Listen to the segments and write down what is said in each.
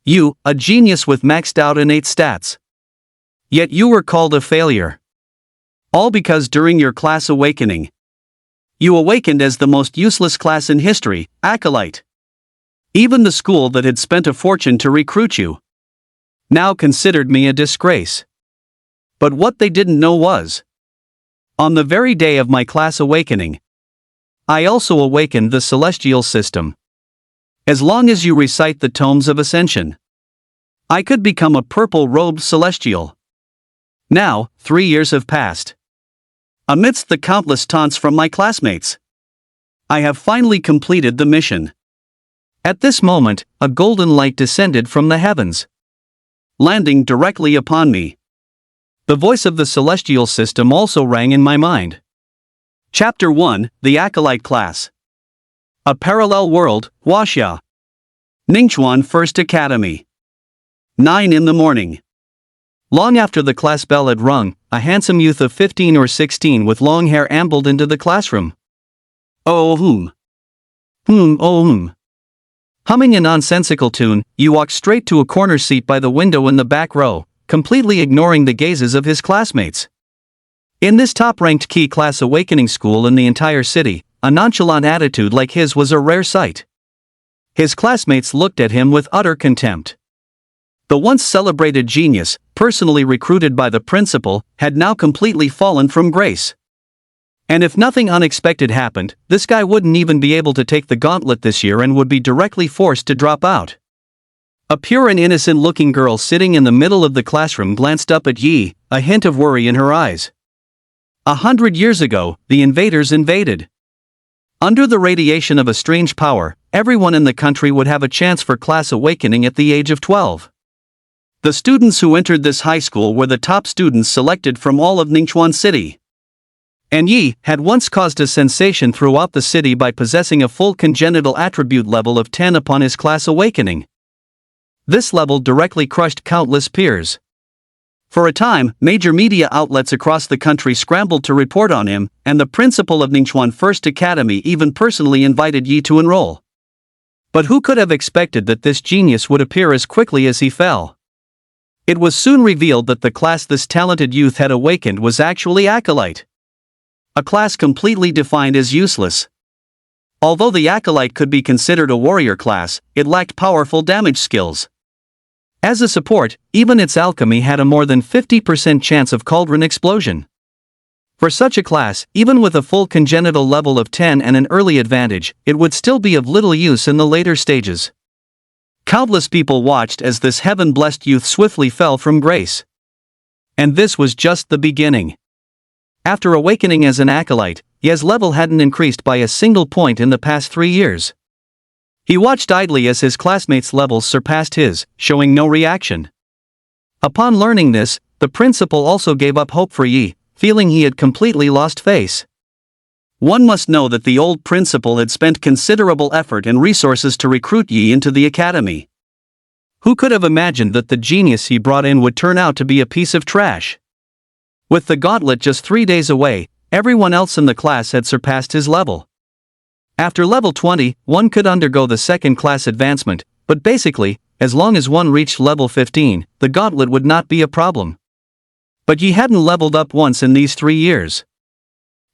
You, a genius with maxed out innate stats. Yet you were called a failure. All because during your class awakening, you awakened as the most useless class in history, acolyte. Even the school that had spent a fortune to recruit you now considered me a disgrace. But what they didn't know was, on the very day of my class awakening, I also awakened the celestial system. As long as you recite the tomes of Ascension, I could become a purple-robed celestial. Now, 3 years have passed. Amidst the countless taunts from my classmates, I have finally completed the mission. At this moment, a golden light descended from the heavens, landing directly upon me. The voice of the celestial system also rang in my mind. Chapter 1, The Acolyte Class. A Parallel World, Huaxia. Ningchuan First Academy. 9 in the morning. Long after the class bell had rung, a handsome youth of 15 or 16 with long hair ambled into the classroom. Oh Humming a nonsensical tune, he walked straight to a corner seat by the window in the back row, completely ignoring the gazes of his classmates. In this top-ranked key class awakening school in the entire city, a nonchalant attitude like his was a rare sight. His classmates looked at him with utter contempt. The once celebrated genius, personally recruited by the principal, had now completely fallen from grace. And if nothing unexpected happened, this guy wouldn't even be able to take the gauntlet this year and would be directly forced to drop out. A pure and innocent-looking girl sitting in the middle of the classroom glanced up at Yi, a hint of worry in her eyes. 100 years ago, the invaders invaded. Under the radiation of a strange power, everyone in the country would have a chance for class awakening at the age of 12. The students who entered this high school were the top students selected from all of Ningchuan City. And Yi had once caused a sensation throughout the city by possessing a full congenital attribute level of 10 upon his class awakening. This level directly crushed countless peers. For a time, major media outlets across the country scrambled to report on him, and the principal of Ningchuan First Academy even personally invited Yi to enroll. But who could have expected that this genius would appear as quickly as he fell? It was soon revealed that the class this talented youth had awakened was actually Acolyte. A class completely defined as useless. Although the Acolyte could be considered a warrior class, it lacked powerful damage skills. As a support, even its alchemy had a more than 50% chance of cauldron explosion. For such a class, even with a full congenital level of 10 and an early advantage, it would still be of little use in the later stages. Countless people watched as this heaven-blessed youth swiftly fell from grace. And this was just the beginning. After awakening as an acolyte, Ye's level hadn't increased by a single point in the past 3 years. He watched idly as his classmates' levels surpassed his, showing no reaction. Upon learning this, the principal also gave up hope for Yi, feeling he had completely lost face. One must know that the old principal had spent considerable effort and resources to recruit Yi into the academy. Who could have imagined that the genius he brought in would turn out to be a piece of trash? With the gauntlet just 3 days away, everyone else in the class had surpassed his level. After level 20, one could undergo the second class advancement, but basically, as long as one reached level 15, the gauntlet would not be a problem. But Yi hadn't leveled up once in these 3 years.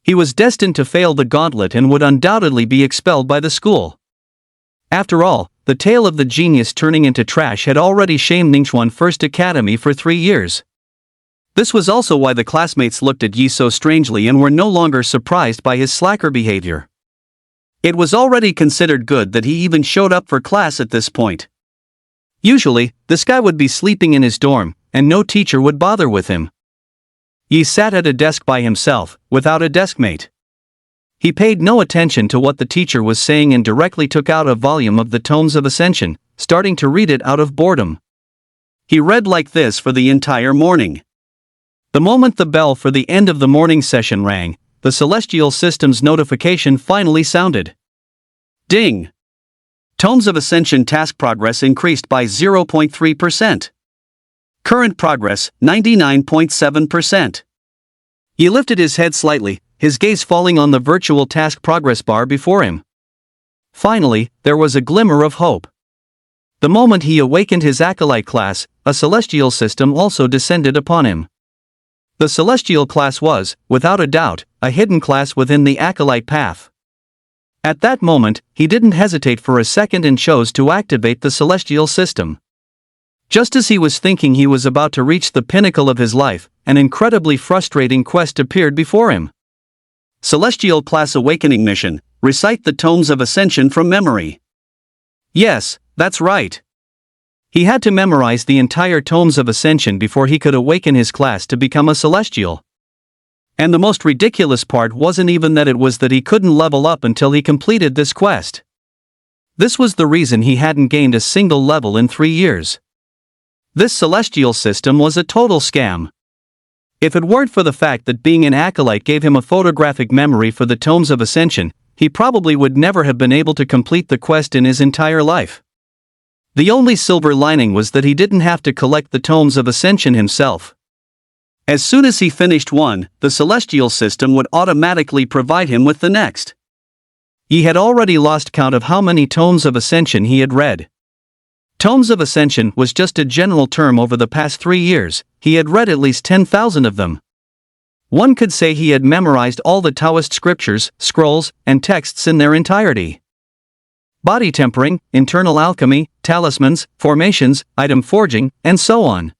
He was destined to fail the gauntlet and would undoubtedly be expelled by the school. After all, the tale of the genius turning into trash had already shamed Ningchuan First Academy for 3 years. This was also why the classmates looked at Yi so strangely and were no longer surprised by his slacker behavior. It was already considered good that he even showed up for class at this point. Usually, this guy would be sleeping in his dorm, and no teacher would bother with him. Yi sat at a desk by himself, without a deskmate. He paid no attention to what the teacher was saying and directly took out a volume of the Tomes of Ascension, starting to read it out of boredom. He read like this for the entire morning. The moment the bell for the end of the morning session rang, the celestial system's notification finally sounded. Ding! Tomes of Ascension task progress increased by 0.3%. Current progress, 99.7%. He lifted his head slightly, his gaze falling on the virtual task progress bar before him. Finally, there was a glimmer of hope. The moment he awakened his acolyte class, a celestial system also descended upon him. The celestial class was, without a doubt, a hidden class within the acolyte path. At that moment, he didn't hesitate for a second and chose to activate the celestial system. Just as he was thinking he was about to reach the pinnacle of his life, an incredibly frustrating quest appeared before him. Celestial Class Awakening Mission: recite the tomes of Ascension from memory. Yes, that's right. He had to memorize the entire tomes of Ascension before he could awaken his class to become a celestial. And the most ridiculous part wasn't even that he couldn't level up until he completed this quest. This was the reason he hadn't gained a single level in 3 years. This celestial system was a total scam. If it weren't for the fact that being an acolyte gave him a photographic memory for the tomes of Ascension, he probably would never have been able to complete the quest in his entire life. The only silver lining was that he didn't have to collect the tomes of Ascension himself. As soon as he finished one, the celestial system would automatically provide him with the next. He had already lost count of how many tomes of Ascension he had read. Tomes of Ascension was just a general term. Over the past 3 years, he had read at least 10,000 of them. One could say he had memorized all the Taoist scriptures, scrolls, and texts in their entirety. Body tempering, internal alchemy, talismans, formations, item forging, and so on.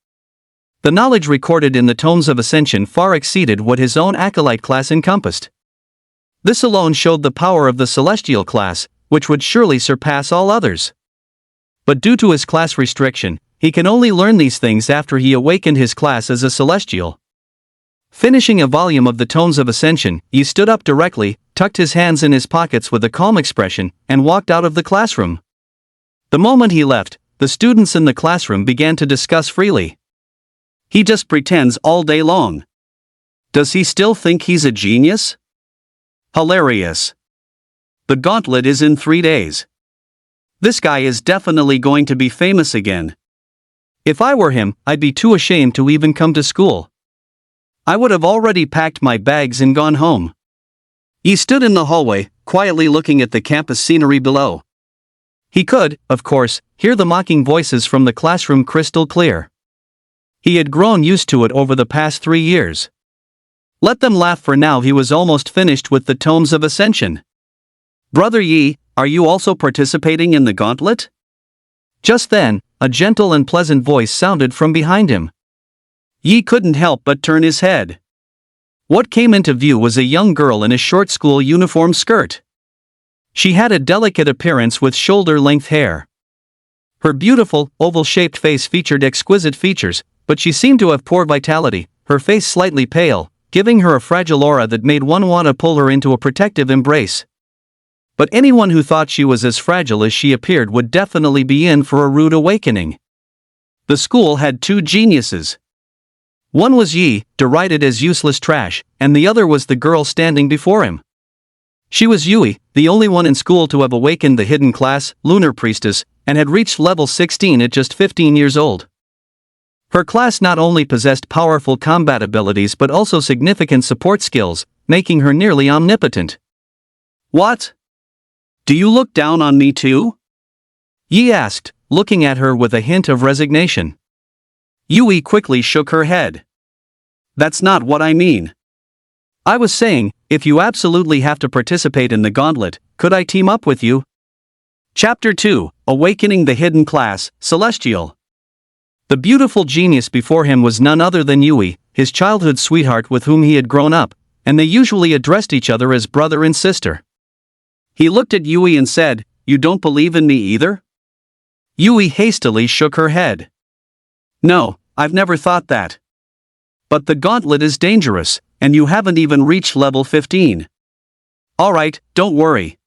The knowledge recorded in the tomes of Ascension far exceeded what his own acolyte class encompassed. This alone showed the power of the celestial class, which would surely surpass all others. But due to his class restriction, he can only learn these things after he awakened his class as a celestial. Finishing a volume of the tomes of Ascension, he stood up directly, tucked his hands in his pockets with a calm expression, and walked out of the classroom. The moment he left, the students in the classroom began to discuss freely. He just pretends all day long. Does he still think he's a genius? Hilarious. The gauntlet is in 3 days. This guy is definitely going to be famous again. If I were him, I'd be too ashamed to even come to school. I would have already packed my bags and gone home. He stood in the hallway, quietly looking at the campus scenery below. He could, of course, hear the mocking voices from the classroom crystal clear. He had grown used to it over the past 3 years. Let them laugh, for now he was almost finished with the tomes of Ascension. Brother Yi, are you also participating in the gauntlet? Just then, a gentle and pleasant voice sounded from behind him. Yi couldn't help but turn his head. What came into view was a young girl in a short school uniform skirt. She had a delicate appearance with shoulder-length hair. Her beautiful, oval-shaped face featured exquisite features, but she seemed to have poor vitality, her face slightly pale, giving her a fragile aura that made one want to pull her into a protective embrace. But anyone who thought she was as fragile as she appeared would definitely be in for a rude awakening. The school had 2 geniuses. One was Yi, derided as useless trash, and the other was the girl standing before him. She was Yui, the only one in school to have awakened the hidden class, Lunar Priestess, and had reached level 16 at just 15 years old. Her class not only possessed powerful combat abilities but also significant support skills, making her nearly omnipotent. What? Do you look down on me too? Yi asked, looking at her with a hint of resignation. Yui quickly shook her head. That's not what I mean. I was saying, if you absolutely have to participate in the gauntlet, could I team up with you? Chapter 2, Awakening the Hidden Class, Celestial. The beautiful genius before him was none other than Yui, his childhood sweetheart with whom he had grown up, and they usually addressed each other as brother and sister. He looked at Yui and said, "You don't believe in me either?" Yui hastily shook her head. No, I've never thought that. But the gauntlet is dangerous, and you haven't even reached level 15. Alright, don't worry.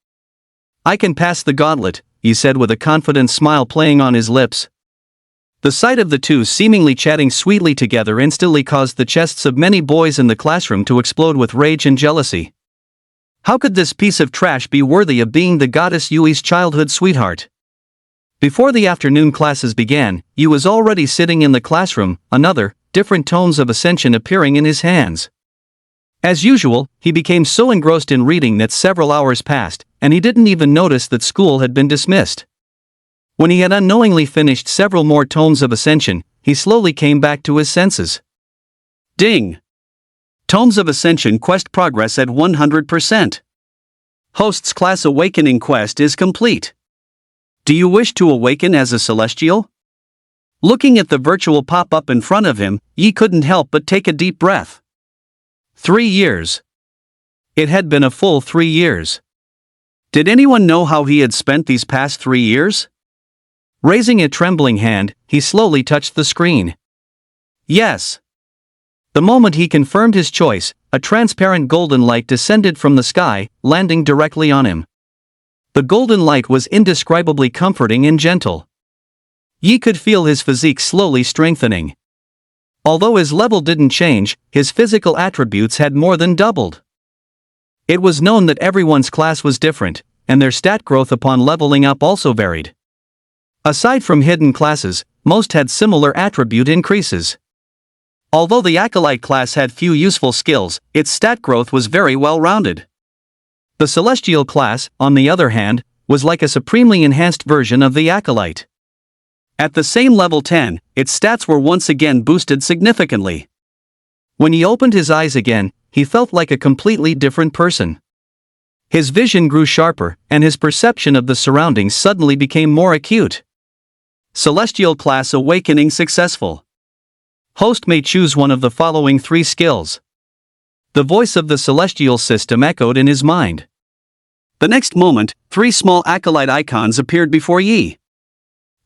I can pass the gauntlet, he said with a confident smile playing on his lips. The sight of the two seemingly chatting sweetly together instantly caused the chests of many boys in the classroom to explode with rage and jealousy. How could this piece of trash be worthy of being the goddess Yui's childhood sweetheart? Before the afternoon classes began, Yu was already sitting in the classroom, different tomes of Ascension appearing in his hands. As usual, he became so engrossed in reading that several hours passed, and he didn't even notice that school had been dismissed. When he had unknowingly finished several more tomes of Ascension, he slowly came back to his senses. Ding! Tomes of Ascension quest progress at 100%. Host's class awakening quest is complete. Do you wish to awaken as a celestial? Looking at the virtual pop-up in front of him, Yi couldn't help but take a deep breath. 3 years. It had been a full 3 years. Did anyone know how he had spent these past 3 years? Raising a trembling hand, he slowly touched the screen. Yes. The moment he confirmed his choice, a transparent golden light descended from the sky, landing directly on him. The golden light was indescribably comforting and gentle. Yi could feel his physique slowly strengthening. Although his level didn't change, his physical attributes had more than doubled. It was known that everyone's class was different, and their stat growth upon leveling up also varied. Aside from hidden classes, most had similar attribute increases. Although the Acolyte class had few useful skills, its stat growth was very well-rounded. The Celestial class, on the other hand, was like a supremely enhanced version of the Acolyte. At the same level 10, its stats were once again boosted significantly. When he opened his eyes again, he felt like a completely different person. His vision grew sharper, and his perception of the surroundings suddenly became more acute. Celestial class awakening successful. Host may choose one of the following 3 skills. The voice of the celestial system echoed in his mind. The next moment, 3 small acolyte icons appeared before Yi.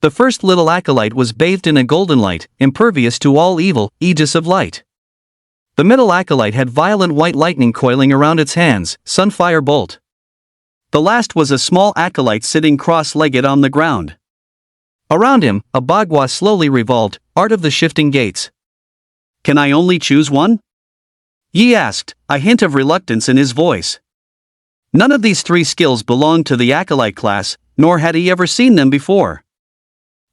The first little acolyte was bathed in a golden light, impervious to all evil, Aegis of Light. The middle acolyte had violent white lightning coiling around its hands, Sunfire Bolt. The last was a small acolyte sitting cross-legged on the ground. Around him, a manhwa slowly revolved, Art of the Shifting Gates. Can I only choose one? Yi asked, a hint of reluctance in his voice. None of these 3 skills belonged to the Acolyte class, nor had he ever seen them before.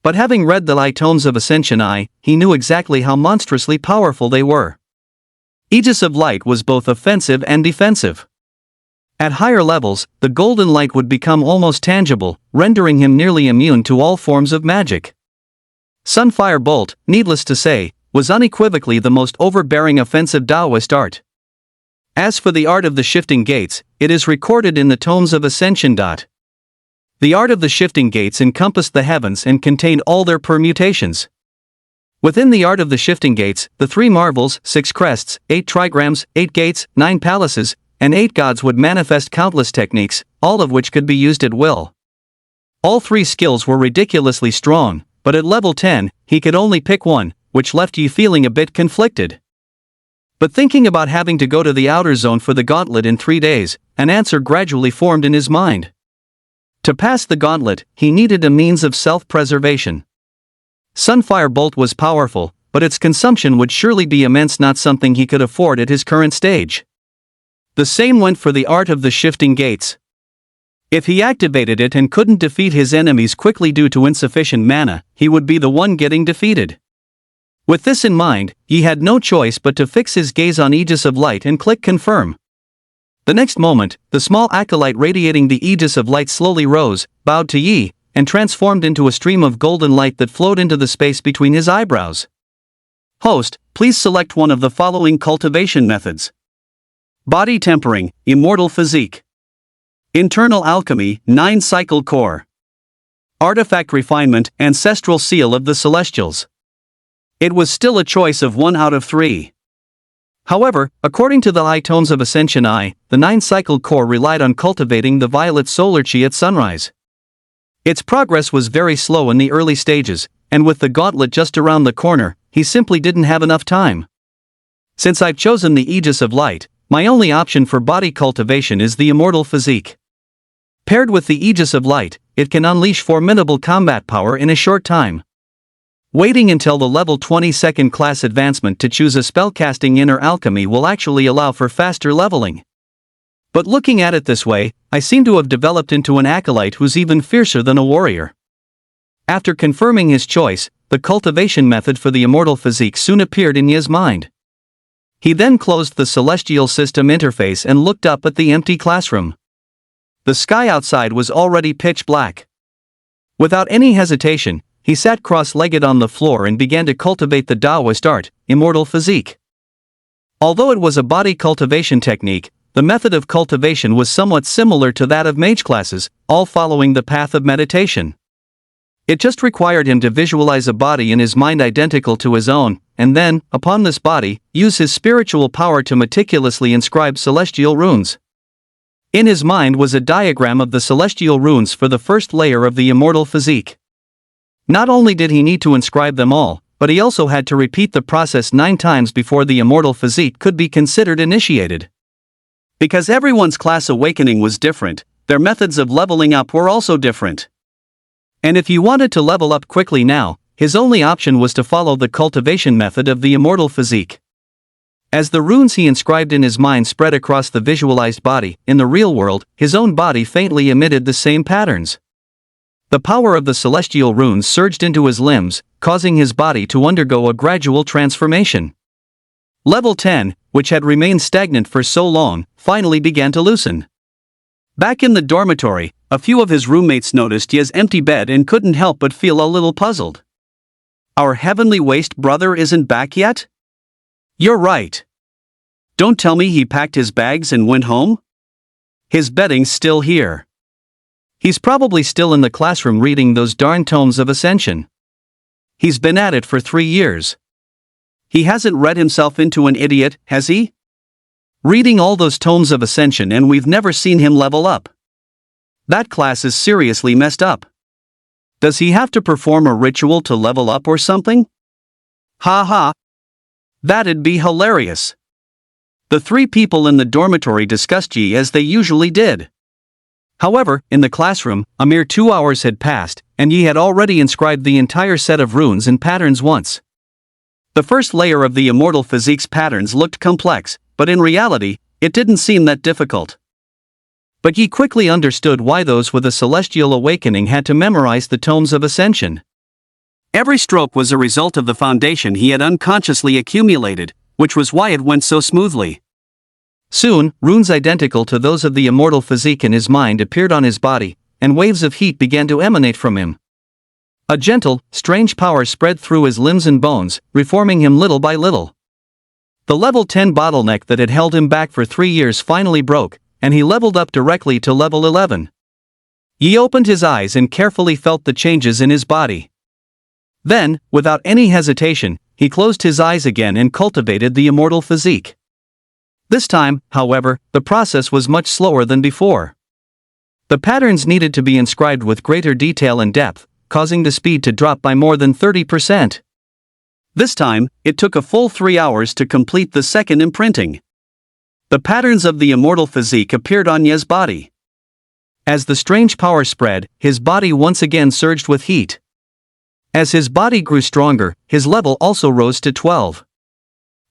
But having read the tomes of Ascension he knew exactly how monstrously powerful they were. Aegis of Light was both offensive and defensive. At higher levels, the golden light would become almost tangible, rendering him nearly immune to all forms of magic. Sunfire Bolt, needless to say, was unequivocally the most overbearing offensive Taoist art. As for the Art of the Shifting Gates, it is recorded in the tomes of Ascension. The Art of the Shifting Gates encompassed the heavens and contained all their permutations. Within the Art of the Shifting Gates, the 3 marvels, 6 crests, 8 trigrams, 8 gates, 9 palaces, and 8 gods would manifest countless techniques, all of which could be used at will. All 3 skills were ridiculously strong, but at level 10, he could only pick one, which left Yi feeling a bit conflicted. But thinking about having to go to the outer zone for the gauntlet in 3 days, an answer gradually formed in his mind. To pass the gauntlet, he needed a means of self-preservation. Sunfire Bolt was powerful, but its consumption would surely be immense, not something he could afford at his current stage. The same went for the Art of the Shifting Gates. If he activated it and couldn't defeat his enemies quickly due to insufficient mana, he would be the one getting defeated. With this in mind, he had no choice but to fix his gaze on Aegis of Light and click Confirm. The next moment, the small acolyte radiating the Aegis of Light slowly rose, bowed to Yi, and transformed into a stream of golden light that flowed into the space between his eyebrows. Host, please select one of the following cultivation methods. Body Tempering, Immortal Physique. Internal Alchemy, 9-Cycle Core. Artifact Refinement, Ancestral Seal of the Celestials. It was still a choice of 1 out of 3. However, according to the tomes of Ascension the 9-Cycle Core relied on cultivating the violet solar chi at sunrise. Its progress was very slow in the early stages, and with the gauntlet just around the corner, he simply didn't have enough time. Since I've chosen the Aegis of Light, my only option for body cultivation is the Immortal Physique. Paired with the Aegis of Light, it can unleash formidable combat power in a short time. Waiting until the level 22nd class advancement to choose a spellcasting inner alchemy will actually allow for faster leveling. But looking at it this way, I seem to have developed into an acolyte who's even fiercer than a warrior. After confirming his choice, the cultivation method for the Immortal Physique soon appeared in Yi's mind. He then closed the celestial system interface and looked up at the empty classroom. The sky outside was already pitch black. Without any hesitation, he sat cross-legged on the floor and began to cultivate the Taoist art, immortal physique. Although it was a body cultivation technique, the method of cultivation was somewhat similar to that of mage classes, all following the path of meditation. It just required him to visualize a body in his mind identical to his own, and then, upon this body, use his spiritual power to meticulously inscribe celestial runes. In his mind was a diagram of the celestial runes for the first layer of the immortal physique. Not only did he need to inscribe them all, but he also had to repeat the process 9 times before the immortal physique could be considered initiated. Because everyone's class awakening was different, their methods of leveling up were also different. And if he wanted to level up quickly now, his only option was to follow the cultivation method of the immortal physique. As the runes he inscribed in his mind spread across the visualized body, in the real world, his own body faintly emitted the same patterns. The power of the celestial runes surged into his limbs, causing his body to undergo a gradual transformation. Level 10, which had remained stagnant for so long, finally began to loosen. Back in the dormitory, a few of his roommates noticed Ye's empty bed and couldn't help but feel a little puzzled. "Our heavenly waste brother isn't back yet?" "You're right. Don't tell me he packed his bags and went home? His bedding's still here. He's probably still in the classroom reading those darn tomes of Ascension. He's been at it for 3 years. He hasn't read himself into an idiot, has he? Reading all those tomes of Ascension and we've never seen him level up. That class is seriously messed up. Does he have to perform a ritual to level up or something? Ha ha. That'd be hilarious." The 3 people in the dormitory discussed Yi as they usually did. However, in the classroom, a mere 2 hours had passed, and Yi had already inscribed the entire set of runes and patterns once. The first layer of the immortal physique's patterns looked complex, but in reality, it didn't seem that difficult. But Yi quickly understood why those with a celestial awakening had to memorize the tomes of Ascension. Every stroke was a result of the foundation he had unconsciously accumulated, which was why it went so smoothly. Soon, runes identical to those of the immortal physique in his mind appeared on his body, and waves of heat began to emanate from him. A gentle, strange power spread through his limbs and bones, reforming him little by little. The level 10 bottleneck that had held him back for 3 years finally broke, and he leveled up directly to level 11. Yi opened his eyes and carefully felt the changes in his body. Then, without any hesitation, he closed his eyes again and cultivated the immortal physique. This time, however, the process was much slower than before. The patterns needed to be inscribed with greater detail and depth, causing the speed to drop by more than 30%. This time, it took a full 3 hours to complete the second imprinting. The patterns of the immortal physique appeared on Ye's body. As the strange power spread, his body once again surged with heat. As his body grew stronger, his level also rose to 12.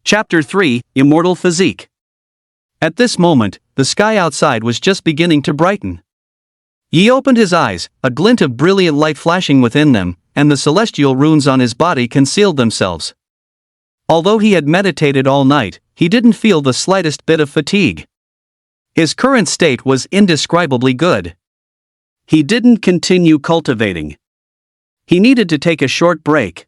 Chapter 3, Immortal Physique. At this moment, the sky outside was just beginning to brighten. Yi opened his eyes, a glint of brilliant light flashing within them, and the celestial runes on his body concealed themselves. Although he had meditated all night, he didn't feel the slightest bit of fatigue. His current state was indescribably good. He didn't continue cultivating. He needed to take a short break.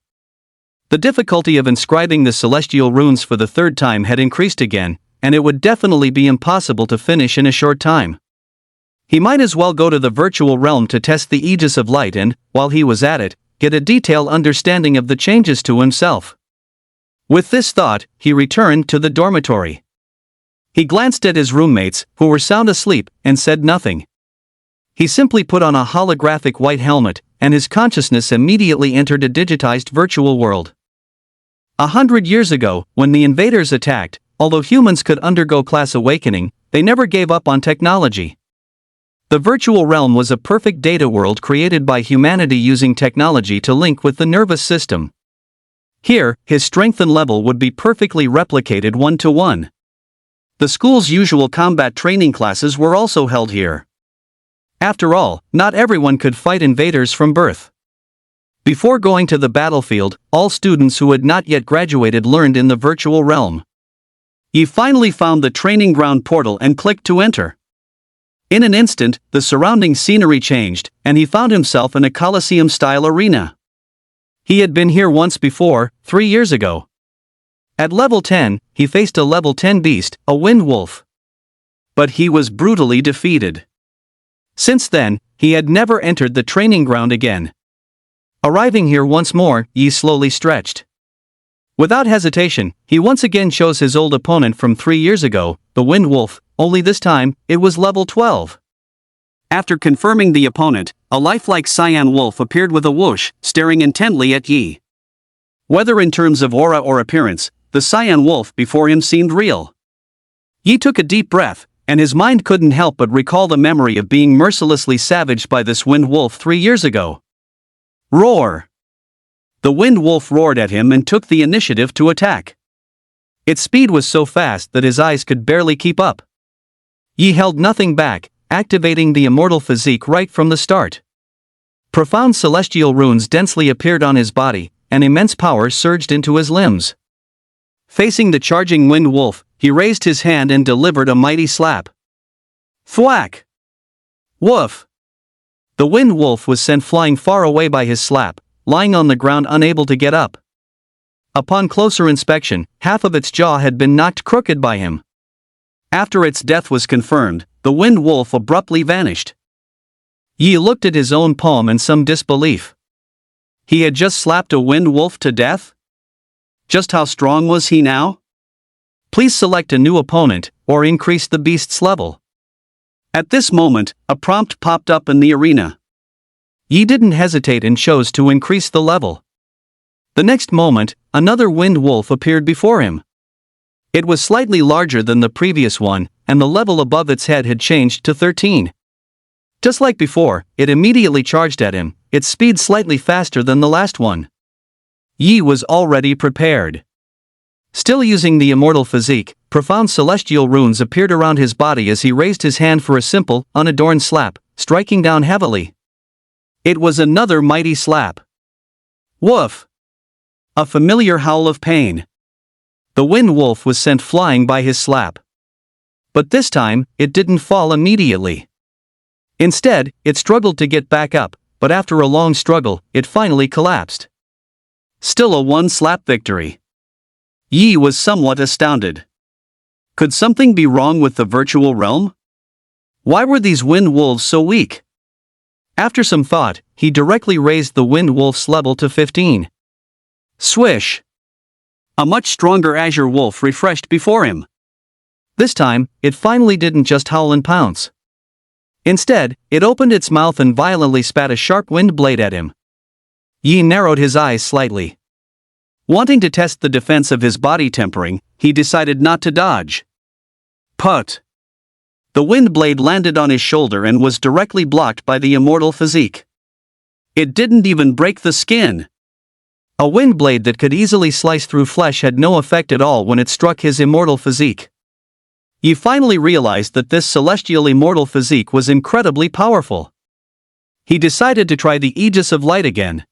The difficulty of inscribing the celestial runes for the 3rd time had increased again, and it would definitely be impossible to finish in a short time. He might as well go to the virtual realm to test the Aegis of Light and, while he was at it, get a detailed understanding of the changes to himself. With this thought, he returned to the dormitory. He glanced at his roommates, who were sound asleep, and said nothing. He simply put on a holographic white helmet, and his consciousness immediately entered a digitized virtual world. 100 years ago, when the invaders attacked, although humans could undergo class awakening, they never gave up on technology. The virtual realm was a perfect data world created by humanity using technology to link with the nervous system. Here, his strength and level would be perfectly replicated 1-to-1. The school's usual combat training classes were also held here. After all, not everyone could fight invaders from birth. Before going to the battlefield, all students who had not yet graduated learned in the virtual realm. He finally found the training ground portal and clicked to enter. In an instant, the surrounding scenery changed, and he found himself in a Colosseum-style arena. He had been here once before, 3 years ago. At level 10, he faced a level 10 beast, a wind wolf. But he was brutally defeated. Since then, he had never entered the training ground again. Arriving here once more, Yi slowly stretched. Without hesitation, he once again chose his old opponent from 3 years ago, the wind wolf, only this time, it was level 12. After confirming the opponent, a lifelike cyan wolf appeared with a whoosh, staring intently at Yi. Whether in terms of aura or appearance, the cyan wolf before him seemed real. Yi took a deep breath, and his mind couldn't help but recall the memory of being mercilessly savaged by this wind wolf 3 years ago. Roar! The wind wolf roared at him and took the initiative to attack. Its speed was so fast that his eyes could barely keep up. Yi held nothing back, activating the immortal physique right from the start. Profound celestial runes densely appeared on his body, and immense power surged into his limbs. Facing the charging wind wolf, he raised his hand and delivered a mighty slap. Thwack! Woof! The wind wolf was sent flying far away by his slap, lying on the ground unable to get up. Upon closer inspection, half of its jaw had been knocked crooked by him. After its death was confirmed, the wind wolf abruptly vanished. Yi looked at his own palm in some disbelief. He had just slapped a wind wolf to death? Just how strong was he now? Please select a new opponent, or increase the beast's level. At this moment, a prompt popped up in the arena. Yi didn't hesitate and chose to increase the level. The next moment, another wind wolf appeared before him. It was slightly larger than the previous one, and the level above its head had changed to 13. Just like before, it immediately charged at him, its speed slightly faster than the last one. Yi was already prepared. Still using the immortal physique, profound celestial runes appeared around his body as he raised his hand for a simple, unadorned slap, striking down heavily. It was another mighty slap. Woof! A familiar howl of pain. The wind wolf was sent flying by his slap. But this time, it didn't fall immediately. Instead, it struggled to get back up, but after a long struggle, it finally collapsed. Still a one-slap victory. Yi was somewhat astounded. Could something be wrong with the virtual realm? Why were these wind wolves so weak? After some thought, he directly raised the wind wolf's level to 15. Swish! A much stronger azure wolf refreshed before him. This time, it finally didn't just howl and pounce. Instead, it opened its mouth and violently spat a sharp wind blade at him. Yi narrowed his eyes slightly. Wanting to test the defense of his body tempering, he decided not to dodge. Put! The wind blade landed on his shoulder and was directly blocked by the immortal physique. It didn't even break the skin. A wind blade that could easily slice through flesh had no effect at all when it struck his immortal physique. He finally realized that this celestial immortal physique was incredibly powerful. He decided to try the Aegis of Light again.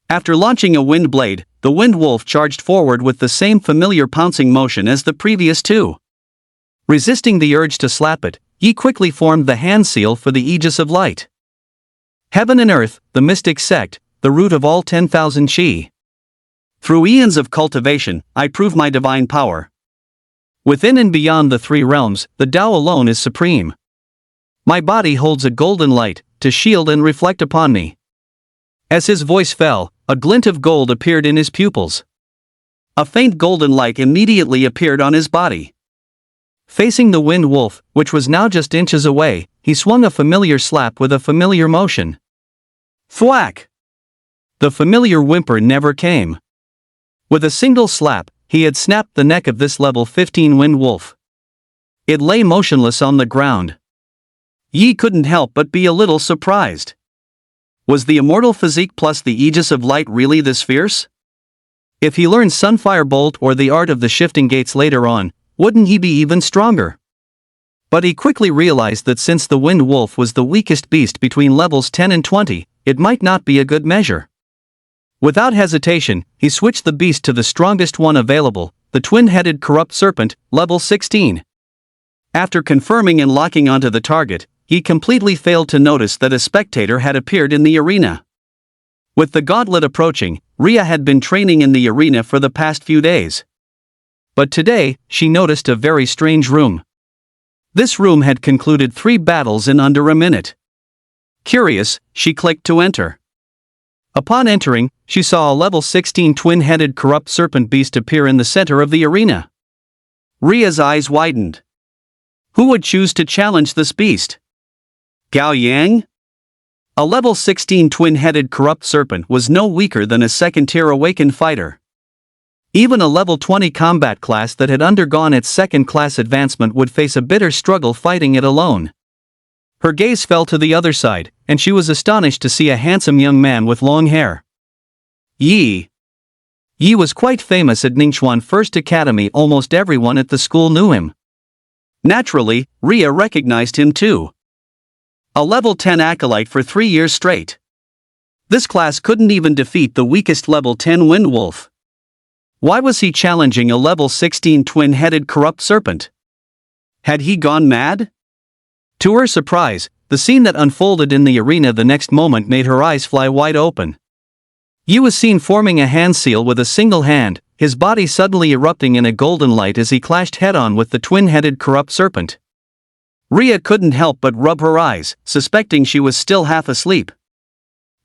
After launching a wind blade, the wind wolf charged forward with the same familiar pouncing motion as the previous two. Resisting the urge to slap it, Yi quickly formed the hand seal for the Aegis of Light. Heaven and earth, the mystic sect, the root of all 10,000 chi. Through eons of cultivation, I prove my divine power. Within and beyond the 3 realms, the Tao alone is supreme. My body holds a golden light, to shield and reflect upon me. As his voice fell, a glint of gold appeared in his pupils. A faint golden light immediately appeared on his body. Facing the wind wolf, which was now just inches away, he swung a familiar slap with a familiar motion. Thwack! The familiar whimper never came. With a single slap, he had snapped the neck of this level 15 wind wolf. It lay motionless on the ground. Yi couldn't help but be a little surprised. Was the immortal physique plus the Aegis of Light really this fierce? If he learned Sunfire Bolt or the art of the shifting gates later on, wouldn't he be even stronger? But he quickly realized that since the wind wolf was the weakest beast between levels 10 and 20, it might not be a good measure. Without hesitation, he switched the beast to the strongest one available, the twin-headed corrupt serpent, level 16. After confirming and locking onto the target, he completely failed to notice that a spectator had appeared in the arena. With the gauntlet approaching, Rhea had been training in the arena for the past few days. But today, she noticed a very strange room. This room had concluded 3 battles in under a minute. Curious, she clicked to enter. Upon entering, she saw a level 16 twin-headed corrupt serpent beast appear in the center of the arena. Rhea's eyes widened. Who would choose to challenge this beast? Gao Yang? A level 16 twin-headed corrupt serpent was no weaker than a second-tier awakened fighter. Even a level 20 combat class that had undergone its second-class advancement would face a bitter struggle fighting it alone. Her gaze fell to the other side, and she was astonished to see a handsome young man with long hair. Yi. Yi was quite famous at Ningxuan First Academy. Almost everyone at the school knew him. Naturally, Rhea recognized him too. A level 10 acolyte for 3 years straight. This class couldn't even defeat the weakest level 10 Wind Wolf. Why was he challenging a level 16 twin-headed corrupt serpent? Had he gone mad? To her surprise, the scene that unfolded in the arena the next moment made her eyes fly wide open. Yi was seen forming a hand seal with a single hand, his body suddenly erupting in a golden light as he clashed head-on with the twin-headed corrupt serpent. Rhea couldn't help but rub her eyes, suspecting she was still half asleep.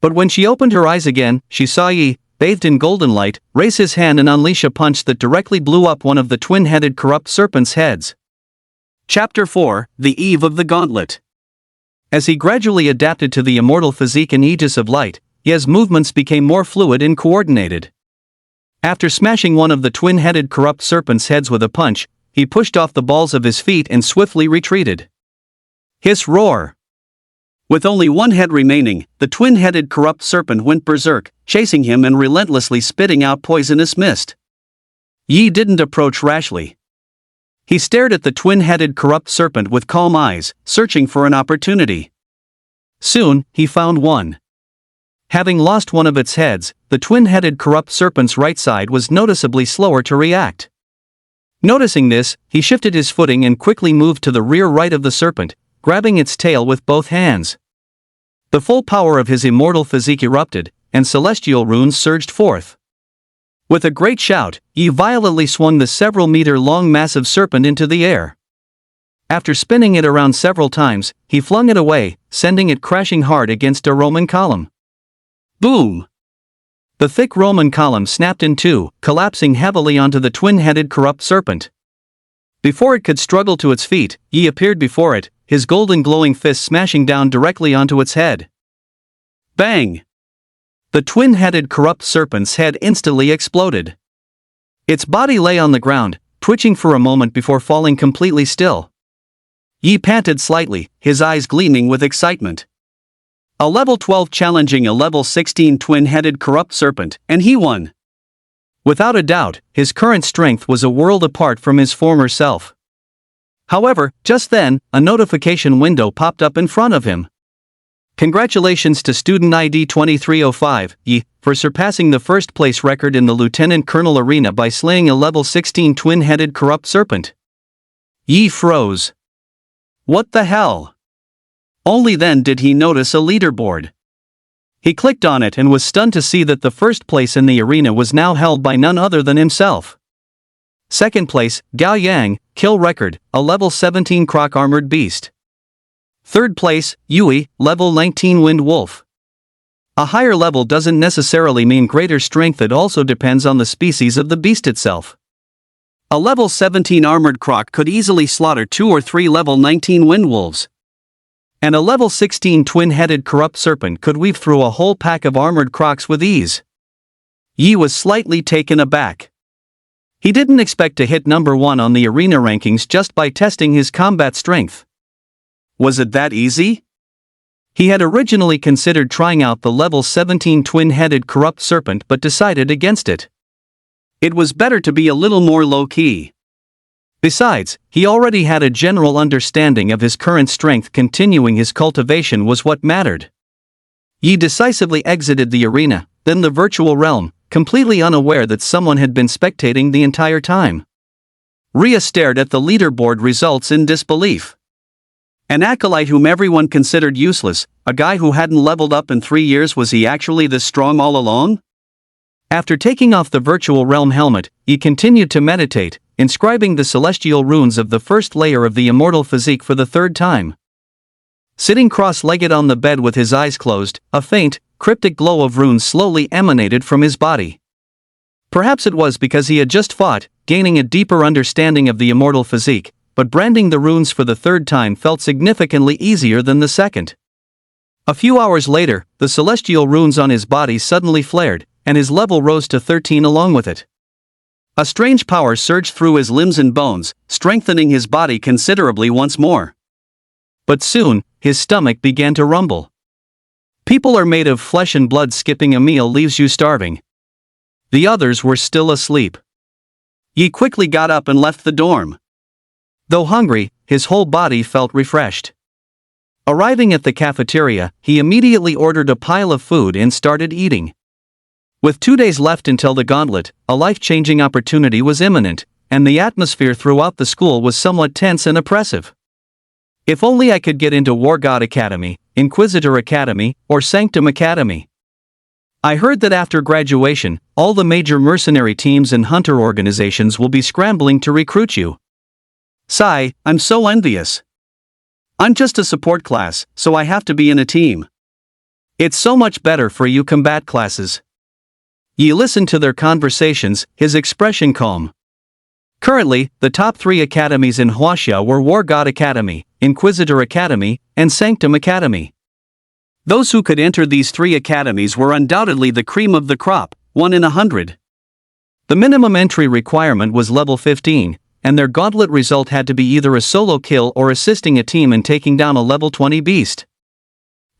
But when she opened her eyes again, she saw Yi, bathed in golden light, raise his hand and unleash a punch that directly blew up one of the twin-headed corrupt serpent's heads. Chapter 4: The Eve of the Gauntlet. As he gradually adapted to the immortal physique and aegis of light, Yi's movements became more fluid and coordinated. After smashing one of the twin-headed corrupt serpent's heads with a punch, he pushed off the balls of his feet and swiftly retreated. Hiss roar! With only one head remaining, the twin-headed corrupt serpent went berserk, chasing him and relentlessly spitting out poisonous mist. Yi didn't approach rashly. He stared at the twin-headed corrupt serpent with calm eyes, searching for an opportunity. Soon, he found one. Having lost one of its heads, the twin-headed corrupt serpent's right side was noticeably slower to react. Noticing this, he shifted his footing and quickly moved to the rear right of the serpent, grabbing its tail with both hands. The full power of his immortal physique erupted, and celestial runes surged forth. With a great shout, Yi violently swung the several-meter-long massive serpent into the air. After spinning it around several times, he flung it away, sending it crashing hard against a Roman column. Boom! The thick Roman column snapped in two, collapsing heavily onto the twin-headed corrupt serpent. Before it could struggle to its feet, Yi appeared before it, his golden glowing fist smashing down directly onto its head. Bang! The twin-headed corrupt serpent's head instantly exploded. Its body lay on the ground, twitching for a moment before falling completely still. Yi panted slightly, his eyes gleaming with excitement. A level 12 challenging a level 16 twin-headed corrupt serpent, and he won. Without a doubt, his current strength was a world apart from his former self. However, just then, a notification window popped up in front of him. Congratulations to student ID 2305, Yi, for surpassing the first-place record in the Lieutenant Colonel Arena by slaying a level 16 twin-headed corrupt serpent. Yi froze. What the hell? Only then did he notice a leaderboard. He clicked on it and was stunned to see that the first place in the arena was now held by none other than himself. Second place, Gao Yang, kill record, a level 17 croc-armored beast. Third place, Yui, level 19 Wind Wolf. A higher level doesn't necessarily mean greater strength, it also depends on the species of the beast itself. A level 17 armored croc could easily slaughter 2 or 3 level 19 Wind Wolves. And a level 16 twin-headed corrupt serpent could weave through a whole pack of armored crocs with ease. Yi was slightly taken aback. He didn't expect to hit number 1 on the arena rankings just by testing his combat strength. Was it that easy? He had originally considered trying out the level 17 twin-headed corrupt serpent but decided against it. It was better to be a little more low-key. Besides, he already had a general understanding of his current strength. Continuing his cultivation was what mattered. Yi decisively exited the arena, then the virtual realm, completely unaware that someone had been spectating the entire time. Ria stared at the leaderboard results in disbelief. An acolyte whom everyone considered useless, a guy who hadn't leveled up in 3 years, was he actually this strong all along? After taking off the virtual realm helmet, he continued to meditate, inscribing the celestial runes of the first layer of the immortal physique for the third time. Sitting cross-legged on the bed with his eyes closed, a faint, cryptic glow of runes slowly emanated from his body. Perhaps it was because he had just fought, gaining a deeper understanding of the immortal physique, but branding the runes for the third time felt significantly easier than the second. A few hours later, the celestial runes on his body suddenly flared, and his level rose to 13 along with it. A strange power surged through his limbs and bones, strengthening his body considerably once more. But soon, his stomach began to rumble. People are made of flesh and blood. Skipping a meal leaves you starving. The others were still asleep. Yi quickly got up and left the dorm. Though hungry, his whole body felt refreshed. Arriving at the cafeteria, he immediately ordered a pile of food and started eating. With 2 days left until the gauntlet, a life-changing opportunity was imminent, and the atmosphere throughout the school was somewhat tense and oppressive. If only I could get into War God Academy, Inquisitor Academy, or Sanctum Academy. I heard that after graduation, all the major mercenary teams and hunter organizations will be scrambling to recruit you. Sigh, I'm so envious. I'm just a support class, so I have to be in a team. It's so much better for you combat classes. Yi listened to their conversations, his expression calm. Currently, the top 3 academies in Huaxia were War God Academy, Inquisitor Academy, and Sanctum Academy. Those who could enter these 3 academies were undoubtedly the cream of the crop, 1 in 100. The minimum entry requirement was level 15, and their gauntlet result had to be either a solo kill or assisting a team in taking down a level 20 beast.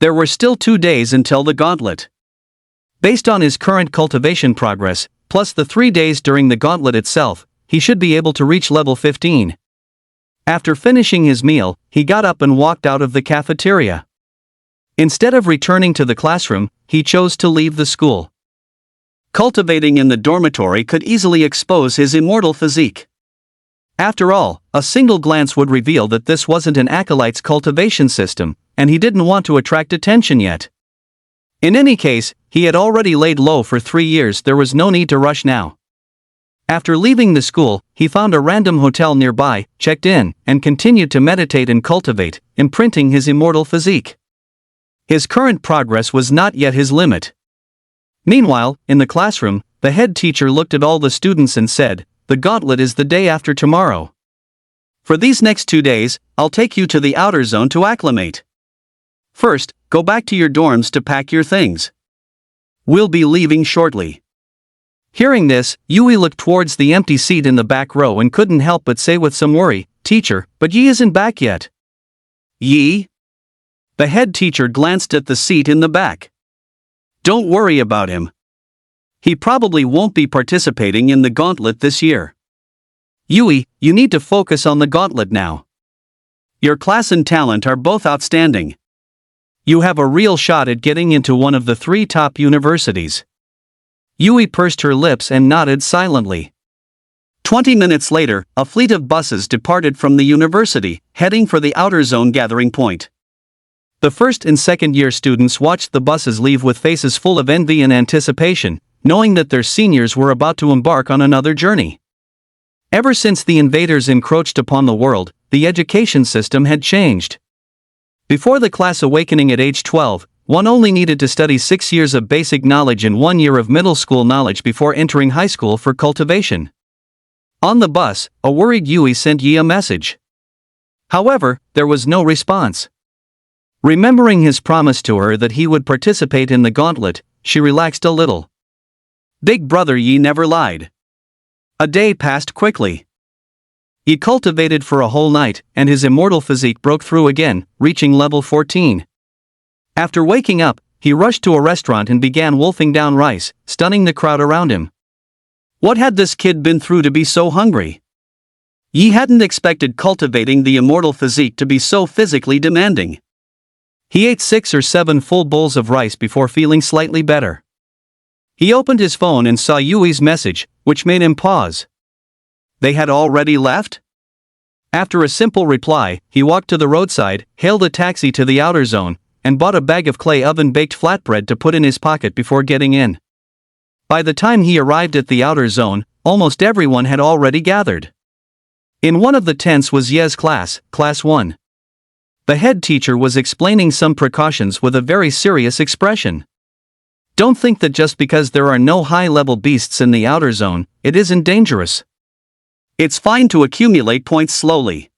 There were still 2 days until the gauntlet. Based on his current cultivation progress, plus the 3 days during the gauntlet itself, he should be able to reach level 15. After finishing his meal, he got up and walked out of the cafeteria. Instead of returning to the classroom, he chose to leave the school. Cultivating in the dormitory could easily expose his immortal physique. After all, a single glance would reveal that this wasn't an acolyte's cultivation system, and he didn't want to attract attention yet. In any case, he had already laid low for 3 years. There was no need to rush now. After leaving the school, he found a random hotel nearby, checked in, and continued to meditate and cultivate, imprinting his immortal physique. His current progress was not yet his limit. Meanwhile, in the classroom, the head teacher looked at all the students and said, "The gauntlet is the day after tomorrow. For these next 2 days, I'll take you to the outer zone to acclimate. First, go back to your dorms to pack your things. We'll be leaving shortly." Hearing this, Yui looked towards the empty seat in the back row and couldn't help but say with some worry, "Teacher, but Yi isn't back yet." "Yi?" The head teacher glanced at the seat in the back. "Don't worry about him. He probably won't be participating in the gauntlet this year. Yui, you need to focus on the gauntlet now. Your class and talent are both outstanding. You have a real shot at getting into one of the 3 top universities." Yui pursed her lips and nodded silently. 20 minutes later, a fleet of buses departed from the university, heading for the outer zone gathering point. The first and second year students watched the buses leave with faces full of envy and anticipation, knowing that their seniors were about to embark on another journey. Ever since the invaders encroached upon the world, the education system had changed. Before the class awakening at age 12, one only needed to study 6 years of basic knowledge and 1 year of middle school knowledge before entering high school for cultivation. On the bus, a worried Yui sent Yi a message. However, there was no response. Remembering his promise to her that he would participate in the gauntlet, she relaxed a little. Big brother Yi never lied. A day passed quickly. He cultivated for a whole night, and his immortal physique broke through again, reaching level 14. After waking up, he rushed to a restaurant and began wolfing down rice, stunning the crowd around him. What had this kid been through to be so hungry? Yi hadn't expected cultivating the immortal physique to be so physically demanding. He ate 6 or 7 full bowls of rice before feeling slightly better. He opened his phone and saw Yui's message, which made him pause. They had already left? After a simple reply, he walked to the roadside, hailed a taxi to the outer zone, and bought a bag of clay oven-baked flatbread to put in his pocket before getting in. By the time he arrived at the outer zone, almost everyone had already gathered. In one of the tents was Ye's class, Class 1. The head teacher was explaining some precautions with a very serious expression. Don't think that just because there are no high-level beasts in the outer zone, it isn't dangerous. It's fine to accumulate points slowly.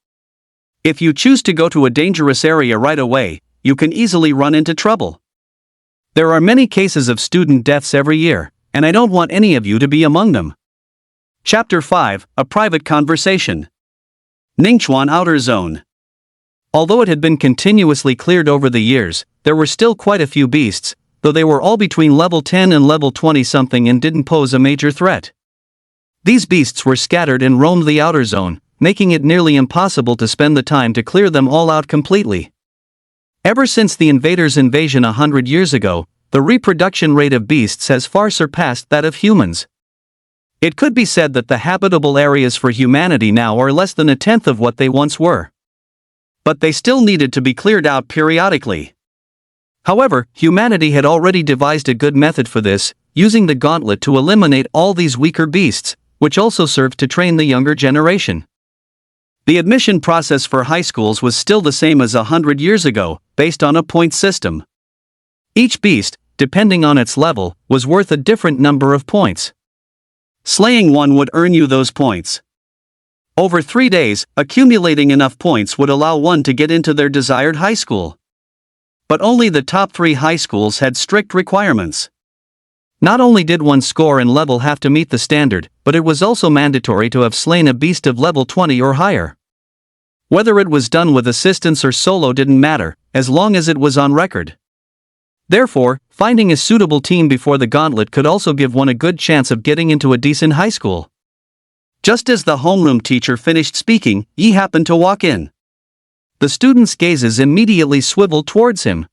If you choose to go to a dangerous area right away, you can easily run into trouble. There are many cases of student deaths every year, and I don't want any of you to be among them. Chapter 5, A Private Conversation. Ningchuan Outer Zone. Although it had been continuously cleared over the years, there were still quite a few beasts, though they were all between level 10 and level 20-something and didn't pose a major threat. These beasts were scattered and roamed the outer zone, making it nearly impossible to spend the time to clear them all out completely. Ever since the invaders' invasion 100 years ago, the reproduction rate of beasts has far surpassed that of humans. It could be said that the habitable areas for humanity now are less than a tenth of what they once were. But they still needed to be cleared out periodically. However, humanity had already devised a good method for this, using the gauntlet to eliminate all these weaker beasts, which also served to train the younger generation. The admission process for high schools was still the same as 100 years ago, based on a point system. Each beast, depending on its level, was worth a different number of points. Slaying one would earn you those points. Over 3 days, accumulating enough points would allow one to get into their desired high school. But only the top 3 high schools had strict requirements. Not only did one's score and level have to meet the standard, but it was also mandatory to have slain a beast of level 20 or higher. Whether it was done with assistance or solo didn't matter, as long as it was on record. Therefore, finding a suitable team before the gauntlet could also give one a good chance of getting into a decent high school. Just as the homeroom teacher finished speaking, Yi happened to walk in. The students' gazes immediately swiveled towards him.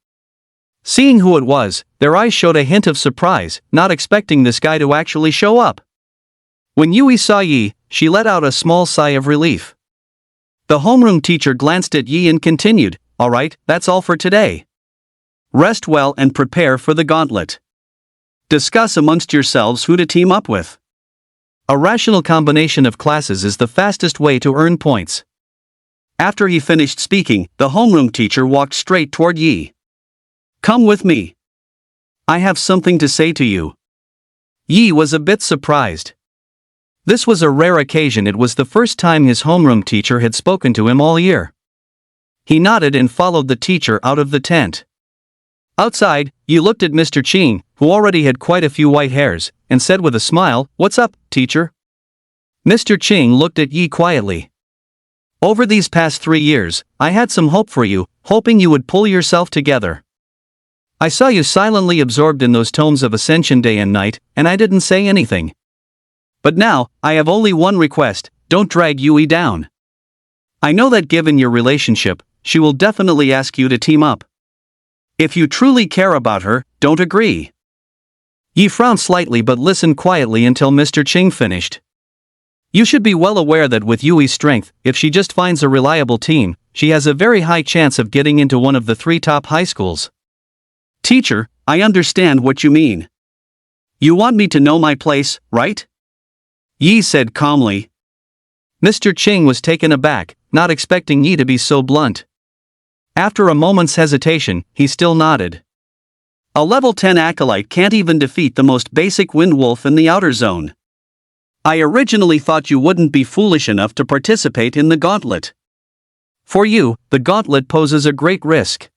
Seeing who it was, their eyes showed a hint of surprise, not expecting this guy to actually show up. When Yui saw Yi, she let out a small sigh of relief. The homeroom teacher glanced at Yi and continued, "All right, that's all for today. Rest well and prepare for the gauntlet. Discuss amongst yourselves who to team up with. A rational combination of classes is the fastest way to earn points." After he finished speaking, the homeroom teacher walked straight toward Yi. "Come with me. I have something to say to you." Yi was a bit surprised. This was a rare occasion. It was the first time his homeroom teacher had spoken to him all year. He nodded and followed the teacher out of the tent. Outside, Yi looked at Mr. Qing, who already had quite a few white hairs, and said with a smile, "What's up, teacher?" Mr. Qing looked at Yi quietly. "Over these past 3 years, I had some hope for you, hoping you would pull yourself together. I saw you silently absorbed in those tomes of Ascension day and night, and I didn't say anything. But now, I have only one request: don't drag Yui down. I know that given your relationship, she will definitely ask you to team up. If you truly care about her, don't agree." Yi frowned slightly but listened quietly until Mr. Qing finished. "You should be well aware that with Yui's strength, if she just finds a reliable team, she has a very high chance of getting into one of the 3 top high schools." "Teacher, I understand what you mean. You want me to know my place, right?" Yi said calmly. Mr. Qing was taken aback, not expecting Yi to be so blunt. After a moment's hesitation, he still nodded. "A level 10 acolyte can't even defeat the most basic wind wolf in the outer zone. I originally thought you wouldn't be foolish enough to participate in the gauntlet. For you, the gauntlet poses a great risk."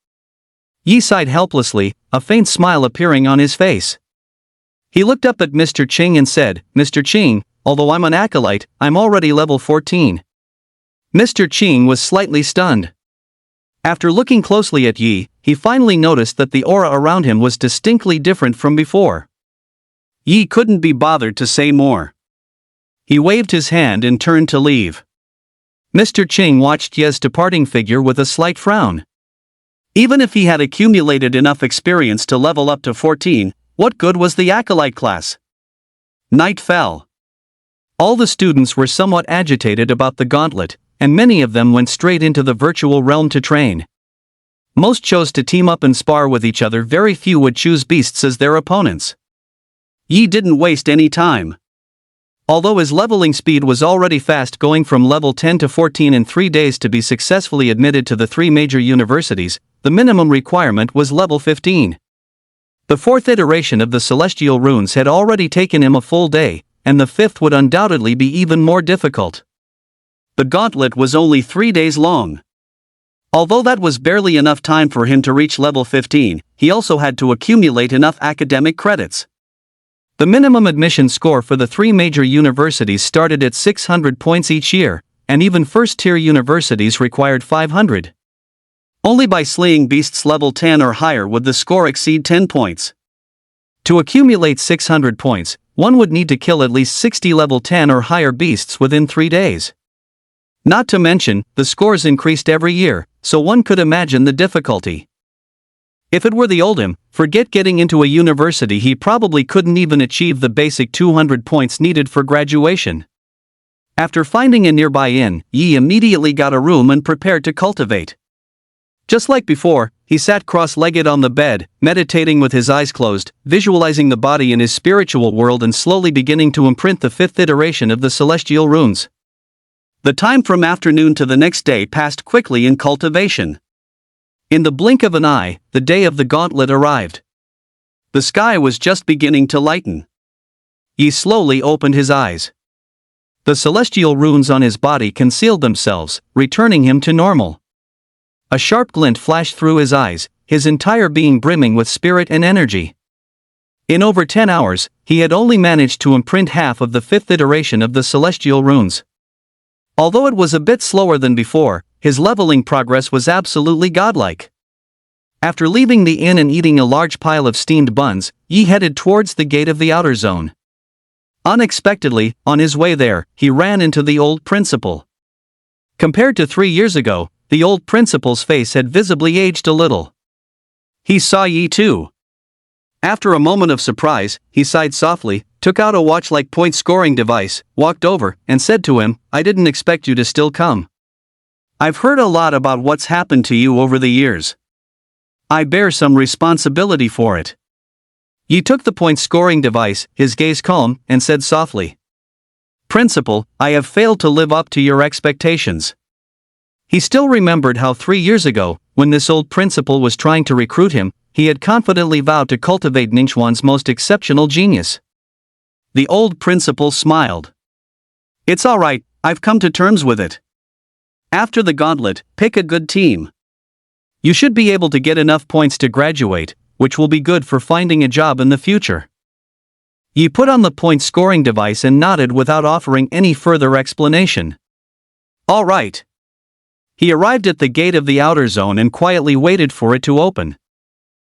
Yi sighed helplessly, a faint smile appearing on his face. He looked up at Mr. Qing and said, "Mr. Qing, although I'm an acolyte, I'm already level 14. Mr. Qing was slightly stunned. After looking closely at Yi, he finally noticed that the aura around him was distinctly different from before. Yi couldn't be bothered to say more. He waved his hand and turned to leave. Mr. Qing watched Ye's departing figure with a slight frown. Even if he had accumulated enough experience to level up to 14, what good was the acolyte class? Night fell. All the students were somewhat agitated about the gauntlet, and many of them went straight into the virtual realm to train. Most chose to team up and spar with each other, very few would choose beasts as their opponents. Yi didn't waste any time. Although his leveling speed was already fast, going from level 10 to 14 in 3 days to be successfully admitted to the 3 major universities, the minimum requirement was level 15. The 4th iteration of the celestial runes had already taken him a full day, and the 5th would undoubtedly be even more difficult. The gauntlet was only 3 days long. Although that was barely enough time for him to reach level 15, he also had to accumulate enough academic credits. The minimum admission score for the 3 major universities started at 600 points each year, and even first-tier universities required 500. Only by slaying beasts level 10 or higher would the score exceed 10 points. To accumulate 600 points, one would need to kill at least 60 level 10 or higher beasts within 3 days. Not to mention, the scores increased every year, so one could imagine the difficulty. If it were the old him, forget getting into a university, he probably couldn't even achieve the basic 200 points needed for graduation. After finding a nearby inn, Yi immediately got a room and prepared to cultivate. Just like before, he sat cross-legged on the bed, meditating with his eyes closed, visualizing the body in his spiritual world and slowly beginning to imprint the 5th iteration of the celestial runes. The time from afternoon to the next day passed quickly in cultivation. In the blink of an eye, the day of the gauntlet arrived. The sky was just beginning to lighten. Yi slowly opened his eyes. The celestial runes on his body concealed themselves, returning him to normal. A sharp glint flashed through his eyes, his entire being brimming with spirit and energy. In over 10 hours, he had only managed to imprint half of the 5th iteration of the celestial runes. Although it was a bit slower than before, his leveling progress was absolutely godlike. After leaving the inn and eating a large pile of steamed buns, Yi headed towards the gate of the outer zone. Unexpectedly, on his way there, he ran into the old principal. Compared to 3 years ago, the old principal's face had visibly aged a little. He saw Yi too. After a moment of surprise, he sighed softly, took out a watch-like point-scoring device, walked over, and said to him, "I didn't expect you to still come. I've heard a lot about what's happened to you over the years. I bear some responsibility for it." Yi took the point-scoring device, his gaze calm, and said softly, "Principal, I have failed to live up to your expectations." He still remembered how 3 years ago, when this old principal was trying to recruit him, he had confidently vowed to cultivate Ningxuan's most exceptional genius. The old principal smiled. "It's all right, I've come to terms with it. After the gauntlet, pick a good team. You should be able to get enough points to graduate, which will be good for finding a job in the future." Yi put on the point-scoring device and nodded without offering any further explanation. "All right." He arrived at the gate of the outer zone and quietly waited for it to open.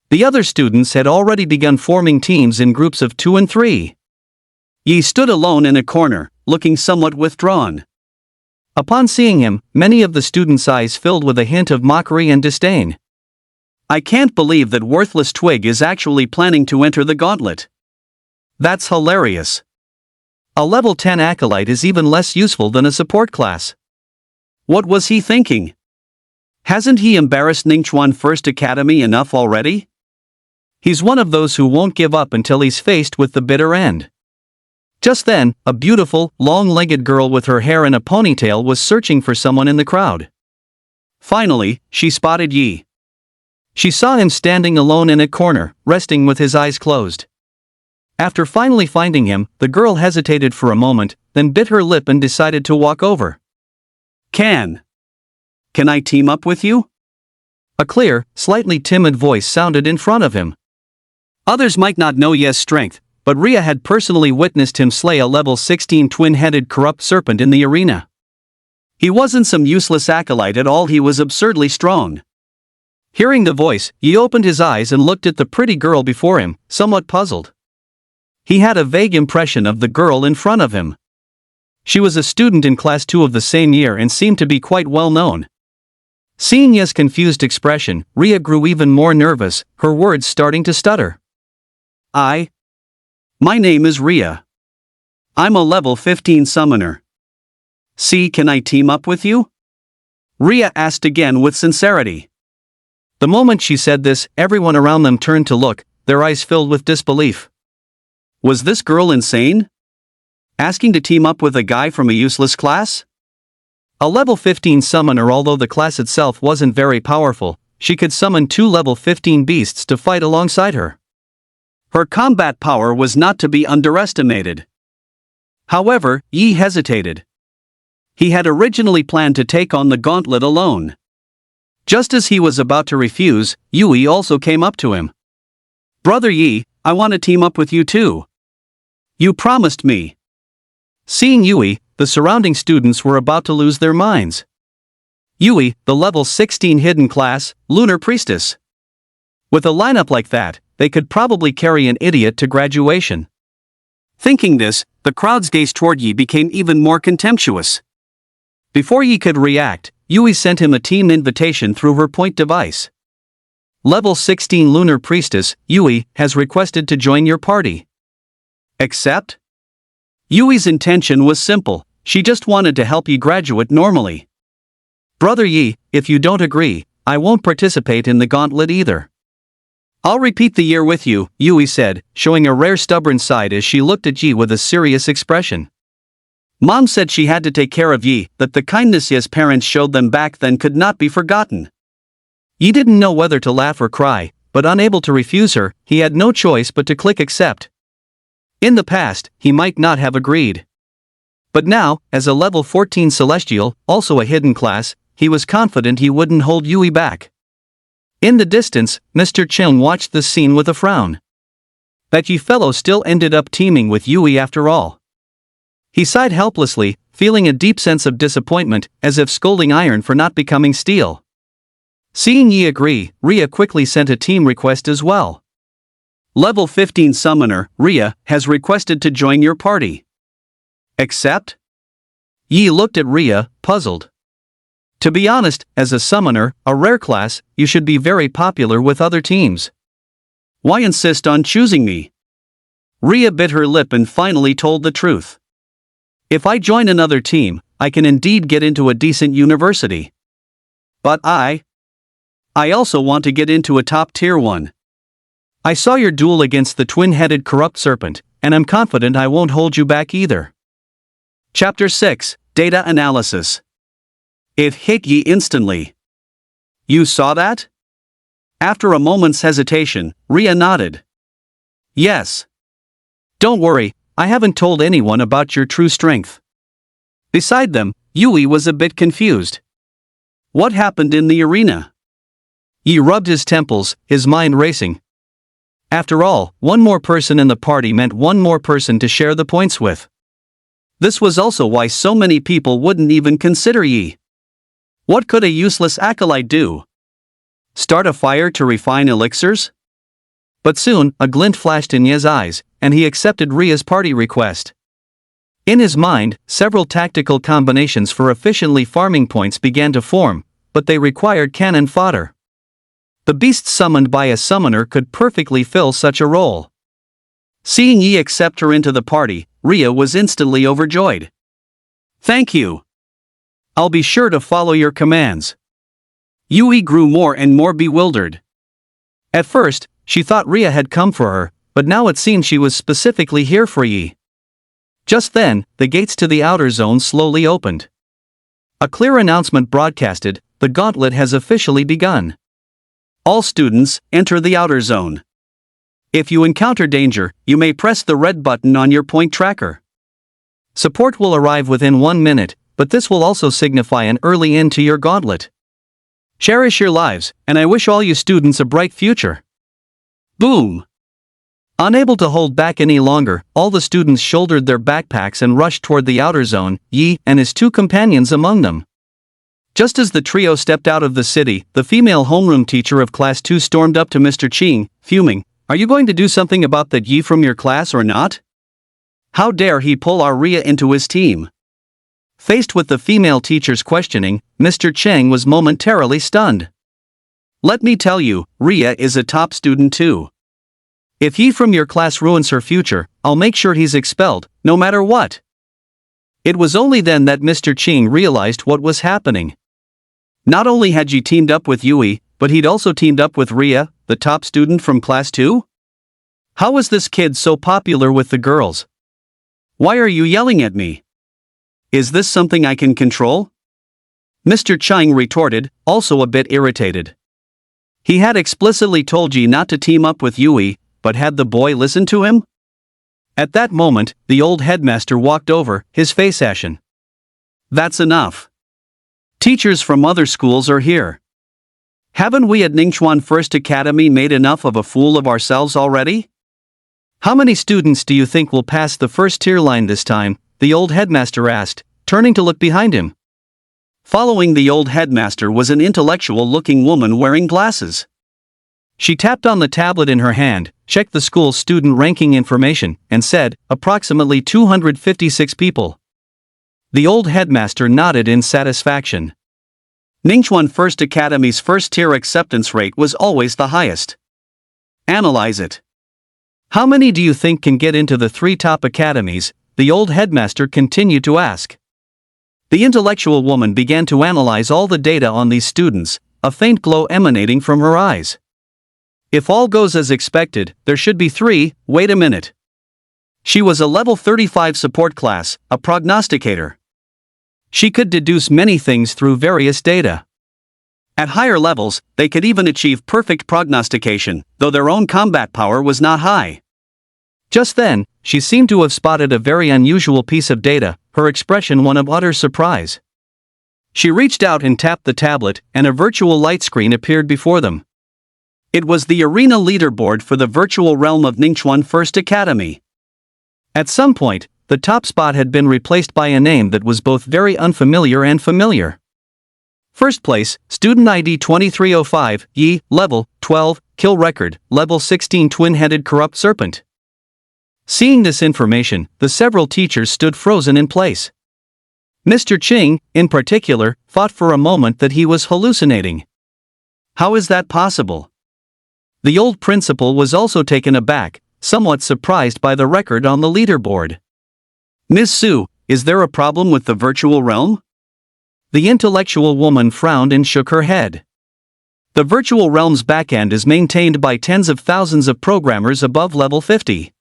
The other students had already begun forming teams in groups of 2 and 3. Yi stood alone in a corner, looking somewhat withdrawn. Upon seeing him, many of the students' eyes filled with a hint of mockery and disdain. "I can't believe that worthless twig is actually planning to enter the gauntlet. That's hilarious. A level 10 acolyte is even less useful than a support class. What was he thinking? Hasn't he embarrassed Ningxuan First Academy enough already? He's one of those who won't give up until he's faced with the bitter end." Just then, a beautiful, long-legged girl with her hair in a ponytail was searching for someone in the crowd. Finally, she spotted Yi. She saw him standing alone in a corner, resting with his eyes closed. After finally finding him, the girl hesitated for a moment, then bit her lip and decided to walk over. Can I team up with you?" A clear, slightly timid voice sounded in front of him. Others might not know Ye's strength, but Ria had personally witnessed him slay a level 16 twin-headed corrupt serpent in the arena. He wasn't some useless acolyte at all, he was absurdly strong. Hearing the voice, Yi opened his eyes and looked at the pretty girl before him, somewhat puzzled. He had a vague impression of the girl in front of him. She was a student in class 2 of the same year and seemed to be quite well known. Seeing Ye's confused expression, Ria grew even more nervous, her words starting to stutter. My name is Ria. I'm a level 15 summoner. See, can I team up with you? Ria asked again with sincerity. The moment she said this, everyone around them turned to look, their eyes filled with disbelief. Was this girl insane? Asking to team up with a guy from a useless class? A level 15 summoner, although the class itself wasn't very powerful, she could summon 2 level 15 beasts to fight alongside her. Her combat power was not to be underestimated. However, Yi hesitated. He had originally planned to take on the gauntlet alone. Just as he was about to refuse, Yui also came up to him. Brother Yi, I want to team up with you too. You promised me. Seeing Yui, the surrounding students were about to lose their minds. Yui, the level 16 hidden class, lunar priestess. With a lineup like that, they could probably carry an idiot to graduation. Thinking this, the crowd's gaze toward Yi became even more contemptuous. Before Yi could react, Yui sent him a team invitation through her point device. Level 16 lunar priestess, Yui, has requested to join your party. Accept? Yui's intention was simple, she just wanted to help Yi graduate normally. Brother Yi, if you don't agree, I won't participate in the gauntlet either. I'll repeat the year with you, Yui said, showing a rare stubborn side as she looked at Yi with a serious expression. Mom said she had to take care of Yi, that the kindness his parents showed them back then could not be forgotten. Yi didn't know whether to laugh or cry, but unable to refuse her, he had no choice but to click accept. In the past, he might not have agreed. But now, as a level 14 celestial, also a hidden class, he was confident he wouldn't hold Yui back. In the distance, Mr. Cheng watched the scene with a frown. That Yi fellow still ended up teaming with Yui after all. He sighed helplessly, feeling a deep sense of disappointment, as if scolding iron for not becoming steel. Seeing Yi agree, Ria quickly sent a team request as well. Level 15 summoner, Ria, has requested to join your party. Accept? Yi looked at Ria, puzzled. To be honest, as a summoner, a rare class, you should be very popular with other teams. Why insist on choosing me? Ria bit her lip and finally told the truth. If I join another team, I can indeed get into a decent university. But I also want to get into a top-tier one. I saw your duel against the twin-headed corrupt serpent, and I'm confident I won't hold you back either. Chapter 6, Data Analysis. It hit Yi instantly. You saw that? After a moment's hesitation, Ria nodded. Yes. Don't worry, I haven't told anyone about your true strength. Beside them, Yui was a bit confused. What happened in the arena? Yi rubbed his temples, his mind racing. After all, one more person in the party meant one more person to share the points with. This was also why so many people wouldn't even consider Yi. What could a useless acolyte do? Start a fire to refine elixirs? But soon, a glint flashed in Ye's eyes, and he accepted Ria's party request. In his mind, several tactical combinations for efficiently farming points began to form, but they required cannon fodder. The beast summoned by a summoner could perfectly fill such a role. Seeing Yi accept her into the party, Ria was instantly overjoyed. Thank you. I'll be sure to follow your commands. Yui grew more and more bewildered. At first, she thought Ria had come for her, but now it seemed she was specifically here for Yi. Just then, the gates to the outer zone slowly opened. A clear announcement broadcasted, the gauntlet has officially begun. All students, enter the outer zone. If you encounter danger, you may press the red button on your point tracker. Support will arrive within 1 minute, but this will also signify an early end to your gauntlet. Cherish your lives, and I wish all you students a bright future. Boom! Unable to hold back any longer, all the students shouldered their backpacks and rushed toward the outer zone, Yi and his 2 companions among them. Just as the trio stepped out of the city, the female homeroom teacher of Class 2 stormed up to Mr. Ching, fuming, "Are you going to do something about that Yi from your class or not? How dare he pull our Ria into his team?" Faced with the female teacher's questioning, Mr. Cheng was momentarily stunned. Let me tell you, Ria is a top student too. If he from your class ruins her future, I'll make sure he's expelled, no matter what. It was only then that Mr. Ching realized what was happening. Not only had Ji teamed up with Yui, but he'd also teamed up with Ria, the top student from class 2? How was this kid so popular with the girls? Why are you yelling at me? Is this something I can control? Mr. Chang retorted, also a bit irritated. He had explicitly told Ji not to team up with Yui, but had the boy listened to him? At that moment, the old headmaster walked over, his face ashen. That's enough. Teachers from other schools are here. Haven't we at Ningchuan First Academy made enough of a fool of ourselves already? How many students do you think will pass the first tier line this time? The old headmaster asked, turning to look behind him. Following the old headmaster was an intellectual-looking woman wearing glasses. She tapped on the tablet in her hand, checked the school's student ranking information, and said, approximately 256 people. The old headmaster nodded in satisfaction. Ningchuan First Academy's first-tier acceptance rate was always the highest. Analyze it. How many do you think can get into the 3 top academies? The old headmaster continued to ask. The intellectual woman began to analyze all the data on these students, a faint glow emanating from her eyes. If all goes as expected, there should be 3. Wait a minute. She was a level 35 support class, a prognosticator. She could deduce many things through various data. At higher levels, they could even achieve perfect prognostication, though their own combat power was not high. Just then, she seemed to have spotted a very unusual piece of data, her expression one of utter surprise. She reached out and tapped the tablet, and a virtual light screen appeared before them. It was the arena leaderboard for the virtual realm of Ningchuan First Academy. At some point, the top spot had been replaced by a name that was both very unfamiliar and familiar. First place, student ID 2305, Yi, level 12, kill record, level 16 twin-headed corrupt serpent. Seeing this information, the several teachers stood frozen in place. Mr. Ching, in particular, thought for a moment that he was hallucinating. How is that possible? The old principal was also taken aback, somewhat surprised by the record on the leaderboard. Ms. Su, is there a problem with the virtual realm? The intellectual woman frowned and shook her head. The virtual realm's backend is maintained by tens of thousands of programmers above level 50.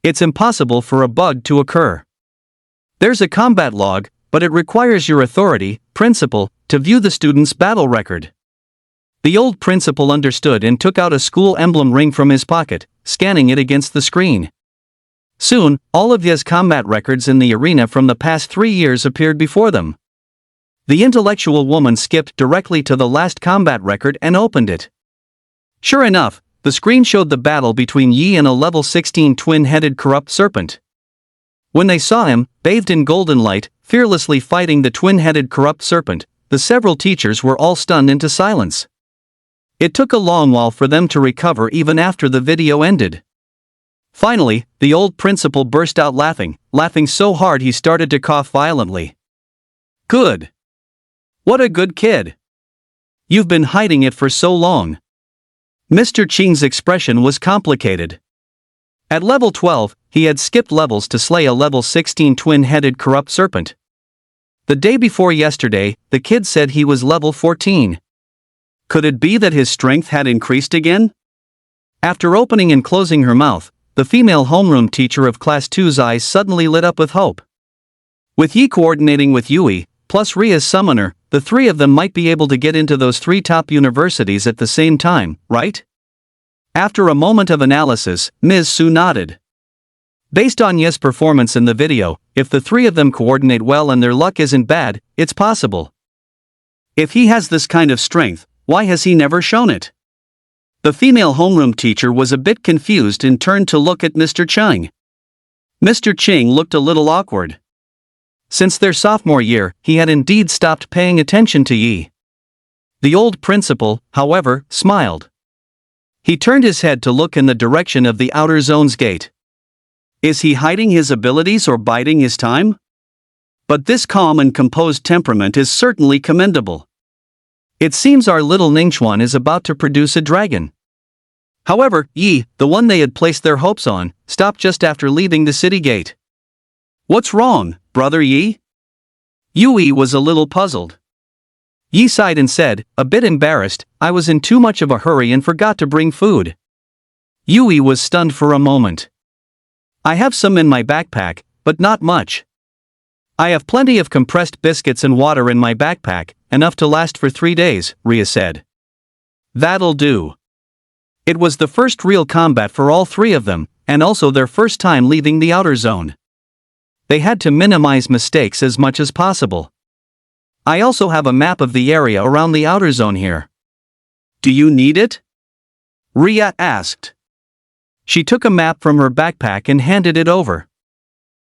It's impossible for a bug to occur. There's a combat log, but it requires your authority, principal, to view the student's battle record. The old principal understood and took out a school emblem ring from his pocket, scanning it against the screen. Soon, all of Ye's combat records in the arena from the past 3 years appeared before them. The intellectual woman skipped directly to the last combat record and opened it. Sure enough, the screen showed the battle between Yi and a level 16 twin-headed corrupt serpent. When they saw him, bathed in golden light, fearlessly fighting the twin-headed corrupt serpent, the several teachers were all stunned into silence. It took a long while for them to recover even after the video ended. Finally, the old principal burst out laughing so hard he started to cough violently. Good. What a good kid. You've been hiding it for so long. Mr. Ching's expression was complicated. At level 12, he had skipped levels to slay a level 16 twin-headed corrupt serpent. The day before yesterday, the kid said he was level 14. Could it be that his strength had increased again? After opening and closing her mouth, the female homeroom teacher of Class 2's eyes suddenly lit up with hope. With Yi coordinating with Yui, plus Ria's summoner, the 3 of them might be able to get into those 3 top universities at the same time, right? After a moment of analysis, Ms. Su nodded. Based on Ye's performance in the video, if the 3 of them coordinate well and their luck isn't bad, it's possible. If he has this kind of strength, why has he never shown it? The female homeroom teacher was a bit confused and turned to look at Mr. Chang. Mr. Ching looked a little awkward. Since their sophomore year, he had indeed stopped paying attention to Yi. The old principal, however, smiled. He turned his head to look in the direction of the outer zone's gate. Is he hiding his abilities or biding his time? But this calm and composed temperament is certainly commendable. It seems our little Ningchuan is about to produce a dragon. However, Yi, the one they had placed their hopes on, stopped just after leaving the city gate. What's wrong, brother Yi? Yui was a little puzzled. Yi sighed and said, a bit embarrassed, I was in too much of a hurry and forgot to bring food. Yui was stunned for a moment. I have some in my backpack, but not much. I have plenty of compressed biscuits and water in my backpack, enough to last for 3 days, Ria said. That'll do. It was the first real combat for all three of them, and also their first time leaving the outer zone. They had to minimize mistakes as much as possible. I also have a map of the area around the outer zone here. Do you need it? Ria asked. She took a map from her backpack and handed it over.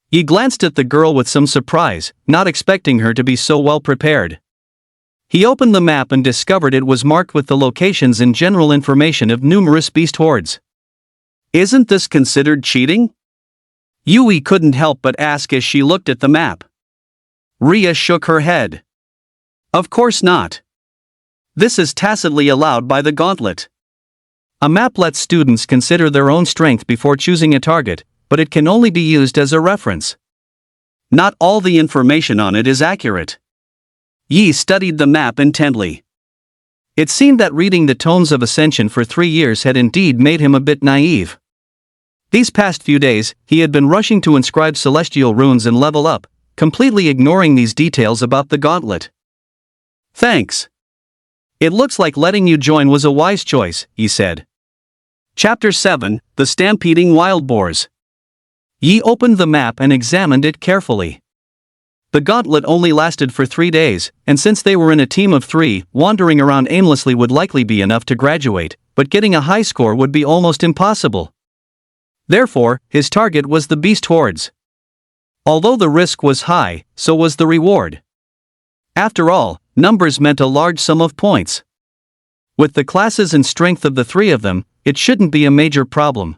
He glanced at the girl with some surprise, not expecting her to be so well prepared. He opened the map and discovered it was marked with the locations and general information of numerous beast hordes. Isn't this considered cheating? Yui couldn't help but ask as she looked at the map. Ria shook her head. Of course not. This is tacitly allowed by the gauntlet. A map lets students consider their own strength before choosing a target, but it can only be used as a reference. Not all the information on it is accurate. Yi studied the map intently. It seemed that reading the tomes of Ascension for 3 years had indeed made him a bit naive. These past few days, he had been rushing to inscribe celestial runes and level up, completely ignoring these details about the gauntlet. Thanks. It looks like letting you join was a wise choice, he said. Chapter 7, The Stampeding Wild Boars. Yi opened the map and examined it carefully. The gauntlet only lasted for 3 days, and since they were in a team of 3, wandering around aimlessly would likely be enough to graduate, but getting a high score would be almost impossible. Therefore, his target was the beast hordes. Although the risk was high, so was the reward. After all, numbers meant a large sum of points. With the classes and strength of the 3 of them, it shouldn't be a major problem.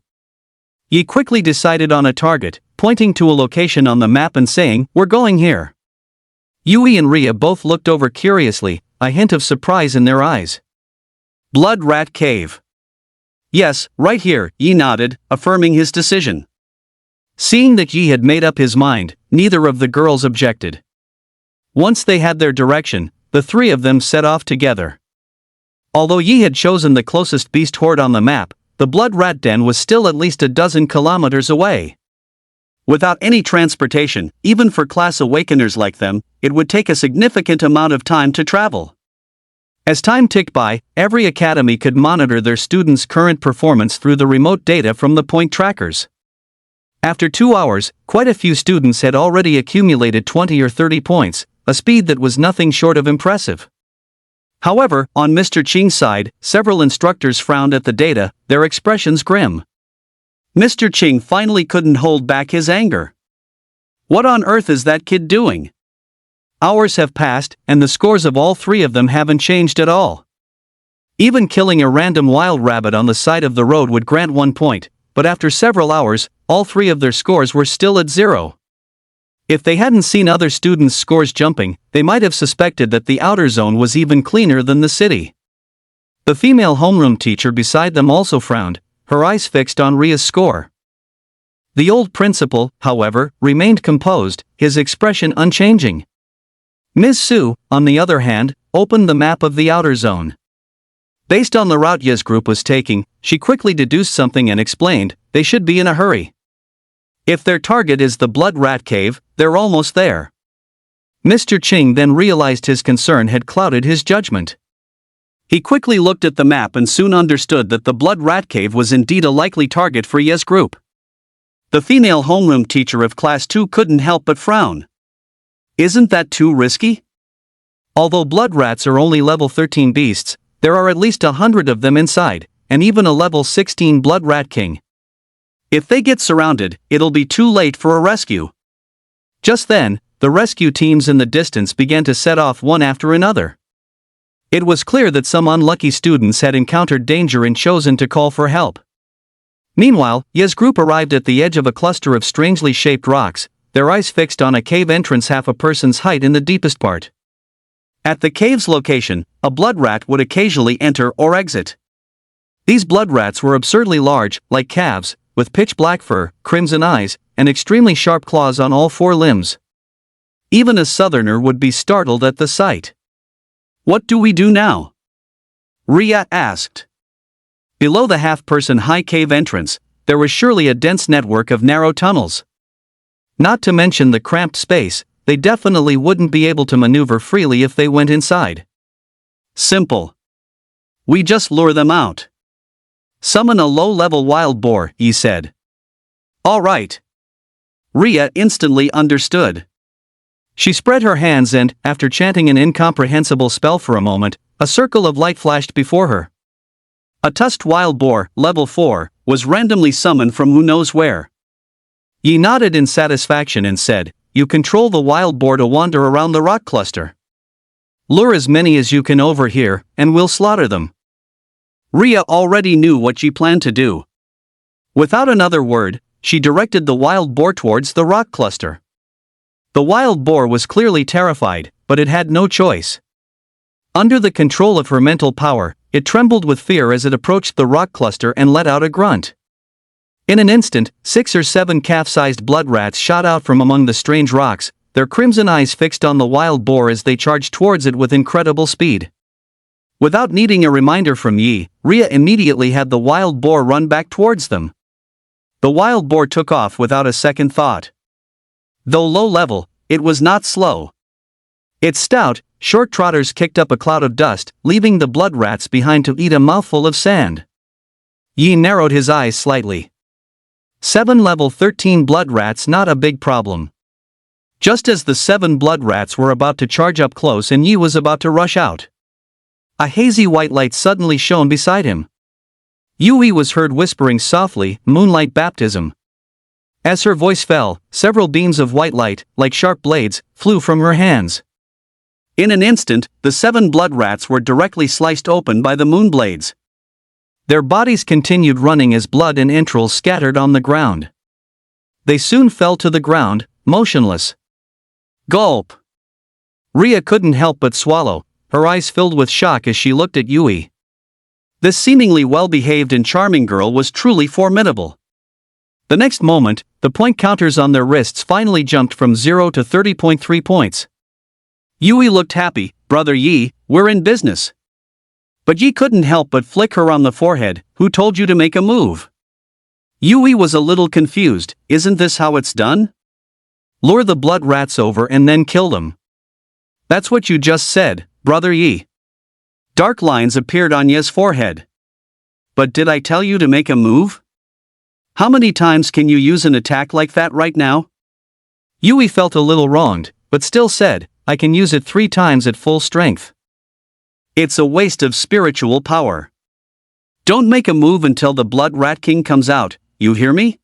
Yi quickly decided on a target, pointing to a location on the map and saying, "We're going here." Yui and Ria both looked over curiously, a hint of surprise in their eyes. Blood Rat Cave. Yes, right here, Yi nodded, affirming his decision. Seeing that Yi had made up his mind, neither of the girls objected. Once they had their direction, the 3 of them set off together. Although Yi had chosen the closest beast horde on the map, the blood rat den was still at least a dozen kilometers away. Without any transportation, even for class awakeners like them, it would take a significant amount of time to travel. As time ticked by, every academy could monitor their students' current performance through the remote data from the point trackers. After 2 hours, quite a few students had already accumulated 20 or 30 points, a speed that was nothing short of impressive. However, on Mr. Qing's side, several instructors frowned at the data, their expressions grim. Mr. Qing finally couldn't hold back his anger. What on earth is that kid doing? Hours have passed, and the scores of all 3 of them haven't changed at all. Even killing a random wild rabbit on the side of the road would grant 1 point, but after several hours, all 3 of their scores were still at 0. If they hadn't seen other students' scores jumping, they might have suspected that the outer zone was even cleaner than the city. The female homeroom teacher beside them also frowned, her eyes fixed on Ria's score. The old principal, however, remained composed, his expression unchanging. Ms. Su, on the other hand, opened the map of the outer zone. Based on the route Ye's group was taking, she quickly deduced something and explained, they should be in a hurry. If their target is the Blood Rat Cave, they're almost there. Mr. Qing then realized his concern had clouded his judgment. He quickly looked at the map and soon understood that the Blood Rat Cave was indeed a likely target for Ye's group. The female homeroom teacher of Class 2 couldn't help but frown. Isn't that too risky? Although blood rats are only level 13 beasts, there are at least 100 of them inside, and even a level 16 Blood Rat King. If they get surrounded, it'll be too late for a rescue. Just then, the rescue teams in the distance began to set off one after another. It was clear that some unlucky students had encountered danger and chosen to call for help. Meanwhile, Ye's group arrived at the edge of a cluster of strangely shaped rocks, their eyes fixed on a cave entrance half a person's height in the deepest part. At the cave's location, a blood rat would occasionally enter or exit. These blood rats were absurdly large, like calves, with pitch-black fur, crimson eyes, and extremely sharp claws on all four limbs. Even a southerner would be startled at the sight. "What do we do now?" Rhea asked. Below the half-person high cave entrance, there was surely a dense network of narrow tunnels. Not to mention the cramped space, they definitely wouldn't be able to maneuver freely if they went inside. "Simple. We just lure them out. Summon a low-level wild boar," he said. "All right." Rhea instantly understood. She spread her hands and, after chanting an incomprehensible spell for a moment, a circle of light flashed before her. A tusked wild boar, level 4, was randomly summoned from who knows where. Yi nodded in satisfaction and said, "You control the wild boar to wander around the rock cluster. Lure as many as you can over here, and we'll slaughter them." Rhea already knew what she planned to do. Without another word, she directed the wild boar towards the rock cluster. The wild boar was clearly terrified, but it had no choice. Under the control of her mental power, it trembled with fear as it approached the rock cluster and let out a grunt. In an instant, 6 or 7 calf-sized blood rats shot out from among the strange rocks, their crimson eyes fixed on the wild boar as they charged towards it with incredible speed. Without needing a reminder from Yi, Rhea immediately had the wild boar run back towards them. The wild boar took off without a second thought. Though low level, it was not slow. Its stout, short trotters kicked up a cloud of dust, leaving the blood rats behind to eat a mouthful of sand. Yi narrowed his eyes slightly. 7 level 13 blood rats, not a big problem. Just as the 7 blood rats were about to charge up close and Yi was about to rush out, a hazy white light suddenly shone beside him. Yui was heard whispering softly, "Moonlight baptism." As her voice fell, several beams of white light, like sharp blades, flew from her hands. In an instant, the 7 blood rats were directly sliced open by the moonblades. Their bodies continued running as blood and entrails scattered on the ground. They soon fell to the ground, motionless. Gulp! Rhea couldn't help but swallow, her eyes filled with shock as she looked at Yui. This seemingly well-behaved and charming girl was truly formidable. The next moment, the point counters on their wrists finally jumped from 0 to 30.3 points. Yui looked happy. "Brother Yi, we're in business." But Yi couldn't help but flick her on the forehead. "Who told you to make a move?" Yui was a little confused. "Isn't this how it's done?" "Lure the blood rats over and then kill them." "That's what you just said, Brother Yi." Dark lines appeared on Yi's forehead. "But did I tell you to make a move? How many times can you use an attack like that right now?" Yui felt a little wronged, but still said, "I can use it 3 times at full strength." "It's a waste of spiritual power. Don't make a move until the Blood Rat King comes out, you hear me?"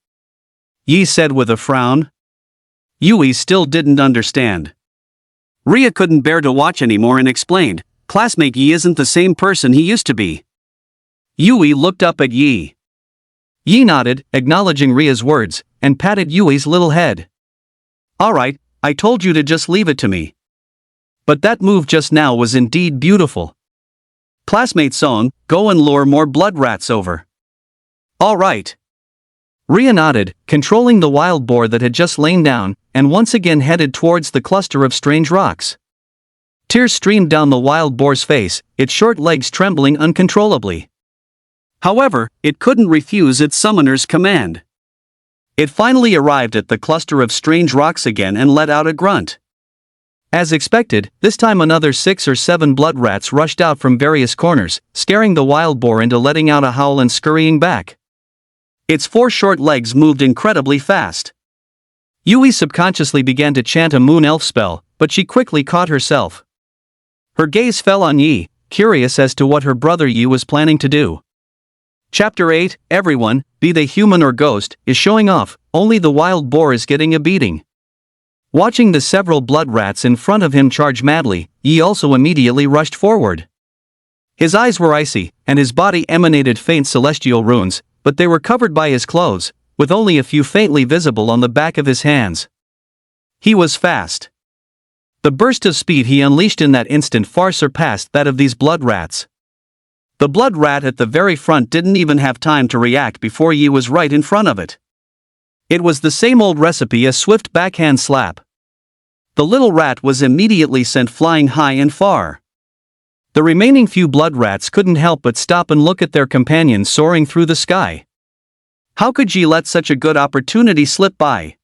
Yi said with a frown. Yui still didn't understand. Rhea couldn't bear to watch anymore and explained, "Classmate Yi isn't the same person he used to be." Yui looked up at Yi. Yi nodded, acknowledging Rhea's words, and patted Yui's little head. "All right, I told you to just leave it to me. But that move just now was indeed beautiful. Classmate Son, go and lure more blood rats over." "All right." Rhea nodded, controlling the wild boar that had just lain down, and once again headed towards the cluster of strange rocks. Tears streamed down the wild boar's face, its short legs trembling uncontrollably. However, it couldn't refuse its summoner's command. It finally arrived at the cluster of strange rocks again and let out a grunt. As expected, this time another 6 or 7 blood rats rushed out from various corners, scaring the wild boar into letting out a howl and scurrying back. Its 4 short legs moved incredibly fast. Yui subconsciously began to chant a moon elf spell, but she quickly caught herself. Her gaze fell on Yi, curious as to what her brother Yi was planning to do. Chapter 8, everyone, be they human or ghost, is showing off, only the wild boar is getting a beating. Watching the several blood rats in front of him charge madly, Yi also immediately rushed forward. His eyes were icy, and his body emanated faint celestial runes, but they were covered by his clothes, with only a few faintly visible on the back of his hands. He was fast. The burst of speed he unleashed in that instant far surpassed that of these blood rats. The blood rat at the very front didn't even have time to react before Yi was right in front of it. It was the same old recipe, a swift backhand slap. The little rat was immediately sent flying high and far. The remaining few blood rats couldn't help but stop and look at their companions soaring through the sky. How could Yi let such a good opportunity slip by?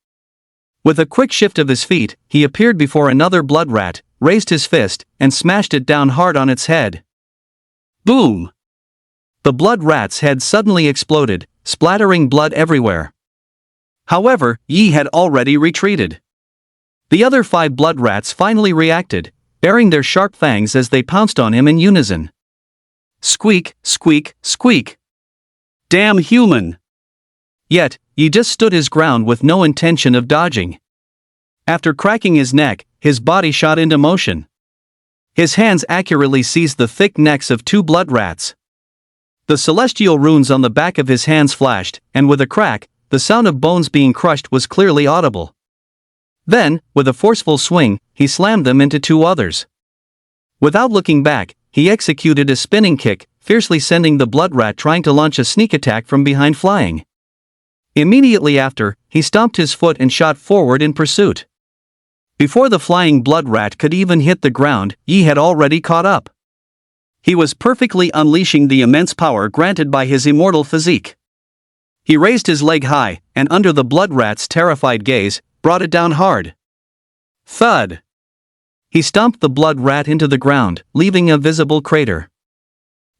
With a quick shift of his feet, he appeared before another blood rat, raised his fist, and smashed it down hard on its head. Boom! The blood rat's head suddenly exploded, splattering blood everywhere. However, Yi had already retreated. The other 5 blood rats finally reacted, baring their sharp fangs as they pounced on him in unison. Squeak, squeak, squeak. Damn human! Yet, Yi just stood his ground with no intention of dodging. After cracking his neck, his body shot into motion. His hands accurately seized the thick necks of 2 blood rats. The celestial runes on the back of his hands flashed, and with a crack, the sound of bones being crushed was clearly audible. Then, with a forceful swing, he slammed them into 2 others. Without looking back, he executed a spinning kick, fiercely sending the blood rat trying to launch a sneak attack from behind flying. Immediately after, he stomped his foot and shot forward in pursuit. Before the flying blood rat could even hit the ground, Yi had already caught up. He was perfectly unleashing the immense power granted by his immortal physique. He raised his leg high, and under the blood rat's terrified gaze, brought it down hard. Thud! He stomped the blood rat into the ground, leaving a visible crater.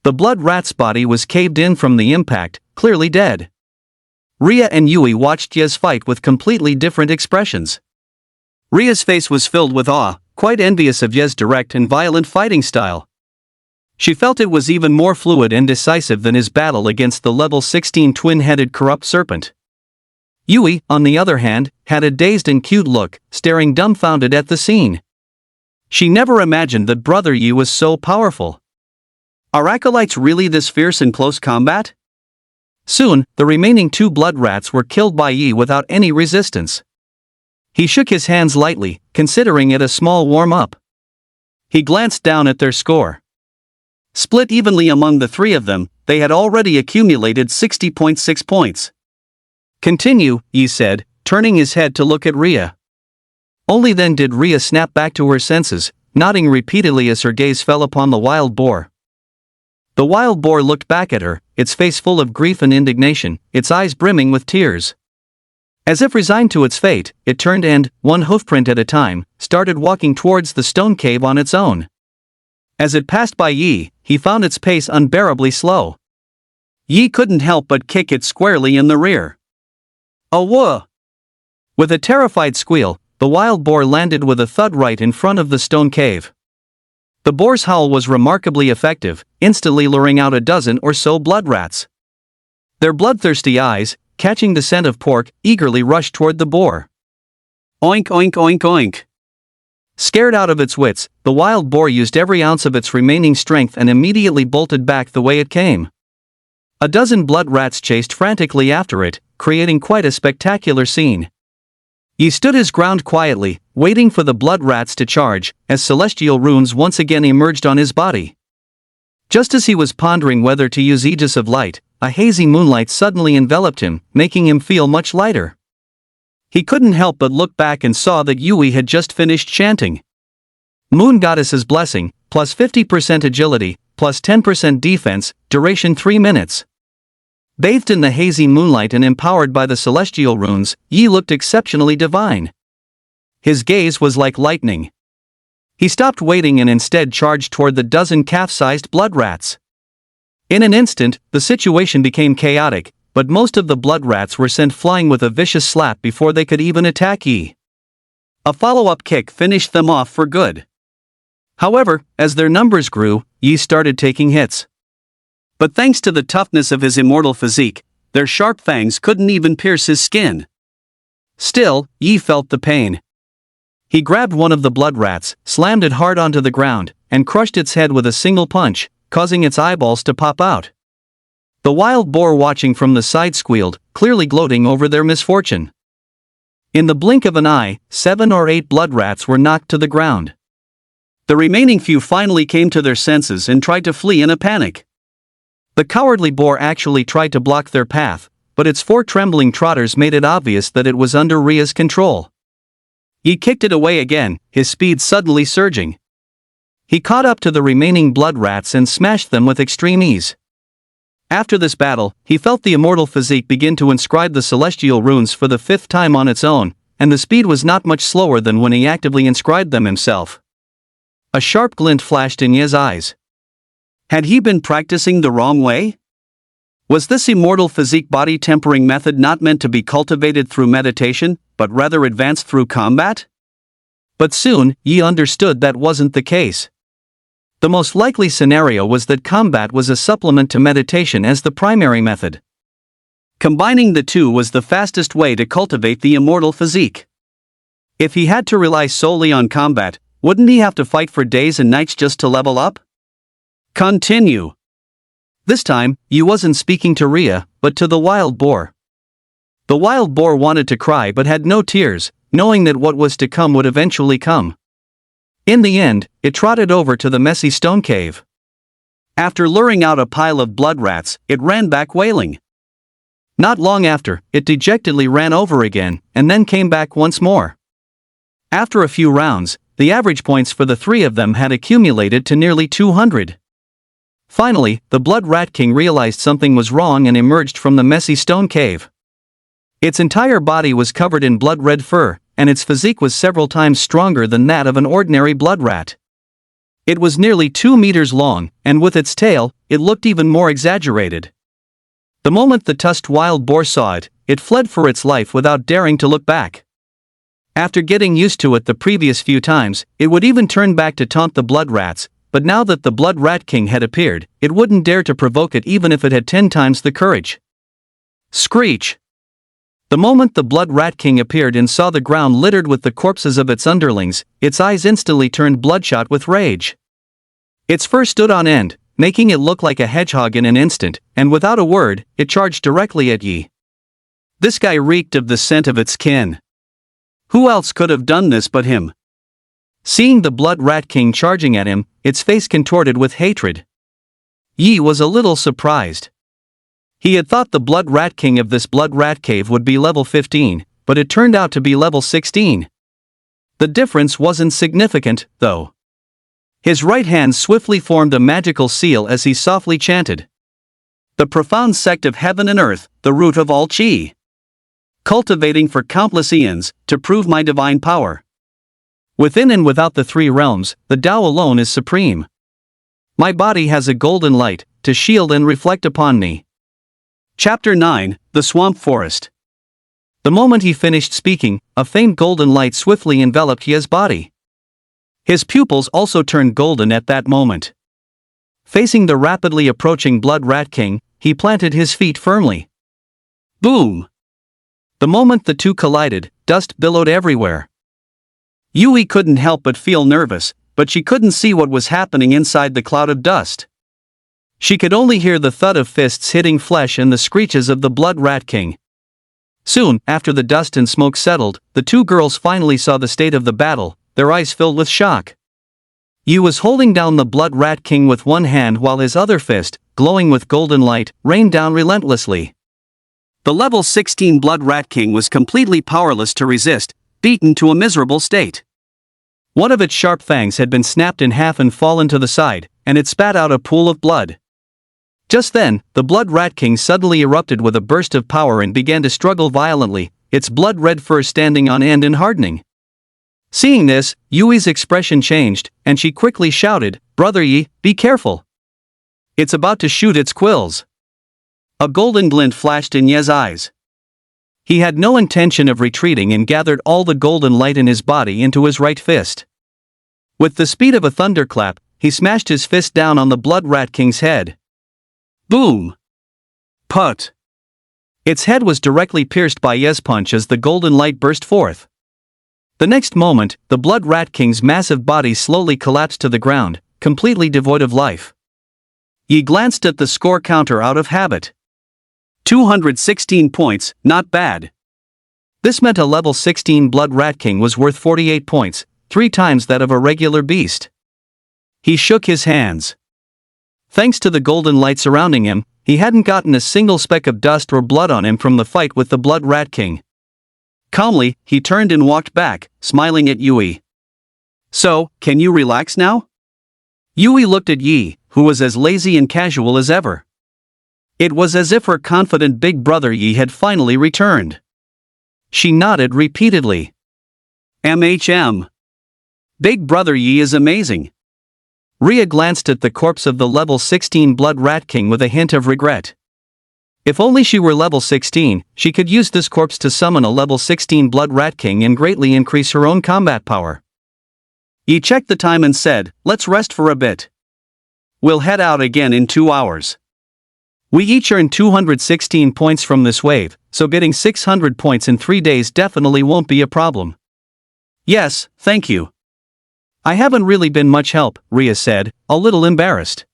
The blood rat's body was caved in from the impact, clearly dead. Rhea and Yui watched Ye's fight with completely different expressions. Rhea's face was filled with awe, quite envious of Ye's direct and violent fighting style. She felt it was even more fluid and decisive than his battle against the level 16 twin-headed corrupt serpent. Yui, on the other hand, had a dazed and cute look, staring dumbfounded at the scene. She never imagined that Brother Yi was so powerful. Are acolytes really this fierce in close combat? Soon, the remaining 2 blood rats were killed by Yi without any resistance. He shook his hands lightly, considering it a small warm-up. He glanced down at their score. Split evenly among the 3 of them, they had already accumulated 60.6 points. Continue, Yi said, turning his head to look at Rhea. Only then did Rhea snap back to her senses, nodding repeatedly as her gaze fell upon the wild boar. The wild boar looked back at her, its face full of grief and indignation, its eyes brimming with tears. As if resigned to its fate, it turned and, one hoofprint at a time, started walking towards the stone cave on its own. As it passed by Yi, he found its pace unbearably slow. Yi couldn't help but kick it squarely in the rear. Oh whoa! With a terrified squeal, the wild boar landed with a thud right in front of the stone cave. The boar's howl was remarkably effective, instantly luring out a dozen or so blood rats. Their bloodthirsty eyes, catching the scent of pork, eagerly rushed toward the boar. Oink oink oink oink! Scared out of its wits, the wild boar used every ounce of its remaining strength and immediately bolted back the way it came. A dozen blood rats chased frantically after it, creating quite a spectacular scene. He stood his ground quietly, waiting for the blood rats to charge, as celestial runes once again emerged on his body. Just as he was pondering whether to use Aegis of Light, a hazy moonlight suddenly enveloped him, making him feel much lighter. He couldn't help but look back and saw that Yui had just finished chanting. Moon Goddess's Blessing, plus 50% agility, plus 10% defense, duration 3 minutes. Bathed in the hazy moonlight and empowered by the celestial runes, Yi looked exceptionally divine. His gaze was like lightning. He stopped waiting and instead charged toward the dozen calf-sized blood rats. In an instant, the situation became chaotic, but most of the blood rats were sent flying with a vicious slap before they could even attack Yi. A follow-up kick finished them off for good. However, as their numbers grew, Yi started taking hits. But thanks to the toughness of his immortal physique, their sharp fangs couldn't even pierce his skin. Still, Yi felt the pain. He grabbed one of the blood rats, slammed it hard onto the ground, and crushed its head with a single punch, causing its eyeballs to pop out. The wild boar watching from the side squealed, clearly gloating over their misfortune. In the blink of an eye, 7 or 8 blood rats were knocked to the ground. The remaining few finally came to their senses and tried to flee in a panic. The cowardly boar actually tried to block their path, but its 4 trembling trotters made it obvious that it was under Ria's control. He kicked it away again, his speed suddenly surging. He caught up to the remaining blood rats and smashed them with extreme ease. After this battle, he felt the immortal physique begin to inscribe the celestial runes for the 5th time on its own, and the speed was not much slower than when he actively inscribed them himself. A sharp glint flashed in Ye's eyes. Had he been practicing the wrong way? Was this immortal physique body tempering method not meant to be cultivated through meditation, but rather advanced through combat? But soon, Yi understood that wasn't the case. The most likely scenario was that combat was a supplement to meditation as the primary method. Combining the two was the fastest way to cultivate the immortal physique. If he had to rely solely on combat, wouldn't he have to fight for days and nights just to level up? Continue. This time, Yi wasn't speaking to Ria, but to the wild boar. The wild boar wanted to cry but had no tears, knowing that what was to come would eventually come. In the end, it trotted over to the messy stone cave. After luring out a pile of blood rats, it ran back wailing. Not long after, it dejectedly ran over again, and then came back once more. After a few rounds, the average points for the 3 of them had accumulated to nearly 200. Finally, the Blood Rat King realized something was wrong and emerged from the messy stone cave. Its entire body was covered in blood-red fur, and its physique was several times stronger than that of an ordinary blood rat. It was nearly 2 meters long, and with its tail, it looked even more exaggerated. The moment the tusked wild boar saw it, it fled for its life without daring to look back. After getting used to it the previous few times, it would even turn back to taunt the blood rats, but now that the Blood Rat King had appeared, it wouldn't dare to provoke it even if it had 10 times the courage. Screech! The moment the Blood Rat King appeared and saw the ground littered with the corpses of its underlings, its eyes instantly turned bloodshot with rage. Its fur stood on end, making it look like a hedgehog in an instant, and without a word, it charged directly at Yi. This guy reeked of the scent of its kin. Who else could have done this but him? Seeing the Blood Rat King charging at him, its face contorted with hatred. Yi was a little surprised. He had thought the Blood Rat King of this Blood Rat Cave would be level 15, but it turned out to be level 16. The difference wasn't significant, though. His right hand swiftly formed a magical seal as he softly chanted. The profound sect of heaven and earth, the root of all chi. Cultivating for countless eons, to prove my divine power. Within and without the 3 realms, the Tao alone is supreme. My body has a golden light, to shield and reflect upon me. Chapter 9, The Swamp Forest. The moment he finished speaking, a faint golden light swiftly enveloped Ye's body. His pupils also turned golden at that moment. Facing the rapidly approaching Blood Rat King, he planted his feet firmly. Boom! The moment the two collided, dust billowed everywhere. Yui couldn't help but feel nervous, but she couldn't see what was happening inside the cloud of dust. She could only hear the thud of fists hitting flesh and the screeches of the Blood Rat King. Soon, after the dust and smoke settled, the 2 girls finally saw the state of the battle, their eyes filled with shock. Yi was holding down the Blood Rat King with one hand while his other fist, glowing with golden light, rained down relentlessly. The level 16 Blood Rat King was completely powerless to resist, beaten to a miserable state. One of its sharp fangs had been snapped in half and fallen to the side, and it spat out a pool of blood. Just then, the Blood Rat King suddenly erupted with a burst of power and began to struggle violently, its blood-red fur standing on end and hardening. Seeing this, Yui's expression changed, and she quickly shouted, "Brother Yi, be careful! It's about to shoot its quills!" A golden glint flashed in Ye's eyes. He had no intention of retreating and gathered all the golden light in his body into his right fist. With the speed of a thunderclap, he smashed his fist down on the Blood Rat King's head. Boom! Put! Its head was directly pierced by Ye's punch as the golden light burst forth. The next moment, the Blood Rat King's massive body slowly collapsed to the ground, completely devoid of life. Yi glanced at the score counter out of habit. 216 points, not bad. This meant a level 16 Blood Rat King was worth 48 points, 3 times that of a regular beast. He shook his hands. Thanks to the golden light surrounding him, he hadn't gotten a single speck of dust or blood on him from the fight with the Blood Rat King. Calmly, he turned and walked back, smiling at Yui. "So, can you relax now?" Yui looked at Yi, who was as lazy and casual as ever. It was as if her confident big brother Yi had finally returned. She nodded repeatedly. "MHM. Big brother Yi is amazing." Rhea glanced at the corpse of the level 16 Blood Rat King with a hint of regret. If only she were level 16, she could use this corpse to summon a level 16 Blood Rat King and greatly increase her own combat power. Yi checked the time and said, "Let's rest for a bit. We'll head out again in 2 hours. We each earned 216 points from this wave, so getting 600 points in 3 days definitely won't be a problem." "Yes, thank you. I haven't really been much help," Rhea said, a little embarrassed.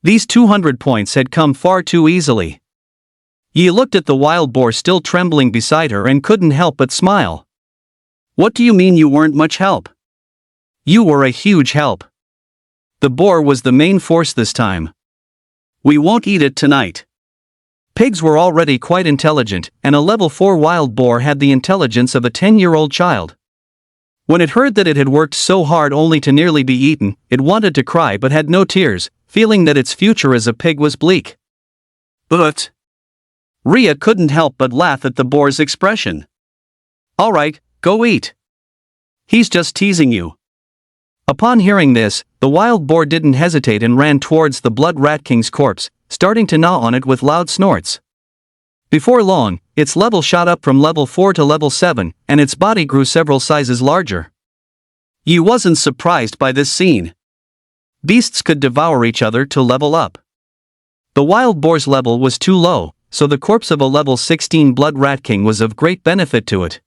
These 200 points had come far too easily. Yi looked at the wild boar still trembling beside her and couldn't help but smile. "What do you mean you weren't much help?" "You were a huge help. The boar was the main force this time. We won't eat it tonight." Pigs were already quite intelligent, and a level 4 wild boar had the intelligence of a 10-year-old child. When it heard that it had worked so hard only to nearly be eaten, it wanted to cry but had no tears, feeling that its future as a pig was bleak. But Rhea couldn't help but laugh at the boar's expression. "All right, go eat. He's just teasing you." Upon hearing this, the wild boar didn't hesitate and ran towards the Blood Rat King's corpse, starting to gnaw on it with loud snorts. Before long, its level shot up from level 4 to level 7, and its body grew several sizes larger. Yi wasn't surprised by this scene. Beasts could devour each other to level up. The wild boar's level was too low, so the corpse of a level 16 Blood Rat King was of great benefit to it.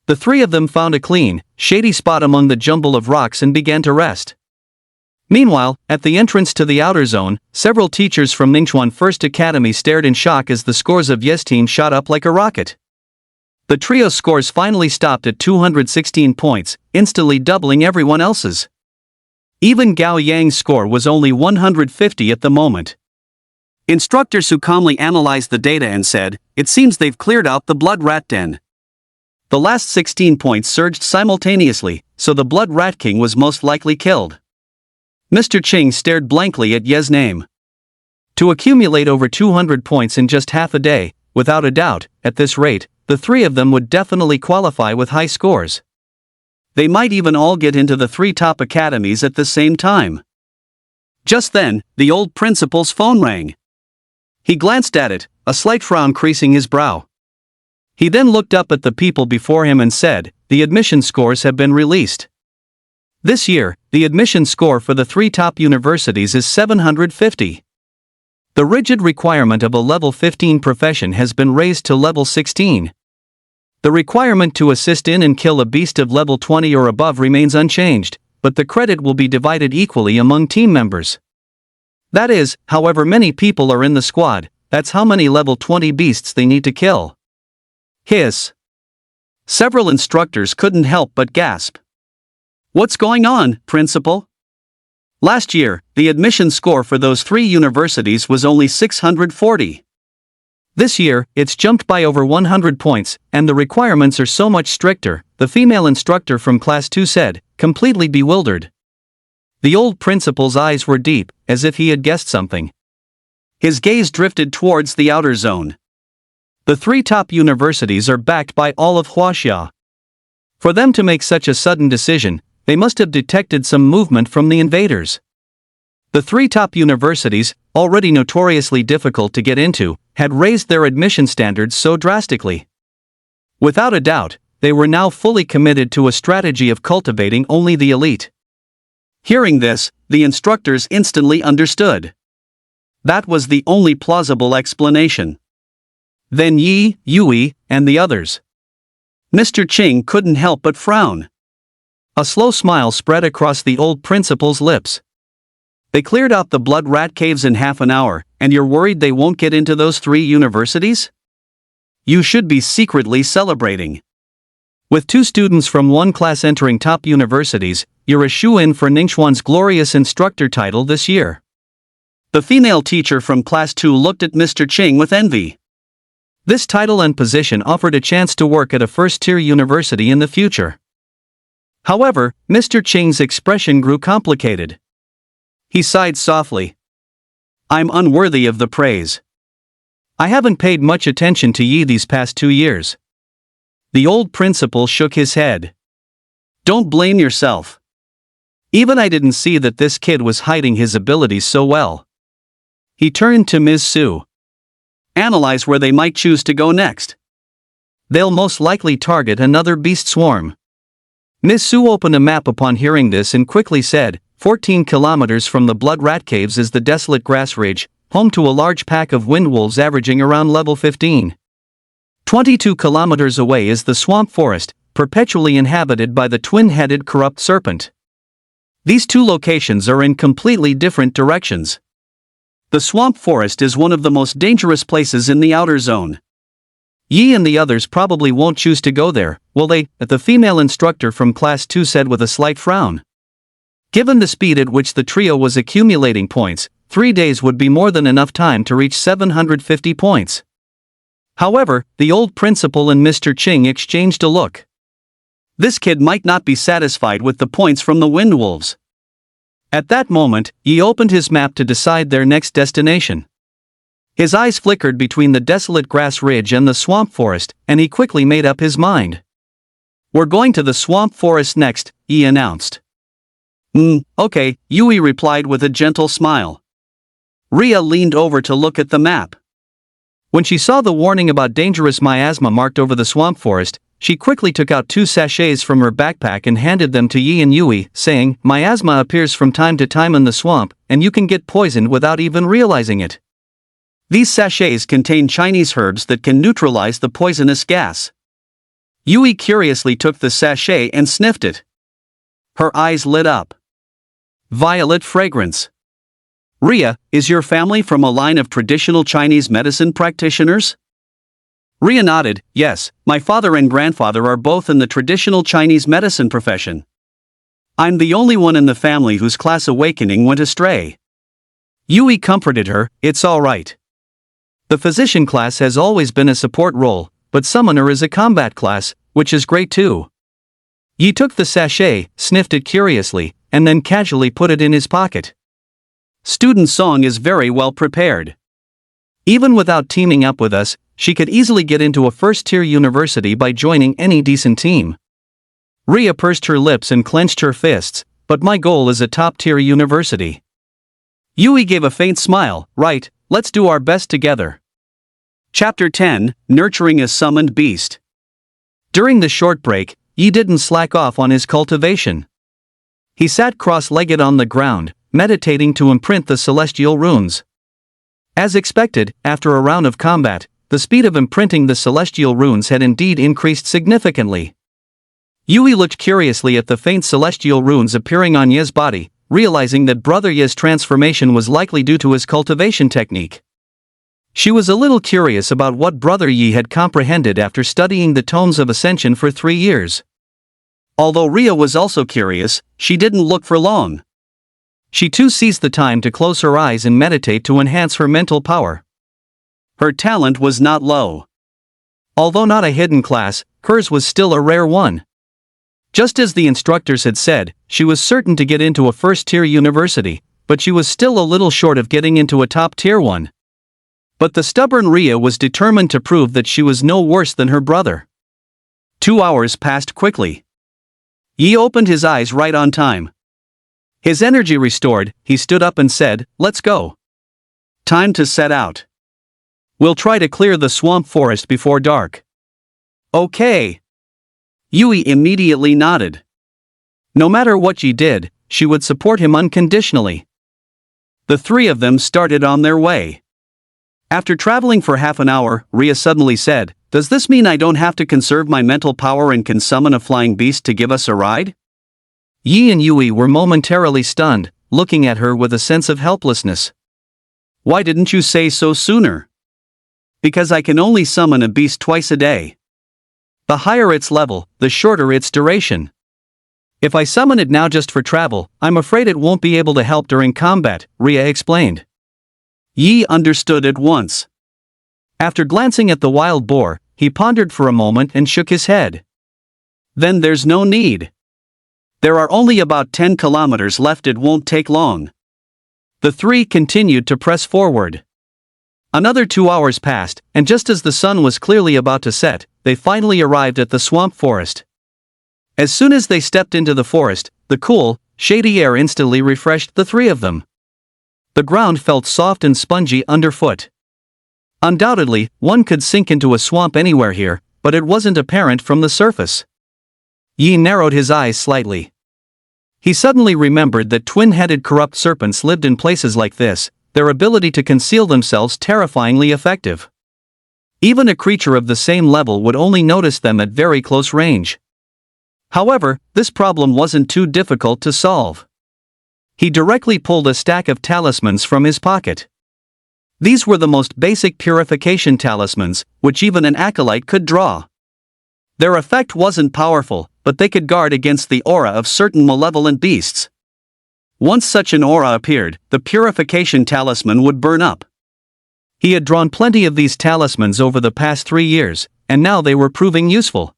The three of them found a clean, shady spot among the jumble of rocks and began to rest. Meanwhile, at the entrance to the outer zone, several teachers from Ningchuan First Academy stared in shock as the scores of Yes team shot up like a rocket. The trio's scores finally stopped at 216 points, instantly doubling everyone else's. Even Gao Yang's score was only 150 at the moment. Instructor Su calmly analyzed the data and said, "It seems they've cleared out the Blood Rat Den." The last 16 points surged simultaneously, so the Blood Rat King was most likely killed. Mr. Ching stared blankly at Ye's name. To accumulate over 200 points in just half a day, without a doubt, at this rate, the three of them would definitely qualify with high scores. They might even all get into the 3 top academies at the same time. Just then, the old principal's phone rang. He glanced at it, a slight frown creasing his brow. He then looked up at the people before him and said, "The admission scores have been released. This year, the admission score for the 3 top universities is 750. The rigid requirement of a level 15 profession has been raised to level 16. The requirement to assist in and kill a beast of level 20 or above remains unchanged, but the credit will be divided equally among team members. That is, however many people are in the squad, that's how many level 20 beasts they need to kill." Hiss. Several instructors couldn't help but gasp. "What's going on, Principal?" Last year, the admission score for those 3 universities was only 640. This year, it's jumped by over 100 points, and the requirements are so much stricter, the female instructor from Class 2 said, completely bewildered. The old principal's eyes were deep, as if he had guessed something. His gaze drifted towards the outer zone. The 3 top universities are backed by all of Huaxia. For them to make such a sudden decision, they must have detected some movement from the invaders. The 3 top universities, already notoriously difficult to get into, had raised their admission standards so drastically. Without a doubt, they were now fully committed to a strategy of cultivating only the elite. Hearing this, the instructors instantly understood. That was the only plausible explanation. Then Yi, Yui, and the others. Mr. Ching couldn't help but frown. A slow smile spread across the old principal's lips. They cleared out the Blood Rat Caves in half an hour, and you're worried they won't get into those 3 universities? You should be secretly celebrating. With 2 students from 1 class entering top universities, you're a shoo-in for Ningxuan's glorious instructor title this year. The female teacher from Class 2 looked at Mr. Ching with envy. This title and position offered a chance to work at a first-tier university in the future. However, Mr. Ching's expression grew complicated. He sighed softly. I'm unworthy of the praise. I haven't paid much attention to Yi these past 2 years. The old principal shook his head. Don't blame yourself. Even I didn't see that this kid was hiding his abilities so well. He turned to Ms. Su. Analyze where they might choose to go next. They'll most likely target another beast swarm. Ms. Su opened a map upon hearing this and quickly said, 14 kilometers from the Blood Rat Caves is the desolate grass ridge, home to a large pack of wind wolves averaging around level 15. 22 kilometers away is the swamp forest, perpetually inhabited by the twin-headed corrupt serpent. These two locations are in completely different directions. The swamp forest is one of the most dangerous places in the outer zone. Yi and the others probably won't choose to go there, will they? The female instructor from Class 2 said with a slight frown. Given the speed at which the trio was accumulating points, 3 days would be more than enough time to reach 750 points. However, the old principal and Mr. Ching exchanged a look. This kid might not be satisfied with the points from the wind wolves. At that moment, Yi opened his map to decide their next destination. His eyes flickered between the desolate grass ridge and the swamp forest, and he quickly made up his mind. We're going to the swamp forest next, Yi announced. Okay, Yui replied with a gentle smile. Ria leaned over to look at the map. When she saw the warning about dangerous miasma marked over the swamp forest, she quickly took out 2 sachets from her backpack and handed them to Yi and Yui, saying, miasma appears from time to time in the swamp, and you can get poisoned without even realizing it. These sachets contain Chinese herbs that can neutralize the poisonous gas. Yui curiously took the sachet and sniffed it. Her eyes lit up. Violet fragrance. Ria, is your family from a line of traditional Chinese medicine practitioners? Ria nodded, yes, my father and grandfather are both in the traditional Chinese medicine profession. I'm the only one in the family whose class awakening went astray. Yui comforted her, it's all right. The physician class has always been a support role, but summoner is a combat class, which is great too. Yi took the sachet, sniffed it curiously, and then casually put it in his pocket. Student Song is very well prepared. Even without teaming up with us, she could easily get into a first-tier university by joining any decent team. Ria pursed her lips and clenched her fists, but my goal is a top-tier university. Yui gave a faint smile, right, let's do our best together. Chapter 10, Nurturing a Summoned Beast. During the short break, Yi didn't slack off on his cultivation. He sat cross-legged on the ground, meditating to imprint the celestial runes. As expected, after a round of combat, the speed of imprinting the celestial runes had indeed increased significantly. Yui looked curiously at the faint celestial runes appearing on Ye's body, realizing that Brother Ye's transformation was likely due to his cultivation technique. She was a little curious about what Brother Yi had comprehended after studying the tomes of Ascension for 3 years. Although Ria was also curious, she didn't look for long. She too seized the time to close her eyes and meditate to enhance her mental power. Her talent was not low. Although not a hidden class, hers was still a rare one. Just as the instructors had said, she was certain to get into a first-tier university, but she was still a little short of getting into a top-tier one. But the stubborn Ria was determined to prove that she was no worse than her brother. 2 hours passed quickly. Yi opened his eyes right on time. His energy restored, he stood up and said, let's go. Time to set out. We'll try to clear the swamp forest before dark. Okay. Yui immediately nodded. No matter what Yi did, she would support him unconditionally. The 3 of them started on their way. After traveling for half an hour, Ria suddenly said, does this mean I don't have to conserve my mental power and can summon a flying beast to give us a ride? Yi and Yui were momentarily stunned, looking at her with a sense of helplessness. Why didn't you say so sooner? Because I can only summon a beast twice a day. The higher its level, the shorter its duration. If I summon it now just for travel, I'm afraid it won't be able to help during combat, Ria explained. Yi understood at once. After glancing at the wild boar, he pondered for a moment and shook his head. Then there's no need. There are only about 10 kilometers left, it won't take long. The three continued to press forward. Another 2 hours passed, and just as the sun was clearly about to set, they finally arrived at the swamp forest. As soon as they stepped into the forest, the cool, shady air instantly refreshed the three of them. The ground felt soft and spongy underfoot. Undoubtedly, one could sink into a swamp anywhere here, but it wasn't apparent from the surface. Yi narrowed his eyes slightly. He suddenly remembered that twin-headed corrupt serpents lived in places like this, their ability to conceal themselves terrifyingly effective. Even a creature of the same level would only notice them at very close range. However, this problem wasn't too difficult to solve. He directly pulled a stack of talismans from his pocket. These were the most basic purification talismans, which even an acolyte could draw. Their effect wasn't powerful, but they could guard against the aura of certain malevolent beasts. Once such an aura appeared, the purification talisman would burn up. He had drawn plenty of these talismans over the past 3 years, and now they were proving useful.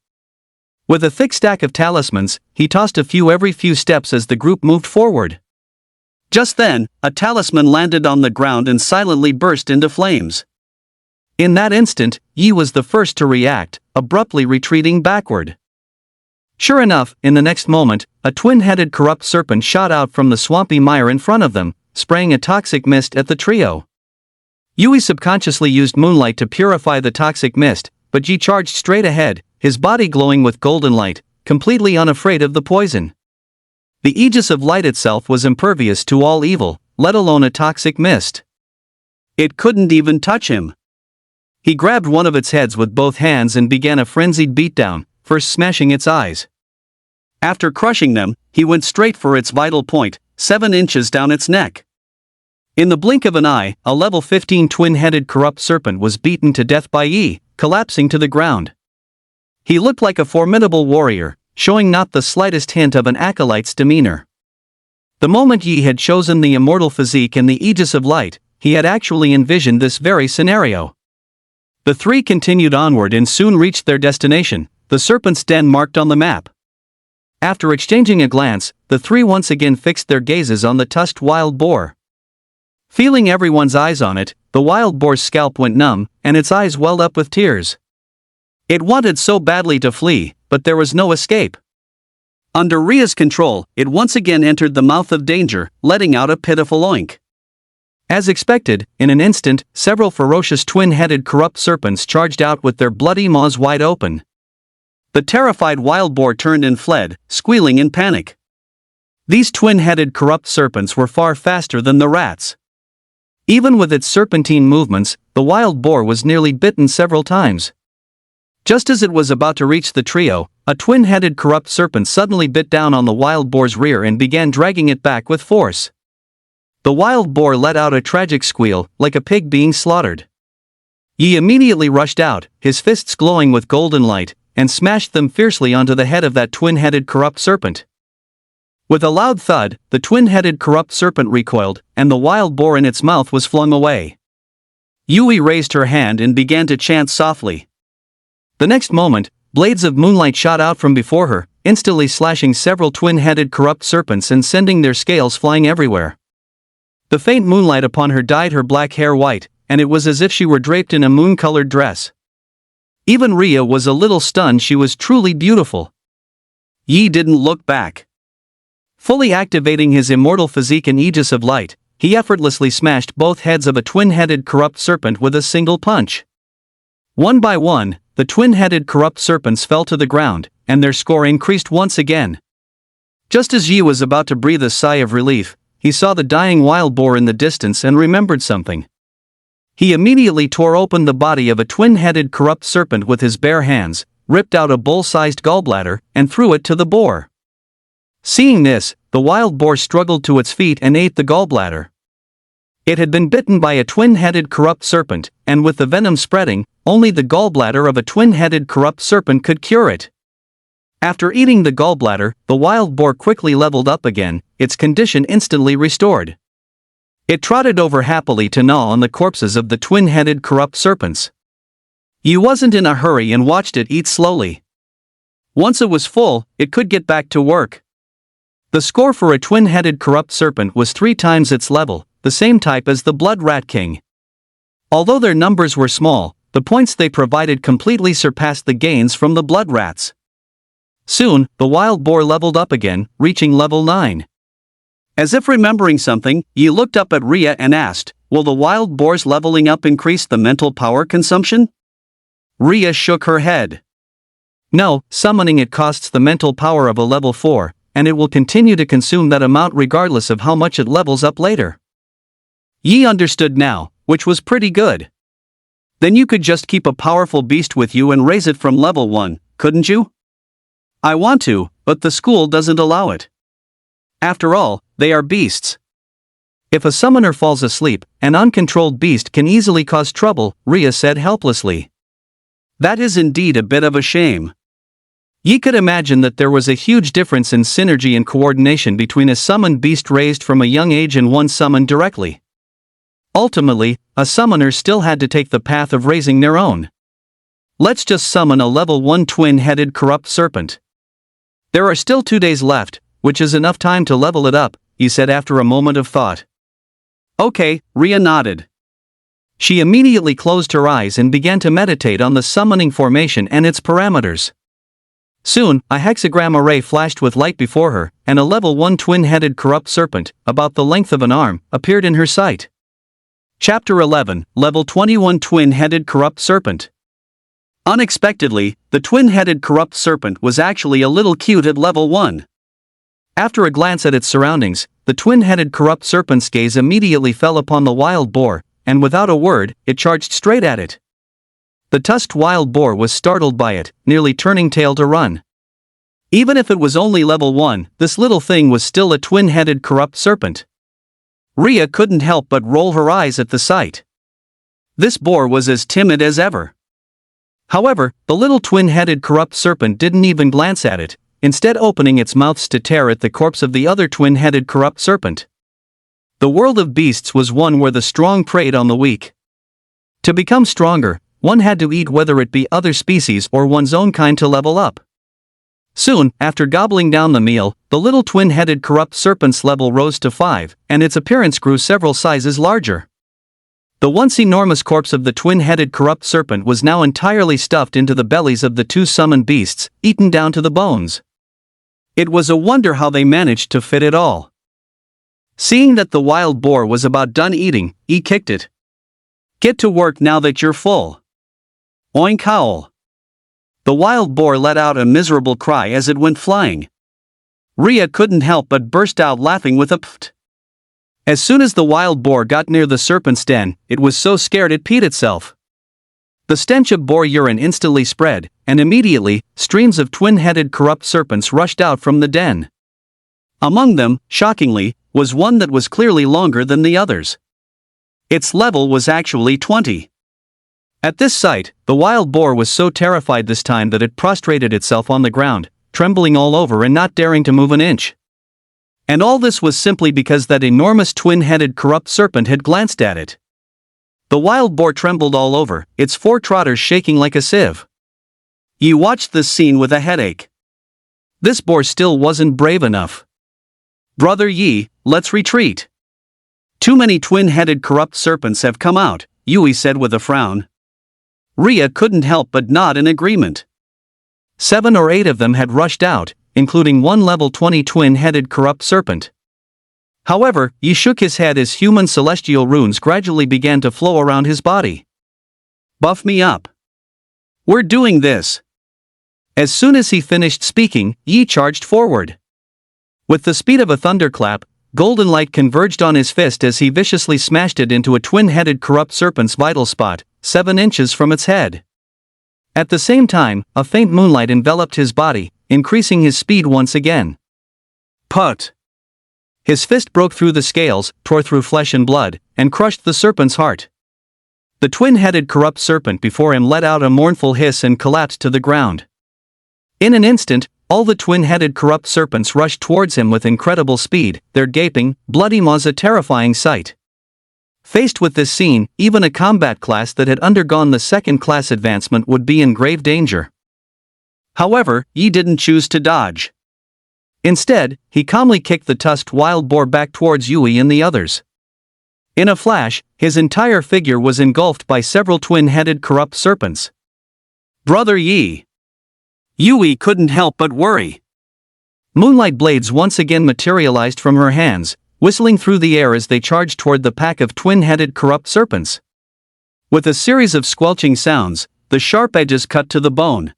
With a thick stack of talismans, he tossed a few every few steps as the group moved forward. Just then, a talisman landed on the ground and silently burst into flames. In that instant, Yi was the first to react, abruptly retreating backward. Sure enough, in the next moment, a twin-headed corrupt serpent shot out from the swampy mire in front of them, spraying a toxic mist at the trio. Yui subconsciously used moonlight to purify the toxic mist, but Yi charged straight ahead, his body glowing with golden light, completely unafraid of the poison. The Aegis of Light itself was impervious to all evil, let alone a toxic mist. It couldn't even touch him. He grabbed one of its heads with both hands and began a frenzied beatdown, first smashing its eyes. After crushing them, he went straight for its vital point, 7 inches down its neck. In the blink of an eye, a level 15 twin-headed corrupt serpent was beaten to death by Yi, collapsing to the ground. He looked like a formidable warrior, showing not the slightest hint of an acolyte's demeanor. The moment Yi had chosen the immortal physique and the Aegis of Light, he had actually envisioned this very scenario. The three continued onward and soon reached their destination, the serpent's den marked on the map. After exchanging a glance, the three once again fixed their gazes on the tusked wild boar. Feeling everyone's eyes on it, the wild boar's scalp went numb, and its eyes welled up with tears. It wanted so badly to flee, but there was no escape. Under Ria's control, it once again entered the mouth of danger, letting out a pitiful oink. As expected, in an instant, several ferocious twin-headed corrupt serpents charged out with their bloody maws wide open. The terrified wild boar turned and fled, squealing in panic. These twin-headed corrupt serpents were far faster than the rats. Even with its serpentine movements, the wild boar was nearly bitten several times. Just as it was about to reach the trio, a twin-headed corrupt serpent suddenly bit down on the wild boar's rear and began dragging it back with force. The wild boar let out a tragic squeal, like a pig being slaughtered. Yi immediately rushed out, his fists glowing with golden light, and smashed them fiercely onto the head of that twin-headed corrupt serpent. With a loud thud, the twin-headed corrupt serpent recoiled, and the wild boar in its mouth was flung away. Yui raised her hand and began to chant softly. The next moment, blades of moonlight shot out from before her, instantly slashing several twin-headed corrupt serpents and sending their scales flying everywhere. The faint moonlight upon her dyed her black hair white, and it was as if she were draped in a moon-colored dress. Even Ria was a little stunned. She was truly beautiful. Yi didn't look back. Fully activating his immortal physique and Aegis of Light, he effortlessly smashed both heads of a twin-headed corrupt serpent with a single punch. One by one, the twin-headed corrupt serpents fell to the ground, and their score increased once again. Just as Yi was about to breathe a sigh of relief, he saw the dying wild boar in the distance and remembered something. He immediately tore open the body of a twin-headed corrupt serpent with his bare hands, ripped out a bull-sized gallbladder, and threw it to the boar. Seeing this, the wild boar struggled to its feet and ate the gallbladder. It had been bitten by a twin-headed corrupt serpent, and with the venom spreading, only the gallbladder of a twin-headed corrupt serpent could cure it. After eating the gallbladder, the wild boar quickly leveled up again, its condition instantly restored. It trotted over happily to gnaw on the corpses of the twin-headed corrupt serpents. Yi wasn't in a hurry and watched it eat slowly. Once it was full, it could get back to work. The score for a twin-headed corrupt serpent was 3 times its level, the same type as the Blood Rat King. Although their numbers were small, the points they provided completely surpassed the gains from the blood rats. Soon, the wild boar leveled up again, reaching level 9. As if remembering something, Yi looked up at Rhea and asked, "Will the wild boar's leveling up increase the mental power consumption?" Rhea shook her head. "No, summoning it costs the mental power of a level 4, and it will continue to consume that amount regardless of how much it levels up later." Yi understood now, which was pretty good. "Then you could just keep a powerful beast with you and raise it from level 1, couldn't you?" "I want to, but the school doesn't allow it. After all, they are beasts." "If a summoner falls asleep, an uncontrolled beast can easily cause trouble," Rhea said helplessly. "That is indeed a bit of a shame." Yi could imagine that there was a huge difference in synergy and coordination between a summoned beast raised from a young age and one summoned directly. Ultimately, a summoner still had to take the path of raising their own. "Let's just summon a level 1 twin-headed corrupt serpent. There are still 2 days left, which is enough time to level it up," he said after a moment of thought. "Okay," Rhea nodded. She immediately closed her eyes and began to meditate on the summoning formation and its parameters. Soon, a hexagram array flashed with light before her, and a level 1 twin-headed corrupt serpent, about the length of an arm, appeared in her sight. Chapter 11, Level 21 Twin-Headed Corrupt Serpent. Unexpectedly, the twin-headed corrupt serpent was actually a little cute at level 1. After a glance at its surroundings, the twin-headed corrupt serpent's gaze immediately fell upon the wild boar, and without a word, it charged straight at it. The tusked wild boar was startled by it, nearly turning tail to run. Even if it was only level 1, this little thing was still a twin-headed corrupt serpent. Rhea couldn't help but roll her eyes at the sight. This boar was as timid as ever. However, the little twin-headed corrupt serpent didn't even glance at it, instead opening its mouth to tear at the corpse of the other twin-headed corrupt serpent. The world of beasts was one where the strong preyed on the weak. To become stronger, one had to eat, whether it be other species or one's own kind, to level up. Soon, after gobbling down the meal, the little twin-headed corrupt serpent's level rose to 5, and its appearance grew several sizes larger. The once enormous corpse of the twin-headed corrupt serpent was now entirely stuffed into the bellies of the 2 summoned beasts, eaten down to the bones. It was a wonder how they managed to fit it all. Seeing that the wild boar was about done eating, he kicked it. "Get to work now that you're full." Oink howl. The wild boar let out a miserable cry as it went flying. Rhea couldn't help but burst out laughing with a pft. As soon as the wild boar got near the serpent's den, it was so scared it peed itself. The stench of boar urine instantly spread, and immediately, streams of twin-headed corrupt serpents rushed out from the den. Among them, shockingly, was one that was clearly longer than the others. Its level was actually 20. At this sight, the wild boar was so terrified this time that it prostrated itself on the ground, trembling all over and not daring to move an inch. And all this was simply because that enormous twin-headed corrupt serpent had glanced at it. The wild boar trembled all over, its 4 trotters shaking like a sieve. Yi watched this scene with a headache. This boar still wasn't brave enough. "Brother Yi, let's retreat. Too many twin-headed corrupt serpents have come out," Yui said with a frown. Rhea couldn't help but nod in agreement. 7 or 8 of them had rushed out, including one level 20 twin-headed corrupt serpent. However, Yi shook his head as human celestial runes gradually began to flow around his body. "Buff me up. We're doing this." As soon as he finished speaking, Yi charged forward. With the speed of a thunderclap, golden light converged on his fist as he viciously smashed it into a twin-headed corrupt serpent's vital spot, 7 inches from its head. At the same time, a faint moonlight enveloped his body, increasing his speed once again. Put! His fist broke through the scales, tore through flesh and blood, and crushed the serpent's heart. The twin-headed corrupt serpent before him let out a mournful hiss and collapsed to the ground. In an instant, all the twin-headed corrupt serpents rushed towards him with incredible speed, their gaping, bloody maws a terrifying sight. Faced with this scene, even a combat class that had undergone the second class advancement would be in grave danger. However, Yi didn't choose to dodge. Instead, he calmly kicked the tusked wild boar back towards Yui and the others. In a flash, his entire figure was engulfed by several twin-headed corrupt serpents. Brother Yi! Yui couldn't help but worry. Moonlight blades once again materialized from her hands, whistling through the air as they charged toward the pack of twin-headed corrupt serpents. With a series of squelching sounds, the sharp edges cut to the bone.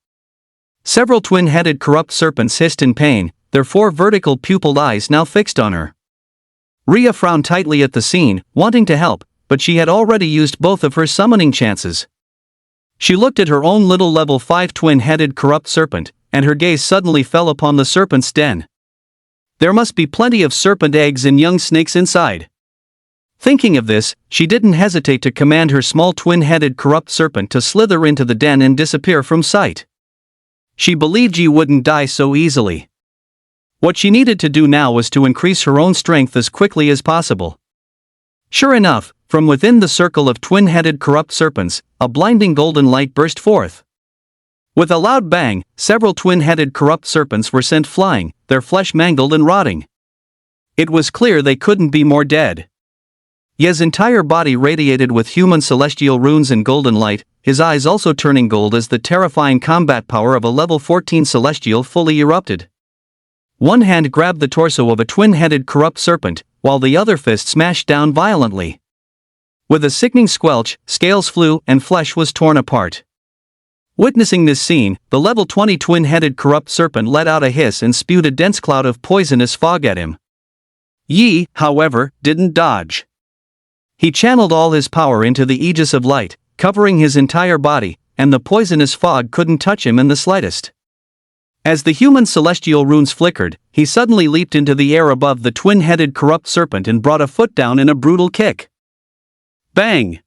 Several twin-headed corrupt serpents hissed in pain, their 4 vertical pupilled eyes now fixed on her. Rhea frowned tightly at the scene, wanting to help, but she had already used both of her summoning chances. She looked at her own little level 5 twin-headed corrupt serpent, and her gaze suddenly fell upon the serpent's den. There must be plenty of serpent eggs and young snakes inside. Thinking of this, she didn't hesitate to command her small twin-headed corrupt serpent to slither into the den and disappear from sight. She believed Yi wouldn't die so easily. What she needed to do now was to increase her own strength as quickly as possible. Sure enough, from within the circle of twin-headed corrupt serpents, a blinding golden light burst forth. With a loud bang, several twin-headed corrupt serpents were sent flying, their flesh mangled and rotting. It was clear they couldn't be more dead. Ye's entire body radiated with human celestial runes and golden light, his eyes also turning gold as the terrifying combat power of a level 14 celestial fully erupted. One hand grabbed the torso of a twin-headed corrupt serpent, while the other fist smashed down violently. With a sickening squelch, scales flew and flesh was torn apart. Witnessing this scene, the level 20 twin-headed corrupt serpent let out a hiss and spewed a dense cloud of poisonous fog at him. Yi, however, didn't dodge. He channeled all his power into the Aegis of light, covering his entire body, and the poisonous fog couldn't touch him in the slightest. As the human celestial runes flickered, he suddenly leaped into the air above the twin-headed corrupt serpent and brought a foot down in a brutal kick. Bang!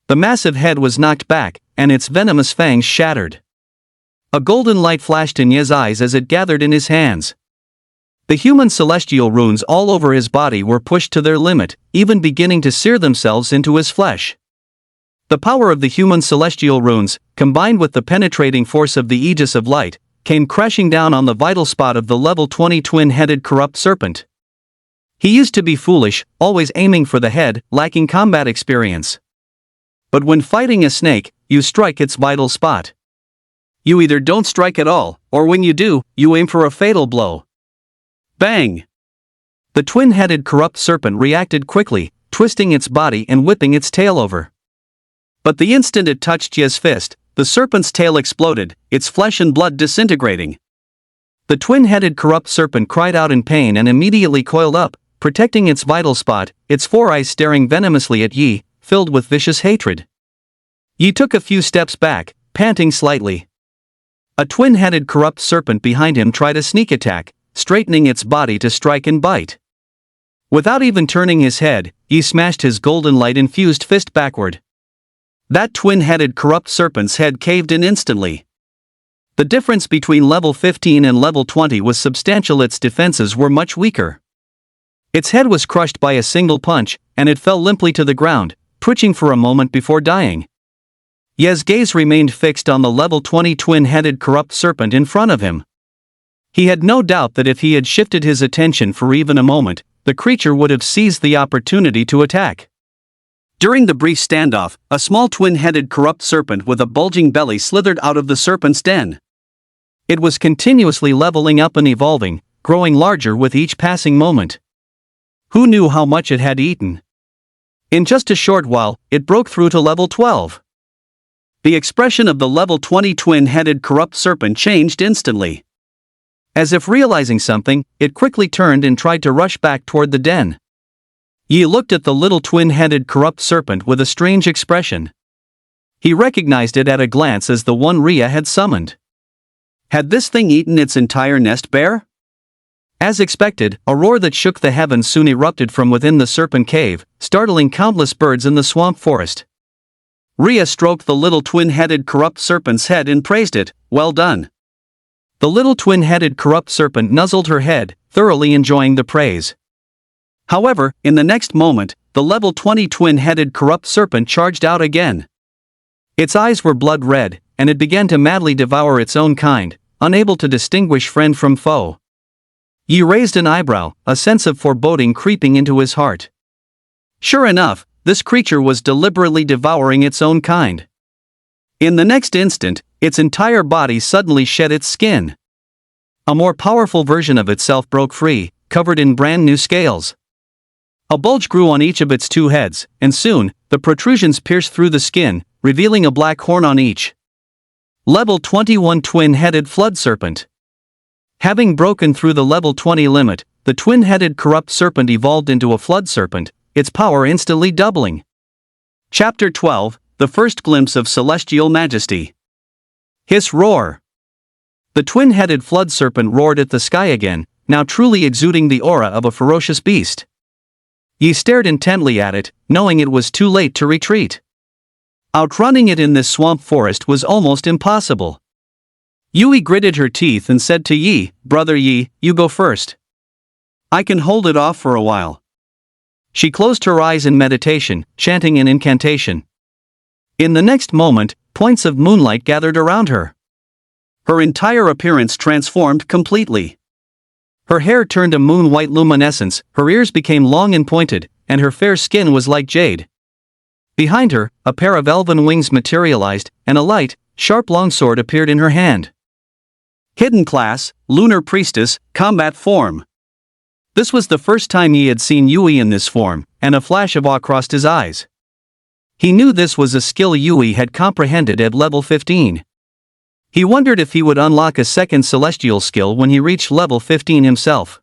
The massive head was knocked back, and its venomous fangs shattered. A golden light flashed in Ye's eyes as it gathered in his hands. The human celestial runes all over his body were pushed to their limit, even beginning to sear themselves into his flesh. The power of the human celestial runes, combined with the penetrating force of the Aegis of light, came crashing down on the vital spot of the level 20 twin-headed corrupt serpent. He used to be foolish, always aiming for the head, lacking combat experience. But when fighting a snake, you strike its vital spot. You either don't strike at all, or when you do, you aim for a fatal blow. Bang! The twin-headed corrupt serpent reacted quickly, twisting its body and whipping its tail over. But the instant it touched Ye's fist, the serpent's tail exploded, its flesh and blood disintegrating. The twin-headed corrupt serpent cried out in pain and immediately coiled up, protecting its vital spot, its 4 eyes staring venomously at Yi, filled with vicious hatred. Yi took a few steps back, panting slightly. A twin-headed corrupt serpent behind him tried a sneak attack, straightening its body to strike and bite. Without even turning his head, Yi smashed his golden light-infused fist backward. That twin-headed corrupt serpent's head caved in instantly. The difference between level 15 and level 20 was substantial. Its defenses were much weaker. Its head was crushed by a single punch, and it fell limply to the ground, twitching for a moment before dying. Ye's gaze remained fixed on the level 20 twin-headed corrupt serpent in front of him. He had no doubt that if he had shifted his attention for even a moment, the creature would have seized the opportunity to attack. During the brief standoff, a small twin-headed corrupt serpent with a bulging belly slithered out of the serpent's den. It was continuously leveling up and evolving, growing larger with each passing moment. Who knew how much it had eaten? In just a short while, it broke through to level 12. The expression of the level 20 twin-headed corrupt serpent changed instantly. As if realizing something, it quickly turned and tried to rush back toward the den. Yi looked at the little twin-headed corrupt serpent with a strange expression. He recognized it at a glance as the one Rhea had summoned. Had this thing eaten its entire nest bare? As expected, a roar that shook the heavens soon erupted from within the serpent cave, startling countless birds in the swamp forest. Rhea stroked the little twin-headed corrupt serpent's head and praised it. Well done. The little twin-headed corrupt serpent nuzzled her head, thoroughly enjoying the praise. However, in the next moment, the level 20 twin-headed corrupt serpent charged out again. Its eyes were blood red, and it began to madly devour its own kind, unable to distinguish friend from foe. Yi raised an eyebrow, a sense of foreboding creeping into his heart. Sure enough, this creature was deliberately devouring its own kind. In the next instant, its entire body suddenly shed its skin. A more powerful version of itself broke free, covered in brand new scales. A bulge grew on each of its two heads, and soon, the protrusions pierced through the skin, revealing a black horn on each. Level 21 twin-headed flood serpent. Having broken through the level 20 limit, the twin-headed corrupt serpent evolved into a flood serpent, its power instantly doubling. Chapter 12, The First Glimpse of Celestial Majesty. Hiss roar. The twin-headed flood serpent roared at the sky again, now truly exuding the aura of a ferocious beast. Yi stared intently at it, knowing it was too late to retreat. Outrunning it in this swamp forest was almost impossible. Yui gritted her teeth and said to Yi, "Brother Yi, you go first. I can hold it off for a while." She closed her eyes in meditation, chanting an incantation. In the next moment, points of moonlight gathered around her. Her entire appearance transformed completely. Her hair turned a moon-white luminescence, her ears became long and pointed, and her fair skin was like jade. Behind her, a pair of elven wings materialized, and a light, sharp longsword appeared in her hand. Hidden class, Lunar Priestess, combat form. This was the first time he had seen Yui in this form, and a flash of awe crossed his eyes. He knew this was a skill Yui had comprehended at level 15. He wondered if he would unlock a second celestial skill when he reached level 15 himself.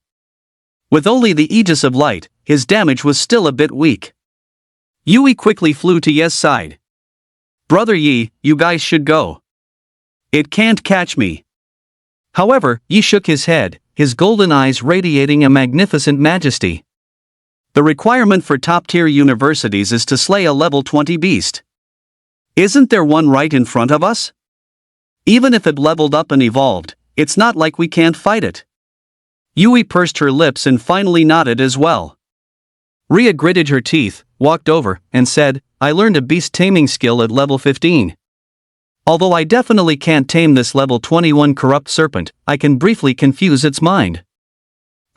With only the Aegis of Light, his damage was still a bit weak. Yui quickly flew to Ye's side. "Brother Yi, you guys should go. It can't catch me." However, Yi shook his head, his golden eyes radiating a magnificent majesty. The requirement for top-tier universities is to slay a level 20 beast. Isn't there one right in front of us? Even if it leveled up and evolved, it's not like we can't fight it. Yui pursed her lips and finally nodded as well. Rhea gritted her teeth, walked over, and said, "I learned a beast taming skill at level 15. Although I definitely can't tame this level 21 corrupt serpent, I can briefly confuse its mind."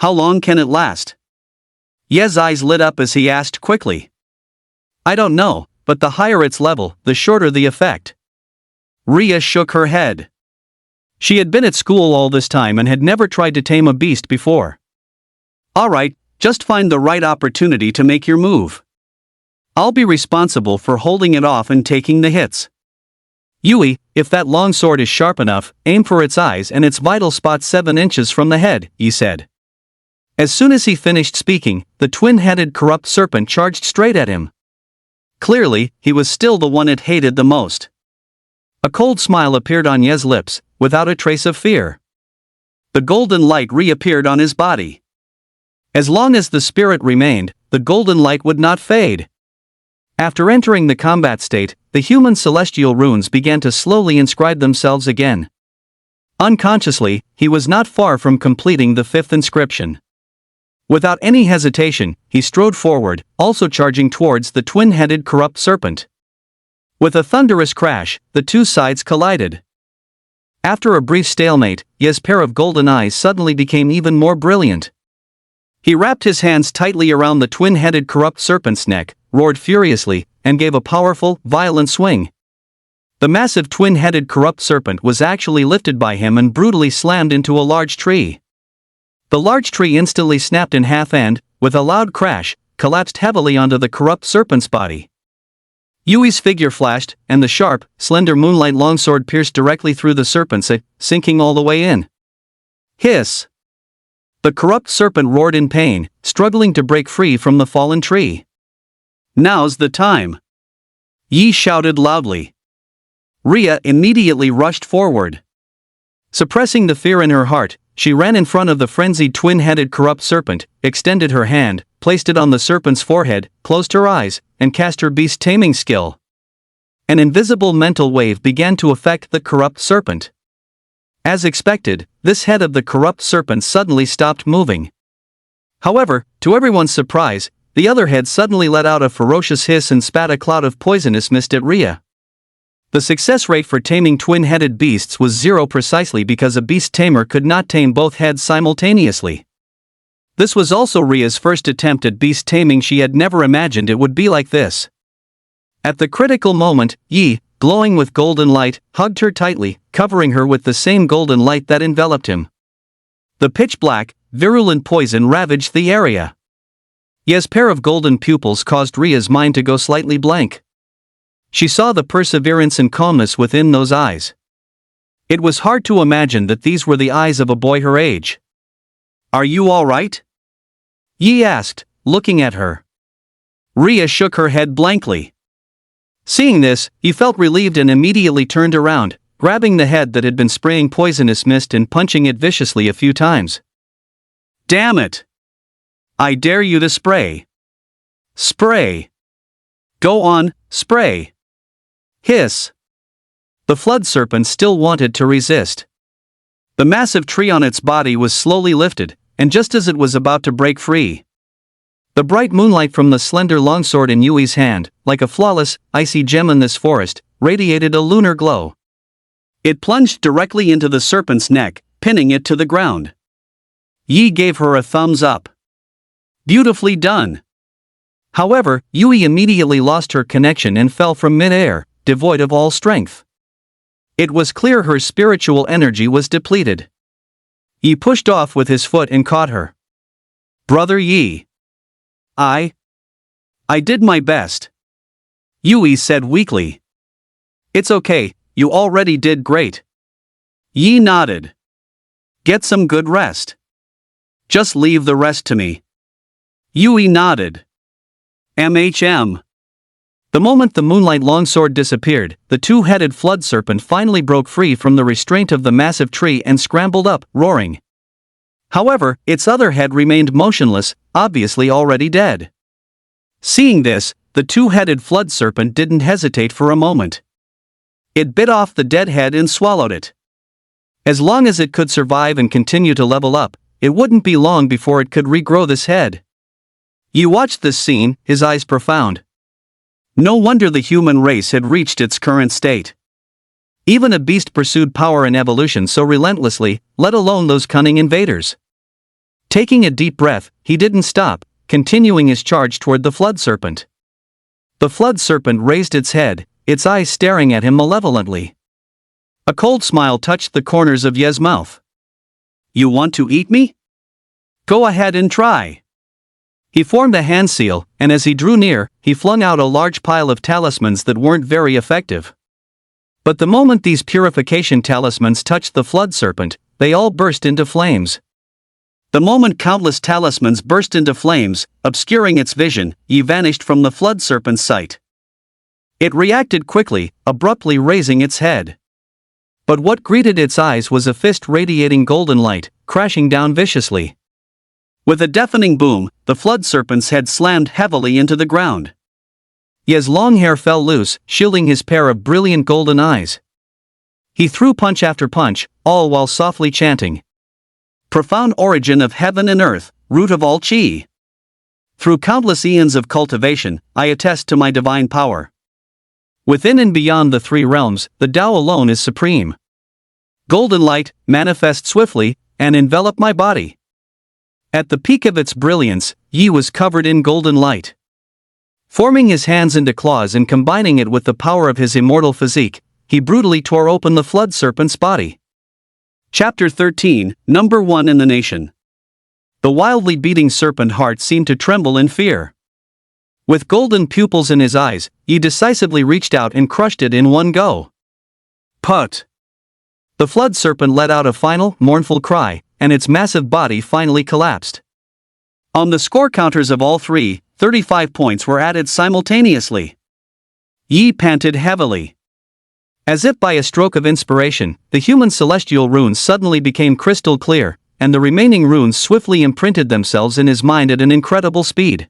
"How long can it last?" Ye's eyes lit up as he asked quickly. "I don't know, but the higher its level, the shorter the effect." Rhea shook her head. She had been at school all this time and had never tried to tame a beast before. "Alright, just find the right opportunity to make your move. I'll be responsible for holding it off and taking the hits. Yui, if that long sword is sharp enough, aim for its eyes and its vital spot 7 inches from the head," he said. As soon as he finished speaking, the twin-headed corrupt serpent charged straight at him. Clearly, he was still the one it hated the most. A cold smile appeared on Ye's lips, without a trace of fear. The golden light reappeared on his body. As long as the spirit remained, the golden light would not fade. After entering the combat state, the human celestial runes began to slowly inscribe themselves again. Unconsciously, he was not far from completing the 5th inscription. Without any hesitation, he strode forward, also charging towards the twin-headed corrupt serpent. With a thunderous crash, the two sides collided. After a brief stalemate, Ye's pair of golden eyes suddenly became even more brilliant. He wrapped his hands tightly around the twin-headed corrupt serpent's neck, roared furiously, and gave a powerful, violent swing. The massive twin-headed corrupt serpent was actually lifted by him and brutally slammed into a large tree. The large tree instantly snapped in half and, with a loud crash, collapsed heavily onto the corrupt serpent's body. Yui's figure flashed, and the sharp, slender moonlight longsword pierced directly through the serpent's eye, sinking all the way in. Hiss! The corrupt serpent roared in pain, struggling to break free from the fallen tree. "Now's the time!" Yi shouted loudly. Rhea immediately rushed forward. Suppressing the fear in her heart, she ran in front of the frenzied twin-headed corrupt serpent, extended her hand, placed it on the serpent's forehead, closed her eyes, and cast her beast taming skill. An invisible mental wave began to affect the corrupt serpent. As expected, this head of the corrupt serpent suddenly stopped moving. However, to everyone's surprise, the other head suddenly let out a ferocious hiss and spat a cloud of poisonous mist at Rhea. The success rate for taming twin-headed beasts was 0 precisely because a beast tamer could not tame both heads simultaneously. This was also Rhea's first attempt at beast taming. She had never imagined it would be like this. At the critical moment, Yi, glowing with golden light, hugged her tightly, covering her with the same golden light that enveloped him. The pitch-black, virulent poison ravaged the area. Yi's pair of golden pupils caused Rhea's mind to go slightly blank. She saw the perseverance and calmness within those eyes. It was hard to imagine that these were the eyes of a boy her age. "Are you all right?" Yi asked, looking at her. Rhea shook her head blankly. Seeing this, he felt relieved and immediately turned around, grabbing the head that had been spraying poisonous mist and punching it viciously a few times. "Damn it! I dare you to spray. Spray. Go on, spray." Hiss. The flood serpent still wanted to resist. The massive tree on its body was slowly lifted, and just as it was about to break free, the bright moonlight from the slender longsword in Yui's hand, like a flawless, icy gem in this forest, radiated a lunar glow. It plunged directly into the serpent's neck, pinning it to the ground. Yi gave her a thumbs up. Beautifully done. However, Yui immediately lost her connection and fell from mid-air, devoid of all strength. It was clear her spiritual energy was depleted. Yi pushed off with his foot and caught her. "Brother Yi. I did my best," Yui said weakly. "It's okay, you already did great." Yi nodded. "Get some good rest. Just leave the rest to me." Yui nodded. MHM. The moment the moonlight longsword disappeared, the two-headed flood serpent finally broke free from the restraint of the massive tree and scrambled up, roaring. However, its other head remained motionless, obviously already dead. Seeing this, the two-headed flood serpent didn't hesitate for a moment. It bit off the dead head and swallowed it. As long as it could survive and continue to level up, it wouldn't be long before it could regrow this head. Yi watched this scene, his eyes profound. No wonder the human race had reached its current state. Even a beast pursued power and evolution so relentlessly, let alone those cunning invaders. Taking a deep breath, he didn't stop, continuing his charge toward the flood serpent. The flood serpent raised its head, its eyes staring at him malevolently. A cold smile touched the corners of Ye's mouth. "You want to eat me? Go ahead and try." He formed a hand seal, and as he drew near, he flung out a large pile of talismans that weren't very effective. But the moment these purification talismans touched the flood serpent, they all burst into flames. The moment countless talismans burst into flames, obscuring its vision, Yi vanished from the flood serpent's sight. It reacted quickly, abruptly raising its head. But what greeted its eyes was a fist radiating golden light, crashing down viciously. With a deafening boom, the flood serpent's head slammed heavily into the ground. Ye's long hair fell loose, shielding his pair of brilliant golden eyes. He threw punch after punch, all while softly chanting, "Profound origin of heaven and earth, root of all chi. Through countless eons of cultivation, I attest to my divine power. Within and beyond the three realms, the Tao alone is supreme. Golden light, manifest swiftly, and envelop my body." At the peak of its brilliance, Yi was covered in golden light. Forming his hands into claws and combining it with the power of his immortal physique, he brutally tore open the flood serpent's body. Chapter 13, Number 1 in the Nation. The wildly beating serpent heart seemed to tremble in fear. With golden pupils in his eyes, Yi decisively reached out and crushed it in one go. Put! The flood serpent let out a final, mournful cry, and its massive body finally collapsed. On the score counters of all three, 35 points were added simultaneously. Yi panted heavily. As if by a stroke of inspiration, the human celestial runes suddenly became crystal clear, and the remaining runes swiftly imprinted themselves in his mind at an incredible speed.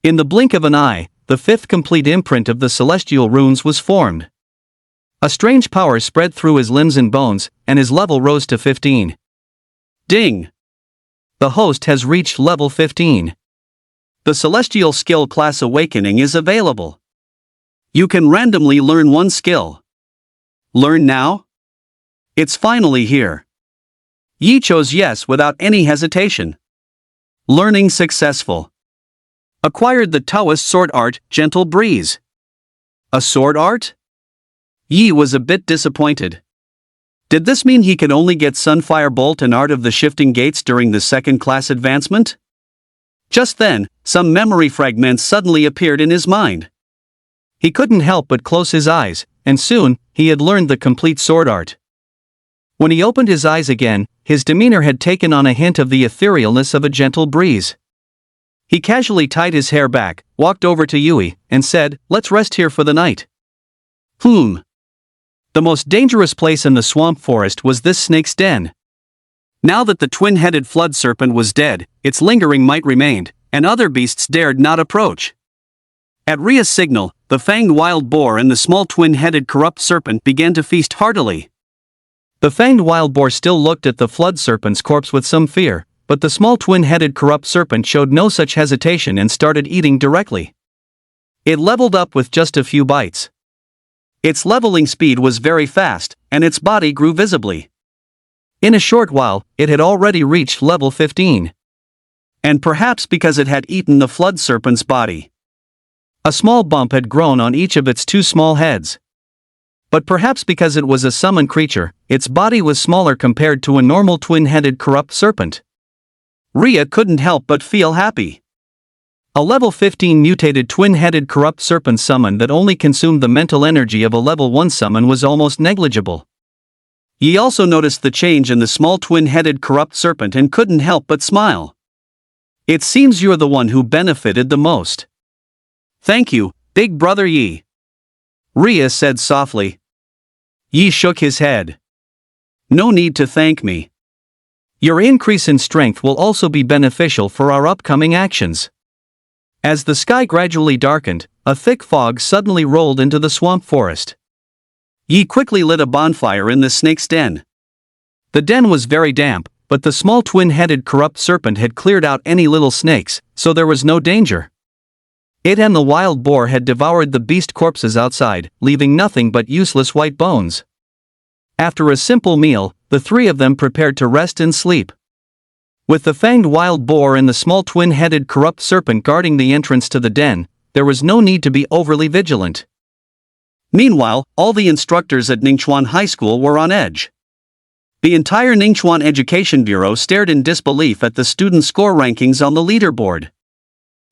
In the blink of an eye, the fifth complete imprint of the celestial runes was formed. A strange power spread through his limbs and bones, and his level rose to 15. Ding! The host has reached level 15. The Celestial Skill Class Awakening is available. You can randomly learn one skill. Learn now? It's finally here. Yi chose yes without any hesitation. Learning successful. Acquired the Taoist sword art, Gentle Breeze. A sword art? Yi was a bit disappointed. Did this mean he could only get Sunfire Bolt and Art of the Shifting Gates during the second class advancement? Just then, some memory fragments suddenly appeared in his mind. He couldn't help but close his eyes, and soon, he had learned the complete sword art. When he opened his eyes again, his demeanor had taken on a hint of the etherealness of a gentle breeze. He casually tied his hair back, walked over to Yui, and said, "Let's rest here for the night." The most dangerous place in the swamp forest was this snake's den. Now that the twin-headed flood serpent was dead, its lingering might remained, and other beasts dared not approach. At Ria's signal, the fanged wild boar and the small twin-headed corrupt serpent began to feast heartily. The fanged wild boar still looked at the flood serpent's corpse with some fear, but the small twin-headed corrupt serpent showed no such hesitation and started eating directly. It leveled up with just a few bites. Its leveling speed was very fast, and its body grew visibly. In a short while, it had already reached level 15. And perhaps because it had eaten the flood serpent's body. A small bump had grown on each of its two small heads. But perhaps because it was a summoned creature, its body was smaller compared to a normal twin-headed corrupt serpent. Ria couldn't help but feel happy. A level 15 mutated twin-headed corrupt serpent summon that only consumed the mental energy of a level 1 summon was almost negligible. Yi also noticed the change in the small twin-headed corrupt serpent and couldn't help but smile. It seems you're the one who benefited the most. Thank you, big brother Yi. Ria said softly. Yi shook his head. No need to thank me. Your increase in strength will also be beneficial for our upcoming actions. As the sky gradually darkened, a thick fog suddenly rolled into the swamp forest. Yi quickly lit a bonfire in the snake's den. The den was very damp, but the small twin-headed corrupt serpent had cleared out any little snakes, so there was no danger. It and the wild boar had devoured the beast corpses outside, leaving nothing but useless white bones. After a simple meal, the three of them prepared to rest and sleep. With the fanged wild boar and the small twin-headed corrupt serpent guarding the entrance to the den, there was no need to be overly vigilant. Meanwhile, all the instructors at Ningchuan High School were on edge. The entire Ningchuan Education Bureau stared in disbelief at the student score rankings on the leaderboard.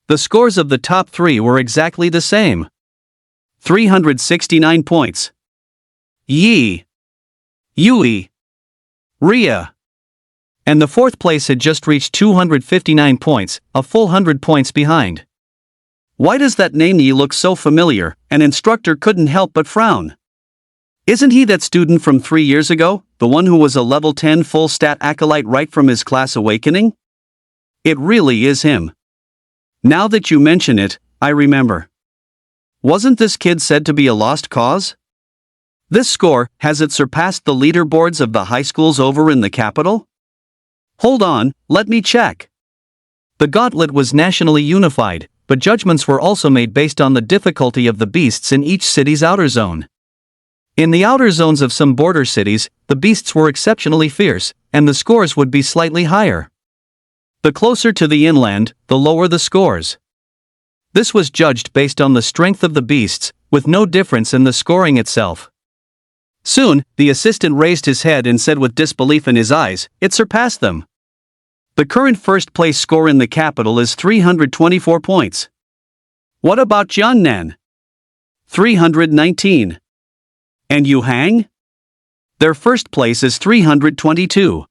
The scores of the top three were exactly the same. 369 points. Yi, Yui, Ria. And the fourth place had just reached 259 points, a full 100 points behind. Why does that name Yi look so familiar? An instructor couldn't help but frown. Isn't he that student from 3 years ago, the one who was a level 10 full stat acolyte right from his class awakening? It really is him. Now that you mention it, I remember. Wasn't this kid said to be a lost cause? This score, has it surpassed the leaderboards of the high schools over in the capital? Hold on, let me check. The gauntlet was nationally unified, but judgments were also made based on the difficulty of the beasts in each city's outer zone. In the outer zones of some border cities, the beasts were exceptionally fierce, and the scores would be slightly higher. The closer to the inland, the lower the scores. This was judged based on the strength of the beasts, with no difference in the scoring itself. Soon, the assistant raised his head and said with disbelief in his eyes, it surpassed them. The current first-place score in the capital is 324 points. What about Jiannan? 319. And Yuhang? Their first place is 322.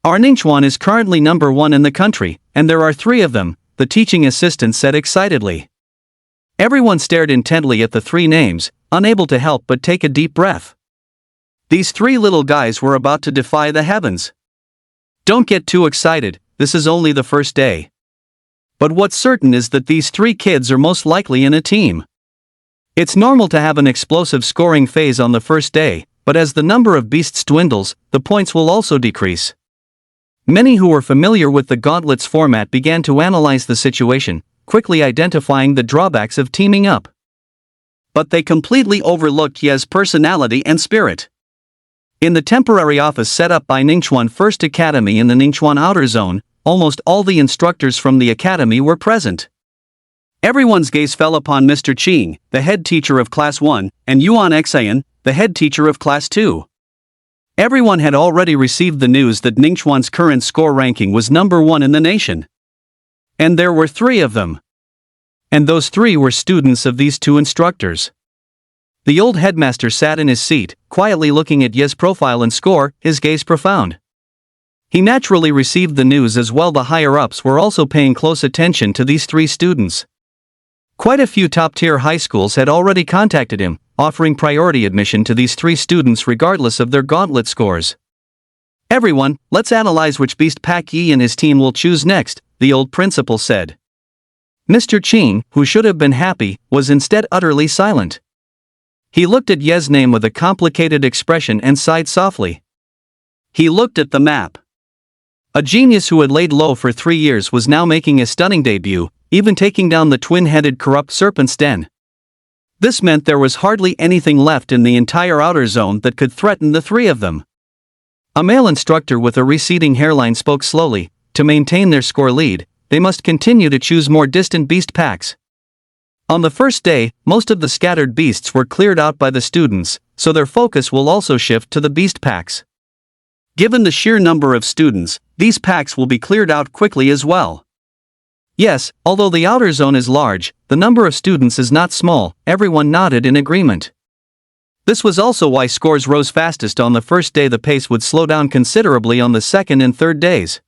Our Ningchuan is currently number 1 in the country, and there are 3 of them, the teaching assistant said excitedly. Everyone stared intently at the 3 names, unable to help but take a deep breath. These 3 little guys were about to defy the heavens. Don't get too excited, this is only the first day. But what's certain is that these 3 kids are most likely in a team. It's normal to have an explosive scoring phase on the first day, but as the number of beasts dwindles, the points will also decrease. Many who were familiar with the Gauntlet's format began to analyze the situation, quickly identifying the drawbacks of teaming up. But they completely overlooked Ye's personality and spirit. In the temporary office set up by Ningchuan First Academy in the Ningchuan Outer Zone, almost all the instructors from the academy were present. Everyone's gaze fell upon Mr. Qing, the head teacher of Class 1, and Yuan Xayan, the head teacher of Class 2. Everyone had already received the news that Ningchuan's current score ranking was number 1 in the nation. And there were 3 of them. And those 3 were students of these 2 instructors. The old headmaster sat in his seat, quietly looking at Ye's profile and score, his gaze profound. He naturally received the news as well. The higher-ups were also paying close attention to these 3 students. Quite a few top-tier high schools had already contacted him, offering priority admission to these 3 students regardless of their gauntlet scores. "Everyone, let's analyze which beast pack Yi and his team will choose next," the old principal said. Mr. Qing, who should have been happy, was instead utterly silent. He looked at Ye's name with a complicated expression and sighed softly. He looked at the map. A genius who had laid low for 3 years was now making a stunning debut, even taking down the twin-headed corrupt serpent's den. This meant there was hardly anything left in the entire outer zone that could threaten the 3 of them. A male instructor with a receding hairline spoke slowly. To maintain their score lead, they must continue to choose more distant beast packs. On the first day, most of the scattered beasts were cleared out by the students, so their focus will also shift to the beast packs. Given the sheer number of students, these packs will be cleared out quickly as well. Yes, although the outer zone is large, the number of students is not small. Everyone nodded in agreement. This was also why scores rose fastest on the first day. The pace would slow down considerably on the second and third days.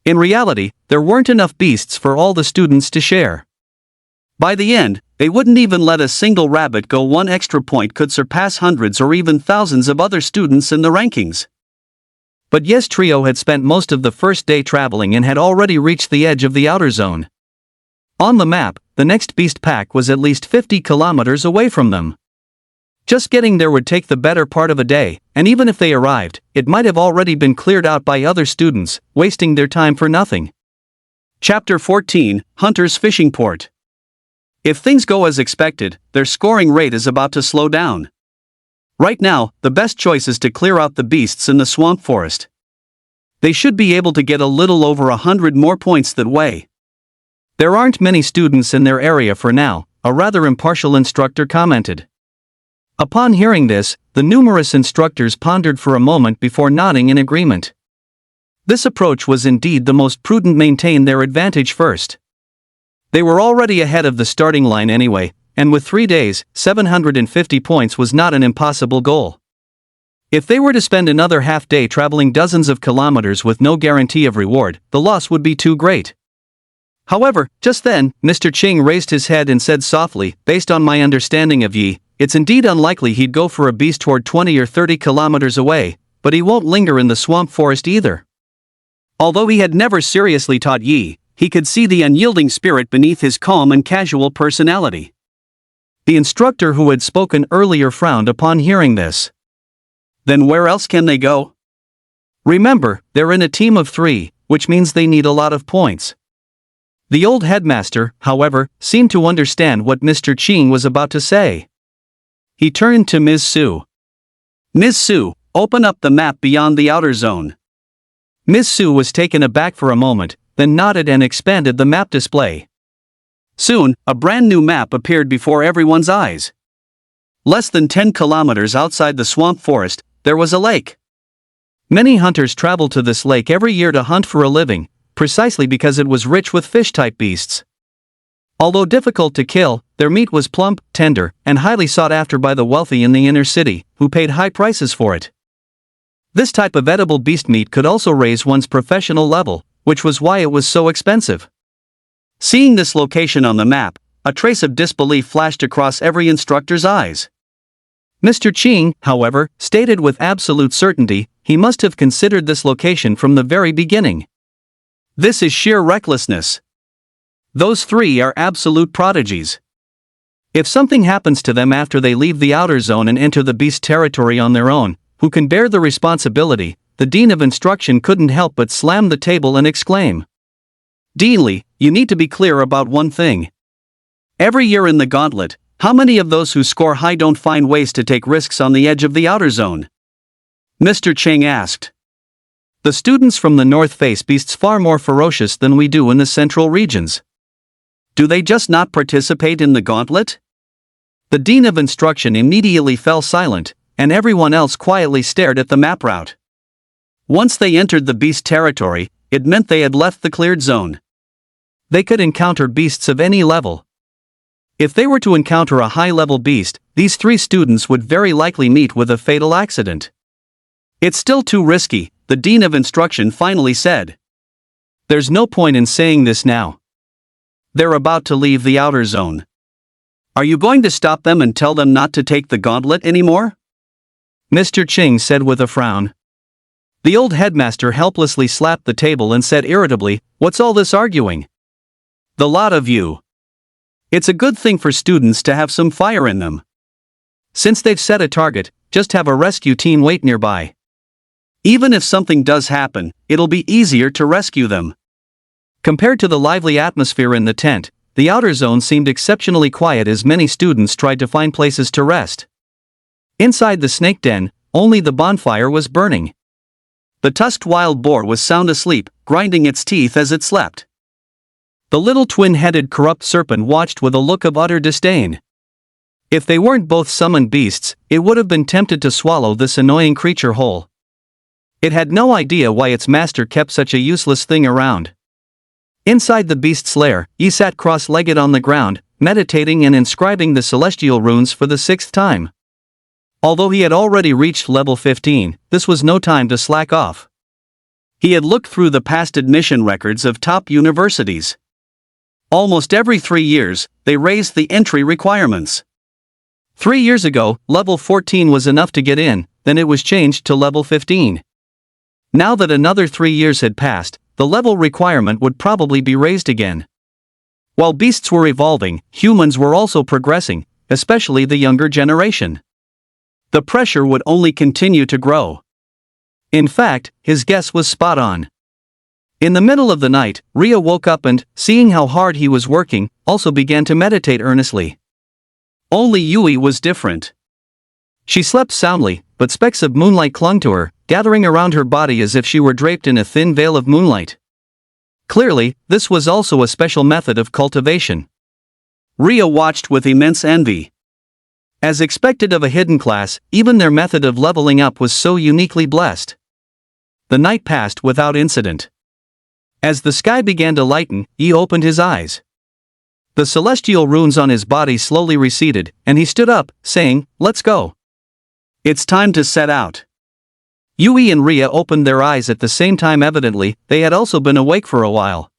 In reality, there weren't enough beasts for all the students to share. By the end, they wouldn't even let a single rabbit go. 1 extra point could surpass hundreds or even thousands of other students in the rankings. But Ye's trio had spent most of the first day traveling and had already reached the edge of the outer zone. On the map, the next beast pack was at least 50 kilometers away from them. Just getting there would take the better part of a day, and even if they arrived, it might have already been cleared out by other students, wasting their time for nothing. Chapter 14, Hunter's Fishing Port. If things go as expected, their scoring rate is about to slow down. Right now, the best choice is to clear out the beasts in the swamp forest. They should be able to get a little over 100 more points that way. There aren't many students in their area for now, a rather impartial instructor commented. Upon hearing this, the numerous instructors pondered for a moment before nodding in agreement. This approach was indeed the most prudent. Maintain their advantage first. They were already ahead of the starting line anyway, and with 3 days, 750 points was not an impossible goal. If they were to spend another half-day traveling dozens of kilometers with no guarantee of reward, the loss would be too great. However, just then, Mr. Qing raised his head and said softly, "Based on my understanding of Yi, it's indeed unlikely he'd go for a beast toward 20 or 30 kilometers away, but he won't linger in the swamp forest either." Although he had never seriously taught Yi, he could see the unyielding spirit beneath his calm and casual personality. The instructor who had spoken earlier frowned upon hearing this. Then where else can they go? Remember, they're in a team of 3, which means they need a lot of points. The old headmaster, however, seemed to understand what Mr. Qing was about to say. He turned to Ms. Su. "Ms. Su, open up the map beyond the outer zone." Ms. Su was taken aback for a moment, then nodded and expanded the map display. Soon, a brand new map appeared before everyone's eyes. Less than 10 kilometers outside the swamp forest, there was a lake. Many hunters traveled to this lake every year to hunt for a living, precisely because it was rich with fish-type beasts. Although difficult to kill, their meat was plump, tender, and highly sought after by the wealthy in the inner city, who paid high prices for it. This type of edible beast meat could also raise one's professional level, which was why it was so expensive. Seeing this location on the map, a trace of disbelief flashed across every instructor's eyes. Mr. Qing, however, stated with absolute certainty, he must have considered this location from the very beginning. This is sheer recklessness. Those 3 are absolute prodigies. If something happens to them after they leave the outer zone and enter the beast territory on their own, who can bear the responsibility? The dean of instruction couldn't help but slam the table and exclaim. "Deanly, you need to be clear about one thing. Every year in the gauntlet, how many of those who score high don't find ways to take risks on the edge of the outer zone? Mr. Cheng asked. The students from the north face beasts far more ferocious than we do in the central regions. Do they just not participate in the gauntlet? The dean of instruction immediately fell silent, and everyone else quietly stared at the map route. Once they entered the beast territory, it meant they had left the cleared zone. They could encounter beasts of any level. If they were to encounter a high-level beast, these 3 students would very likely meet with a fatal accident. It's still too risky, the dean of instruction finally said. There's no point in saying this now. They're about to leave the outer zone. Are you going to stop them and tell them not to take the gauntlet anymore? Mr. Cheng said with a frown. The old headmaster helplessly slapped the table and said irritably, "What's all this arguing? The lot of you. It's a good thing for students to have some fire in them. Since they've set a target, just have a rescue team wait nearby. Even if something does happen, it'll be easier to rescue them." Compared to the lively atmosphere in the tent, the outer zone seemed exceptionally quiet as many students tried to find places to rest. Inside the snake den, only the bonfire was burning. The tusked wild boar was sound asleep, grinding its teeth as it slept. The little twin-headed corrupt serpent watched with a look of utter disdain. If they weren't both summoned beasts, it would have been tempted to swallow this annoying creature whole. It had no idea why its master kept such a useless thing around. Inside the beast's lair, he sat cross-legged on the ground, meditating and inscribing the celestial runes for the 6th time. Although he had already reached level 15, this was no time to slack off. He had looked through the past admission records of top universities. Almost every 3 years, they raised the entry requirements. 3 years ago, level 14 was enough to get in, then it was changed to level 15. Now that another 3 years had passed, the level requirement would probably be raised again. While beasts were evolving, humans were also progressing, especially the younger generation. The pressure would only continue to grow. In fact, his guess was spot on. In the middle of the night, Ria woke up and, seeing how hard he was working, also began to meditate earnestly. Only Yui was different. She slept soundly, but specks of moonlight clung to her, gathering around her body as if she were draped in a thin veil of moonlight. Clearly, this was also a special method of cultivation. Ria watched with immense envy. As expected of a hidden class, even their method of leveling up was so uniquely blessed. The night passed without incident. As the sky began to lighten, he opened his eyes. The celestial runes on his body slowly receded, and he stood up, saying, "Let's go. It's time to set out." Yui and Ria opened their eyes at the same time. Evidently, they had also been awake for a while.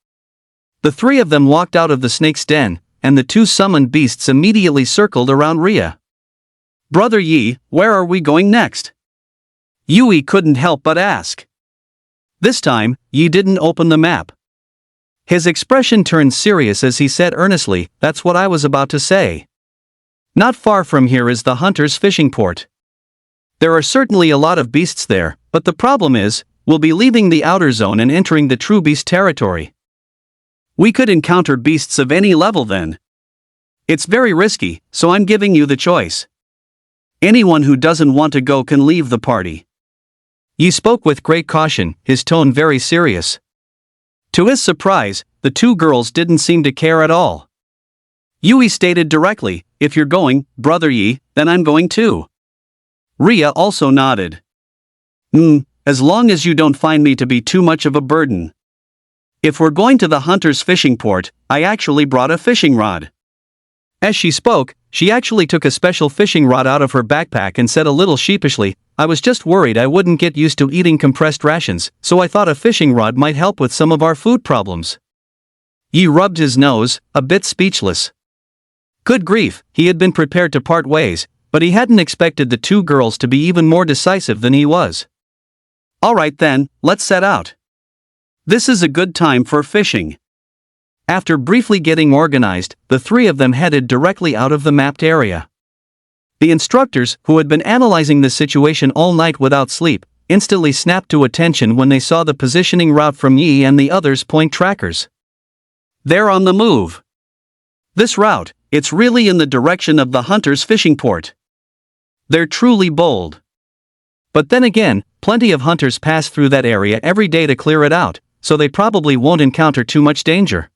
The 3 of them walked out of the snake's den, and the 2 summoned beasts immediately circled around Ria. "Brother Yi, where are we going next?" Yui couldn't help but ask. This time, Yi didn't open the map. His expression turned serious as he said earnestly, "That's what I was about to say. Not far from here is the hunter's fishing port. There are certainly a lot of beasts there, but the problem is, we'll be leaving the outer zone and entering the true beast territory. We could encounter beasts of any level then. It's very risky, so I'm giving you the choice. Anyone who doesn't want to go can leave the party." Yi spoke with great caution, his tone very serious. To his surprise, the 2 girls didn't seem to care at all. Yui stated directly, "If you're going, Brother Yi, then I'm going too." Ria also nodded. As long as you don't find me to be too much of a burden. If we're going to the hunter's fishing port, I actually brought a fishing rod." As she spoke, she actually took a special fishing rod out of her backpack and said a little sheepishly, "I was just worried I wouldn't get used to eating compressed rations, so I thought a fishing rod might help with some of our food problems." Yi rubbed his nose, a bit speechless. Good grief, he had been prepared to part ways, but he hadn't expected the 2 girls to be even more decisive than he was. "All right then, let's set out. This is a good time for fishing." After briefly getting organized, the 3 of them headed directly out of the mapped area. The instructors, who had been analyzing the situation all night without sleep, instantly snapped to attention when they saw the positioning route from Yi and the others' point trackers. They're on the move. This route, it's really in the direction of the hunter's fishing port. They're truly bold. But then again, plenty of hunters pass through that area every day to clear it out, so they probably won't encounter too much danger.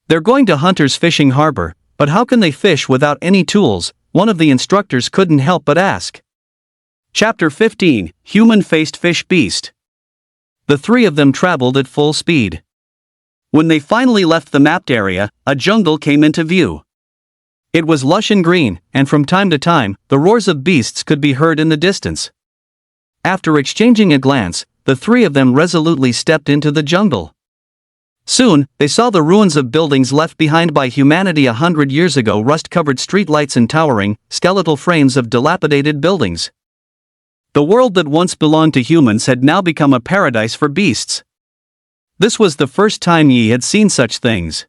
They're going to Hunter's Fishing Harbor, but how can they fish without any tools? One of the instructors couldn't help but ask. Chapter 15, Human-Faced Fish Beast. The three of them traveled at full speed. When they finally left the mapped area, a jungle came into view. It was lush and green, and from time to time, the roars of beasts could be heard in the distance. After exchanging a glance, the three of them resolutely stepped into the jungle. Soon, they saw the ruins of buildings left behind by humanity 100 years ago, rust-covered streetlights and towering, skeletal frames of dilapidated buildings. The world that once belonged to humans had now become a paradise for beasts. This was the first time Yi had seen such things.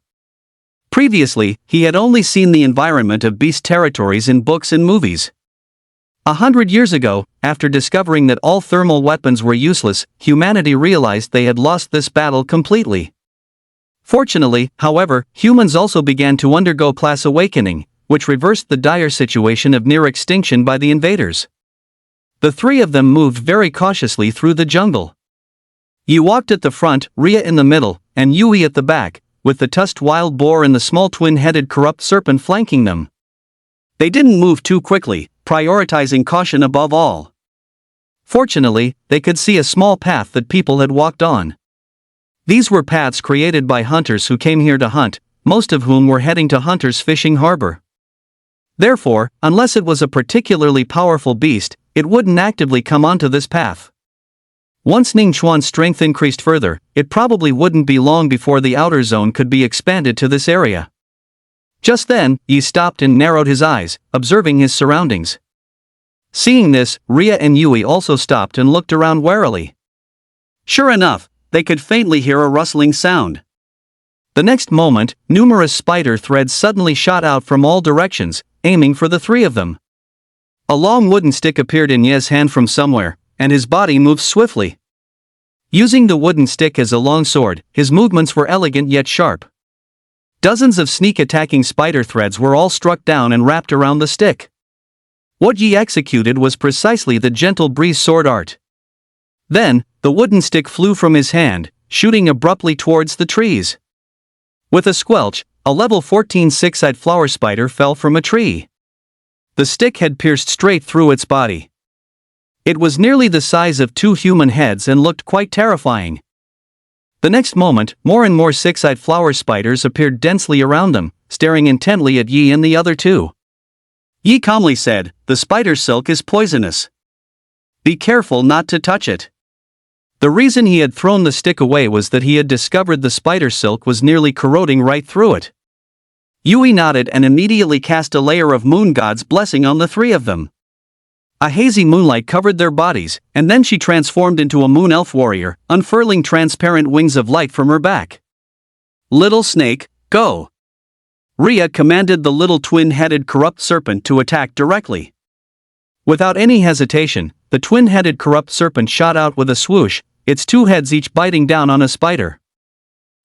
Previously, he had only seen the environment of beast territories in books and movies. 100 years ago, after discovering that all thermal weapons were useless, humanity realized they had lost this battle completely. Fortunately, however, humans also began to undergo class awakening, which reversed the dire situation of near extinction by the invaders. The three of them moved very cautiously through the jungle. Yi walked at the front, Rhea in the middle, and Yui at the back, with the tusked wild boar and the small twin-headed corrupt serpent flanking them. They didn't move too quickly, prioritizing caution above all. Fortunately, they could see a small path that people had walked on. These were paths created by hunters who came here to hunt, most of whom were heading to Hunter's Fishing Harbor. Therefore, unless it was a particularly powerful beast, it wouldn't actively come onto this path. Once Ning Chuan's strength increased further, it probably wouldn't be long before the outer zone could be expanded to this area. Just then, Yi stopped and narrowed his eyes, observing his surroundings. Seeing this, Rhea and Yui also stopped and looked around warily. Sure enough, they could faintly hear a rustling sound. The next moment, numerous spider threads suddenly shot out from all directions, aiming for the three of them. A long wooden stick appeared in Ye's hand from somewhere, and his body moved swiftly. Using the wooden stick as a long sword, his movements were elegant yet sharp. Dozens of sneak-attacking spider threads were all struck down and wrapped around the stick. What Yi executed was precisely the gentle breeze sword art. Then, the wooden stick flew from his hand, shooting abruptly towards the trees. With a squelch, a level 14 six-eyed flower spider fell from a tree. The stick had pierced straight through its body. It was nearly the size of 2 human heads and looked quite terrifying. The next moment, more and more six-eyed flower spiders appeared densely around them, staring intently at Yi and the other two. Yi calmly said, "The spider silk is poisonous. Be careful not to touch it." The reason he had thrown the stick away was that he had discovered the spider silk was nearly corroding right through it. Yui nodded and immediately cast a layer of moon god's blessing on the three of them. A hazy moonlight covered their bodies, and then she transformed into a moon elf warrior, unfurling transparent wings of light from her back. "Little snake, go!" Rhea commanded the little twin-headed corrupt serpent to attack directly. Without any hesitation, the twin-headed corrupt serpent shot out with a swoosh, its 2 heads each biting down on a spider.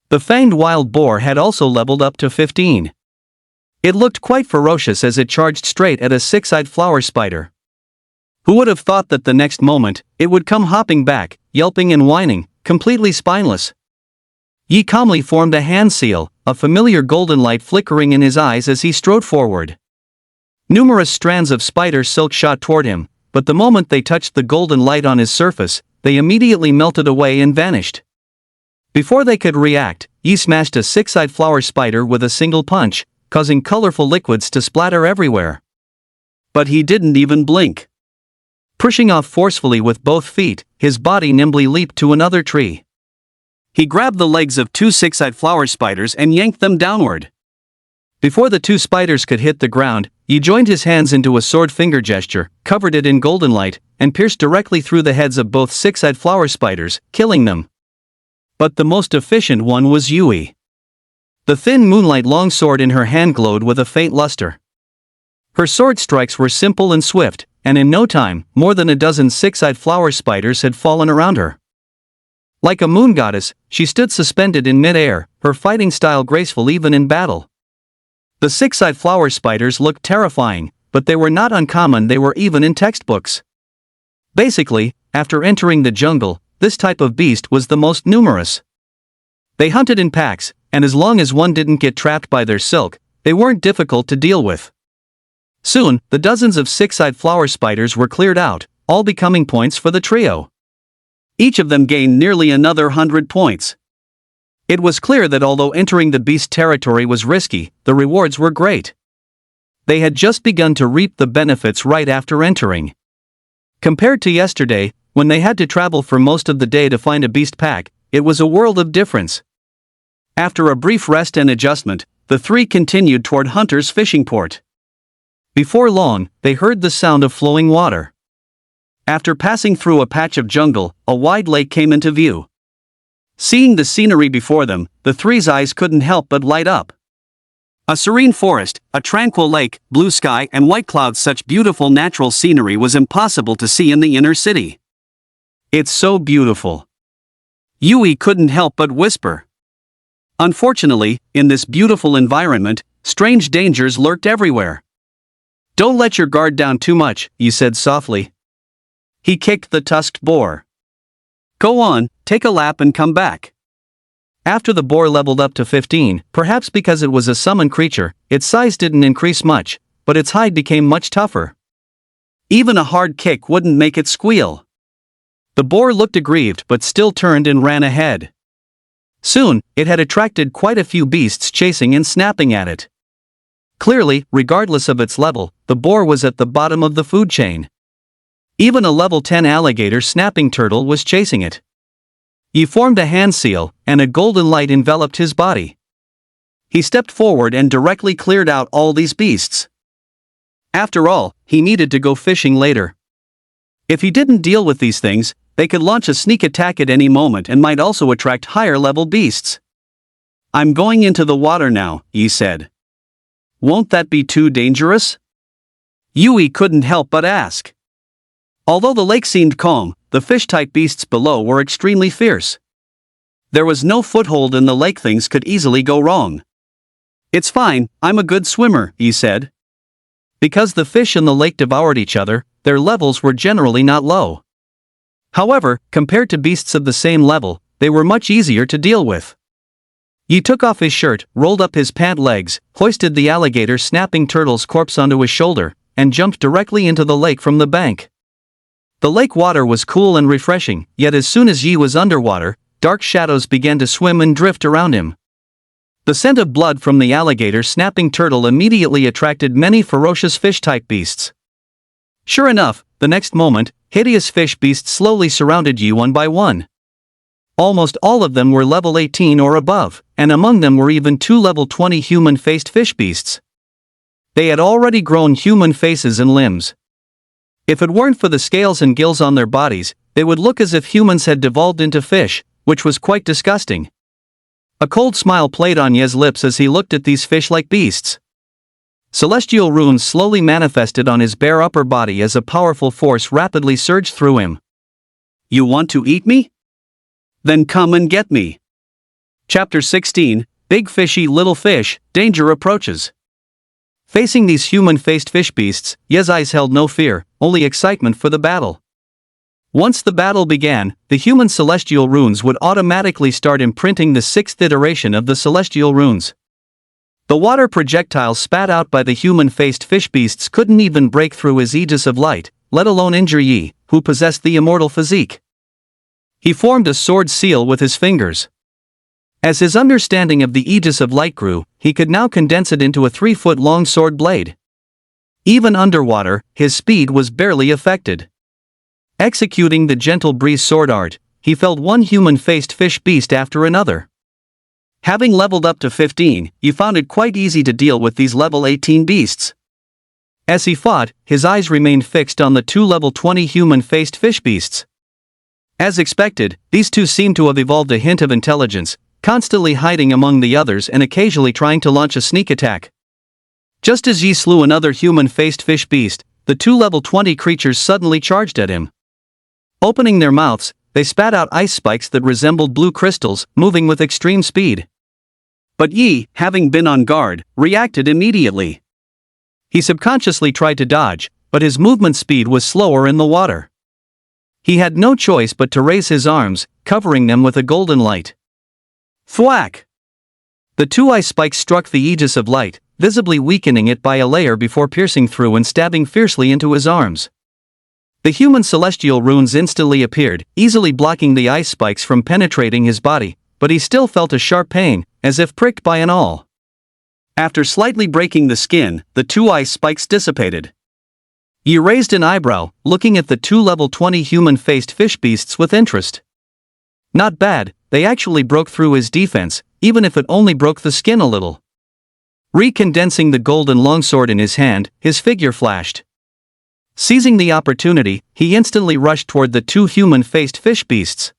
The fanged wild boar had also leveled up to 15. It looked quite ferocious as it charged straight at a six-eyed flower spider. Who would have thought that the next moment, it would come hopping back, yelping and whining, completely spineless. Yi calmly formed a hand seal, a familiar golden light flickering in his eyes as he strode forward. Numerous strands of spider silk shot toward him, but the moment they touched the golden light on his surface, they immediately melted away and vanished. Before they could react, Yi smashed a six-eyed flower spider with a single punch, causing colorful liquids to splatter everywhere. But he didn't even blink. Pushing off forcefully with both feet, his body nimbly leaped to another tree. He grabbed the legs of 2 six-eyed flower spiders and yanked them downward. Before the 2 spiders could hit the ground, he joined his hands into a sword finger gesture, covered it in golden light, and pierced directly through the heads of both six-eyed flower spiders, killing them. But the most efficient one was Yui. The thin moonlight longsword in her hand glowed with a faint luster. Her sword strikes were simple and swift, and in no time, more than a dozen six-eyed flower spiders had fallen around her. Like a moon goddess, she stood suspended in mid-air, her fighting style graceful even in battle. The six-eyed flower spiders looked terrifying, but they were not uncommon, they were even in textbooks. Basically, after entering the jungle, this type of beast was the most numerous. They hunted in packs, and as long as one didn't get trapped by their silk, they weren't difficult to deal with. Soon, the dozens of six-eyed flower spiders were cleared out, all becoming points for the trio. Each of them gained nearly another 100 points. It was clear that although entering the beast territory was risky, the rewards were great. They had just begun to reap the benefits right after entering. Compared to yesterday, when they had to travel for most of the day to find a beast pack, it was a world of difference. After a brief rest and adjustment, the three continued toward Hunter's fishing port. Before long, they heard the sound of flowing water. After passing through a patch of jungle, a wide lake came into view. Seeing the scenery before them, the three's eyes couldn't help but light up. A serene forest, a tranquil lake, blue sky and white clouds, such beautiful natural scenery was impossible to see in the inner city. "It's so beautiful," Yui couldn't help but whisper. Unfortunately, in this beautiful environment, strange dangers lurked everywhere. "Don't let your guard down too much," he said softly. He kicked the tusked boar. "Go on, take a lap and come back." After the boar leveled up to 15, perhaps because it was a summon creature, its size didn't increase much, but its hide became much tougher. Even a hard kick wouldn't make it squeal. The boar looked aggrieved but still turned and ran ahead. Soon, it had attracted quite a few beasts chasing and snapping at it. Clearly, regardless of its level, the boar was at the bottom of the food chain. Even a level 10 alligator snapping turtle was chasing it. He formed a hand seal, and a golden light enveloped his body. He stepped forward and directly cleared out all these beasts. After all, he needed to go fishing later. If he didn't deal with these things, they could launch a sneak attack at any moment and might also attract higher-level beasts. "I'm going into the water now," he said. "Won't that be too dangerous?" Yui couldn't help but ask. Although the lake seemed calm, the fish-type beasts below were extremely fierce. There was no foothold in the lake, things could easily go wrong. "It's fine, I'm a good swimmer," he said. Because the fish in the lake devoured each other, their levels were generally not low. However, compared to beasts of the same level, they were much easier to deal with. He took off his shirt, rolled up his pant legs, hoisted the alligator snapping turtle's corpse onto his shoulder, and jumped directly into the lake from the bank. The lake water was cool and refreshing, yet as soon as Yi was underwater, dark shadows began to swim and drift around him. The scent of blood from the alligator snapping turtle immediately attracted many ferocious fish-type beasts. Sure enough, the next moment, hideous fish beasts slowly surrounded Yi one by one. Almost all of them were level 18 or above, and among them were even 2 level 20 human-faced fish beasts. They had already grown human faces and limbs. If it weren't for the scales and gills on their bodies, they would look as if humans had devolved into fish, which was quite disgusting. A cold smile played on Ye's lips as he looked at these fish-like beasts. Celestial runes slowly manifested on his bare upper body as a powerful force rapidly surged through him. "You want to eat me? Then come and get me." Chapter 16, Big Fishy Little Fish, Danger Approaches. Facing these human-faced fish beasts, Ye's eyes held no fear, only excitement for the battle. Once the battle began, the human celestial runes would automatically start imprinting the 6th iteration of the celestial runes. The water projectiles spat out by the human-faced fish beasts couldn't even break through his aegis of light, let alone injure Yi, who possessed the immortal physique. He formed a sword seal with his fingers. As his understanding of the aegis of light grew, he could now condense it into a 3-foot-long sword blade. Even underwater, his speed was barely affected. Executing the gentle breeze sword art, he felled one human-faced fish beast after another. Having leveled up to 15, he found it quite easy to deal with these level 18 beasts. As he fought, his eyes remained fixed on the 2 level 20 human-faced fish beasts. As expected, these two seemed to have evolved a hint of intelligence, constantly hiding among the others and occasionally trying to launch a sneak attack. Just as Yi slew another human-faced fish beast, the 2 level 20 creatures suddenly charged at him. Opening their mouths, they spat out ice spikes that resembled blue crystals, moving with extreme speed. But Yi, having been on guard, reacted immediately. He subconsciously tried to dodge, but his movement speed was slower in the water. He had no choice but to raise his arms, covering them with a golden light. Thwack! The two ice spikes struck the aegis of light, visibly weakening it by a layer before piercing through and stabbing fiercely into his arms. The human celestial runes instantly appeared, easily blocking the ice spikes from penetrating his body, but he still felt a sharp pain, as if pricked by an awl. After slightly breaking the skin, the two ice spikes dissipated. Yi raised an eyebrow, looking at the two level 20 human-faced fish beasts with interest. Not bad, they actually broke through his defense, even if it only broke the skin a little. Recondensing the golden longsword in his hand, his figure flashed. Seizing the opportunity, he instantly rushed toward the two human-faced fish beasts.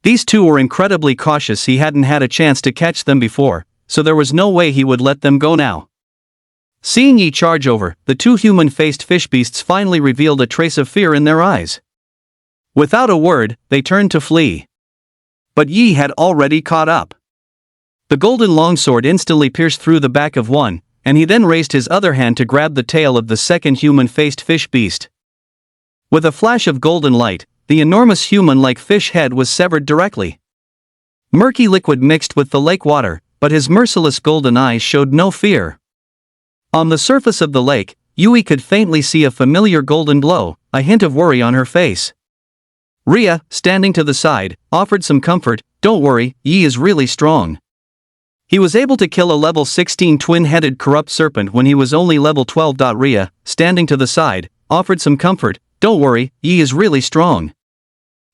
These two were incredibly cautious. He hadn't had a chance to catch them before, so there was no way he would let them go now. Seeing Yi charge over, the two human-faced fish beasts finally revealed a trace of fear in their eyes. Without a word, they turned to flee. But Yi had already caught up. The golden longsword instantly pierced through the back of one, and he then raised his other hand to grab the tail of the second human-faced fish beast. With a flash of golden light, the enormous human-like fish head was severed directly. Murky liquid mixed with the lake water, but his merciless golden eyes showed no fear. On the surface of the lake, Yui could faintly see a familiar golden glow, a hint of worry on her face. Rhea, standing to the side, offered some comfort. "Don't worry, Yi is really strong. He was able to kill a level 16 twin-headed corrupt serpent when he was only level 12." Rhea, standing to the side, offered some comfort. "Don't worry, Yi is really strong.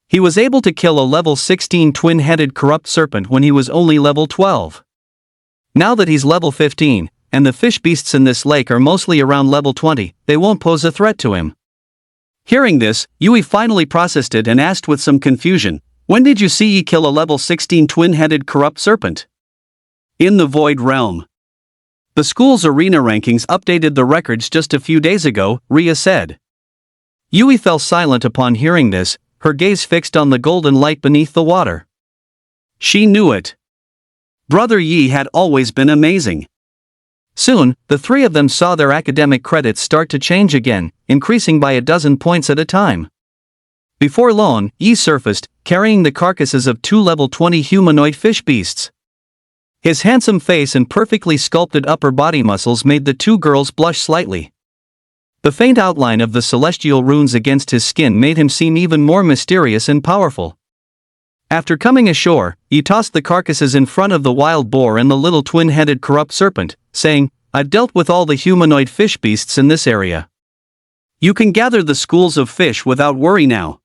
He was able to kill a level 16 twin-headed corrupt serpent when he was only level 12. Now that he's level 15, and the fish beasts in this lake are mostly around level 20, they won't pose a threat to him." Hearing this, Yui finally processed it and asked with some confusion, "When did you see Yi kill a level 16 twin-headed corrupt serpent?" "In the Void Realm. The school's arena rankings updated the records just a few days ago," Rhea said. Yui fell silent upon hearing this, her gaze fixed on the golden light beneath the water. She knew it. Brother Yi had always been amazing. Soon, the three of them saw their academic credits start to change again, increasing by a dozen points at a time. Before long, Yi surfaced, carrying the carcasses of two level 20 humanoid fish beasts. His handsome face and perfectly sculpted upper body muscles made the two girls blush slightly. The faint outline of the celestial runes against his skin made him seem even more mysterious and powerful. After coming ashore, he tossed the carcasses in front of the wild boar and the little twin-headed corrupt serpent, saying, "I've dealt with all the humanoid fish beasts in this area. You can gather the schools of fish without worry now."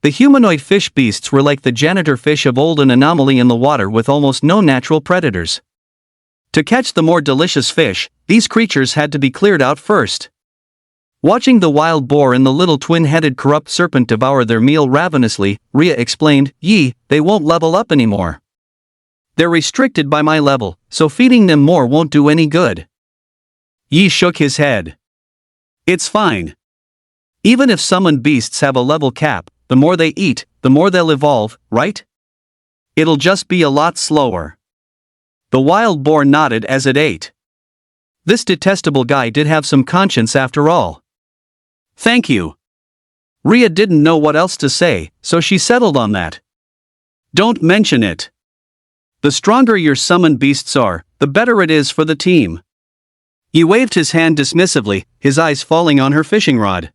The humanoid fish beasts were like the janitor fish of old, an anomaly in the water with almost no natural predators. To catch the more delicious fish, these creatures had to be cleared out first. Watching the wild boar and the little twin-headed corrupt serpent devour their meal ravenously, Rhea explained, "Yi, they won't level up anymore. They're restricted by my level, so feeding them more won't do any good." Yi shook his head. "It's fine. Even if summoned beasts have a level cap, the more they eat, the more they'll evolve, right? It'll just be a lot slower." The wild boar nodded as it ate. This detestable guy did have some conscience after all. "Thank you." Rhea didn't know what else to say, so she settled on that. "Don't mention it. The stronger your summoned beasts are, the better it is for the team." He waved his hand dismissively, his eyes falling on her fishing rod.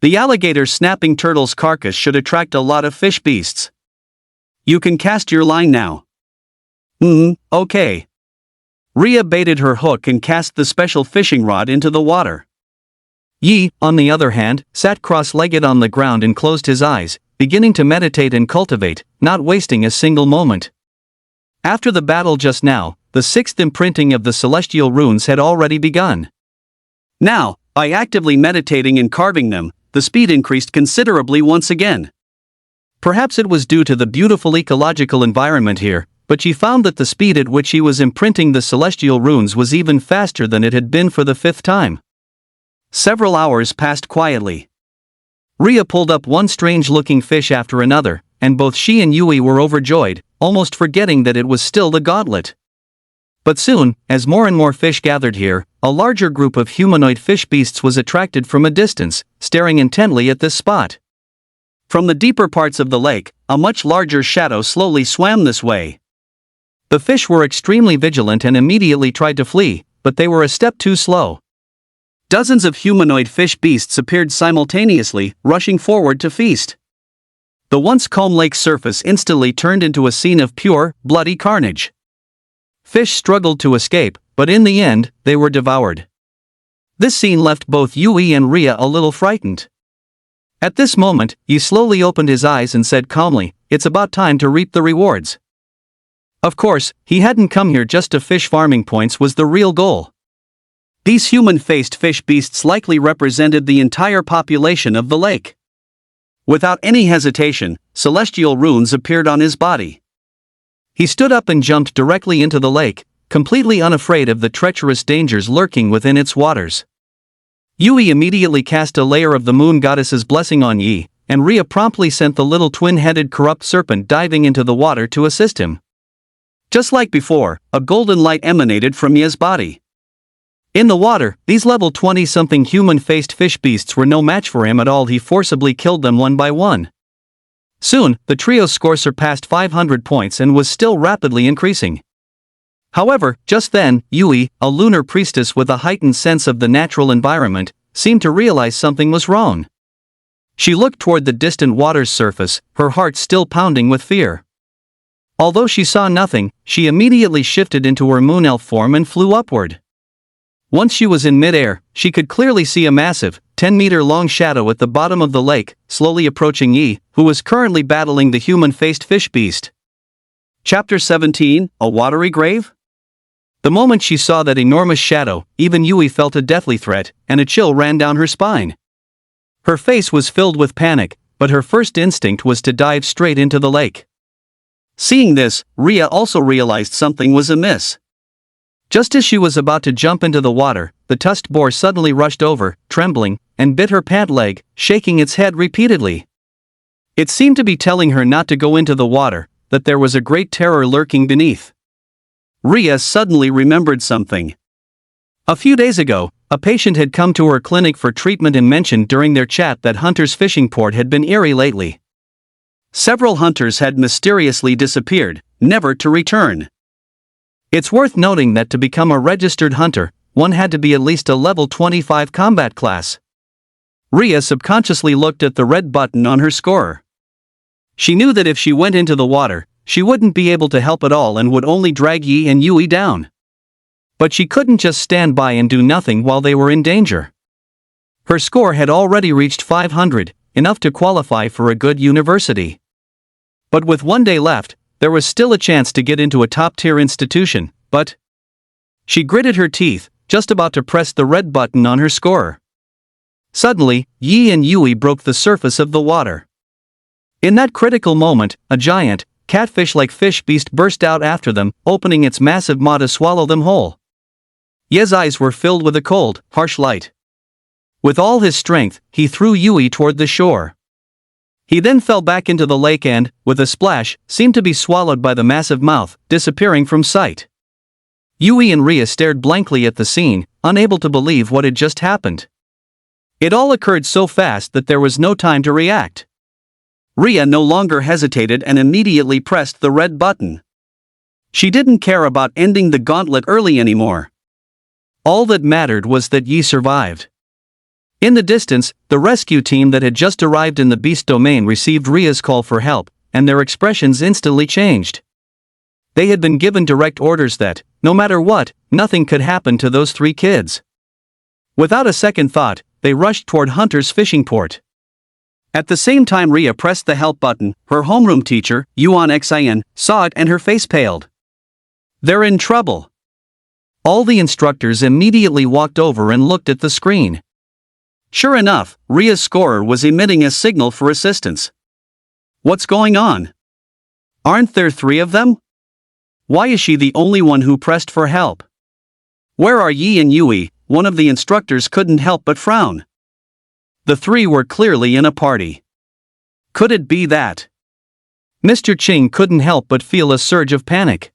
The alligator snapping turtle's carcass should attract a lot of fish beasts. "You can cast your line now." Okay." Rhea baited her hook and cast the special fishing rod into the water. Yi, on the other hand, sat cross-legged on the ground and closed his eyes, beginning to meditate and cultivate, not wasting a single moment. After the battle just now, the sixth imprinting of the celestial runes had already begun. Now, by actively meditating and carving them, the speed increased considerably once again. Perhaps it was due to the beautiful ecological environment here, but she found that the speed at which she was imprinting the celestial runes was even faster than it had been for the fifth time. Several hours passed quietly. Rhea pulled up one strange-looking fish after another, and both she and Yui were overjoyed, almost forgetting that it was still the gauntlet. But soon, as more and more fish gathered here, a larger group of humanoid fish beasts was attracted from a distance, staring intently at this spot. From the deeper parts of the lake, a much larger shadow slowly swam this way. The fish were extremely vigilant and immediately tried to flee, but they were a step too slow. Dozens of humanoid fish beasts appeared simultaneously, rushing forward to feast. The once calm lake surface instantly turned into a scene of pure, bloody carnage. Fish struggled to escape, but in the end, they were devoured. This scene left both Yui and Rhea a little frightened. At this moment, Yi slowly opened his eyes and said calmly, "It's about time to reap the rewards." Of course, he hadn't come here just to fish. Farming points was the real goal. These human-faced fish beasts likely represented the entire population of the lake. Without any hesitation, celestial runes appeared on his body. He stood up and jumped directly into the lake, completely unafraid of the treacherous dangers lurking within its waters. Yui immediately cast a layer of the moon goddess's blessing on Yi, and Rhea promptly sent the little twin-headed corrupt serpent diving into the water to assist him. Just like before, a golden light emanated from Yi's body. In the water, these level 20-something human-faced fish beasts were no match for him at all. He forcibly killed them one by one. Soon, the trio's score surpassed 500 points and was still rapidly increasing. However, just then, Yui, a lunar priestess with a heightened sense of the natural environment, seemed to realize something was wrong. She looked toward the distant water's surface, her heart still pounding with fear. Although she saw nothing, she immediately shifted into her moon elf form and flew upward. Once she was in midair, she could clearly see a massive, 10-meter-long shadow at the bottom of the lake, slowly approaching Yi, who was currently battling the human-faced fish beast. Chapter 17, A Watery Grave? The moment she saw that enormous shadow, even Yui felt a deathly threat, and a chill ran down her spine. Her face was filled with panic, but her first instinct was to dive straight into the lake. Seeing this, Rhea also realized something was amiss. Just as she was about to jump into the water, the tusked boar suddenly rushed over, trembling, and bit her pant leg, shaking its head repeatedly. It seemed to be telling her not to go into the water, that there was a great terror lurking beneath. Rhea suddenly remembered something. A few days ago, a patient had come to her clinic for treatment and mentioned during their chat that Hunter's fishing port had been eerie lately. Several hunters had mysteriously disappeared, never to return. It's worth noting that to become a registered hunter, one had to be at least a level 25 combat class. Rhea subconsciously looked at the red button on her scorer. She knew that if she went into the water, she wouldn't be able to help at all and would only drag Yi and Yui down. But she couldn't just stand by and do nothing while they were in danger. Her score had already reached 500, enough to qualify for a good university. But with one day left, there was still a chance to get into a top-tier institution, but... She gritted her teeth, just about to press the red button on her scorer. Suddenly, Yi and Yui broke the surface of the water. In that critical moment, a giant, catfish-like fish beast burst out after them, opening its massive maw to swallow them whole. Yi's eyes were filled with a cold, harsh light. With all his strength, he threw Yui toward the shore. He then fell back into the lake and, with a splash, seemed to be swallowed by the massive mouth, disappearing from sight. Yui and Rhea stared blankly at the scene, unable to believe what had just happened. It all occurred so fast that there was no time to react. Rhea no longer hesitated and immediately pressed the red button. She didn't care about ending the gauntlet early anymore. All that mattered was that Yi survived. In the distance, the rescue team that had just arrived in the beast domain received Rhea's call for help, and their expressions instantly changed. They had been given direct orders that, no matter what, nothing could happen to those three kids. Without a second thought, they rushed toward Hunter's fishing port. At the same time Rhea pressed the help button, her homeroom teacher, Yuan Xin, saw it and her face paled. They're in trouble. All the instructors immediately walked over and looked at the screen. Sure enough, Rhea's scorer was emitting a signal for assistance. What's going on? Aren't there three of them? Why is she the only one who pressed for help? Where are Yi and Yui? One of the instructors couldn't help but frown. The three were clearly in a party. Could it be that? Mr. Ching couldn't help but feel a surge of panic.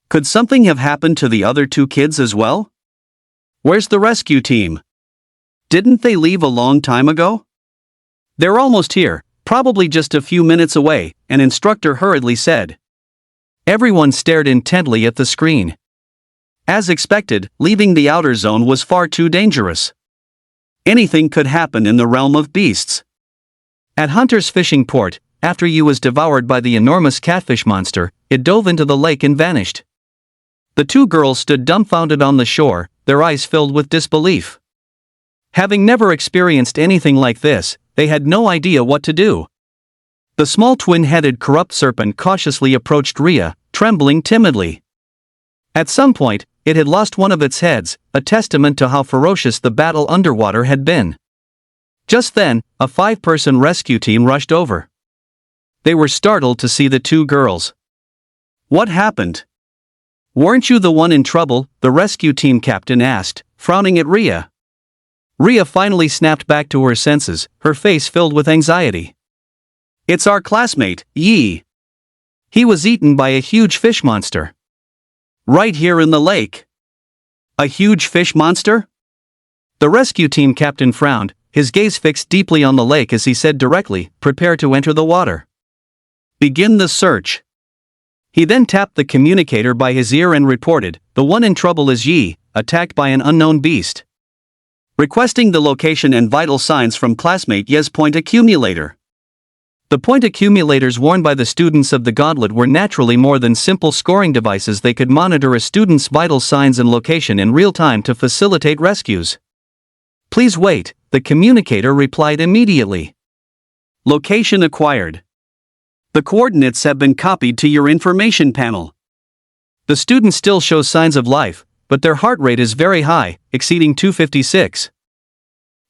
Could something have happened to the other two kids as well? Where's the rescue team? Didn't they leave a long time ago? They're almost here, probably just a few minutes away, an instructor hurriedly said. Everyone stared intently at the screen. As expected, leaving the outer zone was far too dangerous. Anything could happen in the realm of beasts. At Hunter's fishing port, after Yu was devoured by the enormous catfish monster, it dove into the lake and vanished. The two girls stood dumbfounded on the shore, their eyes filled with disbelief. Having never experienced anything like this, they had no idea what to do. The small twin-headed corrupt serpent cautiously approached Rhea, trembling timidly. At some point, it had lost one of its heads, a testament to how ferocious the battle underwater had been. Just then, a 5-person rescue team rushed over. They were startled to see the two girls. What happened? Weren't you the one in trouble? The rescue team captain asked, frowning at Rhea. Rhea finally snapped back to her senses, her face filled with anxiety. It's our classmate, Yi. He was eaten by a huge fish monster. Right here in the lake. A huge fish monster? The rescue team captain frowned, his gaze fixed deeply on the lake as he said directly, "Prepare to enter the water. Begin the search." He then tapped the communicator by his ear and reported, "The one in trouble is Yi, attacked by an unknown beast. Requesting the location and vital signs from classmate Ye's point accumulator." The point accumulators worn by the students of the Gauntlet were naturally more than simple scoring devices. They could monitor a student's vital signs and location in real time to facilitate rescues. "Please wait," the communicator replied immediately. Location acquired. The coordinates have been copied to your information panel. The student still shows signs of life, but their heart rate is very high, exceeding 256.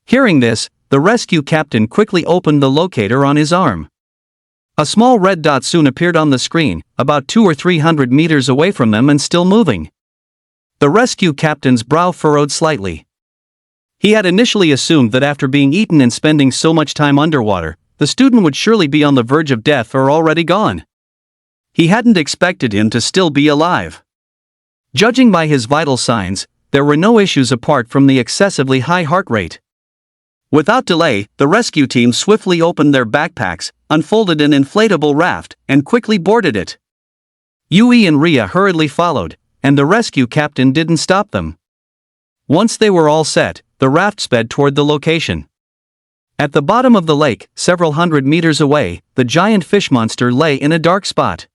Hearing this, the rescue captain quickly opened the locator on his arm. A small red dot soon appeared on the screen, about 200 or 300 meters away from them and still moving. The rescue captain's brow furrowed slightly. He had initially assumed that after being eaten and spending so much time underwater, the student would surely be on the verge of death or already gone. He hadn't expected him to still be alive. Judging by his vital signs, there were no issues apart from the excessively high heart rate. Without delay, the rescue team swiftly opened their backpacks, unfolded an inflatable raft, and quickly boarded it. Yui and Rhea hurriedly followed, and the rescue captain didn't stop them. Once they were all set, the raft sped toward the location. At the bottom of the lake, several hundred meters away, the giant fish monster lay in a dark spot.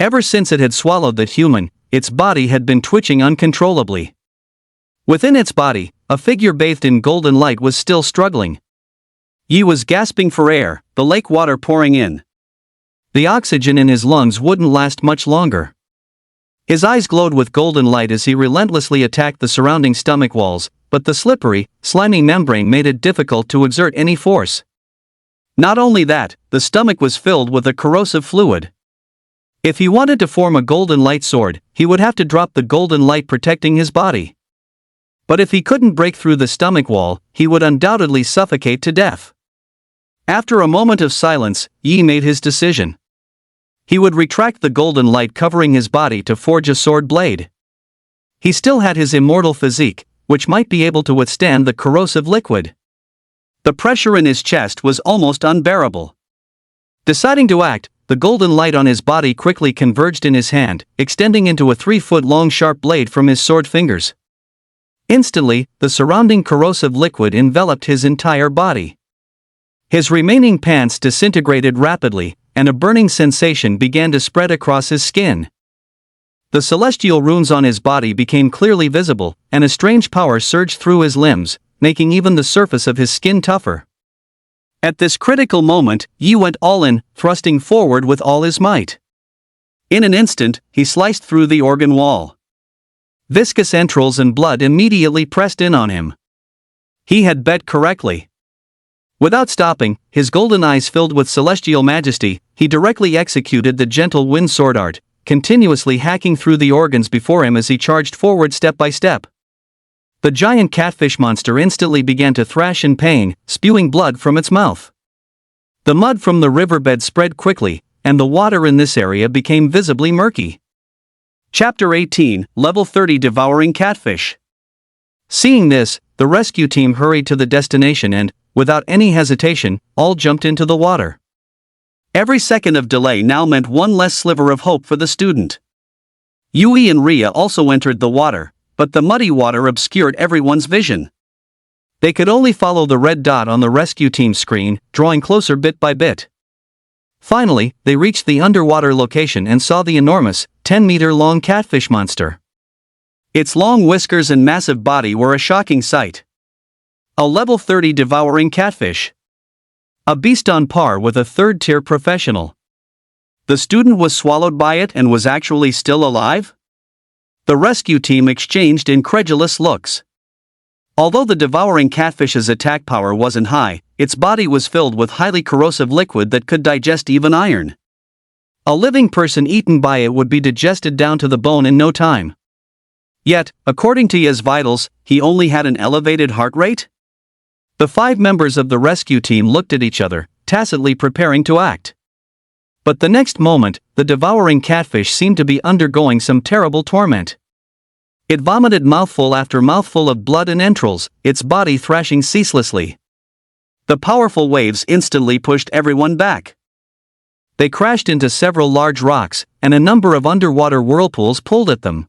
Ever since it had swallowed the human, its body had been twitching uncontrollably. Within its body, a figure bathed in golden light was still struggling. Yi was gasping for air, the lake water pouring in. The oxygen in his lungs wouldn't last much longer. His eyes glowed with golden light as he relentlessly attacked the surrounding stomach walls, but the slippery, slimy membrane made it difficult to exert any force. Not only that, the stomach was filled with a corrosive fluid. If he wanted to form a golden light sword, he would have to drop the golden light protecting his body. But if he couldn't break through the stomach wall, he would undoubtedly suffocate to death. After a moment of silence, Yi made his decision. He would retract the golden light covering his body to forge a sword blade. He still had his immortal physique, which might be able to withstand the corrosive liquid. The pressure in his chest was almost unbearable. Deciding to act, the golden light on his body quickly converged in his hand, extending into a 3-foot-long sharp blade from his sword fingers. Instantly, the surrounding corrosive liquid enveloped his entire body. His remaining pants disintegrated rapidly, and a burning sensation began to spread across his skin. The celestial runes on his body became clearly visible, and a strange power surged through his limbs, making even the surface of his skin tougher. At this critical moment, Yi went all in, thrusting forward with all his might. In an instant, he sliced through the organ wall. Viscous entrails and blood immediately pressed in on him. He had bet correctly. Without stopping, his golden eyes filled with celestial majesty, he directly executed the gentle wind sword art, continuously hacking through the organs before him as he charged forward step by step. The giant catfish monster instantly began to thrash in pain, spewing blood from its mouth. The mud from the riverbed spread quickly, and the water in this area became visibly murky. Chapter 18, Level 30 Devouring Catfish. Seeing this, the rescue team hurried to the destination and, without any hesitation, all jumped into the water. Every second of delay now meant one less sliver of hope for the student. Yui and Ria also entered the water, but the muddy water obscured everyone's vision. They could only follow the red dot on the rescue team's screen, drawing closer bit by bit. Finally, they reached the underwater location and saw the enormous, 10-meter-long catfish monster. Its long whiskers and massive body were a shocking sight. A level 30 devouring catfish. A beast on par with a third-tier professional. The student was swallowed by it and was actually still alive? The rescue team exchanged incredulous looks. Although the devouring catfish's attack power wasn't high, its body was filled with highly corrosive liquid that could digest even iron. A living person eaten by it would be digested down to the bone in no time. Yet, according to Ye's vitals, he only had an elevated heart rate? The 5 members of the rescue team looked at each other, tacitly preparing to act. But the next moment, the devouring catfish seemed to be undergoing some terrible torment. It vomited mouthful after mouthful of blood and entrails, its body thrashing ceaselessly. The powerful waves instantly pushed everyone back. They crashed into several large rocks, and a number of underwater whirlpools pulled at them.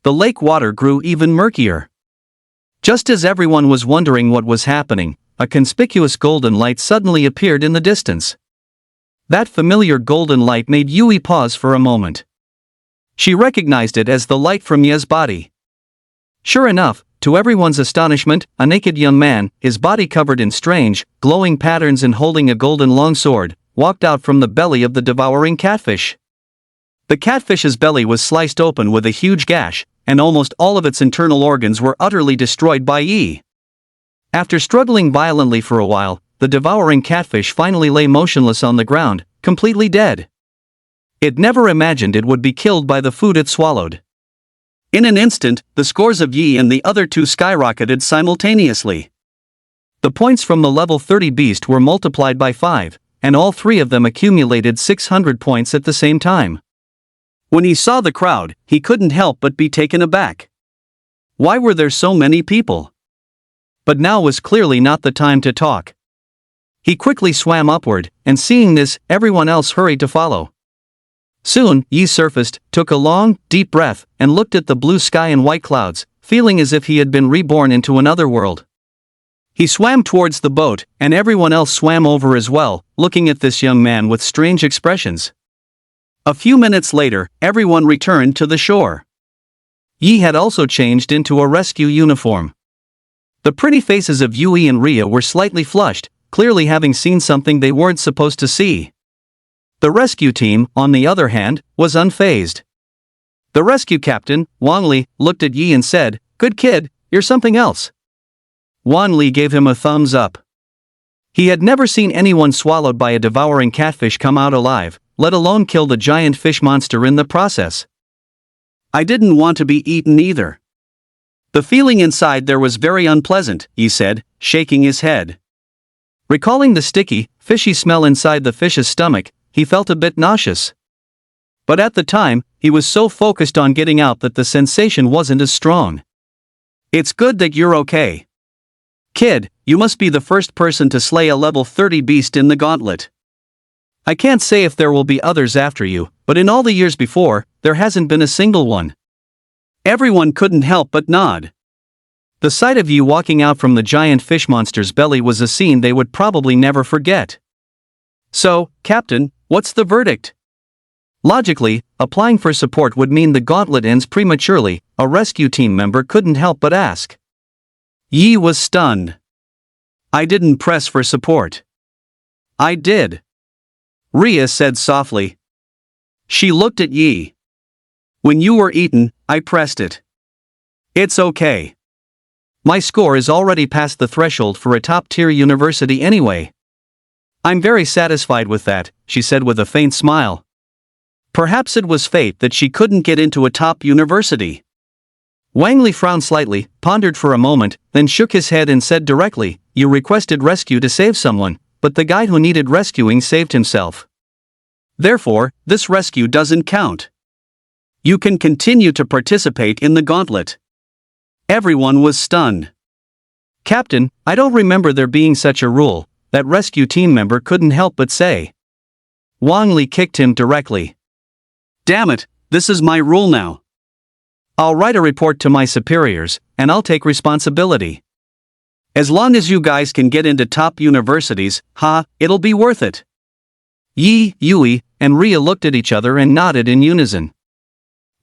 The lake water grew even murkier. Just as everyone was wondering what was happening, a conspicuous golden light suddenly appeared in the distance. That familiar golden light made Yui pause for a moment. She recognized it as the light from Ye's body. Sure enough, to everyone's astonishment, a naked young man, his body covered in strange, glowing patterns and holding a golden longsword, walked out from the belly of the devouring catfish. The catfish's belly was sliced open with a huge gash, and almost all of its internal organs were utterly destroyed by Yi. After struggling violently for a while, the devouring catfish finally lay motionless on the ground, completely dead. It never imagined it would be killed by the food it swallowed. In an instant, the scores of Yi and the other 2 skyrocketed simultaneously. The points from the level 30 beast were multiplied by 5, and all 3 of them accumulated 600 points at the same time. When he saw the crowd, he couldn't help but be taken aback. Why were there so many people? But now was clearly not the time to talk. He quickly swam upward, and seeing this, everyone else hurried to follow. Soon, Yi surfaced, took a long, deep breath, and looked at the blue sky and white clouds, feeling as if he had been reborn into another world. He swam towards the boat, and everyone else swam over as well, looking at this young man with strange expressions. A few minutes later, everyone returned to the shore. Yi had also changed into a rescue uniform. The pretty faces of Yui and Ria were slightly flushed, clearly having seen something they weren't supposed to see. The rescue team, on the other hand, was unfazed. The rescue captain, Wang Li, looked at Yi and said, "Good kid, you're something else." Wang Li gave him a thumbs up. He had never seen anyone swallowed by a devouring catfish come out alive, let alone kill the giant fish monster in the process. "I didn't want to be eaten either. The feeling inside there was very unpleasant," he said, shaking his head. Recalling the sticky, fishy smell inside the fish's stomach, he felt a bit nauseous. But at the time, he was so focused on getting out that the sensation wasn't as strong. "It's good that you're okay. Kid, you must be the first person to slay a level 30 beast in the gauntlet. I can't say if there will be others after you, but in all the years before, there hasn't been a single one." Everyone couldn't help but nod. The sight of you walking out from the giant fish monster's belly was a scene they would probably never forget. "So, Captain, what's the verdict?" Logically, applying for support would mean the gauntlet ends prematurely, a rescue team member couldn't help but ask. Yi was stunned. "I didn't press for support." "I did," Ria said softly. She looked at Yi. "When you were eaten, I pressed it. It's okay. My score is already past the threshold for a top-tier university anyway. I'm very satisfied with that," she said with a faint smile. Perhaps it was fate that she couldn't get into a top university. Wang Li frowned slightly, pondered for a moment, then shook his head and said directly, "You requested rescue to save someone, but the guy who needed rescuing saved himself. Therefore, this rescue doesn't count. You can continue to participate in the gauntlet." Everyone was stunned. "Captain, I don't remember there being such a rule," that rescue team member couldn't help but say. Wang Li kicked him directly. "Damn it, this is my rule now. I'll write a report to my superiors, and I'll take responsibility. As long as you guys can get into top universities, it'll be worth it." Yi, Yui, and Ria looked at each other and nodded in unison.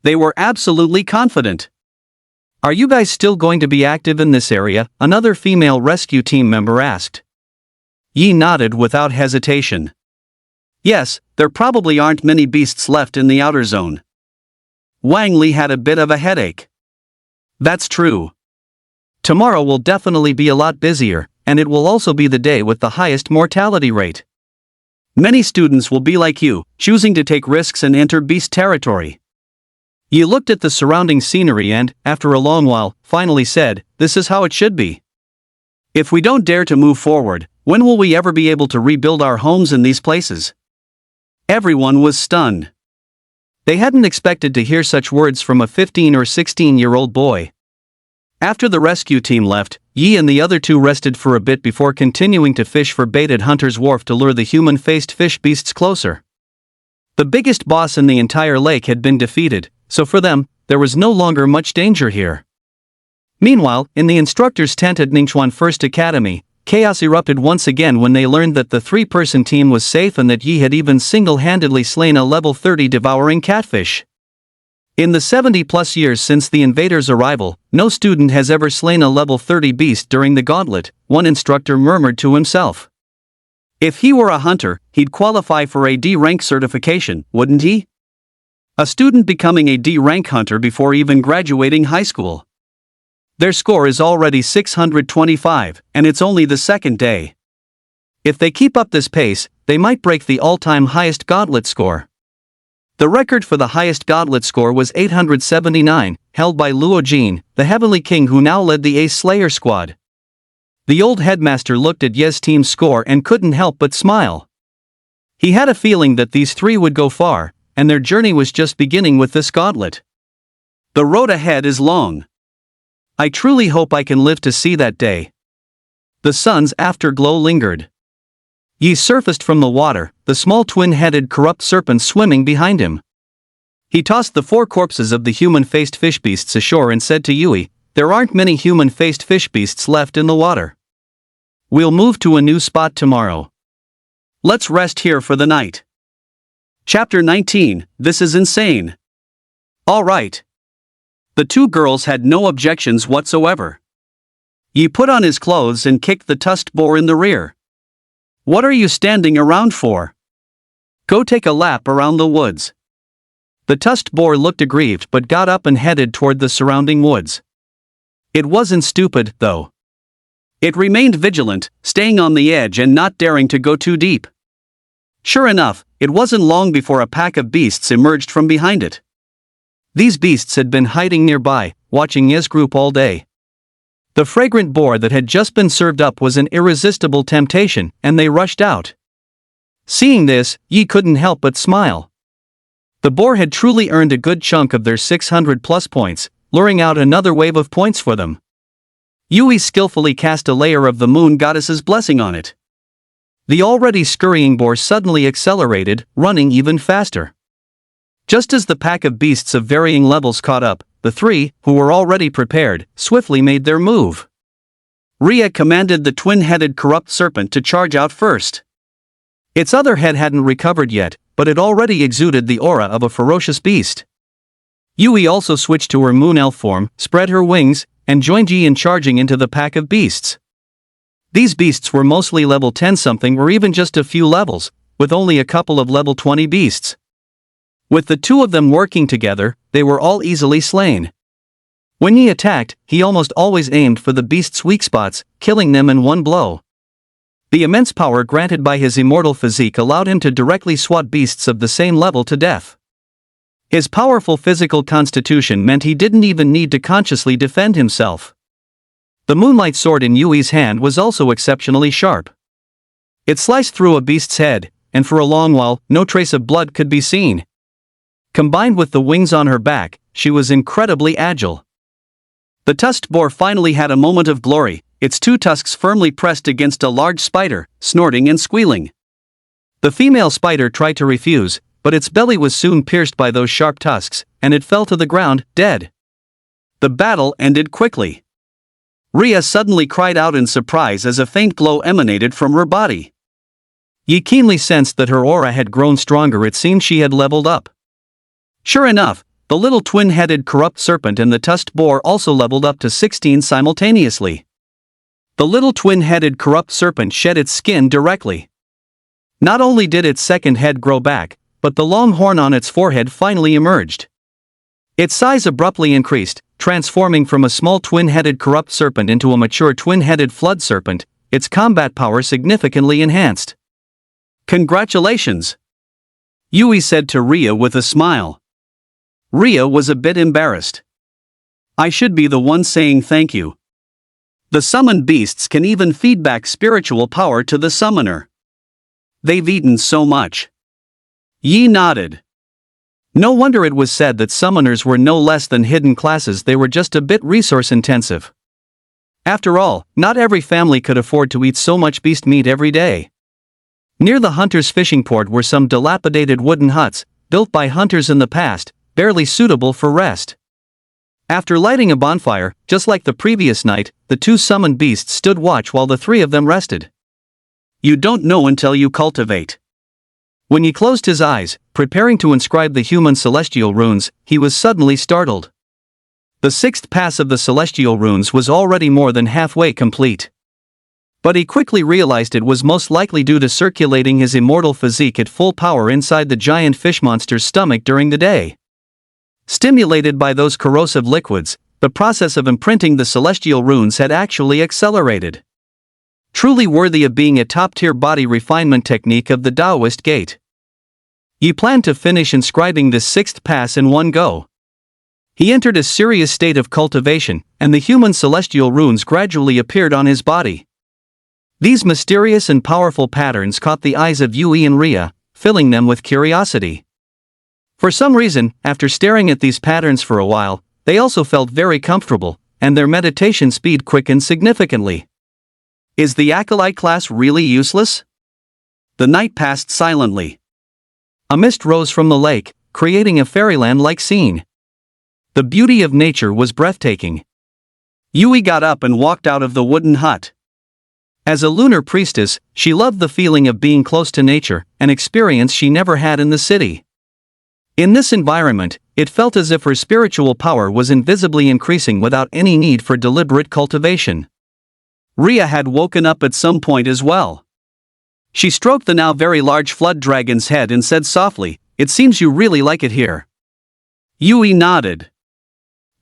They were absolutely confident. "Are you guys still going to be active in this area?" another female rescue team member asked. Yi nodded without hesitation. "Yes, there probably aren't many beasts left in the outer zone." Wang Li had a bit of a headache. "That's true. Tomorrow will definitely be a lot busier, and it will also be the day with the highest mortality rate. Many students will be like you, choosing to take risks and enter beast territory." Yi looked at the surrounding scenery and, after a long while, finally said, "This is how it should be. If we don't dare to move forward, when will we ever be able to rebuild our homes in these places?" Everyone was stunned. They hadn't expected to hear such words from a 15 or 16-year-old boy. After the rescue team left, Yi and the other two rested for a bit before continuing to fish for bait at Hunter's Wharf to lure the human-faced fish beasts closer. The biggest boss in the entire lake had been defeated, so for them, there was no longer much danger here. Meanwhile, in the instructor's tent at Ningchuan First Academy, chaos erupted once again when they learned that the three-person team was safe and that Yi had even single-handedly slain a level 30 devouring catfish. In the 70-plus years since the invaders' arrival, no student has ever slain a level 30 beast during the gauntlet, one instructor murmured to himself. If he were a hunter, he'd qualify for a D-rank certification, wouldn't he? A student becoming a D-rank hunter before even graduating high school. Their score is already 625, and it's only the second day. If they keep up this pace, they might break the all-time highest gauntlet score. The record for the highest gauntlet score was 879, held by Luo Jin, the Heavenly King who now led the Ace Slayer squad. The old headmaster looked at Ye's team's score and couldn't help but smile. He had a feeling that these three would go far, and their journey was just beginning with this gauntlet. The road ahead is long. I truly hope I can live to see that day. The sun's afterglow lingered. Yi surfaced from the water, the small twin-headed corrupt serpent swimming behind him. He tossed the 4 corpses of the human-faced fish beasts ashore and said to Yui, "There aren't many human-faced fish beasts left in the water. We'll move to a new spot tomorrow. Let's rest here for the night." Chapter 19, This is Insane. All right. The two girls had no objections whatsoever. Yi put on his clothes and kicked the tusked boar in the rear. "What are you standing around for? Go take a lap around the woods." The tusked boar looked aggrieved but got up and headed toward the surrounding woods. It wasn't stupid, though. It remained vigilant, staying on the edge and not daring to go too deep. Sure enough, it wasn't long before a pack of beasts emerged from behind it. These beasts had been hiding nearby, watching Ye's group all day. The fragrant boar that had just been served up was an irresistible temptation, and they rushed out. Seeing this, Yi couldn't help but smile. The boar had truly earned a good chunk of their 600-plus points, luring out another wave of points for them. Yui skillfully cast a layer of the moon goddess's blessing on it. The already scurrying boar suddenly accelerated, running even faster. Just as the pack of beasts of varying levels caught up, the three, who were already prepared, swiftly made their move. Ria commanded the twin-headed corrupt serpent to charge out first. Its other head hadn't recovered yet, but it already exuded the aura of a ferocious beast. Yui also switched to her moon elf form, spread her wings, and joined Yi in charging into the pack of beasts. These beasts were mostly level 10-something or even just a few levels, with only a couple of level 20 beasts. With the two of them working together, they were all easily slain. When Yi attacked, he almost always aimed for the beast's weak spots, killing them in one blow. The immense power granted by his immortal physique allowed him to directly swat beasts of the same level to death. His powerful physical constitution meant he didn't even need to consciously defend himself. The moonlight sword in Yui's hand was also exceptionally sharp. It sliced through a beast's head, and for a long while, no trace of blood could be seen. Combined with the wings on her back, she was incredibly agile. The tusked boar finally had a moment of glory, its two tusks firmly pressed against a large spider, snorting and squealing. The female spider tried to refuse, but its belly was soon pierced by those sharp tusks, and it fell to the ground, dead. The battle ended quickly. Rhea suddenly cried out in surprise as a faint glow emanated from her body. Yi keenly sensed that her aura had grown stronger. It seemed she had leveled up. Sure enough, the little twin-headed corrupt serpent and the tusked boar also leveled up to 16 simultaneously. The little twin-headed corrupt serpent shed its skin directly. Not only did its second head grow back, but the long horn on its forehead finally emerged. Its size abruptly increased, transforming from a small twin-headed corrupt serpent into a mature twin-headed flood serpent, its combat power significantly enhanced. "Congratulations," Yui said to Rhea with a smile. Rhea was a bit embarrassed. "I should be the one saying thank you. The summoned beasts can even feed back spiritual power to the summoner. They've eaten so much." Yi nodded. No wonder it was said that summoners were no less than hidden classes. They were just a bit resource intensive. After all, not every family could afford to eat so much beast meat every day. Near the hunters' fishing port were some dilapidated wooden huts, built by hunters in the past, barely suitable for rest. After lighting a bonfire, just like the previous night, the two summoned beasts stood watch while the three of them rested. You don't know until you cultivate. When he closed his eyes, preparing to inscribe the human celestial runes, he was suddenly startled. The sixth pass of the celestial runes was already more than halfway complete. But he quickly realized it was most likely due to circulating his immortal physique at full power inside the giant fish monster's stomach during the day. Stimulated by those corrosive liquids, the process of imprinting the celestial runes had actually accelerated. Truly worthy of being a top-tier body refinement technique of the Taoist gate. He planned to finish inscribing this sixth pass in one go. He entered a serious state of cultivation, and the human celestial runes gradually appeared on his body. These mysterious and powerful patterns caught the eyes of Yui and Rhea, filling them with curiosity. For some reason, after staring at these patterns for a while, they also felt very comfortable, and their meditation speed quickened significantly. Is the acolyte class really useless? The night passed silently. A mist rose from the lake, creating a fairyland-like scene. The beauty of nature was breathtaking. Yui got up and walked out of the wooden hut. As a lunar priestess, she loved the feeling of being close to nature, an experience she never had in the city. In this environment, it felt as if her spiritual power was invisibly increasing without any need for deliberate cultivation. Rhea had woken up at some point as well. She stroked the now very large flood dragon's head and said softly, "It seems you really like it here." Yui nodded.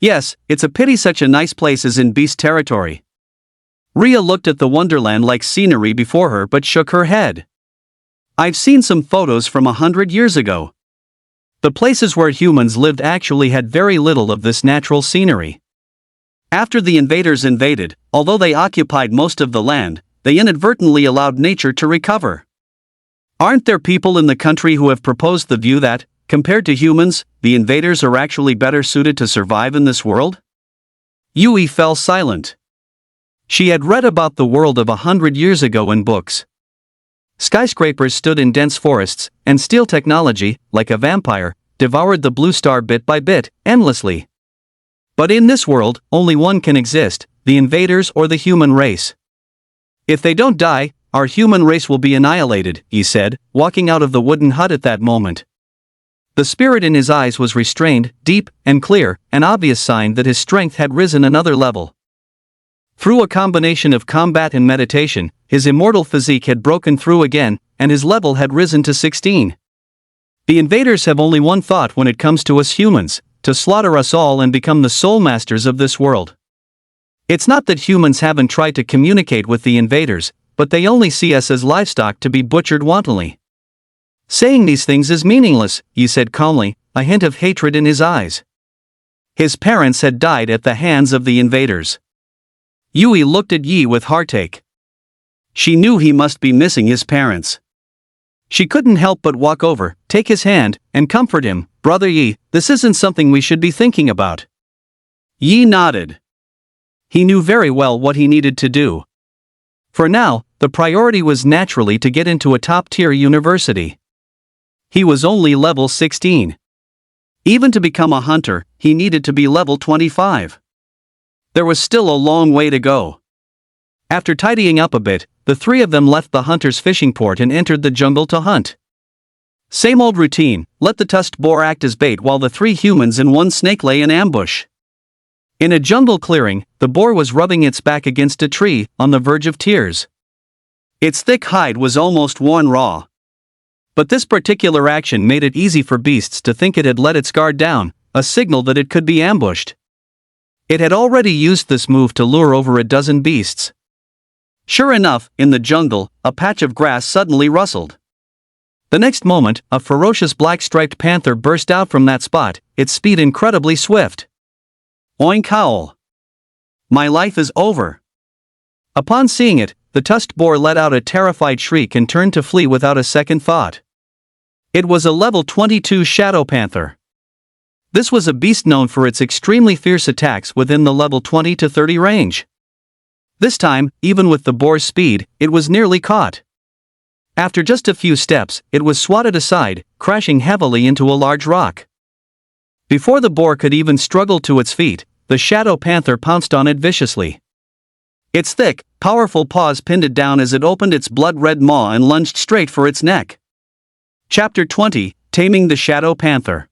"Yes, it's a pity such a nice place is in beast territory." Rhea looked at the wonderland-like scenery before her but shook her head. "I've seen some photos from 100 years ago. The places where humans lived actually had very little of this natural scenery. After the invaders invaded, although they occupied most of the land, they inadvertently allowed nature to recover. Aren't there people in the country who have proposed the view that, compared to humans, the invaders are actually better suited to survive in this world?" Yui fell silent. She had read about the world of 100 years ago in books. Skyscrapers stood in dense forests, and steel technology, like a vampire, devoured the blue star bit by bit, endlessly. But in this world, only one can exist, the invaders or the human race. "If they don't die, our human race will be annihilated," he said, walking out of the wooden hut at that moment. The spirit in his eyes was restrained, deep, and clear, an obvious sign that his strength had risen another level. Through a combination of combat and meditation, his immortal physique had broken through again, and his level had risen to 16. The invaders have only one thought when it comes to us humans: to slaughter us all and become the sole masters of this world. It's not that humans haven't tried to communicate with the invaders, but they only see us as livestock to be butchered wantonly. "Saying these things is meaningless," he said calmly, a hint of hatred in his eyes. His parents had died at the hands of the invaders. Yui looked at Yi with heartache. She knew he must be missing his parents. She couldn't help but walk over, take his hand, and comfort him. "Brother Yi, this isn't something we should be thinking about." Yi nodded. He knew very well what he needed to do. For now, the priority was naturally to get into a top-tier university. He was only level 16. Even to become a hunter, he needed to be level 25. There was still a long way to go. After tidying up a bit, the three of them left the hunter's fishing port and entered the jungle to hunt. Same old routine, let the tusked boar act as bait while the three humans and one snake lay in ambush. In a jungle clearing, the boar was rubbing its back against a tree, on the verge of tears. Its thick hide was almost worn raw. But this particular action made it easy for beasts to think it had let its guard down, a signal that it could be ambushed. It had already used this move to lure over a dozen beasts. Sure enough, in the jungle, a patch of grass suddenly rustled. The next moment, a ferocious black-striped panther burst out from that spot, its speed incredibly swift. Oink howl! My life is over! Upon seeing it, the tusked boar let out a terrified shriek and turned to flee without a second thought. It was a level 22 shadow panther. This was a beast known for its extremely fierce attacks within the level 20 to 30 range. This time, even with the boar's speed, it was nearly caught. After just a few steps, it was swatted aside, crashing heavily into a large rock. Before the boar could even struggle to its feet, the shadow panther pounced on it viciously. Its thick, powerful paws pinned it down as it opened its blood-red maw and lunged straight for its neck. Chapter 20, Taming the Shadow Panther.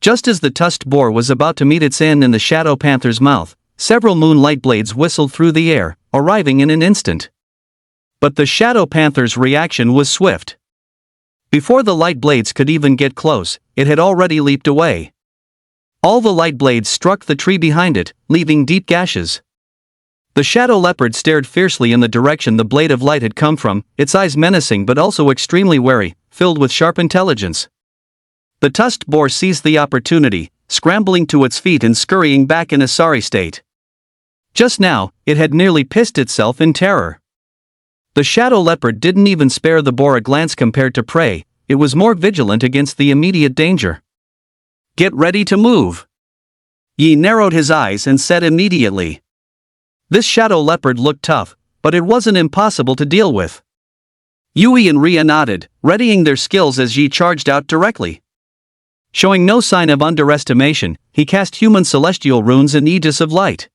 Just as the tusked boar was about to meet its end in the shadow panther's mouth, several moonlight blades whistled through the air, arriving in an instant. But the shadow panther's reaction was swift. Before the light blades could even get close, it had already leaped away. All the light blades struck the tree behind it, leaving deep gashes. The shadow leopard stared fiercely in the direction the blade of light had come from, its eyes menacing but also extremely wary, filled with sharp intelligence. The tusked boar seized the opportunity, scrambling to its feet and scurrying back in a sorry state. Just now, it had nearly pissed itself in terror. The shadow leopard didn't even spare the boar a glance compared to prey, it was more vigilant against the immediate danger. "Get ready to move." Yi narrowed his eyes and said immediately. This shadow leopard looked tough, but it wasn't impossible to deal with. Yui and Ria nodded, readying their skills as Yi charged out directly. Showing no sign of underestimation, he cast human celestial runes and Aegis of Light.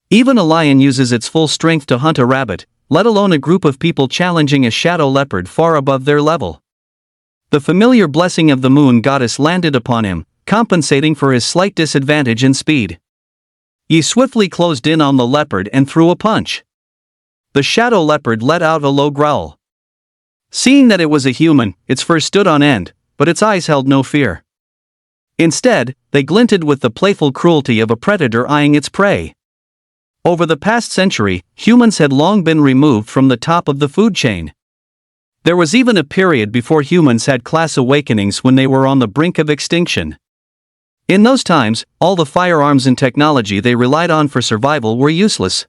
Even a lion uses its full strength to hunt a rabbit, let alone a group of people challenging a shadow leopard far above their level. The familiar blessing of the moon goddess landed upon him, compensating for his slight disadvantage in speed. He swiftly closed in on the leopard and threw a punch. The shadow leopard let out a low growl. Seeing that it was a human, its fur stood on end, but its eyes held no fear. Instead, they glinted with the playful cruelty of a predator eyeing its prey. Over the past century, humans had long been removed from the top of the food chain. There was even a period before humans had class awakenings when they were on the brink of extinction. In those times, all the firearms and technology they relied on for survival were useless.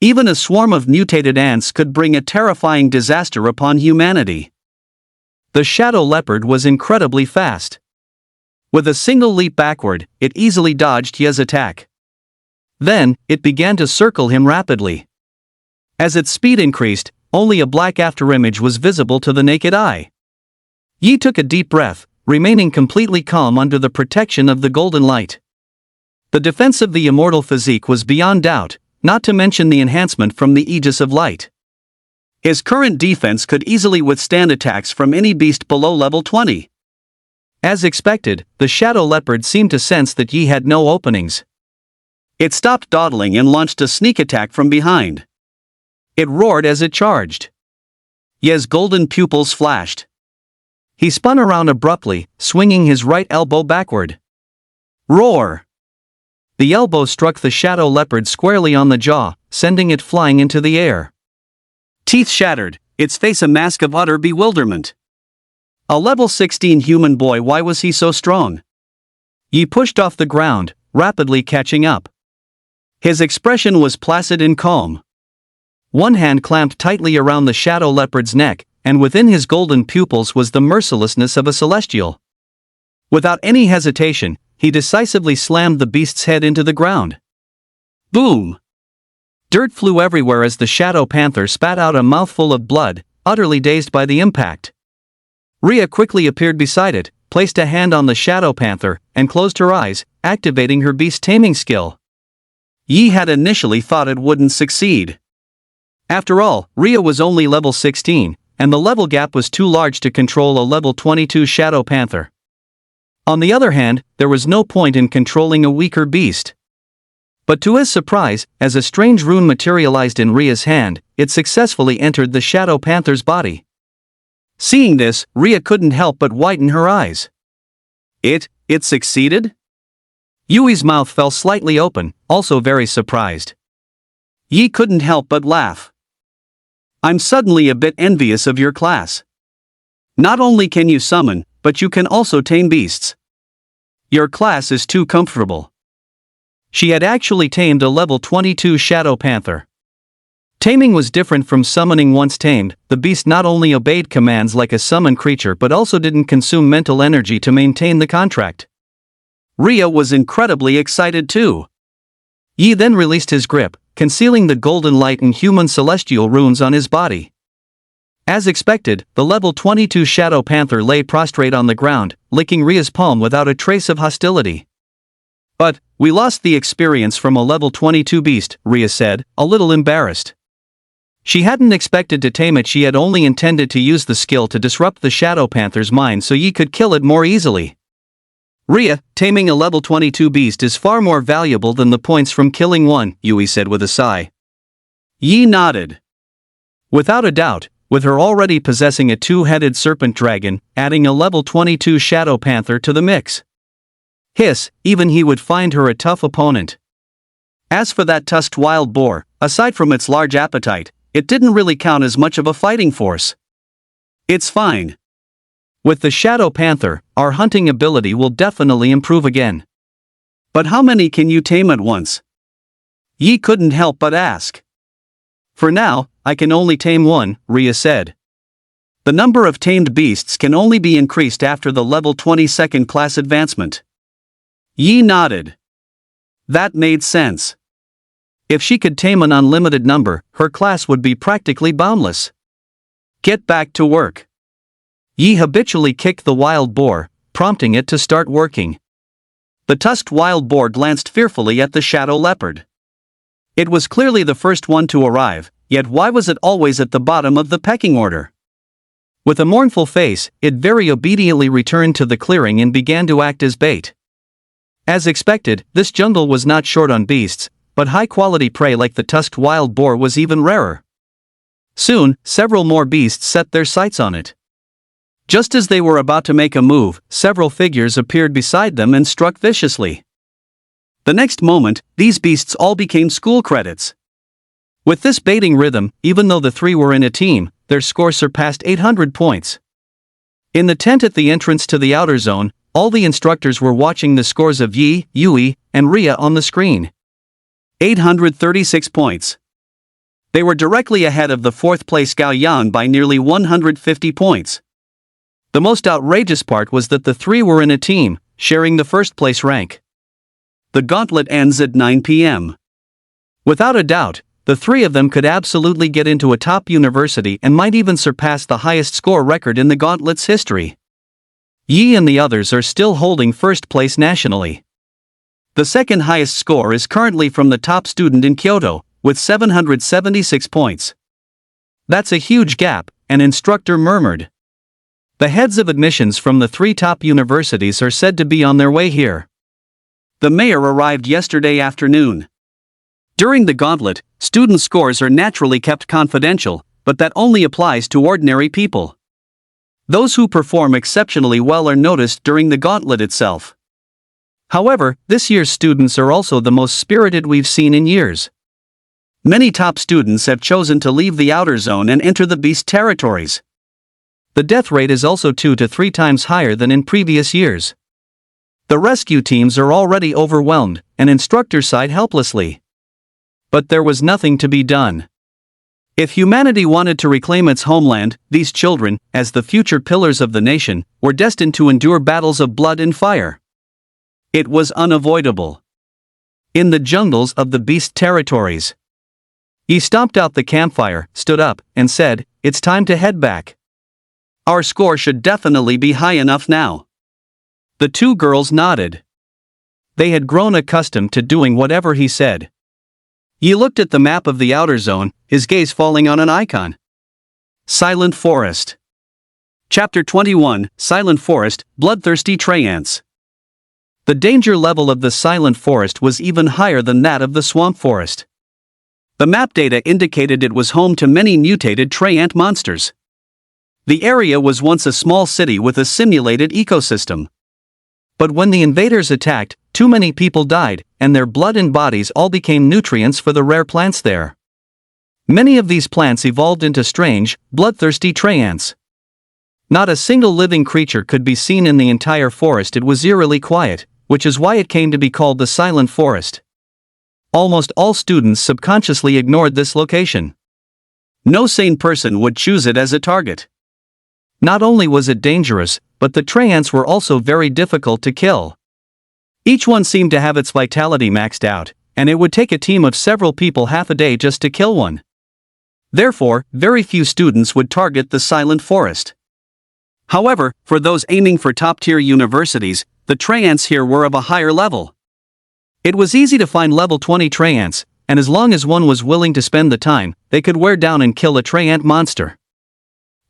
Even a swarm of mutated ants could bring a terrifying disaster upon humanity. The shadow leopard was incredibly fast. With a single leap backward, it easily dodged Ye's attack. Then, it began to circle him rapidly. As its speed increased, only a black afterimage was visible to the naked eye. Yi took a deep breath, remaining completely calm under the protection of the golden light. The defense of the immortal physique was beyond doubt, not to mention the enhancement from the Aegis of Light. His current defense could easily withstand attacks from any beast below level 20. As expected, the shadow leopard seemed to sense that Yi had no openings. It stopped dawdling and launched a sneak attack from behind. It roared as it charged. Ye's golden pupils flashed. He spun around abruptly, swinging his right elbow backward. Roar! The elbow struck the shadow leopard squarely on the jaw, sending it flying into the air. Teeth shattered, its face a mask of utter bewilderment. A level 16 human boy, why was he so strong? Yi pushed off the ground, rapidly catching up. His expression was placid and calm. One hand clamped tightly around the shadow leopard's neck, and within his golden pupils was the mercilessness of a celestial. Without any hesitation, he decisively slammed the beast's head into the ground. Boom! Dirt flew everywhere as the shadow panther spat out a mouthful of blood, utterly dazed by the impact. Rhea quickly appeared beside it, placed a hand on the shadow panther, and closed her eyes, activating her beast taming skill. Yi had initially thought it wouldn't succeed. After all, Rhea was only level 16, and the level gap was too large to control a level 22 shadow panther. On the other hand, there was no point in controlling a weaker beast. But to his surprise, as a strange rune materialized in Rhea's hand, it successfully entered the shadow panther's body. Seeing this, Rhea couldn't help but widen her eyes. It succeeded? Yui's mouth fell slightly open, also very surprised. Yi couldn't help but laugh. I'm suddenly a bit envious of your class. Not only can you summon, but you can also tame beasts. Your class is too comfortable. She had actually tamed a level 22 shadow panther. Taming was different from summoning. Once tamed, the beast not only obeyed commands like a summoned creature but also didn't consume mental energy to maintain the contract. Rhea was incredibly excited too. Yi then released his grip, concealing the golden light and human celestial runes on his body. As expected, the level 22 shadow panther lay prostrate on the ground, licking Rhea's palm without a trace of hostility. But, we lost the experience from a level 22 beast, Rhea said, a little embarrassed. She hadn't expected to tame it. She had only intended to use the skill to disrupt the shadow panther's mind so Yi could kill it more easily. Rhea, taming a level 22 beast is far more valuable than the points from killing one, Yui said with a sigh. Yi nodded. Without a doubt, with her already possessing a two-headed serpent dragon, adding a level 22 shadow panther to the mix. Even he would find her a tough opponent. As for that tusked wild boar, aside from its large appetite, it didn't really count as much of a fighting force. It's fine. With the shadow panther, our hunting ability will definitely improve again. But how many can you tame at once? Yi couldn't help but ask. For now, I can only tame one, Rhea said. The number of tamed beasts can only be increased after the level 22nd class advancement. Yi nodded. That made sense. If she could tame an unlimited number, her class would be practically boundless. Get back to work. Yi habitually kicked the wild boar, prompting it to start working. The tusked wild boar glanced fearfully at the shadow leopard. It was clearly the first one to arrive, yet why was it always at the bottom of the pecking order? With a mournful face, it very obediently returned to the clearing and began to act as bait. As expected, this jungle was not short on beasts, but high-quality prey like the tusked wild boar was even rarer. Soon, several more beasts set their sights on it. Just as they were about to make a move, several figures appeared beside them and struck viciously. The next moment, these beasts all became school credits. With this baiting rhythm, even though the three were in a team, their score surpassed 800 points. In the tent at the entrance to the outer zone, all the instructors were watching the scores of Yi, Yui, and Rhea on the screen. 836 points. They were directly ahead of the fourth place Gao Yan by nearly 150 points. The most outrageous part was that the three were in a team, sharing the first place rank. The gauntlet ends at 9 p.m. Without a doubt, the three of them could absolutely get into a top university and might even surpass the highest score record in the gauntlet's history. Yi and the others are still holding first place nationally. The second highest score is currently from the top student in Kyoto, with 776 points. That's a huge gap, an instructor murmured. The heads of admissions from the three top universities are said to be on their way here. The mayor arrived yesterday afternoon. During the gauntlet, student scores are naturally kept confidential, but that only applies to ordinary people. Those who perform exceptionally well are noticed during the gauntlet itself. However, this year's students are also the most spirited we've seen in years. Many top students have chosen to leave the outer zone and enter the beast territories. The death rate is also 2 to 3 times higher than in previous years. The rescue teams are already overwhelmed, and instructors sighed helplessly. But there was nothing to be done. If humanity wanted to reclaim its homeland, these children, as the future pillars of the nation, were destined to endure battles of blood and fire. It was unavoidable. In the jungles of the beast territories, Yi stomped out the campfire, stood up, and said, "It's time to head back. Our score should definitely be high enough now." The two girls nodded. They had grown accustomed to doing whatever he said. Yi looked at the map of the outer zone, his gaze falling on an icon. Silent Forest. Chapter 21, Silent Forest, Bloodthirsty Treants. The danger level of the Silent Forest was even higher than that of the Swamp Forest. The map data indicated it was home to many mutated treant monsters. The area was once a small city with a simulated ecosystem. But when the invaders attacked, too many people died, and their blood and bodies all became nutrients for the rare plants there. Many of these plants evolved into strange, bloodthirsty treants. Not a single living creature could be seen in the entire forest. It was eerily quiet, which is why it came to be called the Silent Forest. Almost all students subconsciously ignored this location. No sane person would choose it as a target. Not only was it dangerous, but the treants were also very difficult to kill. Each one seemed to have its vitality maxed out, and it would take a team of several people half a day just to kill one. Therefore, very few students would target the Silent Forest. However, for those aiming for top-tier universities, the treants here were of a higher level. It was easy to find level 20 treants, and as long as one was willing to spend the time, they could wear down and kill a treant monster.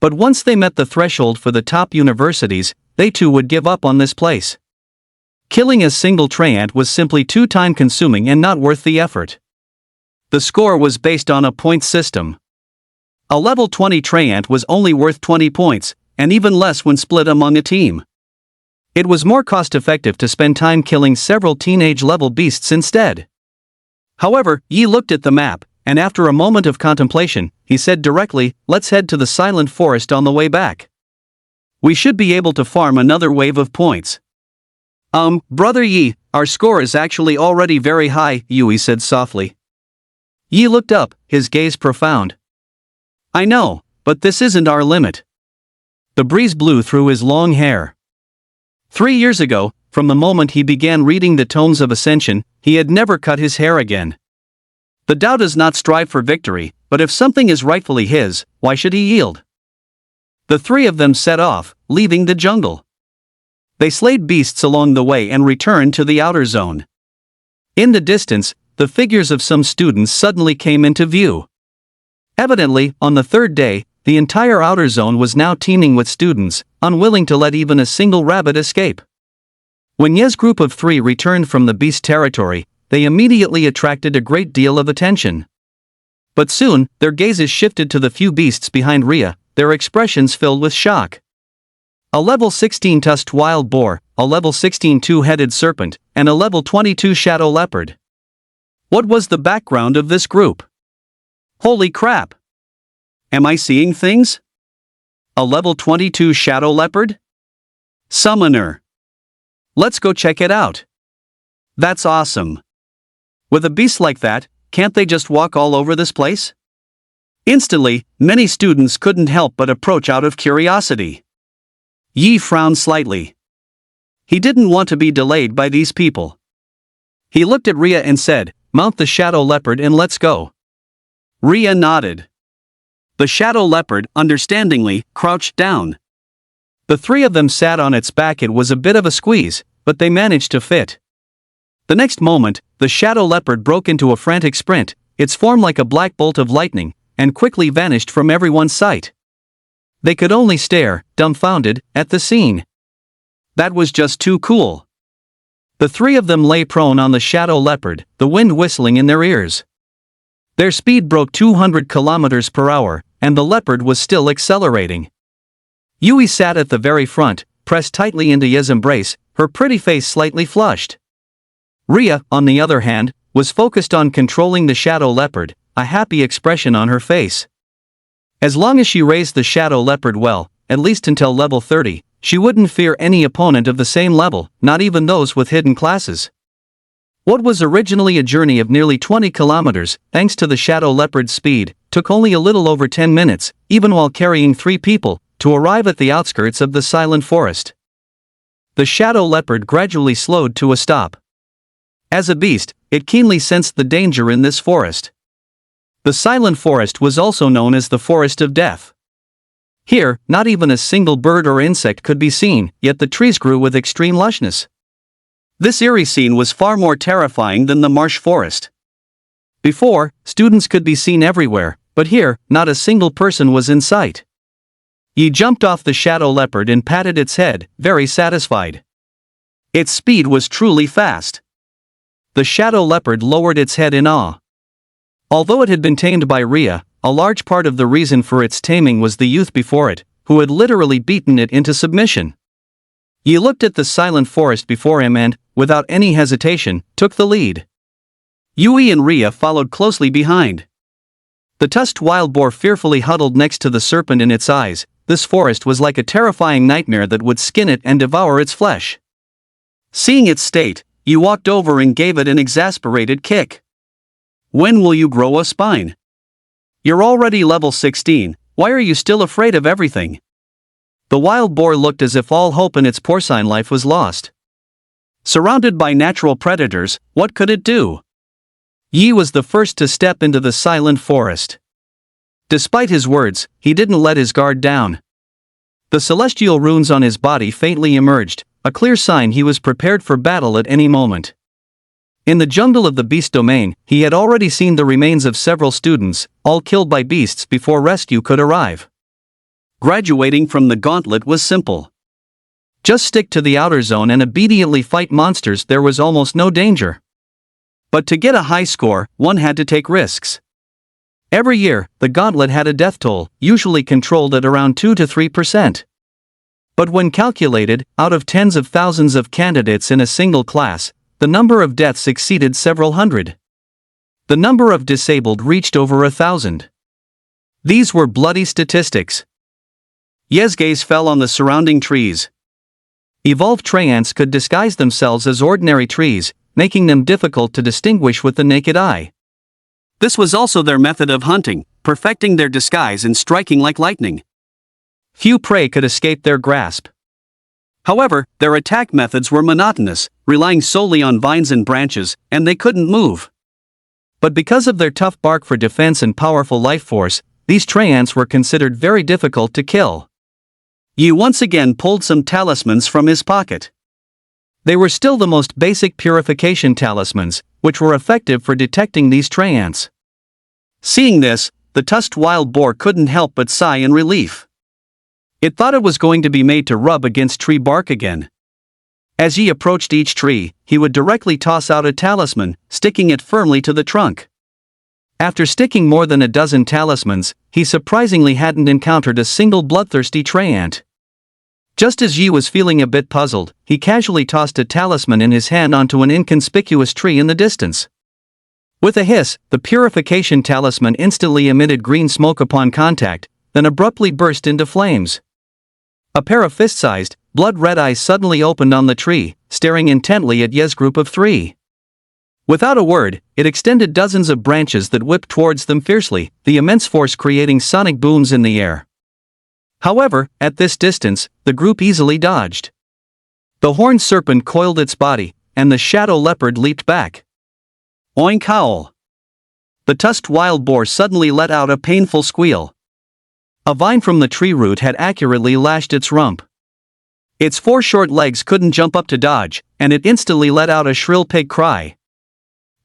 But once they met the threshold for the top universities, they too would give up on this place. Killing a single treant was simply too time-consuming and not worth the effort. The score was based on a point system. A level 20 treant was only worth 20 points, and even less when split among a team. It was more cost-effective to spend time killing several teenage-level beasts instead. However, Yi looked at the map, and after a moment of contemplation, he said directly, "Let's head to the Silent Forest on the way back. We should be able to farm another wave of points." Brother Yi, our score is actually already very high," Yui said softly. Yi looked up, his gaze profound. "I know, but this isn't our limit." The breeze blew through his long hair. 3 years ago, from the moment he began reading the tomes of Ascension, he had never cut his hair again. The Tao does not strive for victory, but if something is rightfully his, why should he yield? The three of them set off, leaving the jungle. They slayed beasts along the way and returned to the outer zone. In the distance, the figures of some students suddenly came into view. Evidently, on the third day, the entire outer zone was now teeming with students, unwilling to let even a single rabbit escape. When Ye's group of 3 returned from the beast territory, they immediately attracted a great deal of attention. But soon, their gazes shifted to the few beasts behind Rhea, their expressions filled with shock. A level 16 tusked wild boar, a level 16 two-headed serpent, and a level 22 shadow leopard. What was the background of this group? Holy crap! Am I seeing things? A level 22 shadow leopard? Summoner. Let's go check it out. That's awesome. With a beast like that, can't they just walk all over this place? Instantly, many students couldn't help but approach out of curiosity. Yi frowned slightly. He didn't want to be delayed by these people. He looked at Rhea and said, "Mount the shadow leopard and let's go." Rhea nodded. The shadow leopard, understandingly, crouched down. The three of them sat on its back. It was a bit of a squeeze, but they managed to fit. The next moment, the shadow leopard broke into a frantic sprint, its form like a black bolt of lightning, and quickly vanished from everyone's sight. They could only stare, dumbfounded, at the scene. That was just too cool. The three of them lay prone on the shadow leopard, the wind whistling in their ears. Their speed broke 200 kilometers per hour, and the leopard was still accelerating. Yui sat at the very front, pressed tightly into Ye's embrace, her pretty face slightly flushed. Rhea, on the other hand, was focused on controlling the shadow leopard, a happy expression on her face. As long as she raised the shadow leopard well, at least until level 30, she wouldn't fear any opponent of the same level, not even those with hidden classes. What was originally a journey of nearly 20 kilometers, thanks to the shadow leopard's speed, took only a little over 10 minutes, even while carrying 3 people, to arrive at the outskirts of the silent forest. The shadow leopard gradually slowed to a stop. As a beast, it keenly sensed the danger in this forest. The silent forest was also known as the Forest of Death. Here, not even a single bird or insect could be seen, yet the trees grew with extreme lushness. This eerie scene was far more terrifying than the marsh forest. Before, students could be seen everywhere, but here, not a single person was in sight. Yi jumped off the shadow leopard and patted its head, very satisfied. Its speed was truly fast. The shadow leopard lowered its head in awe. Although it had been tamed by Rhea, a large part of the reason for its taming was the youth before it, who had literally beaten it into submission. Yi looked at the silent forest before him and, without any hesitation, took the lead. Yui and Rhea followed closely behind. The tusked wild boar fearfully huddled next to the serpent in its eyes. This forest was like a terrifying nightmare that would skin it and devour its flesh. Seeing its state, Yi walked over and gave it an exasperated kick. When will you grow a spine? You're already level 16, why are you still afraid of everything? The wild boar looked as if all hope in its porcine life was lost. Surrounded by natural predators, what could it do? Yi was the first to step into the silent forest. Despite his words, he didn't let his guard down. The celestial runes on his body faintly emerged, a clear sign he was prepared for battle at any moment. In the jungle of the beast domain, he had already seen the remains of several students, all killed by beasts before rescue could arrive. Graduating from the gauntlet was simple. Just stick to the outer zone and obediently fight monsters. There was almost no danger. But to get a high score, one had to take risks. Every year, the gauntlet had a death toll, usually controlled at around 2 to 3%. But when calculated, out of tens of thousands of candidates in a single class, the number of deaths exceeded several hundred. The number of disabled reached over 1,000. These were bloody statistics. Ye's gaze fell on the surrounding trees. Evolved tree ants could disguise themselves as ordinary trees, making them difficult to distinguish with the naked eye. This was also their method of hunting, perfecting their disguise and striking like lightning. Few prey could escape their grasp. However, their attack methods were monotonous, relying solely on vines and branches, and they couldn't move. But because of their tough bark for defense and powerful life force, these tree ants were considered very difficult to kill. Yi once again pulled some talismans from his pocket. They were still the most basic purification talismans, which were effective for detecting these tree ants. Seeing this, the tusked wild boar couldn't help but sigh in relief. It thought it was going to be made to rub against tree bark again. As Yi approached each tree, he would directly toss out a talisman, sticking it firmly to the trunk. After sticking more than a dozen talismans, he surprisingly hadn't encountered a single bloodthirsty tree ant. Just as Yi was feeling a bit puzzled, he casually tossed a talisman in his hand onto an inconspicuous tree in the distance. With a hiss, the purification talisman instantly emitted green smoke upon contact, then abruptly burst into flames. A pair of fist-sized, blood-red eyes suddenly opened on the tree, staring intently at Ye's group of 3. Without a word, it extended dozens of branches that whipped towards them fiercely, the immense force creating sonic booms in the air. However, at this distance, the group easily dodged. The horned serpent coiled its body, and the shadow leopard leaped back. Oink howl! The tusked wild boar suddenly let out a painful squeal. A vine from the tree root had accurately lashed its rump. Its 4 short legs couldn't jump up to dodge, and it instantly let out a shrill pig cry.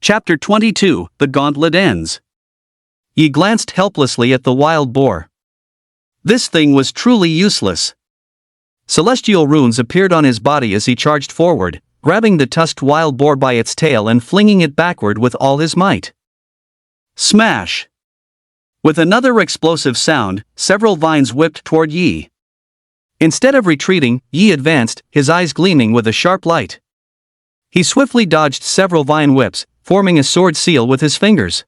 Chapter 22, The Gauntlet Ends. Yi glanced helplessly at the wild boar. This thing was truly useless. Celestial runes appeared on his body as he charged forward, grabbing the tusked wild boar by its tail and flinging it backward with all his might. Smash! With another explosive sound, several vines whipped toward Yi. Instead of retreating, Yi advanced, his eyes gleaming with a sharp light. He swiftly dodged several vine whips, forming a sword seal with his fingers.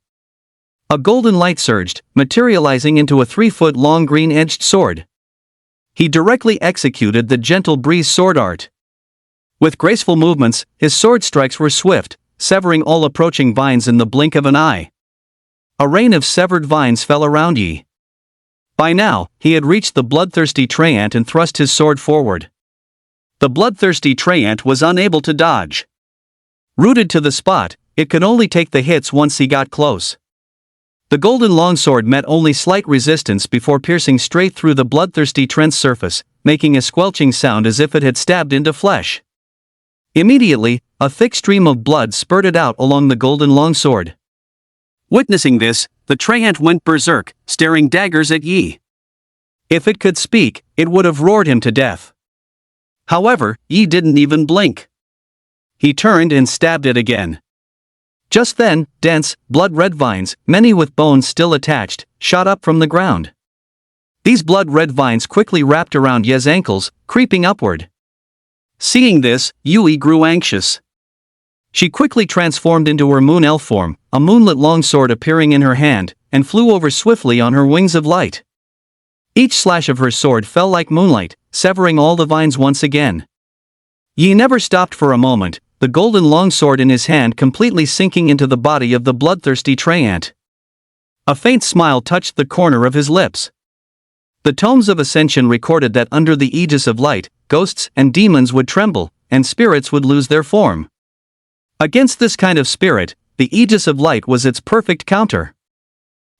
A golden light surged, materializing into a 3-foot-long green-edged sword. He directly executed the gentle breeze sword art. With graceful movements, his sword strikes were swift, severing all approaching vines in the blink of an eye. A rain of severed vines fell around Yi. By now, he had reached the bloodthirsty treant and thrust his sword forward. The bloodthirsty treant was unable to dodge. Rooted to the spot, it could only take the hits once he got close. The golden longsword met only slight resistance before piercing straight through the bloodthirsty treant's surface, making a squelching sound as if it had stabbed into flesh. Immediately, a thick stream of blood spurted out along the golden longsword. Witnessing this, the treant went berserk, staring daggers at Yi. If it could speak, it would have roared him to death. However, Yi didn't even blink. He turned and stabbed it again. Just then, dense, blood-red vines, many with bones still attached, shot up from the ground. These blood-red vines quickly wrapped around Ye's ankles, creeping upward. Seeing this, Yui grew anxious. She quickly transformed into her moon elf form, a moonlit longsword appearing in her hand, and flew over swiftly on her wings of light. Each slash of her sword fell like moonlight, severing all the vines once again. Yi never stopped for a moment, the golden longsword in his hand completely sinking into the body of the bloodthirsty treant. A faint smile touched the corner of his lips. The tomes of Ascension recorded that under the aegis of light, ghosts and demons would tremble, and spirits would lose their form. Against this kind of spirit, the aegis of light was its perfect counter.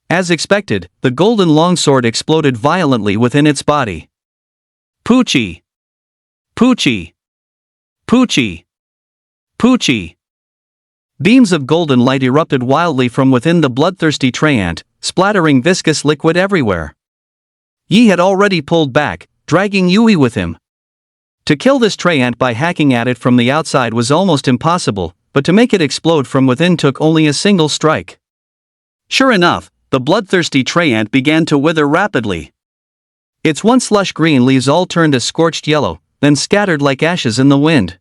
As expected, the golden longsword exploded violently within its body. Poochie! Poochie! Poochie! Poochie! Beams of golden light erupted wildly from within the bloodthirsty treant, splattering viscous liquid everywhere. Yi had already pulled back, dragging Yui with him. To kill this treant by hacking at it from the outside was almost impossible, but to make it explode from within took only a single strike. Sure enough, the bloodthirsty treant began to wither rapidly. Its once lush green leaves all turned a scorched yellow, then scattered like ashes in the wind.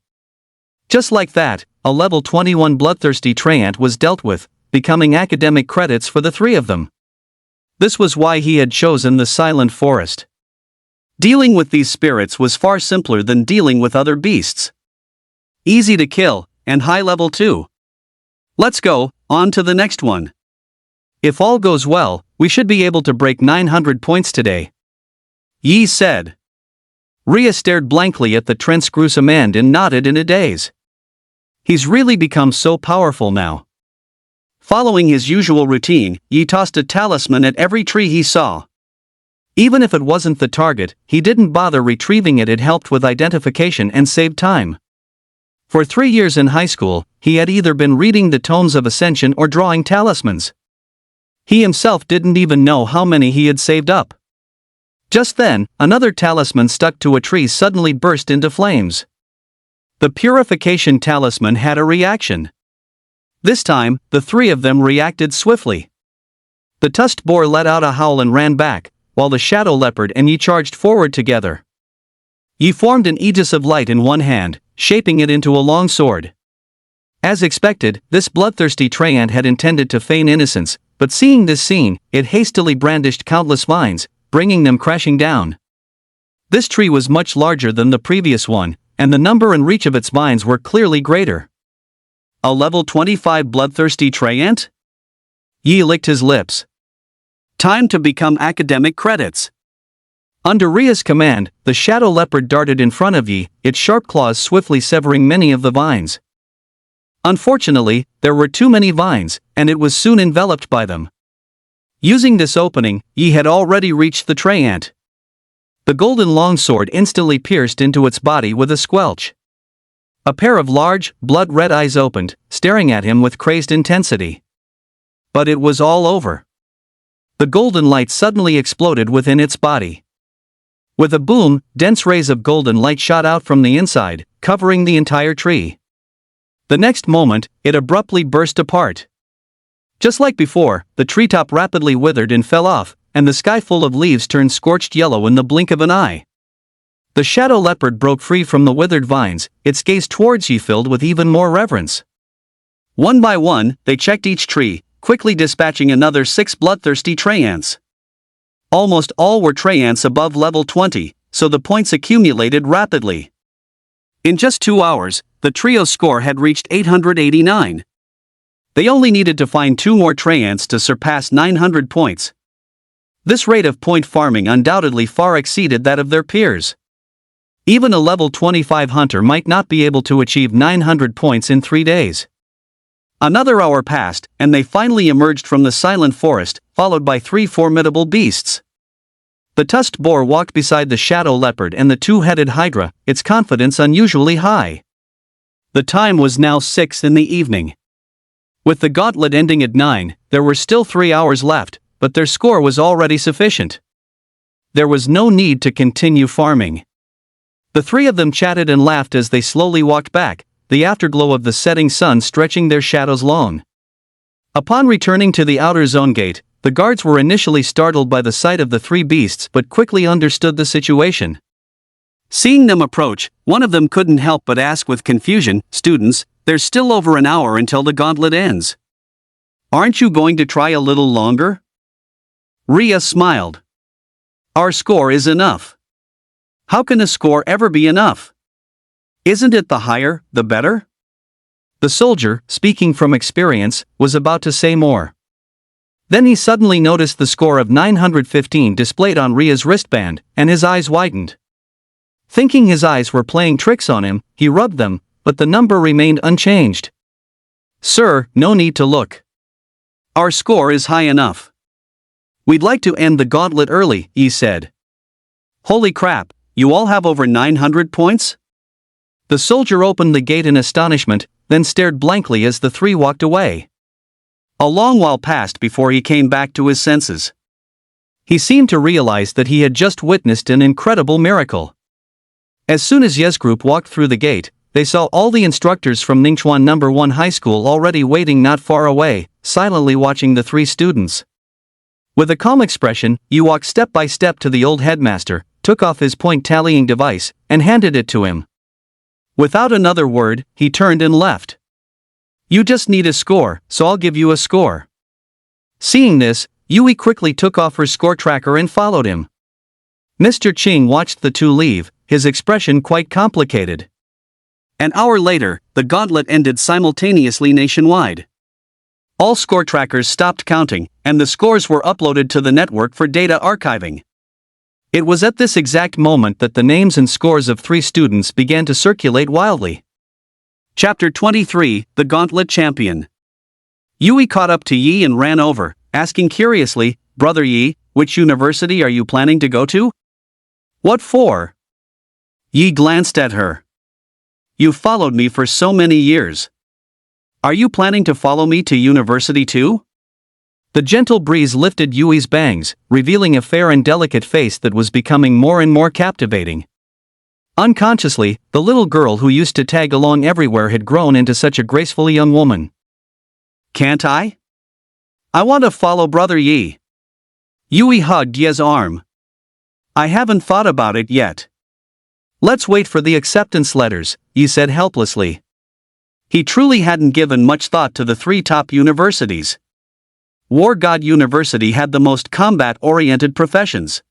Just like that, a level 21 bloodthirsty treant was dealt with, becoming academic credits for the three of them. This was why he had chosen the silent forest. Dealing with these spirits was far simpler than dealing with other beasts. Easy to kill, and high level too. Let's go, on to the next one. If all goes well, we should be able to break 900 points today. Yi said. Rhea stared blankly at the treant's gruesome end and nodded in a daze. He's really become so powerful now. Following his usual routine, Yi tossed a talisman at every tree he saw. Even if it wasn't the target, he didn't bother retrieving it. It helped with identification and saved time. For 3 years in high school, he had either been reading the tomes of Ascension or drawing talismans. He himself didn't even know how many he had saved up. Just then, another talisman stuck to a tree suddenly burst into flames. The purification talisman had a reaction. This time, the three of them reacted swiftly. The tusked boar let out a howl and ran back, while the shadow leopard and Yi charged forward together. Yi formed an aegis of light in one hand, shaping it into a long sword. As expected, this bloodthirsty treant had intended to feign innocence, but seeing this scene, it hastily brandished countless vines, bringing them crashing down. This tree was much larger than the previous one, and the number and reach of its vines were clearly greater. A level 25 bloodthirsty treant? Yi licked his lips. Time to become academic credits. Under Rhea's command, the shadow leopard darted in front of Yi, its sharp claws swiftly severing many of the vines. Unfortunately, there were too many vines, and it was soon enveloped by them. Using this opening, Yi had already reached the treant. The golden longsword instantly pierced into its body with a squelch. A pair of large, blood-red eyes opened, staring at him with crazed intensity. But it was all over. The golden light suddenly exploded within its body. With a boom, dense rays of golden light shot out from the inside, covering the entire tree. The next moment, it abruptly burst apart. Just like before, the treetop rapidly withered and fell off, and the sky full of leaves turned scorched yellow in the blink of an eye. The shadow leopard broke free from the withered vines, its gaze towards Yi filled with even more reverence. One by one, they checked each tree, quickly dispatching another 6 bloodthirsty treants. Almost all were treants above level 20, so the points accumulated rapidly. In just 2 hours, the trio's score had reached 889. They only needed to find 2 more treants to surpass 900 points. This rate of point farming undoubtedly far exceeded that of their peers. Even a level 25 hunter might not be able to achieve 900 points in 3 days. Another hour passed, and they finally emerged from the silent forest, followed by 3 formidable beasts. The tusked boar walked beside the shadow leopard and the 2-headed hydra, its confidence unusually high. The time was now 6 in the evening. With the gauntlet ending at 9, there were still 3 hours left, but their score was already sufficient. There was no need to continue farming. The 3 of them chatted and laughed as they slowly walked back, the afterglow of the setting sun stretching their shadows long. Upon returning to the outer zone gate, the guards were initially startled by the sight of the 3 beasts but quickly understood the situation. Seeing them approach, one of them couldn't help but ask with confusion, "Students, there's still over an hour until the gauntlet ends. Aren't you going to try a little longer?" Ria smiled. "Our score is enough." "How can a score ever be enough? Isn't it the higher, the better?" The soldier, speaking from experience, was about to say more. Then he suddenly noticed the score of 915 displayed on Ria's wristband, and his eyes widened. Thinking his eyes were playing tricks on him, he rubbed them, but the number remained unchanged. "Sir, no need to look. Our score is high enough. We'd like to end the gauntlet early," he said. "Holy crap, you all have over 900 points?" The soldier opened the gate in astonishment, then stared blankly as the 3 walked away. A long while passed before he came back to his senses. He seemed to realize that he had just witnessed an incredible miracle. As soon as Ye's group walked through the gate, they saw all the instructors from Ningchuan No. 1 High School already waiting not far away, silently watching the 3 students. With a calm expression, Yi walked step by step to the old headmaster, took off his point-tallying device, and handed it to him. Without another word, he turned and left. "You just need a score, so I'll give you a score." Seeing this, Yui quickly took off her score tracker and followed him. Mr. Ching watched the 2 leave, his expression quite complicated. An hour later, the gauntlet ended simultaneously nationwide. All score trackers stopped counting, and the scores were uploaded to the network for data archiving. It was at this exact moment that the names and scores of 3 students began to circulate wildly. Chapter 23, The Gauntlet Champion. Yui caught up to Yi and ran over, asking curiously, "Brother Yi, which university are you planning to go to?" "What for?" Yi glanced at her. "You followed me for so many years. Are you planning to follow me to university too?" The gentle breeze lifted Yui's bangs, revealing a fair and delicate face that was becoming more and more captivating. Unconsciously, the little girl who used to tag along everywhere had grown into such a graceful young woman. "Can't I? I want to follow Brother Yi." Yui hugged Ye's arm. "I haven't thought about it yet. Let's wait for the acceptance letters," Yi said helplessly. He truly hadn't given much thought to the 3 top universities. War God University had the most combat-oriented professions.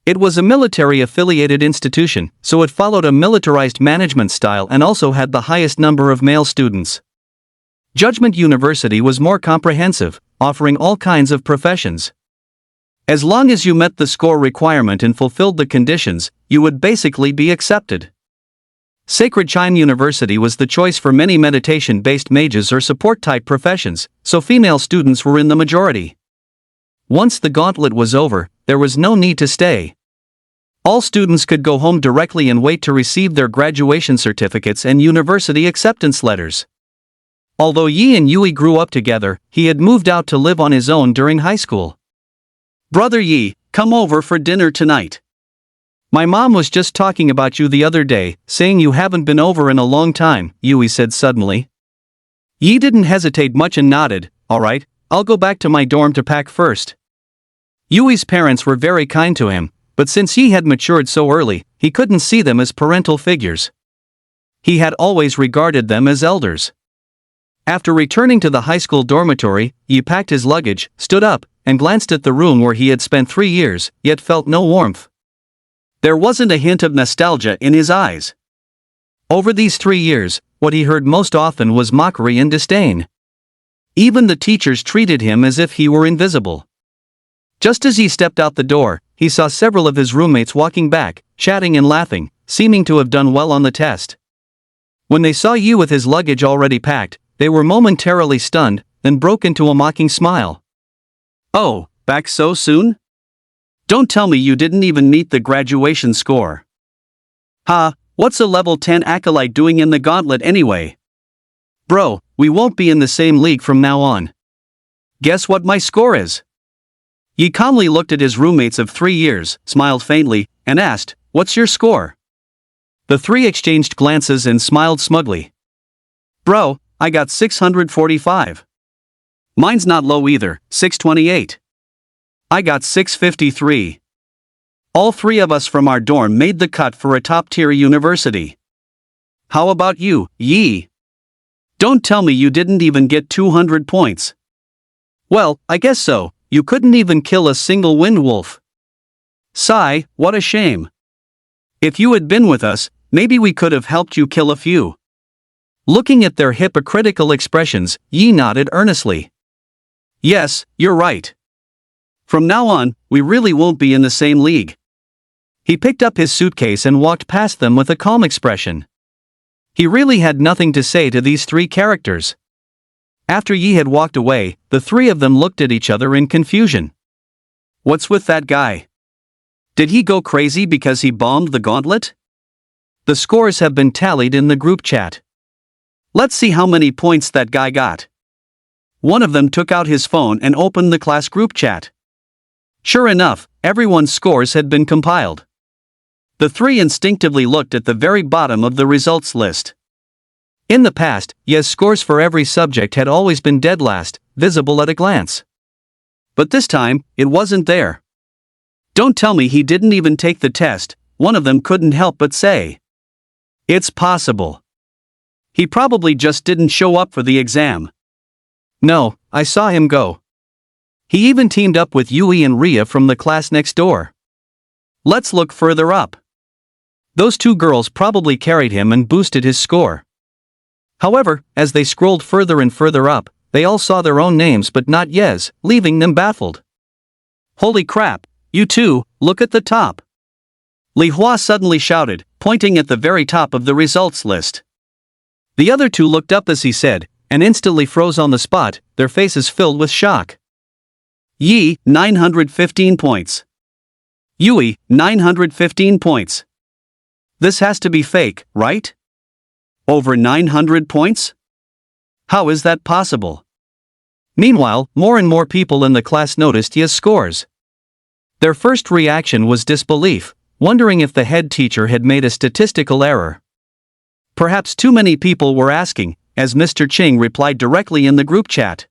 It was a military-affiliated institution, so it followed a militarized management style and also had the highest number of male students. Judgment University was more comprehensive, offering all kinds of professions. As long as you met the score requirement and fulfilled the conditions, you would basically be accepted. Sacred Chime University was the choice for many meditation-based mages or support-type professions, so female students were in the majority. Once the gauntlet was over, there was no need to stay. All students could go home directly and wait to receive their graduation certificates and university acceptance letters. Although Yi and Yui grew up together, he had moved out to live on his own during high school. "Brother Yi, come over for dinner tonight. My mom was just talking about you the other day, saying you haven't been over in a long time," Yui said suddenly. Yi didn't hesitate much and nodded, "All right, I'll go back to my dorm to pack first." Yui's parents were very kind to him, but since he had matured so early, he couldn't see them as parental figures. He had always regarded them as elders. After returning to the high school dormitory, Yi packed his luggage, stood up, and glanced at the room where he had spent 3 years, yet felt no warmth. There wasn't a hint of nostalgia in his eyes. Over these 3 years, what he heard most often was mockery and disdain. Even the teachers treated him as if he were invisible. Just as he stepped out the door, he saw several of his roommates walking back, chatting and laughing, seeming to have done well on the test. When they saw Yi with his luggage already packed, they were momentarily stunned, then broke into a mocking smile. "Oh, back so soon? Don't tell me you didn't even meet the graduation score. Ha, what's a level 10 acolyte doing in the gauntlet anyway? Bro, we won't be in the same league from now on. Guess what my score is?" Yi calmly looked at his roommates of 3 years, smiled faintly, and asked, "What's your score?" The three exchanged glances and smiled smugly. "Bro, I got 645. Mine's not low either, 628. I got 653. All 3 of us from our dorm made the cut for a top-tier university. How about you, Yi? Don't tell me you didn't even get 200 points. Well, I guess so, you couldn't even kill a single wind wolf. Sigh, what a shame. If you had been with us, maybe we could have helped you kill a few." Looking at their hypocritical expressions, Yi nodded earnestly. "Yes, you're right. From now on, we really won't be in the same league." He picked up his suitcase and walked past them with a calm expression. He really had nothing to say to these 3 characters. After Yi had walked away, the 3 of them looked at each other in confusion. What's with that guy? Did he go crazy because he bombed the gauntlet? The scores have been tallied in the group chat. Let's see how many points that guy got. One of them took out his phone and opened the class group chat. Sure enough, everyone's scores had been compiled. The 3 instinctively looked at the very bottom of the results list. In the past, Ye's scores for every subject had always been dead last, visible at a glance. But this time, it wasn't there. "Don't tell me he didn't even take the test," one of them couldn't help but say. "It's possible. He probably just didn't show up for the exam." "No, I saw him go. He even teamed up with Yui and Ria from the class next door. Let's look further up. Those 2 girls probably carried him and boosted his score." However, as they scrolled further and further up, they all saw their own names but not Ye's, leaving them baffled. "Holy crap, you 2, look at the top!" Li Hua suddenly shouted, pointing at the very top of the results list. The other 2 looked up as he said, and instantly froze on the spot, their faces filled with shock. Yi, 915 points. Yui, 915 points. This has to be fake, right? Over 900 points? How is that possible? Meanwhile, more and more people in the class noticed Ye's scores. Their first reaction was disbelief, wondering if the head teacher had made a statistical error. Perhaps too many people were asking, as Mr. Ching replied directly in the group chat.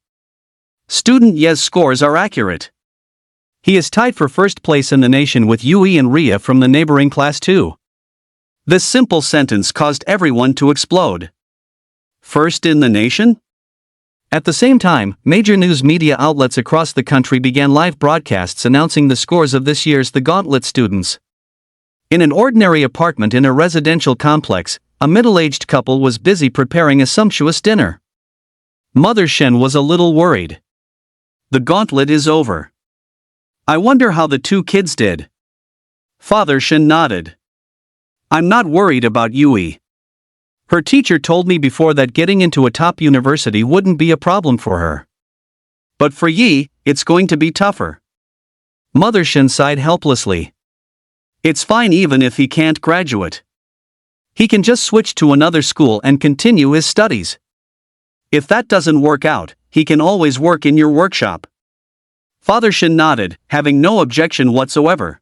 Student Ye's scores are accurate. He is tied for first place in the nation with Yui and Ria from the neighboring class too. This simple sentence caused everyone to explode. First in the nation? At the same time, major news media outlets across the country began live broadcasts announcing the scores of this year's The Gauntlet students. In an ordinary apartment in a residential complex, a middle-aged couple was busy preparing a sumptuous dinner. Mother Shen was a little worried. The gauntlet is over. I wonder how the 2 kids did. Father Shen nodded. I'm not worried about Yui. Her teacher told me before that getting into a top university wouldn't be a problem for her. But for Yi, it's going to be tougher. Mother Shen sighed helplessly. It's fine even if he can't graduate. He can just switch to another school and continue his studies. If that doesn't work out, he can always work in your workshop. Father Shen nodded, having no objection whatsoever.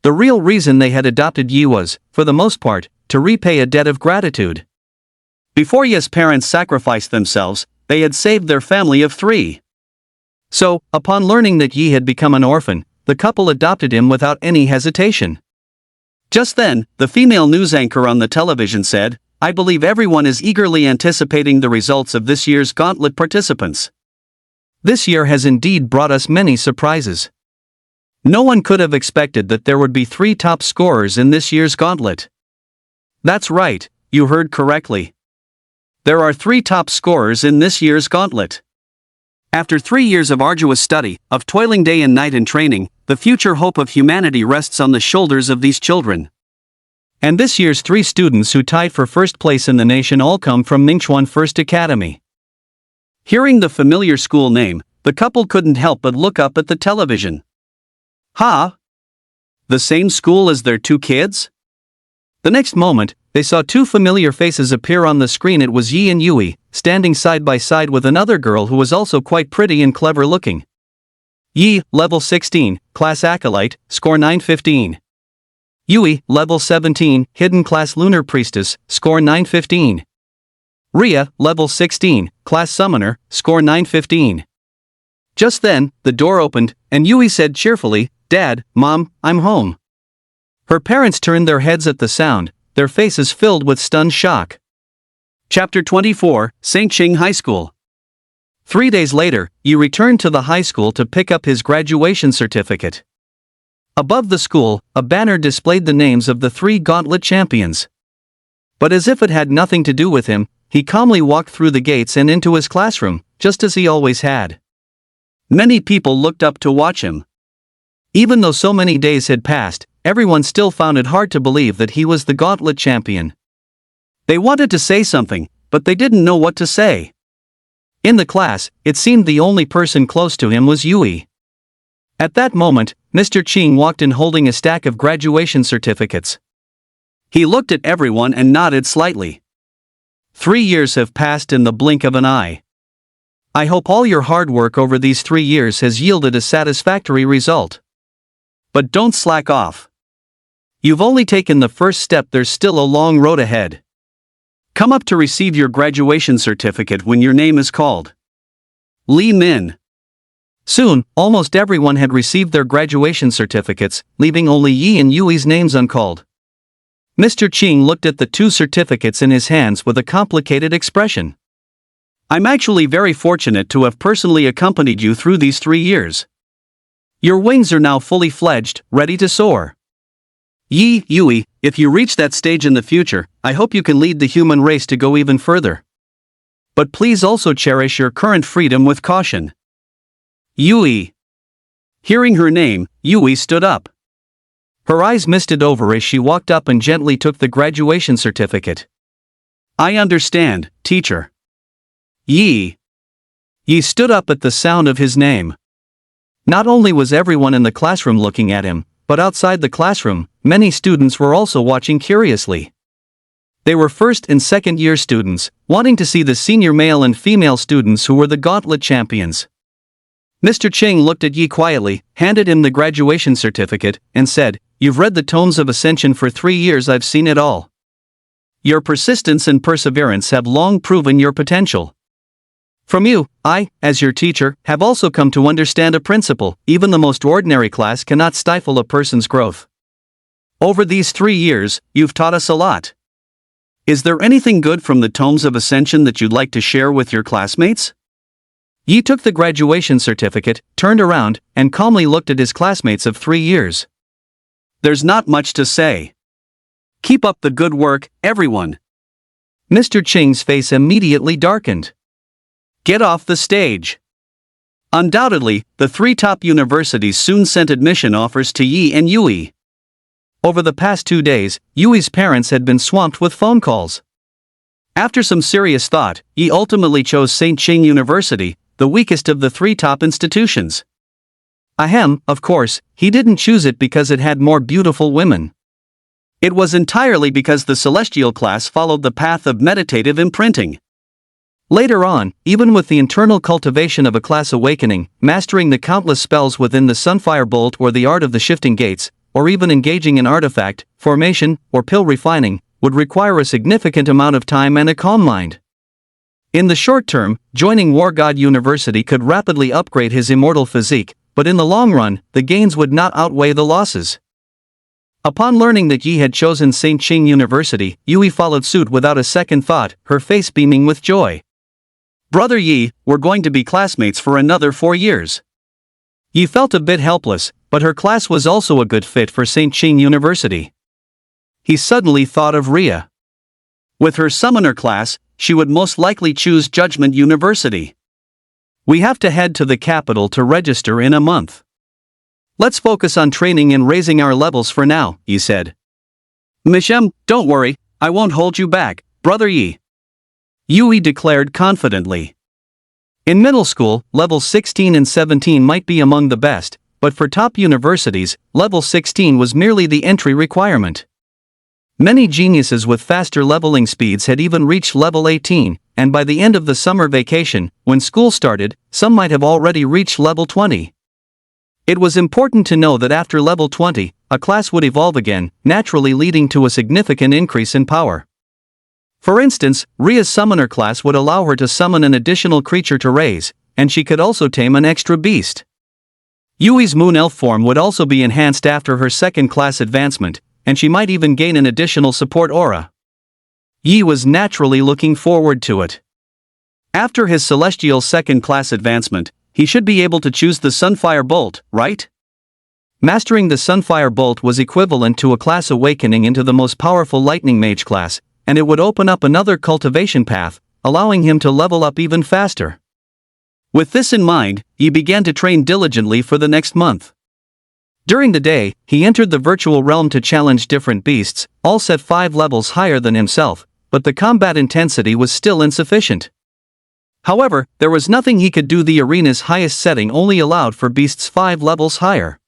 The real reason they had adopted Yi was, for the most part, to repay a debt of gratitude. Before Ye's parents sacrificed themselves, they had saved their family of 3. So, upon learning that Yi had become an orphan, the couple adopted him without any hesitation. Just then, the female news anchor on the television said, I believe everyone is eagerly anticipating the results of this year's Gauntlet participants. This year has indeed brought us many surprises. No one could have expected that there would be 3 top scorers in this year's gauntlet. That's right, you heard correctly. There are 3 top scorers in this year's gauntlet. After 3 years of arduous study, of toiling day and night in training, the future hope of humanity rests on the shoulders of these children. And this year's 3 students who tied for first place in the nation all come from Ningchuan First Academy. Hearing the familiar school name, the couple couldn't help but look up at the television. Ha! The same school as their 2 kids? The next moment, they saw 2 familiar faces appear on the screen. It was Yi and Yui, standing side by side with another girl who was also quite pretty and clever looking. Yi, level 16, class acolyte, score 915. Yui, level 17, hidden class lunar priestess, score 915. Ria, level 16, class summoner, score 915. Just then, the door opened, and Yui said cheerfully, "Dad, Mom, I'm home." Her parents turned their heads at the sound, their faces filled with stunned shock. Chapter 24, Sengqing High School. 3 days later, Yi returned to the high school to pick up his graduation certificate. Above the school, a banner displayed the names of the 3 gauntlet champions. But as if it had nothing to do with him, he calmly walked through the gates and into his classroom, just as he always had. Many people looked up to watch him. Even though so many days had passed, everyone still found it hard to believe that he was the gauntlet champion. They wanted to say something, but they didn't know what to say. In the class, it seemed the only person close to him was Yui. At that moment, Mr. Qing walked in holding a stack of graduation certificates. He looked at everyone and nodded slightly. 3 years have passed in the blink of an eye. I hope all your hard work over these 3 years has yielded a satisfactory result. But don't slack off. You've only taken the first step, there's still a long road ahead. Come up to receive your graduation certificate when your name is called. Li Min. Soon, almost everyone had received their graduation certificates, leaving only Yi and Yui's names uncalled. Mr. Qing looked at the 2 certificates in his hands with a complicated expression. I'm actually very fortunate to have personally accompanied you through these 3 years. Your wings are now fully fledged, ready to soar. Yi, Yui, if you reach that stage in the future, I hope you can lead the human race to go even further. But please also cherish your current freedom with caution. Yui. Hearing her name, Yui stood up. Her eyes misted over as she walked up and gently took the graduation certificate. I understand, teacher. Yi. Yi stood up at the sound of his name. Not only was everyone in the classroom looking at him, but outside the classroom, many students were also watching curiously. They were first and second year students, wanting to see the senior male and female students who were the gauntlet champions. Mr. Qing looked at Yi quietly, handed him the graduation certificate, and said, "You've read the tomes of Ascension for 3 years, I've seen it all. Your persistence and perseverance have long proven your potential. From you, I, as your teacher, have also come to understand a principle: even the most ordinary class cannot stifle a person's growth. Over these 3 years, you've taught us a lot. Is there anything good from the tomes of Ascension that you'd like to share with your classmates?" Yi took the graduation certificate, turned around, and calmly looked at his classmates of 3 years. There's not much to say. Keep up the good work, everyone. Mr. Qing's face immediately darkened. Get off the stage. Undoubtedly, the 3 top universities soon sent admission offers to Yi and Yui. Over the past 2 days, Yui's parents had been swamped with phone calls. After some serious thought, Yi ultimately chose St. Ching University, the weakest of the 3 top institutions. Ahem, of course, he didn't choose it because it had more beautiful women. It was entirely because the celestial class followed the path of meditative imprinting. Later on, even with the internal cultivation of a class awakening, mastering the countless spells within the Sunfire Bolt or the art of the shifting gates, or even engaging in artifact, formation, or pill refining, would require a significant amount of time and a calm mind. In the short term, joining War God University could rapidly upgrade his immortal physique, but in the long run, the gains would not outweigh the losses. Upon learning that Yi had chosen St. Ching University, Yui followed suit without a second thought, her face beaming with joy. Brother Yi, we're going to be classmates for another 4 years. Yi felt a bit helpless, but her class was also a good fit for St. Ching University. He suddenly thought of Ria. With her summoner class, she would most likely choose Judgment University. We have to head to the capital to register in a month. Let's focus on training and raising our levels for now, Yi said. Mishem, don't worry, I won't hold you back, Brother Yi. Yui declared confidently. In middle school, levels 16 and 17 might be among the best, but for top universities, level 16 was merely the entry requirement. Many geniuses with faster leveling speeds had even reached level 18, and by the end of the summer vacation, when school started, some might have already reached level 20. It was important to know that after level 20, a class would evolve again, naturally leading to a significant increase in power. For instance, Ria's summoner class would allow her to summon an additional creature to raise, and she could also tame an extra beast. Yui's moon elf form would also be enhanced after her second class advancement, and she might even gain an additional support aura. Yi was naturally looking forward to it. After his celestial second class advancement, he should be able to choose the Sunfire Bolt, right? Mastering the Sunfire Bolt was equivalent to a class awakening into the most powerful Lightning Mage class, and it would open up another cultivation path, allowing him to level up even faster. With this in mind, he began to train diligently for the next month. During the day, he entered the virtual realm to challenge different beasts, all set 5 levels higher than himself, but the combat intensity was still insufficient. However, there was nothing he could do. The arena's highest setting only allowed for beasts 5 levels higher.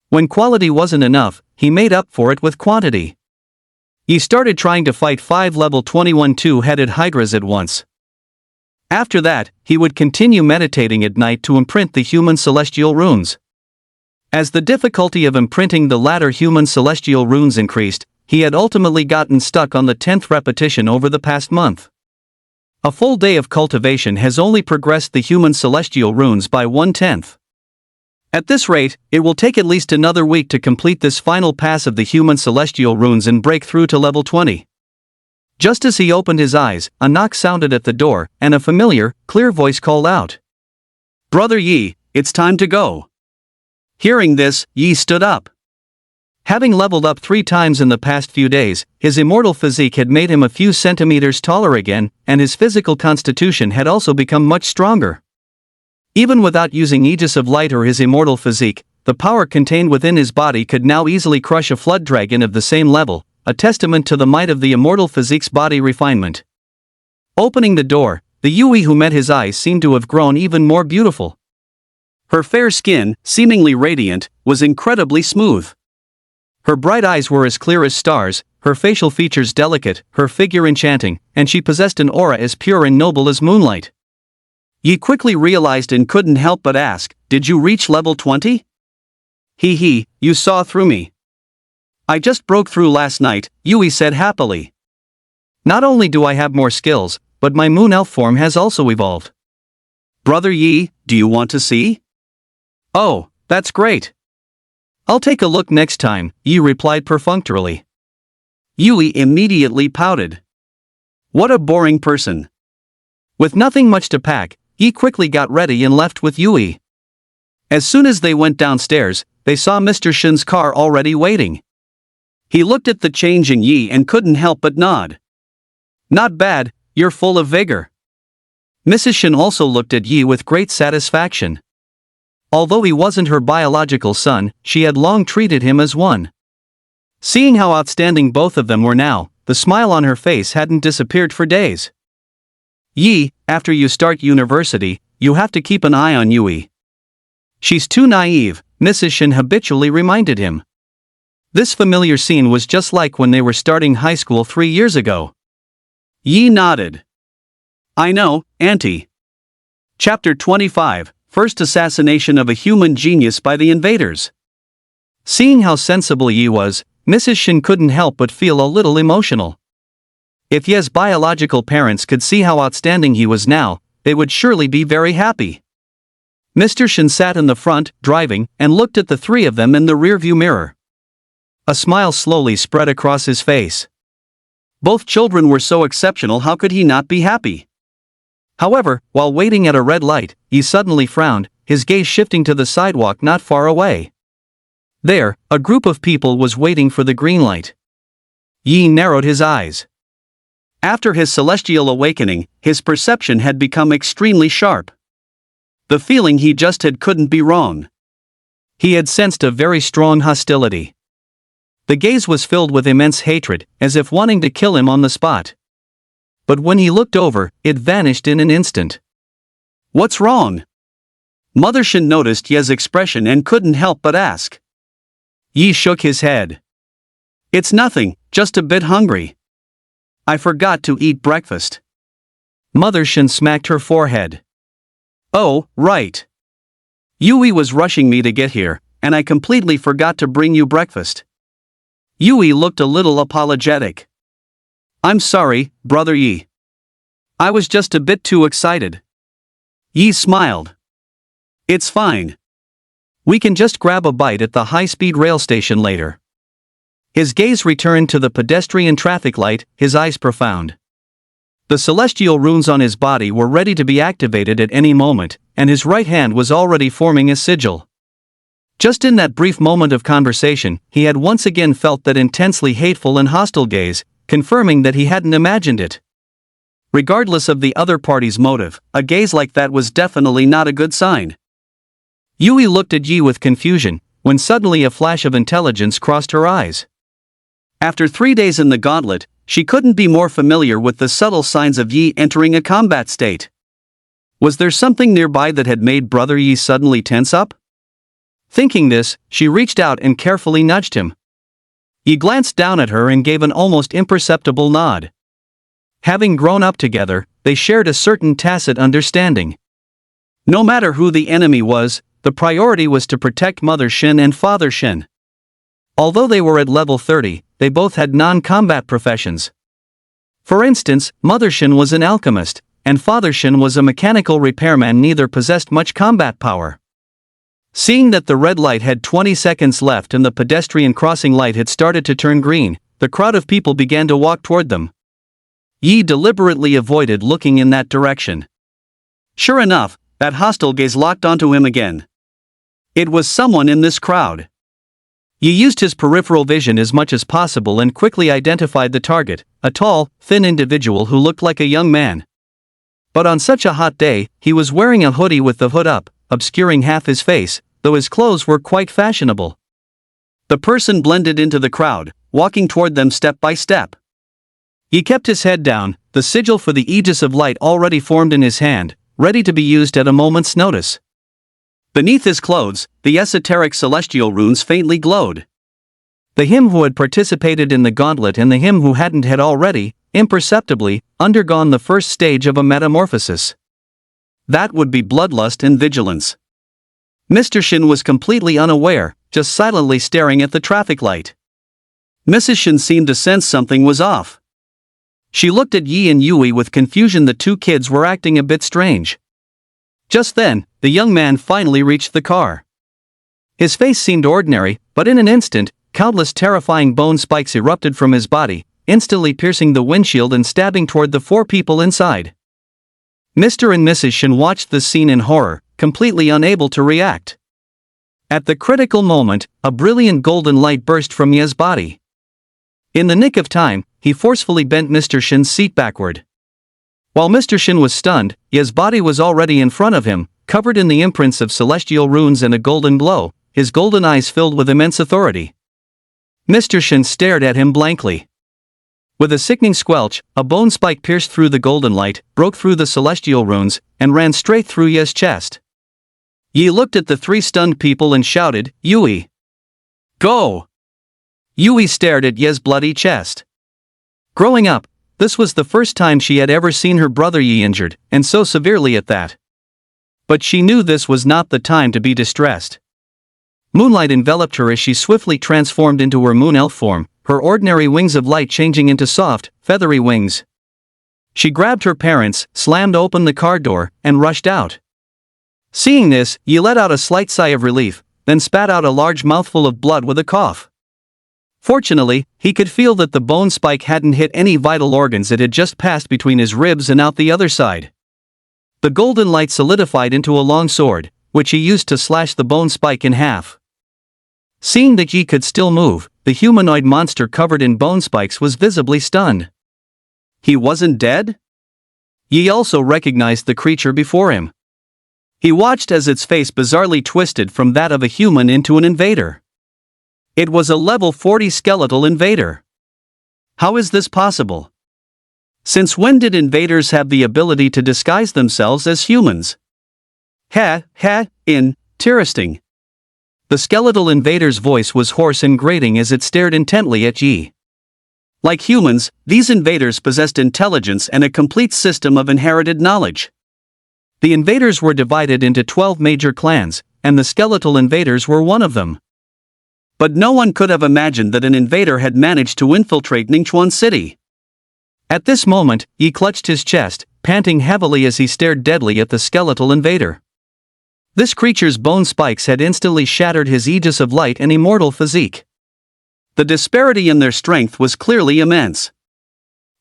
When quality wasn't enough, he made up for it with quantity. He started trying to fight 5 level 21 two-headed hydras at once. After that, he would continue meditating at night to imprint the human celestial runes. As the difficulty of imprinting the latter human celestial runes increased, he had ultimately gotten stuck on the 10th repetition over the past month. A full day of cultivation has only progressed the human celestial runes by 1/10. At this rate, it will take at least another week to complete this final pass of the human celestial runes and break through to level 20. Just as he opened his eyes, a knock sounded at the door, and a familiar, clear voice called out. Brother Yi, it's time to go. Hearing this, Yi stood up. Having leveled up 3 times in the past few days, his immortal physique had made him a few centimeters taller again, and his physical constitution had also become much stronger. Even without using Aegis of Light or his immortal physique, the power contained within his body could now easily crush a flood dragon of the same level, a testament to the might of the immortal physique's body refinement. Opening the door, the Yui who met his eyes seemed to have grown even more beautiful. Her fair skin, seemingly radiant, was incredibly smooth. Her bright eyes were as clear as stars, her facial features delicate, her figure enchanting, and she possessed an aura as pure and noble as moonlight. Yi quickly realized and couldn't help but ask, did you reach level 20? He, you saw through me. I just broke through last night, Yui said happily. Not only do I have more skills, but my moon elf form has also evolved. Brother Yi, do you want to see? Oh, that's great. I'll take a look next time, Yi replied perfunctorily. Yui immediately pouted. What a boring person. With nothing much to pack, Yi quickly got ready and left with Yui. As soon as they went downstairs, they saw Mr. Shin's car already waiting. He looked at the changing Yi and couldn't help but nod. Not bad, you're full of vigor. Mrs. Shin also looked at Yi with great satisfaction. Although he wasn't her biological son, she had long treated him as one. Seeing how outstanding both of them were now, the smile on her face hadn't disappeared for days. Yi, after you start university, you have to keep an eye on Yui. She's too naive, Mrs. Shin habitually reminded him. This familiar scene was just like when they were starting high school 3 years ago. Yi nodded. I know, Auntie. Chapter 25, First Assassination of a Human Genius by the Invaders. Seeing how sensible Yi was, Mrs. Shin couldn't help but feel a little emotional. If Ye's biological parents could see how outstanding he was now, they would surely be very happy. Mr. Shin sat in the front, driving, and looked at the 3 of them in the rearview mirror. A smile slowly spread across his face. Both children were so exceptional, how could he not be happy? However, while waiting at a red light, he suddenly frowned, his gaze shifting to the sidewalk not far away. There, a group of people was waiting for the green light. Yi narrowed his eyes. After his celestial awakening, his perception had become extremely sharp. The feeling he just had couldn't be wrong. He had sensed a very strong hostility. The gaze was filled with immense hatred, as if wanting to kill him on the spot. But when he looked over, it vanished in an instant. What's wrong? Mother Shin noticed Ye's expression and couldn't help but ask. Yi shook his head. It's nothing, just a bit hungry. I forgot to eat breakfast. Mother Shin smacked her forehead. Oh, right. Yui was rushing me to get here, and I completely forgot to bring you breakfast. Yui looked a little apologetic. I'm sorry, Brother Yi. I was just a bit too excited. Yi smiled. It's fine. We can just grab a bite at the high-speed rail station later. His gaze returned to the pedestrian traffic light, his eyes profound. The celestial runes on his body were ready to be activated at any moment, and his right hand was already forming a sigil. Just in that brief moment of conversation, he had once again felt that intensely hateful and hostile gaze, confirming that he hadn't imagined it. Regardless of the other party's motive, a gaze like that was definitely not a good sign. Yui looked at Yi with confusion, when suddenly a flash of intelligence crossed her eyes. After 3 days in the gauntlet, she couldn't be more familiar with the subtle signs of Yi entering a combat state. Was there something nearby that had made Brother Yi suddenly tense up? Thinking this, she reached out and carefully nudged him. Yi glanced down at her and gave an almost imperceptible nod. Having grown up together, they shared a certain tacit understanding. No matter who the enemy was, the priority was to protect Mother Shin and Father Shin. Although they were at level 30, they both had non-combat professions. For instance, Mother Shin was an alchemist, and Father Shin was a mechanical repairman. Neither possessed much combat power. Seeing that the red light had 20 seconds left and the pedestrian crossing light had started to turn green, the crowd of people began to walk toward them. Yi deliberately avoided looking in that direction. Sure enough, that hostile gaze locked onto him again. It was someone in this crowd. Yi used his peripheral vision as much as possible and quickly identified the target, a tall, thin individual who looked like a young man. But on such a hot day, he was wearing a hoodie with the hood up, obscuring half his face, though his clothes were quite fashionable. The person blended into the crowd, walking toward them step by step. He kept his head down, the sigil for the Aegis of Light already formed in his hand, ready to be used at a moment's notice. Beneath his clothes, the esoteric celestial runes faintly glowed. The him who had participated in the gauntlet and the him who hadn't had already, imperceptibly, undergone the first stage of a metamorphosis. That would be bloodlust and vigilance. Mr. Shin was completely unaware, just silently staring at the traffic light. Mrs. Shin seemed to sense something was off. She looked at Yi and Yui with confusion. The two kids were acting a bit strange. Just then, the young man finally reached the car. His face seemed ordinary, but in an instant, countless terrifying bone spikes erupted from his body, instantly piercing the windshield and stabbing toward the 4 people inside. Mr. and Mrs. Shin watched the scene in horror, completely unable to react. At the critical moment, a brilliant golden light burst from Ye's body. In the nick of time, he forcefully bent Mr. Shin's seat backward. While Mr. Shin was stunned, Ye's body was already in front of him, covered in the imprints of celestial runes and a golden glow, his golden eyes filled with immense authority. Mr. Shin stared at him blankly. With a sickening squelch, a bone spike pierced through the golden light, broke through the celestial runes, and ran straight through Ye's chest. Yi looked at the 3 stunned people and shouted, "Yui! Go!" Yui stared at Ye's bloody chest. Growing up, this was the first time she had ever seen her brother Yi injured, and so severely at that. But she knew this was not the time to be distressed. Moonlight enveloped her as she swiftly transformed into her moon elf form, her ordinary wings of light changing into soft, feathery wings. She grabbed her parents, slammed open the car door, and rushed out. Seeing this, Yi let out a slight sigh of relief, then spat out a large mouthful of blood with a cough. Fortunately, he could feel that the bone spike hadn't hit any vital organs. It had just passed between his ribs and out the other side. The golden light solidified into a long sword, which he used to slash the bone spike in half. Seeing that Yi could still move, the humanoid monster covered in bone spikes was visibly stunned. He wasn't dead? Yi also recognized the creature before him. He watched as its face bizarrely twisted from that of a human into an invader. It was a level 40 skeletal invader. How is this possible? Since when did invaders have the ability to disguise themselves as humans? Interesting. The skeletal invader's voice was hoarse and grating as it stared intently at Yi. Like humans, these invaders possessed intelligence and a complete system of inherited knowledge. The invaders were divided into 12 major clans, and the skeletal invaders were one of them. But no one could have imagined that an invader had managed to infiltrate Ningchuan City. At this moment, Yi clutched his chest, panting heavily as he stared deadly at the skeletal invader. This creature's bone spikes had instantly shattered his aegis of light and immortal physique. The disparity in their strength was clearly immense.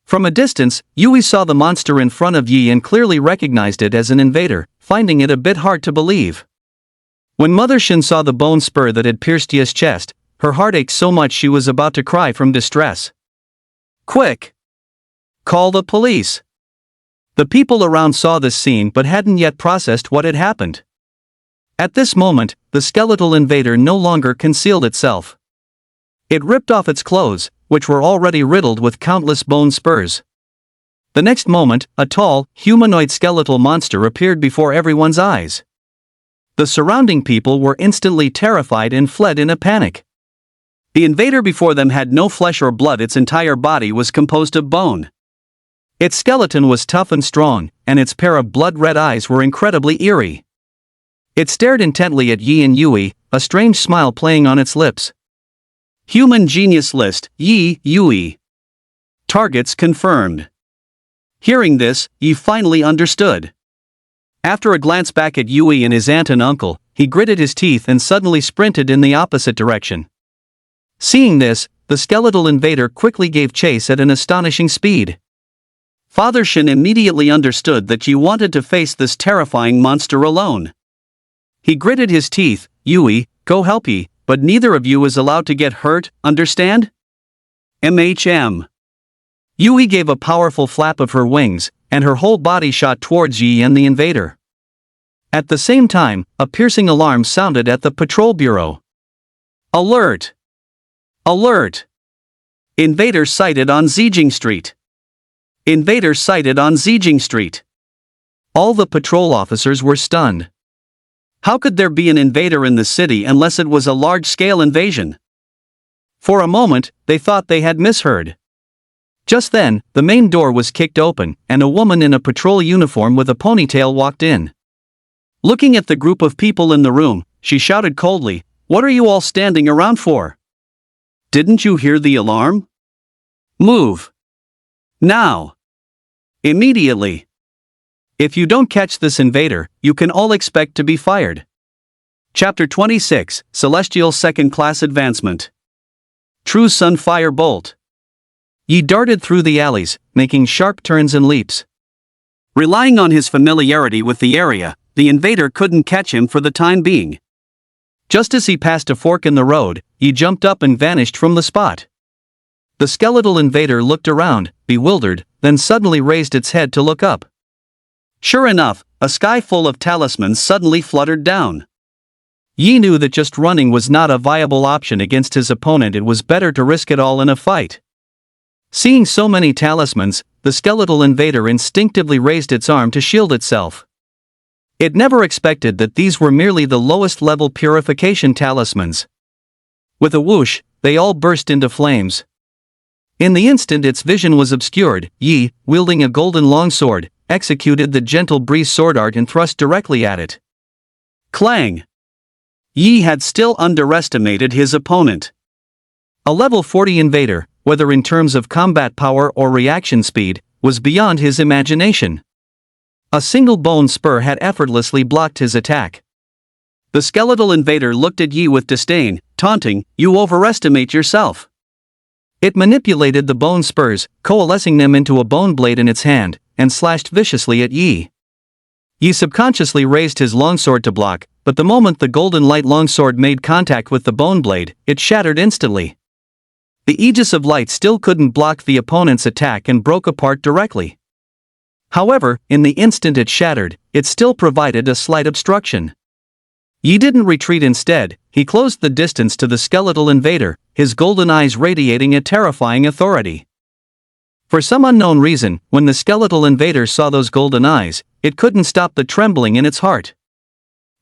From a distance, Yui saw the monster in front of Yi and clearly recognized it as an invader, finding it a bit hard to believe. When Mother Shin saw the bone spur that had pierced Yi's chest, her heart ached so much she was about to cry from distress. "Quick! Call the police!" The people around saw this scene but hadn't yet processed what had happened. At this moment, the skeletal invader no longer concealed itself. It ripped off its clothes, which were already riddled with countless bone spurs. The next moment, a tall, humanoid skeletal monster appeared before everyone's eyes. The surrounding people were instantly terrified and fled in a panic. The invader before them had no flesh or blood. Its entire body was composed of bone. Its skeleton was tough and strong, and its pair of blood-red eyes were incredibly eerie. It stared intently at Yi and Yui, a strange smile playing on its lips. Human genius list, Yi, Yui. Targets confirmed. Hearing this, Yi finally understood. After a glance back at Yui and his aunt and uncle, he gritted his teeth and suddenly sprinted in the opposite direction. Seeing this, the skeletal invader quickly gave chase at an astonishing speed. Father Shin immediately understood that Yi wanted to face this terrifying monster alone. He gritted his teeth. "Yui, go help Yi, but neither of you is allowed to get hurt, understand?" Yui gave a powerful flap of her wings, and her whole body shot towards Yi and the invader. At the same time, a piercing alarm sounded at the patrol bureau. Alert! Alert! Invader sighted on Zijing Street. Invader sighted on Zijing Street. All the patrol officers were stunned. How could there be an invader in the city unless it was a large-scale invasion? For a moment, they thought they had misheard. Just then, the main door was kicked open, and a woman in a patrol uniform with a ponytail walked in. Looking at the group of people in the room, she shouted coldly, "What are you all standing around for? Didn't you hear the alarm? Move! Now! Immediately! If you don't catch this invader, you can all expect to be fired." Chapter 26, Celestial Second Class Advancement. True Sunfire Bolt. Yi darted through the alleys, making sharp turns and leaps. Relying on his familiarity with the area, the invader couldn't catch him for the time being. Just as he passed a fork in the road, Yi jumped up and vanished from the spot. The skeletal invader looked around, bewildered, then suddenly raised its head to look up. Sure enough, a sky full of talismans suddenly fluttered down. Yi knew that just running was not a viable option against his opponent. It was better to risk it all in a fight. Seeing so many talismans, the skeletal invader instinctively raised its arm to shield itself. It never expected that these were merely the lowest level purification talismans. With a whoosh, they all burst into flames. In the instant its vision was obscured, Yi, wielding a golden longsword, executed the gentle breeze sword art and thrust directly at it. Clang! Yi had still underestimated his opponent. A level 40 invader, whether in terms of combat power or reaction speed, was beyond his imagination. A single bone spur had effortlessly blocked his attack. The skeletal invader looked at Yi with disdain, taunting, "You overestimate yourself." It manipulated the bone spurs, coalescing them into a bone blade in its hand, and slashed viciously at Yi. Yi subconsciously raised his longsword to block, but the moment the golden light longsword made contact with the bone blade, it shattered instantly. The Aegis of Light still couldn't block the opponent's attack and broke apart directly. However, in the instant it shattered, it still provided a slight obstruction. Yi didn't retreat. Instead, he closed the distance to the skeletal invader, his golden eyes radiating a terrifying authority. For some unknown reason, when the skeletal invader saw those golden eyes, it couldn't stop the trembling in its heart.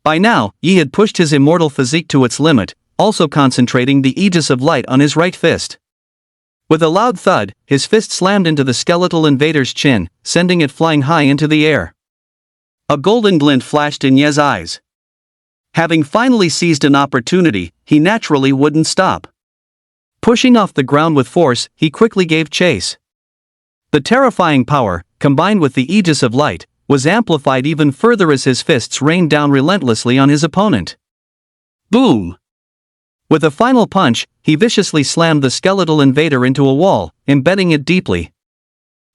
By now, Yi had pushed his immortal physique to its limit, also concentrating the Aegis of Light on his right fist. With a loud thud, his fist slammed into the skeletal invader's chin, sending it flying high into the air. A golden glint flashed in Ye's eyes. Having finally seized an opportunity, he naturally wouldn't stop. Pushing off the ground with force, he quickly gave chase. The terrifying power, combined with the Aegis of Light, was amplified even further as his fists rained down relentlessly on his opponent. Boom! With a final punch, he viciously slammed the skeletal invader into a wall, embedding it deeply.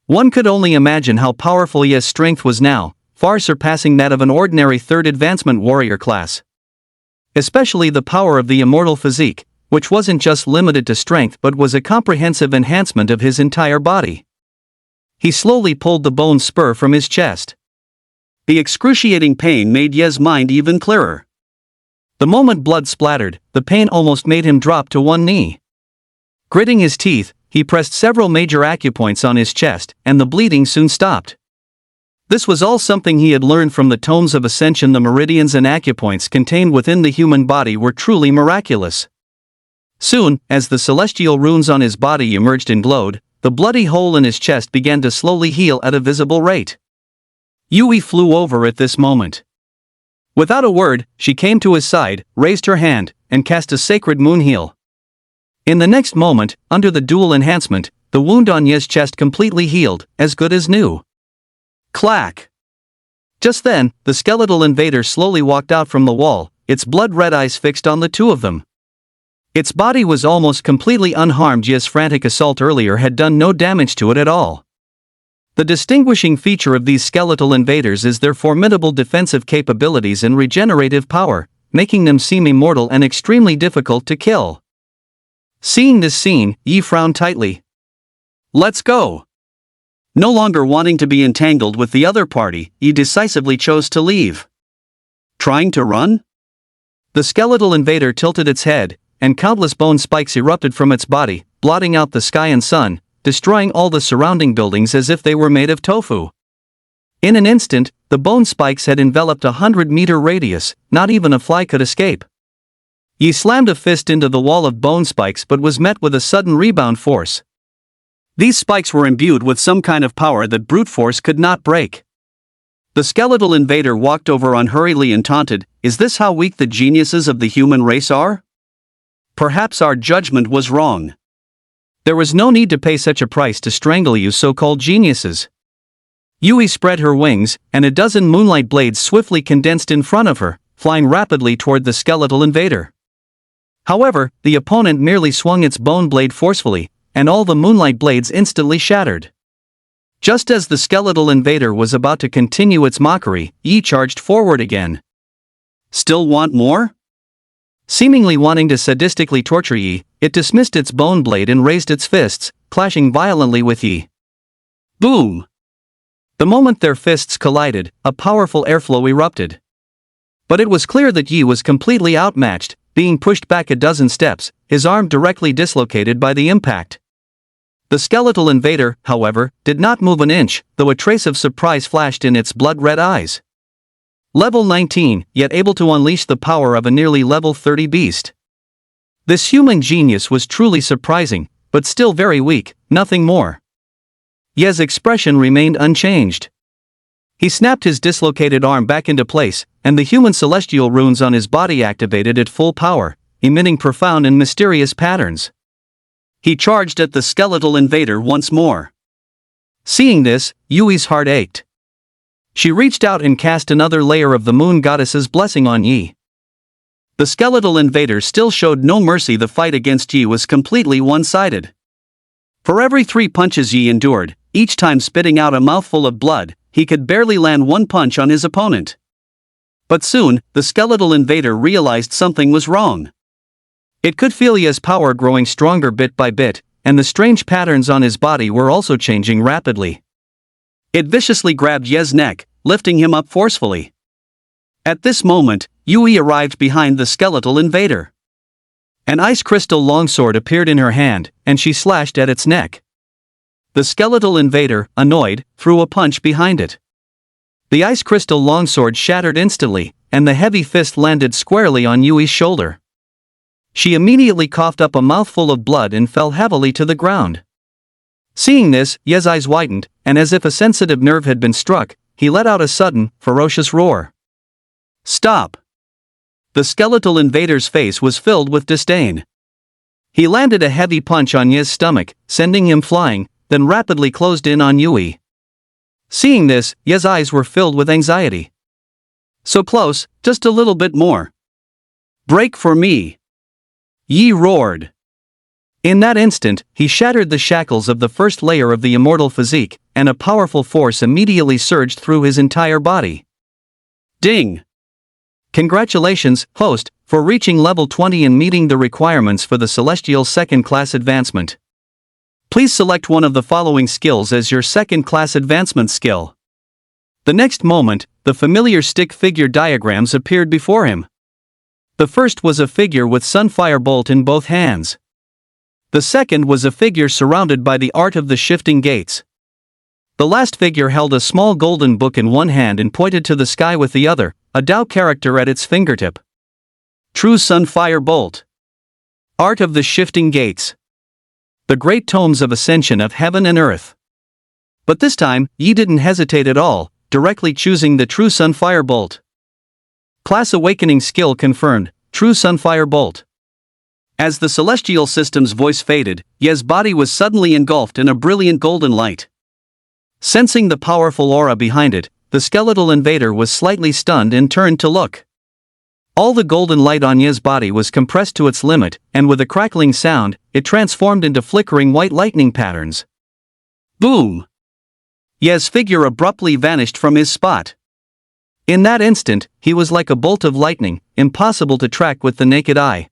One could only imagine how powerful Ye's strength was now, far surpassing that of an ordinary third advancement warrior class. Especially the power of the immortal physique, which wasn't just limited to strength but was a comprehensive enhancement of his entire body. He slowly pulled the bone spur from his chest. The excruciating pain made Ye's mind even clearer. The moment blood splattered, the pain almost made him drop to one knee. Gritting his teeth, he pressed several major acupoints on his chest, and the bleeding soon stopped. This was all something he had learned from the tomes of Ascension. The meridians and acupoints contained within the human body were truly miraculous. Soon, as the celestial runes on his body emerged and glowed, the bloody hole in his chest began to slowly heal at a visible rate. Yui flew over at this moment. Without a word, she came to his side, raised her hand, and cast a sacred moon heal. In the next moment, under the dual enhancement, the wound on Ye's chest completely healed, as good as new. Clack! Just then, the skeletal invader slowly walked out from the wall, its blood-red eyes fixed on the two of them. Its body was almost completely unharmed. Ye's frantic assault earlier had done no damage to it at all. The distinguishing feature of these skeletal invaders is their formidable defensive capabilities and regenerative power, making them seem immortal and extremely difficult to kill. Seeing this scene, Yi frowned tightly. Let's go! No longer wanting to be entangled with the other party, Yi decisively chose to leave. Trying to run? The skeletal invader tilted its head, and countless bone spikes erupted from its body, blotting out the sky and sun, destroying all the surrounding buildings as if they were made of tofu. In an instant, the bone spikes had enveloped 100-meter radius, not even a fly could escape. Yi slammed a fist into the wall of bone spikes but was met with a sudden rebound force. These spikes were imbued with some kind of power that brute force could not break. The skeletal invader walked over unhurriedly and taunted, "Is this how weak the geniuses of the human race are? Perhaps our judgment was wrong. There was no need to pay such a price to strangle you so-called geniuses." Yui spread her wings, and a dozen moonlight blades swiftly condensed in front of her, flying rapidly toward the skeletal invader. However, the opponent merely swung its bone blade forcefully, and all the moonlight blades instantly shattered. Just as the skeletal invader was about to continue its mockery, Yi charged forward again. Still want more? Seemingly wanting to sadistically torture Yi, it dismissed its bone blade and raised its fists, clashing violently with Yi. Boom! The moment their fists collided, a powerful airflow erupted. But it was clear that Yi was completely outmatched, being pushed back a dozen steps, his arm directly dislocated by the impact. The skeletal invader, however, did not move an inch, though a trace of surprise flashed in its blood-red eyes. Level 19, yet able to unleash the power of a nearly level 30 beast. This human genius was truly surprising, but still very weak, nothing more. Ye's expression remained unchanged. He snapped his dislocated arm back into place, and the human celestial runes on his body activated at full power, emitting profound and mysterious patterns. He charged at the skeletal invader once more. Seeing this, Yui's heart ached. She reached out and cast another layer of the moon goddess's blessing on Yi. The skeletal invader still showed no mercy. The fight against Yi was completely one-sided. For every 3 punches Yi endured, each time spitting out a mouthful of blood, he could barely land one punch on his opponent. But soon, the skeletal invader realized something was wrong. It could feel Ye's power growing stronger bit by bit, and the strange patterns on his body were also changing rapidly. It viciously grabbed Ye's neck, lifting him up forcefully. At this moment, Yui arrived behind the skeletal invader. An ice crystal longsword appeared in her hand, and she slashed at its neck. The skeletal invader, annoyed, threw a punch behind it. The ice crystal longsword shattered instantly, and the heavy fist landed squarely on Yui's shoulder. She immediately coughed up a mouthful of blood and fell heavily to the ground. Seeing this, Ye's eyes widened, and as if a sensitive nerve had been struck, he let out a sudden, ferocious roar. "Stop!" The skeletal invader's face was filled with disdain. He landed a heavy punch on Ye's stomach, sending him flying, then rapidly closed in on Yui. Seeing this, Ye's eyes were filled with anxiety. "So close, just a little bit more. Break for me!" Yi roared. In that instant, he shattered the shackles of the first layer of the immortal physique, and a powerful force immediately surged through his entire body. Ding! Congratulations, host, for reaching level 20 and meeting the requirements for the Celestial second-class advancement. Please select one of the following skills as your second-class advancement skill. The next moment, the familiar stick figure diagrams appeared before him. The first was a figure with Sunfire Bolt in both hands. The second was a figure surrounded by the art of the shifting gates. The last figure held a small golden book in one hand and pointed to the sky with the other, a Tao character at its fingertip. True Sunfire Bolt. Art of the Shifting Gates. The Great Tomes of Ascension of Heaven and Earth. But this time, Yi didn't hesitate at all, directly choosing the True Sunfire Bolt. Class Awakening Skill confirmed, True Sunfire Bolt. As the celestial system's voice faded, Ye's body was suddenly engulfed in a brilliant golden light. Sensing the powerful aura behind it, the skeletal invader was slightly stunned and turned to look. All the golden light on Ye's body was compressed to its limit, and with a crackling sound, it transformed into flickering white lightning patterns. Boom! Ye's figure abruptly vanished from his spot. In that instant, he was like a bolt of lightning, impossible to track with the naked eye.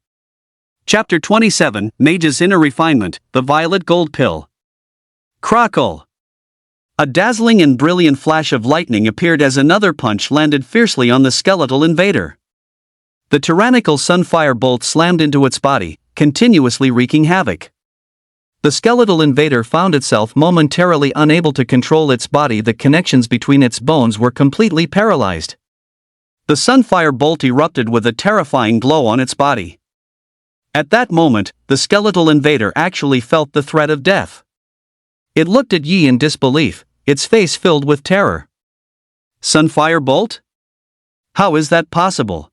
Chapter 27, Mage's Inner Refinement, the Violet Gold Pill. Crackle! A dazzling and brilliant flash of lightning appeared as another punch landed fiercely on the skeletal invader. The tyrannical Sunfire Bolt slammed into its body, continuously wreaking havoc. The skeletal invader found itself momentarily unable to control its body. The connections between its bones were completely paralyzed. The Sunfire Bolt erupted with a terrifying glow on its body. At that moment, the skeletal invader actually felt the threat of death. It looked at Yi in disbelief, its face filled with terror. Sunfire Bolt? How is that possible?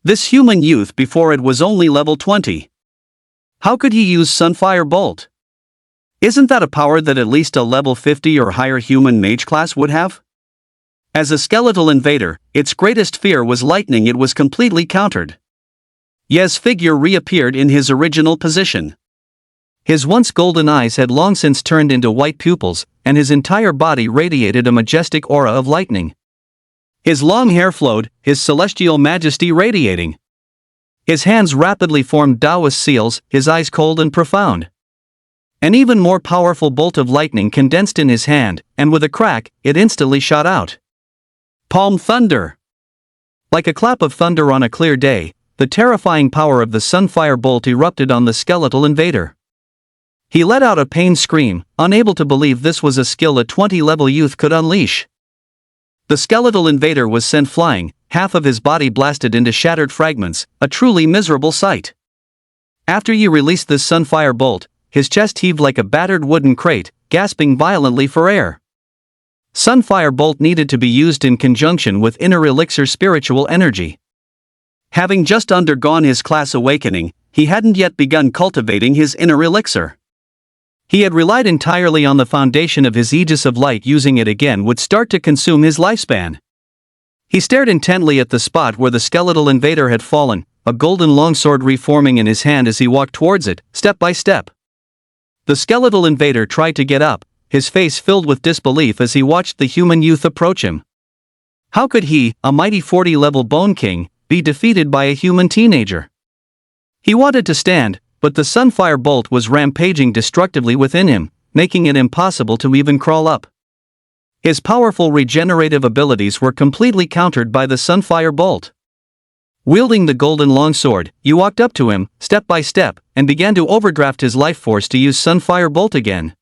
This human youth before it was only level 20. How could he use Sunfire Bolt? Isn't that a power that at least a level 50 or higher human mage class would have? As a skeletal invader, its greatest fear was lightning. It was completely countered. Ye's figure reappeared in his original position. His once golden eyes had long since turned into white pupils, and his entire body radiated a majestic aura of lightning. His long hair flowed, his celestial majesty radiating. His hands rapidly formed Taoist seals, his eyes cold and profound. An even more powerful bolt of lightning condensed in his hand, and with a crack, it instantly shot out. Palm thunder! Like a clap of thunder on a clear day, the terrifying power of the Sunfire Bolt erupted on the skeletal invader. He let out a pained scream, unable to believe this was a skill a 20-level youth could unleash. The skeletal invader was sent flying, half of his body blasted into shattered fragments, a truly miserable sight. After Yi released this Sunfire Bolt, his chest heaved like a battered wooden crate, gasping violently for air. Sunfire Bolt needed to be used in conjunction with Inner Elixir spiritual energy. Having just undergone his class awakening, he hadn't yet begun cultivating his Inner Elixir. He had relied entirely on the foundation of his Aegis of Light. Using it again would start to consume his lifespan. He stared intently at the spot where the skeletal invader had fallen, a golden longsword reforming in his hand as he walked towards it, step by step. The skeletal invader tried to get up, his face filled with disbelief as he watched the human youth approach him. How could he, a mighty 40-level Bone King, be defeated by a human teenager? He wanted to stand, but the Sunfire Bolt was rampaging destructively within him, making it impossible to even crawl up. His powerful regenerative abilities were completely countered by the Sunfire Bolt. Wielding the golden longsword, he walked up to him, step by step, and began to overdraft his life force to use Sunfire Bolt again.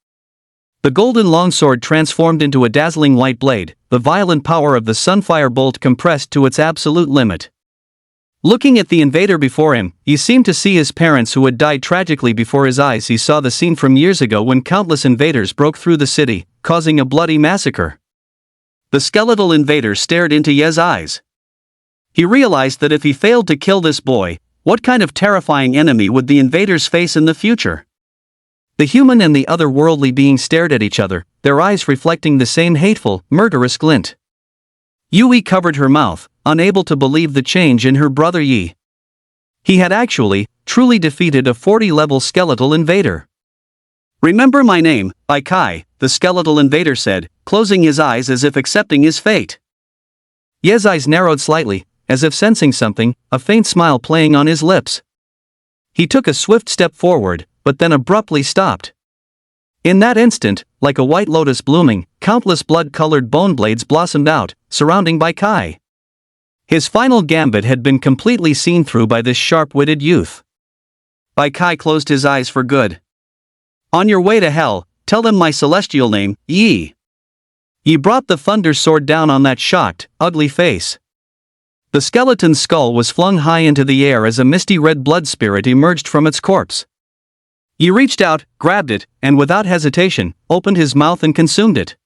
The golden longsword transformed into a dazzling white blade, the violent power of the Sunfire Bolt compressed to its absolute limit. Looking at the invader before him, he seemed to see his parents who had died tragically before his eyes. He saw the scene from years ago when countless invaders broke through the city, causing a bloody massacre. The skeletal invader stared into Ye's eyes. He realized that if he failed to kill this boy, what kind of terrifying enemy would the invaders face in the future? The human and the otherworldly being stared at each other, their eyes reflecting the same hateful, murderous glint. Yui covered her mouth, unable to believe the change in her brother Yi. He had actually, truly defeated a 40-level skeletal invader. "Remember my name, Bai Kai," the skeletal invader said, closing his eyes as if accepting his fate. Ye's eyes narrowed slightly, as if sensing something, a faint smile playing on his lips. He took a swift step forward, but then abruptly stopped. In that instant, like a white lotus blooming, countless blood-colored bone blades blossomed out, surrounding Bai Kai. His final gambit had been completely seen through by this sharp-witted youth. Bai Kai closed his eyes for good. "On your way to hell, tell them my celestial name, Yi." Yi brought the thunder sword down on that shocked, ugly face. The skeleton's skull was flung high into the air as a misty red blood spirit emerged from its corpse. He reached out, grabbed it, and without hesitation, opened his mouth and consumed it.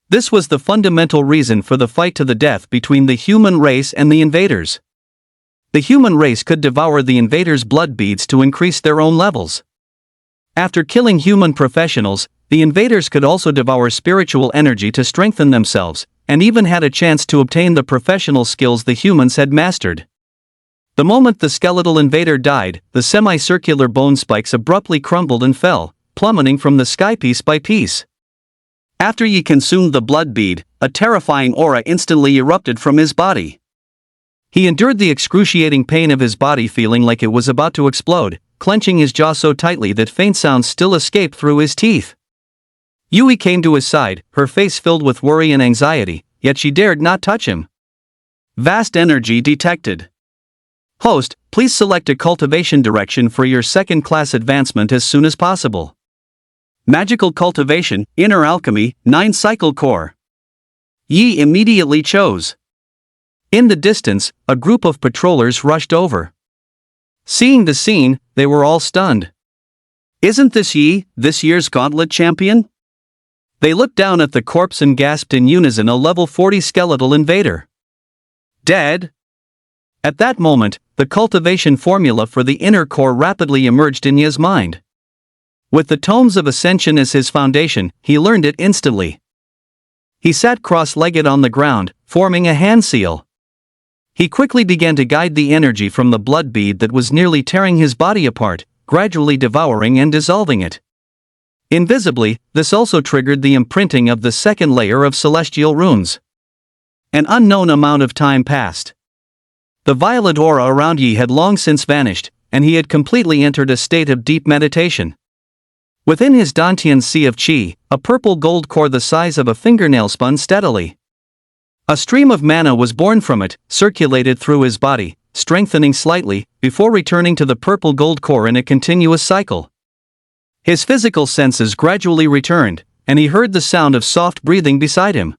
This was the fundamental reason for the fight to the death between the human race and the invaders. The human race could devour the invaders' blood beads to increase their own levels. After killing human professionals, the invaders could also devour spiritual energy to strengthen themselves, and even had a chance to obtain the professional skills the humans had mastered. The moment the skeletal invader died, the semicircular bone spikes abruptly crumbled and fell, plummeting from the sky piece by piece. After Yi consumed the blood bead, a terrifying aura instantly erupted from his body. He endured the excruciating pain of his body feeling like it was about to explode, clenching his jaw so tightly that faint sounds still escaped through his teeth. Yui came to his side, her face filled with worry and anxiety, yet she dared not touch him. Vast energy detected. "Host, please select a cultivation direction for your second-class advancement as soon as possible." Magical cultivation, inner alchemy, 9-cycle core. Yi immediately chose. In the distance, a group of patrollers rushed over. Seeing the scene, they were all stunned. "Isn't this Yi, this year's gauntlet champion?" They looked down at the corpse and gasped in unison, a level 40 skeletal invader. Dead? At that moment, the cultivation formula for the inner core rapidly emerged in Ye's mind. With the tomes of Ascension as his foundation, he learned it instantly. He sat cross-legged on the ground, forming a hand seal. He quickly began to guide the energy from the blood bead that was nearly tearing his body apart, gradually devouring and dissolving it. Invisibly, this also triggered the imprinting of the second layer of celestial runes. An unknown amount of time passed. The violet aura around Yi had long since vanished, and he had completely entered a state of deep meditation. Within his Dantian sea of qi, a purple gold core the size of a fingernail spun steadily. A stream of mana was born from it, circulated through his body, strengthening slightly, before returning to the purple gold core in a continuous cycle. His physical senses gradually returned, and he heard the sound of soft breathing beside him.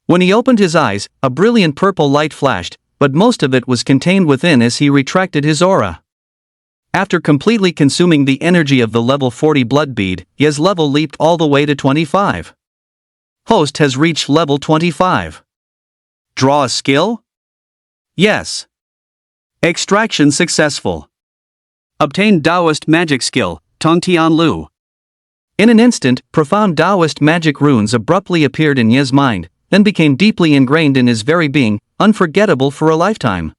When he opened his eyes, a brilliant purple light flashed, but most of it was contained within as he retracted his aura. After completely consuming the energy of the level 40 blood bead, his level leaped all the way to 25. Host has reached level 25. Draw a skill? Yes. Extraction successful. Obtain Taoist magic skill, Tongtian Lu. In an instant, profound Taoist magic runes abruptly appeared in Ye's mind, then became deeply ingrained in his very being, unforgettable for a lifetime.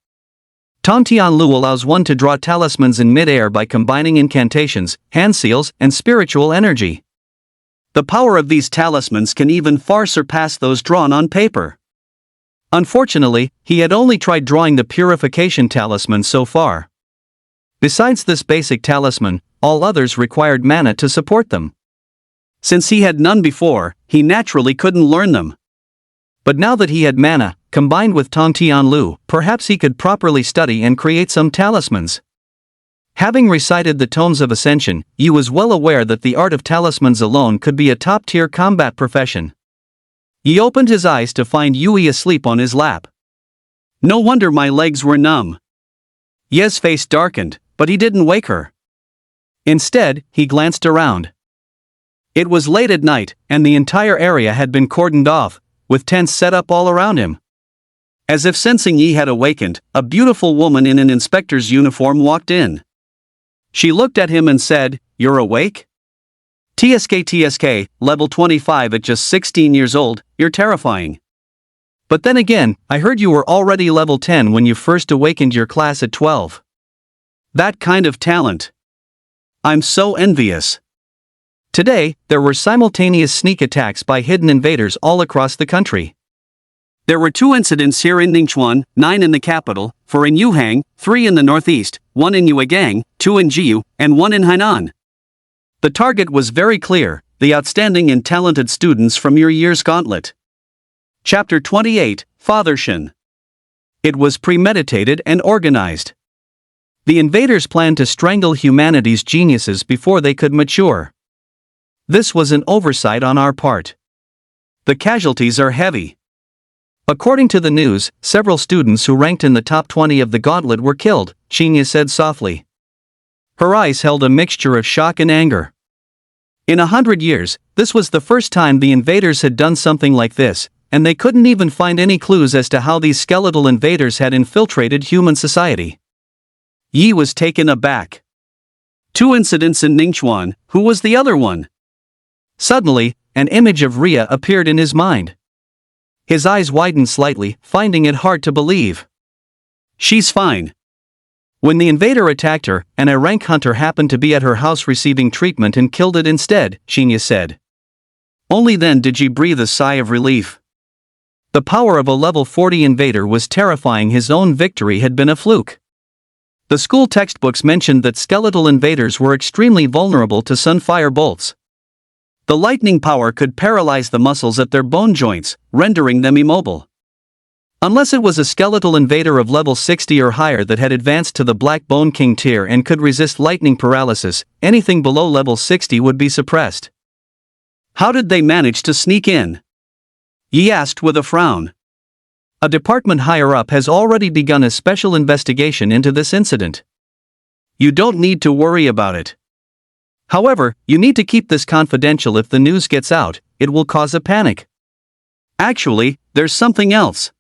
Tongtian Lu allows one to draw talismans in mid-air by combining incantations, hand seals, and spiritual energy. The power of these talismans can even far surpass those drawn on paper. Unfortunately, he had only tried drawing the purification talisman so far. Besides this basic talisman, all others required mana to support them. Since he had none before, he naturally couldn't learn them. But now that he had mana, combined with Tong Tianlu, perhaps he could properly study and create some talismans. Having recited the tomes of Ascension, Yi was well aware that the art of talismans alone could be a top-tier combat profession. Yi opened his eyes to find Yui asleep on his lap. No wonder my legs were numb. Ye's face darkened, but he didn't wake her. Instead, he glanced around. It was late at night, and the entire area had been cordoned off, with tents set up all around him. As if sensing Yi had awakened, a beautiful woman in an inspector's uniform walked in. She looked at him and said, "You're awake? TSK, level 25 at just 16 years old, you're terrifying. But then again, I heard you were already level 10 when you first awakened your class at 12. That kind of talent. I'm so envious." Today, there were simultaneous sneak attacks by hidden invaders all across the country. There were 2 incidents here in Ningchuan, 9 in the capital, 4 in Yuhang, 3 in the northeast, 1 in Yuegang, 2 in Jiu, and 1 in Hainan. The target was very clear: the outstanding and talented students from your year's gauntlet. Chapter 28, Father Shen. It was premeditated and organized. The invaders planned to strangle humanity's geniuses before they could mature. This was an oversight on our part. The casualties are heavy. According to the news, several students who ranked in the top 20 of the gauntlet were killed, Xinya said softly. Her eyes held a mixture of shock and anger. In 100 years, this was the first time the invaders had done something like this, and they couldn't even find any clues as to how these skeletal invaders had infiltrated human society. Yi was taken aback. 2 incidents in Ningchuan, who was the other one? Suddenly, an image of Ria appeared in his mind. His eyes widened slightly, finding it hard to believe. She's fine. When the invader attacked her, an rank hunter happened to be at her house receiving treatment and killed it instead, Xinya said. Only then did she breathe a sigh of relief. The power of a level 40 invader was terrifying. His own victory had been a fluke. The school textbooks mentioned that skeletal invaders were extremely vulnerable to sunfire bolts. The lightning power could paralyze the muscles at their bone joints, rendering them immobile. Unless it was a skeletal invader of level 60 or higher that had advanced to the Black Bone King tier and could resist lightning paralysis, anything below level 60 would be suppressed. How did they manage to sneak in? Yi asked with a frown. A department higher up has already begun a special investigation into this incident. You don't need to worry about it. However, you need to keep this confidential. If the news gets out, it will cause a panic. Actually, there's something else.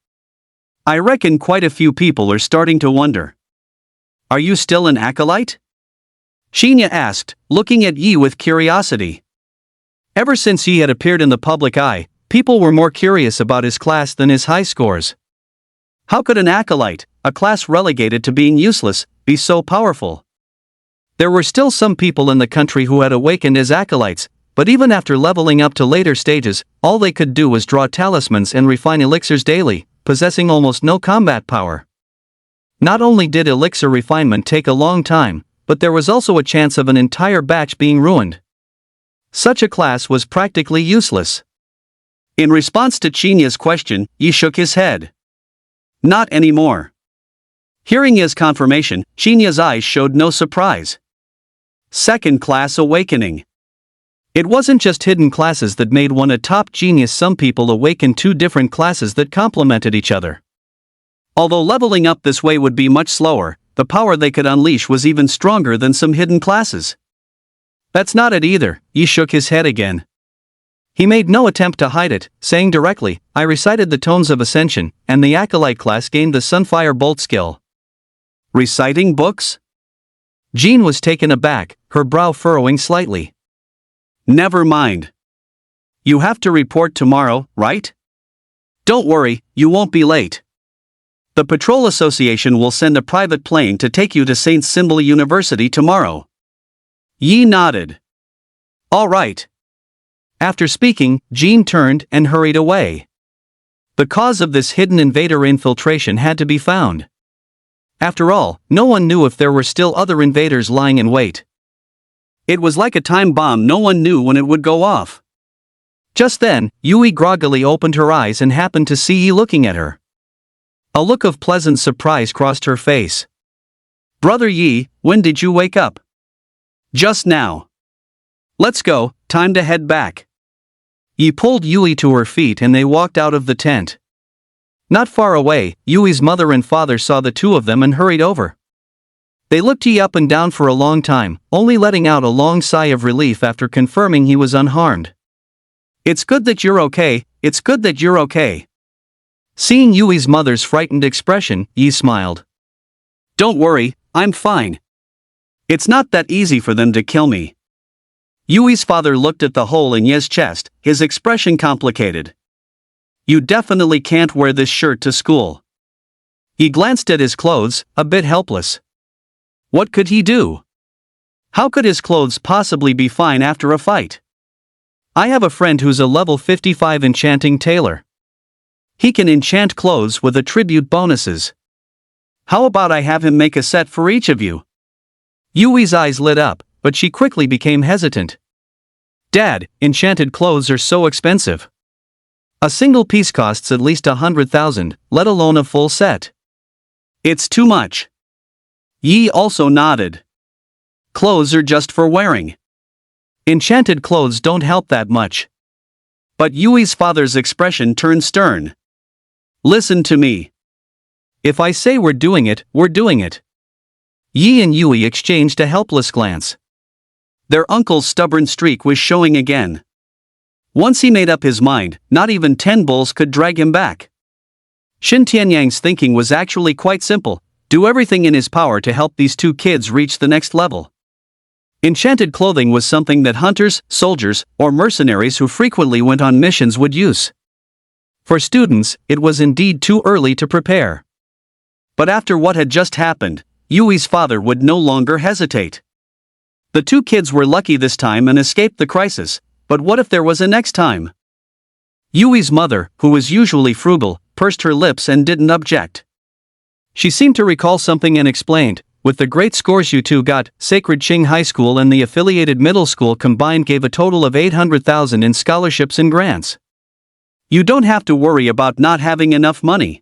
I reckon quite a few people are starting to wonder. Are you still an acolyte? Xinya asked, looking at Yi with curiosity. Ever since Yi had appeared in the public eye, people were more curious about his class than his high scores. How could an acolyte, a class relegated to being useless, be so powerful? There were still some people in the country who had awakened as acolytes, but even after leveling up to later stages, all they could do was draw talismans and refine elixirs daily, possessing almost no combat power. Not only did elixir refinement take a long time, but there was also a chance of an entire batch being ruined. Such a class was practically useless. In response to Chinya's question, Yi shook his head. Not anymore. Hearing his confirmation, Chinya's eyes showed no surprise. Second class awakening. It wasn't just hidden classes that made one a top genius. Some people awakened 2 different classes that complemented each other. Although leveling up this way would be much slower, the power they could unleash was even stronger than some hidden classes. That's not it either, Yi shook his head again. He made no attempt to hide it, saying directly, I recited the tones of Ascension, and the Acolyte class gained the Sunfire Bolt skill. Reciting books? Jean was taken aback, her brow furrowing slightly. Never mind. You have to report tomorrow, right? Don't worry, you won't be late. The Patrol Association will send a private plane to take you to St. Symbol University tomorrow. Yi nodded. All right. After speaking, Jean turned and hurried away. The cause of this hidden invader infiltration had to be found. After all, no one knew if there were still other invaders lying in wait. It was like a time bomb, no one knew when it would go off. Just then, Yui groggily opened her eyes and happened to see Yi looking at her. A look of pleasant surprise crossed her face. "Brother Yi, when did you wake up?" "Just now." "Let's go, time to head back." Yi pulled Yui to her feet and they walked out of the tent. Not far away, Yui's mother and father saw the two of them and hurried over. They looked Yi up and down for a long time, only letting out a long sigh of relief after confirming he was unharmed. "It's good that you're okay, it's good that you're okay." Seeing Yui's mother's frightened expression, Yi smiled. "Don't worry, I'm fine. It's not that easy for them to kill me." Yui's father looked at the hole in Ye's chest, his expression complicated. "You definitely can't wear this shirt to school." He glanced at his clothes, a bit helpless. What could he do? How could his clothes possibly be fine after a fight? "I have a friend who's a level 55 enchanting tailor. He can enchant clothes with attribute bonuses. How about I have him make a set for each of you?" Yui's eyes lit up, but she quickly became hesitant. "Dad, enchanted clothes are so expensive. A single piece costs at least 100,000, let alone a full set." "It's too much." Yi also nodded. "Clothes are just for wearing. Enchanted clothes don't help that much." But Yui's father's expression turned stern. "Listen to me. If I say we're doing it, we're doing it." Yi and Yui exchanged a helpless glance. Their uncle's stubborn streak was showing again. Once he made up his mind, not even 10 bulls could drag him back. Shin Tianyang's thinking was actually quite simple: do everything in his power to help these two kids reach the next level. Enchanted clothing was something that hunters, soldiers, or mercenaries who frequently went on missions would use. For students, it was indeed too early to prepare. But after what had just happened, Yui's father would no longer hesitate. The two kids were lucky this time and escaped the crisis, but what if there was a next time? Yui's mother, who was usually frugal, pursed her lips and didn't object. She seemed to recall something and explained, "With the great scores you two got, Sacred Qing High School and the affiliated middle school combined gave a total of 800,000 in scholarships and grants. You don't have to worry about not having enough money."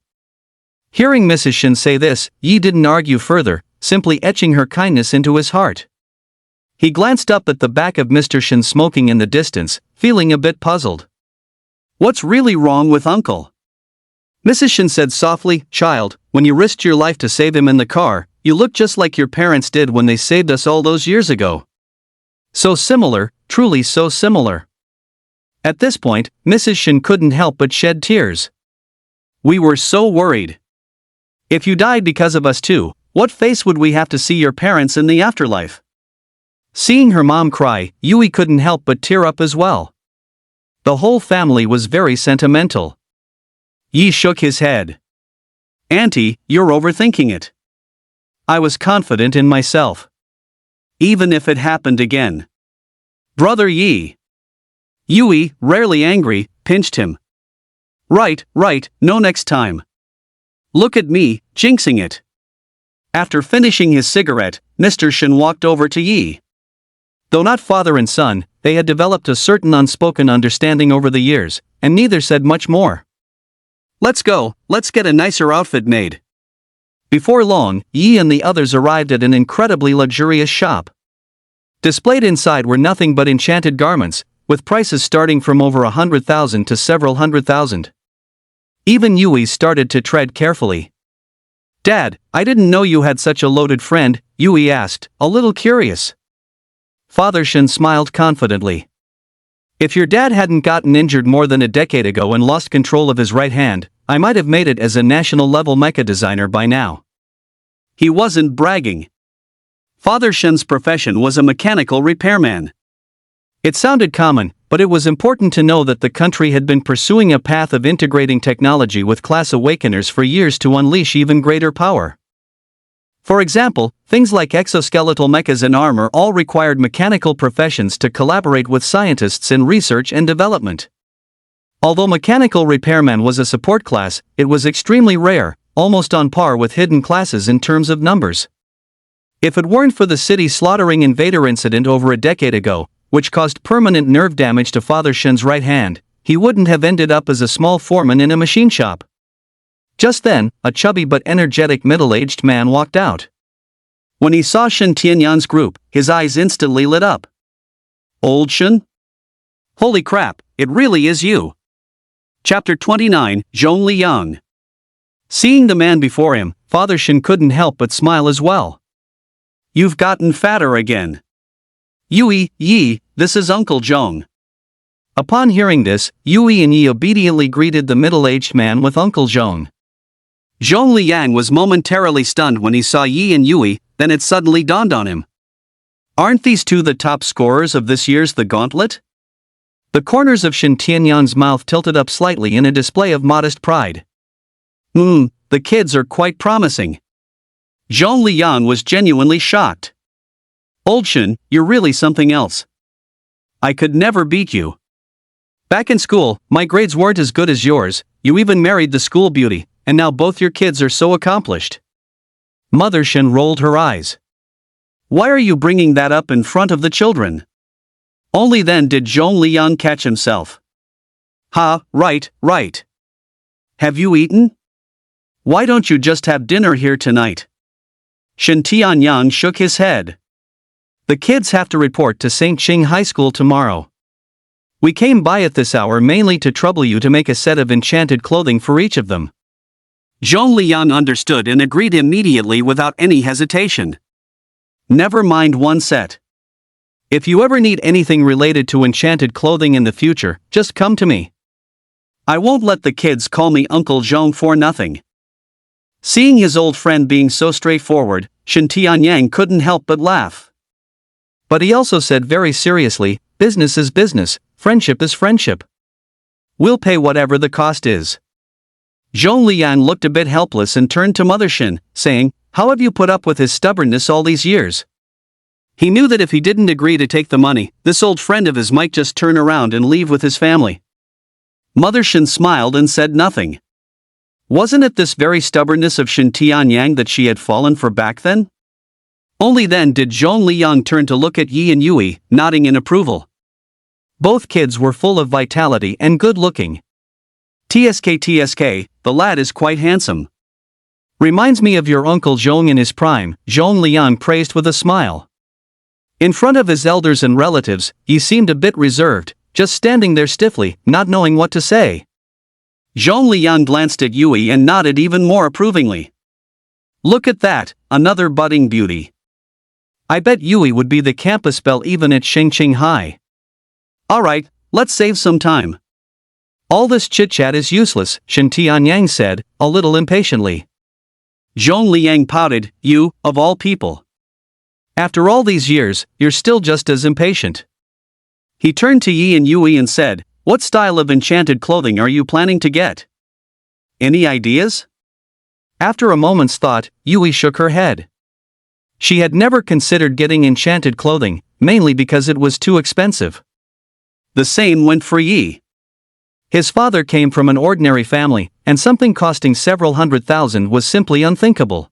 Hearing Mrs. Shin say this, Yi didn't argue further, simply etching her kindness into his heart. He glanced up at the back of Mr. Shin smoking in the distance, feeling a bit puzzled. "What's really wrong with Uncle?" Mrs. Shin said softly, "Child, when you risked your life to save him in the car, you look just like your parents did when they saved us all those years ago. So similar, truly so similar." At this point, Mrs. Shin couldn't help but shed tears. "We were so worried. If you died because of us too, what face would we have to see your parents in the afterlife?" Seeing her mom cry, Yui couldn't help but tear up as well. The whole family was very sentimental. Yi shook his head. "Auntie, you're overthinking it. I was confident in myself. Even if it happened again." "Brother Yi." Yui, rarely angry, pinched him. Right, no next time. Look at me, jinxing it." After finishing his cigarette, Mr. Shin walked over to Yi. Though not father and son, they had developed a certain unspoken understanding over the years, and neither said much more. "Let's go, let's get a nicer outfit made." Before long, Yi and the others arrived at an incredibly luxurious shop. Displayed inside were nothing but enchanted garments, with prices starting from over 100,000 to several 100,000. Even Yui started to tread carefully. "Dad, I didn't know you had such a loaded friend," Yui asked, a little curious. Father Shin smiled confidently. "If your dad hadn't gotten injured more than a decade ago and lost control of his right hand, I might have made it as a national-level mecha designer by now." He wasn't bragging. Father Shin's profession was a mechanical repairman. It sounded common, but it was important to know that the country had been pursuing a path of integrating technology with class awakeners for years to unleash even greater power. For example, things like exoskeletal mechas and armor all required mechanical professions to collaborate with scientists in research and development. Although mechanical repairman was a support class, it was extremely rare, almost on par with hidden classes in terms of numbers. If it weren't for the city slaughtering invader incident over a decade ago, which caused permanent nerve damage to Father Shen's right hand, he wouldn't have ended up as a small foreman in a machine shop. Just then, a chubby but energetic middle-aged man walked out. When he saw Shen Tianyan's group, his eyes instantly lit up. "Old Shen? Holy crap, it really is you." Chapter 29, Zhong Liang. Seeing the man before him, Father Shen couldn't help but smile as well. "You've gotten fatter again." "Yui, Yi, this is Uncle Zhong." Upon hearing this, Yui and Yi obediently greeted the middle-aged man with Uncle Zhong. Zhong Liang was momentarily stunned when he saw Yi and Yui, then it suddenly dawned on him. Aren't these two the top scorers of this year's The Gauntlet? The corners of Shen Tianyan's mouth tilted up slightly in a display of modest pride. The kids are quite promising. Zhong Liang was genuinely shocked. "Old Shen, you're really something else. I could never beat you. Back in school, my grades weren't as good as yours, you even married the school beauty, and now both your kids are so accomplished." Mother Shen rolled her eyes. "Why are you bringing that up in front of the children?" Only then did Zhong Liang catch himself. Right. Have you eaten? Why don't you just have dinner here tonight?" Shen Tianyang shook his head. "The kids have to report to St. Qing High School tomorrow. We came by at this hour mainly to trouble you to make a set of enchanted clothing for each of them." Zhong Liang understood and agreed immediately without any hesitation. "Never mind one set. If you ever need anything related to enchanted clothing in the future, just come to me. I won't let the kids call me Uncle Zhong for nothing." Seeing his old friend being so straightforward, Shen Tianyang couldn't help but laugh. But he also said very seriously, "Business is business, friendship is friendship. We'll pay whatever the cost is." Zhong Liang looked a bit helpless and turned to Mother Shen, saying, "How have you put up with his stubbornness all these years?" He knew that if he didn't agree to take the money, this old friend of his might just turn around and leave with his family. Mother Shen smiled and said nothing. Wasn't it this very stubbornness of Shen Tianyang that she had fallen for back then? Only then did Zhong Liang turn to look at Yi and Yui, nodding in approval. Both kids were full of vitality and good-looking. TSK, the lad is quite handsome. Reminds me of your Uncle Zhong in his prime, Zhong Liang praised with a smile. In front of his elders and relatives, he seemed a bit reserved, just standing there stiffly, not knowing what to say. Zhong Liang glanced at Yui and nodded even more approvingly. "Look at that, another budding beauty. I bet Yui would be the campus belle even at Shengqing High. Alright, let's save some time. All this chit-chat is useless," Shen Tianyang said, a little impatiently. Zhong Liang pouted, "You, of all people. After all these years, you're still just as impatient." He turned to Yi and Yui and said, "What style of enchanted clothing are you planning to get? Any ideas?" After a moment's thought, Yui shook her head. She had never considered getting enchanted clothing, mainly because it was too expensive. The same went for Yi. His father came from an ordinary family, and something costing several $100,000 was simply unthinkable.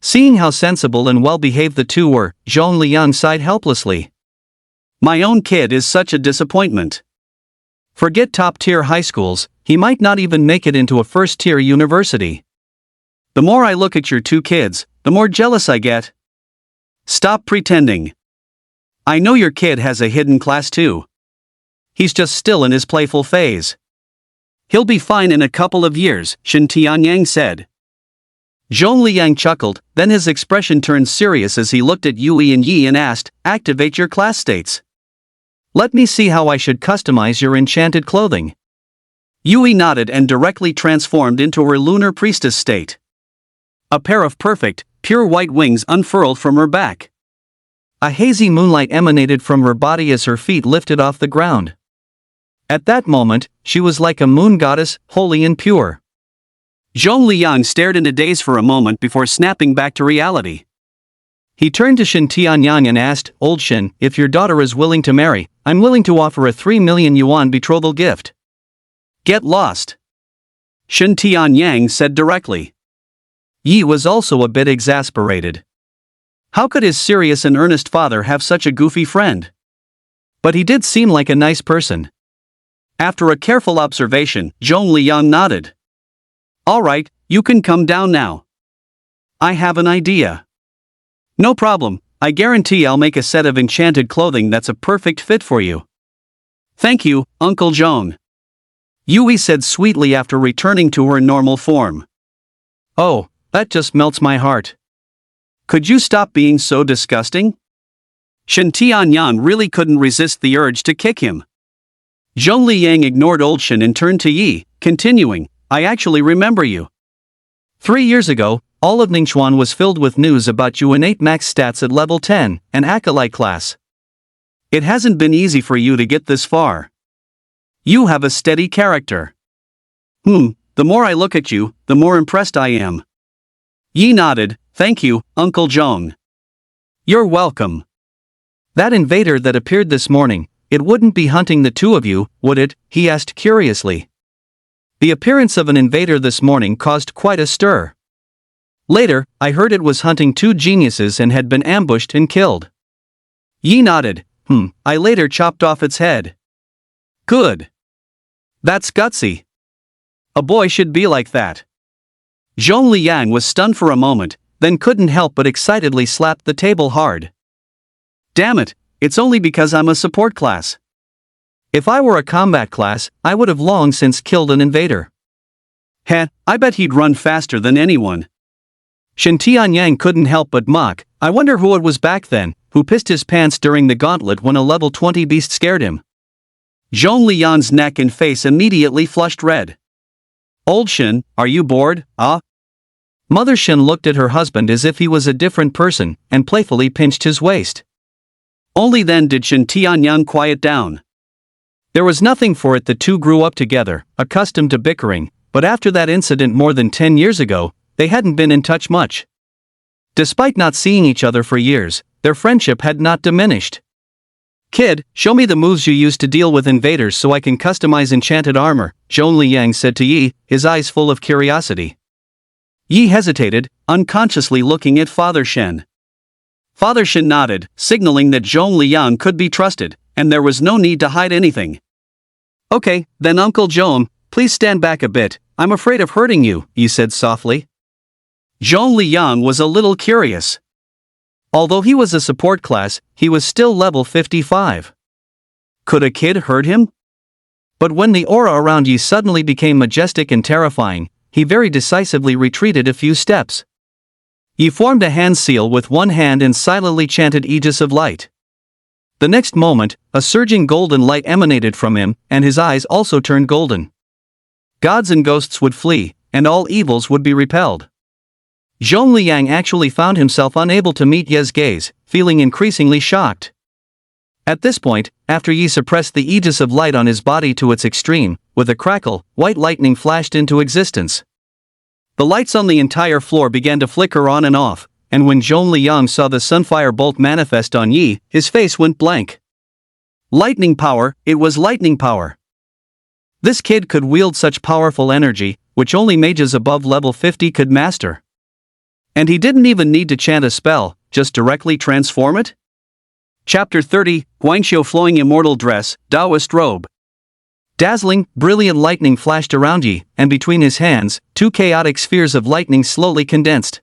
Seeing how sensible and well-behaved the two were, Zhong Liang sighed helplessly. "My own kid is such a disappointment. Forget top-tier high schools, he might not even make it into a first-tier university. The more I look at your two kids, the more jealous I get. Stop pretending. I know your kid has a hidden class too. He's just still in his playful phase. He'll be fine in a couple of years," Shen Tianyang said. Zhong Liang chuckled, then his expression turned serious as he looked at Yui and Yi and asked, "Activate your class states. Let me see how I should customize your enchanted clothing." Yui nodded and directly transformed into her lunar priestess state. A pair of perfect, pure white wings unfurled from her back. A hazy moonlight emanated from her body as her feet lifted off the ground. At that moment, she was like a moon goddess, holy and pure. Zhong Liang stared into daze for a moment before snapping back to reality. He turned to Shen Tianyang and asked, "Old Shen, if your daughter is willing to marry, I'm willing to offer a 3 million yuan betrothal gift." Get lost, Shen Tianyang said directly. Yi was also a bit exasperated. How could his serious and earnest father have such a goofy friend? But he did seem like a nice person. After a careful observation, Zhong Liang nodded. All right, you can come down now. I have an idea. No problem, I guarantee I'll make a set of enchanted clothing that's a perfect fit for you. Thank you, Uncle Zhong, Yui said sweetly after returning to her normal form. Oh, that just melts my heart. Could you stop being so disgusting? Shen Tianyang really couldn't resist the urge to kick him. Zhong Liang ignored old Shen and turned to Yi, continuing, I actually remember you. 3 years ago, all of Ningxuan was filled with news about you in 8 max stats at level 10, an acolyte class. It hasn't been easy for you to get this far. You have a steady character. The more I look at you, the more impressed I am. Yi nodded, thank you, Uncle Zhong. You're welcome. That invader that appeared this morning, it wouldn't be hunting the two of you, would it? He asked curiously. The appearance of an invader this morning caused quite a stir. Later, I heard it was hunting 2 geniuses and had been ambushed and killed. Yi nodded, I later chopped off its head. Good. That's gutsy. A boy should be like that. Zhong Liang was stunned for a moment, then couldn't help but excitedly slapped the table hard. Damn it, it's only because I'm a support class. If I were a combat class, I would have long since killed an invader. I bet he'd run faster than anyone. Shen Tianyang couldn't help but mock, I wonder who it was back then, who pissed his pants during the gauntlet when a level 20 beast scared him. Zhong Liang's neck and face immediately flushed red. Old Shen, are you bored, Mother Shen looked at her husband as if he was a different person, and playfully pinched his waist. Only then did Shen Tianyang quiet down. There was nothing for it, the two grew up together, accustomed to bickering, but after that incident more than 10 years ago, they hadn't been in touch much. Despite not seeing each other for years, their friendship had not diminished. Kid, show me the moves you use to deal with invaders so I can customize enchanted armor, Zhong Liang said to Yi, his eyes full of curiosity. Yi hesitated, unconsciously looking at Father Shen. Father Shen nodded, signaling that Zhong Liang could be trusted, and there was no need to hide anything. Okay, then Uncle Zhong, please stand back a bit, I'm afraid of hurting you, Yi said softly. Zhong Liang was a little curious. Although he was a support class, he was still level 55. Could a kid hurt him? But when the aura around Yi suddenly became majestic and terrifying, he very decisively retreated a few steps. Yi formed a hand seal with one hand and silently chanted Aegis of Light. The next moment, a surging golden light emanated from him, and his eyes also turned golden. Gods and ghosts would flee, and all evils would be repelled. Zhong Liang actually found himself unable to meet Ye's gaze, feeling increasingly shocked. At this point, after Yi suppressed the Aegis of Light on his body to its extreme, with a crackle, white lightning flashed into existence. The lights on the entire floor began to flicker on and off, and when Zhong Liang saw the sunfire bolt manifest on Yi, his face went blank. Lightning power, it was lightning power. This kid could wield such powerful energy, which only mages above level 50 could master. And he didn't even need to chant a spell, just directly transform it? Chapter 30, Guangxiu Flowing Immortal Dress, Taoist Robe. Dazzling, brilliant lightning flashed around Yi, and between his hands, 2 chaotic spheres of lightning slowly condensed.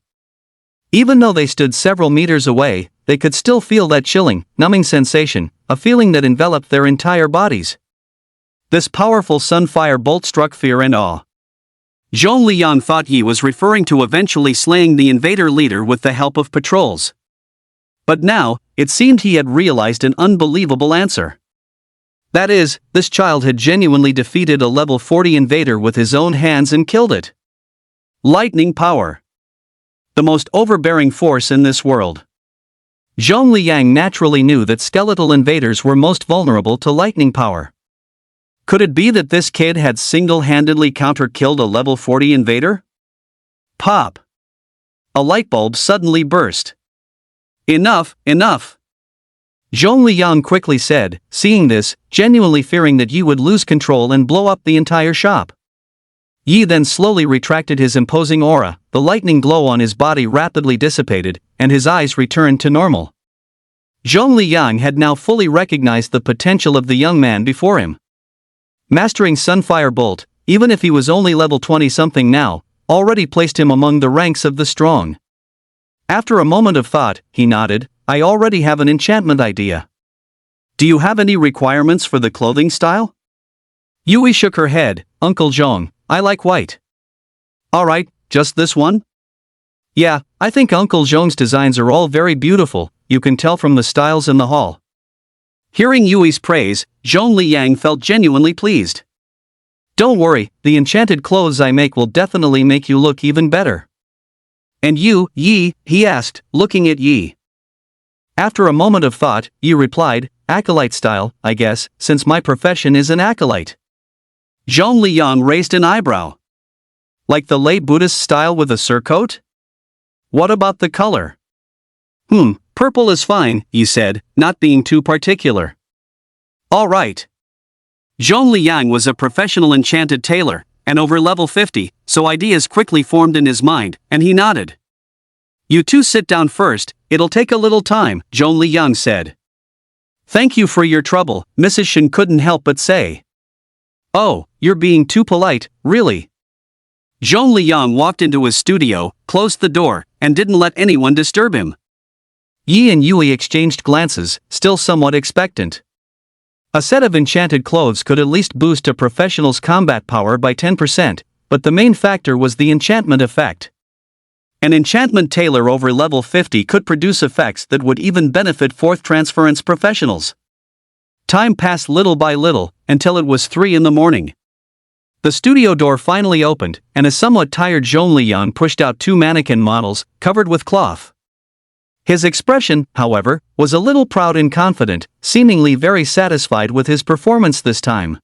Even though they stood several meters away, they could still feel that chilling, numbing sensation, a feeling that enveloped their entire bodies. This powerful sunfire bolt struck fear and awe. Zhong Liang thought Yi was referring to eventually slaying the invader leader with the help of patrols. But now, it seemed he had realized an unbelievable answer. That is, this child had genuinely defeated a level 40 invader with his own hands and killed it. Lightning power. The most overbearing force in this world. Zhong Liang naturally knew that skeletal invaders were most vulnerable to lightning power. Could it be that this kid had single-handedly counter-killed a level 40 invader? Pop! A light bulb suddenly burst. Enough, enough! Zhong Liang quickly said, seeing this, genuinely fearing that Yi would lose control and blow up the entire shop. Yi then slowly retracted his imposing aura, the lightning glow on his body rapidly dissipated, and his eyes returned to normal. Zhong Liang had now fully recognized the potential of the young man before him. Mastering Sunfire Bolt, even if he was only level 20-something now, already placed him among the ranks of the strong. After a moment of thought, he nodded, I already have an enchantment idea. Do you have any requirements for the clothing style? Yui shook her head, Uncle Zhong, I like white. Alright, just this one? Yeah, I think Uncle Zhong's designs are all very beautiful, you can tell from the styles in the hall. Hearing Yui's praise, Zhong Liang felt genuinely pleased. Don't worry, the enchanted clothes I make will definitely make you look even better. And you, Yi? He asked, looking at Yi. After a moment of thought, Yi replied, acolyte style, I guess, since my profession is an acolyte. Zhong Liang raised an eyebrow. Like the lay Buddhist style with a surcoat? What about the color? Purple is fine, Yi said, not being too particular. All right. Zhong Liang was a professional enchanted tailor, and over level 50, so ideas quickly formed in his mind, and he nodded. You two sit down first, it'll take a little time, Zhong Liang said. Thank you for your trouble, Mrs. Shen couldn't help but say. Oh, you're being too polite, really. Zhong Liang walked into his studio, closed the door, and didn't let anyone disturb him. Yi and Yui exchanged glances, still somewhat expectant. A set of enchanted clothes could at least boost a professional's combat power by 10%, but the main factor was the enchantment effect. An enchantment tailor over level 50 could produce effects that would even benefit fourth transference professionals. Time passed little by little, until it was 3 in the morning. The studio door finally opened, and a somewhat tired Zhong Liang pushed out 2 mannequin models, covered with cloth. His expression, however, was a little proud and confident, seemingly very satisfied with his performance this time.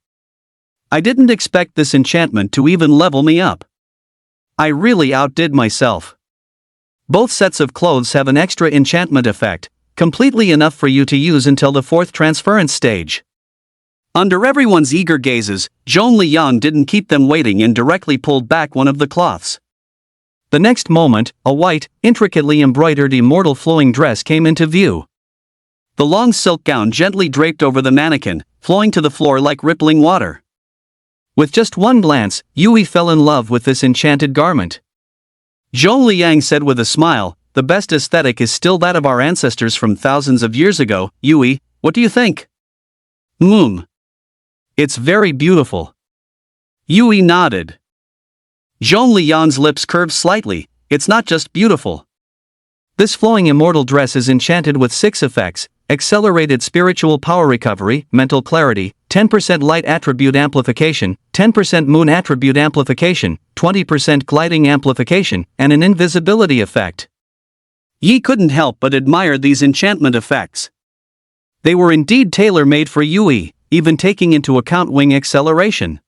I didn't expect this enchantment to even level me up. I really outdid myself. Both sets of clothes have an extra enchantment effect, completely enough for you to use until the 4th transference stage. Under everyone's eager gazes, Zhong Liang didn't keep them waiting and directly pulled back one of the cloths. The next moment, a white, intricately embroidered immortal flowing dress came into view. The long silk gown gently draped over the mannequin, flowing to the floor like rippling water. With just one glance, Yui fell in love with this enchanted garment. Zhong Liang said with a smile, the best aesthetic is still that of our ancestors from thousands of years ago, Yui, what do you think? It's very beautiful. Yui nodded. Zhong Liang's lips curved slightly, it's not just beautiful. This flowing immortal dress is enchanted with 6 effects, accelerated spiritual power recovery, mental clarity, 10% light attribute amplification, 10% moon attribute amplification, 20% gliding amplification, and an invisibility effect. Yi couldn't help but admire these enchantment effects. They were indeed tailor-made for Yui, even taking into account wing acceleration.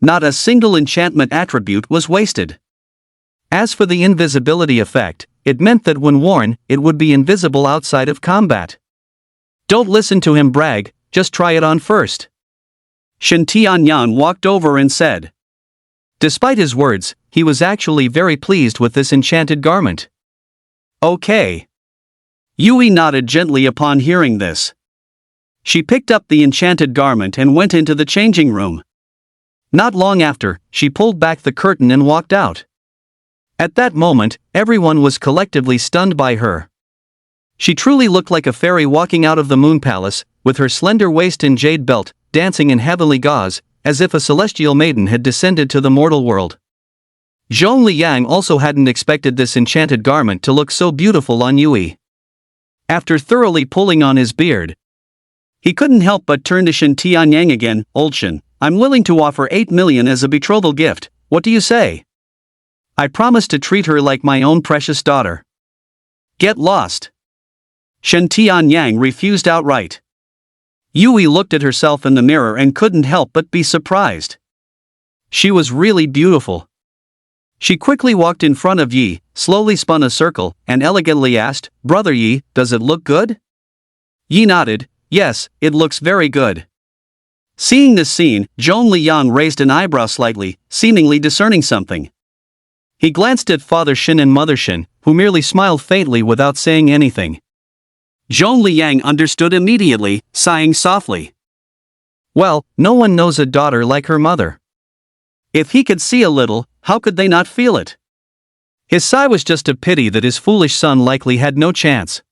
Not a single enchantment attribute was wasted. As for the invisibility effect, it meant that when worn, it would be invisible outside of combat. Don't listen to him brag, just try it on first. Shen Tianyan walked over and said. Despite his words, he was actually very pleased with this enchanted garment. Okay. Yui nodded gently upon hearing this. She picked up the enchanted garment and went into the changing room. Not long after, she pulled back the curtain and walked out. At that moment, everyone was collectively stunned by her. She truly looked like a fairy walking out of the moon palace, with her slender waist and jade belt, dancing in heavenly gauze, as if a celestial maiden had descended to the mortal world. Zhong Liang also hadn't expected this enchanted garment to look so beautiful on Yui. After thoroughly pulling on his beard, he couldn't help but turn to Shen Tianyang again. Old Shen, I'm willing to offer 8 million as a betrothal gift, what do you say? I promise to treat her like my own precious daughter. Get lost. Shen Tianyang refused outright. Yui looked at herself in the mirror and couldn't help but be surprised. She was really beautiful. She quickly walked in front of Yi, slowly spun a circle, and elegantly asked, "Brother Yi, does it look good?" Yi nodded, "Yes, it looks very good." Seeing this scene, Zhong Liang raised an eyebrow slightly, seemingly discerning something. He glanced at Father Shin and Mother Shin, who merely smiled faintly without saying anything. Zhong Liang understood immediately, sighing softly. Well, no one knows a daughter like her mother. If he could see a little, how could they not feel it? His sigh was just a pity that his foolish son likely had no chance.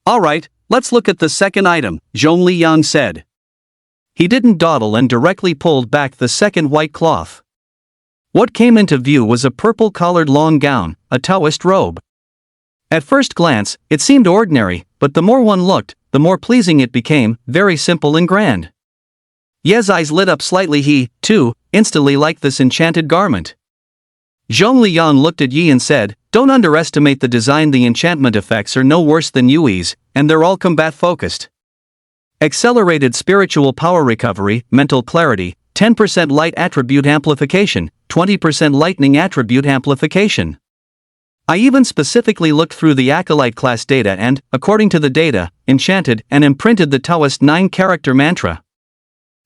"All right, let's look at the second item," Zhong Liang said. He didn't dawdle and directly pulled back the second white cloth. What came into view was a purple-collared long gown, a Taoist robe. At first glance, it seemed ordinary, but the more one looked, the more pleasing it became, very simple and grand. Ye's eyes lit up slightly. He, too, instantly liked this enchanted garment. Zhong Liang looked at Yi and said, "Don't underestimate the design. The enchantment effects are no worse than Yui's, and they're all combat-focused. Accelerated spiritual power recovery, mental clarity, 10% light attribute amplification, 20% lightning attribute amplification. I even specifically looked through the Acolyte class data and, according to the data, enchanted and imprinted the Taoist 9-character mantra.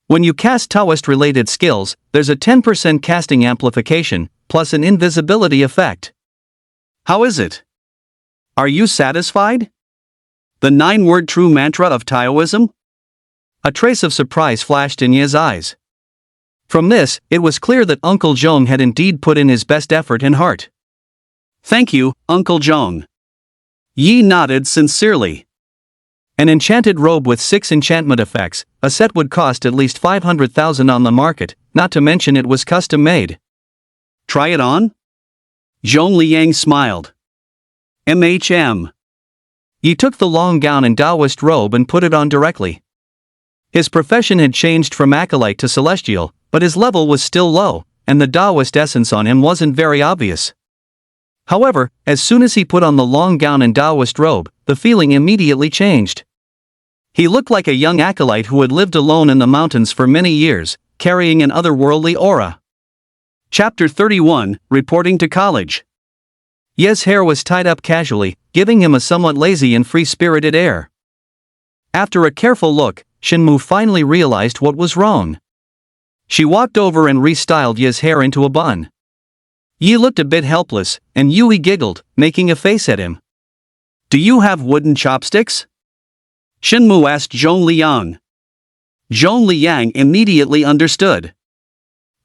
When you cast Taoist-related skills, there's a 10% casting amplification, plus an invisibility effect. How is it? Are you satisfied? The 9-word true mantra of Taoism?" A trace of surprise flashed in Ye's eyes. From this, it was clear that Uncle Zhong had indeed put in his best effort and heart. "Thank you, Uncle Zhong." Yi nodded sincerely. An enchanted robe with 6 enchantment effects, a set would cost at least 500,000 on the market, not to mention it was custom-made. "Try it on?" Zhong Liang smiled. "MHM." Yi took the long gown and Taoist robe and put it on directly. His profession had changed from acolyte to celestial, but his level was still low, and the Taoist essence on him wasn't very obvious. However, as soon as he put on the long gown and Taoist robe, the feeling immediately changed. He looked like a young acolyte who had lived alone in the mountains for many years, carrying an otherworldly aura. Chapter 31, Reporting to College. Ye's hair was tied up casually, giving him a somewhat lazy and free-spirited air. After a careful look, Shinmu finally realized what was wrong. She walked over and restyled Ye's hair into a bun. Yi looked a bit helpless, and Yui giggled, making a face at him. "Do you have wooden chopsticks?" Shinmu asked Zhong Liang. Zhong Liang immediately understood.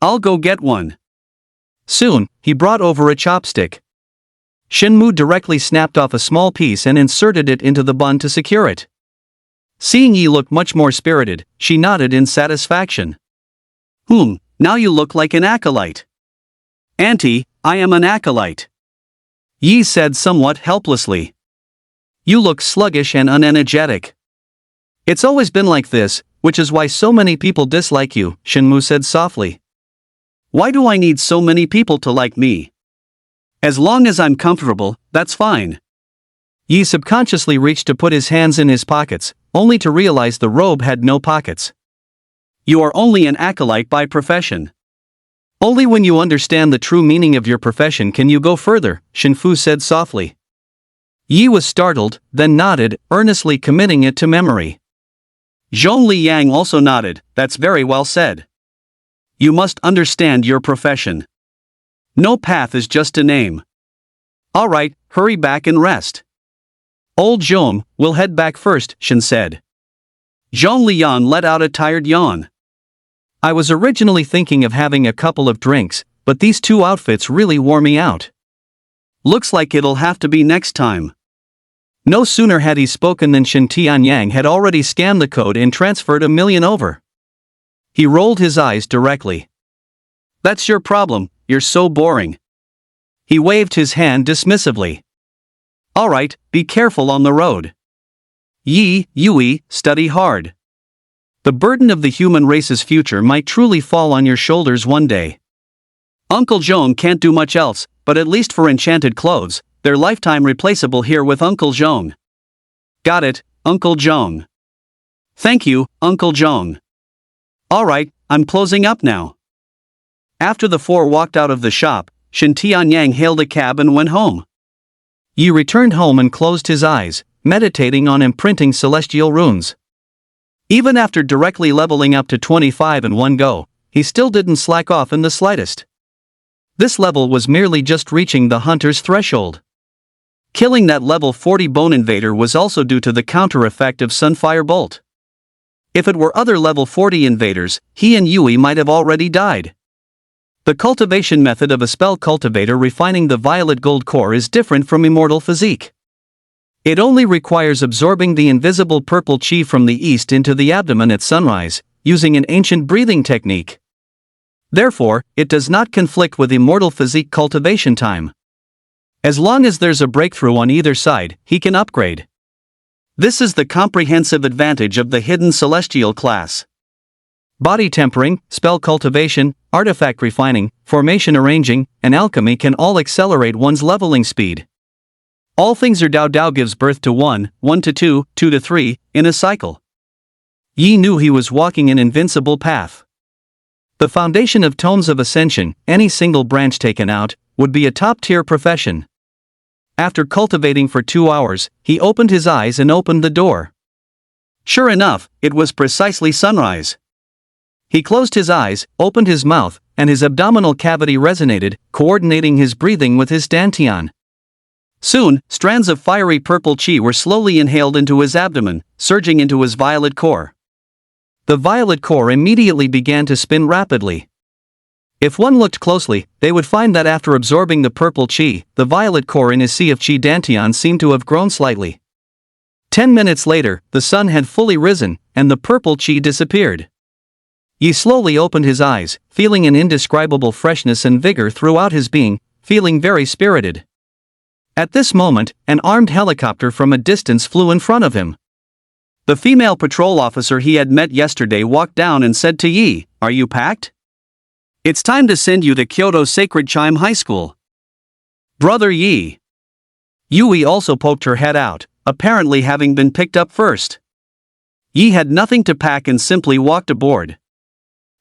"I'll go get one." Soon, he brought over a chopstick. Shinmu directly snapped off a small piece and inserted it into the bun to secure it. Seeing Yi look much more spirited, she nodded in satisfaction. Now you look like an acolyte." "Auntie, I am an acolyte," Yi said somewhat helplessly. "You look sluggish and unenergetic." "It's always been like this, which is why so many people dislike you," Shinmu said softly. "Why do I need so many people to like me? As long as I'm comfortable, that's fine." Yi subconsciously reached to put his hands in his pockets, only to realize the robe had no pockets. "You are only an acolyte by profession. Only when you understand the true meaning of your profession can you go further," Shinfu said softly. Yi was startled, then nodded, earnestly committing it to memory. Zhong Liang also nodded, "That's very well said. You must understand your profession. No path is just a name. All right, hurry back and rest." "Old Zhong, we'll head back first," Shin said. Zhong Liang let out a tired yawn. "I was originally thinking of having a couple of drinks, but these 2 outfits really wore me out. Looks like it'll have to be next time." No sooner had he spoken than Shin Tianyang had already scanned the code and transferred 1,000,000 over. He rolled his eyes directly. "That's your problem, you're so boring." He waved his hand dismissively. "All right, be careful on the road. Yui, study hard. The burden of the human race's future might truly fall on your shoulders one day. Uncle Zhong can't do much else, but at least for enchanted clothes, they're lifetime replaceable here with Uncle Zhong." "Got it, Uncle Zhong." "Thank you, Uncle Zhong." "All right, I'm closing up now." After the 4 walked out of the shop, Shen Tianyang hailed a cab and went home. Yi returned home and closed his eyes, meditating on imprinting celestial runes. Even after directly leveling up to 25 in one go, he still didn't slack off in the slightest. This level was merely just reaching the hunter's threshold. Killing that level 40 bone invader was also due to the counter effect of Sunfire Bolt. If it were other level 40 invaders, he and Yui might have already died. The cultivation method of a spell cultivator refining the violet gold core is different from immortal physique. It only requires absorbing the invisible purple chi from the east into the abdomen at sunrise, using an ancient breathing technique. Therefore, it does not conflict with immortal physique cultivation time. As long as there's a breakthrough on either side, he can upgrade. This is the comprehensive advantage of the hidden celestial class. Body tempering, spell cultivation, artifact refining, formation arranging, and alchemy can all accelerate one's leveling speed. All things are Dao. Dao gives birth to 1, 1 to 2, 2 to 3, in a cycle. Yi knew he was walking an invincible path. The foundation of tomes of Ascension, any single branch taken out, would be a top-tier profession. After cultivating for 2 hours, he opened his eyes and opened the door. Sure enough, it was precisely sunrise. He closed his eyes, opened his mouth, and his abdominal cavity resonated, coordinating his breathing with his dantian. Soon, strands of fiery purple chi were slowly inhaled into his abdomen, surging into his violet core. The violet core immediately began to spin rapidly. If one looked closely, they would find that after absorbing the purple chi, the violet core in his sea of chi dantian seemed to have grown slightly. 10 minutes later, the sun had fully risen, and the purple chi disappeared. Yi slowly opened his eyes, feeling an indescribable freshness and vigor throughout his being, feeling very spirited. At this moment, an armed helicopter from a distance flew in front of him. The female patrol officer he had met yesterday walked down and said to Yi, "Are you packed? It's time to send you to Kyoto Sacred Chime High School." Brother Yi. Yui also poked her head out, apparently having been picked up first. Yi had nothing to pack and simply walked aboard.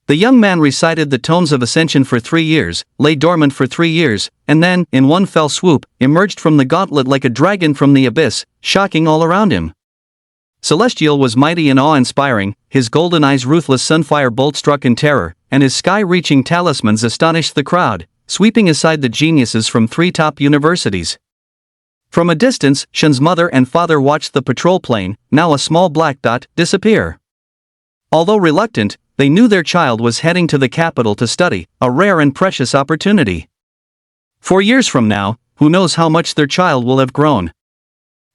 The young man recited the tomes of Ascension for 3 years, lay dormant for 3 years, and then, in one fell swoop, emerged from the gauntlet like a dragon from the abyss, shocking all around him. Celestial was mighty and awe-inspiring, his golden eyes ruthless sunfire bolt struck in terror, and his sky-reaching talismans astonished the crowd, sweeping aside the geniuses from 3 top universities. From a distance, Shen's mother and father watched the patrol plane, now a small black dot, disappear. Although reluctant, they knew their child was heading to the capital to study, a rare and precious opportunity. 4 years from now, who knows how much their child will have grown.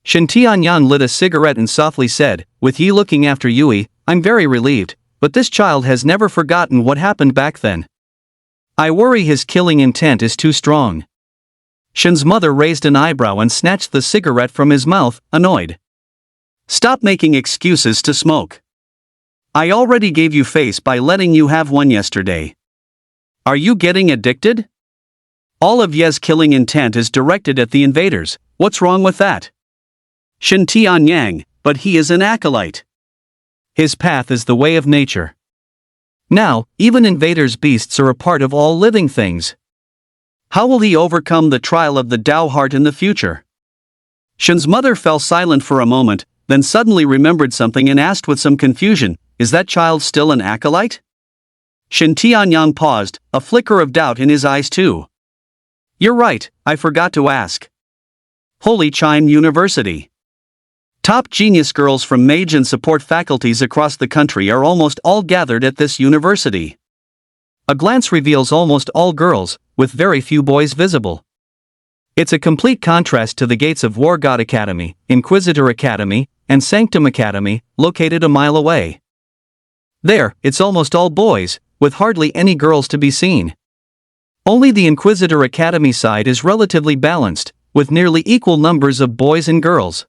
Shen Tianyang lit a cigarette and softly said, with Yi looking after Yui, "I'm very relieved, but this child has never forgotten what happened back then. I worry his killing intent is too strong." Shen's mother raised an eyebrow and snatched the cigarette from his mouth, annoyed. "Stop making excuses to smoke. I already gave you face by letting you have one yesterday. Are you getting addicted? All of Ye's killing intent is directed at the invaders, what's wrong with that? Shen Tianyang, but he is an acolyte. His path is the way of nature. Now, even invaders' beasts are a part of all living things. How will he overcome the trial of the Tao heart in the future?" Shen's mother fell silent for a moment, then suddenly remembered something and asked with some confusion, "Is that child still an acolyte?" Shen Tianyang paused, a flicker of doubt in his eyes too. "You're right, I forgot to ask. Holy Chime University. Top genius girls from mage and support faculties across the country are almost all gathered at this university. A glance reveals almost all girls, with very few boys visible. It's a complete contrast to the gates of War God Academy, Inquisitor Academy, and Sanctum Academy, located a mile away. There, it's almost all boys, with hardly any girls to be seen. Only the Inquisitor Academy side is relatively balanced, with nearly equal numbers of boys and girls.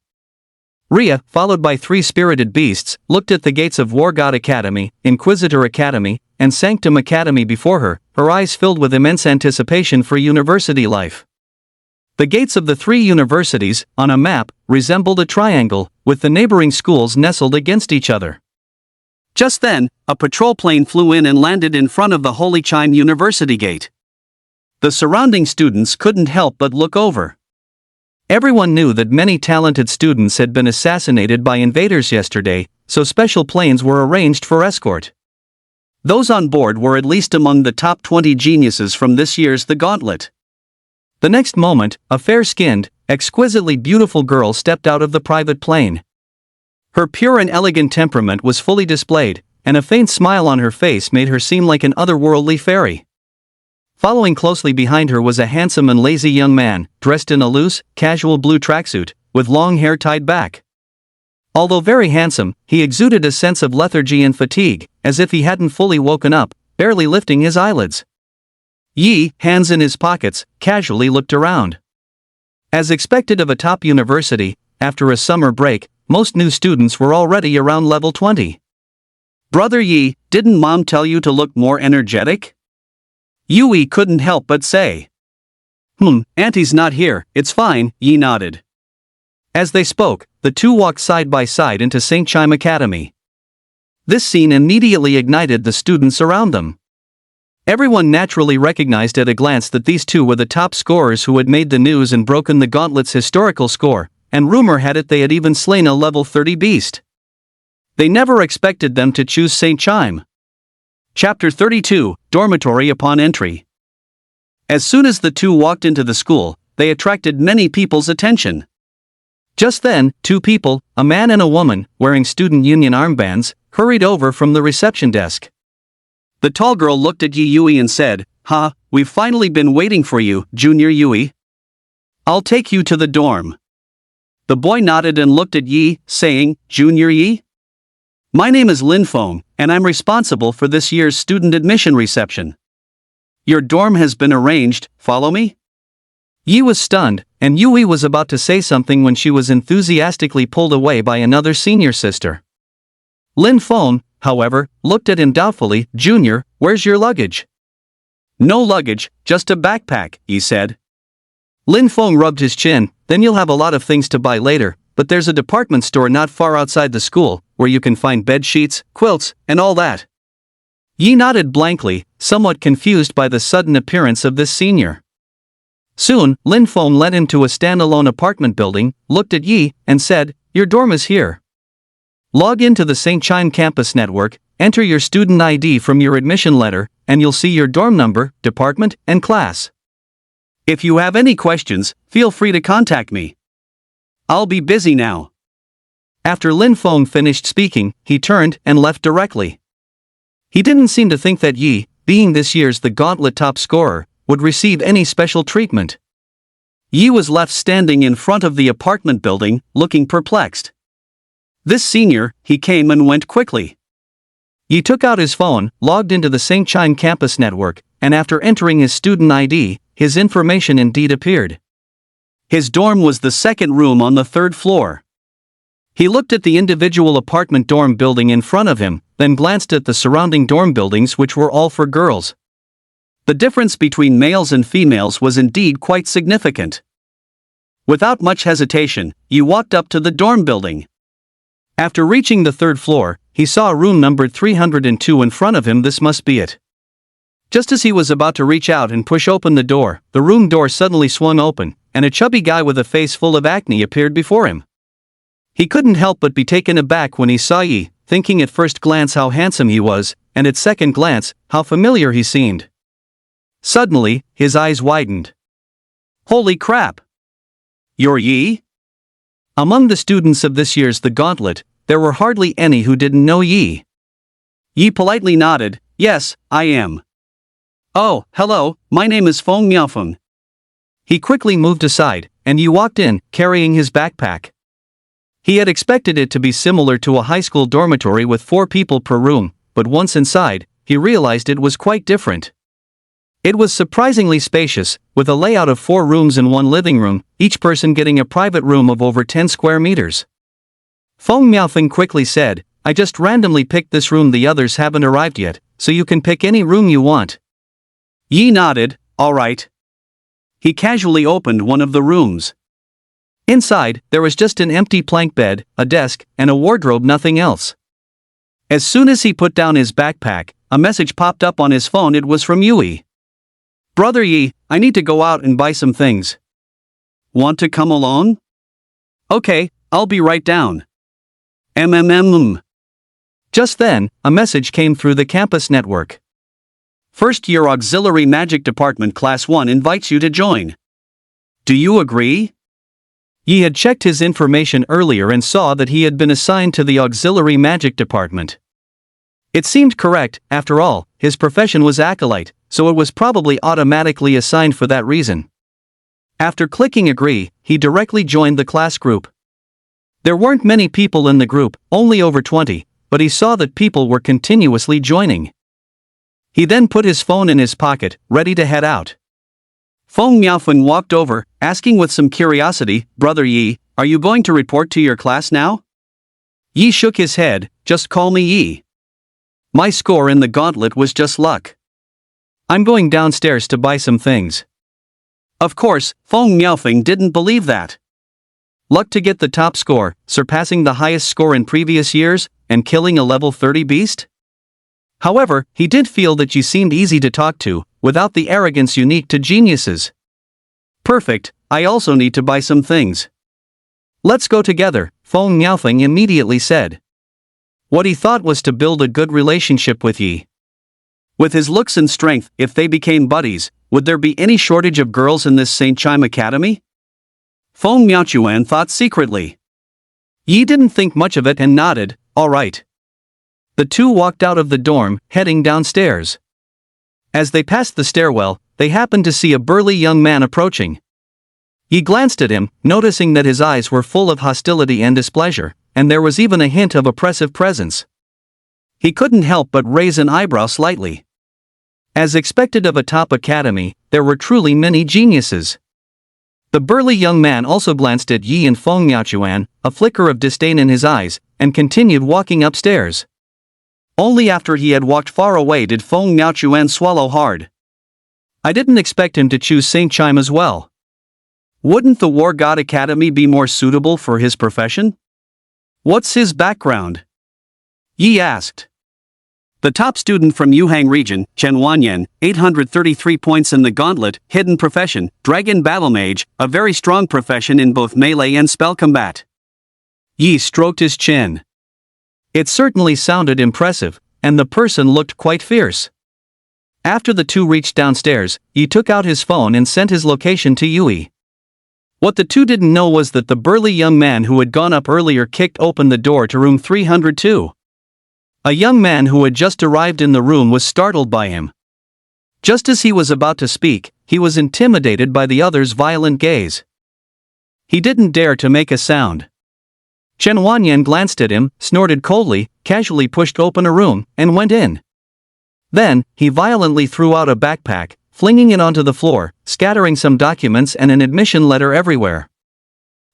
Rhea, followed by 3 spirited beasts, looked at the gates of War God Academy, Inquisitor Academy, and Sanctum Academy before her eyes filled with immense anticipation for university life. The gates of the 3 universities, on a map, resembled a triangle, with the neighboring schools nestled against each other. Just then, a patrol plane flew in and landed in front of the Holy Chime University gate. The surrounding students couldn't help but look over. Everyone knew that many talented students had been assassinated by invaders yesterday, so special planes were arranged for escort. Those on board were at least among the top 20 geniuses from this year's The Gauntlet. The next moment, a fair-skinned, exquisitely beautiful girl stepped out of the private plane. Her pure and elegant temperament was fully displayed, and a faint smile on her face made her seem like an otherworldly fairy. Following closely behind her was a handsome and lazy young man, dressed in a loose, casual blue tracksuit, with long hair tied back. Although very handsome, he exuded a sense of lethargy and fatigue, as if he hadn't fully woken up, barely lifting his eyelids. Yi, hands in his pockets, casually looked around. As expected of a top university, after a summer break, most new students were already around level 20. "Brother Yi, didn't Mom tell you to look more energetic?" Yui couldn't help but say. Auntie's not here, it's fine," Yi nodded. As they spoke, the two walked side by side into St. Chime Academy. This scene immediately ignited the students around them. Everyone naturally recognized at a glance that these two were the top scorers who had made the news and broken the Gauntlet's historical score, and rumor had it they had even slain a level 30 beast. They never expected them to choose St. Chime. Chapter 32, Dormitory Upon Entry. As soon as the two walked into the school, they attracted many people's attention. Just then, two people, a man and a woman, wearing student union armbands, hurried over from the reception desk. The tall girl looked at Yui and said, "We've finally been waiting for you, Junior Yui. I'll take you to the dorm." The boy nodded and looked at Yi, saying, "Junior Yi? My name is Lin Feng, and I'm responsible for this year's student admission reception. Your dorm has been arranged, follow me?" Yi was stunned, and Yui was about to say something when she was enthusiastically pulled away by another senior sister. Lin Feng, however, looked at him doubtfully. "Junior, where's your luggage?" "No luggage, just a backpack," he said. Lin Feng rubbed his chin. "Then you'll have a lot of things to buy later, but there's a department store not far outside the school, where you can find bed sheets, quilts, and all that." Yi nodded blankly, somewhat confused by the sudden appearance of this senior. Soon, Lin Feng led him to a standalone apartment building, looked at Yi, and said, "Your dorm is here. Log into the St. Chime campus network, enter your student ID from your admission letter, and you'll see your dorm number, department, and class. If you have any questions, feel free to contact me. I'll be busy now." After Lin Feng finished speaking, he turned and left directly. He didn't seem to think that Yi, being this year's The Gauntlet top scorer, would receive any special treatment. Yi was left standing in front of the apartment building, looking perplexed. This senior, he came and went quickly. Yi took out his phone, logged into the St. Chime campus network, and after entering his student ID, his information indeed appeared. His dorm was the second room on the third floor. He looked at the individual apartment dorm building in front of him, then glanced at the surrounding dorm buildings, which were all for girls. The difference between males and females was indeed quite significant. Without much hesitation, he walked up to the dorm building. After reaching the third floor, he saw a room numbered 302 in front of him. This must be it. Just as he was about to reach out and push open the door, the room door suddenly swung open, and a chubby guy with a face full of acne appeared before him. He couldn't help but be taken aback when he saw Yi, thinking at first glance how handsome he was, and at second glance, how familiar he seemed. Suddenly, his eyes widened. "Holy crap! You're Yi?" Among the students of this year's The Gauntlet, there were hardly any who didn't know Yi. Yi politely nodded, "Yes, I am." "Oh, hello, my name is Feng Miaofeng." He quickly moved aside, and Yi walked in, carrying his backpack. He had expected it to be similar to a high school dormitory with 4 people per room, but once inside, he realized it was quite different. It was surprisingly spacious, with a layout of 4 rooms and 1 living room, each person getting a private room of over 10 square meters. Feng Miaofeng quickly said, "I just randomly picked this room, the others haven't arrived yet, so you can pick any room you want." Yi nodded, "All right." He casually opened one of the rooms. Inside, there was just an empty plank bed, a desk, and a wardrobe, nothing else. As soon as he put down his backpack, a message popped up on his phone. It was from Yui. Brother Yi, I need to go out and buy some things. Want to come along? Okay, I'll be right down. MMM. Just then, a message came through the campus network. First Year Auxiliary Magic Department Class 1 invites you to join. Do you agree? Yi had checked his information earlier and saw that he had been assigned to the Auxiliary Magic Department. It seemed correct, after all, his profession was acolyte, so it was probably automatically assigned for that reason. After clicking agree, he directly joined the class group. There weren't many people in the group, only over 20, but he saw that people were continuously joining. He then put his phone in his pocket, ready to head out. Feng Miaofeng walked over, asking with some curiosity, Brother Yi, are you going to report to your class now? Yi shook his head, just call me Yi. My score in the gauntlet was just luck. I'm going downstairs to buy some things. Of course, Feng Miaofeng didn't believe that. Luck to get the top score, surpassing the highest score in previous years, and killing a level 30 beast? However, he did feel that Yi seemed easy to talk to, without the arrogance unique to geniuses. Perfect, I also need to buy some things. Let's go together, Feng Miaofeng immediately said. What he thought was to build a good relationship with Yi. With his looks and strength, if they became buddies, would there be any shortage of girls in this St. Chime Academy? Feng Miaochuan thought secretly. Yi didn't think much of it and nodded, all right. The two walked out of the dorm, heading downstairs. As they passed the stairwell, they happened to see a burly young man approaching. Yi glanced at him, noticing that his eyes were full of hostility and displeasure, and there was even a hint of oppressive presence. He couldn't help but raise an eyebrow slightly. As expected of a top academy, there were truly many geniuses. The burly young man also glanced at Yi and Feng Miaochuan, a flicker of disdain in his eyes, and continued walking upstairs. Only after he had walked far away did Feng Miaochuan swallow hard. I didn't expect him to choose St. Chime as well. Wouldn't the War God Academy be more suitable for his profession? What's his background? Yi asked. The top student from Yuhang region, Chen Wanyan, 833 points in the gauntlet, hidden profession, dragon battle mage, a very strong profession in both melee and spell combat. Yi stroked his chin. It certainly sounded impressive, and the person looked quite fierce. After the two reached downstairs, Yi took out his phone and sent his location to Yui. What the two didn't know was that the burly young man who had gone up earlier kicked open the door to room 302. A young man who had just arrived in the room was startled by him. Just as he was about to speak, he was intimidated by the other's violent gaze. He didn't dare to make a sound. Chen Wanyan glanced at him, snorted coldly, casually pushed open a room, and went in. Then, he violently threw out a backpack, flinging it onto the floor, scattering some documents and an admission letter everywhere.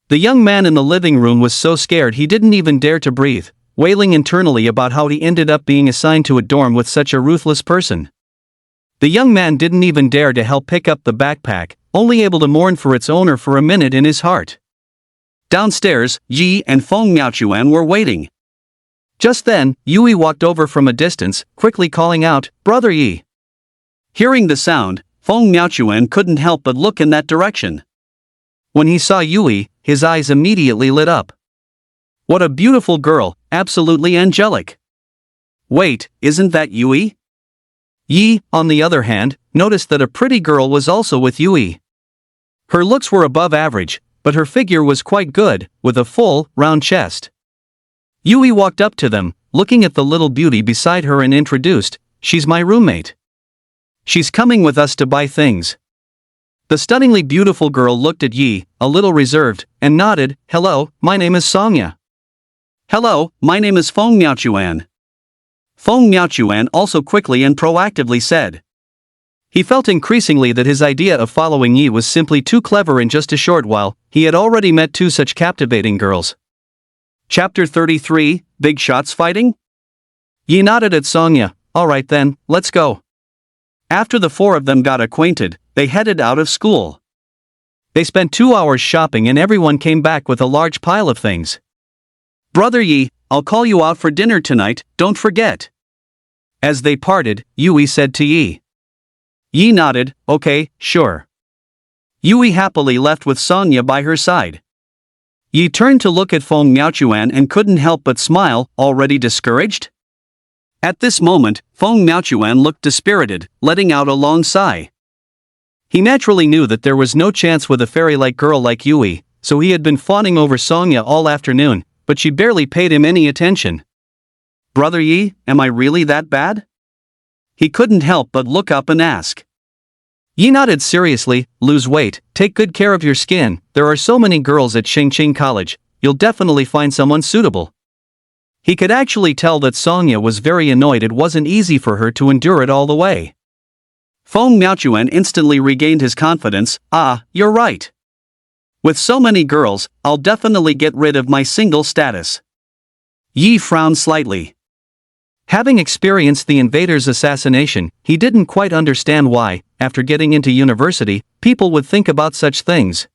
The young man in the living room was so scared he didn't even dare to breathe, wailing internally about how he ended up being assigned to a dorm with such a ruthless person. The young man didn't even dare to help pick up the backpack, only able to mourn for its owner for a minute in his heart. Downstairs, Yi and Feng Miaochuan were waiting. Just then, Yui walked over from a distance, quickly calling out, Brother Yi. Hearing the sound, Feng Miaochuan couldn't help but look in that direction. When he saw Yui, his eyes immediately lit up. What a beautiful girl, absolutely angelic. Wait, isn't that Yui? Yi, on the other hand, noticed that a pretty girl was also with Yui. Her looks were above average, but her figure was quite good, with a full, round chest. Yui walked up to them, looking at the little beauty beside her and introduced, She's my roommate. She's coming with us to buy things. The stunningly beautiful girl looked at Yi, a little reserved, and nodded, Hello, my name is Songya. Hello, my name is Feng Miaochuan. Feng Miaochuan also quickly and proactively said. He felt increasingly that his idea of following Yi was simply too clever. In just a short while, he had already met two such captivating girls. Chapter 33, Big Shots Fighting? Yi nodded at Songya, alright then, let's go. After the four of them got acquainted, they headed out of school. They spent 2 hours shopping and everyone came back with a large pile of things. Brother Yi, I'll call you out for dinner tonight, don't forget. As they parted, Yui said to Yi. Yi nodded, okay, sure. Yui happily left with Sonya by her side. Yi turned to look at Feng Miaochuan and couldn't help but smile, already discouraged? At this moment, Feng Miaochuan looked dispirited, letting out a long sigh. He naturally knew that there was no chance with a fairy-like girl like Yui, so he had been fawning over Sonya all afternoon, but she barely paid him any attention. Brother Yi, am I really that bad? He couldn't help but look up and ask. Yi nodded seriously, lose weight, take good care of your skin, there are so many girls at Shengqing College, you'll definitely find someone suitable. He could actually tell that Sonya was very annoyed it wasn't easy for her to endure it all the way. Feng Miaochuan instantly regained his confidence, you're right. With so many girls, I'll definitely get rid of my single status. Yi frowned slightly. Having experienced the invader's assassination, he didn't quite understand why, after getting into university, people would think about such things.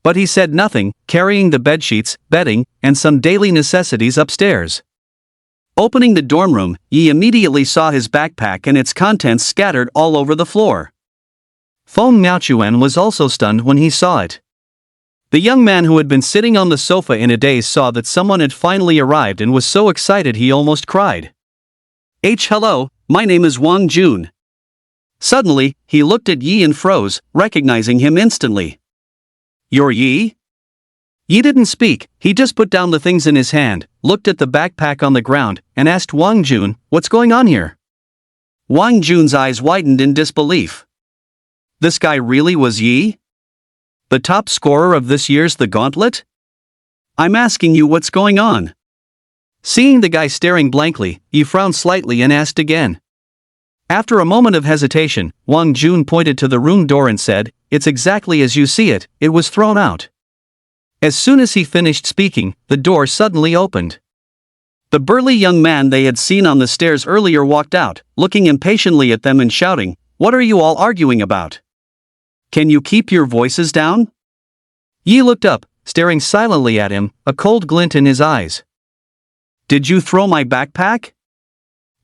But he said nothing, carrying the bedsheets, bedding, and some daily necessities upstairs. Opening the dorm room, Yi immediately saw his backpack and its contents scattered all over the floor. Feng Miaochuan was also stunned when he saw it. The young man who had been sitting on the sofa in a daze saw that someone had finally arrived and was so excited he almost cried. Hello, my name is Wang Jun. Suddenly, he looked at Yi and froze, recognizing him instantly. You're Yi? Yi didn't speak, he just put down the things in his hand, looked at the backpack on the ground, and asked Wang Jun, what's going on here? Wang Jun's eyes widened in disbelief. This guy really was Yi? The top scorer of this year's The Gauntlet? I'm asking you what's going on. Seeing the guy staring blankly, Yi frowned slightly and asked again. After a moment of hesitation, Wang Jun pointed to the room door and said, it's exactly as you see it, it was thrown out. As soon as he finished speaking, the door suddenly opened. The burly young man they had seen on the stairs earlier walked out, looking impatiently at them and shouting, what are you all arguing about? Can you keep your voices down? Yi looked up, staring silently at him, a cold glint in his eyes. Did you throw my backpack?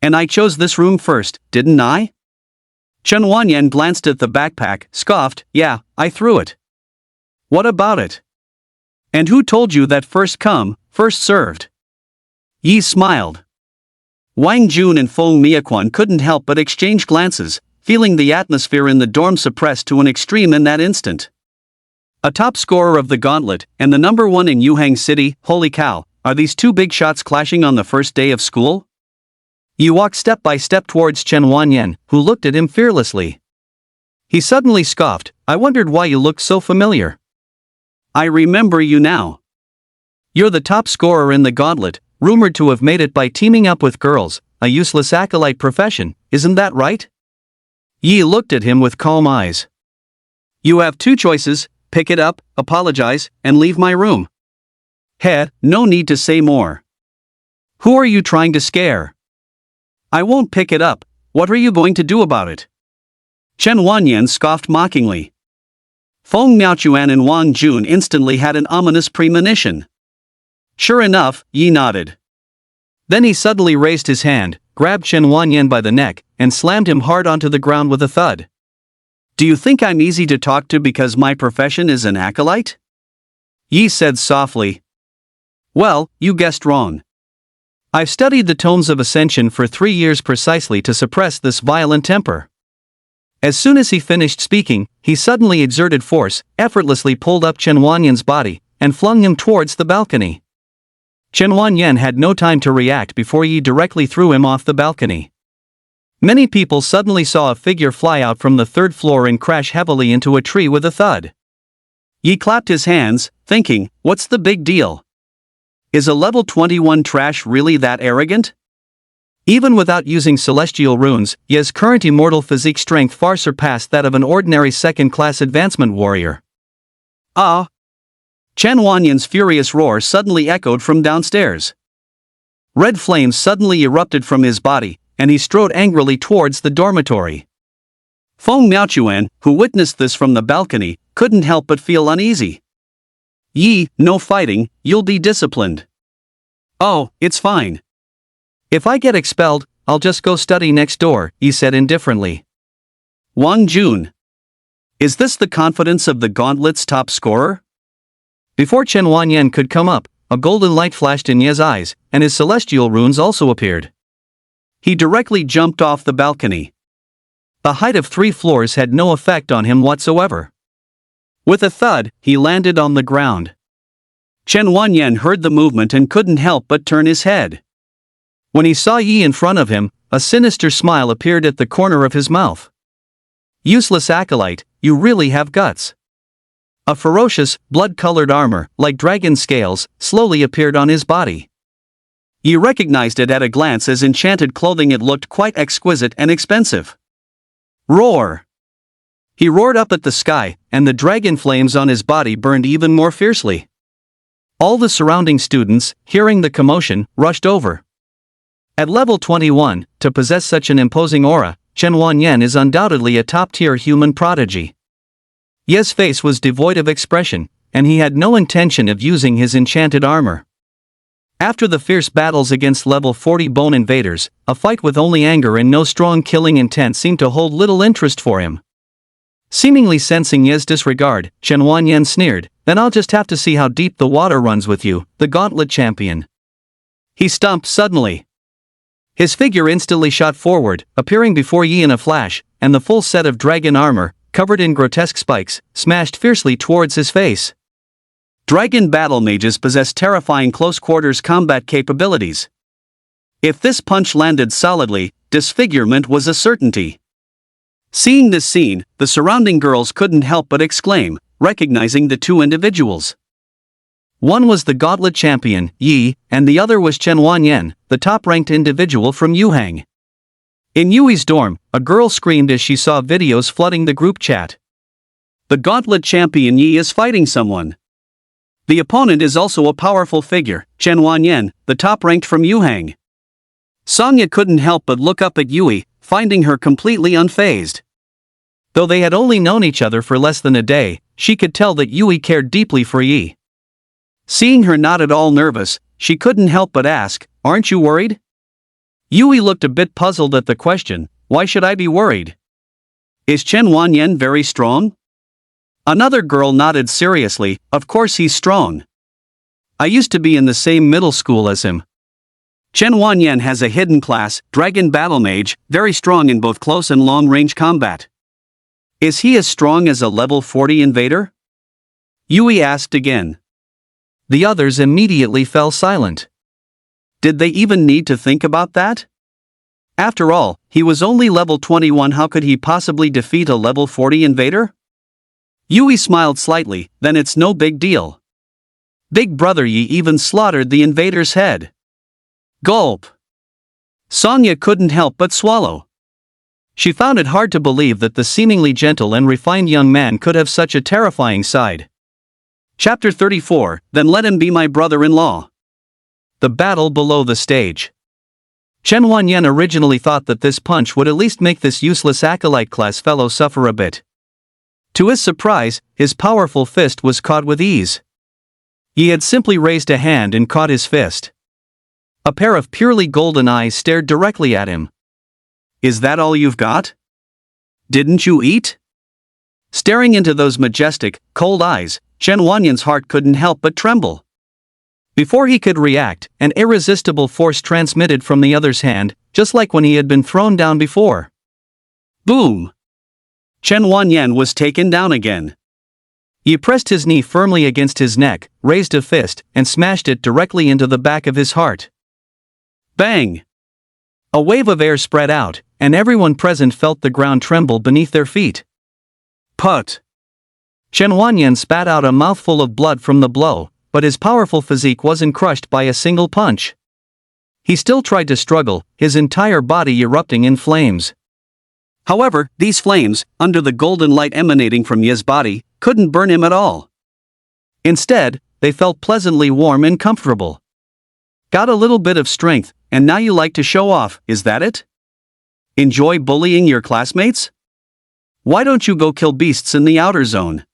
And I chose this room first, didn't I? Chen Wanyan glanced at the backpack, scoffed, yeah, I threw it. What about it? And who told you that first come, first served? Yi smiled. Wang Jun and Feng Miaochuan couldn't help but exchange glances, feeling the atmosphere in the dorm suppressed to an extreme in that instant. A top scorer of the Gauntlet, and the number one in Yuhang City, holy cow, are these two big shots clashing on the first day of school? Yi walked step by step towards Chen Wanyan, who looked at him fearlessly. He suddenly scoffed, I wondered why you looked so familiar. I remember you now. You're the top scorer in the Gauntlet, rumored to have made it by teaming up with girls, a useless acolyte profession, isn't that right? Yi looked at him with calm eyes. You have two choices, pick it up, apologize, and leave my room. No need to say more. Who are you trying to scare? I won't pick it up, what are you going to do about it? Chen Wanyan scoffed mockingly. Feng Miaochuan and Wang Jun instantly had an ominous premonition. Sure enough, Yi nodded. Then he suddenly raised his hand, grabbed Chen Wanyan by the neck, and slammed him hard onto the ground with a thud. Do you think I'm easy to talk to because my profession is an acolyte? Yi said softly. Well, you guessed wrong. I've studied the tones of Ascension for 3 years precisely to suppress this violent temper. As soon as he finished speaking, he suddenly exerted force, effortlessly pulled up Chen Wanyan's body, and flung him towards the balcony. Chen Wanyan had no time to react before Yi directly threw him off the balcony. Many people suddenly saw a figure fly out from the third floor and crash heavily into a tree with a thud. Yi clapped his hands, thinking, what's the big deal? Is a level 21 trash really that arrogant? Even without using celestial runes, Ye's current immortal physique strength far surpassed that of an ordinary second-class advancement warrior. Chen Wanyan's furious roar suddenly echoed from downstairs. Red flames suddenly erupted from his body, and he strode angrily towards the dormitory. Feng Miaochuan, who witnessed this from the balcony, couldn't help but feel uneasy. Yi, no fighting, you'll be disciplined. Oh, it's fine. If I get expelled, I'll just go study next door, Yi said indifferently. Wang Jun. Is this the confidence of the gauntlet's top scorer? Before Chen Wanyan could come up, a golden light flashed in Ye's eyes, and his celestial runes also appeared. He directly jumped off the balcony. The height of 3 floors had no effect on him whatsoever. With a thud, he landed on the ground. Chen Wanyan heard the movement and couldn't help but turn his head. When he saw Yi in front of him, a sinister smile appeared at the corner of his mouth. "Useless acolyte, you really have guts." A ferocious, blood-colored armor, like dragon scales, slowly appeared on his body. Yi recognized it at a glance as enchanted clothing. It looked quite exquisite and expensive. Roar! He roared up at the sky, and the dragon flames on his body burned even more fiercely. All the surrounding students, hearing the commotion, rushed over. At level 21, to possess such an imposing aura, Chen Wanyan is undoubtedly a top-tier human prodigy. Ye's face was devoid of expression, and he had no intention of using his enchanted armor. After the fierce battles against level 40 bone invaders, a fight with only anger and no strong killing intent seemed to hold little interest for him. Seemingly sensing Ye's disregard, Chen Wanyan sneered, "Then I'll just have to see how deep the water runs with you, the gauntlet champion." He stomped suddenly. His figure instantly shot forward, appearing before Yi in a flash, and the full set of dragon armor, covered in grotesque spikes, smashed fiercely towards his face. Dragon battle mages possess terrifying close-quarters combat capabilities. If this punch landed solidly, disfigurement was a certainty. Seeing this scene, the surrounding girls couldn't help but exclaim, recognizing the two individuals. One was the gauntlet champion, Yi, and the other was Chen Wanyan, the top-ranked individual from Yuhang. In Yui's dorm, a girl screamed as she saw videos flooding the group chat. The gauntlet champion Yi is fighting someone. The opponent is also a powerful figure, Chen Wanyan, the top-ranked from Yuhang. Songya couldn't help but look up at Yui, finding her completely unfazed. Though they had only known each other for less than a day, she could tell that Yui cared deeply for Yi. Seeing her not at all nervous, she couldn't help but ask, "Aren't you worried?" Yui looked a bit puzzled at the question. "Why should I be worried? Is Chen Wanyan very strong?" Another girl nodded seriously, "Of course he's strong. I used to be in the same middle school as him." Chen Wanyan has a hidden class, Dragon Battle Mage, very strong in both close and long-range combat. Is he as strong as a level 40 invader? Yui asked again. The others immediately fell silent. Did they even need to think about that? After all, he was only level 21. How could he possibly defeat a level 40 invader? Yui smiled slightly, "Then it's no big deal. Big brother Yi even slaughtered the invader's head." Gulp. Songya couldn't help but swallow. She found it hard to believe that the seemingly gentle and refined young man could have such a terrifying side. Chapter 34, Then Let Him Be My Brother-in-Law. The battle below the stage. Chen Wanyan originally thought that this punch would at least make this useless acolyte class fellow suffer a bit. To his surprise, his powerful fist was caught with ease. He had simply raised a hand and caught his fist. A pair of purely golden eyes stared directly at him. "Is that all you've got? Didn't you eat?" Staring into those majestic, cold eyes, Chen Wanyan's heart couldn't help but tremble. Before he could react, an irresistible force transmitted from the other's hand, just like when he had been thrown down before. Boom! Chen Wanyan was taken down again. He pressed his knee firmly against his neck, raised a fist, and smashed it directly into the back of his heart. Bang! A wave of air spread out, and everyone present felt the ground tremble beneath their feet. Put! Chen Wanyan spat out a mouthful of blood from the blow, but his powerful physique wasn't crushed by a single punch. He still tried to struggle, his entire body erupting in flames. However, these flames, under the golden light emanating from Ye's body, couldn't burn him at all. Instead, they felt pleasantly warm and comfortable. Got a little bit of strength, and now you like to show off, is that it? Enjoy bullying your classmates? Why don't you go kill beasts in the outer zone?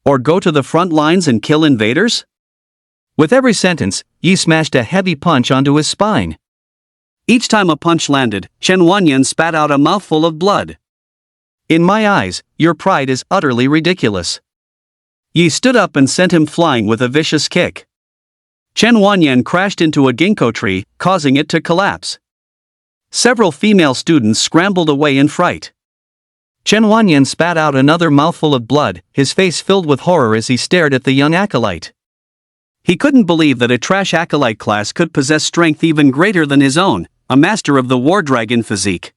Or go to the front lines and kill invaders? With every sentence, Yi smashed a heavy punch onto his spine. Each time a punch landed, Chen Wanyan spat out a mouthful of blood. In my eyes, your pride is utterly ridiculous. Yi stood up and sent him flying with a vicious kick. Chen Wanyan crashed into a ginkgo tree, causing it to collapse. Several female students scrambled away in fright. Chen Wanyan spat out another mouthful of blood, his face filled with horror as he stared at the young acolyte. He couldn't believe that a trash acolyte class could possess strength even greater than his own, a master of the war dragon physique.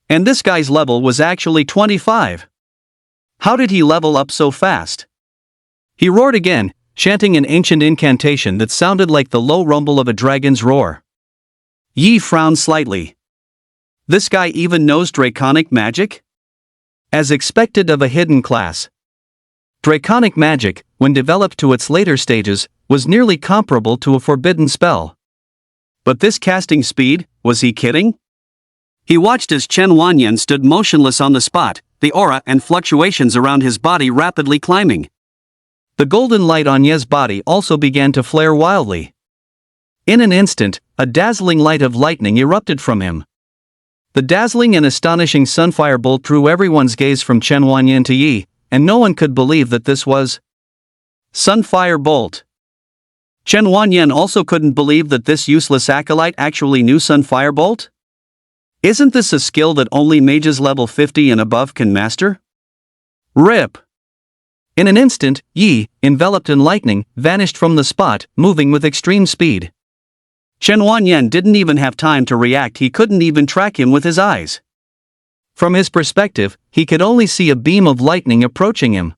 And this guy's level was actually 25. How did he level up so fast? He roared again, chanting an ancient incantation that sounded like the low rumble of a dragon's roar. Yi frowned slightly. This guy even knows draconic magic? As expected of a hidden class. Draconic magic, when developed to its later stages, was nearly comparable to a forbidden spell. But this casting speed, was he kidding? He watched as Chen Wanyan stood motionless on the spot, the aura and fluctuations around his body rapidly climbing. The golden light on Ye's body also began to flare wildly. In an instant, a dazzling light of lightning erupted from him. The dazzling and astonishing sunfire bolt drew everyone's gaze from Chen Wanyan to Yi, and no one could believe that this was Sunfire Bolt. Chen Wanyan also couldn't believe that this useless acolyte actually knew Sunfire Bolt? Isn't this a skill that only mages level 50 and above can master? Rip! In an instant, Yi, enveloped in lightning, vanished from the spot, moving with extreme speed. Chen Wanyan didn't even have time to react. He couldn't even track him with his eyes. From his perspective, he could only see a beam of lightning approaching him.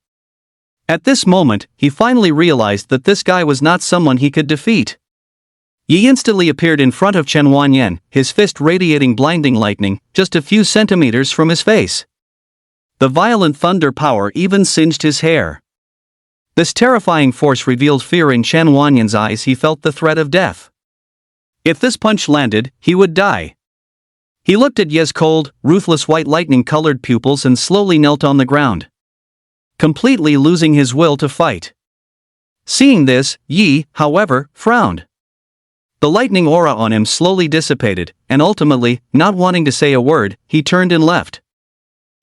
At this moment, he finally realized that this guy was not someone he could defeat. Yi instantly appeared in front of Chen Wanyan, his fist radiating blinding lightning, just a few centimeters from his face. The violent thunder power even singed his hair. This terrifying force revealed fear in Chen Wanyan's eyes. He felt the threat of death. If this punch landed, he would die. He looked at Ye's cold, ruthless white lightning-colored pupils and slowly knelt on the ground, completely losing his will to fight. Seeing this, Yi, however, frowned. The lightning aura on him slowly dissipated, and ultimately, not wanting to say a word, he turned and left.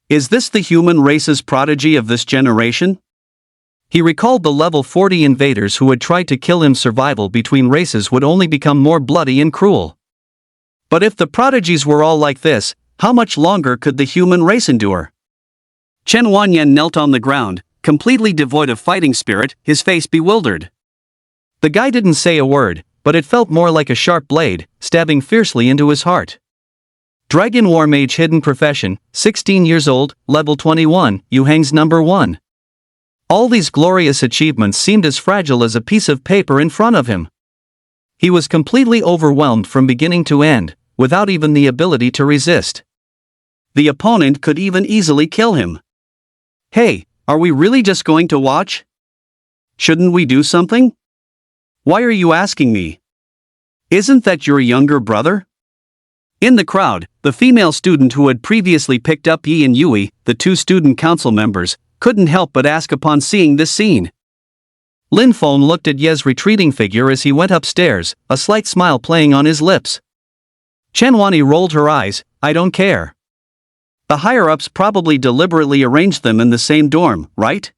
Is this the human race's prodigy of this generation? He recalled the level 40 invaders who had tried to kill him. Survival between races would only become more bloody and cruel. But if the prodigies were all like this, how much longer could the human race endure? Chen Wanyan knelt on the ground, completely devoid of fighting spirit, his face bewildered. The guy didn't say a word, but it felt more like a sharp blade, stabbing fiercely into his heart. Dragon War Mage, hidden profession, 16 years old, level 21, Yuhang's number 1. All these glorious achievements seemed as fragile as a piece of paper in front of him. He was completely overwhelmed from beginning to end, without even the ability to resist. The opponent could even easily kill him. Hey, are we really just going to watch? Shouldn't we do something? Why are you asking me? Isn't that your younger brother? In the crowd, the female student who had previously picked up Yi and Yui, the two student council members, couldn't help but ask upon seeing this scene. Lin Feng looked at Ye's retreating figure as he went upstairs, a slight smile playing on his lips. Chen Wani rolled her eyes. I don't care. The higher-ups probably deliberately arranged them in the same dorm, right?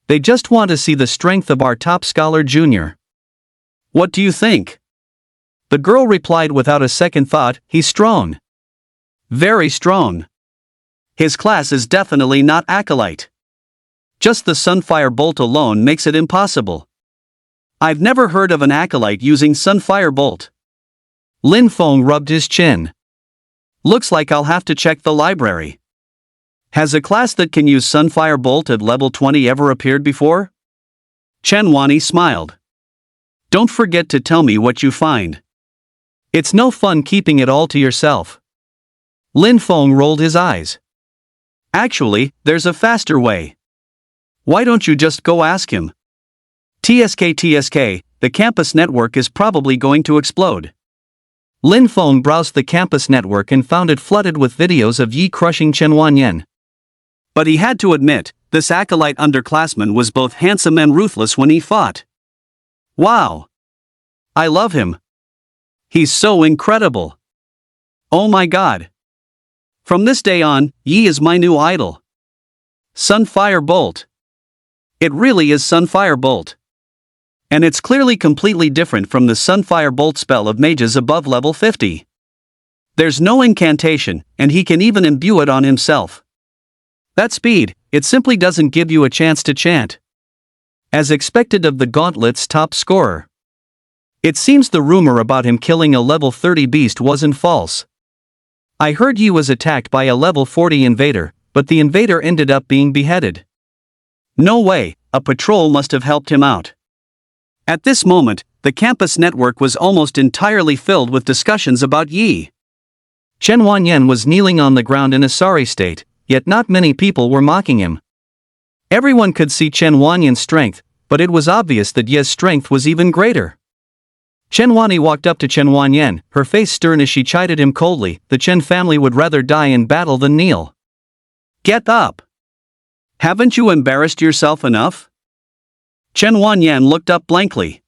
They just want to see the strength of our top scholar junior. What do you think? The girl replied without a second thought. He's strong. Very strong. His class is definitely not acolyte. Just the Sunfire Bolt alone makes it impossible. I've never heard of an acolyte using Sunfire Bolt. Lin Feng rubbed his chin. Looks like I'll have to check the library. Has a class that can use Sunfire Bolt at level 20 ever appeared before? Chen Wani smiled. Don't forget to tell me what you find. It's no fun keeping it all to yourself. Lin Feng rolled his eyes. Actually, there's a faster way. Why don't you just go ask him? TSK, the campus network is probably going to explode. Lin Feng browsed the campus network and found it flooded with videos of Yi crushing Chen Wanyan. But he had to admit, this acolyte underclassman was both handsome and ruthless when he fought. Wow! I love him. He's so incredible. Oh my god! From this day on, Yi is my new idol. Sunfire Bolt. It really is Sunfire Bolt. And it's clearly completely different from the Sunfire Bolt spell of mages above level 50. There's no incantation, and he can even imbue it on himself. That speed, it simply doesn't give you a chance to chant. As expected of the Gauntlet's top scorer. It seems the rumor about him killing a level 30 beast wasn't false. I heard Yi was attacked by a level 40 invader, but the invader ended up being beheaded. No way, a patrol must have helped him out. At this moment, the campus network was almost entirely filled with discussions about Yi. Chen Wanyan was kneeling on the ground in a sorry state, yet not many people were mocking him. Everyone could see Chen Wanyan's strength, but it was obvious that Ye's strength was even greater. Chen Wani walked up to Chen Wanyan, her face stern as she chided him coldly. The Chen family would rather die in battle than kneel. Get up! Haven't you embarrassed yourself enough? Chen Wanyan looked up blankly.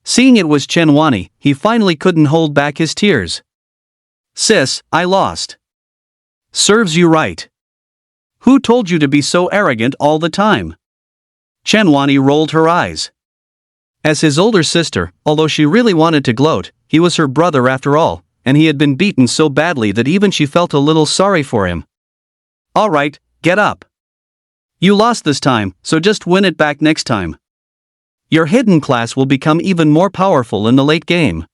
Seeing it was Chen Wani, he finally couldn't hold back his tears. Sis, I lost. Serves you right. Who told you to be so arrogant all the time? Chen Wani rolled her eyes. As his older sister, although she really wanted to gloat, he was her brother after all, and he had been beaten so badly that even she felt a little sorry for him. All right, get up. You lost this time, so just win it back next time. Your hidden class will become even more powerful in the late game.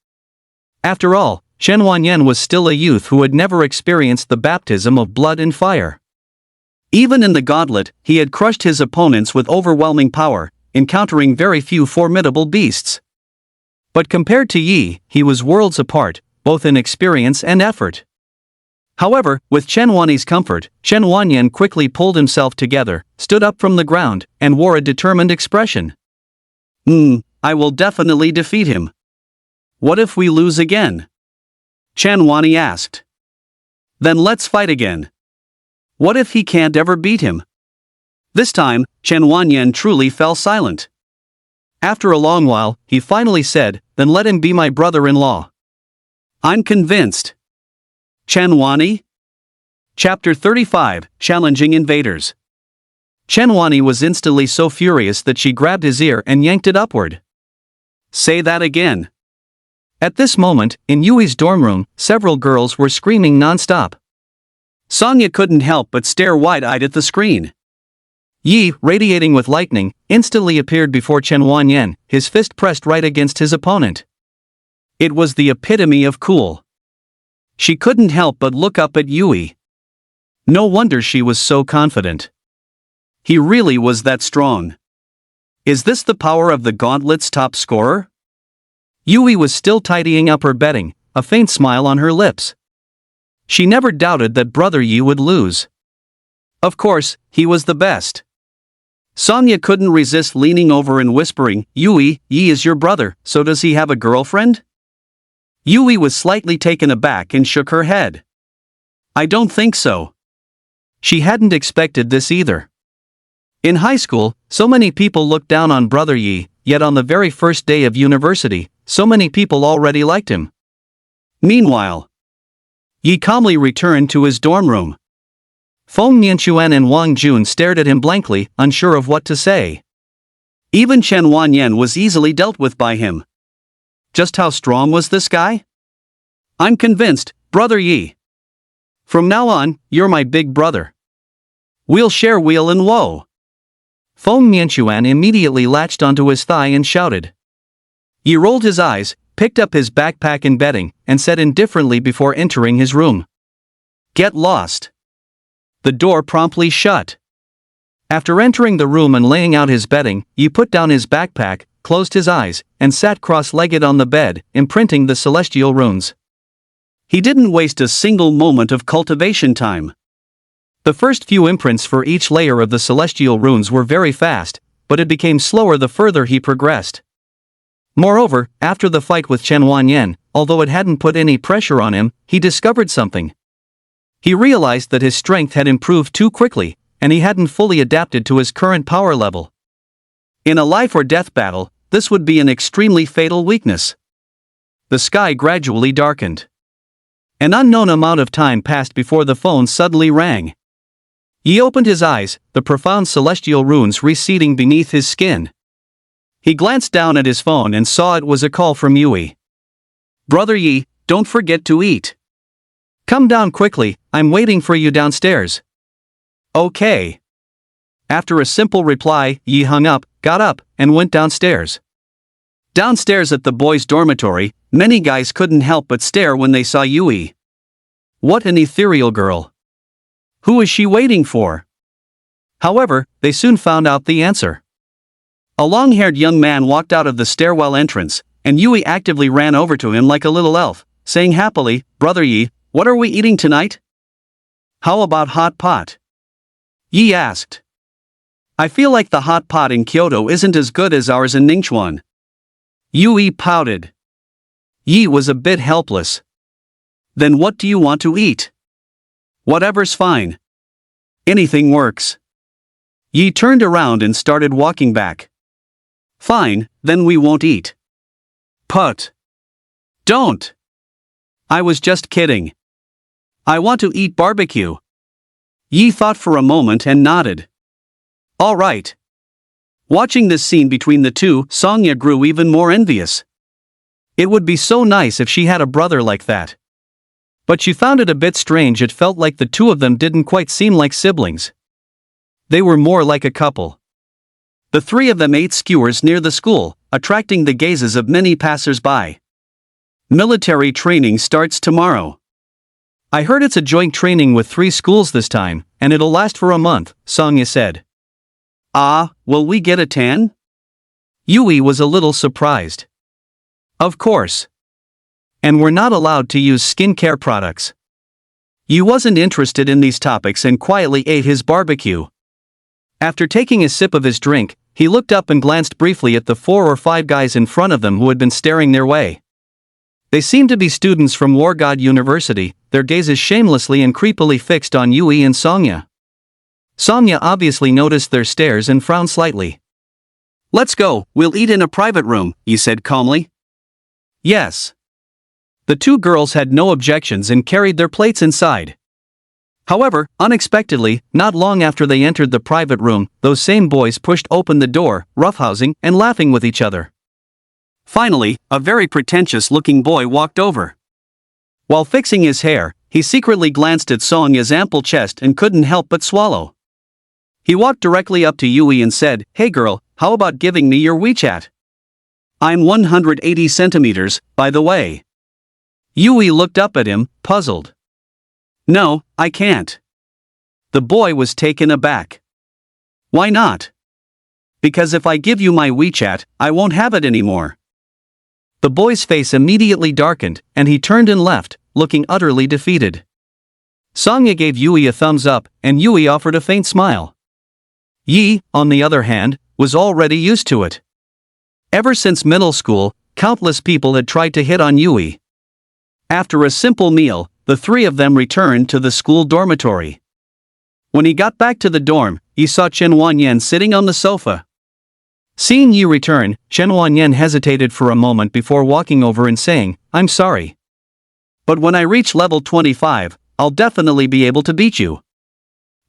After all, Chen Wanyan was still a youth who had never experienced the baptism of blood and fire. Even in the Gauntlet, he had crushed his opponents with overwhelming power, encountering very few formidable beasts. But compared to Yi, he was worlds apart, both in experience and effort. However, with Chen Wani's comfort, Chen Wanyan quickly pulled himself together, stood up from the ground, and wore a determined expression. I will definitely defeat him. What if we lose again? Chen Wani asked. Then let's fight again. What if he can't ever beat him? This time, Chen Wanyan truly fell silent. After a long while, he finally said, then let him be my brother-in-law. I'm convinced. Chen Wani? Chapter 35, Challenging Invaders. Chen Wani was instantly so furious that she grabbed his ear and yanked it upward. Say that again. At this moment, in Yui's dorm room, several girls were screaming non-stop. Sonya couldn't help but stare wide-eyed at the screen. Yi, radiating with lightning, instantly appeared before Chen Wanyan, his fist pressed right against his opponent. It was the epitome of cool. She couldn't help but look up at Yui. No wonder she was so confident. He really was that strong. Is this the power of the Gauntlet's top scorer? Yui was still tidying up her bedding, a faint smile on her lips. She never doubted that Brother Yi would lose. Of course, he was the best. Sonya couldn't resist leaning over and whispering, Yui, Yi is your brother, so does he have a girlfriend? Yui was slightly taken aback and shook her head. I don't think so. She hadn't expected this either. In high school, so many people looked down on Brother Yi, yet on the very first day of university, so many people already liked him. Meanwhile, Yi calmly returned to his dorm room. Feng Nianchuan and Wang Jun stared at him blankly, unsure of what to say. Even Chen Wanyan was easily dealt with by him. Just how strong was this guy? I'm convinced, Brother Yi. From now on, you're my big brother. We'll share weal and woe. Feng Nianchuan immediately latched onto his thigh and shouted. Yi rolled his eyes, picked up his backpack and bedding, and said indifferently before entering his room. Get lost. The door promptly shut. After entering the room and laying out his bedding, Yi put down his backpack, closed his eyes, and sat cross-legged on the bed, imprinting the celestial runes. He didn't waste a single moment of cultivation time. The first few imprints for each layer of the celestial runes were very fast, but it became slower the further he progressed. Moreover, after the fight with Chen Wanyan, although it hadn't put any pressure on him, he discovered something. He realized that his strength had improved too quickly, and he hadn't fully adapted to his current power level. In a life-or-death battle, this would be an extremely fatal weakness. The sky gradually darkened. An unknown amount of time passed before the phone suddenly rang. Yi opened his eyes, the profound celestial runes receding beneath his skin. He glanced down at his phone and saw it was a call from Yui. "Brother Yi, don't forget to eat. Come down quickly, I'm waiting for you downstairs." "Okay." After a simple reply, Yi hung up, got up, and went downstairs. Downstairs at the boys' dormitory, many guys couldn't help but stare when they saw Yui. What an ethereal girl. Who is she waiting for? However, they soon found out the answer. A long-haired young man walked out of the stairwell entrance, and Yui actively ran over to him like a little elf, saying happily, "Brother Yi, what are we eating tonight?" "How about hot pot?" Yi asked. "I feel like the hot pot in Kyoto isn't as good as ours in Ningchuan." Yui pouted. Yi was a bit helpless. "Then what do you want to eat?" "Whatever's fine. Anything works." Yi turned around and started walking back. "Fine, then we won't eat." "Put. Don't. I was just kidding. I want to eat barbecue." Yi thought for a moment and nodded. "All right." Watching this scene between the two, Songya grew even more envious. It would be so nice if she had a brother like that. But she found it a bit strange. It felt like the two of them didn't quite seem like siblings. They were more like a couple. The three of them ate skewers near the school, attracting the gazes of many passers-by. "Military training starts tomorrow. I heard it's a joint training with 3 schools this time, and it'll last for a month," Songya said. "Ah, will we get a tan?" Yui was a little surprised. "Of course. And we're not allowed to use skincare products." Yi wasn't interested in these topics and quietly ate his barbecue. After taking a sip of his drink, he looked up and glanced briefly at the 4 or 5 guys in front of them who had been staring their way. They seemed to be students from War God University, their gazes shamelessly and creepily fixed on Yui and Songya. Songya obviously noticed their stares and frowned slightly. "Let's go, we'll eat in a private room," he said calmly. "Yes." The 2 girls had no objections and carried their plates inside. However, unexpectedly, not long after they entered the private room, those same boys pushed open the door, roughhousing and laughing with each other. Finally, a very pretentious-looking boy walked over. While fixing his hair, he secretly glanced at Songya's ample chest and couldn't help but swallow. He walked directly up to Yui and said, "Hey girl, how about giving me your WeChat? I'm 180 centimeters, by the way." Yui looked up at him, puzzled. "No, I can't." The boy was taken aback. "Why not?" "Because if I give you my WeChat, I won't have it anymore." The boy's face immediately darkened, and he turned and left, looking utterly defeated. Songya gave Yui a thumbs up, and Yui offered a faint smile. Yi, on the other hand, was already used to it. Ever since middle school, countless people had tried to hit on Yui. After a simple meal, the 3 of them returned to the school dormitory. When he got back to the dorm, he saw Chen Wanyan sitting on the sofa. Seeing Yi return, Chen Wanyan hesitated for a moment before walking over and saying, "I'm sorry. But when I reach level 25, I'll definitely be able to beat you."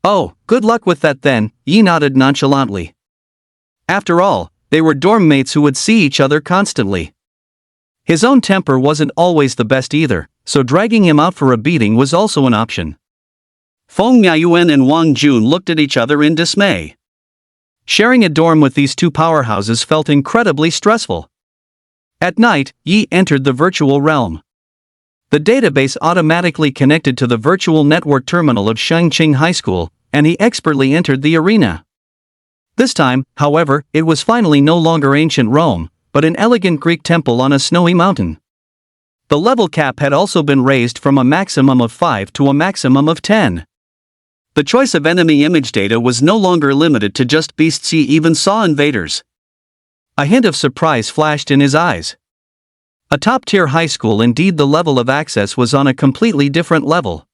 "Oh, good luck with that then," Yi nodded nonchalantly. After all, they were dorm mates who would see each other constantly. His own temper wasn't always the best either, so dragging him out for a beating was also an option. Feng Miayuan and Wang Jun looked at each other in dismay. Sharing a dorm with these 2 powerhouses felt incredibly stressful. At night, Yi entered the virtual realm. The database automatically connected to the virtual network terminal of Shangqing High School, and he expertly entered the arena. This time, however, it was finally no longer ancient Rome, but an elegant Greek temple on a snowy mountain. The level cap had also been raised from a maximum of 5 to a maximum of 10. The choice of enemy image data was no longer limited to just beasts. He even saw invaders. A hint of surprise flashed in his eyes. A top-tier high school, indeed. The level of access was on a completely different level.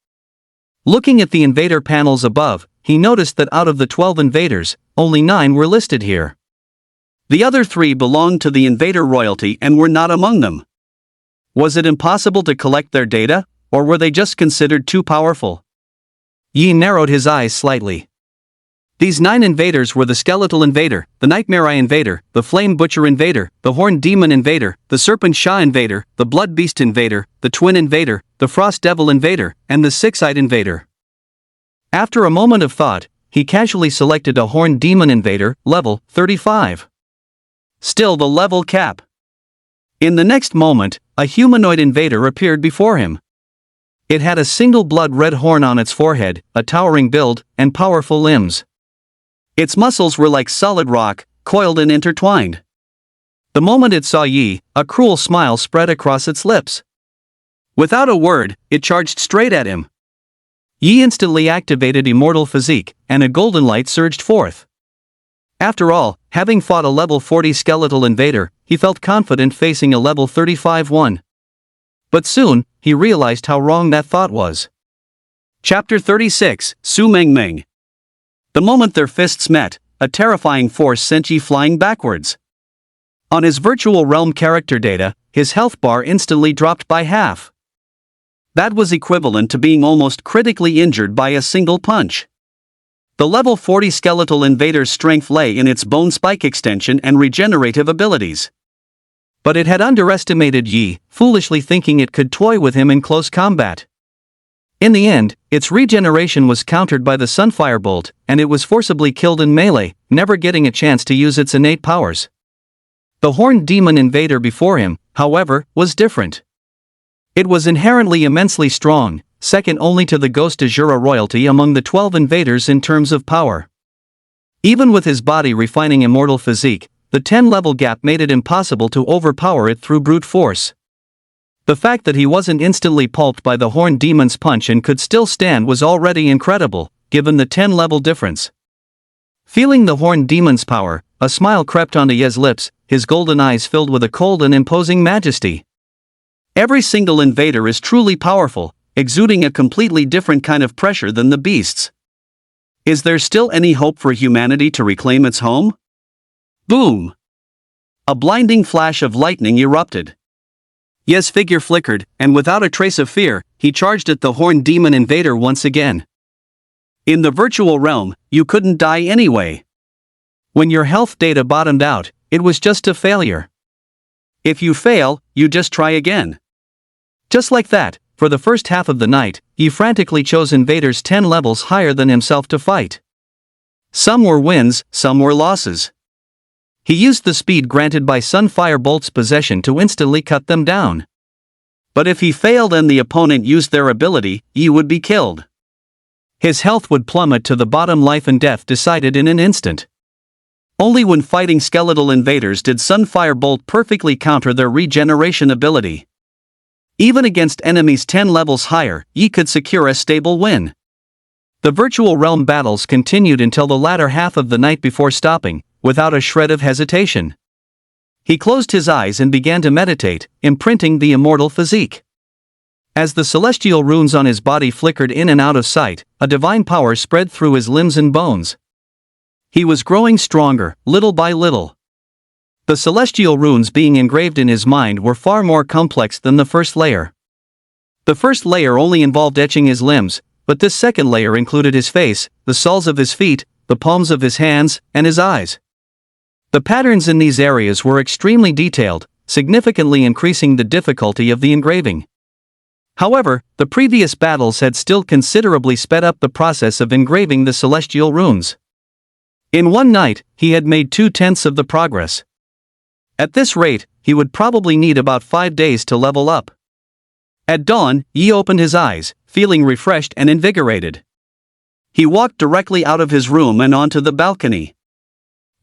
Looking at the invader panels above, he noticed that out of the 12 invaders, only 9 were listed here. The other 3 belonged to the invader royalty and were not among them. Was it impossible to collect their data, or were they just considered too powerful? Yi narrowed his eyes slightly. These 9 invaders were the Skeletal Invader, the Nightmare Eye Invader, the Flame Butcher Invader, the Horned Demon Invader, the Serpent Shah Invader, the Blood Beast Invader, the Twin Invader, the Frost Devil Invader, and the Six-Eyed Invader. After a moment of thought, he casually selected a Horned Demon Invader, level 35. Still the level cap. In the next moment, a humanoid invader appeared before him. It had a single blood-red horn on its forehead, a towering build, and powerful limbs. Its muscles were like solid rock, coiled and intertwined. The moment it saw Yi, a cruel smile spread across its lips. Without a word, it charged straight at him. Yi instantly activated Immortal Physique, and a golden light surged forth. After all, having fought a level 40 skeletal invader, he felt confident facing a level 35 one. But soon, he realized how wrong that thought was. Chapter 36, Su Meng Meng. The moment their fists met, a terrifying force sent Yi flying backwards. On his virtual realm character data, his health bar instantly dropped by half. That was equivalent to being almost critically injured by a single punch. The level 40 skeletal invader's strength lay in its bone spike extension and regenerative abilities. But it had underestimated Yi, foolishly thinking it could toy with him in close combat. In the end, its regeneration was countered by the Sunfire Bolt, and it was forcibly killed in melee, never getting a chance to use its innate powers. The Horned Demon Invader before him, however, was different. It was inherently immensely strong, second only to the Ghost Azura royalty among the 12 invaders in terms of power. Even with his body refining Immortal Physique, the 10-level gap made it impossible to overpower it through brute force. The fact that he wasn't instantly pulped by the Horned Demon's punch and could still stand was already incredible, given the 10-level difference. Feeling the Horned Demon's power, a smile crept onto Ye's lips, his golden eyes filled with a cold and imposing majesty. Every single invader is truly powerful, exuding a completely different kind of pressure than the beasts. Is there still any hope for humanity to reclaim its home? Boom! A blinding flash of lightning erupted. Ye's figure flickered, and without a trace of fear, he charged at the Horned Demon Invader once again. In the virtual realm, you couldn't die anyway. When your health data bottomed out, it was just a failure. If you fail, you just try again. Just like that, for the first half of the night, he frantically chose invaders 10 levels higher than himself to fight. Some were wins, some were losses. He used the speed granted by Sunfire Bolt's possession to instantly cut them down. But if he failed and the opponent used their ability, Yi would be killed. His health would plummet to the bottom, life and death decided in an instant. Only when fighting skeletal invaders did Sunfire Bolt perfectly counter their regeneration ability. Even against enemies 10 levels higher, Yi could secure a stable win. The virtual realm battles continued until the latter half of the night before stopping, without a shred of hesitation. He closed his eyes and began to meditate, imprinting the Immortal Physique. As the celestial runes on his body flickered in and out of sight, a divine power spread through his limbs and bones. He was growing stronger, little by little. The celestial runes being engraved in his mind were far more complex than the first layer. The first layer only involved etching his limbs, but this second layer included his face, the soles of his feet, the palms of his hands, and his eyes. The patterns in these areas were extremely detailed, significantly increasing the difficulty of the engraving. However, the previous battles had still considerably sped up the process of engraving the celestial runes. In one night, he had made 2/10 of the progress. At this rate, he would probably need about 5 days to level up. At dawn, Yi opened his eyes, feeling refreshed and invigorated. He walked directly out of his room and onto the balcony.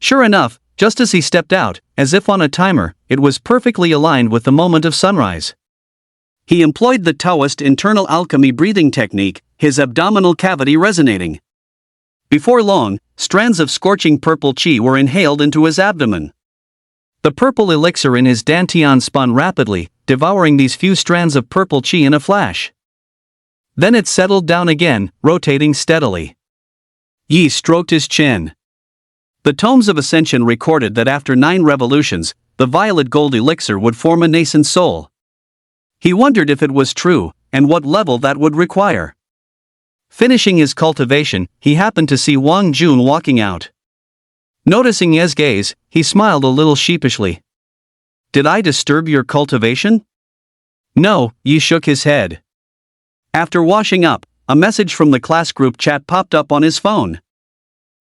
Sure enough, just as he stepped out, as if on a timer, it was perfectly aligned with the moment of sunrise. He employed the Taoist internal alchemy breathing technique, his abdominal cavity resonating. Before long, strands of scorching purple qi were inhaled into his abdomen. The purple elixir in his dantian spun rapidly, devouring these few strands of purple qi in a flash. Then it settled down again, rotating steadily. Yi stroked his chin. The tomes of Ascension recorded that after 9 revolutions, the violet gold elixir would form a nascent soul. He wondered if it was true, and what level that would require. Finishing his cultivation, he happened to see Wang Jun walking out. Noticing Ye's gaze, he smiled a little sheepishly. Did I disturb your cultivation? No, Yi shook his head. After washing up, a message from the class group chat popped up on his phone.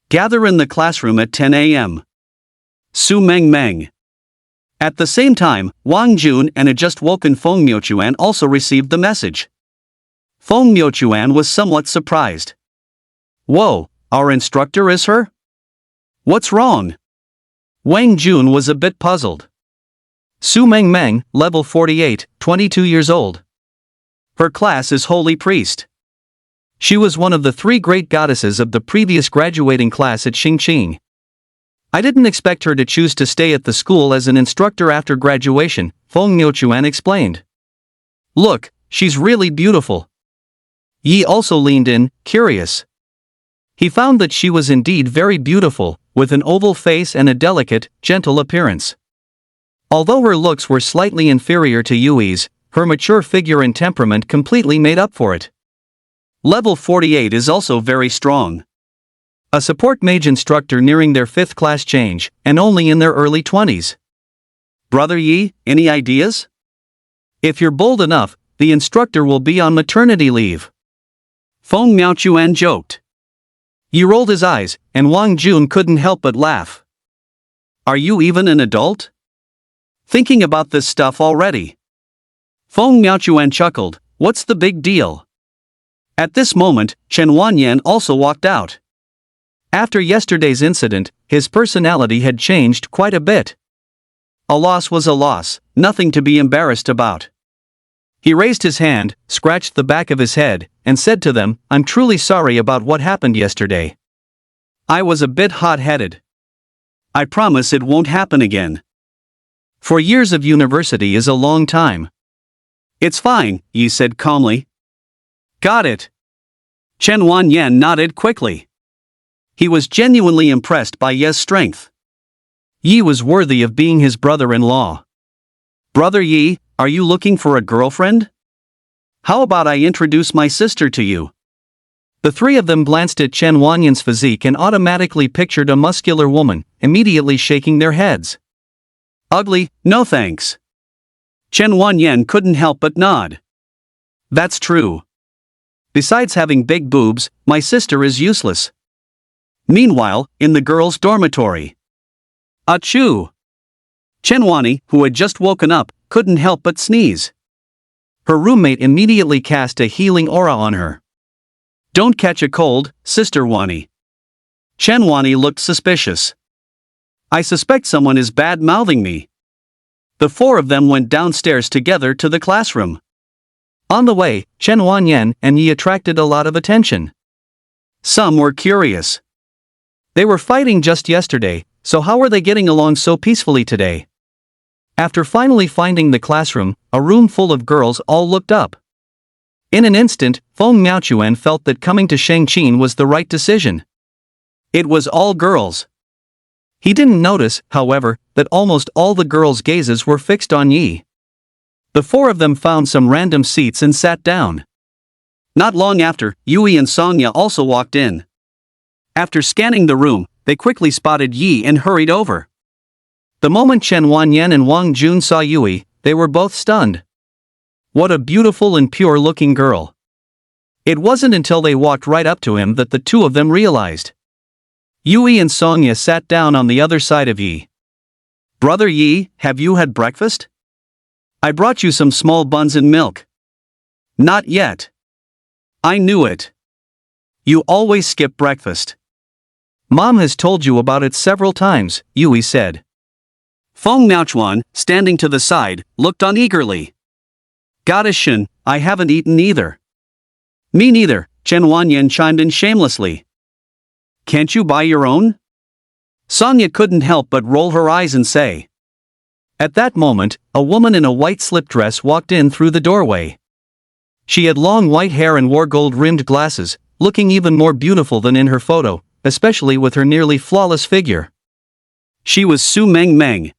Gather in the classroom at 10 a.m. Su Meng Meng. At the same time, Wang Jun and a just-woken Feng Miuchuan also received the message. Feng Miuchuan was somewhat surprised. Whoa, our instructor is her? What's wrong? Wang Jun was a bit puzzled. Su Meng Meng, level 48, 22 years old. Her class is Holy Priest. She was one of the 3 great goddesses of the previous graduating class at Xingqing. I didn't expect her to choose to stay at the school as an instructor after graduation, Feng Miuchuan explained. Look, she's really beautiful. Yi also leaned in, curious. He found that she was indeed very beautiful, with an oval face and a delicate, gentle appearance. Although her looks were slightly inferior to Yui's, her mature figure and temperament completely made up for it. Level 48 is also very strong. A support mage instructor nearing their 5th class change, and only in their early 20s. Brother Yi, any ideas? If you're bold enough, the instructor will be on maternity leave. Feng Miaochuan joked. Yi rolled his eyes, and Wang Jun couldn't help but laugh. Are you even an adult? Thinking about this stuff already? Feng Miaochuan chuckled, what's the big deal? At this moment, Chen Wanyan also walked out. After yesterday's incident, his personality had changed quite a bit. A loss was a loss, nothing to be embarrassed about. He raised his hand, scratched the back of his head, and said to them, I'm truly sorry about what happened yesterday. I was a bit hot-headed. I promise it won't happen again. 4 years of university is a long time. It's fine, Yi said calmly. Got it. Chen Wanyan nodded quickly. He was genuinely impressed by Ye's strength. Yi was worthy of being his brother-in-law. Brother Yi, are you looking for a girlfriend? How about I introduce my sister to you? The 3 of them glanced at Chen Wanyan's physique and automatically pictured a muscular woman, immediately shaking their heads. Ugly, no thanks. Chen Wanyan couldn't help but nod. That's true. Besides having big boobs, my sister is useless. Meanwhile, in the girls' dormitory. Achoo! Chenwani, who had just woken up, couldn't help but sneeze. Her roommate immediately cast a healing aura on her. Don't catch a cold, Sister Wani. Chenwani looked suspicious. I suspect someone is bad-mouthing me. The 4 of them went downstairs together to the classroom. On the way, Chen Wanyan and Yi attracted a lot of attention. Some were curious. They were fighting just yesterday, so how were they getting along so peacefully today? After finally finding the classroom, a room full of girls all looked up. In an instant, Feng Miaochuan felt that coming to Shangqin was the right decision. It was all girls. He didn't notice, however, that almost all the girls' gazes were fixed on Yi. The 4 of them found some random seats and sat down. Not long after, Yui and Songya also walked in. After scanning the room, they quickly spotted Yi and hurried over. The moment Chen Wanyan and Wang Jun saw Yui, they were both stunned. What a beautiful and pure-looking girl. It wasn't until they walked right up to him that the 2 of them realized. Yui and Songya sat down on the other side of Yi. Brother Yi, have you had breakfast? I brought you some small buns and milk. Not yet. I knew it. You always skip breakfast. Mom has told you about it several times, Yui said. Feng Miaochuan, standing to the side, looked on eagerly. Goddess Shen, I haven't eaten either. Me neither, Chen Wanyan chimed in shamelessly. Can't you buy your own? Songya couldn't help but roll her eyes and say. At that moment, a woman in a white slip dress walked in through the doorway. She had long white hair and wore gold-rimmed glasses, looking even more beautiful than in her photo, especially with her nearly flawless figure. She was Su Meng Meng.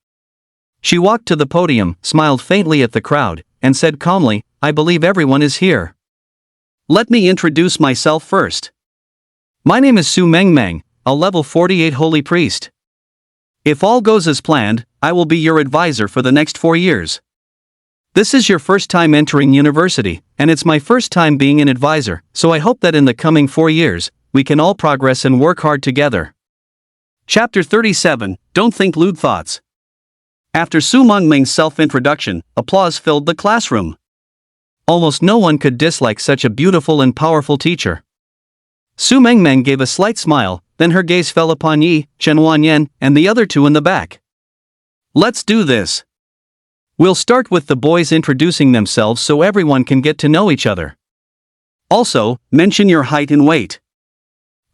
She walked to the podium, smiled faintly at the crowd, and said calmly, I believe everyone is here. Let me introduce myself first. My name is Su Mengmeng, a level 48 holy priest. If all goes as planned, I will be your advisor for the next 4 years. This is your first time entering university, and it's my first time being an advisor, so I hope that in the coming 4 years, we can all progress and work hard together. Chapter 37, Don't Think Lewd Thoughts. After Su Mengmeng's self-introduction, applause filled the classroom. Almost no one could dislike such a beautiful and powerful teacher. Su Mengmeng gave a slight smile, then her gaze fell upon Yi, Chen Wanyan, and the other two in the back. Let's do this. We'll start with the boys introducing themselves so everyone can get to know each other. Also, mention your height and weight.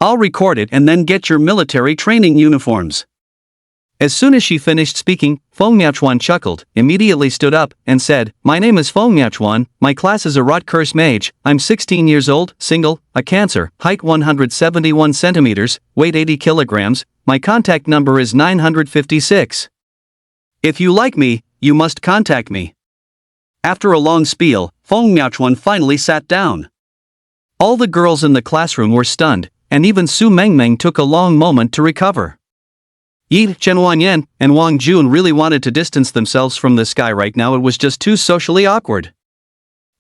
I'll record it and then get your military training uniforms. As soon as she finished speaking, Feng Miaochuan chuckled, immediately stood up, and said, My name is Feng Miaochuan, my class is a rot curse mage, I'm 16 years old, single, a Cancer, height 171 centimeters, weight 80 kilograms, my contact number is 956. If you like me, you must contact me. After a long spiel, Feng Miaochuan finally sat down. All the girls in the classroom were stunned, and even Su Mengmeng took a long moment to recover. Yi, Chen Wanyan, and Wang Jun really wanted to distance themselves from this guy right now. It was just too socially awkward.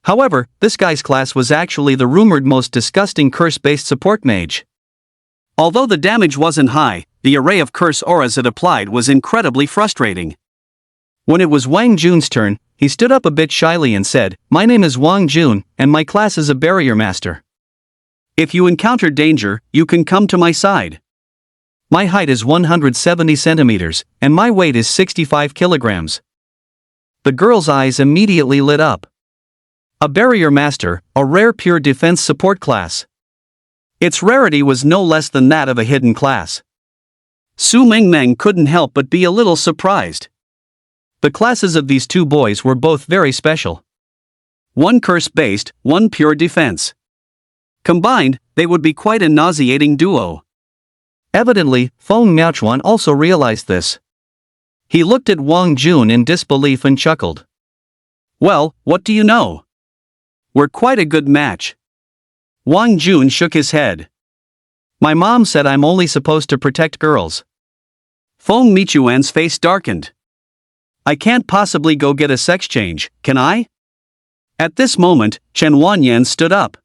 However, this guy's class was actually the rumored most disgusting curse-based support mage. Although the damage wasn't high, the array of curse auras it applied was incredibly frustrating. When it was Wang Jun's turn, he stood up a bit shyly and said, My name is Wang Jun, and my class is a barrier master. If you encounter danger, you can come to my side. My height is 170 centimeters, and my weight is 65 kilograms. The girl's eyes immediately lit up. A barrier master, a rare pure defense support class. Its rarity was no less than that of a hidden class. Su Mengmeng couldn't help but be a little surprised. The classes of these two boys were both very special. One curse-based, one pure defense. Combined, they would be quite a nauseating duo. Evidently, Feng Miaochuan also realized this. He looked at Wang Jun in disbelief and chuckled. Well, what do you know? We're quite a good match. Wang Jun shook his head. My mom said I'm only supposed to protect girls. Feng Miaochuan's face darkened. I can't possibly go get a sex change, can I? At this moment, Chen Wanyan stood up.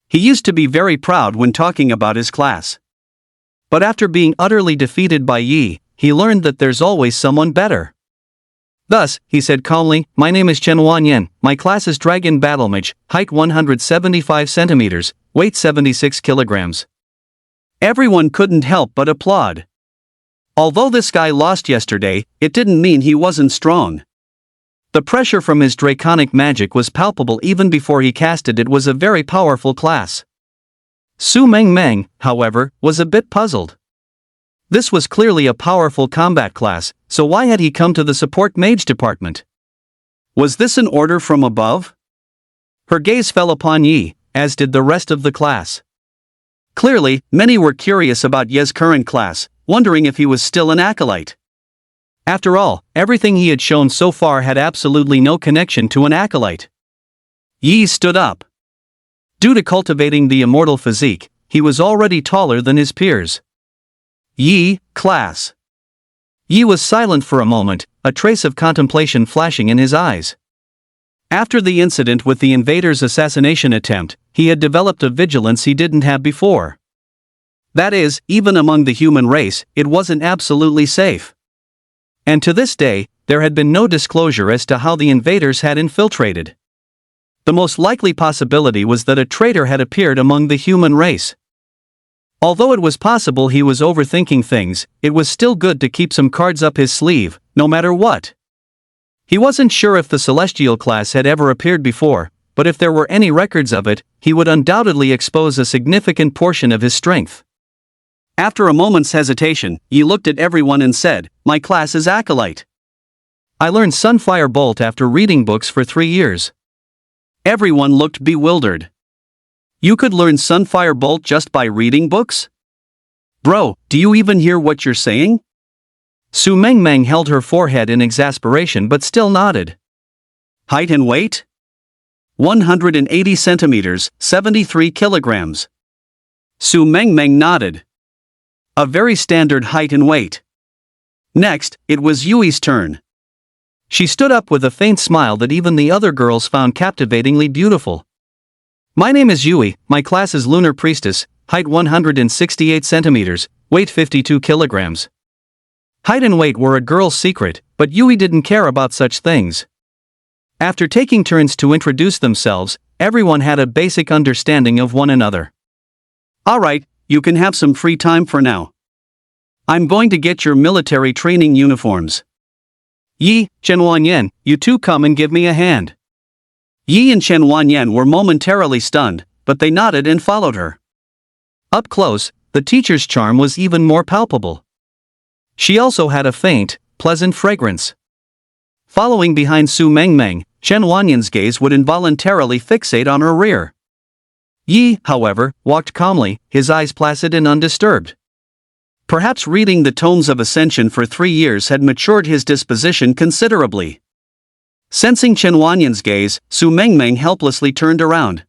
He used to be very proud when talking about his class. But after being utterly defeated by Yi, he learned that there's always someone better. Thus, he said calmly, My name is Chen Wanyan, my class is Dragon Battle Mage, height 175 centimeters, weight 76 kilograms. Everyone couldn't help but applaud. Although this guy lost yesterday, it didn't mean he wasn't strong. The pressure from his draconic magic was palpable even before he casted it. Was a very powerful class. Su Mengmeng, however, was a bit puzzled. This was clearly a powerful combat class, so why had he come to the support mage department? Was this an order from above? Her gaze fell upon Yi, as did the rest of the class. Clearly, many were curious about Ye's current class, wondering if he was still an acolyte. After all, everything he had shown so far had absolutely no connection to an acolyte. Yi stood up. Due to cultivating the immortal physique, he was already taller than his peers. Yi, class. Yi was silent for a moment, a trace of contemplation flashing in his eyes. After the incident with the invader's assassination attempt, he had developed a vigilance he didn't have before. That is, even among the human race, it wasn't absolutely safe. And to this day, there had been no disclosure as to how the invaders had infiltrated. The most likely possibility was that a traitor had appeared among the human race. Although it was possible he was overthinking things, it was still good to keep some cards up his sleeve, no matter what. He wasn't sure if the celestial class had ever appeared before, but if there were any records of it, he would undoubtedly expose a significant portion of his strength. After a moment's hesitation, he looked at everyone and said, My class is acolyte. I learned Sunfire Bolt after reading books for 3 years. Everyone looked bewildered. You could learn Sunfire Bolt just by reading books? Bro, do you even hear what you're saying? Su Mengmeng held her forehead in exasperation but still nodded. Height and weight? 180 centimeters, 73 kilograms. Su Mengmeng nodded. A very standard height and weight. Next, it was Yui's turn. She stood up with a faint smile that even the other girls found captivatingly beautiful. My name is Yui, my class is Lunar Priestess, height 168 centimeters, weight 52 kilograms. Height and weight were a girl's secret, but Yui didn't care about such things. After taking turns to introduce themselves, everyone had a basic understanding of one another. Alright, you can have some free time for now. I'm going to get your military training uniforms. Yi, Chen Wanyan, you two come and give me a hand. Yi and Chen Wanyan were momentarily stunned, but they nodded and followed her. Up close, the teacher's charm was even more palpable. She also had a faint, pleasant fragrance. Following behind Su Mengmeng, Chen Wanyan's gaze would involuntarily fixate on her rear. Yi, however, walked calmly, his eyes placid and undisturbed. Perhaps reading the tomes of Ascension for 3 years had matured his disposition considerably. Sensing Chen Wanyan's gaze, Su Mengmeng helplessly turned around.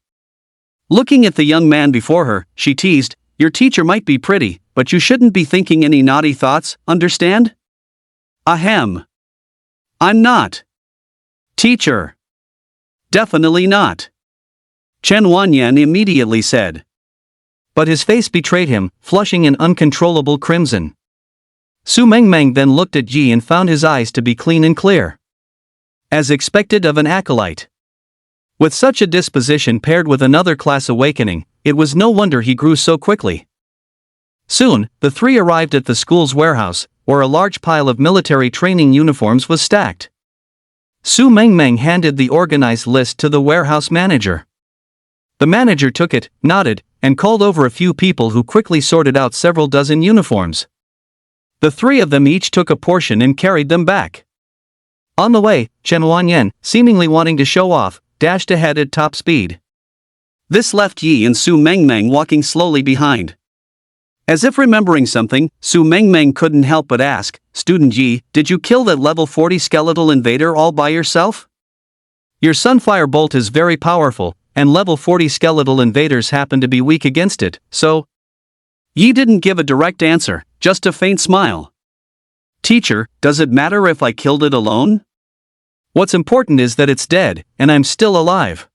Looking at the young man before her, she teased, "Your teacher might be pretty, but you shouldn't be thinking any naughty thoughts, understand?" Ahem. I'm not. Teacher. Definitely not. Chen Wanyan immediately said. But his face betrayed him, flushing in uncontrollable crimson. Su Mengmeng then looked at Yi and found his eyes to be clean and clear. As expected of an acolyte. With such a disposition paired with another class awakening, it was no wonder he grew so quickly. Soon, the three arrived at the school's warehouse, where a large pile of military training uniforms was stacked. Su Mengmeng handed the organized list to the warehouse manager. The manager took it, nodded, and called over a few people who quickly sorted out several dozen uniforms. The three of them each took a portion and carried them back. On the way, Chen Wanyan, seemingly wanting to show off, dashed ahead at top speed. This left Yi and Su Mengmeng walking slowly behind. As if remembering something, Su Mengmeng couldn't help but ask, "Student Yi, did you kill that level 40 skeletal invader all by yourself? Your Sunfire Bolt is very powerful, and level 40 skeletal invaders happen to be weak against it, so..." Yi didn't give a direct answer, just a faint smile. "Teacher, does it matter if I killed it alone? What's important is that it's dead, and I'm still alive."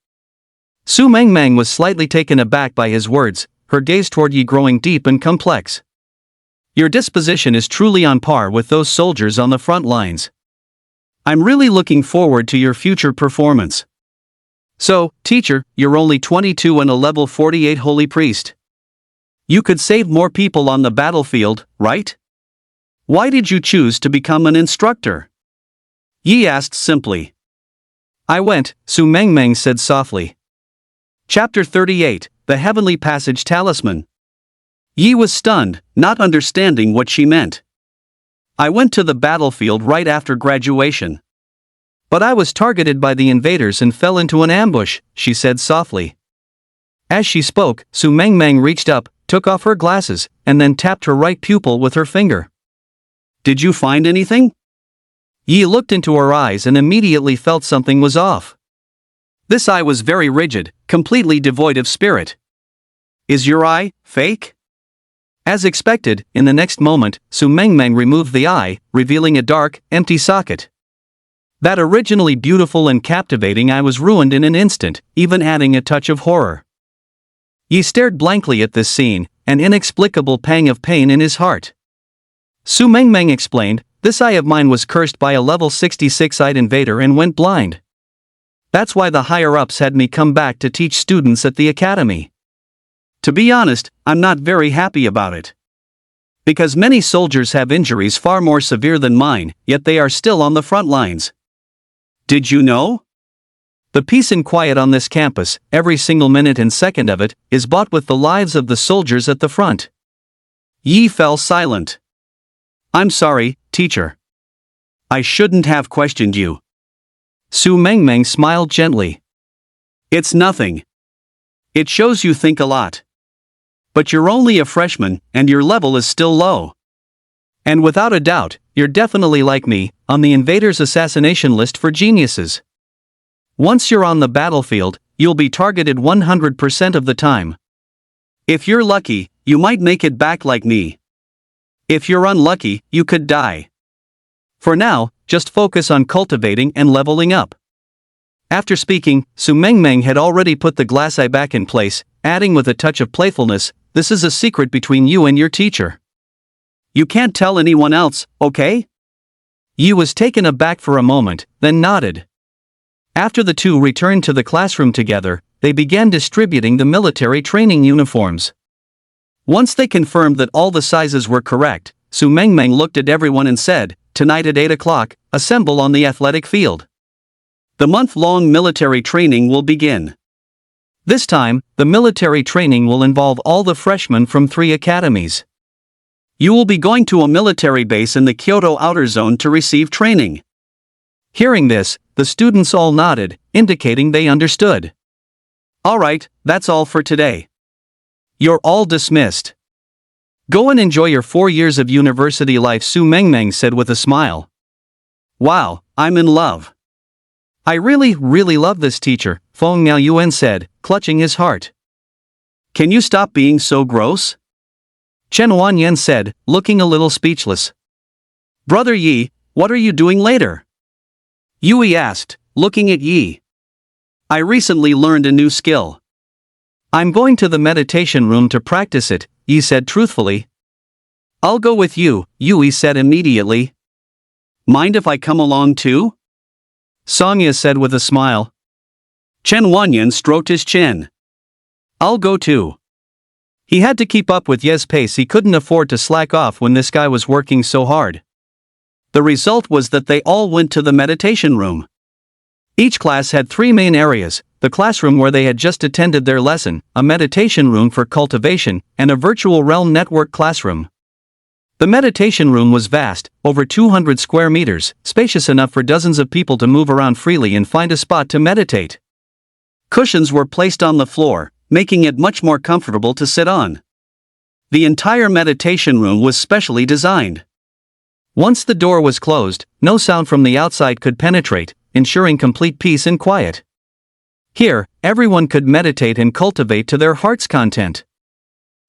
Su Mengmeng was slightly taken aback by his words, her gaze toward Yi growing deep and complex. "Your disposition is truly on par with those soldiers on the front lines. I'm really looking forward to your future performance. So, teacher, you're only 22 and a level 48 holy priest. You could save more people on the battlefield, right? Why did you choose to become an instructor?" Yi asked simply. "I went," Su Mengmeng said softly. Chapter 38, The Heavenly Passage Talisman. Yi was stunned, not understanding what she meant. "I went to the battlefield right after graduation. But I was targeted by the invaders and fell into an ambush," she said softly. As she spoke, Su Mengmeng reached up, took off her glasses, and then tapped her right pupil with her finger. "Did you find anything?" Yi looked into her eyes and immediately felt something was off. This eye was very rigid, completely devoid of spirit. "Is your eye fake?" As expected, in the next moment, Su Mengmeng removed the eye, revealing a dark, empty socket. That originally beautiful and captivating eye was ruined in an instant, even adding a touch of horror. Yi stared blankly at this scene, an inexplicable pang of pain in his heart. Su Mengmeng explained, "This eye of mine was cursed by a level 66-eyed invader and went blind. That's why the higher-ups had me come back to teach students at the academy. To be honest, I'm not very happy about it. Because many soldiers have injuries far more severe than mine, yet they are still on the front lines. Did you know? The peace and quiet on this campus, every single minute and second of it, is bought with the lives of the soldiers at the front." Yi fell silent. "I'm sorry, teacher. I shouldn't have questioned you." Su Mengmeng smiled gently. "It's nothing. It shows you think a lot. But you're only a freshman, and your level is still low. And without a doubt, you're definitely like me, on the invaders' assassination list for geniuses. Once you're on the battlefield, you'll be targeted 100% of the time. If you're lucky, you might make it back like me. If you're unlucky, you could die. For now, just focus on cultivating and leveling up. After speaking, Su Mengmeng had already put the glass eye back in place, adding with a touch of playfulness, "This is a secret between you and your teacher. You can't tell anyone else, okay?" Yi was taken aback for a moment, then nodded. After the two returned to the classroom together, they began distributing the military training uniforms. Once they confirmed that all the sizes were correct, Su Mengmeng looked at everyone and said, "Tonight at 8 o'clock, assemble on the athletic field. The month-long military training will begin." This time, the military training will involve all the freshmen from 3 academies. You will be going to a military base in the Kyoto outer zone to receive training. Hearing this, the students all nodded, indicating they understood. Alright, that's all for today. You're all dismissed. Go and enjoy your 4 years of university life, Su Mengmeng said with a smile. Wow, I'm in love. I really love this teacher, Feng Miaoyuan said, clutching his heart. Can you stop being so gross? Chen Wanyan said, looking a little speechless. Brother Yi, what are you doing later? Yui asked, looking at Yi. I recently learned a new skill. I'm going to the meditation room to practice it, Yi said truthfully. I'll go with you, Yui said immediately. Mind if I come along too? Songya said with a smile. Chen Wanyan stroked his chin. I'll go too. He had to keep up with Ye's pace. He couldn't afford to slack off when this guy was working so hard. The result was that they all went to the meditation room. Each class had 3 main areas: the classroom where they had just attended their lesson, a meditation room for cultivation, and a virtual realm network classroom. The meditation room was vast, over 200 square meters, spacious enough for dozens of people to move around freely and find a spot to meditate. Cushions were placed on the floor, making it much more comfortable to sit on. The entire meditation room was specially designed. Once the door was closed, no sound from the outside could penetrate, ensuring complete peace and quiet. Here, everyone could meditate and cultivate to their heart's content.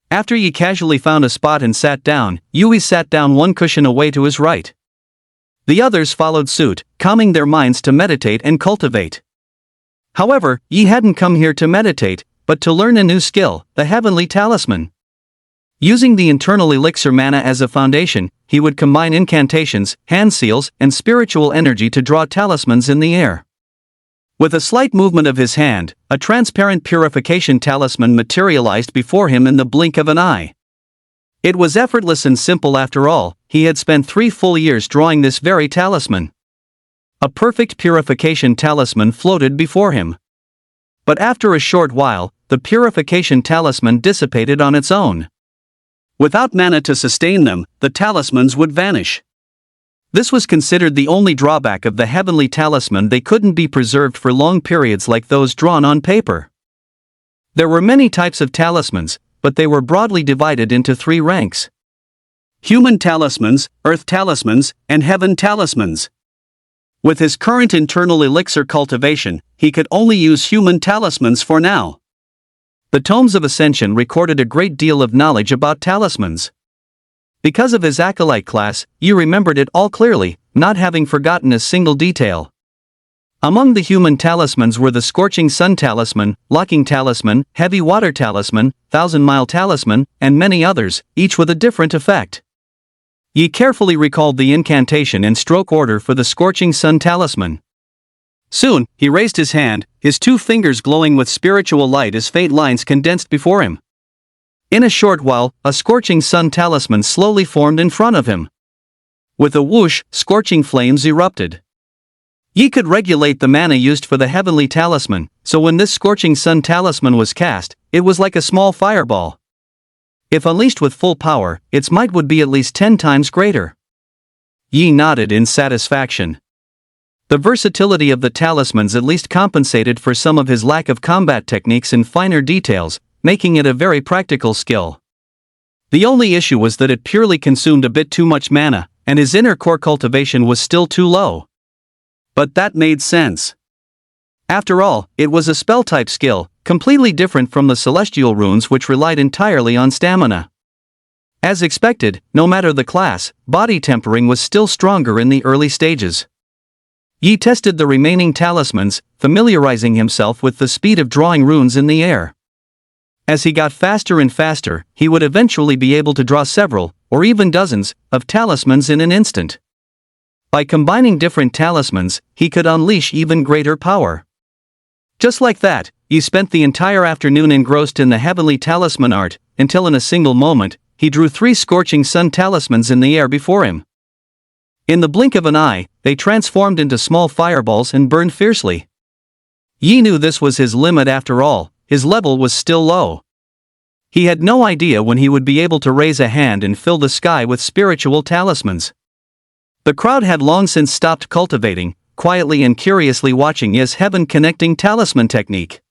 After Yi casually found a spot and sat down, Yui sat down one cushion away to his right. The others followed suit, calming their minds to meditate and cultivate. However, Yi hadn't come here to meditate, but to learn a new skill, the heavenly talisman. Using the internal elixir mana as a foundation, he would combine incantations, hand seals, and spiritual energy to draw talismans in the air. With a slight movement of his hand, a transparent purification talisman materialized before him in the blink of an eye. It was effortless and simple after all. He had spent 3 full years drawing this very talisman. A perfect purification talisman floated before him. But after a short while, the purification talisman dissipated on its own. Without mana to sustain them, the talismans would vanish. This was considered the only drawback of the heavenly talisman. They couldn't be preserved for long periods like those drawn on paper. There were many types of talismans, but they were broadly divided into 3 ranks: human talismans, earth talismans, and heaven talismans. With his current internal elixir cultivation, he could only use human talismans for now. The tomes of Ascension recorded a great deal of knowledge about talismans. Because of his acolyte class, you remembered it all clearly, not having forgotten a single detail. Among the human talismans were the Scorching Sun Talisman, Locking Talisman, Heavy Water Talisman, 1,000-Mile Talisman, and many others, each with a different effect. Yi carefully recalled the incantation and stroke order for the Scorching Sun Talisman. Soon, he raised his hand, his 2 fingers glowing with spiritual light as faint lines condensed before him. In a short while, a Scorching Sun Talisman slowly formed in front of him. With a whoosh, scorching flames erupted. Yi could regulate the mana used for the heavenly talisman, so when this Scorching Sun Talisman was cast, it was like a small fireball. If unleashed with full power, its might would be at least 10 times greater. Yi nodded in satisfaction. The versatility of the talismans at least compensated for some of his lack of combat techniques and finer details, making it a very practical skill. The only issue was that it purely consumed a bit too much mana, and his inner core cultivation was still too low. But that made sense. After all, it was a spell-type skill, completely different from the celestial runes which relied entirely on stamina. As expected, no matter the class, body tempering was still stronger in the early stages. Yi tested the remaining talismans, familiarizing himself with the speed of drawing runes in the air. As he got faster and faster, he would eventually be able to draw several, or even dozens, of talismans in an instant. By combining different talismans, he could unleash even greater power. Just like that, Yi spent the entire afternoon engrossed in the heavenly talisman art, until in a single moment, he drew 3 scorching sun talismans in the air before him. In the blink of an eye, they transformed into small fireballs and burned fiercely. Yi knew this was his limit after all, his level was still low. He had no idea when he would be able to raise a hand and fill the sky with spiritual talismans. The crowd had long since stopped cultivating, quietly and curiously watching Yi's heaven-connecting talisman technique.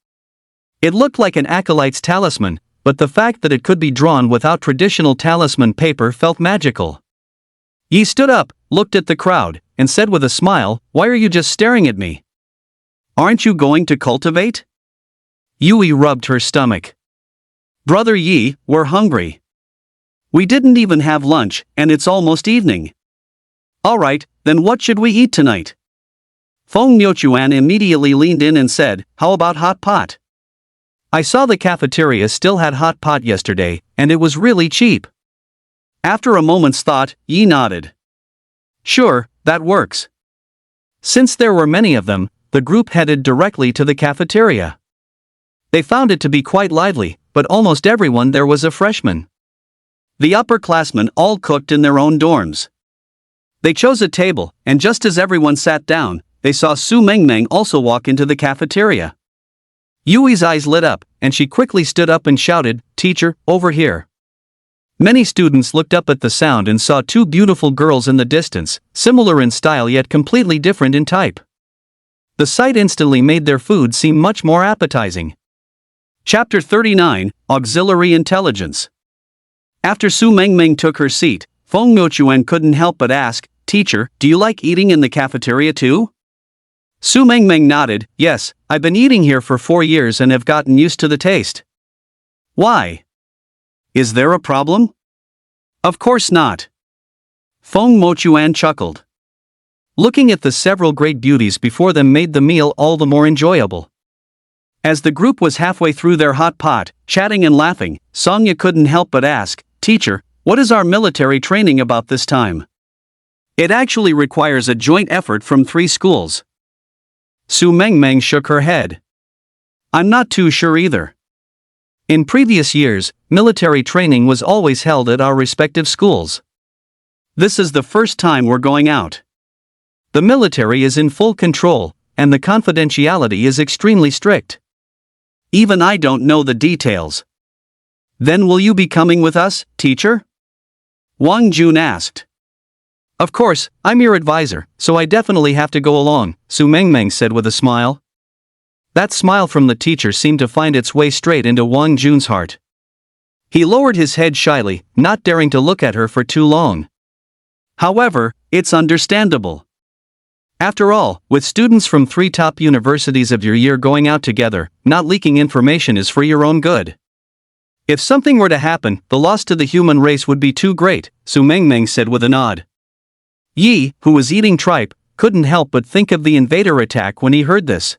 It looked like an acolyte's talisman, but the fact that it could be drawn without traditional talisman paper felt magical. Yi stood up, looked at the crowd, and said with a smile, "Why are you just staring at me? Aren't you going to cultivate?" Yui rubbed her stomach. "Brother Yi, we're hungry. We didn't even have lunch, and it's almost evening." "Alright, then what should we eat tonight?" Feng Myochuan immediately leaned in and said, "How about hot pot? I saw the cafeteria still had hot pot yesterday, and it was really cheap." After a moment's thought, Yi nodded. "Sure, that works." Since there were many of them, the group headed directly to the cafeteria. They found it to be quite lively, but almost everyone there was a freshman. The upperclassmen all cooked in their own dorms. They chose a table, and just as everyone sat down, they saw Su Mengmeng also walk into the cafeteria. Yui's eyes lit up, and she quickly stood up and shouted, "Teacher, over here." Many students looked up at the sound and saw 2 beautiful girls in the distance, similar in style yet completely different in type. The sight instantly made their food seem much more appetizing. Chapter 39, Auxiliary Intelligence. After Su Mengmeng took her seat, Feng Myochuan couldn't help but ask, "Teacher, do you like eating in the cafeteria too?" Su Mengmeng nodded, "Yes, I've been eating here for 4 years and have gotten used to the taste." "Why? Is there a problem?" "Of course not." Feng Myochuan chuckled. Looking at the several great beauties before them made the meal all the more enjoyable. As the group was halfway through their hot pot, chatting and laughing, Songya couldn't help but ask, "Teacher, what is our military training about this time? It actually requires a joint effort from 3 schools. Su Mengmeng shook her head. "I'm not too sure either. In previous years, military training was always held at our respective schools. This is the first time we're going out. The military is in full control, and the confidentiality is extremely strict. Even I don't know the details." "Then will you be coming with us, teacher?" Wang Jun asked. "Of course, I'm your advisor, so I definitely have to go along," Su Mengmeng said with a smile. That smile from the teacher seemed to find its way straight into Wang Jun's heart. He lowered his head shyly, not daring to look at her for too long. However, it's understandable. After all, with students from 3 top universities of your year going out together, not leaking information is for your own good. If something were to happen, the loss to the human race would be too great, Su Mengmeng said with a nod. Yi, who was eating tripe, couldn't help but think of the invader attack when he heard this.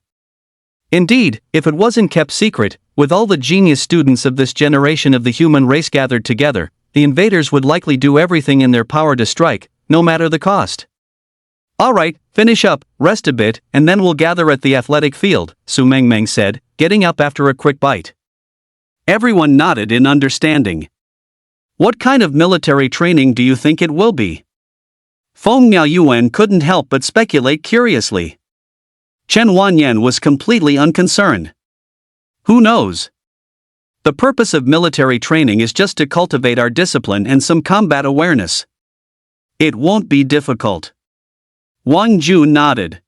Indeed, if it wasn't kept secret, with all the genius students of this generation of the human race gathered together, the invaders would likely do everything in their power to strike, no matter the cost. "Alright, finish up, rest a bit, and then we'll gather at the athletic field," Su Mengmeng said, getting up after a quick bite. Everyone nodded in understanding. "What kind of military training do you think it will be?" Feng Miaoyuan couldn't help but speculate curiously. Chen Wanyan was completely unconcerned. "Who knows? The purpose of military training is just to cultivate our discipline and some combat awareness. It won't be difficult." Wang Jun nodded.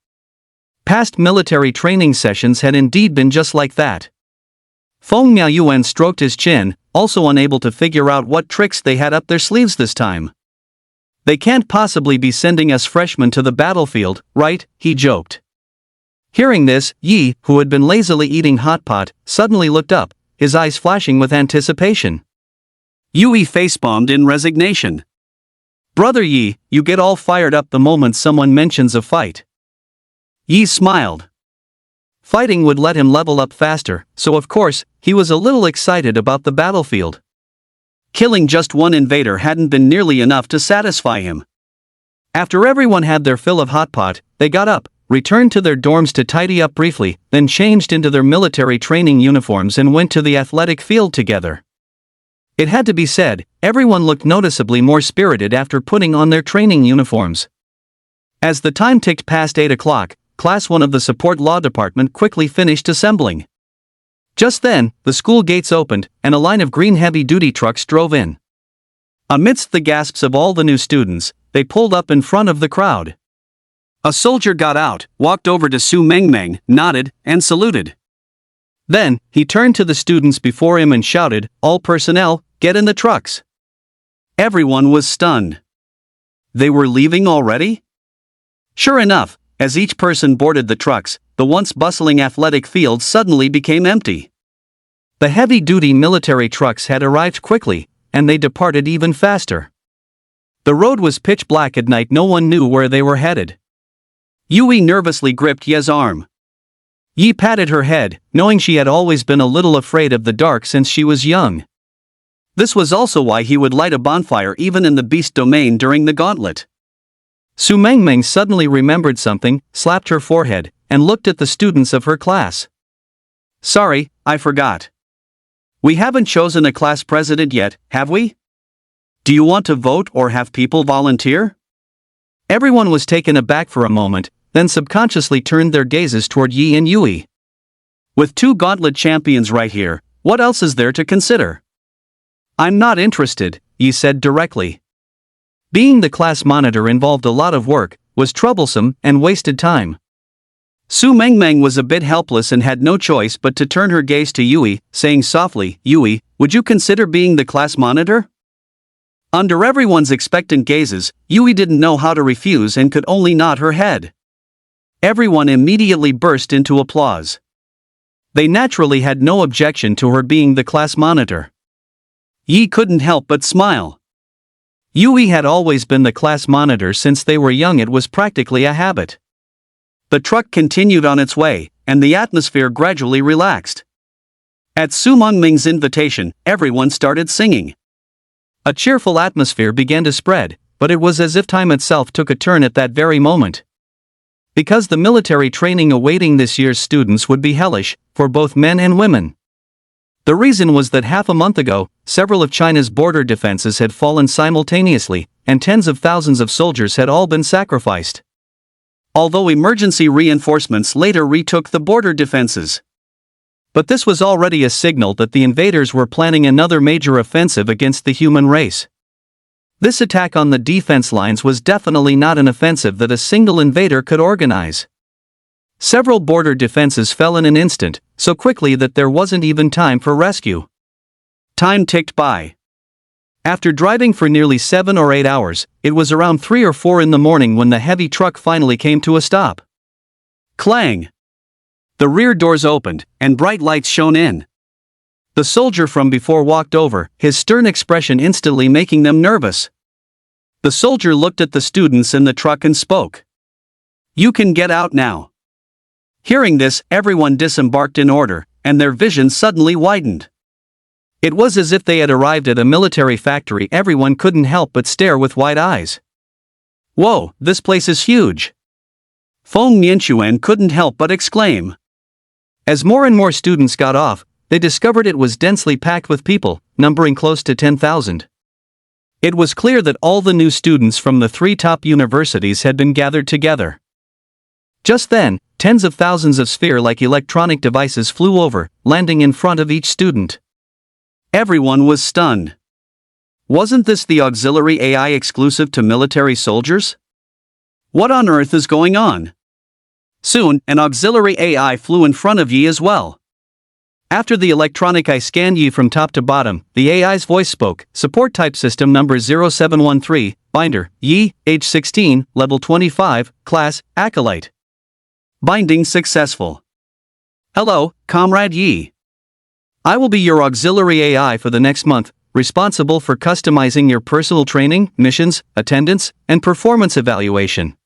Past military training sessions had indeed been just like that. Feng Miaoyuan stroked his chin, also unable to figure out what tricks they had up their sleeves this time. "They can't possibly be sending us freshmen to the battlefield, right?" he joked. Hearing this, Yi, who had been lazily eating hot pot, suddenly looked up, his eyes flashing with anticipation. Yui facepalmed in resignation. Brother Yi, you get all fired up the moment someone mentions a fight. Yi smiled. Fighting would let him level up faster, so of course, he was a little excited about the battlefield. Killing just one invader hadn't been nearly enough to satisfy him. After everyone had their fill of hot pot, they got up, returned to their dorms to tidy up briefly, then changed into their military training uniforms and went to the athletic field together. It had to be said, everyone looked noticeably more spirited after putting on their training uniforms. As the time ticked past 8 o'clock, Class 1 of the Support Law Department quickly finished assembling. Just then, the school gates opened, and a line of green heavy-duty trucks drove in. Amidst the gasps of all the new students, they pulled up in front of the crowd. A soldier got out, walked over to Su Mengmeng, nodded, and saluted. Then, he turned to the students before him and shouted, "All personnel, get in the trucks." Everyone was stunned. They were leaving already? Sure enough, as each person boarded the trucks, the once bustling athletic field suddenly became empty. The heavy-duty military trucks had arrived quickly, and they departed even faster. The road was pitch black at night, no one knew where they were headed. Yui nervously gripped Ye's arm. Yi patted her head, knowing she had always been a little afraid of the dark since she was young. This was also why he would light a bonfire even in the beast domain during the gauntlet. Su Mengmeng suddenly remembered something, slapped her forehead, and looked at the students of her class. Sorry, I forgot. We haven't chosen a class president yet, have we? Do you want to vote or have people volunteer? Everyone was taken aback for a moment, then subconsciously turned their gazes toward Yi and Yui. With two gauntlet champions right here, what else is there to consider? I'm not interested, Yi said directly. Being the class monitor involved a lot of work, was troublesome, and wasted time. Su Mengmeng was a bit helpless and had no choice but to turn her gaze to Yui, saying softly, "Yui, would you consider being the class monitor?" Under everyone's expectant gazes, Yui didn't know how to refuse and could only nod her head. Everyone immediately burst into applause. They naturally had no objection to her being the class monitor. Yi couldn't help but smile. Yui had always been the class monitor since they were young, it was practically a habit. The truck continued on its way, and the atmosphere gradually relaxed. At Su Mengmeng's invitation, everyone started singing. A cheerful atmosphere began to spread, but it was as if time itself took a turn at that very moment. Because the military training awaiting this year's students would be hellish, for both men and women. The reason was that half a month ago, several of China's border defenses had fallen simultaneously, and tens of thousands of soldiers had all been sacrificed. Although emergency reinforcements later retook the border defenses. But this was already a signal that the invaders were planning another major offensive against the human race. This attack on the defense lines was definitely not an offensive that a single invader could organize. Several border defenses fell in an instant, so quickly that there wasn't even time for rescue. Time ticked by. After driving for nearly 7 or 8 hours, it was around 3 or 4 in the morning when the heavy truck finally came to a stop. Clang! The rear doors opened, and bright lights shone in. The soldier from before walked over, his stern expression instantly making them nervous. The soldier looked at the students in the truck and spoke. "You can get out now." Hearing this, everyone disembarked in order, and their vision suddenly widened. It was as if they had arrived at a military factory. Everyone couldn't help but stare with wide eyes. "Whoa, this place is huge!" Feng Nianchuan couldn't help but exclaim. As more and more students got off, they discovered it was densely packed with people, numbering close to 10,000. It was clear that all the new students from the 3 top universities had been gathered together. Just then, tens of thousands of sphere-like electronic devices flew over, landing in front of each student. Everyone was stunned. Wasn't this the auxiliary AI exclusive to military soldiers? What on earth is going on? Soon, an auxiliary AI flew in front of Yi as well. After the electronic eye scanned Yi from top to bottom, the AI's voice spoke. "Support type system number 0713, binder, Yi, age 16, level 25, class, acolyte." Binding successful. Hello, Comrade Yi. I will be your auxiliary AI for the next month, responsible for customizing your personal training, missions, attendance, and performance evaluation.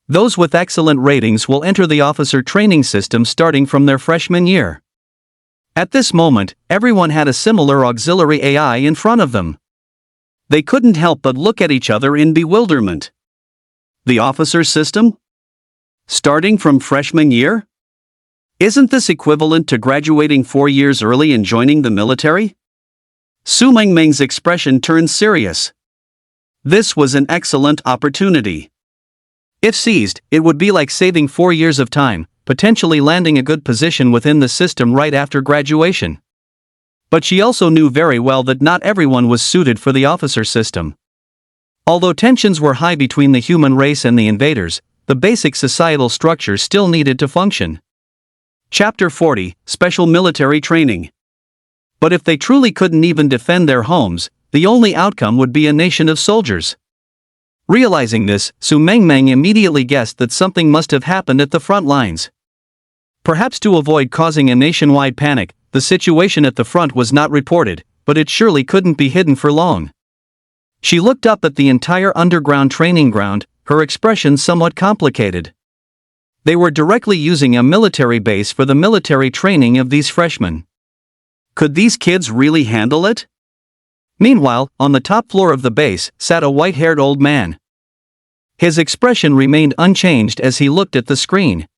Those with excellent ratings will enter the officer training system starting from their freshman year. At this moment, everyone had a similar auxiliary AI in front of them. They couldn't help but look at each other in bewilderment. The officer system? Starting from freshman year? Isn't this equivalent to graduating 4 years early and joining the military? Su Mingming's expression turned serious. This was an excellent opportunity. If seized, it would be like saving 4 years of time, potentially landing a good position within the system right after graduation. But she also knew very well that not everyone was suited for the officer system. Although tensions were high between the human race and the invaders, the basic societal structure still needed to function. Chapter 40, Special Military Training. But if they truly couldn't even defend their homes, the only outcome would be a nation of soldiers. Realizing this, Su Mingming immediately guessed that something must have happened at the front lines. Perhaps to avoid causing a nationwide panic, the situation at the front was not reported, but it surely couldn't be hidden for long. She looked up at the entire underground training ground, her expression somewhat complicated. They were directly using a military base for the military training of these freshmen. Could these kids really handle it? Meanwhile, on the top floor of the base sat a white-haired old man. His expression remained unchanged as he looked at the screen.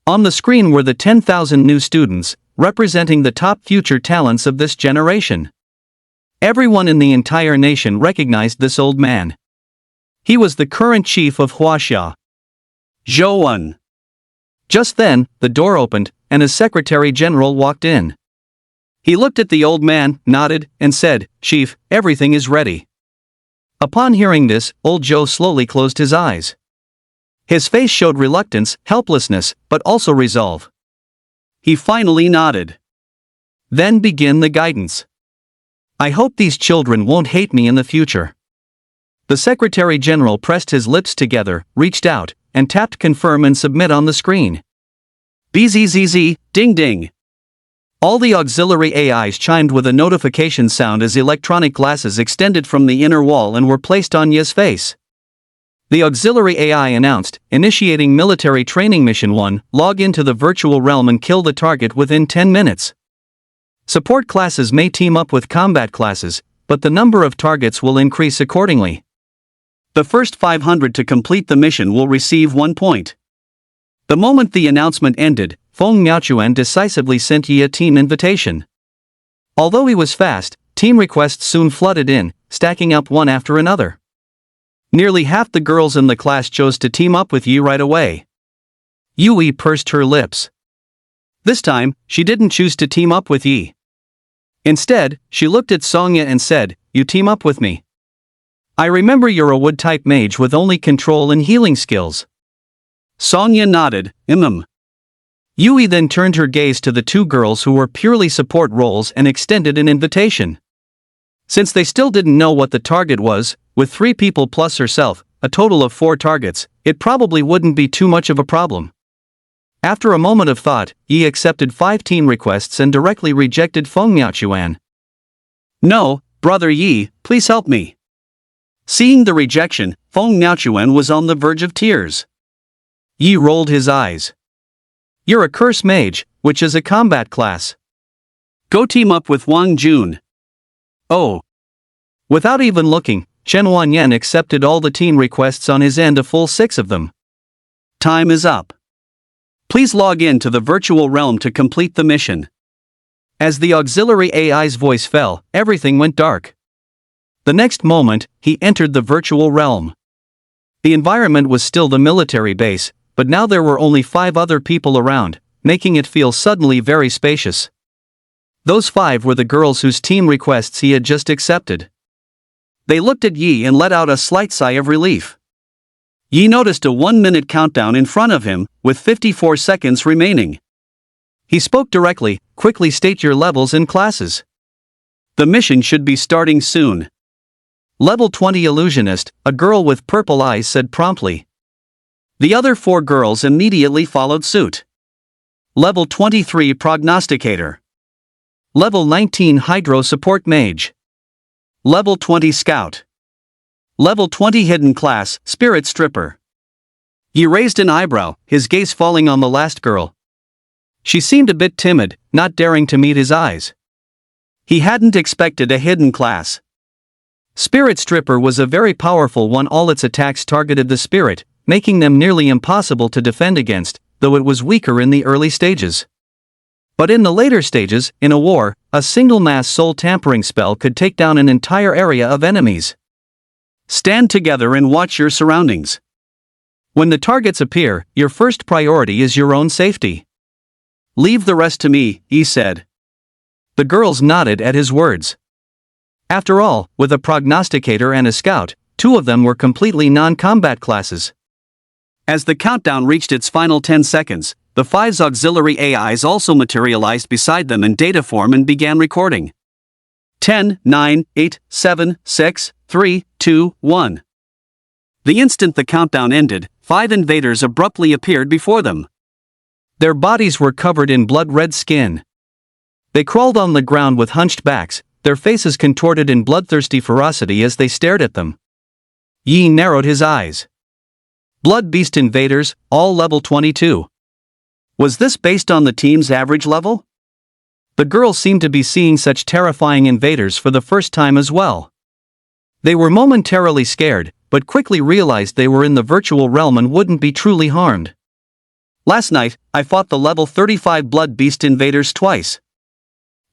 On the screen were the 10,000 new students, representing the top future talents of this generation. Everyone in the entire nation recognized this old man. He was the current chief of Huaxia, Zhou. Just then, the door opened, and a secretary-general walked in. He looked at the old man, nodded, and said, "Chief, everything is ready." Upon hearing this, old Zhou slowly closed his eyes. His face showed reluctance, helplessness, but also resolve. He finally nodded. "Then begin the guidance. I hope these children won't hate me in the future." The Secretary-General pressed his lips together, reached out, and tapped confirm and submit on the screen. Bzzz, ding ding. All the auxiliary AIs chimed with a notification sound as electronic glasses extended from the inner wall and were placed on Ye's face. The auxiliary AI announced, initiating military training mission 1, log into the virtual realm and kill the target within 10 minutes. Support classes may team up with combat classes, but the number of targets will increase accordingly. The first 500 to complete the mission will receive 1 point. The moment the announcement ended, Feng Miaochuan decisively sent Yi a team invitation. Although he was fast, team requests soon flooded in, stacking up one after another. Nearly half the girls in the class chose to team up with Yi right away. Yui pursed her lips. This time, she didn't choose to team up with Yi. Instead, she looked at Songya and said, "You team up with me. I remember you're a wood-type mage with only control and healing skills." Songya nodded, Yui then turned her gaze to the two girls who were purely support roles and extended an invitation. Since they still didn't know what the target was, with 3 people plus herself, a total of 4 targets, it probably wouldn't be too much of a problem. After a moment of thought, Yi accepted 5 team requests and directly rejected Feng Miaochuan. "No, brother Yi, please help me." Seeing the rejection, Feng Miaochuan was on the verge of tears. Yi rolled his eyes. "You're a curse mage, which is a combat class. Go team up with Wang Jun." "Oh." Without even looking, Chen Wanyan accepted all the team requests on his end, a full 6 of them. "Time is up. Please log in to the virtual realm to complete the mission." As the auxiliary AI's voice fell, everything went dark. The next moment, he entered the virtual realm. The environment was still the military base, but now there were only 5 other people around, making it feel suddenly very spacious. Those 5 were the girls whose team requests he had just accepted. They looked at Yi and let out a slight sigh of relief. Yi noticed a 1-minute countdown in front of him, with 54 seconds remaining. He spoke directly, "Quickly state your levels and classes. The mission should be starting soon." Level 20 illusionist, a girl with purple eyes said promptly. The other 4 girls immediately followed suit. Level 23 Prognosticator. Level 19 Hydro Support Mage. Level 20 Scout. Level 20 Hidden Class Spirit Stripper. He raised an eyebrow, his gaze falling on the last girl. She seemed a bit timid, not daring to meet his eyes. He hadn't expected a hidden class. Spirit Stripper was a very powerful one. All its attacks targeted the spirit, making them nearly impossible to defend against, though it was weaker in the early stages. But in the later stages, in a war, a single mass soul tampering spell could take down an entire area of enemies. Stand together and watch your surroundings. When the targets appear, your first priority is your own safety. Leave the rest to me, he said. The girls nodded at his words. After all, with a prognosticator and a scout, 2 of them were completely non-combat classes. As the countdown reached its final 10 seconds, the 5 auxiliary AIs also materialized beside them in data form and began recording. 10, 9, 8, 7, 6, 3, 2, 1. The instant the countdown ended, 5 invaders abruptly appeared before them. Their bodies were covered in blood-red skin. They crawled on the ground with hunched backs, their faces contorted in bloodthirsty ferocity as they stared at them. Yi narrowed his eyes. Blood Beast invaders, all level 22. Was this based on the team's average level? The girls seemed to be seeing such terrifying invaders for the first time as well. They were momentarily scared, but quickly realized they were in the virtual realm and wouldn't be truly harmed. Last night, I fought the level 35 Blood Beast invaders twice.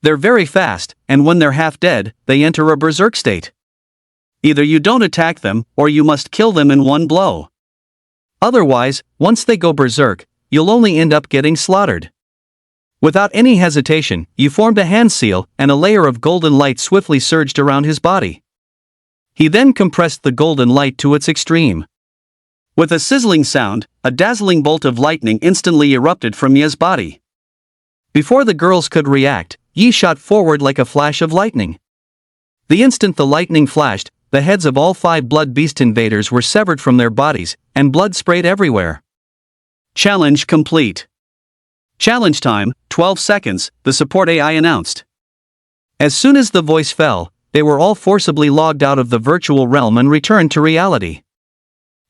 They're very fast, and when they're half dead, they enter a berserk state. Either you don't attack them, or you must kill them in one blow. Otherwise, once they go berserk, you'll only end up getting slaughtered. Without any hesitation, you formed a hand seal, and a layer of golden light swiftly surged around his body. He then compressed the golden light to its extreme. With a sizzling sound, a dazzling bolt of lightning instantly erupted from Ye's body. Before the girls could react, Yi shot forward like a flash of lightning. The instant the lightning flashed, the heads of all 5 Blood Beast invaders were severed from their bodies, and blood sprayed everywhere. Challenge complete. Challenge time, 12 seconds, the support AI announced. As soon as the voice fell, they were all forcibly logged out of the virtual realm and returned to reality.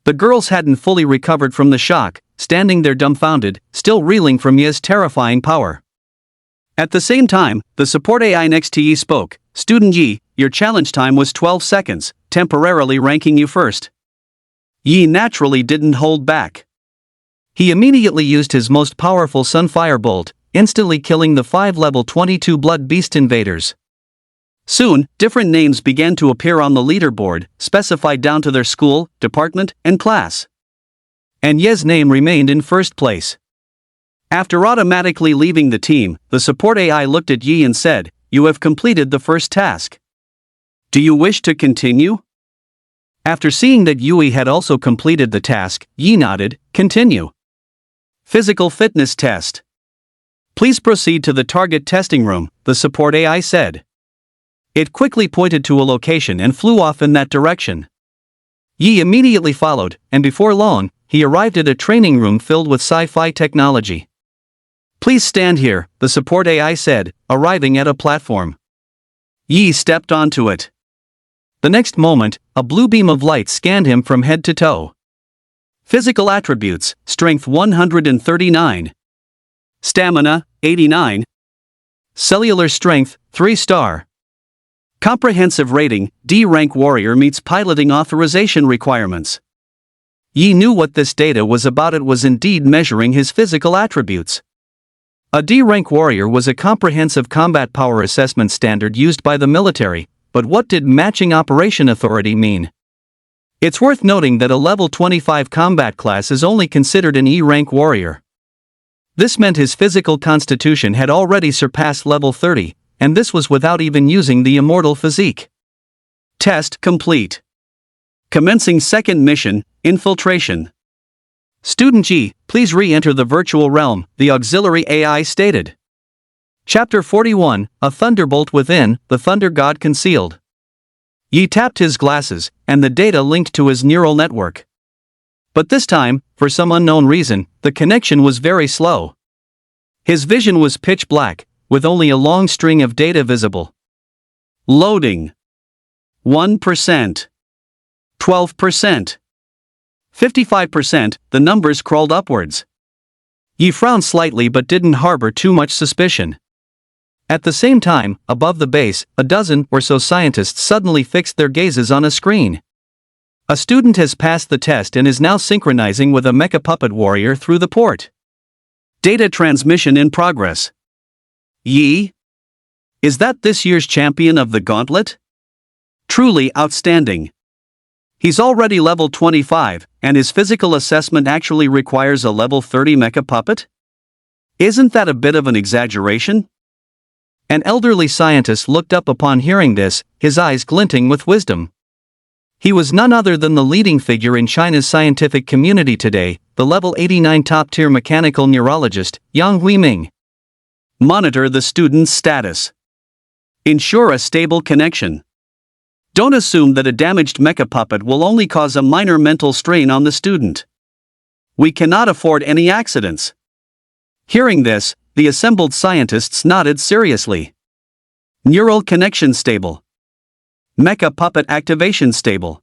The girls hadn't fully recovered from the shock, standing there dumbfounded, still reeling from Ye's terrifying power. At the same time, the support AI next to Yi spoke. Student Yi, your challenge time was 12 seconds, temporarily ranking you first. Yi naturally didn't hold back. He immediately used his most powerful Sunfire Bolt, instantly killing the 5 level 22 Blood Beast invaders. Soon, different names began to appear on the leaderboard, specified down to their school, department, and class. And Ye's name remained in first place. After automatically leaving the team, the support AI looked at Yi and said, "You have completed the first task. Do you wish to continue?" After seeing that Yui had also completed the task, Yi nodded. Continue. Physical fitness test. Please proceed to the target testing room, the support AI said. It quickly pointed to a location and flew off in that direction. Yi immediately followed, and before long, he arrived at a training room filled with sci-fi technology. Please stand here, the support AI said, arriving at a platform. Yi stepped onto it. The next moment, a blue beam of light scanned him from head to toe. Physical attributes, strength 139. Stamina, 89. Cellular strength, 3-star. Comprehensive rating, D rank warrior meets piloting authorization requirements. Yi knew what this data was about. It was indeed measuring his physical attributes. A D-rank warrior was a comprehensive combat power assessment standard used by the military, but what did matching operation authority mean? It's worth noting that a level 25 combat class is only considered an E-rank warrior. This meant his physical constitution had already surpassed level 30, and this was without even using the immortal physique. Test complete. Commencing second mission, infiltration. Student G, please re-enter the virtual realm, the auxiliary AI stated. Chapter 41, A Thunderbolt Within, the Thunder God Concealed. Yi tapped his glasses, and the data linked to his neural network. But this time, for some unknown reason, the connection was very slow. His vision was pitch black, with only a long string of data visible. Loading. 1%. 12%. 55%, the numbers crawled upwards. Yi frowned slightly but didn't harbor too much suspicion. At the same time, above the base, a dozen or so scientists suddenly fixed their gazes on a screen. A student has passed the test and is now synchronizing with a mecha puppet warrior through the port. Data transmission in progress. Yi? Is that this year's champion of the gauntlet? Truly outstanding. He's already level 25, and his physical assessment actually requires a level 30 mecha puppet? Isn't that a bit of an exaggeration? An elderly scientist looked up upon hearing this, his eyes glinting with wisdom. He was none other than the leading figure in China's scientific community today, the level 89 top-tier mechanical neurologist, Yang Huiming. Monitor the student's status. Ensure a stable connection. Don't assume that a damaged mecha puppet will only cause a minor mental strain on the student. We cannot afford any accidents. Hearing this, the assembled scientists nodded seriously. Neural connection stable. Mecha puppet activation stable.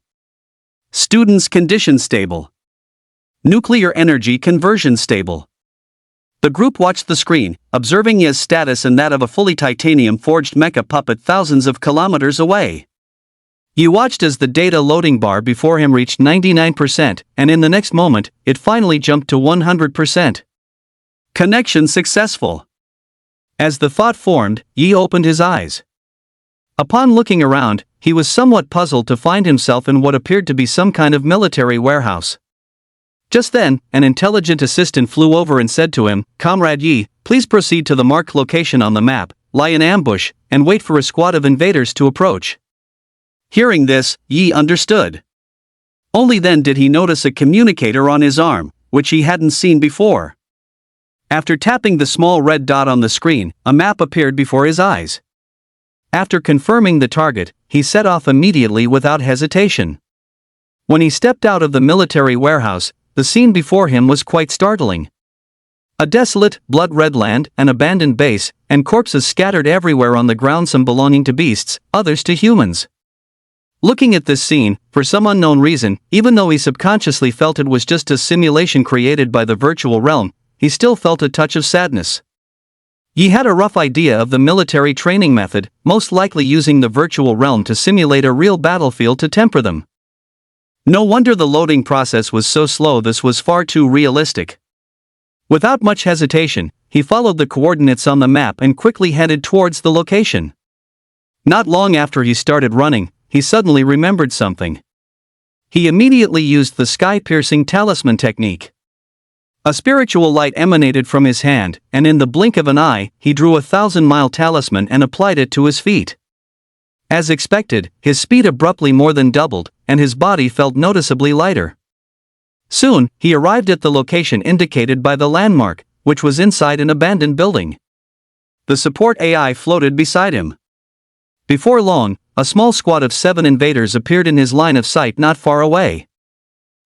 Student's condition stable. Nuclear energy conversion stable. The group watched the screen, observing Yi's status and that of a fully titanium-forged mecha puppet thousands of kilometers away. Yi watched as the data loading bar before him reached 99%, and in the next moment, it finally jumped to 100%. Connection successful. As the thought formed, Yi opened his eyes. Upon looking around, he was somewhat puzzled to find himself in what appeared to be some kind of military warehouse. Just then, an intelligent assistant flew over and said to him, "Comrade Yi, please proceed to the marked location on the map, lie in ambush, and wait for a squad of invaders to approach." Hearing this, Yi understood. Only then did he notice a communicator on his arm, which he hadn't seen before. After tapping the small red dot on the screen, a map appeared before his eyes. After confirming the target, he set off immediately without hesitation. When he stepped out of the military warehouse, the scene before him was quite startling. A desolate, blood-red land, an abandoned base, and corpses scattered everywhere on the ground, some belonging to beasts, others to humans. Looking at this scene, for some unknown reason, even though he subconsciously felt it was just a simulation created by the virtual realm, he still felt a touch of sadness. Yi had a rough idea of the military training method, most likely using the virtual realm to simulate a real battlefield to temper them. No wonder the loading process was so slow, this was far too realistic. Without much hesitation, he followed the coordinates on the map and quickly headed towards the location. Not long after he started running, he suddenly remembered something. He immediately used the sky-piercing talisman technique. A spiritual light emanated from his hand, and in the blink of an eye, he drew a 1,000-mile talisman and applied it to his feet. As expected, his speed abruptly more than doubled, and his body felt noticeably lighter. Soon, he arrived at the location indicated by the landmark, which was inside an abandoned building. The support AI floated beside him. Before long, a small squad of 7 invaders appeared in his line of sight not far away.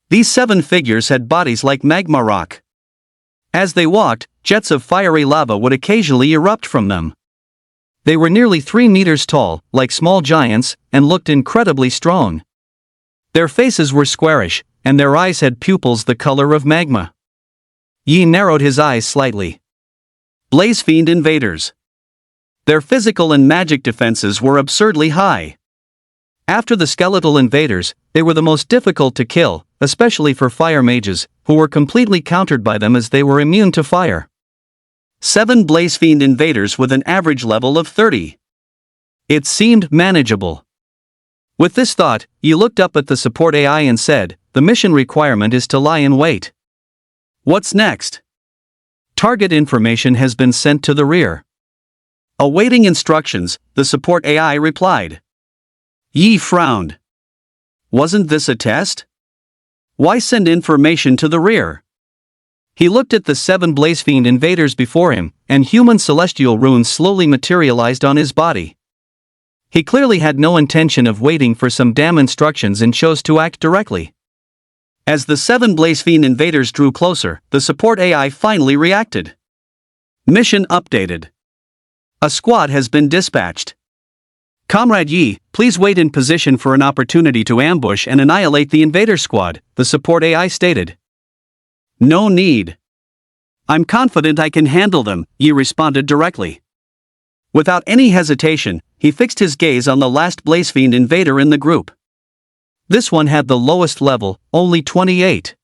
These 7 figures had bodies like magma rock. As they walked, jets of fiery lava would occasionally erupt from them. They were nearly 3 meters tall, like small giants, and looked incredibly strong. Their faces were squarish, and their eyes had pupils the color of magma. Yi narrowed his eyes slightly. Blaze Fiend invaders. Their physical and magic defenses were absurdly high. After the skeletal invaders, they were the most difficult to kill, especially for fire mages, who were completely countered by them as they were immune to fire. 7 Blaze Fiend invaders with an average level of 30. It seemed manageable. With this thought, Yi looked up at the support AI and said, "The mission requirement is to lie in wait." What's next? Target information has been sent to the rear. Awaiting instructions, the support AI replied. Yi frowned. Wasn't this a test? Why send information to the rear? He looked at the 7 Blaze Fiend invaders before him, and human celestial runes slowly materialized on his body. He clearly had no intention of waiting for some damn instructions and chose to act directly. As the 7 Blazefiend invaders drew closer, the support AI finally reacted. Mission updated. A squad has been dispatched. Comrade Yi, please wait in position for an opportunity to ambush and annihilate the invader squad, the support AI stated. No need. I'm confident I can handle them, Yi responded directly. Without any hesitation, he fixed his gaze on the last Blazefiend invader in the group. This one had the lowest level, only 28.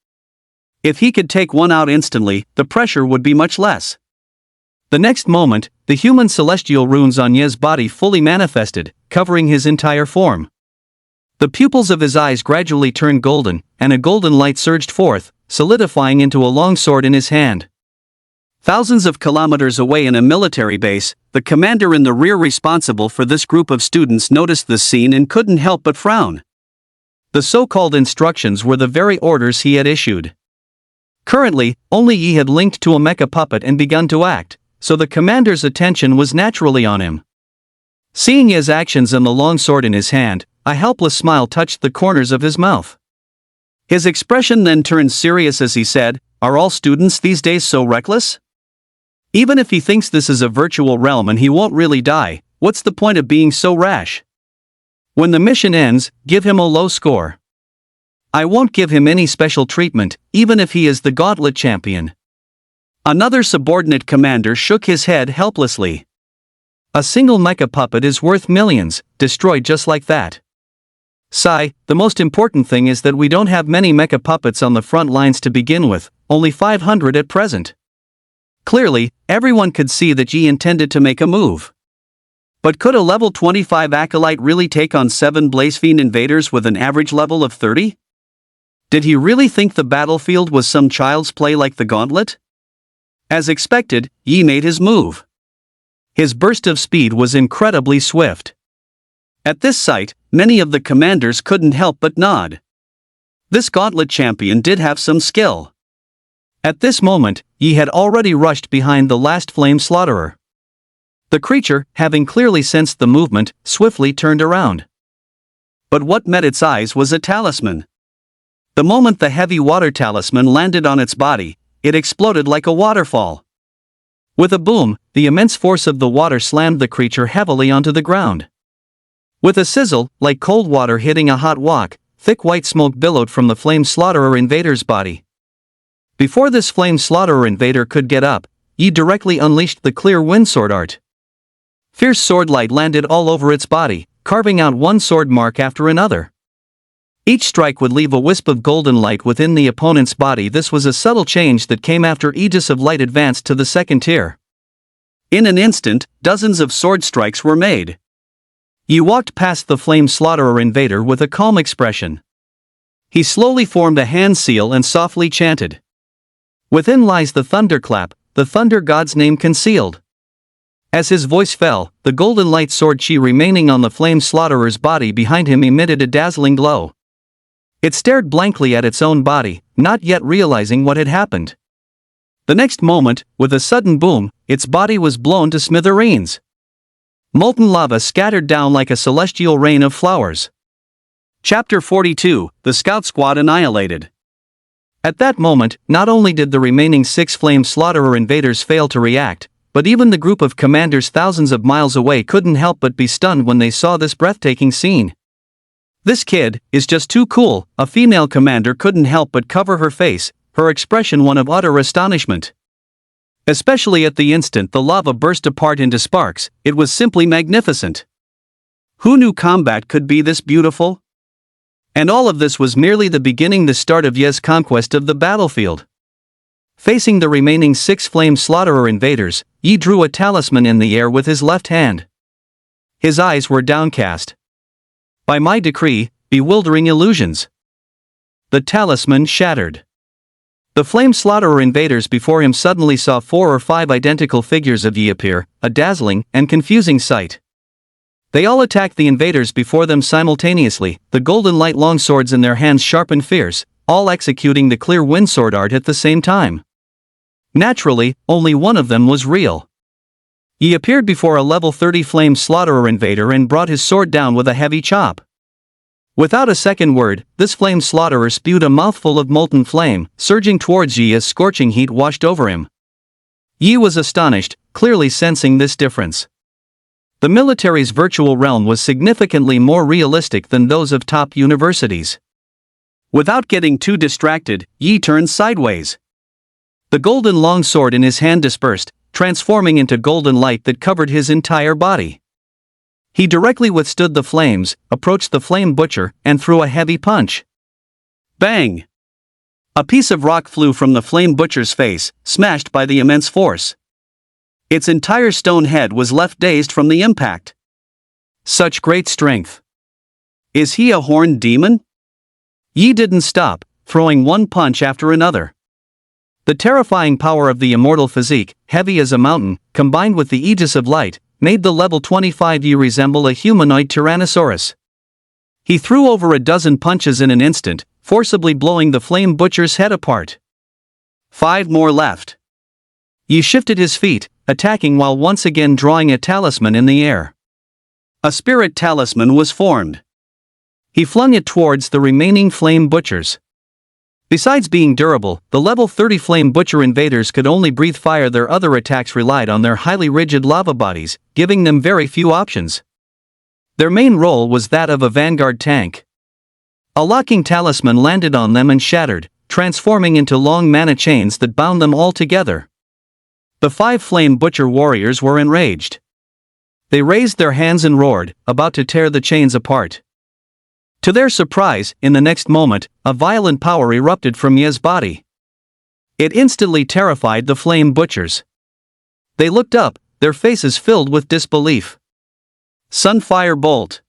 If he could take one out instantly, the pressure would be much less. The next moment, the human celestial runes on Ye's body fully manifested, covering his entire form. The pupils of his eyes gradually turned golden, and a golden light surged forth, solidifying into a long sword in his hand. Thousands of kilometers away in a military base, the commander in the rear responsible for this group of students noticed the scene and couldn't help but frown. The so-called instructions were the very orders he had issued. Currently, only Yi had linked to a mecha puppet and begun to act, so the commander's attention was naturally on him. Seeing his actions and the long sword in his hand, a helpless smile touched the corners of his mouth. His expression then turned serious as he said, "Are all students these days so reckless? Even if he thinks this is a virtual realm and he won't really die, what's the point of being so rash? When the mission ends, give him a low score. I won't give him any special treatment, even if he is the gauntlet champion." Another subordinate commander shook his head helplessly. A single mecha puppet is worth millions, destroyed just like that. Sigh, the most important thing is that we don't have many mecha puppets on the front lines to begin with, only 500 at present. Clearly, everyone could see that Yi intended to make a move. But could a level 25 acolyte really take on 7 Blazefiend invaders with an average level of 30? Did he really think the battlefield was some child's play like the gauntlet? As expected, Yi made his move. His burst of speed was incredibly swift. At this sight, many of the commanders couldn't help but nod. This gauntlet champion did have some skill. At this moment, Yi had already rushed behind the last flame slaughterer. The creature, having clearly sensed the movement, swiftly turned around. But what met its eyes was a talisman. The moment the heavy water talisman landed on its body, it exploded like a waterfall. With a boom, the immense force of the water slammed the creature heavily onto the ground. With a sizzle, like cold water hitting a hot wok, thick white smoke billowed from the flame slaughterer invader's body. Before this flame slaughterer invader could get up, Yi directly unleashed the clear wind sword art. Fierce sword light landed all over its body, carving out one sword mark after another. Each strike would leave a wisp of golden light within the opponent's body. This was a subtle change that came after Aegis of Light advanced to the second tier. In an instant, dozens of sword strikes were made. Yi walked past the flame slaughterer invader with a calm expression. He slowly formed a hand seal and softly chanted. "Within lies the thunderclap, the thunder god's name concealed." As his voice fell, the golden light sword chi remaining on the flame slaughtherer's body behind him emitted a dazzling glow. It stared blankly at its own body, not yet realizing what had happened. The next moment, with a sudden boom, its body was blown to smithereens. Molten lava scattered down like a celestial rain of flowers. Chapter 42, The Scout Squad Annihilated. At that moment, not only did the remaining 6 flame slaughterer invaders fail to react, but even the group of commanders thousands of miles away couldn't help but be stunned when they saw this breathtaking scene. "This kid is just too cool," a female commander couldn't help but cover her face, her expression one of utter astonishment. Especially at the instant the lava burst apart into sparks, it was simply magnificent. Who knew combat could be this beautiful? And all of this was merely the beginning, the start of Ye's conquest of the battlefield. Facing the remaining 6 flame slaughterer invaders, Yi drew a talisman in the air with his left hand. His eyes were downcast. "By my decree, bewildering illusions." The talisman shattered. The flame slaughterer invaders before him suddenly saw 4 or 5 identical figures of Yi appear, a dazzling and confusing sight. They all attacked the invaders before them simultaneously, the golden light longswords in their hands sharp and fierce, all executing the clear wind sword art at the same time. Naturally, only one of them was real. He appeared before a level 30 flame slaughterer invader and brought his sword down with a heavy chop. Without a second word, this flame slaughterer spewed a mouthful of molten flame, surging towards Yi as scorching heat washed over him. Yi was astonished, clearly sensing this difference. The military's virtual realm was significantly more realistic than those of top universities. Without getting too distracted, Yi turned sideways. The golden longsword in his hand dispersed, transforming into golden light that covered his entire body. He directly withstood the flames, approached the flame butcher, and threw a heavy punch. Bang! A piece of rock flew from the flame butcher's face, smashed by the immense force. Its entire stone head was left dazed from the impact. Such great strength. Is he a horned demon? Yi didn't stop, throwing one punch after another. The terrifying power of the immortal physique, heavy as a mountain, combined with the aegis of light, made the level 25 Yi resemble a humanoid tyrannosaurus. He threw over a dozen punches in an instant, forcibly blowing the flame butcher's head apart. 5 more left. Yi shifted his feet, attacking while once again drawing a talisman in the air. A spirit talisman was formed. He flung it towards the remaining flame butchers. Besides being durable, the level 30 flame butcher invaders could only breathe fire. Their other attacks relied on their highly rigid lava bodies, giving them very few options. Their main role was that of a vanguard tank. A locking talisman landed on them and shattered, transforming into long mana chains that bound them all together. The 5 flame butcher warriors were enraged. They raised their hands and roared, about to tear the chains apart. To their surprise, in the next moment, a violent power erupted from Ye's body. It instantly terrified the flame butchers. They looked up, their faces filled with disbelief. Sunfire Bolt.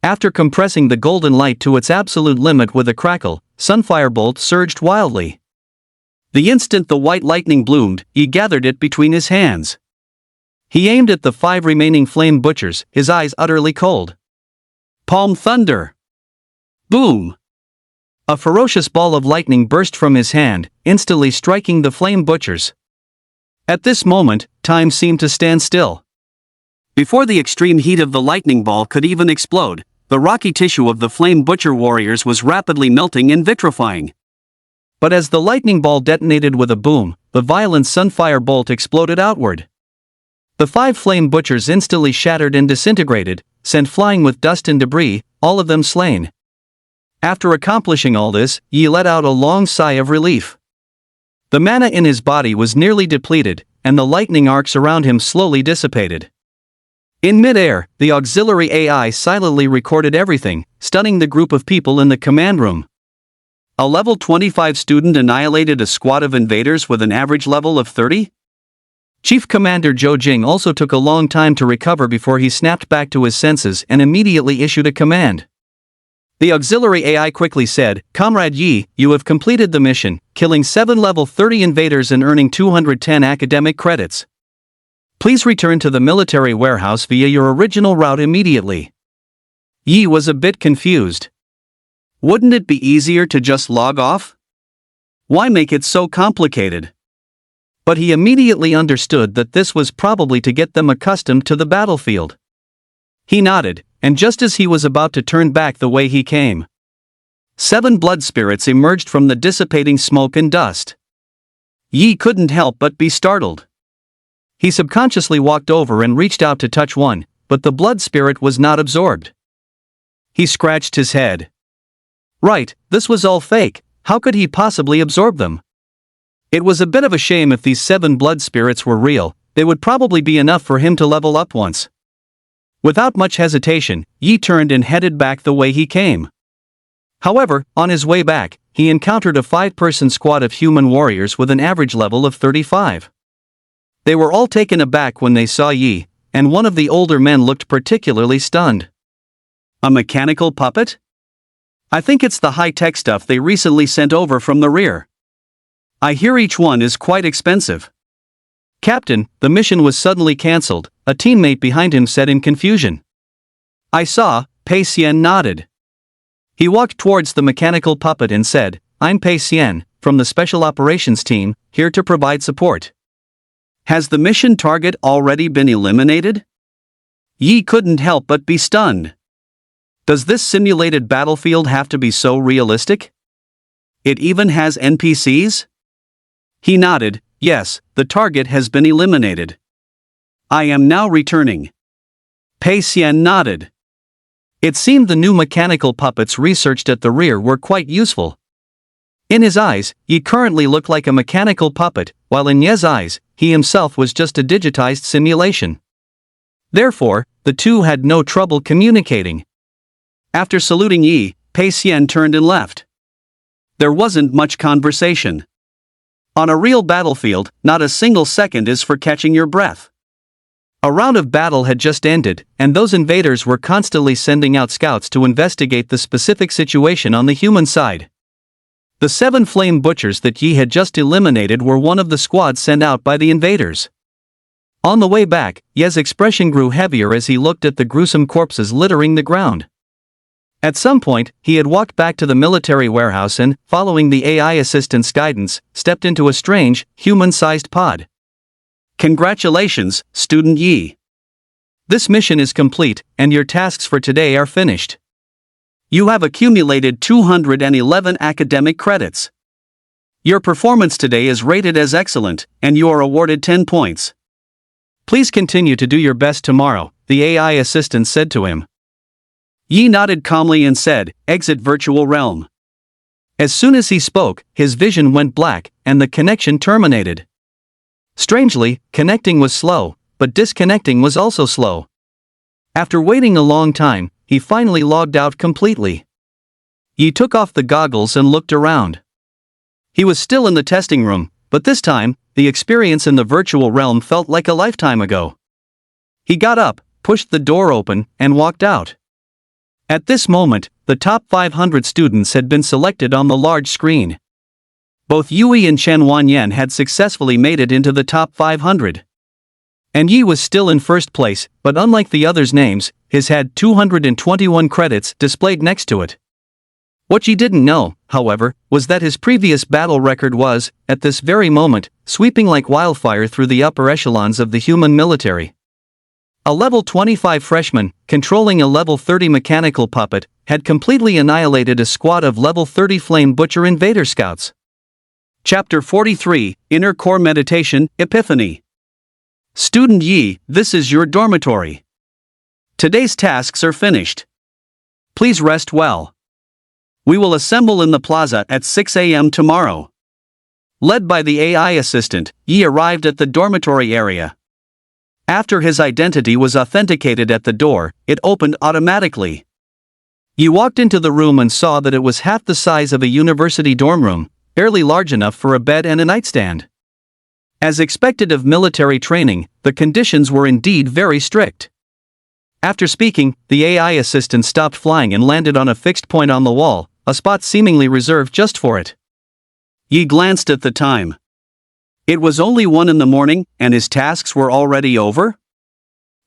After compressing the golden light to its absolute limit with a crackle, Sunfire Bolt surged wildly. The instant the white lightning bloomed, Yi gathered it between his hands. He aimed at the 5 remaining flame butchers, his eyes utterly cold. Palm Thunder. Boom! A ferocious ball of lightning burst from his hand, instantly striking the flame butchers. At this moment, time seemed to stand still. Before the extreme heat of the lightning ball could even explode, the rocky tissue of the flame butcher warriors was rapidly melting and vitrifying. But as the lightning ball detonated with a boom, the violent Sunfire Bolt exploded outward. The 5 flame butchers instantly shattered and disintegrated, sent flying with dust and debris, all of them slain. After accomplishing all this, Yi let out a long sigh of relief. The mana in his body was nearly depleted, and the lightning arcs around him slowly dissipated. In mid-air, the auxiliary AI silently recorded everything, stunning the group of people in the command room. A level 25 student annihilated a squad of invaders with an average level of 30? Chief Commander Zhou Jing also took a long time to recover before he snapped back to his senses and immediately issued a command. The auxiliary AI quickly said, "Comrade Yi, you have completed the mission, killing 7 level 30 invaders and earning 210 academic credits. Please return to the military warehouse via your original route immediately." Yi was a bit confused. Wouldn't it be easier to just log off? Why make it so complicated? But he immediately understood that this was probably to get them accustomed to the battlefield. He nodded, and just as he was about to turn back the way he came, 7 blood spirits emerged from the dissipating smoke and dust. Yi couldn't help but be startled. He subconsciously walked over and reached out to touch one, but the blood spirit was not absorbed. He scratched his head. Right, this was all fake. How could he possibly absorb them? It was a bit of a shame. If these 7 blood spirits were real, they would probably be enough for him to level up once. Without much hesitation, Yi turned and headed back the way he came. However, on his way back, he encountered a 5-person squad of human warriors with an average level of 35. They were all taken aback when they saw Yi, and one of the older men looked particularly stunned. A mechanical puppet? I think it's the high-tech stuff they recently sent over from the rear. I hear each one is quite expensive. Captain, the mission was suddenly cancelled, a teammate behind him said in confusion. I saw. Pei Xian nodded. He walked towards the mechanical puppet and said, I'm Pei Xian, from the Special Operations Team, here to provide support. Has the mission target already been eliminated? Yi couldn't help but be stunned. Does this simulated battlefield have to be so realistic? It even has NPCs? He nodded. Yes, the target has been eliminated. I am now returning. Pei Xian nodded. It seemed the new mechanical puppets researched at the rear were quite useful. In his eyes, Yi currently looked like a mechanical puppet, while in Ye's eyes, he himself was just a digitized simulation. Therefore, the two had no trouble communicating. After saluting Yi, Pei Xian turned and left. There wasn't much conversation. On a real battlefield, not a single second is for catching your breath. A round of battle had just ended, and those invaders were constantly sending out scouts to investigate the specific situation on the human side. The 7 flame butchers that Yi had just eliminated were one of the squads sent out by the invaders. On the way back, Ye's expression grew heavier as he looked at the gruesome corpses littering the ground. At some point, he had walked back to the military warehouse and, following the AI assistant's guidance, stepped into a strange, human-sized pod. Congratulations, Student Yi. This mission is complete, and your tasks for today are finished. You have accumulated 211 academic credits. Your performance today is rated as excellent, and you are awarded 10 points. Please continue to do your best tomorrow, the AI assistant said to him. Yi nodded calmly and said, "Exit virtual realm." As soon as he spoke, his vision went black, and the connection terminated. Strangely, connecting was slow, but disconnecting was also slow. After waiting a long time, he finally logged out completely. Yi took off the goggles and looked around. He was still in the testing room, but this time, the experience in the virtual realm felt like a lifetime ago. He got up, pushed the door open, and walked out. At this moment, the top 500 students had been selected on the large screen. Both Yui and Chen Wanyan had successfully made it into the top 500. And Yi was still in first place, but unlike the others' names, his had 221 credits displayed next to it. What Yi didn't know, however, was that his previous battle record was, at this very moment, sweeping like wildfire through the upper echelons of the human military. A level 25 freshman, controlling a level 30 mechanical puppet, had completely annihilated a squad of level 30 flame butcher invader scouts. Chapter 43, Inner Core Meditation, Epiphany. Student Yi, this is your dormitory. Today's tasks are finished. Please rest well. We will assemble in the plaza at 6 a.m. tomorrow. Led by the AI assistant, Yi arrived at the dormitory area. After his identity was authenticated at the door, it opened automatically. Yi walked into the room and saw that it was half the size of a university dorm room, barely large enough for a bed and a nightstand. As expected of military training, the conditions were indeed very strict. After speaking, the AI assistant stopped flying and landed on a fixed point on the wall, a spot seemingly reserved just for it. Yi glanced at the time. It was only 1 a.m, and his tasks were already over?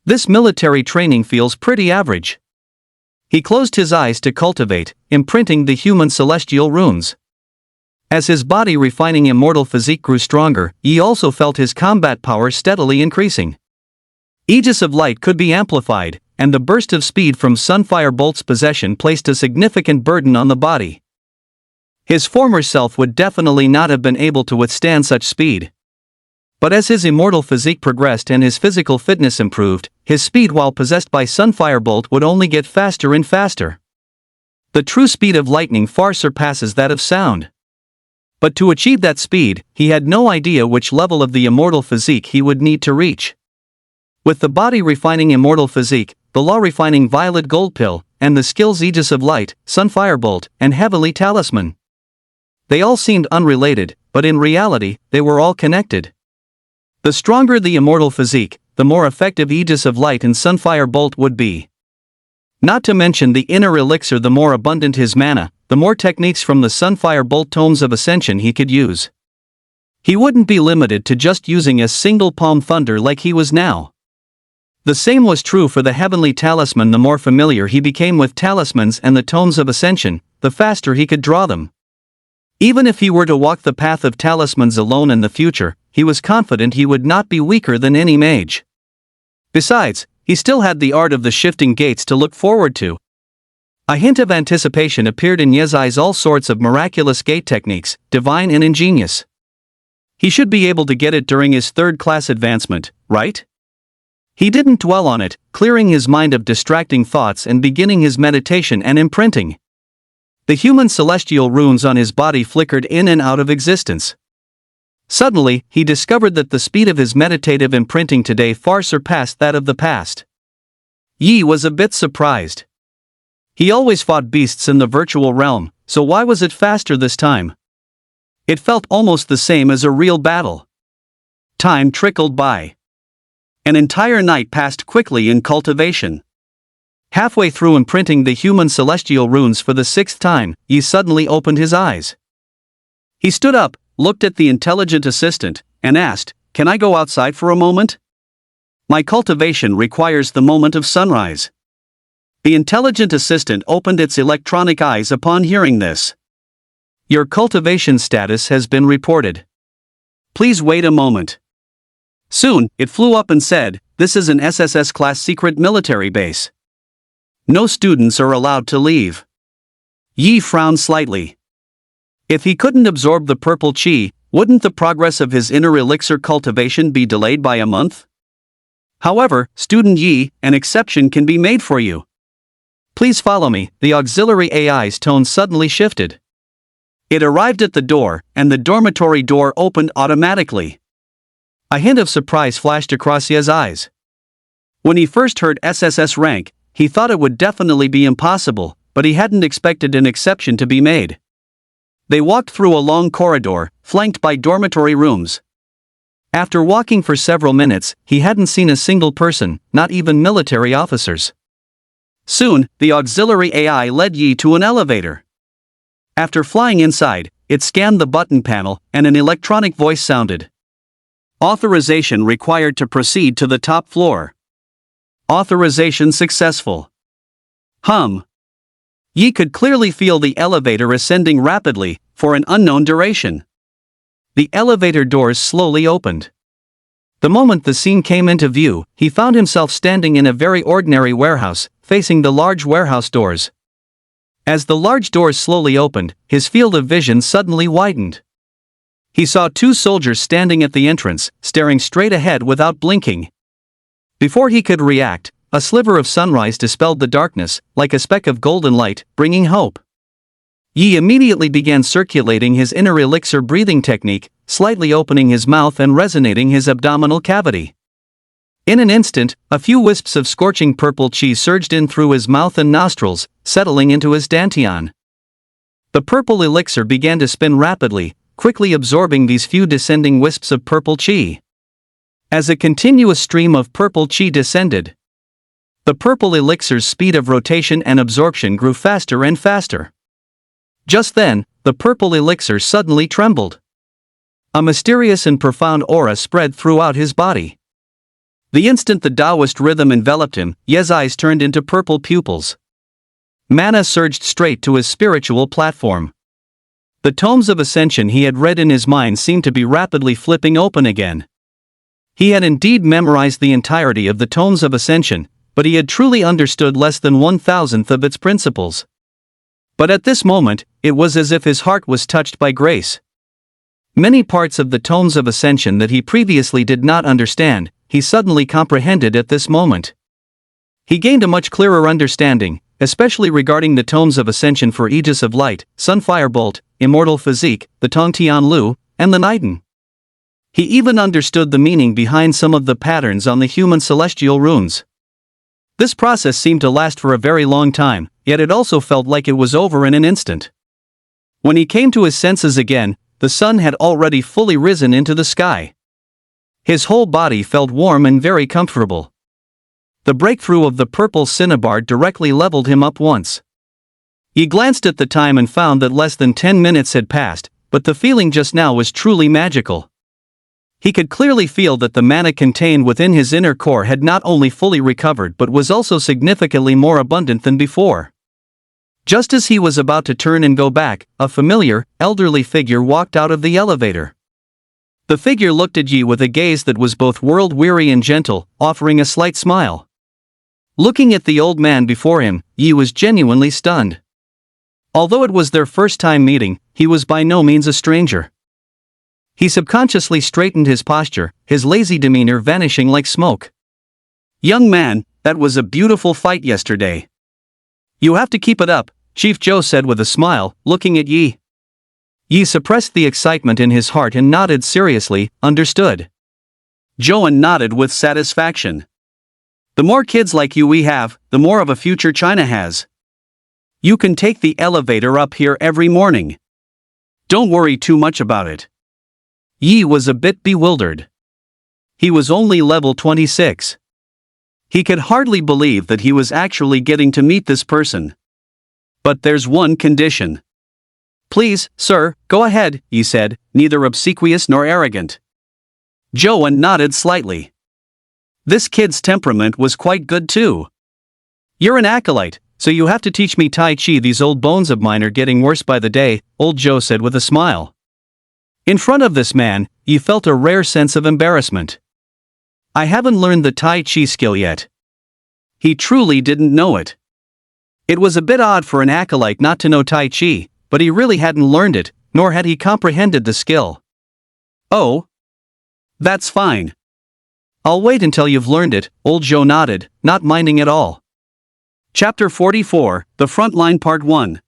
This military training feels pretty average. He closed his eyes to cultivate, imprinting the human celestial runes. As his body-refining immortal physique grew stronger, Yi also felt his combat power steadily increasing. Aegis of Light could be amplified, and the burst of speed from Sunfire Bolt's possession placed a significant burden on the body. His former self would definitely not have been able to withstand such speed. But as his immortal physique progressed and his physical fitness improved, his speed while possessed by Sunfire Bolt would only get faster and faster. The true speed of lightning far surpasses that of sound. But to achieve that speed, he had no idea which level of the immortal physique he would need to reach. With the body-refining immortal physique, the law-refining violet gold pill, and the skills Aegis of Light, Sunfire Bolt, and Heavenly Talisman. They all seemed unrelated, but in reality, they were all connected. The stronger the immortal physique, the more effective Aegis of Light and Sunfire Bolt would be. Not to mention the inner elixir, the more abundant his mana, the more techniques from the Sunfire Bolt tomes of Ascension he could use. He wouldn't be limited to just using a single palm thunder like he was now. The same was true for the Heavenly Talisman. The more familiar he became with talismans and the tomes of Ascension, the faster he could draw them. Even if he were to walk the path of talismans alone in the future, he was confident he would not be weaker than any mage. Besides, he still had the art of the shifting gates to look forward to. A hint of anticipation appeared in Ye's eyes. All sorts of miraculous gate techniques, divine and ingenious. He should be able to get it during his third-class advancement, right? He didn't dwell on it, clearing his mind of distracting thoughts and beginning his meditation and imprinting. The human celestial runes on his body flickered in and out of existence. Suddenly, he discovered that the speed of his meditative imprinting today far surpassed that of the past. Yi was a bit surprised. He always fought beasts in the virtual realm, so why was it faster this time? It felt almost the same as a real battle. Time trickled by. An entire night passed quickly in cultivation. Halfway through imprinting the human celestial runes for the 6th time, Yi suddenly opened his eyes. He stood up, looked at the intelligent assistant, and asked, "Can I go outside for a moment? My cultivation requires the moment of sunrise." The intelligent assistant opened its electronic eyes upon hearing this. "Your cultivation status has been reported. Please wait a moment." Soon, it flew up and said, "This is an SSS-class secret military base. No students are allowed to leave." Yi frowned slightly. If he couldn't absorb the purple chi, wouldn't the progress of his inner elixir cultivation be delayed by a month? However, student Yi, an exception can be made for you. Please follow me. The auxiliary AI's tone suddenly shifted. It arrived at the door, and the dormitory door opened automatically. A hint of surprise flashed across Ye's eyes. When he first heard SSS rank, he thought it would definitely be impossible, but he hadn't expected an exception to be made. They walked through a long corridor, flanked by dormitory rooms. After walking for several minutes, he hadn't seen a single person, not even military officers. Soon, the auxiliary AI led Yi to an elevator. After flying inside, it scanned the button panel, and an electronic voice sounded. Authorization required to proceed to the top floor. Authorization successful. Yi could clearly feel the elevator ascending rapidly, for an unknown duration. The elevator doors slowly opened. The moment the scene came into view, he found himself standing in a very ordinary warehouse, facing the large warehouse doors. As the large doors slowly opened, his field of vision suddenly widened. He saw 2 soldiers standing at the entrance, staring straight ahead without blinking. Before he could react, a sliver of sunrise dispelled the darkness, like a speck of golden light, bringing hope. Yi immediately began circulating his inner elixir breathing technique, slightly opening his mouth and resonating his abdominal cavity. In an instant, a few wisps of scorching purple chi surged in through his mouth and nostrils, settling into his dantian. The purple elixir began to spin rapidly, quickly absorbing these few descending wisps of purple chi. As a continuous stream of purple chi descended, the purple elixir's speed of rotation and absorption grew faster and faster. Just then, the purple elixir suddenly trembled. A mysterious and profound aura spread throughout his body. The instant the Taoist rhythm enveloped him, Ye's eyes turned into purple pupils. Mana surged straight to his spiritual platform. The tomes of Ascension he had read in his mind seemed to be rapidly flipping open again. He had indeed memorized the entirety of the tomes of Ascension, but he had truly understood less than 1,000th of its principles. But at this moment, it was as if his heart was touched by grace. Many parts of the tomes of Ascension that he previously did not understand, he suddenly comprehended at this moment. He gained a much clearer understanding, especially regarding the tomes of Ascension for Aegis of Light, Sunfire Bolt, Immortal Physique, the Tongtian Lu, and the Niden. He even understood the meaning behind some of the patterns on the human celestial runes. This process seemed to last for a very long time, yet it also felt like it was over in an instant. When he came to his senses again, the sun had already fully risen into the sky. His whole body felt warm and very comfortable. The breakthrough of the purple cinnabar directly leveled him up once. He glanced at the time and found that less than 10 minutes had passed, but the feeling just now was truly magical. He could clearly feel that the mana contained within his inner core had not only fully recovered but was also significantly more abundant than before. Just as he was about to turn and go back, a familiar, elderly figure walked out of the elevator. The figure looked at Yi with a gaze that was both world-weary and gentle, offering a slight smile. Looking at the old man before him, Yi was genuinely stunned. Although it was their first time meeting, he was by no means a stranger. He subconsciously straightened his posture, his lazy demeanor vanishing like smoke. "Young man, that was a beautiful fight yesterday." "You have to keep it up," Chief Joe said with a smile, looking at Yi. Yi suppressed the excitement in his heart and nodded seriously, "Understood." Joan nodded with satisfaction. "The more kids like you we have, the more of a future China has. You can take the elevator up here every morning. Don't worry too much about it." Yi was a bit bewildered. He was only level 26. He could hardly believe that he was actually getting to meet this person. "But there's one condition." "Please, sir, go ahead," Yi said, neither obsequious nor arrogant. Joan nodded slightly. This kid's temperament was quite good too. "You're an acolyte, so you have to teach me Tai Chi. These old bones of mine are getting worse by the day," old Joe said with a smile. In front of this man, Yi felt a rare sense of embarrassment. "I haven't learned the Tai Chi skill yet." He truly didn't know it. It was a bit odd for an acolyte not to know Tai Chi, but he really hadn't learned it, nor had he comprehended the skill. "Oh, that's fine. I'll wait until you've learned it," old Joe nodded, not minding at all. Chapter 44, The Frontline Part 1.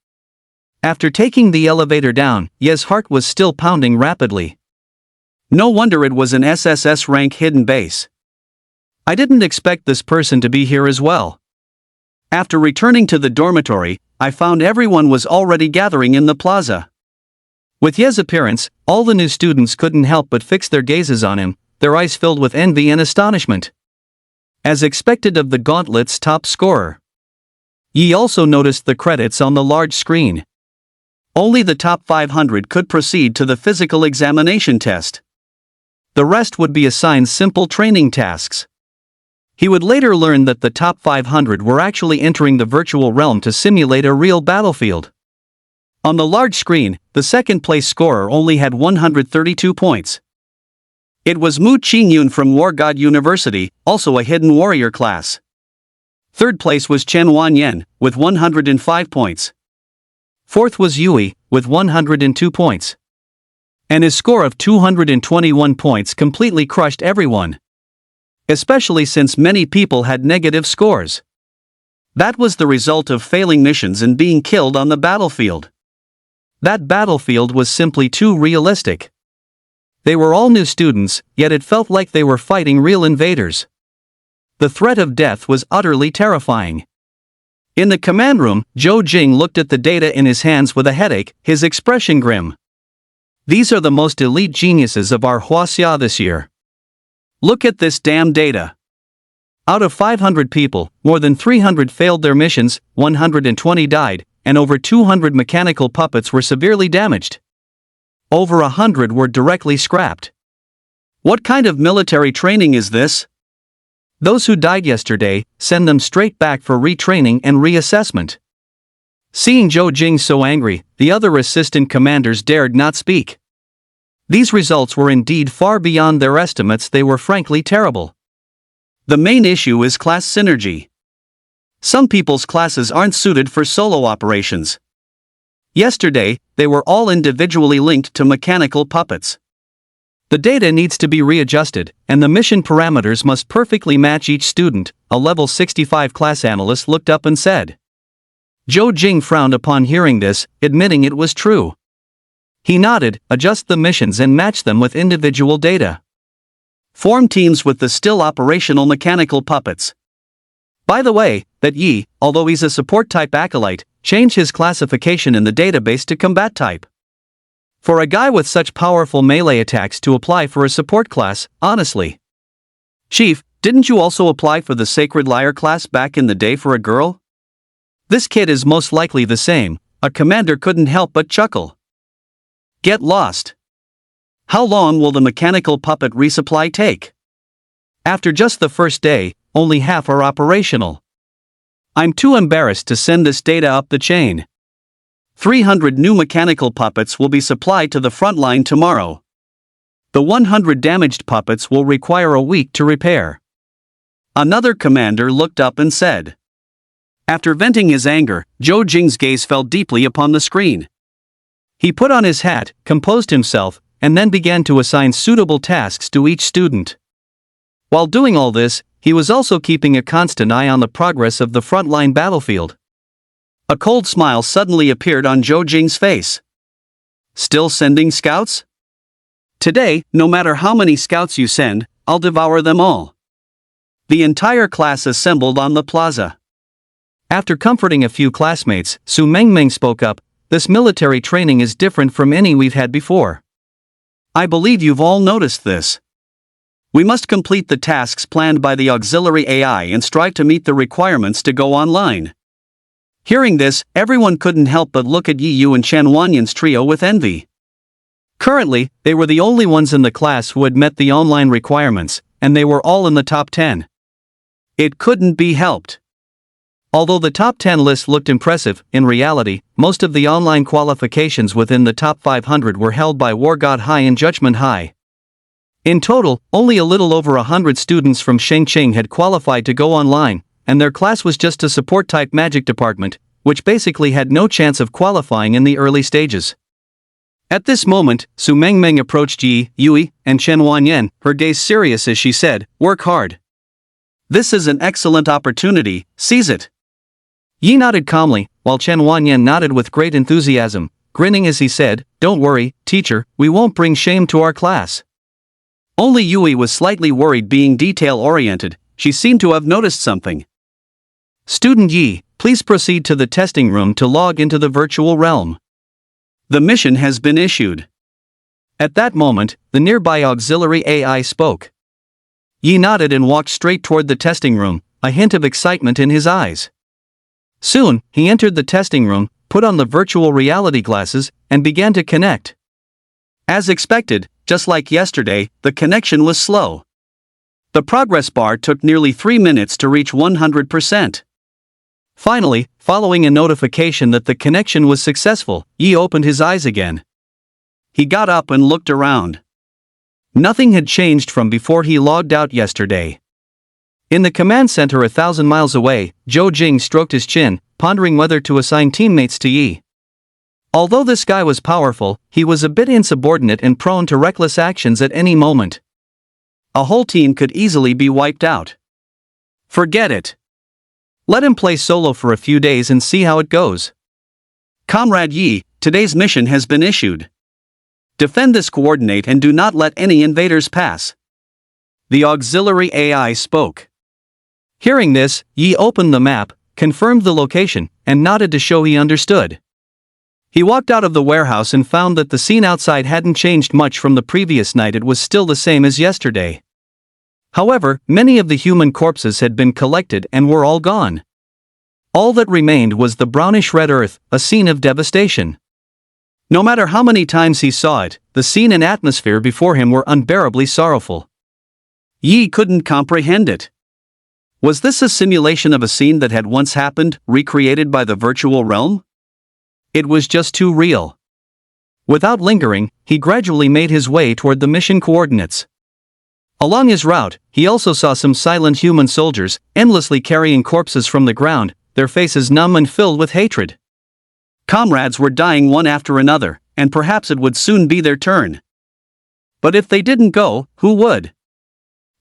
After taking the elevator down, Ye's heart was still pounding rapidly. No wonder it was an SSS rank hidden base. I didn't expect this person to be here as well. After returning to the dormitory, I found everyone was already gathering in the plaza. With Ye's appearance, all the new students couldn't help but fix their gazes on him, their eyes filled with envy and astonishment. As expected of the Gauntlet's top scorer. Yi also noticed the credits on the large screen. Only the top 500 could proceed to the physical examination test. The rest would be assigned simple training tasks. He would later learn that the top 500 were actually entering the virtual realm to simulate a real battlefield. On the large screen, the second-place scorer only had 132 points. It was Mu Qingyun from War God University, also a hidden warrior class. Third place was Chen Wanyan, with 105 points. Fourth was Yui, with 102 points. And his score of 221 points completely crushed everyone. Especially since many people had negative scores. That was the result of failing missions and being killed on the battlefield. That battlefield was simply too realistic. They were all new students, yet it felt like they were fighting real invaders. The threat of death was utterly terrifying. In the command room, Zhou Jing looked at the data in his hands with a headache, his expression grim. "These are the most elite geniuses of our Huaxia this year. Look at this damn data. Out of 500 people, more than 300 failed their missions, 120 died, and over 200 mechanical puppets were severely damaged. Over 100 were directly scrapped. What kind of military training is this? Those who died yesterday, send them straight back for retraining and reassessment." Seeing Zhou Jing so angry, the other assistant commanders dared not speak. These results were indeed far beyond their estimates. They were frankly terrible. The main issue is class synergy. Some people's classes aren't suited for solo operations. Yesterday, they were all individually linked to mechanical puppets. The data needs to be readjusted, and the mission parameters must perfectly match each student, a level 65 class analyst looked up and said. Zhou Jing frowned upon hearing this, admitting it was true. He nodded, "Adjust the missions and match them with individual data. Form teams with the still operational mechanical puppets." By the way, that Yi, although he's a support type acolyte, changed his classification in the database to combat type. For a guy with such powerful melee attacks to apply for a support class, honestly. "Chief, didn't you also apply for the Sacred Liar class back in the day for a girl?" "This kid is most likely the same," a commander couldn't help but chuckle. "Get lost. How long will the mechanical puppet resupply take?" "After just the first day, only half are operational. I'm too embarrassed to send this data up the chain." 300 new mechanical puppets will be supplied to the front line tomorrow. The 100 damaged puppets will require a week to repair. Another commander looked up and said. After venting his anger, Zhou Jing's gaze fell deeply upon the screen. He put on his hat, composed himself, and then began to assign suitable tasks to each student. While doing all this, he was also keeping a constant eye on the progress of the frontline battlefield. A cold smile suddenly appeared on Zhou Jing's face. Still sending scouts? Today, no matter how many scouts you send, I'll devour them all. The entire class assembled on the plaza. After comforting a few classmates, Su Mengmeng spoke up, "This military training is different from any we've had before. I believe you've all noticed this. We must complete the tasks planned by the auxiliary AI and strive to meet the requirements to go online." Hearing this, everyone couldn't help but look at Yi Yu and Chen Wanyan's trio with envy. Currently, they were the only ones in the class who had met the online requirements, and they were all in the top 10. It couldn't be helped. Although the top 10 list looked impressive, in reality, most of the online qualifications within the top 500 were held by War God High and Judgment High. In total, only a little over 100 students from Shengqing had qualified to go online, and their class was just a support-type magic department, which basically had no chance of qualifying in the early stages. At this moment, Su Mengmeng approached Yi, Yui, and Chen Wanyan, her gaze serious as she said, "Work hard. This is an excellent opportunity, seize it." Yi nodded calmly, while Chen Wanyan nodded with great enthusiasm, grinning as he said, "Don't worry, teacher, we won't bring shame to our class." Only Yui was slightly worried. Being detail-oriented, she seemed to have noticed something. "Student Yi, please proceed to the testing room to log into the virtual realm. The mission has been issued." At that moment, the nearby auxiliary AI spoke. Yi nodded and walked straight toward the testing room, a hint of excitement in his eyes. Soon, he entered the testing room, put on the virtual reality glasses, and began to connect. As expected, just like yesterday, the connection was slow. The progress bar took nearly 3 minutes to reach 100%. Finally, following a notification that the connection was successful, Yi opened his eyes again. He got up and looked around. Nothing had changed from before he logged out yesterday. In the command center 1,000 miles away, Zhou Jing stroked his chin, pondering whether to assign teammates to Yi. Although this guy was powerful, he was a bit insubordinate and prone to reckless actions at any moment. A whole team could easily be wiped out. Forget it. Let him play solo for a few days and see how it goes. Comrade Yi, today's mission has been issued. Defend this coordinate and do not let any invaders pass. The auxiliary AI spoke. Hearing this, Yi opened the map, confirmed the location, and nodded to show he understood. He walked out of the warehouse and found that the scene outside hadn't changed much from the previous night. It was still the same as yesterday. However, many of the human corpses had been collected and were all gone. All that remained was the brownish-red earth, a scene of devastation. No matter how many times he saw it, the scene and atmosphere before him were unbearably sorrowful. Yi couldn't comprehend it. Was this a simulation of a scene that had once happened, recreated by the virtual realm? It was just too real. Without lingering, he gradually made his way toward the mission coordinates. Along his route, he also saw some silent human soldiers, endlessly carrying corpses from the ground, their faces numb and filled with hatred. Comrades were dying one after another, and perhaps it would soon be their turn. But if they didn't go, who would?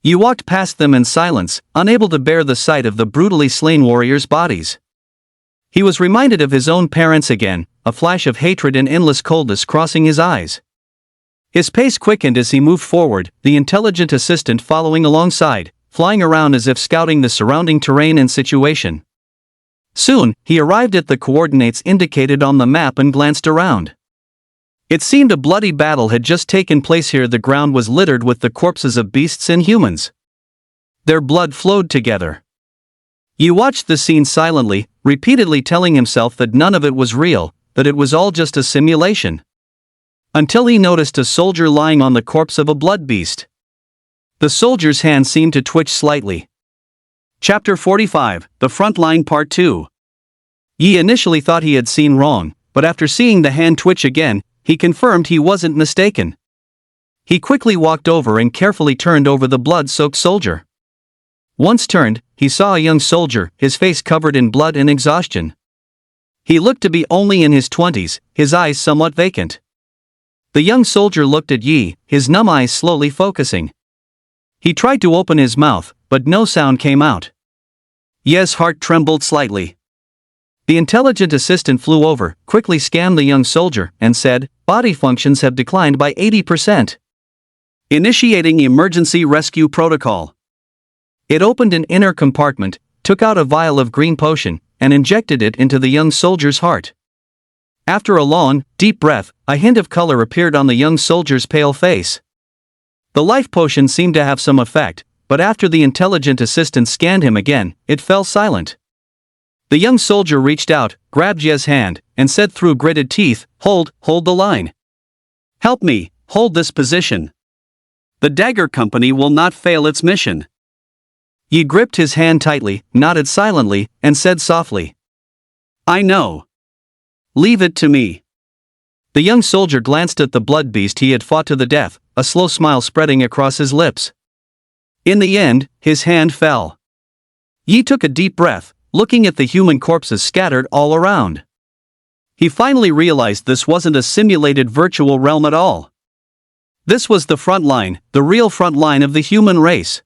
You walked past them in silence, unable to bear the sight of the brutally slain warriors' bodies. He was reminded of his own parents again, a flash of hatred and endless coldness crossing his eyes. His pace quickened as he moved forward, the intelligent assistant following alongside, flying around as if scouting the surrounding terrain and situation. Soon, he arrived at the coordinates indicated on the map and glanced around. It seemed a bloody battle had just taken place here. The ground was littered with the corpses of beasts and humans. Their blood flowed together. He watched the scene silently, repeatedly telling himself that none of it was real, that it was all just a simulation. Until he noticed a soldier lying on the corpse of a blood beast. The soldier's hand seemed to twitch slightly. Chapter 45, The Frontline Part 2. Yi initially thought he had seen wrong, but after seeing the hand twitch again, he confirmed he wasn't mistaken. He quickly walked over and carefully turned over the blood-soaked soldier. Once turned, he saw a young soldier, his face covered in blood and exhaustion. He looked to be only in his 20s, his eyes somewhat vacant. The young soldier looked at Yi, his numb eyes slowly focusing. He tried to open his mouth, but no sound came out. Yi's heart trembled slightly. The intelligent assistant flew over, quickly scanned the young soldier, and said, "Body functions have declined by 80%. Initiating emergency rescue protocol." It opened an inner compartment, took out a vial of green potion, and injected it into the young soldier's heart. After a long, deep breath, a hint of color appeared on the young soldier's pale face. The life potion seemed to have some effect, but after the intelligent assistant scanned him again, it fell silent. The young soldier reached out, grabbed Yi's hand, and said through gritted teeth, hold the line. Help me, hold this position. The Dagger Company will not fail its mission." Yi gripped his hand tightly, nodded silently, and said softly, "I know. Leave it to me." The young soldier glanced at the blood beast he had fought to the death, a slow smile spreading across his lips. In the end, his hand fell. Yi took a deep breath, looking at the human corpses scattered all around. He finally realized this wasn't a simulated virtual realm at all. This was the front line, the real front line of the human race.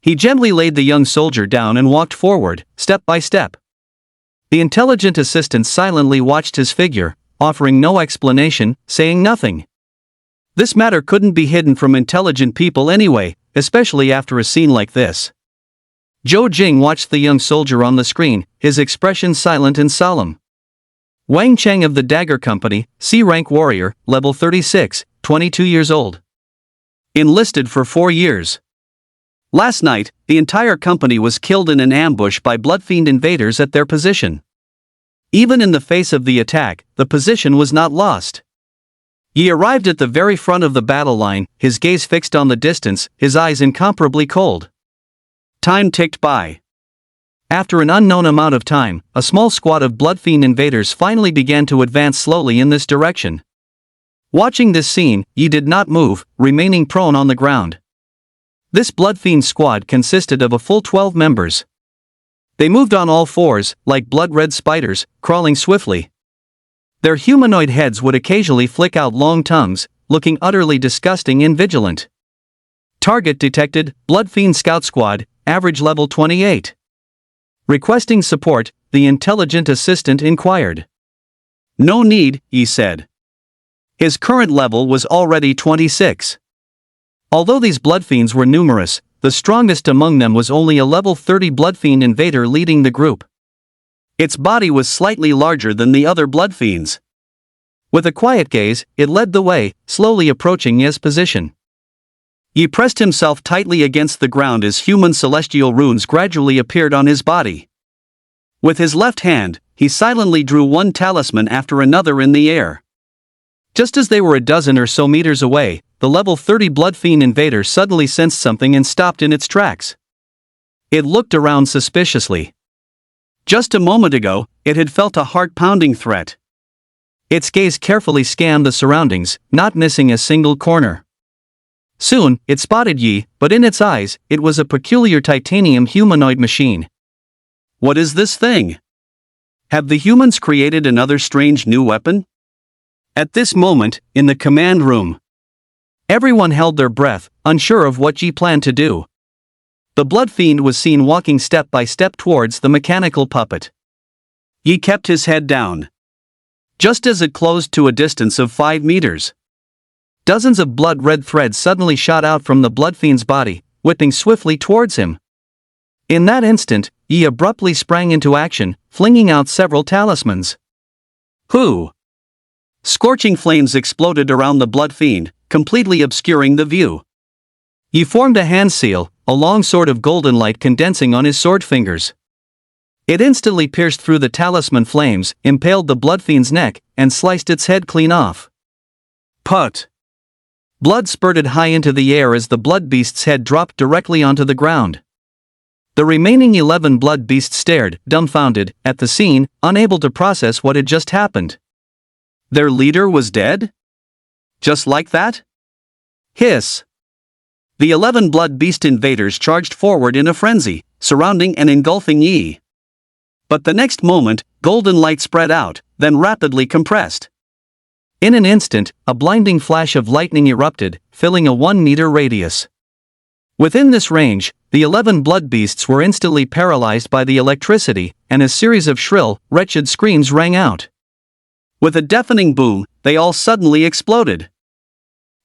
He gently laid the young soldier down and walked forward, step by step. The intelligent assistant silently watched his figure, offering no explanation, saying nothing. This matter couldn't be hidden from intelligent people anyway, especially after a scene like this. Zhou Jing watched the young soldier on the screen, his expression silent and solemn. Wang Cheng of the Dagger Company, C-rank warrior, level 36, 22 years old. Enlisted for 4 years. Last night, the entire company was killed in an ambush by Bloodfiend invaders at their position. Even in the face of the attack, the position was not lost. Yi arrived at the very front of the battle line, his gaze fixed on the distance, his eyes incomparably cold. Time ticked by. After an unknown amount of time, a small squad of Bloodfiend invaders finally began to advance slowly in this direction. Watching this scene, Yi did not move, remaining prone on the ground. This Bloodfiend squad consisted of a full 12 members. They moved on all fours, like blood-red spiders, crawling swiftly. Their humanoid heads would occasionally flick out long tongues, looking utterly disgusting and vigilant. Target detected, Bloodfiend Scout Squad, average level 28. Requesting support, the intelligent assistant inquired. No need, he said. His current level was already 26. Although these Bloodfiends were numerous, the strongest among them was only a level 30 Bloodfiend invader leading the group. Its body was slightly larger than the other Bloodfiends. With a quiet gaze, it led the way, slowly approaching Yi's position. Yi pressed himself tightly against the ground as human celestial runes gradually appeared on his body. With his left hand, he silently drew one talisman after another in the air. Just as they were a dozen or so meters away, the level 30 Bloodfiend invader suddenly sensed something and stopped in its tracks. It looked around suspiciously. Just a moment ago, it had felt a heart-pounding threat. Its gaze carefully scanned the surroundings, not missing a single corner. Soon, it spotted Yi, but in its eyes, it was a peculiar titanium humanoid machine. What is this thing? Have the humans created another strange new weapon? At this moment, in the command room, everyone held their breath, unsure of what Yi planned to do. The Bloodfiend was seen walking step by step towards the mechanical puppet. Yi kept his head down. Just as it closed to a distance of 5 meters, dozens of blood-red threads suddenly shot out from the Bloodfiend's body, whipping swiftly towards him. In that instant, Yi abruptly sprang into action, flinging out several talismans. Who? Scorching flames exploded around the Bloodfiend, completely obscuring the view. Yi formed a hand seal, a long sword of golden light condensing on his sword fingers. It instantly pierced through the talisman flames, impaled the Bloodfiend's neck, and sliced its head clean off. Put! Blood spurted high into the air as the blood beast's head dropped directly onto the ground. The remaining 11 blood beasts stared, dumbfounded, at the scene, unable to process what had just happened. Their leader was dead? Just like that? Hiss! The 11 blood beast invaders charged forward in a frenzy, surrounding and engulfing Yi. But the next moment, golden light spread out, then rapidly compressed. In an instant, a blinding flash of lightning erupted, filling a 1-meter radius. Within this range, the 11 blood beasts were instantly paralyzed by the electricity, and a series of shrill, wretched screams rang out. With a deafening boom, they all suddenly exploded.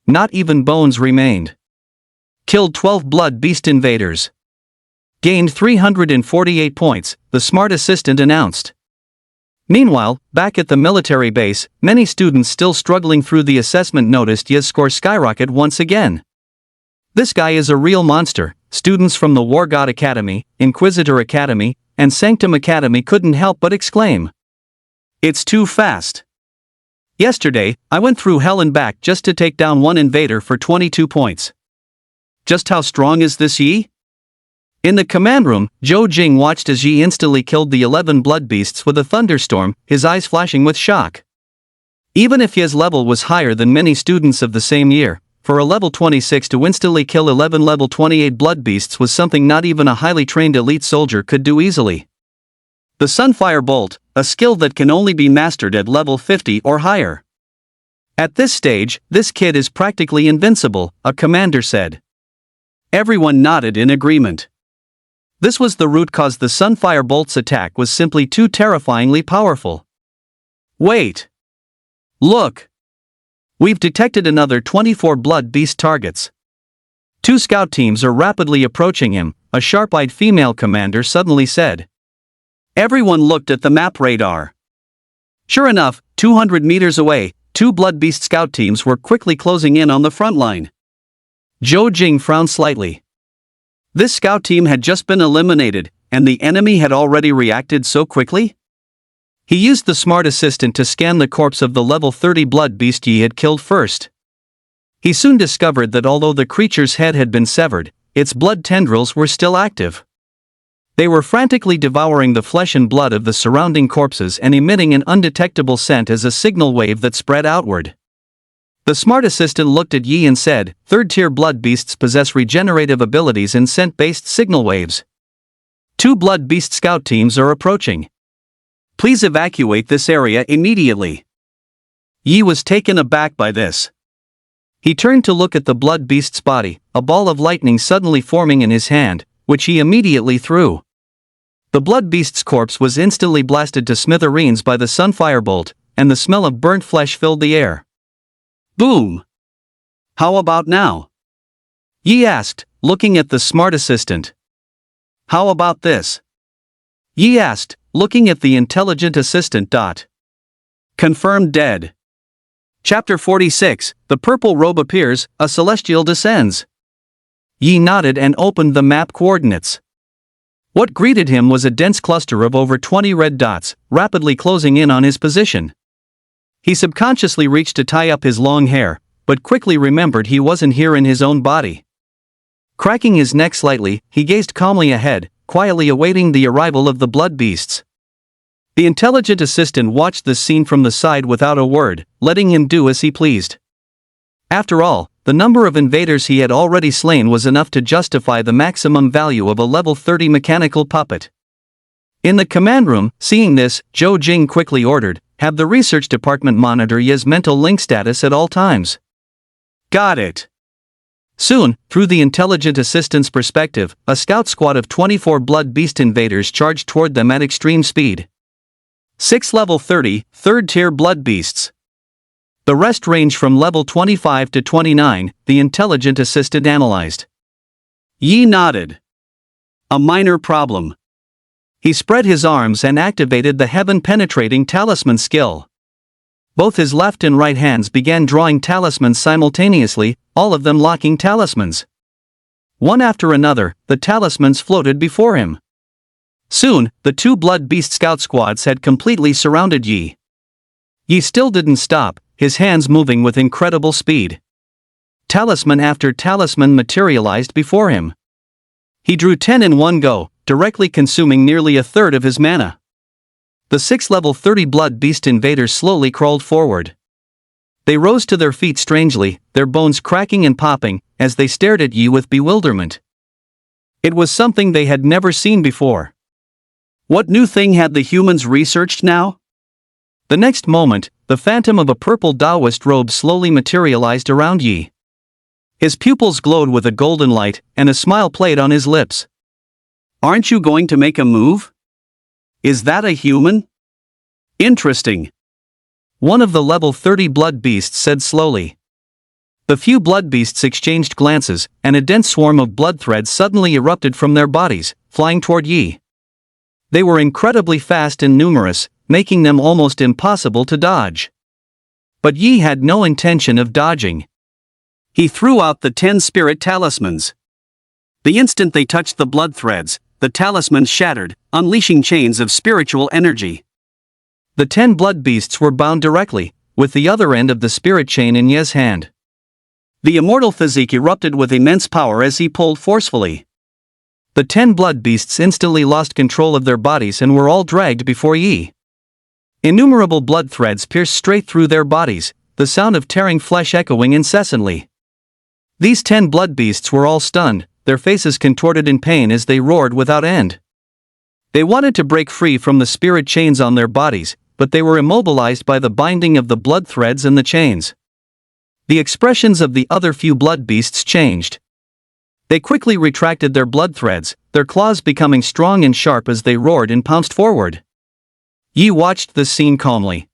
Not even bones remained. Killed 12 blood beast invaders. Gained 348 points, the smart assistant announced. Meanwhile, back at the military base, many students still struggling through the assessment noticed Yi's score skyrocket once again. This guy is a real monster. Students from the War God Academy, Inquisitor Academy, and Sanctum Academy couldn't help but exclaim. It's too fast. Yesterday, I went through hell and back just to take down one invader for 22 points. Just how strong is this Yi? In the command room, Zhou Jing watched as Yi instantly killed the 11 blood beasts with a thunderstorm, his eyes flashing with shock. Even if Yi's level was higher than many students of the same year, for a level 26 to instantly kill 11 level 28 blood beasts was something not even a highly trained elite soldier could do easily. The Sunfire Bolt, a skill that can only be mastered at level 50 or higher. At this stage, this kid is practically invincible, a commander said. Everyone nodded in agreement. This was the root cause. The Sunfire Bolt's attack was simply too terrifyingly powerful. Wait! Look! We've detected another 24 blood beast targets. 2 scout teams are rapidly approaching him, a sharp-eyed female commander suddenly said. Everyone looked at the map radar. Sure enough, 200 meters away, 2 blood beast scout teams were quickly closing in on the front line. Zhou Jing frowned slightly. This scout team had just been eliminated, and the enemy had already reacted so quickly? He used the smart assistant to scan the corpse of the level 30 blood beast Yi had killed first. He soon discovered that although the creature's head had been severed, its blood tendrils were still active. They were frantically devouring the flesh and blood of the surrounding corpses and emitting an undetectable scent as a signal wave that spread outward. The smart assistant looked at Yi and said, "Third-tier blood beasts possess regenerative abilities and scent-based signal waves. 2 blood beast scout teams are approaching. Please evacuate this area immediately." Yi was taken aback by this. He turned to look at the blood beast's body, a ball of lightning suddenly forming in his hand, which he immediately threw. The blood beast's corpse was instantly blasted to smithereens by the Sunfire Bolt, and the smell of burnt flesh filled the air. Boom! How about now? Yi asked, looking at the smart assistant. How about this? Yi asked, looking at the intelligent assistant. Confirmed dead. Chapter 46, The Purple Robe Appears, a Celestial Descends. Yi nodded and opened the map coordinates. What greeted him was a dense cluster of over 20 red dots, rapidly closing in on his position. He subconsciously reached to tie up his long hair, but quickly remembered he wasn't here in his own body. Cracking his neck slightly, he gazed calmly ahead, quietly awaiting the arrival of the blood beasts. The intelligent assistant watched this scene from the side without a word, letting him do as he pleased. After all, the number of invaders he had already slain was enough to justify the maximum value of a level 30 mechanical puppet. In the command room, seeing this, Zhou Jing quickly ordered, "Have the research department monitor Yi's mental link status at all times." Got it. Soon, through the intelligent assistant's perspective, a scout squad of 24 blood beast invaders charged toward them at extreme speed. 6 level 30, third-tier blood beasts. The rest range from level 25 to 29, the intelligent assistant analyzed. Yi nodded. A minor problem. He spread his arms and activated the heaven-penetrating talisman skill. Both his left and right hands began drawing talismans simultaneously, all of them locking talismans. One after another, the talismans floated before him. Soon, the 2 blood beast scout squads had completely surrounded Yi. Yi still didn't stop, his hands moving with incredible speed. Talisman after talisman materialized before him. He drew 10 in one go, directly consuming nearly a third of his mana. The 6 level 30 blood beast invaders slowly crawled forward. They rose to their feet strangely, their bones cracking and popping, as they stared at Yi with bewilderment. It was something they had never seen before. What new thing had the humans researched now? The next moment, the phantom of a purple Taoist robe slowly materialized around Yi. His pupils glowed with a golden light, and a smile played on his lips. "Aren't you going to make a move? Is that a human? Interesting," one of the level 30 blood beasts said slowly. The few blood beasts exchanged glances, and a dense swarm of blood threads suddenly erupted from their bodies, flying toward Yi. They were incredibly fast and numerous, making them almost impossible to dodge. But Yi had no intention of dodging. He threw out the 10 spirit talismans. The instant they touched the blood threads, the talismans shattered, unleashing chains of spiritual energy. The 10 blood beasts were bound directly, with the other end of the spirit chain in Ye's hand. The immortal physique erupted with immense power as he pulled forcefully. The 10 blood beasts instantly lost control of their bodies and were all dragged before Yi. Innumerable blood threads pierced straight through their bodies, the sound of tearing flesh echoing incessantly. These 10 blood beasts were all stunned, their faces contorted in pain as they roared without end. They wanted to break free from the spirit chains on their bodies, but they were immobilized by the binding of the blood threads and the chains. The expressions of the other few blood beasts changed. They quickly retracted their blood threads, their claws becoming strong and sharp as they roared and pounced forward. Yi watched this scene calmly.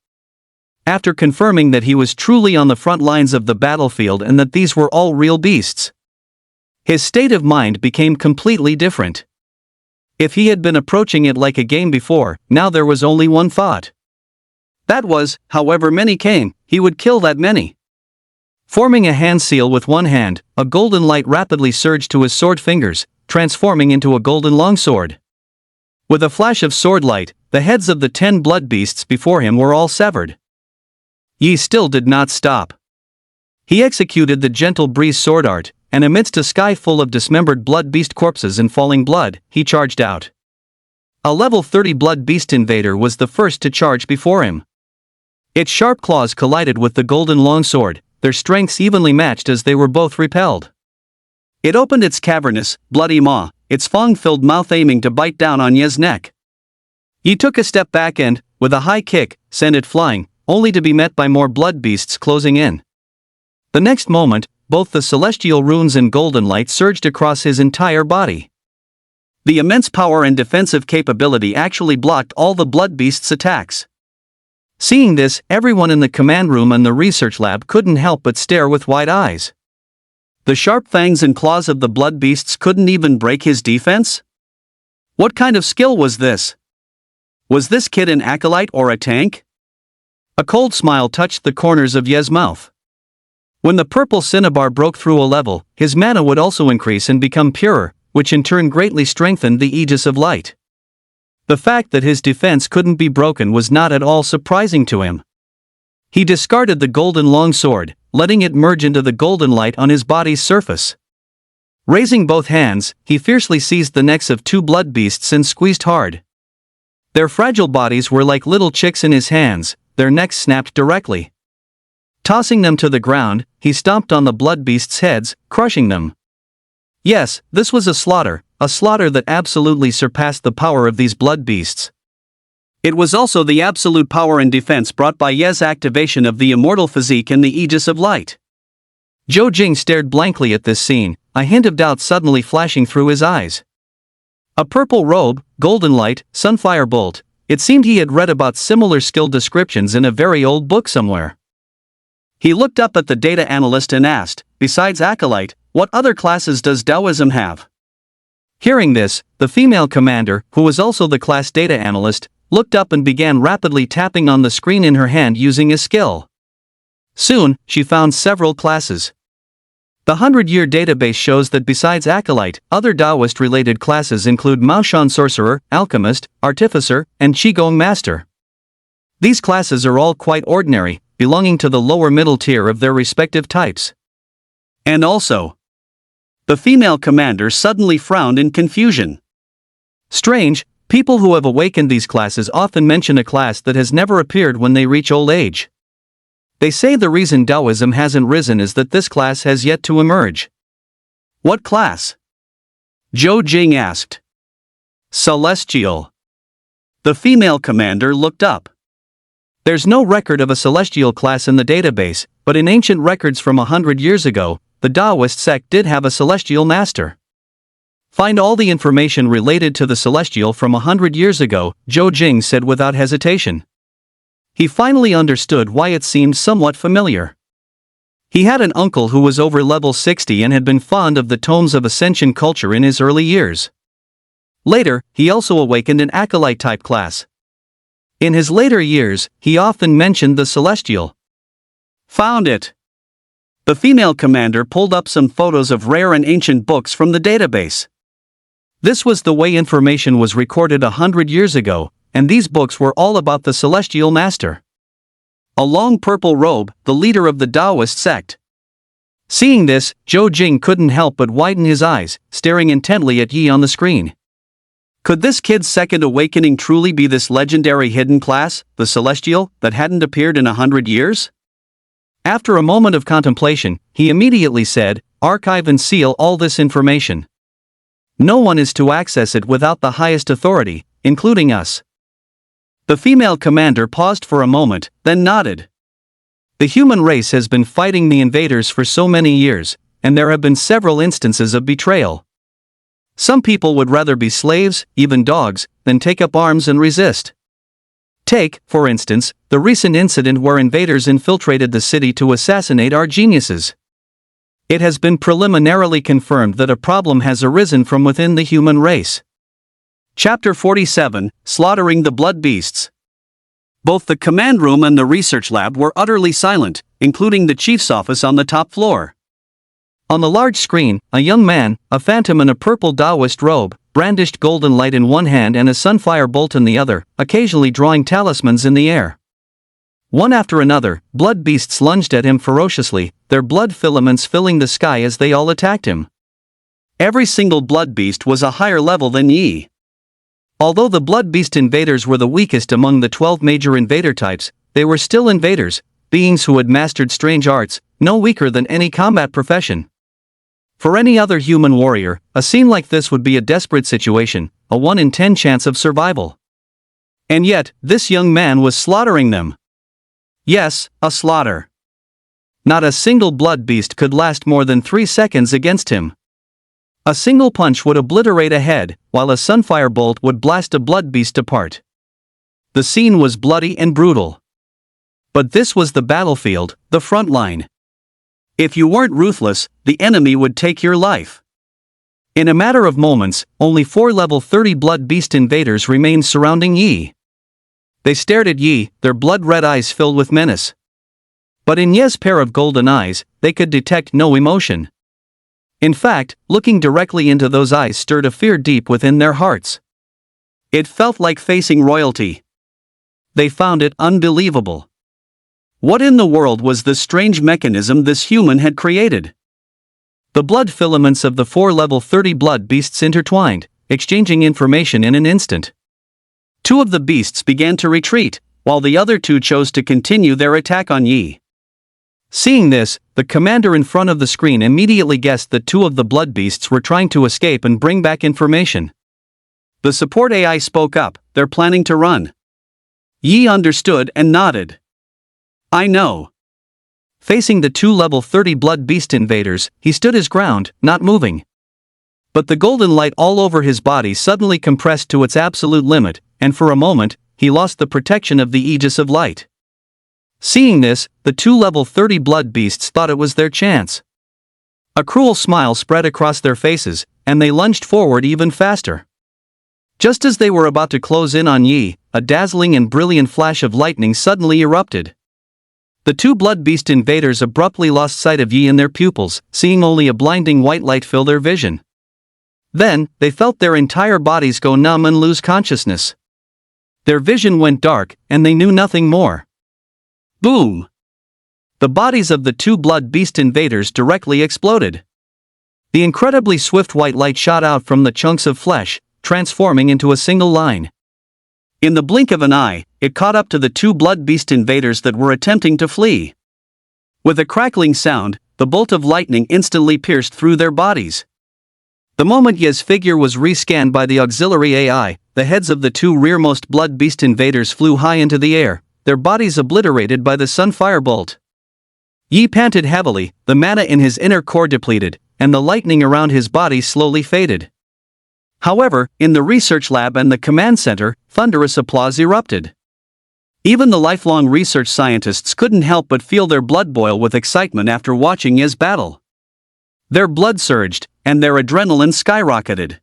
After confirming that he was truly on the front lines of the battlefield and that these were all real beasts, his state of mind became completely different. If he had been approaching it like a game before, now there was only one thought. That was, however many came, he would kill that many. Forming a hand seal with one hand, a golden light rapidly surged to his sword fingers, transforming into a golden longsword. With a flash of sword light, the heads of the 10 blood beasts before him were all severed. Yi still did not stop. He executed the gentle breeze sword art, and amidst a sky full of dismembered blood beast corpses and falling blood, he charged out. A level 30 blood beast invader was the first to charge before him. Its sharp claws collided with the golden longsword, their strengths evenly matched as they were both repelled. It opened its cavernous, bloody maw, its fang-filled mouth aiming to bite down on Ye's neck. Yi took a step back and, with a high kick, sent it flying, only to be met by more blood beasts closing in. The next moment, both the celestial runes and golden light surged across his entire body. The immense power and defensive capability actually blocked all the blood beasts' attacks. Seeing this, everyone in the command room and the research lab couldn't help but stare with wide eyes. The sharp fangs and claws of the blood beasts couldn't even break his defense? What kind of skill was this? Was this kid an acolyte or a tank? A cold smile touched the corners of Ye's mouth. When the purple cinnabar broke through a level, his mana would also increase and become purer, which in turn greatly strengthened the Aegis of Light. The fact that his defense couldn't be broken was not at all surprising to him. He discarded the golden longsword, letting it merge into the golden light on his body's surface. Raising both hands, he fiercely seized the necks of 2 blood beasts and squeezed hard. Their fragile bodies were like little chicks in his hands, their necks snapped directly. Tossing them to the ground, he stomped on the blood beasts' heads, crushing them. Yes, this was a slaughter that absolutely surpassed the power of these blood beasts. It was also the absolute power and defense brought by Ye's activation of the immortal physique and the Aegis of Light. Zhou Jing stared blankly at this scene, a hint of doubt suddenly flashing through his eyes. A purple robe, golden light, sunfire bolt, it seemed he had read about similar skill descriptions in a very old book somewhere. He looked up at the data analyst and asked, "Besides Acolyte, what other classes does Taoism have?" Hearing this, the female commander, who was also the class data analyst, looked up and began rapidly tapping on the screen in her hand using a skill. Soon, she found several classes. The 100-year database shows that besides Acolyte, other Taoist-related classes include Maoshan Sorcerer, Alchemist, Artificer, and Qigong Master. These classes are all quite ordinary, belonging to the lower middle tier of their respective types. And also, the female commander suddenly frowned in confusion. Strange, people who have awakened these classes often mention a class that has never appeared when they reach old age. They say the reason Taoism hasn't risen is that this class has yet to emerge. What class? Zhou Jing asked. Celestial. The female commander looked up. There's no record of a celestial class in the database, but in ancient records from 100 years ago, the Taoist sect did have a celestial master. Find all the information related to the celestial from 100 years ago, Zhou Jing said without hesitation. He finally understood why it seemed somewhat familiar. He had an uncle who was over level 60 and had been fond of the tomes of Ascension culture in his early years. Later, he also awakened an acolyte-type class. In his later years, he often mentioned the celestial. Found it. The female commander pulled up some photos of rare and ancient books from the database. This was the way information was recorded 100 years ago, and these books were all about the celestial master. A long purple robe, the leader of the Taoist sect. Seeing this, Zhou Jing couldn't help but widen his eyes, staring intently at Yi on the screen. Could this kid's second awakening truly be this legendary hidden class, the celestial, that hadn't appeared in 100 years? After a moment of contemplation, he immediately said, "Archive and seal all this information. No one is to access it without the highest authority, including us." The female commander paused for a moment, then nodded. The human race has been fighting the invaders for so many years, and there have been several instances of betrayal. Some people would rather be slaves, even dogs, than take up arms and resist. Take, for instance, the recent incident where invaders infiltrated the city to assassinate our geniuses. It has been preliminarily confirmed that a problem has arisen from within the human race. Chapter 47, Slaughtering the Blood Beasts. Both the command room and the research lab were utterly silent, including the chief's office on the top floor. On the large screen, a young man, a phantom in a purple Taoist robe, brandished golden light in one hand and a sunfire bolt in the other, occasionally drawing talismans in the air. One after another, blood beasts lunged at him ferociously, their blood filaments filling the sky as they all attacked him. Every single blood beast was a higher level than Yi. Although the blood beast invaders were the weakest among the 12 major invader types, they were still invaders, beings who had mastered strange arts, no weaker than any combat profession. For any other human warrior, a scene like this would be a desperate situation, a 1 in 10 chance of survival. And yet, this young man was slaughtering them. Yes, a slaughter. Not a single blood beast could last more than 3 seconds against him. A single punch would obliterate a head, while a sunfire bolt would blast a blood beast apart. The scene was bloody and brutal. But this was the battlefield, the front line. If you weren't ruthless, the enemy would take your life. In a matter of moments, only 4 level 30 blood beast invaders remained surrounding Yi. They stared at Yi, their blood-red eyes filled with menace. But in Ye's pair of golden eyes, they could detect no emotion. In fact, looking directly into those eyes stirred a fear deep within their hearts. It felt like facing royalty. They found it unbelievable. What in the world was this strange mechanism this human had created? The blood filaments of the 4 level 30 blood beasts intertwined, exchanging information in an instant. 2 of the beasts began to retreat, while the other 2 chose to continue their attack on Yi. Seeing this, the commander in front of the screen immediately guessed that 2 of the blood beasts were trying to escape and bring back information. The support AI spoke up, "They're planning to run." Yi understood and nodded. "I know." Facing the 2 level 30 blood beast invaders, he stood his ground, not moving. But the golden light all over his body suddenly compressed to its absolute limit, and for a moment, he lost the protection of the Aegis of light. Seeing this, the 2 level 30 blood beasts thought it was their chance. A cruel smile spread across their faces, and they lunged forward even faster. Just as they were about to close in on Yi, a dazzling and brilliant flash of lightning suddenly erupted. The 2 blood beast invaders abruptly lost sight of Yi in their pupils, seeing only a blinding white light fill their vision. Then, they felt their entire bodies go numb and lose consciousness. Their vision went dark, and they knew nothing more. Boom! The bodies of the 2 blood beast invaders directly exploded. The incredibly swift white light shot out from the chunks of flesh, transforming into a single line. In the blink of an eye, it caught up to the 2 blood beast invaders that were attempting to flee. With a crackling sound, the bolt of lightning instantly pierced through their bodies. The moment Ye's figure was rescanned by the auxiliary AI, the heads of the two rearmost blood beast invaders flew high into the air, their bodies obliterated by the sun firebolt. Yi panted heavily, the mana in his inner core depleted, and the lightning around his body slowly faded. However, in the research lab and the command center, thunderous applause erupted. Even the lifelong research scientists couldn't help but feel their blood boil with excitement after watching Ye's battle. Their blood surged, and their adrenaline skyrocketed.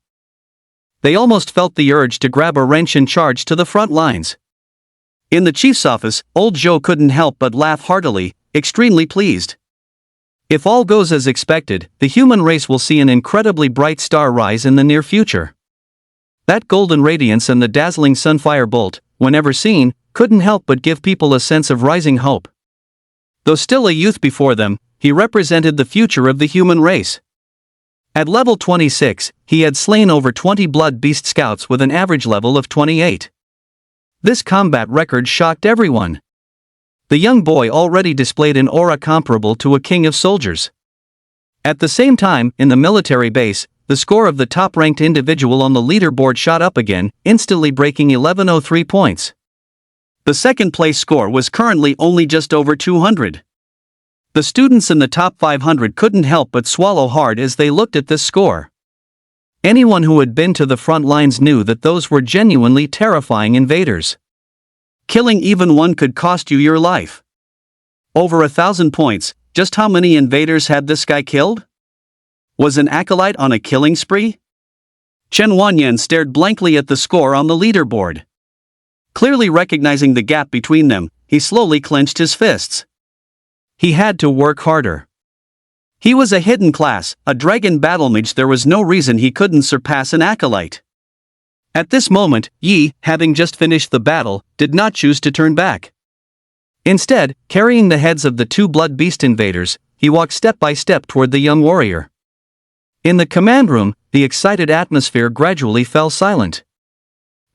They almost felt the urge to grab a wrench and charge to the front lines. In the chief's office, old Zhou couldn't help but laugh heartily, extremely pleased. If all goes as expected, the human race will see an incredibly bright star rise in the near future. That golden radiance and the dazzling sunfire bolt, whenever seen, couldn't help but give people a sense of rising hope. Though still a youth before them, he represented the future of the human race. At level 26, he had slain over 20 blood beast scouts with an average level of 28. This combat record shocked everyone. The young boy already displayed an aura comparable to a king of soldiers. At the same time, in the military base, the score of the top-ranked individual on the leaderboard shot up again, instantly breaking 1103 points. The second-place score was currently only just over 200. The students in the top 500 couldn't help but swallow hard as they looked at this score. Anyone who had been to the front lines knew that those were genuinely terrifying invaders. Killing even one could cost you your life. Over 1,000 points, just how many invaders had this guy killed? Was an acolyte on a killing spree? Chen Wanyan stared blankly at the score on the leaderboard. Clearly recognizing the gap between them, he slowly clenched his fists. He had to work harder. He was a hidden class, a dragon battle mage. There was no reason he couldn't surpass an acolyte. At this moment, Yi, having just finished the battle, did not choose to turn back. Instead, carrying the heads of the two blood beast invaders, he walked step by step toward the young warrior. In the command room, the excited atmosphere gradually fell silent.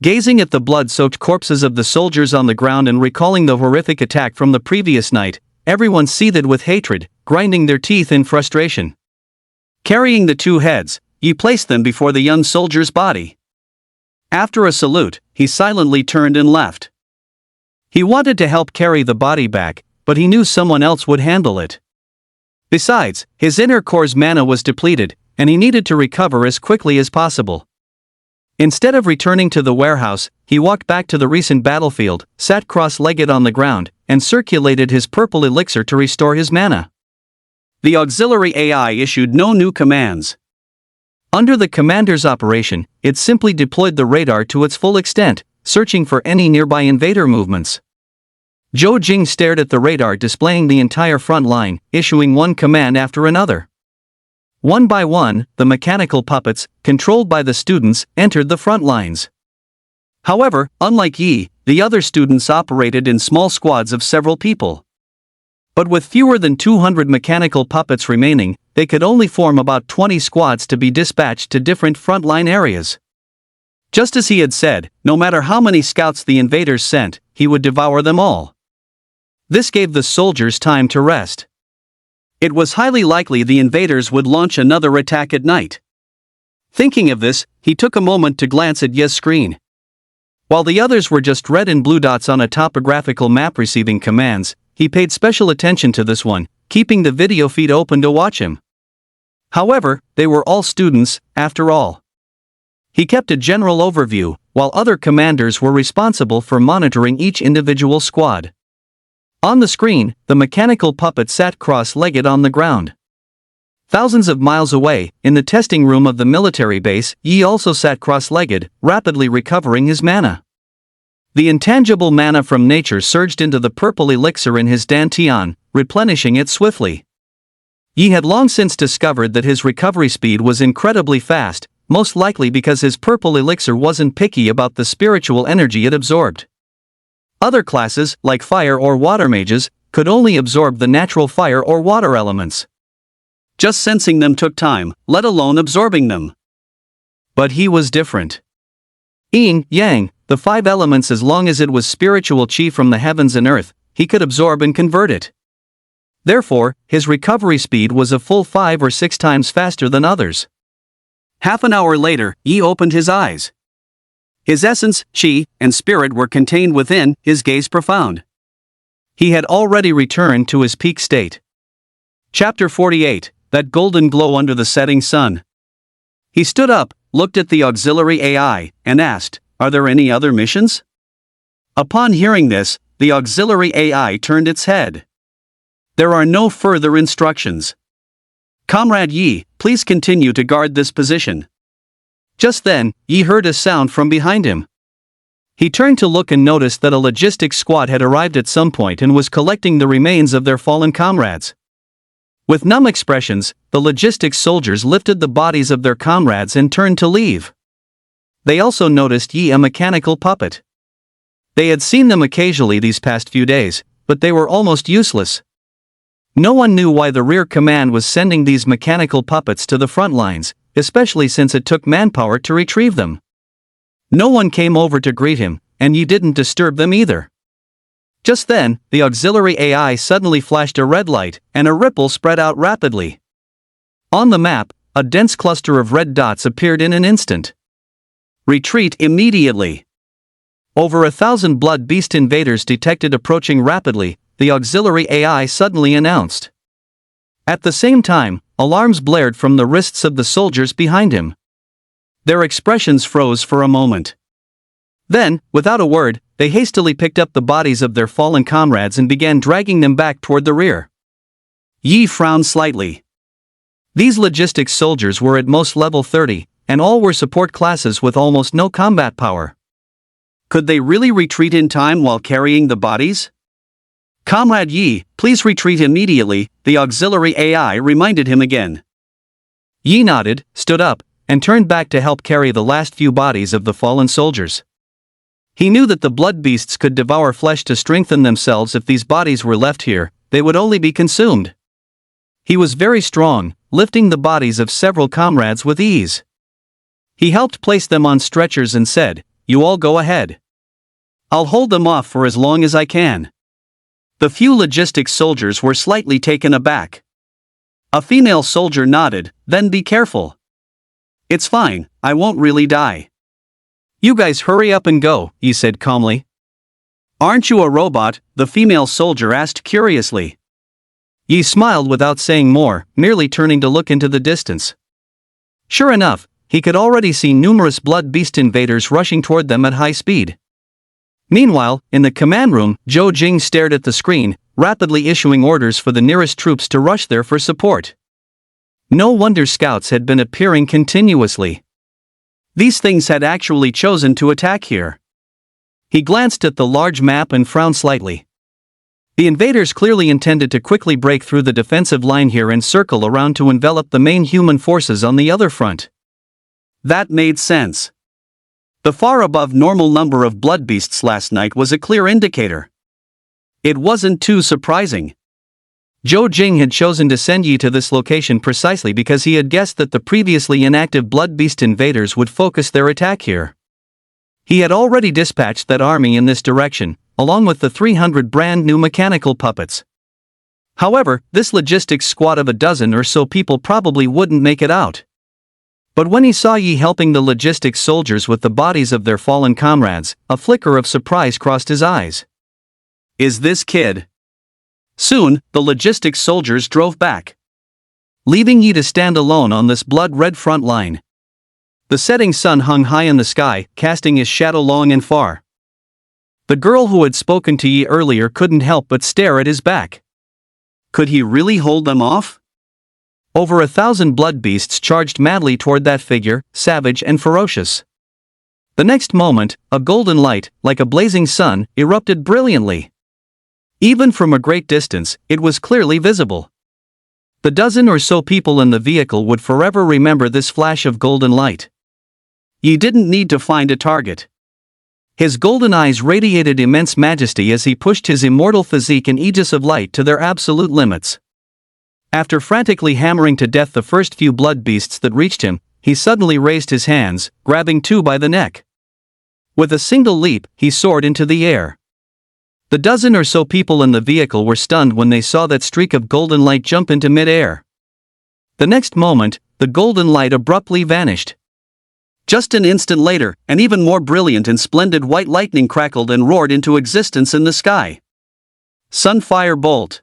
Gazing at the blood-soaked corpses of the soldiers on the ground and recalling the horrific attack from the previous night, everyone seethed with hatred, grinding their teeth in frustration. Carrying the two heads, Yi placed them before the young soldier's body. After a salute, he silently turned and left. He wanted to help carry the body back, but he knew someone else would handle it. Besides, his inner core's mana was depleted, and he needed to recover as quickly as possible. Instead of returning to the warehouse, he walked back to the recent battlefield, sat cross-legged on the ground, and circulated his purple elixir to restore his mana. The auxiliary AI issued no new commands. Under the commander's operation, it simply deployed the radar to its full extent, searching for any nearby invader movements. Zhou Jing stared at the radar displaying the entire front line, issuing one command after another. One by one, the mechanical puppets, controlled by the students, entered the front lines. However, unlike Yi, the other students operated in small squads of several people. But with fewer than 200 mechanical puppets remaining, they could only form about 20 squads to be dispatched to different frontline areas. Just as he had said, no matter how many scouts the invaders sent, he would devour them all. This gave the soldiers time to rest. It was highly likely the invaders would launch another attack at night. Thinking of this, he took a moment to glance at Ye's screen. While the others were just red and blue dots on a topographical map receiving commands, he paid special attention to this one, keeping the video feed open to watch him. However, they were all students, after all. He kept a general overview, while other commanders were responsible for monitoring each individual squad. On the screen, the mechanical puppet sat cross-legged on the ground. Thousands of miles away, in the testing room of the military base, Yi also sat cross-legged, rapidly recovering his mana. The intangible mana from nature surged into the purple elixir in his dantian, replenishing it swiftly. Yi had long since discovered that his recovery speed was incredibly fast, most likely because his purple elixir wasn't picky about the spiritual energy it absorbed. Other classes, like fire or water mages, could only absorb the natural fire or water elements. Just sensing them took time, let alone absorbing them. But he was different. Yin, Yang, the 5 elements, as long as it was spiritual chi from the heavens and earth, he could absorb and convert it. Therefore, his recovery speed was a full 5 or 6 times faster than others. Half an hour later, Yi opened his eyes. His essence, chi, and spirit were contained within, his gaze profound. He had already returned to his peak state. Chapter 48, That Golden Glow Under the Setting Sun. He stood up, looked at the auxiliary AI, and asked, "Are there any other missions?" Upon hearing this, the auxiliary AI turned its head. "There are no further instructions. Comrade Yi, please continue to guard this position." Just then, Yi heard a sound from behind him. He turned to look and noticed that a logistics squad had arrived at some point and was collecting the remains of their fallen comrades. With numb expressions, the logistics soldiers lifted the bodies of their comrades and turned to leave. They also noticed Yi, a mechanical puppet. They had seen them occasionally these past few days, but they were almost useless. No one knew why the rear command was sending these mechanical puppets to the front lines, especially since it took manpower to retrieve them. No one came over to greet him, and Yi didn't disturb them either. Just then, the auxiliary AI suddenly flashed a red light, and a ripple spread out rapidly. On the map, a dense cluster of red dots appeared in an instant. "Retreat immediately." Over 1,000 blood beast invaders detected approaching rapidly, the auxiliary AI suddenly announced. At the same time, alarms blared from the wrists of the soldiers behind him. Their expressions froze for a moment. Then, without a word, they hastily picked up the bodies of their fallen comrades and began dragging them back toward the rear. Yi frowned slightly. These logistics soldiers were at most level 30, and all were support classes with almost no combat power. Could they really retreat in time while carrying the bodies? "Comrade Yi, please retreat immediately," the auxiliary AI reminded him again. Yi nodded, stood up, and turned back to help carry the last few bodies of the fallen soldiers. He knew that the blood beasts could devour flesh to strengthen themselves. If these bodies were left here, they would only be consumed. He was very strong, lifting the bodies of several comrades with ease. He helped place them on stretchers and said, "You all go ahead. I'll hold them off for as long as I can." The few logistics soldiers were slightly taken aback. A female soldier nodded, "Then be careful." "It's fine, I won't really die." "You guys hurry up and go," he said calmly. "Aren't you a robot?" the female soldier asked curiously. Yi smiled without saying more, merely turning to look into the distance. Sure enough, he could already see numerous blood beast invaders rushing toward them at high speed. Meanwhile, in the command room, Zhou Jing stared at the screen, rapidly issuing orders for the nearest troops to rush there for support. No wonder scouts had been appearing continuously. These things had actually chosen to attack here. He glanced at the large map and frowned slightly. The invaders clearly intended to quickly break through the defensive line here and circle around to envelop the main human forces on the other front. That made sense. The far above normal number of blood beasts last night was a clear indicator. It wasn't too surprising. Zhou Jing had chosen to send Yi to this location precisely because he had guessed that the previously inactive blood beast invaders would focus their attack here. He had already dispatched that army in this direction, along with the 300 brand new mechanical puppets. However, this logistics squad of a dozen or so people probably wouldn't make it out. But when he saw Yi helping the logistics soldiers with the bodies of their fallen comrades, a flicker of surprise crossed his eyes. "Is this kid?" Soon, the logistics soldiers drove back, leaving Yi to stand alone on this blood-red front line. The setting sun hung high in the sky, casting his shadow long and far. The girl who had spoken to Yi earlier couldn't help but stare at his back. Could he really hold them off? Over 1,000 blood beasts charged madly toward that figure, savage and ferocious. The next moment, a golden light, like a blazing sun, erupted brilliantly. Even from a great distance, it was clearly visible. The dozen or so people in the vehicle would forever remember this flash of golden light. Yi didn't need to find a target. His golden eyes radiated immense majesty as he pushed his immortal physique and aegis of light to their absolute limits. After frantically hammering to death the first few blood beasts that reached him, he suddenly raised his hands, grabbing two by the neck. With a single leap, he soared into the air. The dozen or so people in the vehicle were stunned when they saw that streak of golden light jump into mid-air. The next moment, the golden light abruptly vanished. Just an instant later, an even more brilliant and splendid white lightning crackled and roared into existence in the sky. Sunfire bolt.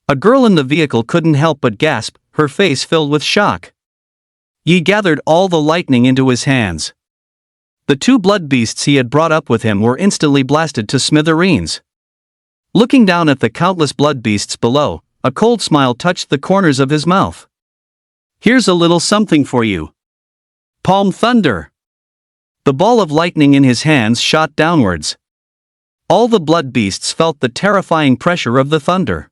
A girl in the vehicle couldn't help but gasp, her face filled with shock. Yi gathered all the lightning into his hands. The two blood beasts he had brought up with him were instantly blasted to smithereens. Looking down at the countless blood beasts below, a cold smile touched the corners of his mouth. Here's a little something for you. Palm thunder. The ball of lightning in his hands shot downwards. All the blood beasts felt the terrifying pressure of the thunder.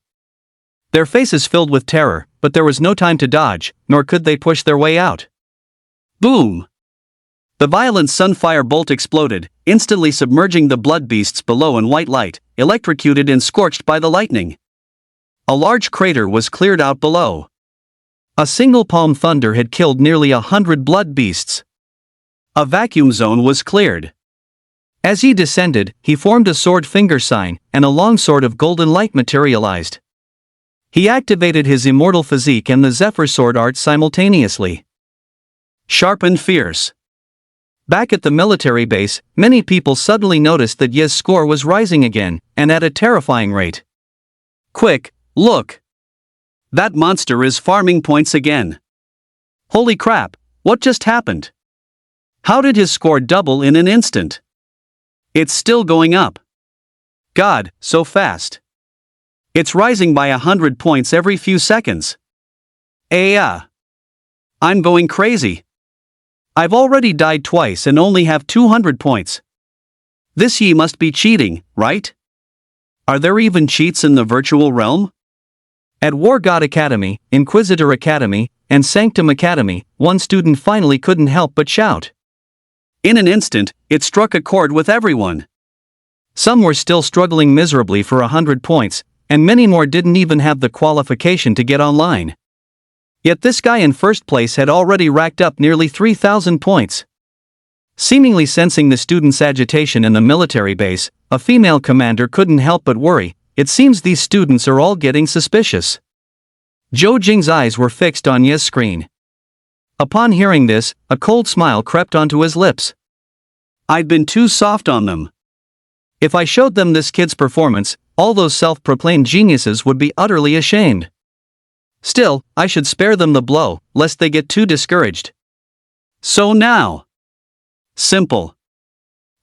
Their faces filled with terror, but there was no time to dodge, nor could they push their way out. Boom! The violent sunfire bolt exploded, instantly submerging the blood beasts below in white light, electrocuted and scorched by the lightning. A large crater was cleared out below. A single palm thunder had killed nearly 100 blood beasts. A vacuum zone was cleared. As he descended, he formed a sword finger sign, and a long sword of golden light materialized. He activated his immortal physique and the Zephyr sword art simultaneously. Sharp and fierce. Back at the military base, many people suddenly noticed that Ye's score was rising again, and at a terrifying rate. Quick, look! That monster is farming points again. Holy crap, what just happened? How did his score double in an instant? It's still going up. God, so fast. It's rising by 100 points every few seconds. I'm going crazy. I've already died twice and only have 200 points. This Yi must be cheating, right? Are there even cheats in the virtual realm? At War God Academy, Inquisitor Academy, and Sanctum Academy, one student finally couldn't help but shout. In an instant, it struck a chord with everyone. Some were still struggling miserably for 100 points, and many more didn't even have the qualification to get online. Yet this guy in first place had already racked up nearly 3,000 points. Seemingly sensing the students' agitation in the military base, a female commander couldn't help but worry. It seems these students are all getting suspicious. Zhou Jing's eyes were fixed on Ye's screen. Upon hearing this, a cold smile crept onto his lips. I'd been too soft on them. If I showed them this kid's performance, all those self-proclaimed geniuses would be utterly ashamed. Still, I should spare them the blow, lest they get too discouraged. So now. Simple.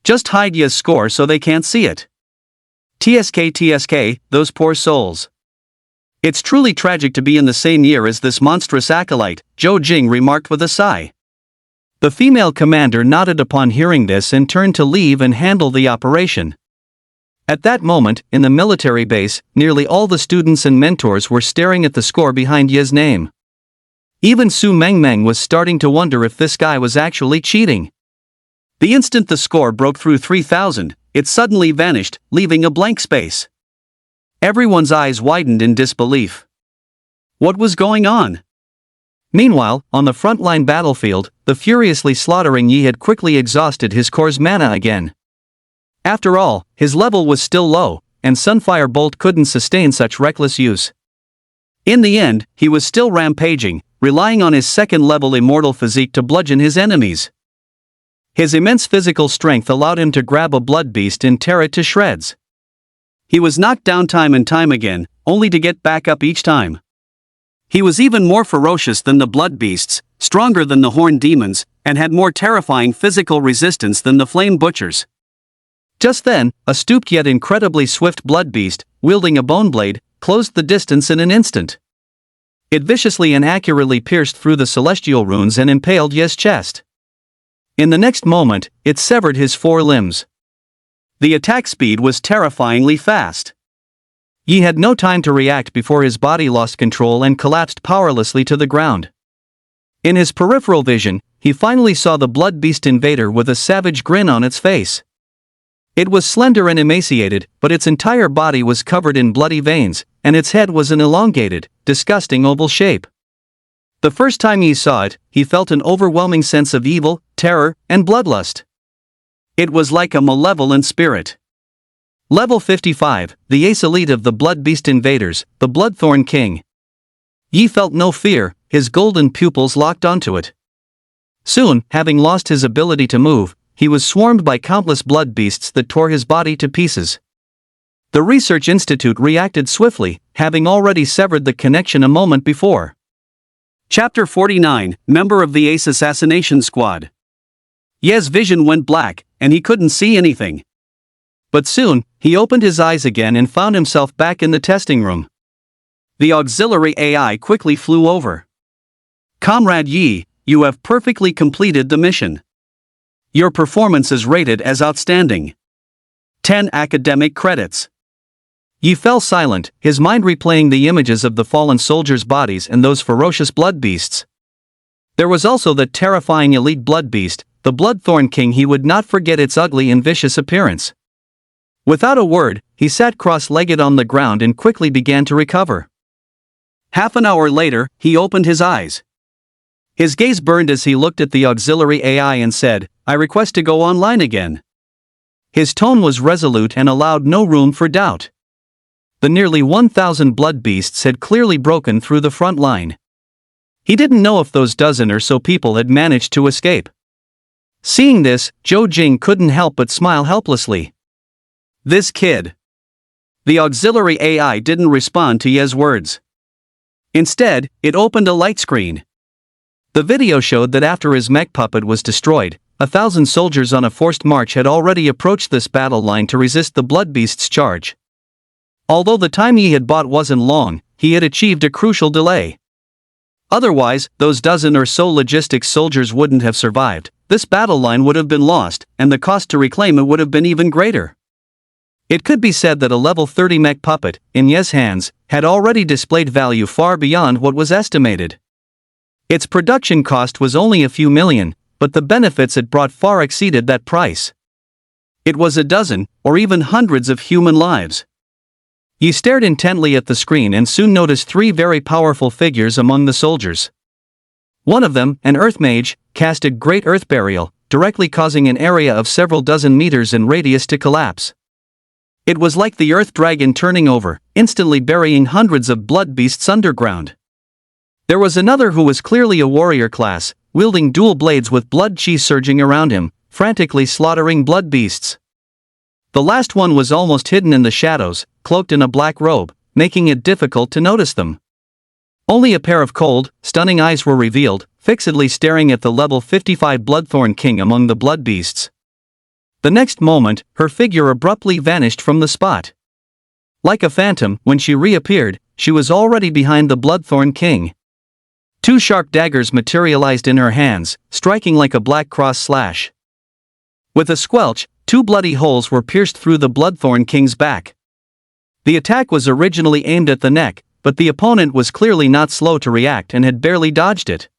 Just hide Ye's score so they can't see it. TSK, those poor souls. It's truly tragic to be in the same year as this monstrous acolyte, Zhou Jing remarked with a sigh. The female commander nodded upon hearing this and turned to leave and handle the operation. At that moment, in the military base, nearly all the students and mentors were staring at the score behind Ye's name. Even Su Mengmeng was starting to wonder if this guy was actually cheating. The instant the score broke through 3,000, it suddenly vanished, leaving a blank space. Everyone's eyes widened in disbelief. What was going on? Meanwhile, on the frontline battlefield, the furiously slaughtering Yi had quickly exhausted his core's mana again. After all, his level was still low, and Sunfire Bolt couldn't sustain such reckless use. In the end, he was still rampaging, relying on his second-level immortal physique to bludgeon his enemies. His immense physical strength allowed him to grab a blood beast and tear it to shreds. He was knocked down time and time again, only to get back up each time. He was even more ferocious than the blood beasts, stronger than the horned demons, and had more terrifying physical resistance than the flame butchers. Just then, a stooped yet incredibly swift blood beast, wielding a bone blade, closed the distance in an instant. It viciously and accurately pierced through the celestial runes and impaled Ye's chest. In the next moment, it severed his 4 limbs. The attack speed was terrifyingly fast. Yi had no time to react before his body lost control and collapsed powerlessly to the ground. In his peripheral vision, he finally saw the blood beast invader with a savage grin on its face. It was slender and emaciated, but its entire body was covered in bloody veins, and its head was an elongated, disgusting oval shape. The first time Yi saw it, he felt an overwhelming sense of evil, terror, and bloodlust. It was like a malevolent spirit. Level 55, the ace elite of the Blood Beast Invaders, the Bloodthorn King. Yi felt no fear, his golden pupils locked onto it. Soon, having lost his ability to move, he was swarmed by countless blood beasts that tore his body to pieces. The Research Institute reacted swiftly, having already severed the connection a moment before. Chapter 49, Member of the Ace Assassination Squad. Ye's vision went black, and he couldn't see anything. But soon, he opened his eyes again and found himself back in the testing room. The auxiliary AI quickly flew over. Comrade Yi, you have perfectly completed the mission. Your performance is rated as outstanding. 10 academic credits. Yi fell silent, his mind replaying the images of the fallen soldiers' bodies and those ferocious blood beasts. There was also that terrifying elite blood beast, the Bloodthorn King. He would not forget its ugly and vicious appearance. Without a word, he sat cross-legged on the ground and quickly began to recover. Half an hour later, he opened his eyes. His gaze burned as he looked at the auxiliary AI and said, "I request to go online again." His tone was resolute and allowed no room for doubt. The nearly 1,000 blood beasts had clearly broken through the front line. He didn't know if those dozen or so people had managed to escape. Seeing this, Zhou Jing couldn't help but smile helplessly. This kid. The auxiliary AI didn't respond to Ye's words. Instead, it opened a light screen. The video showed that after his mech puppet was destroyed, 1,000 soldiers on a forced march had already approached this battle line to resist the blood beast's charge. Although the time he had bought wasn't long, he had achieved a crucial delay. Otherwise, those dozen or so logistics soldiers wouldn't have survived, this battle line would have been lost, and the cost to reclaim it would have been even greater. It could be said that a level 30 mech puppet, in Ye's hands, had already displayed value far beyond what was estimated. Its production cost was only a few million, but the benefits it brought far exceeded that price. It was a dozen, or even hundreds of human lives. He stared intently at the screen and soon noticed three very powerful figures among the soldiers. One of them, an earth mage, cast a great earth burial, directly causing an area of several dozen meters in radius to collapse. It was like the earth dragon turning over, instantly burying hundreds of blood beasts underground. There was another who was clearly a warrior class, wielding dual blades with blood chi surging around him, frantically slaughtering blood beasts. The last one was almost hidden in the shadows, cloaked in a black robe, making it difficult to notice them. Only a pair of cold, stunning eyes were revealed, fixedly staring at the level 55 Bloodthorn King among the blood beasts. The next moment, her figure abruptly vanished from the spot. Like a phantom, when she reappeared, she was already behind the Bloodthorn King. Two sharp daggers materialized in her hands, striking like a black cross slash. With a squelch, two bloody holes were pierced through the Bloodthorn King's back. The attack was originally aimed at the neck, but the opponent was clearly not slow to react and had barely dodged it.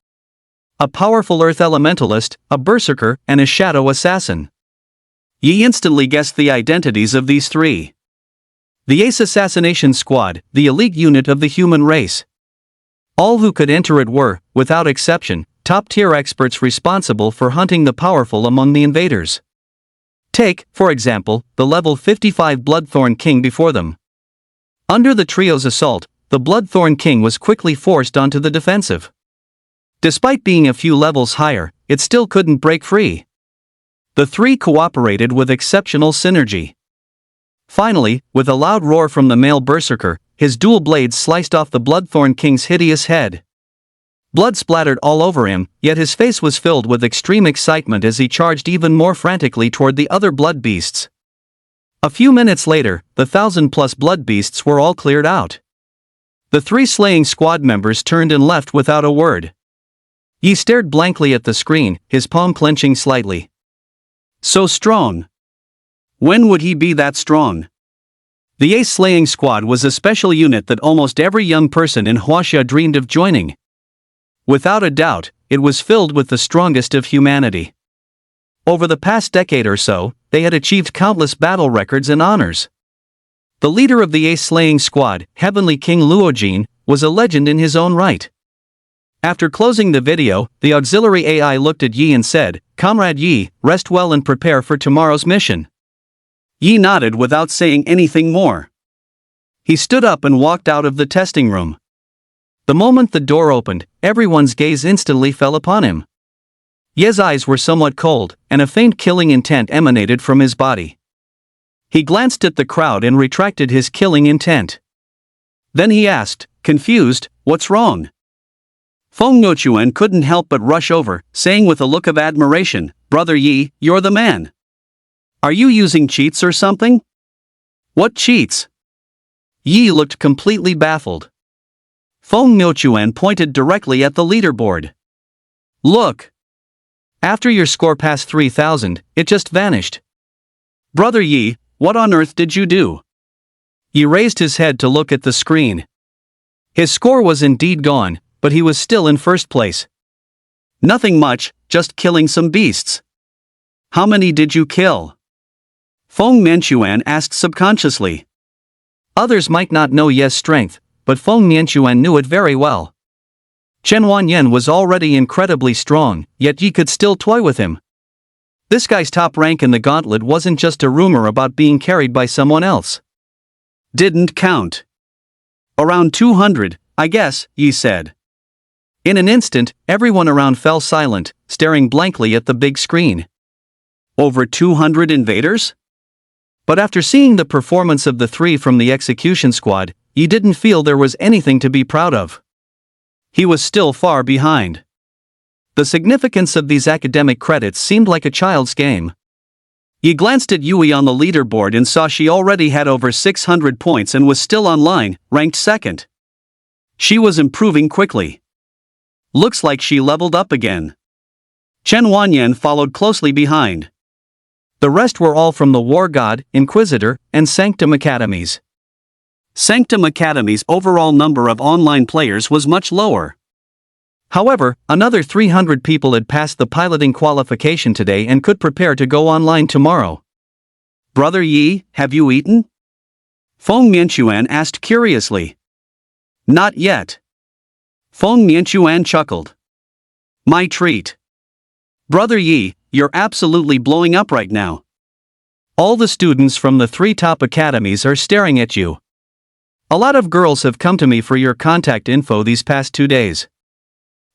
A powerful earth elementalist, a berserker, and a shadow assassin. Yi instantly guessed the identities of these three. The Ace Assassination Squad, the elite unit of the human race. All who could enter it were, without exception, top-tier experts responsible for hunting the powerful among the invaders. Take, for example, the level 55 Bloodthorn King before them. Under the trio's assault, the Bloodthorn King was quickly forced onto the defensive. Despite being a few levels higher, it still couldn't break free. The three cooperated with exceptional synergy. Finally, with a loud roar from the male berserker, his dual blades sliced off the Bloodthorn King's hideous head. Blood splattered all over him, yet his face was filled with extreme excitement as he charged even more frantically toward the other blood beasts. A few minutes later, the 1,000+ blood beasts were all cleared out. The three slaying squad members turned and left without a word. He stared blankly at the screen, his palm clenching slightly. So strong. When would he be that strong? The Ace Slaying Squad was a special unit that almost every young person in Huaxia dreamed of joining. Without a doubt, it was filled with the strongest of humanity. Over the past decade or so, they had achieved countless battle records and honors. The leader of the Ace Slaying Squad, Heavenly King Luojin, was a legend in his own right. After closing the video, the auxiliary AI looked at Yi and said, "Comrade Yi, rest well and prepare for tomorrow's mission." Yi nodded without saying anything more. He stood up and walked out of the testing room. The moment the door opened, everyone's gaze instantly fell upon him. Ye's eyes were somewhat cold, and a faint killing intent emanated from his body. He glanced at the crowd and retracted his killing intent. Then he asked, confused, "What's wrong?" Feng Nochuan couldn't help but rush over, saying with a look of admiration, "Brother Yi, you're the man. Are you using cheats or something?" "What cheats?" Yi looked completely baffled. Feng Nochuan pointed directly at the leaderboard. "Look. After your score passed 3,000, it just vanished. Brother Yi, what on earth did you do?" Yi raised his head to look at the screen. His score was indeed gone, but he was still in first place. "Nothing much, just killing some beasts." "How many did you kill?" Feng Manchuan asked subconsciously. Others might not know Ye's strength, but Feng Manchuan knew it very well. Chen Wanyan was already incredibly strong, yet Yi could still toy with him. This guy's top rank in the gauntlet wasn't just a rumor about being carried by someone else. "Didn't count. Around 200, I guess," Yi said. In an instant, everyone around fell silent, staring blankly at the big screen. Over 200 invaders? But after seeing the performance of the three from the execution squad, Yi didn't feel there was anything to be proud of. He was still far behind. The significance of these academic credits seemed like a child's game. Yi glanced at Yui on the leaderboard and saw she already had over 600 points and was still online, ranked second. She was improving quickly. Looks like she leveled up again. Chen Wanyan followed closely behind. The rest were all from the War God, Inquisitor, and Sanctum Academies. Sanctum Academy's overall number of online players was much lower. However, another 300 people had passed the piloting qualification today and could prepare to go online tomorrow. "Brother Yi, have you eaten?" Feng Mianchuan asked curiously. "Not yet." Feng Mianchuan chuckled. "My treat. Brother Yi, you're absolutely blowing up right now. All the students from the three top academies are staring at you. A lot of girls have come to me for your contact info these past 2 days."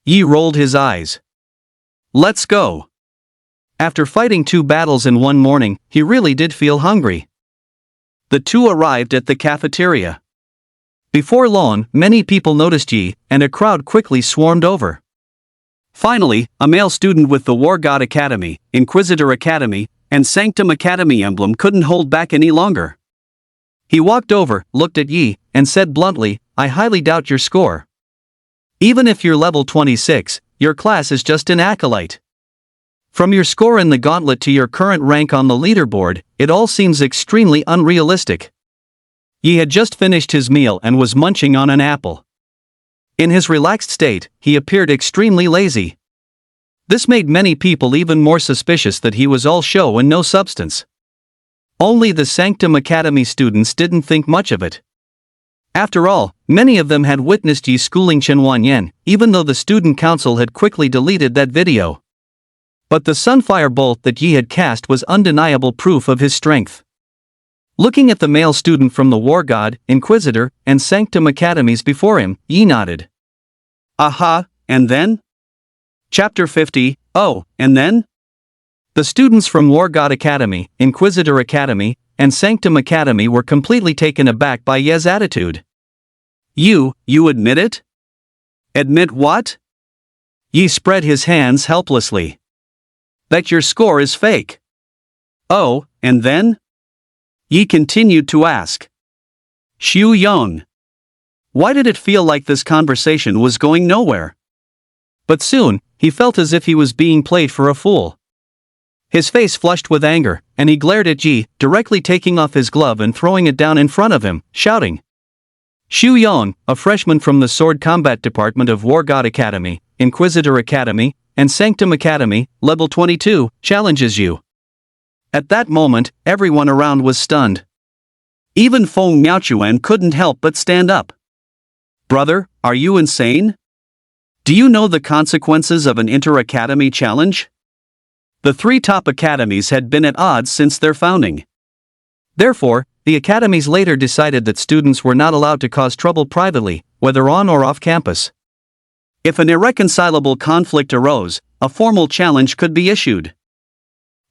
Yi rolled his eyes. "Let's go." After fighting 2 battles in one morning, he really did feel hungry. The two arrived at the cafeteria. Before long, many people noticed Yi, and a crowd quickly swarmed over. Finally, a male student with the War God Academy, Inquisitor Academy, and Sanctum Academy emblem couldn't hold back any longer. He walked over, looked at Yi, and said bluntly, "I highly doubt your score. Even if you're level 26, your class is just an acolyte. From your score in the gauntlet to your current rank on the leaderboard, it all seems extremely unrealistic." Yi had just finished his meal and was munching on an apple. In his relaxed state, he appeared extremely lazy. This made many people even more suspicious that he was all show and no substance. Only the Sanctum Academy students didn't think much of it. After all, many of them had witnessed Yi schooling Chen Wanyan, even though the student council had quickly deleted that video. But the Sunfire Bolt that Yi had cast was undeniable proof of his strength. Looking at the male student from the War God, Inquisitor, and Sanctum Academies before him, Yi nodded. "Aha, and then?" Chapter 50, Oh, and then? The students from War God Academy, Inquisitor Academy, and Sanctum Academy were completely taken aback by Ye's attitude. You admit it?" "Admit what?" Yi spread his hands helplessly. "That your score is fake." "Oh, and then?" Yi continued to ask. Xu Yong. Why did it feel like this conversation was going nowhere? But soon, he felt as if he was being played for a fool. His face flushed with anger, and he glared at Yi, directly taking off his glove and throwing it down in front of him, shouting. "Xu Yong, a freshman from the Sword Combat Department of War God Academy, Inquisitor Academy, and Sanctum Academy, level 22, challenges you." At that moment, everyone around was stunned. Even Feng Miaochuan couldn't help but stand up. "Brother, are you insane? Do you know the consequences of an inter-academy challenge?" The three top academies had been at odds since their founding. Therefore, the academies later decided that students were not allowed to cause trouble privately, whether on or off campus. If an irreconcilable conflict arose, a formal challenge could be issued.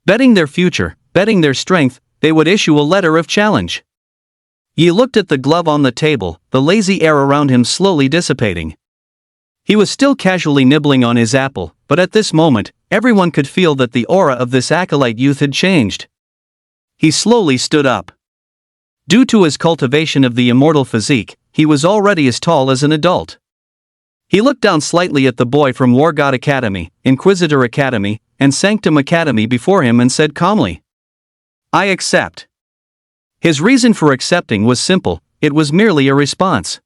Betting their future, betting their strength, they would issue a letter of challenge. Yi looked at the glove on the table, the lazy air around him slowly dissipating. He was still casually nibbling on his apple, but at this moment, everyone could feel that the aura of this acolyte youth had changed. He slowly stood up. Due to his cultivation of the immortal physique, he was already as tall as an adult. He looked down slightly at the boy from War God Academy, Inquisitor Academy, and Sanctum Academy before him and said calmly, "I accept." His reason for accepting was simple, it was merely a response.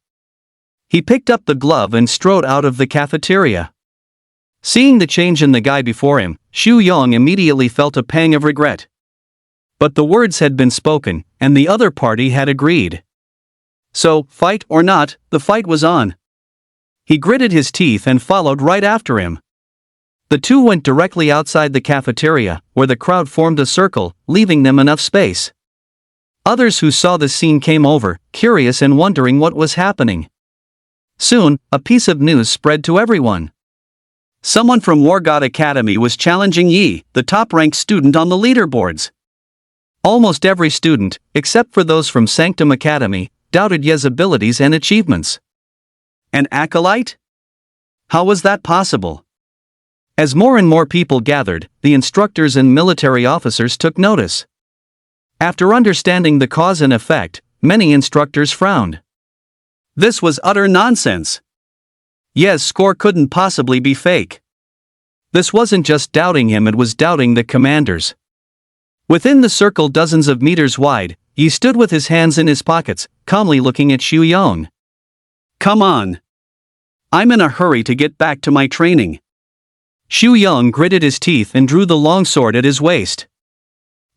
He picked up the glove and strode out of the cafeteria. Seeing the change in the guy before him, Xu Yong immediately felt a pang of regret. But the words had been spoken, and the other party had agreed. So, fight or not, the fight was on. He gritted his teeth and followed right after him. The two went directly outside the cafeteria, where the crowd formed a circle, leaving them enough space. Others who saw the scene came over, curious and wondering what was happening. Soon, a piece of news spread to everyone. Someone from War God Academy was challenging Yi, the top-ranked student on the leaderboards. Almost every student, except for those from Sanctum Academy, doubted Ye's abilities and achievements. An acolyte? How was that possible? As more and more people gathered, the instructors and military officers took notice. After understanding the cause and effect, many instructors frowned. This was utter nonsense. Ye's score couldn't possibly be fake. This wasn't just doubting him, it was doubting the commanders. Within the circle dozens of meters wide, Yi stood with his hands in his pockets, calmly looking at Xu Yong. "Come on. I'm in a hurry to get back to my training." Xu Yong gritted his teeth and drew the long sword at his waist.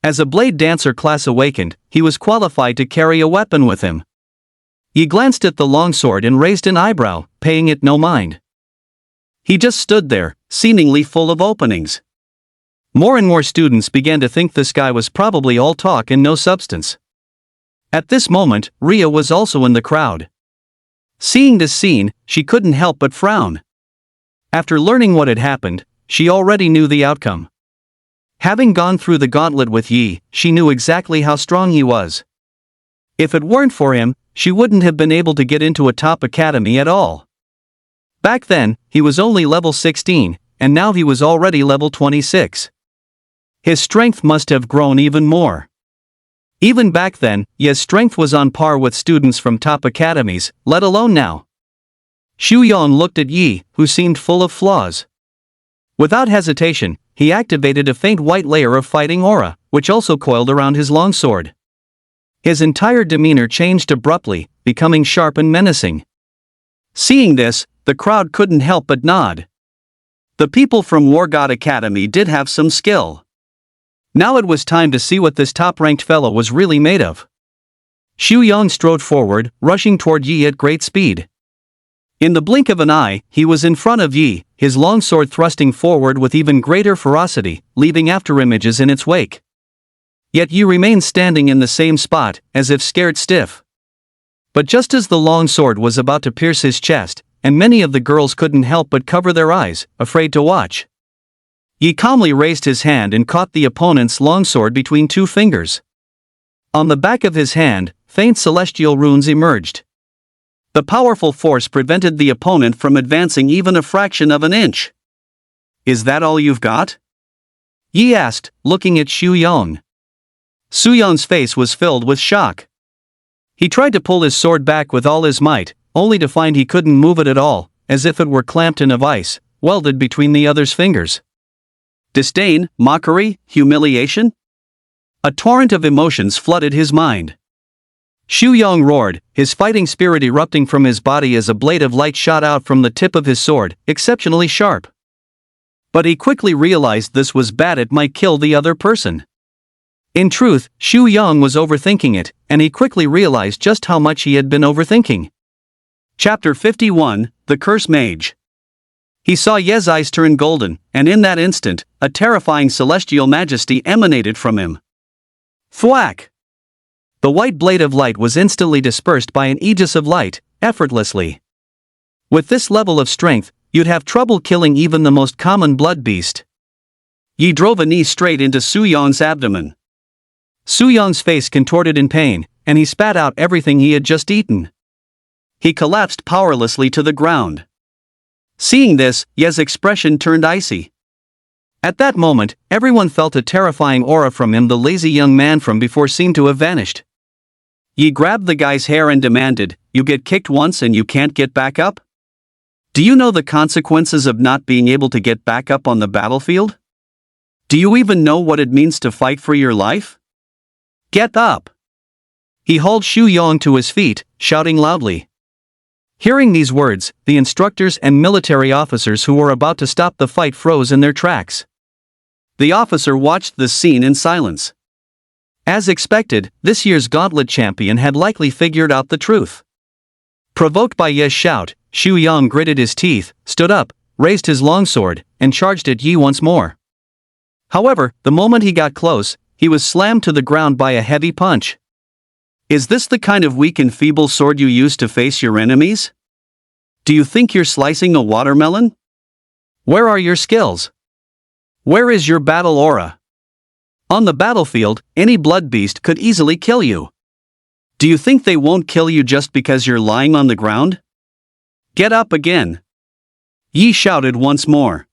As a blade dancer class awakened, he was qualified to carry a weapon with him. He glanced at the longsword and raised an eyebrow, paying it no mind. He just stood there, seemingly full of openings. More and more students began to think this guy was probably all talk and no substance. At this moment, Ria was also in the crowd. Seeing this scene, she couldn't help but frown. After learning what had happened, she already knew the outcome. Having gone through the gauntlet with Yi, she knew exactly how strong he was. If it weren't for him, she wouldn't have been able to get into a top academy at all. Back then, he was only level 16, and now he was already level 26. His strength must have grown even more. Even back then, Ye's strength was on par with students from top academies, let alone now. Xu Yong looked at Yi, who seemed full of flaws. Without hesitation, he activated a faint white layer of fighting aura, which also coiled around his longsword. His entire demeanor changed abruptly, becoming sharp and menacing. Seeing this, the crowd couldn't help but nod. The people from War God Academy did have some skill. Now it was time to see what this top-ranked fellow was really made of. Xu Yong strode forward, rushing toward Yi at great speed. In the blink of an eye, he was in front of Yi, his longsword thrusting forward with even greater ferocity, leaving afterimages in its wake. Yet Yi remained standing in the same spot, as if scared stiff. But just as the longsword was about to pierce his chest, and many of the girls couldn't help but cover their eyes, afraid to watch, Yi calmly raised his hand and caught the opponent's longsword between two fingers. On the back of his hand, faint celestial runes emerged. The powerful force prevented the opponent from advancing even a fraction of an inch. "Is that all you've got?" Yi asked, looking at Xu Yong. Xu Yong's face was filled with shock. He tried to pull his sword back with all his might, only to find he couldn't move it at all, as if it were clamped in a vice, welded between the other's fingers. Disdain, mockery, humiliation? A torrent of emotions flooded his mind. Xu Yong roared, his fighting spirit erupting from his body as a blade of light shot out from the tip of his sword, exceptionally sharp. But he quickly realized this was bad, it might kill the other person. In truth, Xu Yong was overthinking it, and he quickly realized just how much he had been overthinking. Chapter 51, The Curse Mage. He saw Ye's eyes turn golden, and in that instant, a terrifying celestial majesty emanated from him. Thwack! The white blade of light was instantly dispersed by an aegis of light, effortlessly. With this level of strength, you'd have trouble killing even the most common blood beast. Yi drove a knee straight into Su Yong's abdomen. Su Yong's face contorted in pain, and he spat out everything he had just eaten. He collapsed powerlessly to the ground. Seeing this, Ye's expression turned icy. At that moment, everyone felt a terrifying aura from him. The lazy young man from before seemed to have vanished. Yi grabbed the guy's hair and demanded, "You get kicked once and you can't get back up? Do you know the consequences of not being able to get back up on the battlefield? Do you even know what it means to fight for your life? Get up!" He hauled Xu Yong to his feet, shouting loudly. Hearing these words, the instructors and military officers who were about to stop the fight froze in their tracks. The officer watched the scene in silence. As expected, this year's gauntlet champion had likely figured out the truth. Provoked by Ye's shout, Xu Yong gritted his teeth, stood up, raised his longsword, and charged at Yi once more. However, the moment he got close, he was slammed to the ground by a heavy punch. Is this the kind of weak and feeble sword you use to face your enemies? Do you think you're slicing a watermelon? Where are your skills? Where is your battle aura? On the battlefield, any blood beast could easily kill you. Do you think they won't kill you just because you're lying on the ground? Get up again! Yi shouted once more.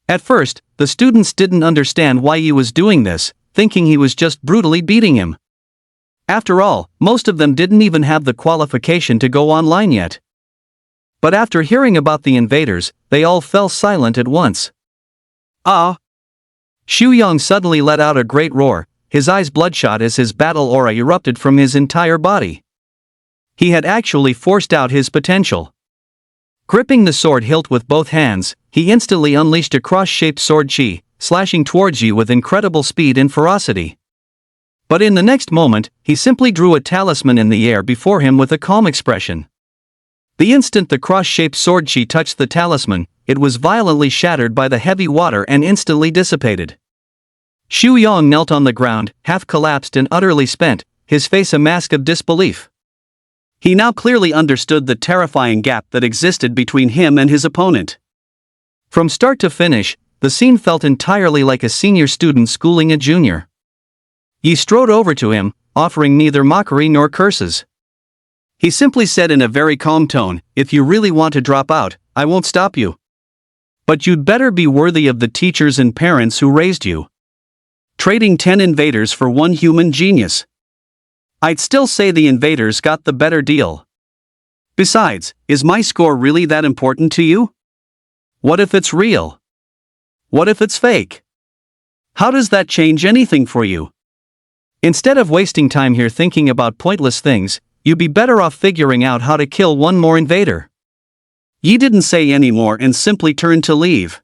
At first, the students didn't understand why Yi was doing this, thinking he was just brutally beating him. After all, most of them didn't even have the qualification to go online yet. But after hearing about the invaders, they all fell silent at once. Ah! Xu Yong suddenly let out a great roar, his eyes bloodshot as his battle aura erupted from his entire body. He had actually forced out his potential. Gripping the sword hilt with both hands, he instantly unleashed a cross-shaped sword chi, slashing towards Yi with incredible speed and ferocity. But in the next moment, he simply drew a talisman in the air before him with a calm expression. The instant the cross-shaped sword chi touched the talisman, it was violently shattered by the heavy water and instantly dissipated. Xu Yong knelt on the ground, half collapsed and utterly spent, his face a mask of disbelief. He now clearly understood the terrifying gap that existed between him and his opponent. From start to finish, the scene felt entirely like a senior student schooling a junior. Yi strode over to him, offering neither mockery nor curses. He simply said in a very calm tone, "If you really want to drop out, I won't stop you. But you'd better be worthy of the teachers and parents who raised you. Trading 10 invaders for one human genius. I'd still say the invaders got the better deal. Besides, is my score really that important to you? What if it's real? What if it's fake? How does that change anything for you? Instead of wasting time here thinking about pointless things, you'd be better off figuring out how to kill one more invader." Yi didn't say any more and simply turned to leave.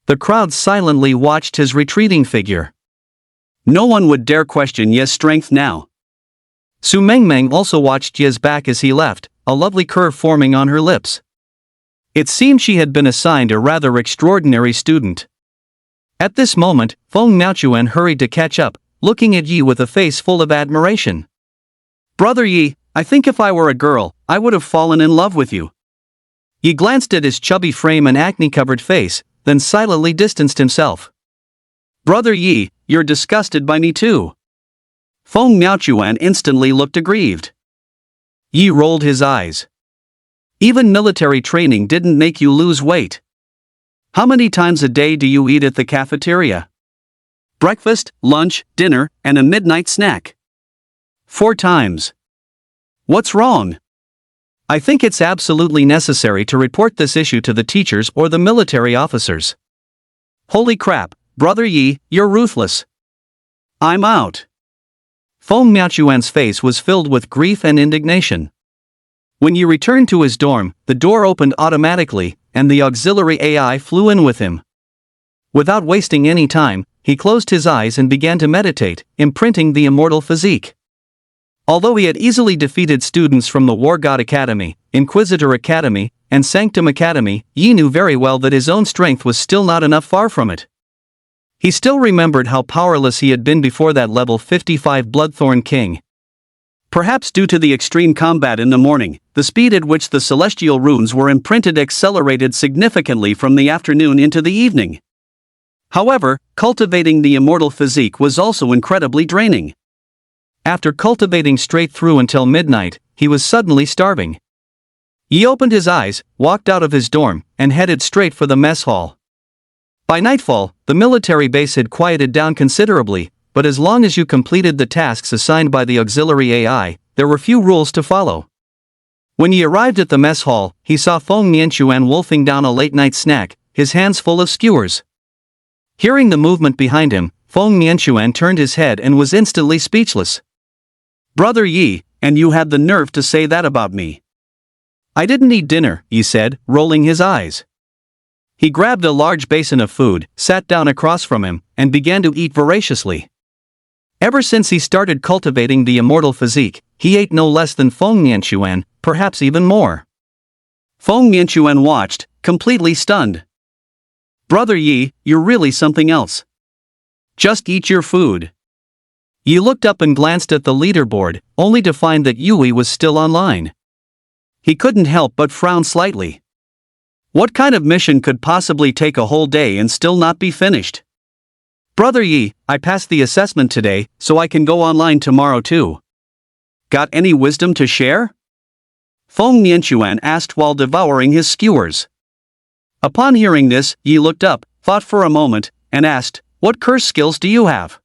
The crowd silently watched his retreating figure. No one would dare question Ye's strength now. Su Mengmeng also watched Ye's back as he left, a lovely curve forming on her lips. It seemed she had been assigned a rather extraordinary student. At this moment, Feng Miaochuan hurried to catch up, looking at Yi with a face full of admiration. "Brother Yi, I think if I were a girl, I would have fallen in love with you." Yi glanced at his chubby frame and acne-covered face, then silently distanced himself. "Brother Yi, you're disgusted by me too." Feng Miaochuan instantly looked aggrieved. Yi rolled his eyes. "Even military training didn't make you lose weight. How many times a day do you eat at the cafeteria? Breakfast, lunch, dinner, and a midnight snack. 4 times. What's wrong? I think it's absolutely necessary to report this issue to the teachers or the military officers. Holy crap, Brother Yi, you're ruthless. I'm out." Feng Miaochuan's face was filled with grief and indignation. When Yi returned to his dorm, the door opened automatically, and the auxiliary AI flew in with him. Without wasting any time, he closed his eyes and began to meditate, imprinting the immortal physique. Although he had easily defeated students from the War God Academy, Inquisitor Academy, and Sanctum Academy, Yi knew very well that his own strength was still not enough, far from it. He still remembered how powerless he had been before that level 55 Bloodthorn King, Perhaps due to the extreme combat in the morning, the speed at which the celestial runes were imprinted accelerated significantly from the afternoon into the evening. However, cultivating the immortal physique was also incredibly draining. After cultivating straight through until midnight, he was suddenly starving. He opened his eyes, walked out of his dorm, and headed straight for the mess hall. By nightfall, the military base had quieted down considerably, but as long as you completed the tasks assigned by the auxiliary AI, there were few rules to follow. When he arrived at the mess hall, he saw Feng Nianchuan wolfing down a late-night snack, his hands full of skewers. Hearing the movement behind him, Feng Nianchuan turned his head and was instantly speechless. "Brother Yi, and you had the nerve to say that about me." "I didn't eat dinner," Yi said, rolling his eyes. He grabbed a large basin of food, sat down across from him, and began to eat voraciously. Ever since he started cultivating the immortal physique, he ate no less than Feng Nianchuan, perhaps even more. Feng Nianchuan watched, completely stunned. "Brother Yi, you're really something else. Just eat your food." Yi looked up and glanced at the leaderboard, only to find that Yui was still online. He couldn't help but frown slightly. What kind of mission could possibly take a whole day and still not be finished? "Brother Yi, I passed the assessment today, so I can go online tomorrow too. Got any wisdom to share?" Feng Nianchuan asked while devouring his skewers. Upon hearing this, Yi looked up, thought for a moment, and asked, "What curse skills do you have?"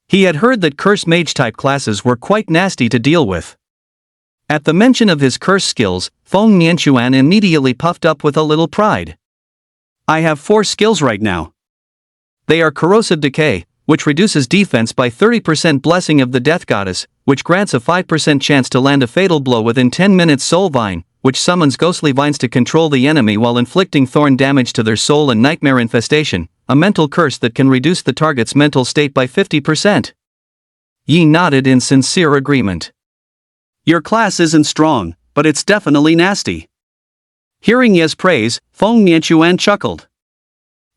He had heard that curse mage-type classes were quite nasty to deal with. At the mention of his curse skills, Feng Nianchuan immediately puffed up with a little pride. "I have 4 skills right now. They are Corrosive Decay, which reduces defense by 30%, Blessing of the Death Goddess, which grants a 5% chance to land a fatal blow within 10 minutes, Soul Vine, which summons ghostly vines to control the enemy while inflicting thorn damage to their soul, and Nightmare Infestation, a mental curse that can reduce the target's mental state by 50%. Yi nodded in sincere agreement. "Your class isn't strong, but it's definitely nasty." Hearing Yi's praise, Feng Nianchuan chuckled.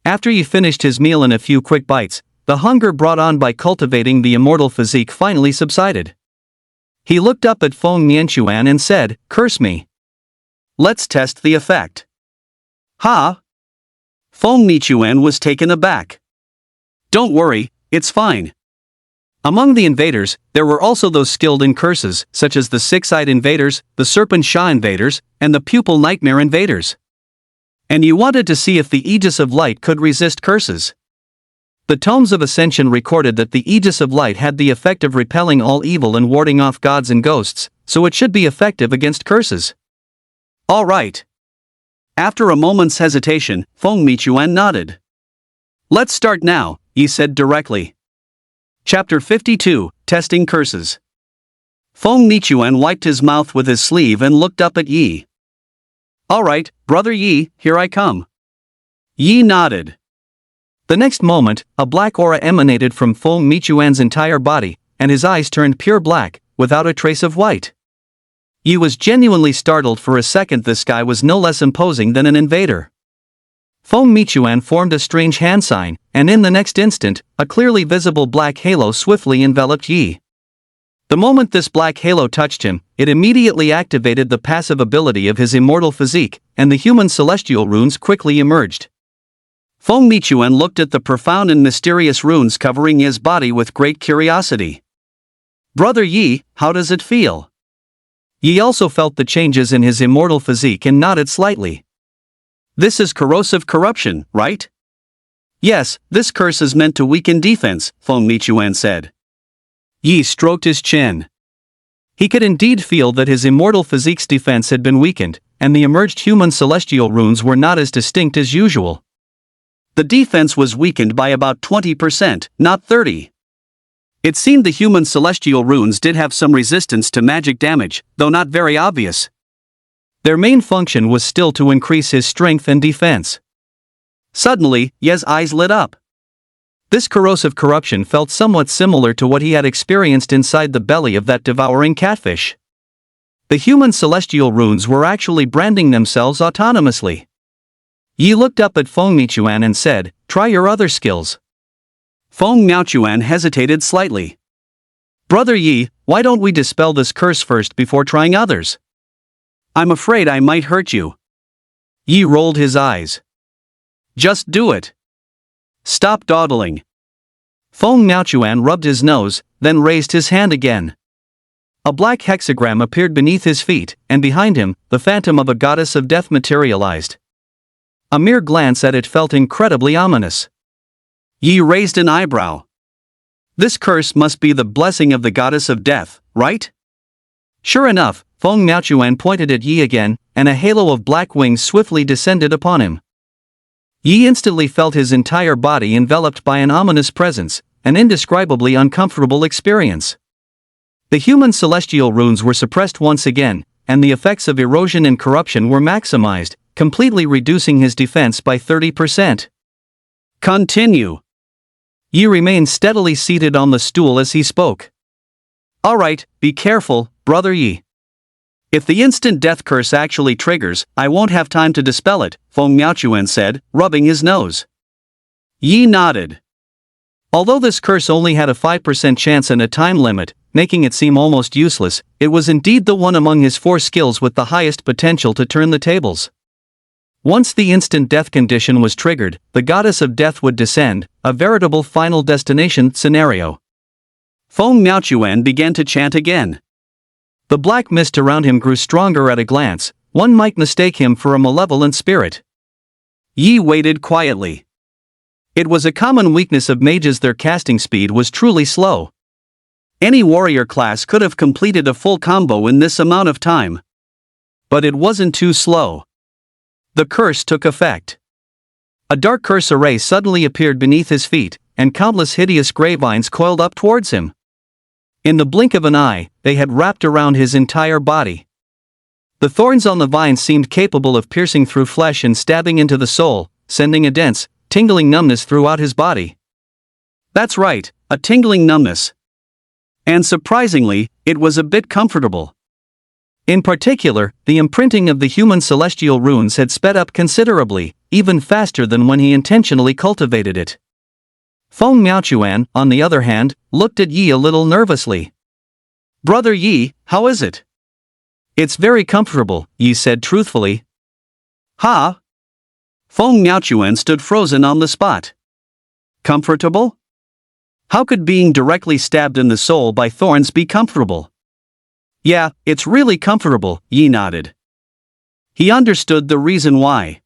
After Yi finished his meal in a few quick bites, the hunger brought on by cultivating the immortal physique finally subsided. He looked up at Feng Nianchuan and said, "Curse me. Let's test the effect." "Ha?" Feng Nianchuan was taken aback. "Don't worry, it's fine." Among the invaders, there were also those skilled in curses, such as the Six-Eyed Invaders, the Serpent Sha Invaders, and the Pupil Nightmare Invaders. And you wanted to see if the Aegis of Light could resist curses. The tomes of Ascension recorded that the Aegis of Light had the effect of repelling all evil and warding off gods and ghosts, so it should be effective against curses. "All right." After a moment's hesitation, Feng Nianchuan nodded. "Let's start now," Yi said directly. Chapter 52, Testing Curses. Feng Nianchuan wiped his mouth with his sleeve and looked up at Yi. "All right, Brother Yi, here I come." Yi nodded. The next moment, a black aura emanated from Feng Nianchuan's entire body, and his eyes turned pure black, without a trace of white. Yi was genuinely startled. For a second this guy was no less imposing than an invader. Feng Nianchuan formed a strange hand sign, and in the next instant, a clearly visible black halo swiftly enveloped Yi. The moment this black halo touched him, it immediately activated the passive ability of his immortal physique, and the human celestial runes quickly emerged. Feng Nianchuan looked at the profound and mysterious runes covering his body with great curiosity. "Brother Yi, how does it feel?" Yi also felt the changes in his immortal physique and nodded slightly. "This is corrosive corruption, right?" "Yes, this curse is meant to weaken defense," Feng Nianchuan said. Yi stroked his chin. He could indeed feel that his immortal physique's defense had been weakened, and the emerged human celestial runes were not as distinct as usual. The defense was weakened by about 20%, not 30%. It seemed the human celestial runes did have some resistance to magic damage, though not very obvious. Their main function was still to increase his strength and defense. Suddenly, Ye's eyes lit up. This corrosive corruption felt somewhat similar to what he had experienced inside the belly of that devouring catfish. The human celestial runes were actually branding themselves autonomously. Yi looked up at Feng Nianchuan and said, "Try your other skills." Feng Nianchuan hesitated slightly. Brother Yi, why don't we dispel this curse first before trying others? I'm afraid I might hurt you. Yi rolled his eyes. Just do it. Stop dawdling. Feng Miaochuan rubbed his nose, then raised his hand again. A black hexagram appeared beneath his feet, and behind him, the phantom of a goddess of death materialized. A mere glance at it felt incredibly ominous. Yi raised an eyebrow. This curse must be the blessing of the goddess of death, right? Sure enough, Feng Miaochuan pointed at Yi again, and a halo of black wings swiftly descended upon him. Yi instantly felt his entire body enveloped by an ominous presence, an indescribably uncomfortable experience. The human celestial runes were suppressed once again, and the effects of erosion and corruption were maximized, completely reducing his defense by 30%. Continue. Yi remained steadily seated on the stool as he spoke. Alright, be careful, Brother Yi. If the instant death curse actually triggers, I won't have time to dispel it, Feng Miaochuan said, rubbing his nose. Yi nodded. Although this curse only had a 5% chance and a time limit, making it seem almost useless, it was indeed the one among his 4 skills with the highest potential to turn the tables. Once the instant death condition was triggered, the goddess of death would descend, a veritable final destination scenario. Feng Miaochuan began to chant again. The black mist around him grew stronger at a glance, one might mistake him for a malevolent spirit. Yi waited quietly. It was a common weakness of mages, their casting speed was truly slow. Any warrior class could have completed a full combo in this amount of time. But it wasn't too slow. The curse took effect. A dark curse array suddenly appeared beneath his feet, and countless hideous grey vines coiled up towards him. In the blink of an eye, they had wrapped around his entire body. The thorns on the vines seemed capable of piercing through flesh and stabbing into the soul, sending a dense, tingling numbness throughout his body. That's right, a tingling numbness. And surprisingly, it was a bit comfortable. In particular, the imprinting of the human celestial runes had sped up considerably, even faster than when he intentionally cultivated it. Feng Miaochuan, on the other hand, looked at Yi a little nervously. Brother Yi, how is it? It's very comfortable, Yi said truthfully. Ha? Feng Miaochuan stood frozen on the spot. Comfortable? How could being directly stabbed in the soul by thorns be comfortable? Yeah, it's really comfortable, Yi nodded. He understood the reason why.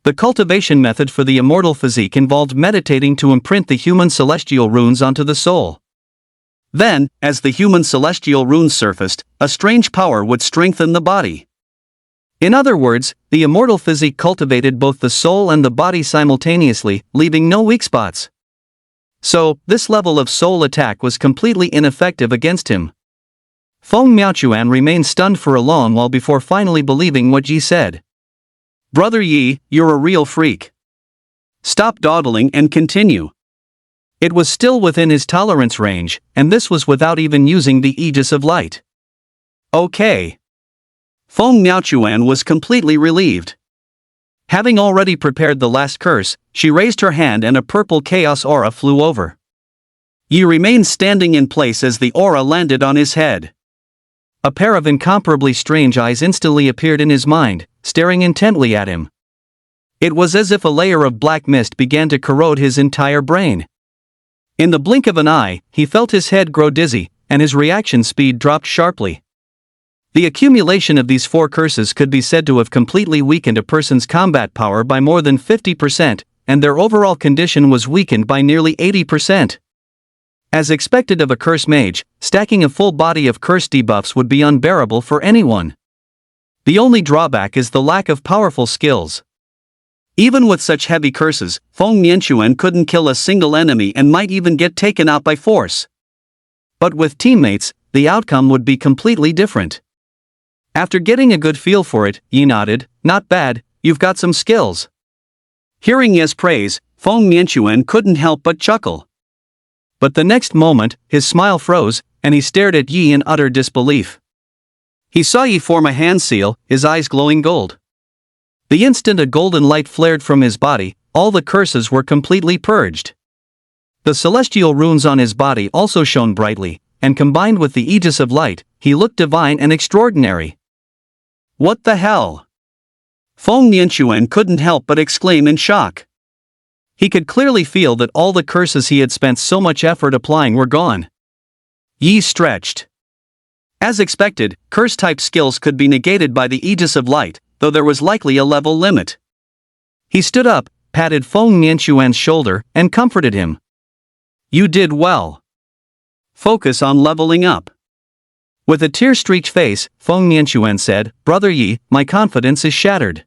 The cultivation method for the immortal physique involved meditating to imprint the human celestial runes onto the soul. Then, as the human celestial runes surfaced, a strange power would strengthen the body. In other words, the immortal physique cultivated both the soul and the body simultaneously, leaving no weak spots. So, this level of soul attack was completely ineffective against him. Feng Miaochuan remained stunned for a long while before finally believing what Yi said. Brother Yi, you're a real freak. Stop dawdling and continue. It was still within his tolerance range, and this was without even using the Aegis of Light. Okay. Feng Miaochuan was completely relieved. Having already prepared the last curse, she raised her hand and a purple chaos aura flew over. Yi remained standing in place as the aura landed on his head. A pair of incomparably strange eyes instantly appeared in his mind, staring intently at him. It was as if a layer of black mist began to corrode his entire brain. In the blink of an eye, he felt his head grow dizzy, and his reaction speed dropped sharply. The accumulation of these 4 curses could be said to have completely weakened a person's combat power by more than 50%, and their overall condition was weakened by nearly 80%. As expected of a curse mage, stacking a full body of curse debuffs would be unbearable for anyone. The only drawback is the lack of powerful skills. Even with such heavy curses, Feng Miaochuan couldn't kill a single enemy and might even get taken out by force. But with teammates, the outcome would be completely different. After getting a good feel for it, Yi nodded. Not bad, you've got some skills. Hearing Yi's praise, Feng Miaochuan couldn't help but chuckle. But the next moment, his smile froze, and he stared at Yi in utter disbelief. He saw Yi form a hand seal, his eyes glowing gold. The instant a golden light flared from his body, all the curses were completely purged. The celestial runes on his body also shone brightly, and combined with the aegis of light, he looked divine and extraordinary. What the hell? Feng Nianxuan couldn't help but exclaim in shock. He could clearly feel that all the curses he had spent so much effort applying were gone. Yi stretched. As expected, curse-type skills could be negated by the aegis of light, though there was likely a level limit. He stood up, patted Feng Nianxuan's shoulder, and comforted him. You did well. Focus on leveling up. With a tear-streaked face, Feng Nianxuan said, Brother Yi, my confidence is shattered.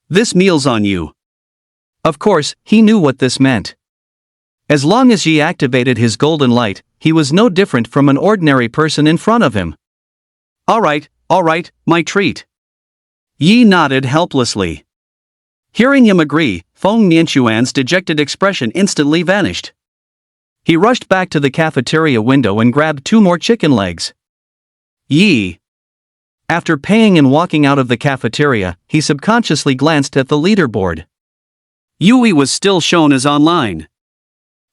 This meal's on you. Of course, he knew what this meant. As long as Yi activated his golden light, he was no different from an ordinary person in front of him. All right, my treat. Yi nodded helplessly. Hearing him agree, Feng Nianxuan's dejected expression instantly vanished. He rushed back to the cafeteria window and grabbed 2 more chicken legs. Yi. After paying and walking out of the cafeteria, he subconsciously glanced at the leaderboard. Yui was still shown as online.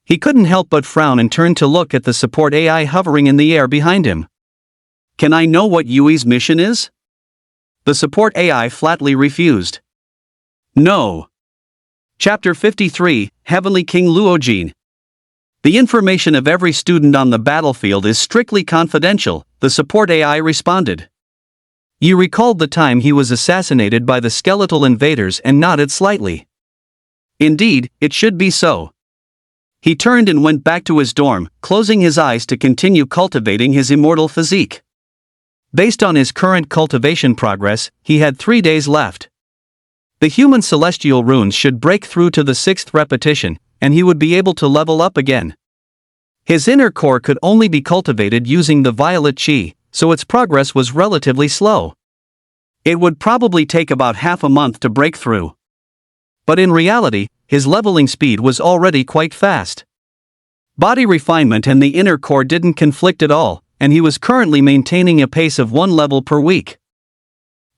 He couldn't help but frown and turn to look at the support AI hovering in the air behind him. Can I know what Yui's mission is? The support AI flatly refused. No. Chapter 53, Heavenly King Luojin. The information of every student on the battlefield is strictly confidential, the support AI responded. Yi recalled the time he was assassinated by the skeletal invaders and nodded slightly. Indeed, it should be so. He turned and went back to his dorm, closing his eyes to continue cultivating his immortal physique. Based on his current cultivation progress, he had 3 days left. The human celestial runes should break through to the 6th repetition, and he would be able to level up again. His inner core could only be cultivated using the violet chi, so its progress was relatively slow. It would probably take about half a month to break through. But in reality, his leveling speed was already quite fast. Body refinement and the inner core didn't conflict at all, and he was currently maintaining a pace of 1 level per week.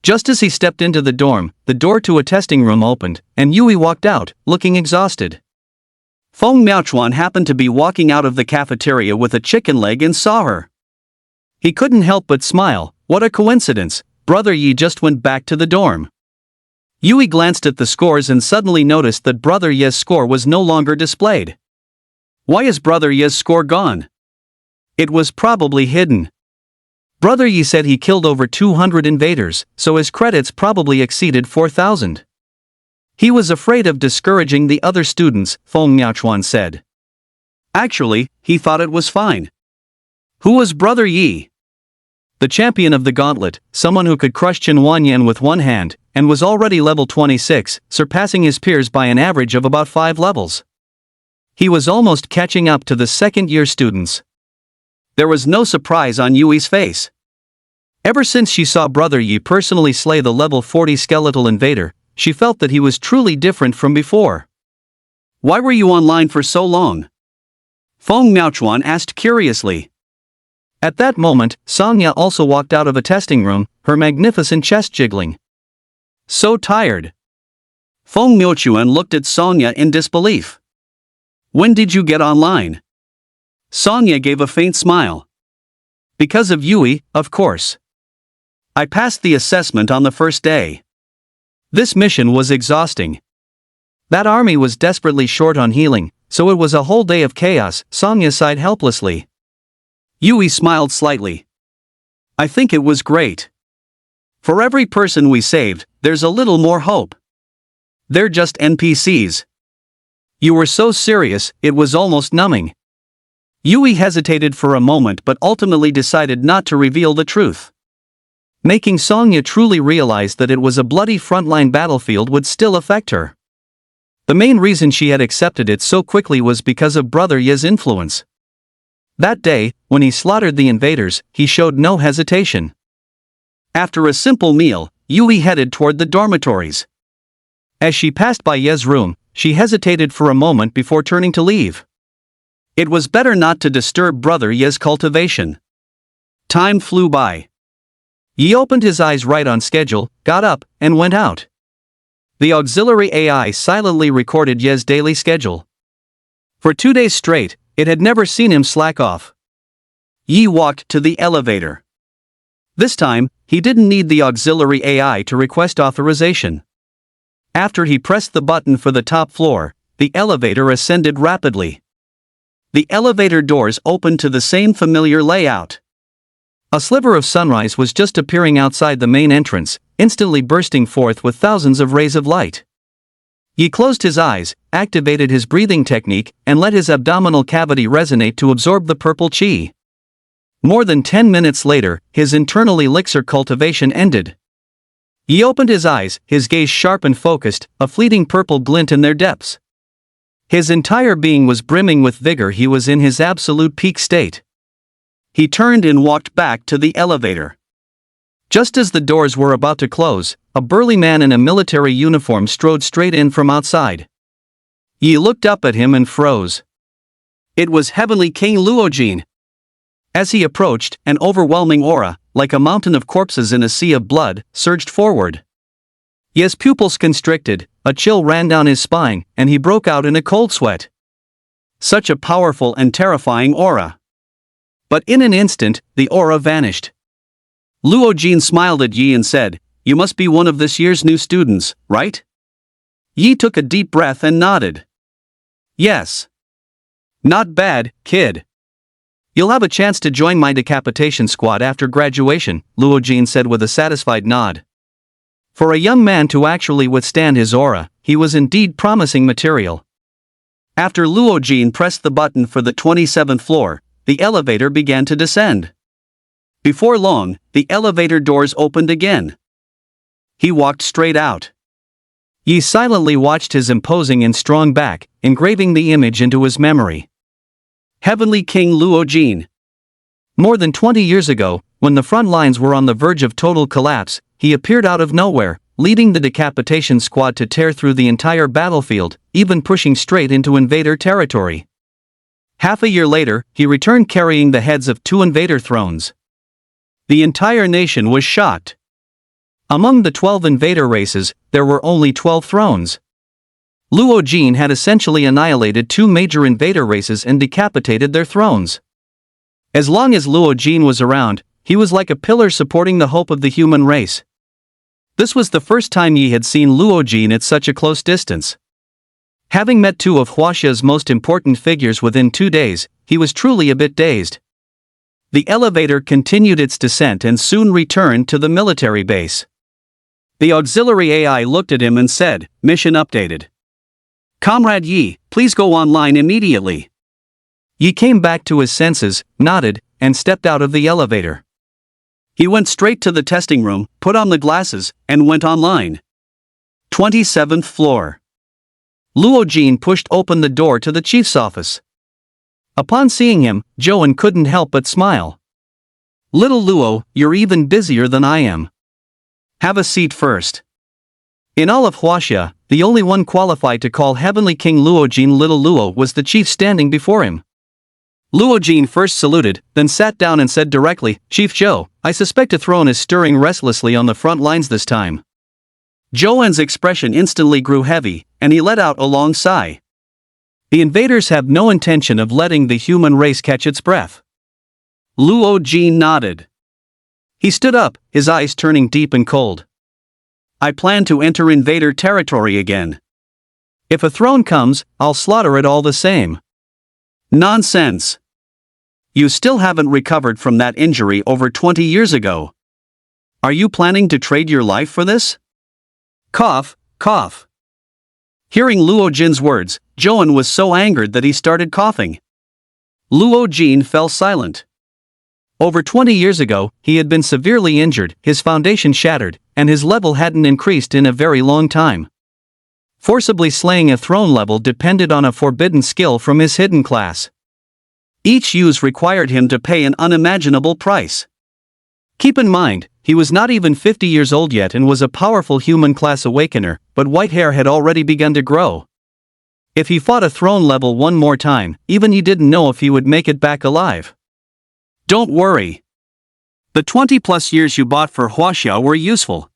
Just as he stepped into the dorm, the door to a testing room opened, and Yui walked out, looking exhausted. Feng Miaochuan happened to be walking out of the cafeteria with a chicken leg and saw her. He couldn't help but smile. What a coincidence, Brother Yi just went back to the dorm. Yui glanced at the scores and suddenly noticed that Brother Ye's score was no longer displayed. Why is Brother Ye's score gone? It was probably hidden. Brother Yi said he killed over 200 invaders, so his credits probably exceeded 4,000. He was afraid of discouraging the other students, Feng Miaochuan said. Actually, he thought it was fine. Who was Brother Yi? The champion of the gauntlet, someone who could crush Chen Wanyan with one hand, and was already level 26, surpassing his peers by an average of about 5 levels. He was almost catching up to the second-year students. There was no surprise on Yui's face. Ever since she saw Brother Yi personally slay the level 40 skeletal invader, she felt that he was truly different from before. Why were you online for so long? Feng Miaochuan asked curiously. At that moment, Sanya also walked out of a testing room, her magnificent chest jiggling. So tired. Feng Miaochuan looked at Sanya in disbelief. When did you get online? Sanya gave a faint smile. Because of Yui, of course. I passed the assessment on the first day. This mission was exhausting. That army was desperately short on healing, so it was a whole day of chaos, Sanya sighed helplessly. Yui smiled slightly. I think it was great. For every person we saved, there's a little more hope. They're just NPCs. You were so serious, it was almost numbing. Yui hesitated for a moment but ultimately decided not to reveal the truth. Making Sanya truly realize that it was a bloody frontline battlefield would still affect her. The main reason she had accepted it so quickly was because of Brother Ye's influence. That day, when he slaughtered the invaders, he showed no hesitation. After a simple meal, Yui headed toward the dormitories. As she passed by Ye's room, she hesitated for a moment before turning to leave. It was better not to disturb Brother Ye's cultivation. Time flew by. Yi opened his eyes right on schedule, got up, and went out. The auxiliary AI silently recorded Ye's daily schedule. For 2 days straight, it had never seen him slack off. Yi walked to the elevator. This time, he didn't need the auxiliary AI to request authorization. After he pressed the button for the top floor, the elevator ascended rapidly. The elevator doors opened to the same familiar layout. A sliver of sunrise was just appearing outside the main entrance, instantly bursting forth with thousands of rays of light. He closed his eyes, activated his breathing technique, and let his abdominal cavity resonate to absorb the purple chi. More than 10 minutes later, his internal elixir cultivation ended. He opened his eyes, his gaze sharp and focused, a fleeting purple glint in their depths. His entire being was brimming with vigor. He was in his absolute peak state. He turned and walked back to the elevator. Just as the doors were about to close, a burly man in a military uniform strode straight in from outside. Yi looked up at him and froze. It was Heavenly King Luojin. As he approached, an overwhelming aura, like a mountain of corpses in a sea of blood, surged forward. Yi's pupils constricted, a chill ran down his spine, and he broke out in a cold sweat. Such a powerful and terrifying aura. But in an instant, the aura vanished. Luojin smiled at Yi and said, "You must be one of this year's new students, right?" Yi took a deep breath and nodded. "Yes." "Not bad, kid. You'll have a chance to join my decapitation squad after graduation," Luojin said with a satisfied nod. For a young man to actually withstand his aura, he was indeed promising material. After Luojin pressed the button for the 27th floor, the elevator began to descend. Before long, the elevator doors opened again. He walked straight out. Yi silently watched his imposing and strong back, engraving the image into his memory. Heavenly King Luojin. More than 20 years ago, when the front lines were on the verge of total collapse, he appeared out of nowhere, leading the decapitation squad to tear through the entire battlefield, even pushing straight into invader territory. Half a year later, he returned carrying the heads of 2 invader thrones. The entire nation was shocked. Among the 12 invader races, there were only 12 thrones. Luojin had essentially annihilated 2 major invader races and decapitated their thrones. As long as Luojin was around, he was like a pillar supporting the hope of the human race. This was the first time Yi had seen Luojin at such a close distance. Having met 2 of Huaxia's most important figures within 2 days, he was truly a bit dazed. The elevator continued its descent and soon returned to the military base. The auxiliary AI looked at him and said, "Mission updated. Comrade Yi, please go online immediately." Yi came back to his senses, nodded, and stepped out of the elevator. He went straight to the testing room, put on the glasses, and went online. 27th floor. Luojin pushed open the door to the chief's office. Upon seeing him, Joan couldn't help but smile. "Little Luo, you're even busier than I am. Have a seat first." In all of Huaxia, the only one qualified to call Heavenly King Luojin Little Luo was the chief standing before him. Luojin first saluted, then sat down and said directly, "Chief Zhou, I suspect a throne is stirring restlessly on the front lines this time." Zhouan's expression instantly grew heavy, and he let out a long sigh. The invaders have no intention of letting the human race catch its breath. Luojin nodded. He stood up, his eyes turning deep and cold. "I plan to enter invader territory again. If a throne comes, I'll slaughter it all the same." "Nonsense. You still haven't recovered from that injury over 20 years ago. Are you planning to trade your life for this?" Cough, cough. Hearing Luojin's words, Joan was so angered that he started coughing. Luojin fell silent. Over 20 years ago, he had been severely injured, his foundation shattered, and his level hadn't increased in a very long time. Forcibly slaying a throne level depended on a forbidden skill from his hidden class. Each use required him to pay an unimaginable price. Keep in mind, he was not even 50 years old yet and was a powerful human class awakener, but white hair had already begun to grow. If he fought a throne level one more time, even he didn't know if he would make it back alive. "Don't worry. The 20+ years you bought for Huaxia were useful.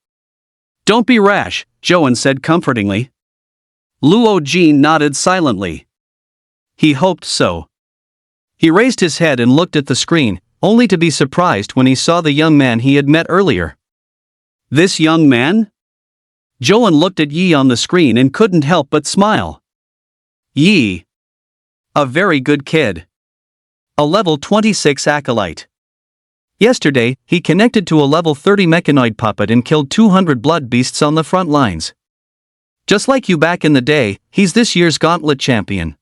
Don't be rash," Joan said comfortingly. Luojin nodded silently. He hoped so. He raised his head and looked at the screen, only to be surprised when he saw the young man he had met earlier. This young man? Joan looked at Yi on the screen and couldn't help but smile. Yi. A very good kid. A level 26 acolyte. Yesterday, he connected to a level 30 mechanoid puppet and killed 200 blood beasts on the front lines. Just like you back in the day, he's this year's gauntlet champion.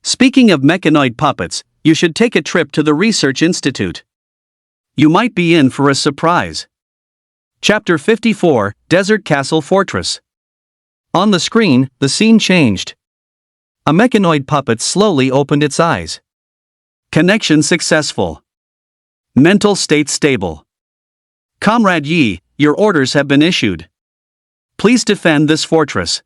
Speaking of mechanoid puppets, you should take a trip to the Research Institute. You might be in for a surprise. Chapter 54, Desert Castle Fortress. On the screen, the scene changed. A mechanoid puppet slowly opened its eyes. Connection successful. Mental state stable. Comrade Yi, your orders have been issued. Please defend this fortress.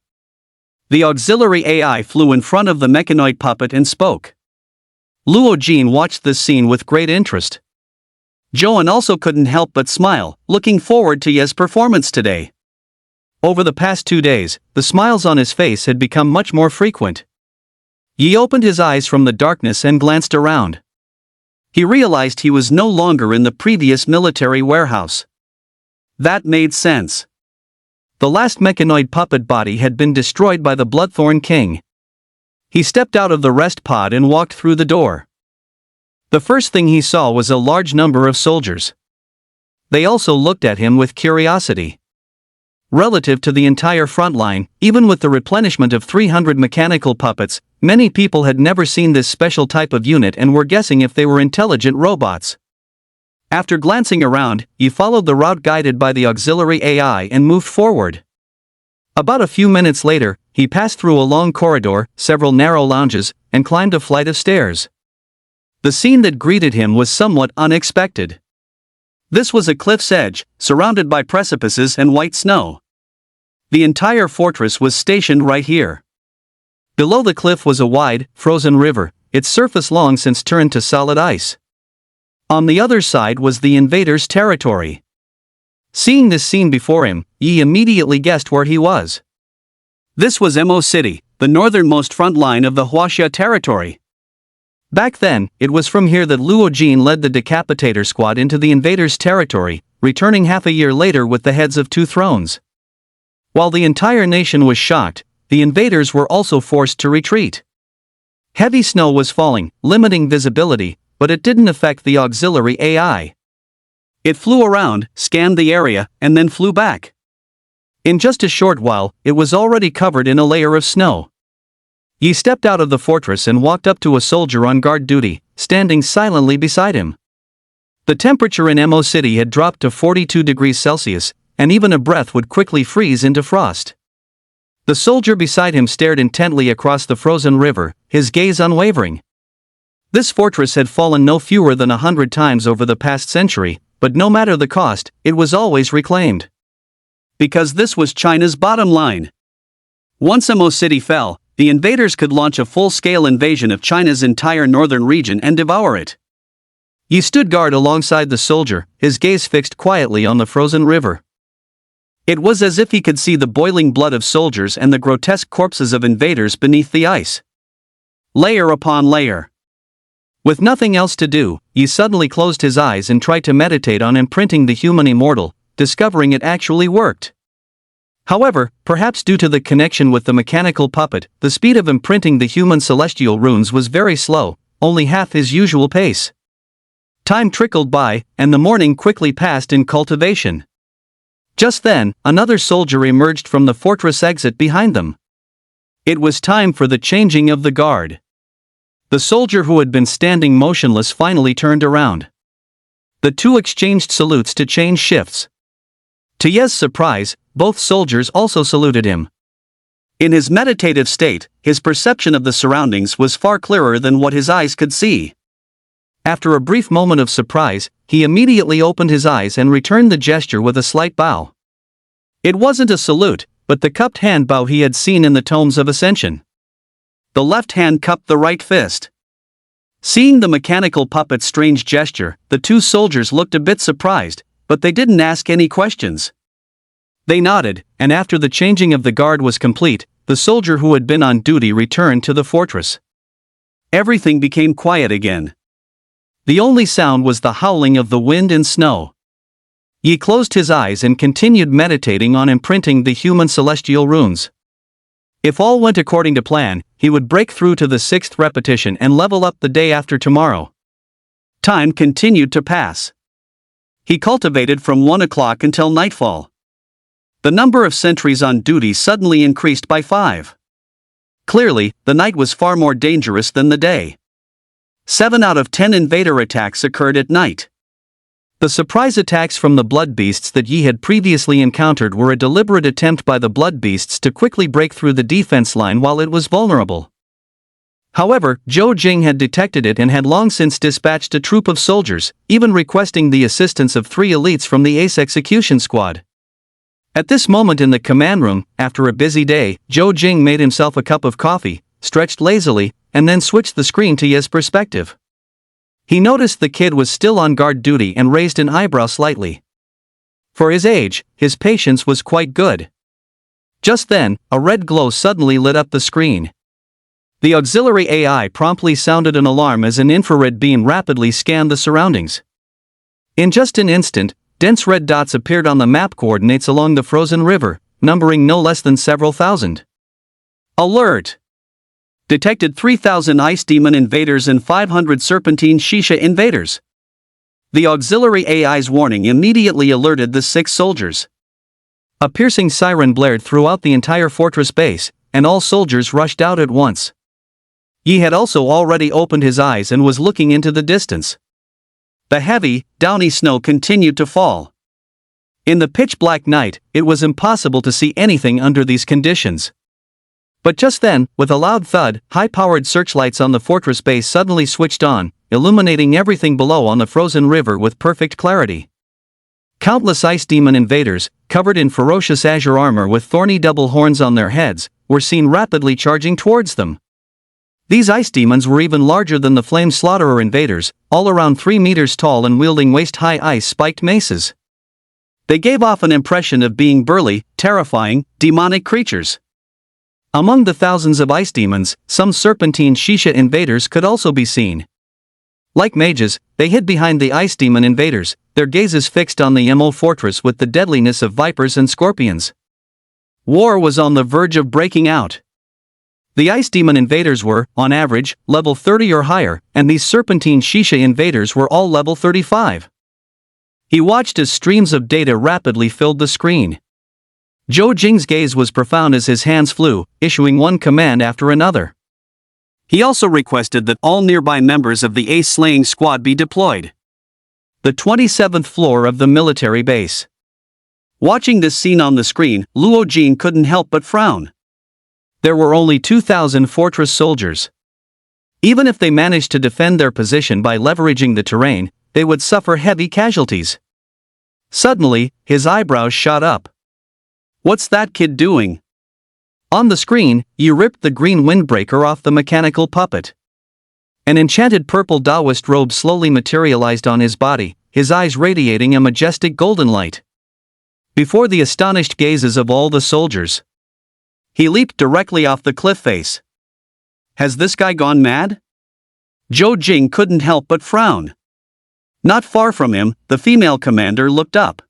The auxiliary AI flew in front of the mechanoid puppet and spoke. Luo Jin watched this scene with great interest. Joan also couldn't help but smile, looking forward to Ye's performance today. Over the past 2 days, the smiles on his face had become much more frequent. Yi opened his eyes from the darkness and glanced around. He realized he was no longer in the previous military warehouse. That made sense. The last mechanoid puppet body had been destroyed by the Bloodthorn King. He stepped out of the rest pod and walked through the door. The first thing he saw was a large number of soldiers. They also looked at him with curiosity. Relative to the entire front line, even with the replenishment of 300 mechanical puppets, many people had never seen this special type of unit and were guessing if they were intelligent robots. After glancing around, he followed the route guided by the auxiliary AI and moved forward. About a few minutes later, he passed through a long corridor, several narrow lounges, and climbed a flight of stairs. The scene that greeted him was somewhat unexpected. This was a cliff's edge, surrounded by precipices and white snow. The entire fortress was stationed right here. Below the cliff was a wide, frozen river, its surface long since turned to solid ice. On the other side was the invaders' territory. Seeing this scene before him, Yi immediately guessed where he was. This was Mo City, the northernmost front line of the Huaxia territory. Back then, it was from here that Luo Jin led the Decapitator squad into the invaders' territory, returning half a year later with the heads of 2 thrones. While the entire nation was shocked, the invaders were also forced to retreat. Heavy snow was falling, limiting visibility, but it didn't affect the auxiliary AI. It flew around, scanned the area, and then flew back. In just a short while, it was already covered in a layer of snow. He stepped out of the fortress and walked up to a soldier on guard duty, standing silently beside him. The temperature in Mo City had dropped to 42 degrees Celsius, and even a breath would quickly freeze into frost. The soldier beside him stared intently across the frozen river, his gaze unwavering. This fortress had fallen no fewer than 100 times over the past century, but no matter the cost, it was always reclaimed. Because this was China's bottom line. Once Mo City fell, the invaders could launch a full-scale invasion of China's entire northern region and devour it. He stood guard alongside the soldier, his gaze fixed quietly on the frozen river. It was as if he could see the boiling blood of soldiers and the grotesque corpses of invaders beneath the ice. Layer upon layer. With nothing else to do, he suddenly closed his eyes and tried to meditate on imprinting the human immortal, discovering it actually worked. However, perhaps due to the connection with the mechanical puppet, the speed of imprinting the human celestial runes was very slow, only half his usual pace. Time trickled by, and the morning quickly passed in cultivation. Just then, another soldier emerged from the fortress exit behind them. It was time for the changing of the guard. The soldier who had been standing motionless finally turned around. The two exchanged salutes to change shifts. To Ye's surprise, both soldiers also saluted him. In his meditative state, his perception of the surroundings was far clearer than what his eyes could see. After a brief moment of surprise, he immediately opened his eyes and returned the gesture with a slight bow. It wasn't a salute, but the cupped hand bow he had seen in the tomes of Ascension. The left hand cupped the right fist. Seeing the mechanical puppet's strange gesture, the two soldiers looked a bit surprised, but they didn't ask any questions. They nodded, and after the changing of the guard was complete, the soldier who had been on duty returned to the fortress. Everything became quiet again. The only sound was the howling of the wind and snow. Yi closed his eyes and continued meditating on imprinting the human celestial runes. If all went according to plan, he would break through to the 6th repetition and level up the day after tomorrow. Time continued to pass. He cultivated from 1 o'clock until nightfall. The number of sentries on duty suddenly increased by 5. Clearly, the night was far more dangerous than the day. 7 out of 10 invader attacks occurred at night. The surprise attacks from the blood beasts that Yi had previously encountered were a deliberate attempt by the blood beasts to quickly break through the defense line while it was vulnerable. However, Zhou Jing had detected it and had long since dispatched a troop of soldiers, even requesting the assistance of 3 elites from the Ace Execution Squad. At this moment in the command room, after a busy day, Zhou Jing made himself a cup of coffee, stretched lazily, and then switched the screen to Yi's perspective. He noticed the kid was still on guard duty and raised an eyebrow slightly. For his age, his patience was quite good. Just then, a red glow suddenly lit up the screen. The auxiliary AI promptly sounded an alarm as an infrared beam rapidly scanned the surroundings. In just an instant, dense red dots appeared on the map coordinates along the frozen river, numbering no less than several thousand. Alert! Detected 3,000 ice demon invaders and 500 serpentine shisha invaders. The auxiliary AI's warning immediately alerted the 6 soldiers. A piercing siren blared throughout the entire fortress base, and all soldiers rushed out at once. Yi had also already opened his eyes and was looking into the distance. The heavy, downy snow continued to fall. In the pitch-black night, it was impossible to see anything under these conditions. But just then, with a loud thud, high-powered searchlights on the fortress base suddenly switched on, illuminating everything below on the frozen river with perfect clarity. Countless ice demon invaders, covered in ferocious azure armor with thorny double horns on their heads, were seen rapidly charging towards them. These ice demons were even larger than the flame slaughterer invaders, all around 3 meters tall and wielding waist-high ice-spiked maces. They gave off an impression of being burly, terrifying, demonic creatures. Among the thousands of ice demons, some serpentine shisha invaders could also be seen. Like mages, they hid behind the ice demon invaders, their gazes fixed on the Mo fortress with the deadliness of vipers and scorpions. War was on the verge of breaking out. The ice demon invaders were, on average, level 30 or higher, and these serpentine shisha invaders were all level 35. He watched as streams of data rapidly filled the screen. Zhou Jing's gaze was profound as his hands flew, issuing one command after another. He also requested that all nearby members of the Ace Slaying Squad be deployed. The 27th floor of the military base. Watching this scene on the screen, Luo Jin couldn't help but frown. There were only 2,000 fortress soldiers. Even if they managed to defend their position by leveraging the terrain, they would suffer heavy casualties. Suddenly, his eyebrows shot up. What's that kid doing? On the screen, Yi ripped the green windbreaker off the mechanical puppet. An enchanted purple Taoist robe slowly materialized on his body, his eyes radiating a majestic golden light. Before the astonished gazes of all the soldiers, he leaped directly off the cliff face. Has this guy gone mad? Zhou Jing couldn't help but frown. Not far from him, the female commander looked up.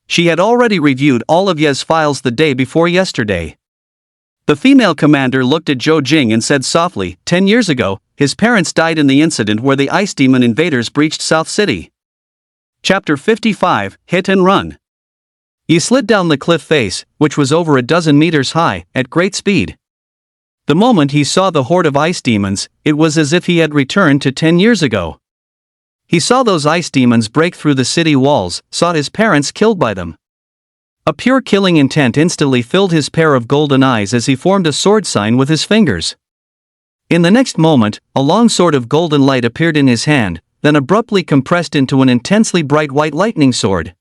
She had already reviewed all of Ye's files the day before yesterday. The female commander looked at Zhou Jing and said softly, 10 years ago, his parents died in the incident where the ice demon invaders breached South City. Chapter 55, Hit and Run. He slid down the cliff face, which was over a dozen meters high, at great speed. The moment he saw the horde of ice demons, it was as if he had returned to 10 years ago. He saw those ice demons break through the city walls, saw his parents killed by them. A pure killing intent instantly filled his pair of golden eyes as he formed a sword sign with his fingers. In the next moment, a long sword of golden light appeared in his hand, then abruptly compressed into an intensely bright white lightning sword.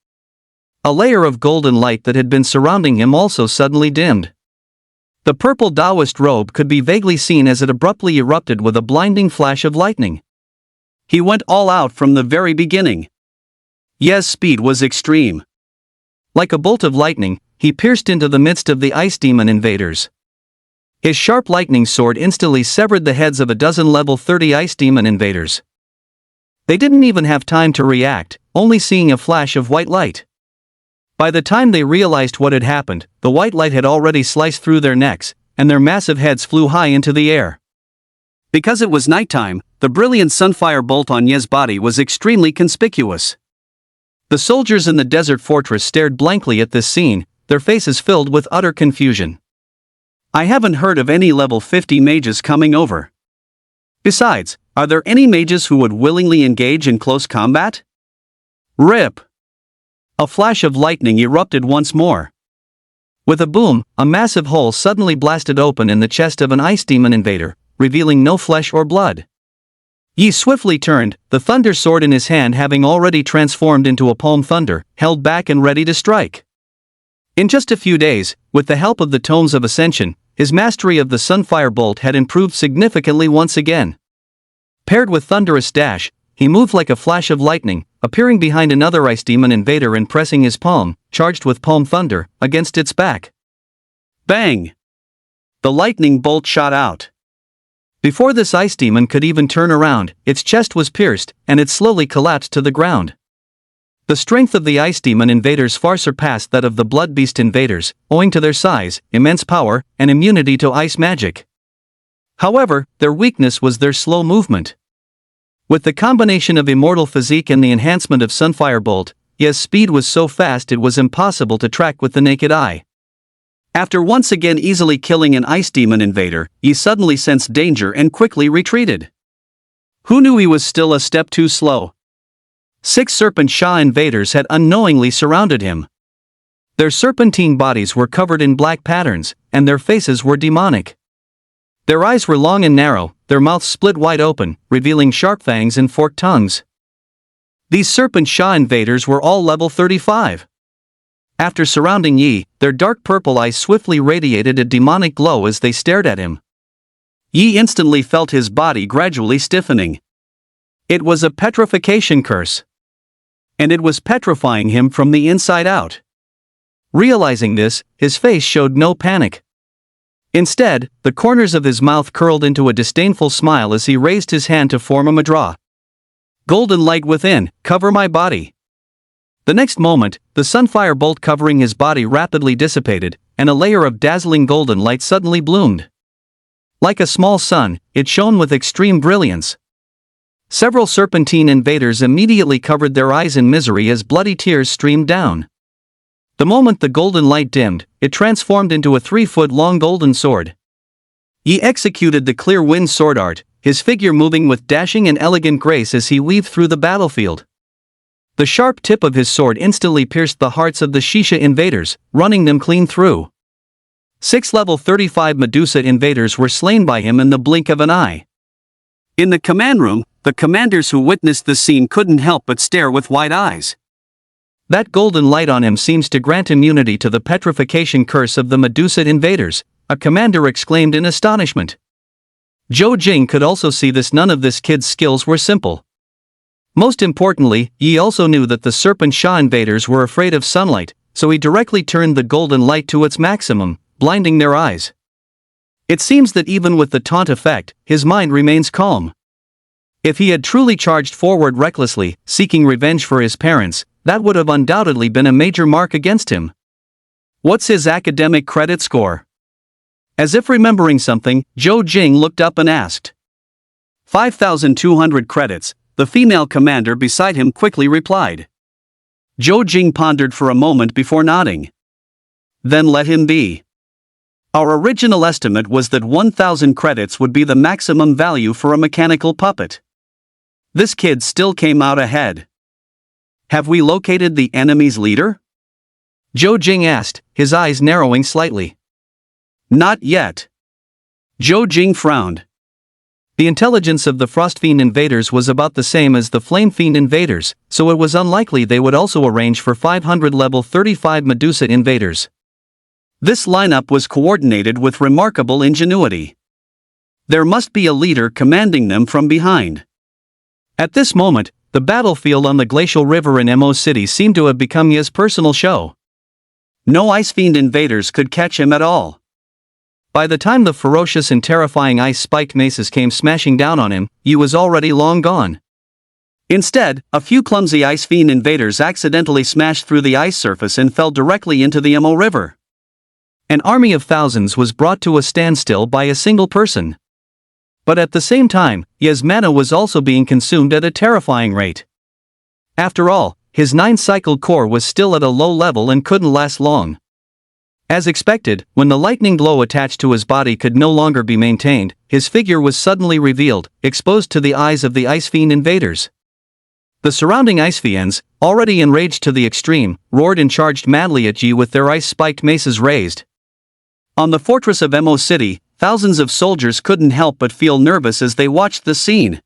A layer of golden light that had been surrounding him also suddenly dimmed. The purple Taoist robe could be vaguely seen as it abruptly erupted with a blinding flash of lightning. He went all out from the very beginning. Ye's speed was extreme. Like a bolt of lightning, he pierced into the midst of the ice demon invaders. His sharp lightning sword instantly severed the heads of a dozen level 30 ice demon invaders. They didn't even have time to react, only seeing a flash of white light. By the time they realized what had happened, the white light had already sliced through their necks, and their massive heads flew high into the air. Because it was nighttime, the brilliant sunfire bolt on Ye's body was extremely conspicuous. The soldiers in the desert fortress stared blankly at this scene, their faces filled with utter confusion. I haven't heard of any level 50 mages coming over. Besides, are there any mages who would willingly engage in close combat? Rip! A flash of lightning erupted once more. With a boom, a massive hole suddenly blasted open in the chest of an ice demon invader, revealing no flesh or blood. Yi swiftly turned, the thunder sword in his hand having already transformed into a palm thunder, held back and ready to strike. In just a few days, with the help of the tomes of Ascension, his mastery of the Sunfire Bolt had improved significantly once again. Paired with thunderous dash, he moved like a flash of lightning, appearing behind another ice demon invader and pressing his palm, charged with palm thunder, against its back. Bang! The lightning bolt shot out. Before this ice demon could even turn around, its chest was pierced, and it slowly collapsed to the ground. The strength of the ice demon invaders far surpassed that of the blood beast invaders, owing to their size, immense power, and immunity to ice magic. However, their weakness was their slow movement. With the combination of immortal physique and the enhancement of Sunfire Bolt, Ye's speed was so fast it was impossible to track with the naked eye. After once again easily killing an ice demon invader, Yi suddenly sensed danger and quickly retreated. Who knew he was still a step too slow? 6 Serpent Sha invaders had unknowingly surrounded him. Their serpentine bodies were covered in black patterns, and their faces were demonic. Their eyes were long and narrow, their mouths split wide open, revealing sharp fangs and forked tongues. These Serpent Sha invaders were all level 35. After surrounding Yi, their dark purple eyes swiftly radiated a demonic glow as they stared at him. Yi instantly felt his body gradually stiffening. It was a petrification curse. And it was petrifying him from the inside out. Realizing this, his face showed no panic. Instead, the corners of his mouth curled into a disdainful smile as he raised his hand to form a mantra. Golden light within, cover my body. The next moment, the sunfire bolt covering his body rapidly dissipated, and a layer of dazzling golden light suddenly bloomed. Like a small sun, it shone with extreme brilliance. Several serpentine invaders immediately covered their eyes in misery as bloody tears streamed down. The moment the golden light dimmed, it transformed into a 3-foot-long golden sword. He executed the clear wind sword art, his figure moving with dashing and elegant grace as he weaved through the battlefield. The sharp tip of his sword instantly pierced the hearts of the Shisha invaders, running them clean through. 6 level 35 Medusa invaders were slain by him in the blink of an eye. In the command room, the commanders who witnessed the scene couldn't help but stare with wide eyes. That golden light on him seems to grant immunity to the petrification curse of the Medusa invaders, a commander exclaimed in astonishment. Zhou Jing could also see this. None of this kid's skills were simple. Most importantly, Yi also knew that the Serpent Sha invaders were afraid of sunlight, so he directly turned the golden light to its maximum, blinding their eyes. It seems that even with the taunt effect, his mind remains calm. If he had truly charged forward recklessly, seeking revenge for his parents, that would have undoubtedly been a major mark against him. What's his academic credit score? As if remembering something, Zhou Jing looked up and asked. 5,200 credits, the female commander beside him quickly replied. Zhou Jing pondered for a moment before nodding. Then let him be. Our original estimate was that 1,000 credits would be the maximum value for a mechanical puppet. This kid still came out ahead. Have we located the enemy's leader? Zhou Jing asked, his eyes narrowing slightly. Not yet. Zhou Jing frowned. The intelligence of the Frost Fiend invaders was about the same as the Flame Fiend invaders, so it was unlikely they would also arrange for 500 level 35 Medusa invaders. This lineup was coordinated with remarkable ingenuity. There must be a leader commanding them from behind. At this moment, the battlefield on the glacial river in Mo City seemed to have become Ye's personal show. No Ice Fiend invaders could catch him at all. By the time the ferocious and terrifying ice-spiked maces came smashing down on him, Yi was already long gone. Instead, a few clumsy Ice Fiend invaders accidentally smashed through the ice surface and fell directly into the Emo River. An army of thousands was brought to a standstill by a single person. But at the same time, Ye's mana was also being consumed at a terrifying rate. After all, his 9-cycled core was still at a low level and couldn't last long. As expected, when the lightning glow attached to his body could no longer be maintained, his figure was suddenly revealed, exposed to the eyes of the Ice Fiend invaders. The surrounding Ice Fiends, already enraged to the extreme, roared and charged madly at Yi with their ice-spiked maces raised. On the fortress of Emo City, thousands of soldiers couldn't help but feel nervous as they watched the scene.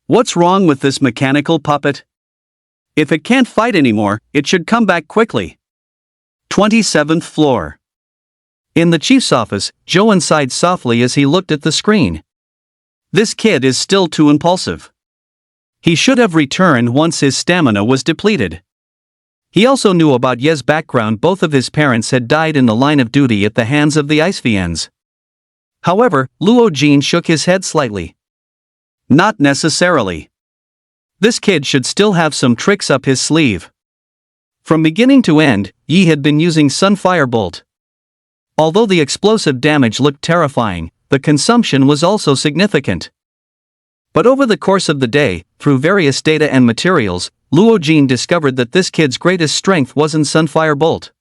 What's wrong with this mechanical puppet? If it can't fight anymore, it should come back quickly. 27th floor. In the chief's office, Joan sighed softly as he looked at the screen. This kid is still too impulsive. He should have returned once his stamina was depleted. He also knew about Ye's background. Both of his parents had died in the line of duty at the hands of the Ice Fiends. However, Luo Jin shook his head slightly. Not necessarily. This kid should still have some tricks up his sleeve. From beginning to end, Yi had been using Sunfire Bolt. Although the explosive damage looked terrifying, the consumption was also significant. But over the course of the day, through various data and materials, Luo Jin discovered that this kid's greatest strength wasn't Sunfire Bolt.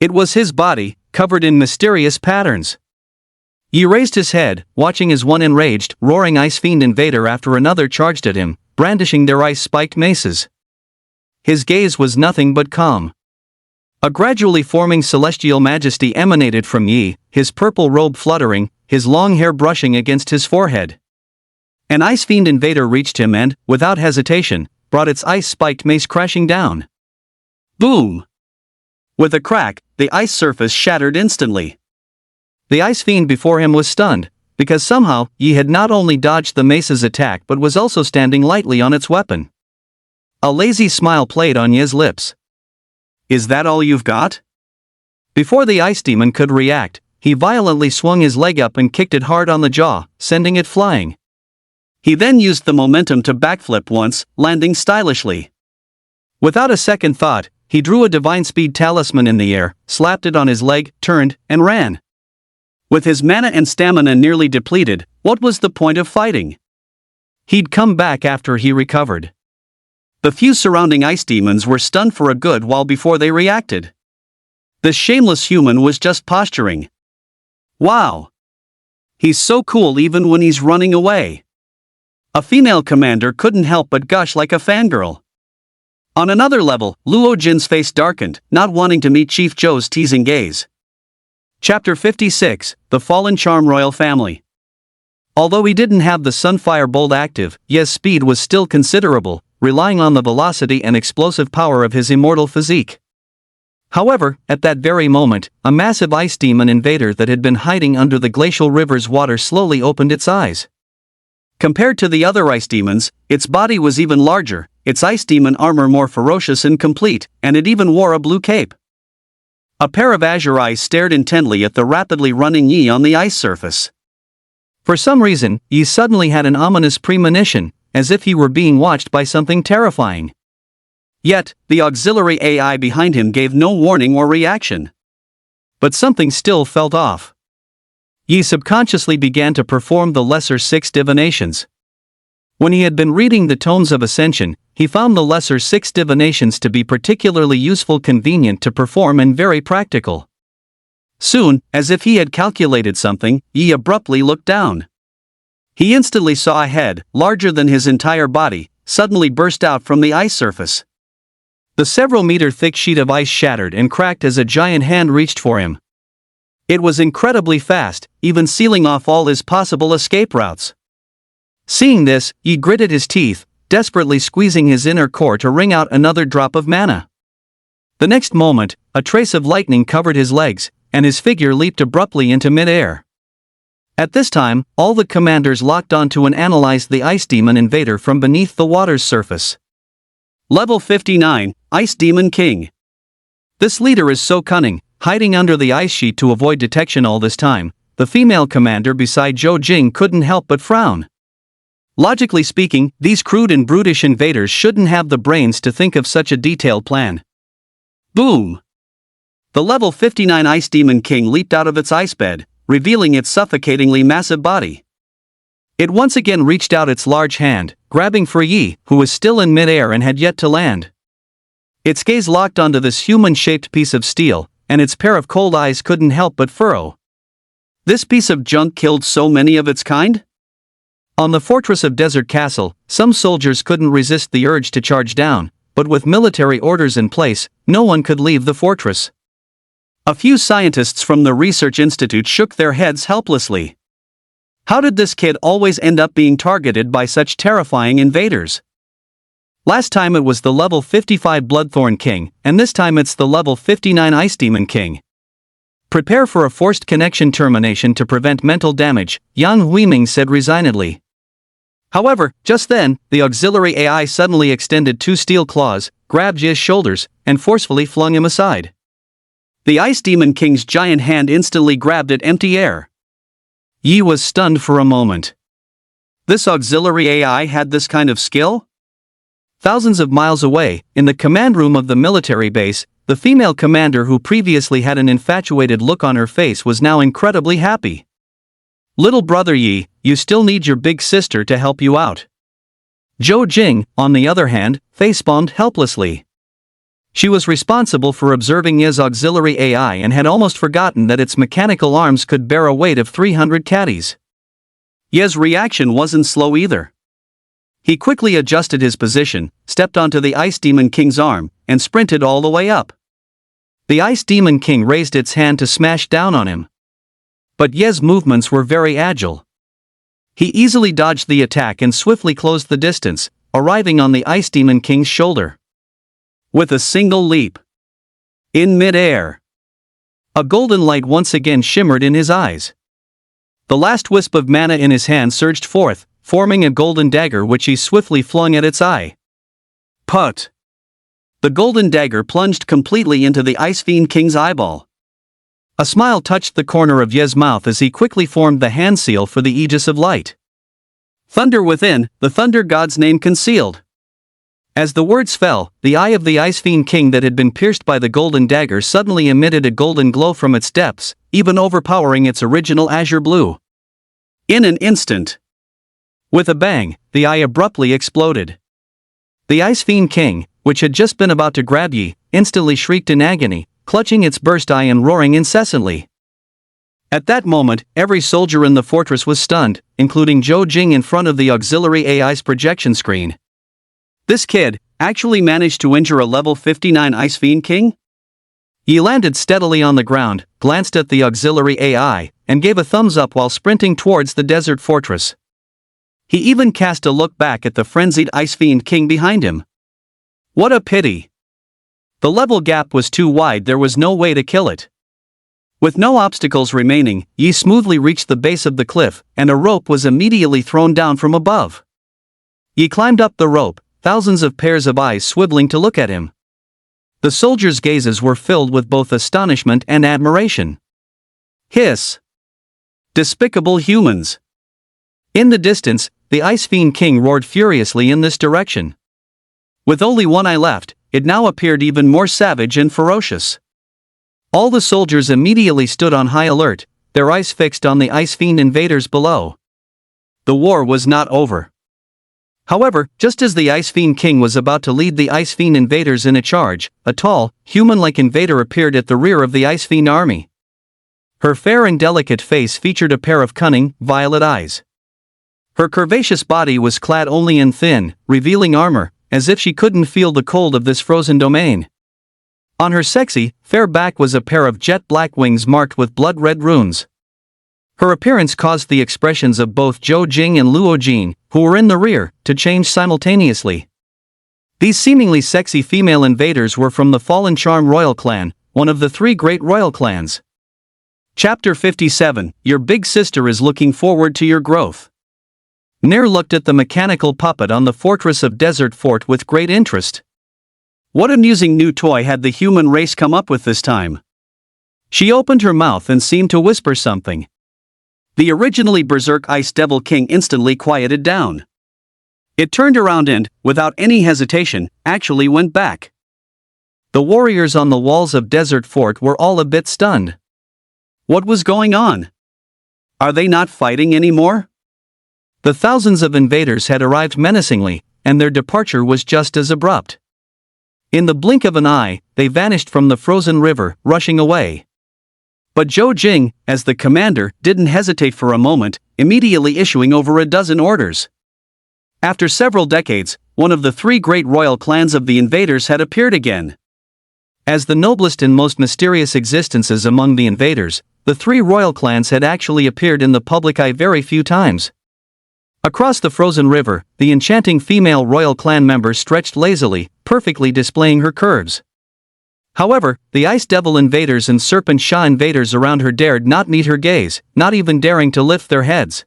It was his body, covered in mysterious patterns. Yi raised his head, watching as one enraged, roaring Ice Fiend invader after another charged at him, brandishing their ice-spiked maces. His gaze was nothing but calm. A gradually forming celestial majesty emanated from Yi, his purple robe fluttering, his long hair brushing against his forehead. An Ice Fiend invader reached him and, without hesitation, brought its ice-spiked mace crashing down. Boom! With a crack, the ice surface shattered instantly. The Ice Fiend before him was stunned, because somehow, Yi had not only dodged the mace's attack but was also standing lightly on its weapon. A lazy smile played on Yi's lips. Is that all you've got? Before the ice demon could react, he violently swung his leg up and kicked it hard on the jaw, sending it flying. He then used the momentum to backflip once, landing stylishly. Without a second thought, he drew a divine speed talisman in the air, slapped it on his leg, turned, and ran. With his mana and stamina nearly depleted, what was the point of fighting? He'd come back after he recovered. The few surrounding ice demons were stunned for a good while before they reacted. This shameless human was just posturing. Wow! He's so cool even when he's running away. A female commander couldn't help but gush like a fangirl. On another level, Luo Jin's face darkened, not wanting to meet Chief Zhou's teasing gaze. Chapter 56, The Fallen Charm Royal Family. Although he didn't have the Sunfire Bolt active, Ye's speed was still considerable, relying on the velocity and explosive power of his immortal physique. However, at that very moment, a massive ice demon invader that had been hiding under the glacial river's water slowly opened its eyes. Compared to the other ice demons, its body was even larger, its ice demon armor more ferocious and complete, and it even wore a blue cape. A pair of azure eyes stared intently at the rapidly running Yi on the ice surface. For some reason, Yi suddenly had an ominous premonition, as if he were being watched by something terrifying. Yet, the auxiliary AI behind him gave no warning or reaction. But something still felt off. Yi subconsciously began to perform the lesser 6 divinations. When he had been reading the tomes of Ascension, he found the lesser 6 divinations to be particularly useful, convenient to perform, and very practical. Soon, as if he had calculated something, Yi abruptly looked down. He instantly saw a head, larger than his entire body, suddenly burst out from the ice surface. The several-meter-thick sheet of ice shattered and cracked as a giant hand reached for him. It was incredibly fast, even sealing off all his possible escape routes. Seeing this, Yi gritted his teeth, desperately squeezing his inner core to wring out another drop of mana. The next moment, a trace of lightning covered his legs, and his figure leaped abruptly into mid-air. At this time, all the commanders locked onto and analyzed the ice demon invader from beneath the water's surface. Level 59, Ice Demon King. This leader is so cunning, hiding under the ice sheet to avoid detection all this time. The female commander beside Zhou Jing couldn't help but frown. Logically speaking, these crude and brutish invaders shouldn't have the brains to think of such a detailed plan. Boom! The level 59 Ice Demon King leaped out of its ice bed, revealing its suffocatingly massive body. It once again reached out its large hand, grabbing for Yi, who was still in midair and had yet to land. Its gaze locked onto this human-shaped piece of steel, and its pair of cold eyes couldn't help but furrow. This piece of junk killed so many of its kind? On the fortress of Desert Castle, some soldiers couldn't resist the urge to charge down, but with military orders in place, no one could leave the fortress. A few scientists from the research institute shook their heads helplessly. How did this kid always end up being targeted by such terrifying invaders? Last time it was the level 55 Bloodthorn King, and this time it's the level 59 Ice Demon King. Prepare for a forced connection termination to prevent mental damage, Yang Huiming said resignedly. However, just then, the auxiliary AI suddenly extended two steel claws, grabbed Yi's shoulders, and forcefully flung him aside. The Ice Demon King's giant hand instantly grabbed at empty air. Yi was stunned for a moment. This auxiliary AI had this kind of skill? Thousands of miles away, in the command room of the military base, the female commander who previously had an infatuated look on her face was now incredibly happy. Little brother Yi, you still need your big sister to help you out. Zhou Jing, on the other hand, facepalmed helplessly. She was responsible for observing Yi's auxiliary AI and had almost forgotten that its mechanical arms could bear a weight of 300 caddies. Yi's reaction wasn't slow either. He quickly adjusted his position, stepped onto the Ice Demon King's arm, and sprinted all the way up. The Ice Demon King raised its hand to smash down on him. But Yi's movements were very agile. He easily dodged the attack and swiftly closed the distance, arriving on the Ice Demon King's shoulder. With a single leap, in mid-air, a golden light once again shimmered in his eyes. The last wisp of mana in his hand surged forth, forming a golden dagger which he swiftly flung at its eye. Put! The golden dagger plunged completely into the Ice Fiend King's eyeball. A smile touched the corner of Yi's mouth as he quickly formed the hand seal for the Aegis of Light. Thunder within, the Thunder God's name concealed. As the words fell, the eye of the Ice Fiend King that had been pierced by the golden dagger suddenly emitted a golden glow from its depths, even overpowering its original azure blue. In an instant, with a bang, the eye abruptly exploded. The Ice Fiend King, which had just been about to grab Yi, instantly shrieked in agony, clutching its burst eye and roaring incessantly. At that moment, every soldier in the fortress was stunned, including Zhou Jing in front of the auxiliary AI's projection screen. This kid actually managed to injure a level 59 Ice Fiend King? He landed steadily on the ground, glanced at the auxiliary AI, and gave a thumbs up while sprinting towards the desert fortress. He even cast a look back at the frenzied Ice Fiend King behind him. What a pity! The level gap was too wide, there was no way to kill it. With no obstacles remaining, Yi smoothly reached the base of the cliff, and a rope was immediately thrown down from above. Yi climbed up the rope, thousands of pairs of eyes swiveling to look at him. The soldiers' gazes were filled with both astonishment and admiration. Hiss! Despicable humans! In the distance, the Ice Fiend King roared furiously in this direction. With only one eye left, it now appeared even more savage and ferocious. All the soldiers immediately stood on high alert, their eyes fixed on the Ice Fiend invaders below. The war was not over. However, just as the Ice Fiend King was about to lead the Ice Fiend invaders in a charge, a tall, human-like invader appeared at the rear of the Ice Fiend army. Her fair and delicate face featured a pair of cunning, violet eyes. Her curvaceous body was clad only in thin, revealing armor, as if she couldn't feel the cold of this frozen domain. On her sexy, fair back was a pair of jet-black wings marked with blood-red runes. Her appearance caused the expressions of both Zhou Jing and Luo Jin, who were in the rear, to change simultaneously. These seemingly sexy female invaders were from the Fallen Charm royal clan, one of the three great royal clans. Chapter 57, Your Big Sister is Looking Forward to Your Growth. Nair looked at the mechanical puppet on the fortress of Desert Fort with great interest. What amusing new toy had the human race come up with this time? She opened her mouth and seemed to whisper something. The originally berserk Ice Devil King instantly quieted down. It turned around and, without any hesitation, actually went back. The warriors on the walls of Desert Fort were all a bit stunned. What was going on? Are they not fighting anymore? The thousands of invaders had arrived menacingly, and their departure was just as abrupt. In the blink of an eye, they vanished from the frozen river, rushing away. But Zhou Jing, as the commander, didn't hesitate for a moment, immediately issuing over a dozen orders. After several decades, one of the three great royal clans of the invaders had appeared again. As the noblest and most mysterious existences among the invaders, the three royal clans had actually appeared in the public eye very few times. Across the frozen river, the enchanting female royal clan member stretched lazily, perfectly displaying her curves. However, the Ice Devil invaders and Serpent Sha invaders around her dared not meet her gaze, not even daring to lift their heads.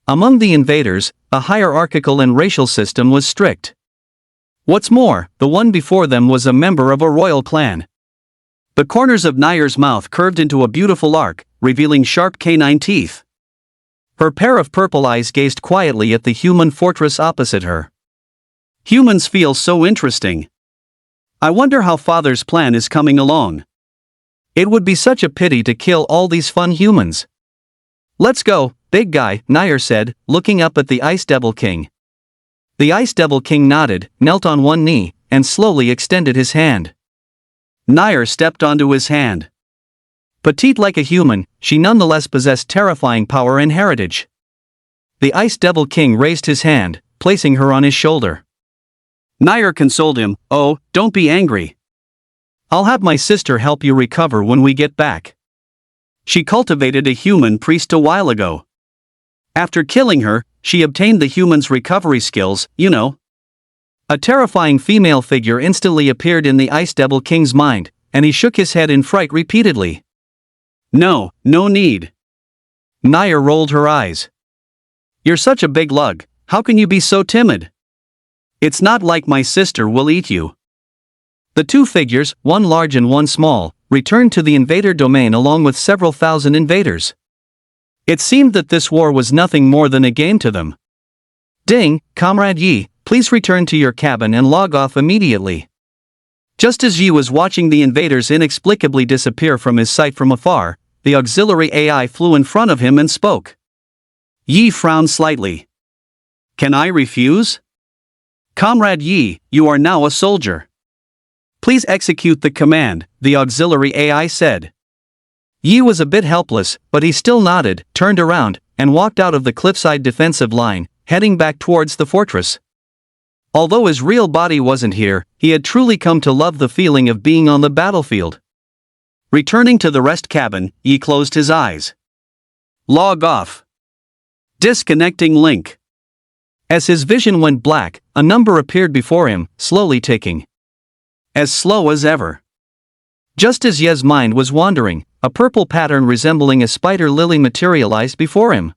Among the invaders, a hierarchical and racial system was strict. What's more, the one before them was a member of a royal clan. The corners of Nayar's mouth curved into a beautiful arc, revealing sharp canine teeth. Her pair of purple eyes gazed quietly at the human fortress opposite her. Humans feel so interesting. I wonder how Father's plan is coming along. It would be such a pity to kill all these fun humans. Let's go, big guy, Nayar said, looking up at the Ice Devil King. The Ice Devil King nodded, knelt on one knee, and slowly extended his hand. Nayar stepped onto his hand. Petite like a human, she nonetheless possessed terrifying power and heritage. The Ice Devil King raised his hand, placing her on his shoulder. Nayar consoled him, "Oh, don't be angry. I'll have my sister help you recover when we get back. She cultivated a human priest a while ago. After killing her, she obtained the human's recovery skills, you know." A terrifying female figure instantly appeared in the Ice Devil King's mind, and he shook his head in fright repeatedly. "No, no need." Nayar rolled her eyes. "You're such a big lug, how can you be so timid? It's not like my sister will eat you." The two figures, one large and one small, returned to the invader domain along with several thousand invaders. It seemed that this war was nothing more than a game to them. "Ding, Comrade Yi, please return to your cabin and log off immediately." Just as Yi was watching the invaders inexplicably disappear from his sight from afar, the auxiliary AI flew in front of him and spoke. Yi frowned slightly. "Can I refuse?" "Comrade Yi, you are now a soldier. Please execute the command," the auxiliary AI said. Yi was a bit helpless, but he still nodded, turned around, and walked out of the cliffside defensive line, heading back towards the fortress. Although his real body wasn't here, he had truly come to love the feeling of being on the battlefield. Returning to the rest cabin, Yi closed his eyes. Log off. Disconnecting link. As his vision went black, a number appeared before him, slowly ticking. As slow as ever. Just as Ye's mind was wandering, a purple pattern resembling a spider lily materialized before him.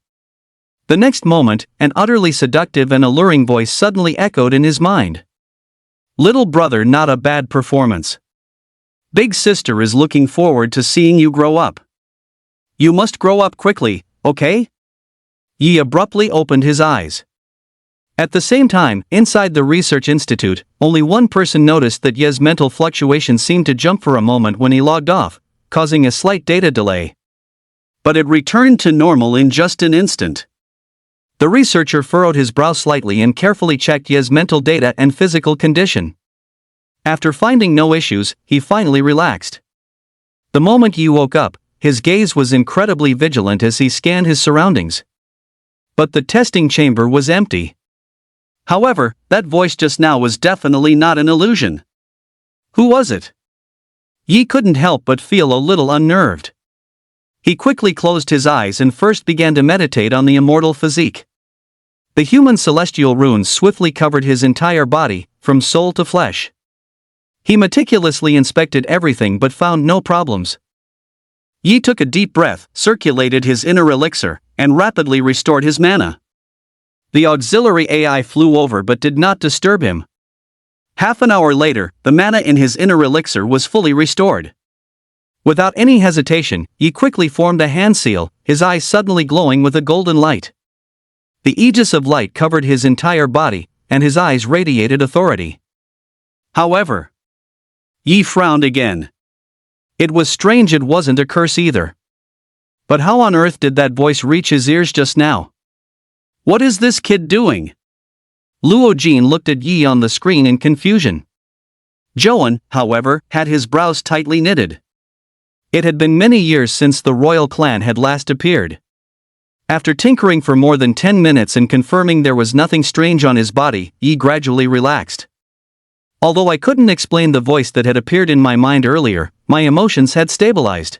The next moment, an utterly seductive and alluring voice suddenly echoed in his mind. "Little brother, not a bad performance. Big sister is looking forward to seeing you grow up. You must grow up quickly, okay?" Yi abruptly opened his eyes. At the same time, inside the research institute, only one person noticed that Ye's mental fluctuation seemed to jump for a moment when he logged off, causing a slight data delay. But it returned to normal in just an instant. The researcher furrowed his brow slightly and carefully checked Ye's mental data and physical condition. After finding no issues, he finally relaxed. The moment Yi woke up, his gaze was incredibly vigilant as he scanned his surroundings. But the testing chamber was empty. However, that voice just now was definitely not an illusion. Who was it? Yi couldn't help but feel a little unnerved. He quickly closed his eyes and first began to meditate on the immortal physique. The human celestial runes swiftly covered his entire body, from soul to flesh. He meticulously inspected everything but found no problems. Yi took a deep breath, circulated his inner elixir, and rapidly restored his mana. The auxiliary AI flew over but did not disturb him. Half an hour later, the mana in his inner elixir was fully restored. Without any hesitation, Yi quickly formed a hand seal, his eyes suddenly glowing with a golden light. The aegis of light covered his entire body, and his eyes radiated authority. However, Yi frowned again. It was strange it wasn't a curse either. But how on earth did that voice reach his ears just now? What is this kid doing? Luo Jin looked at Yi on the screen in confusion. Zhouan, however, had his brows tightly knitted. It had been many years since the royal clan had last appeared. After tinkering for more than 10 minutes and confirming there was nothing strange on his body, Yi gradually relaxed. Although I couldn't explain the voice that had appeared in my mind earlier, my emotions had stabilized.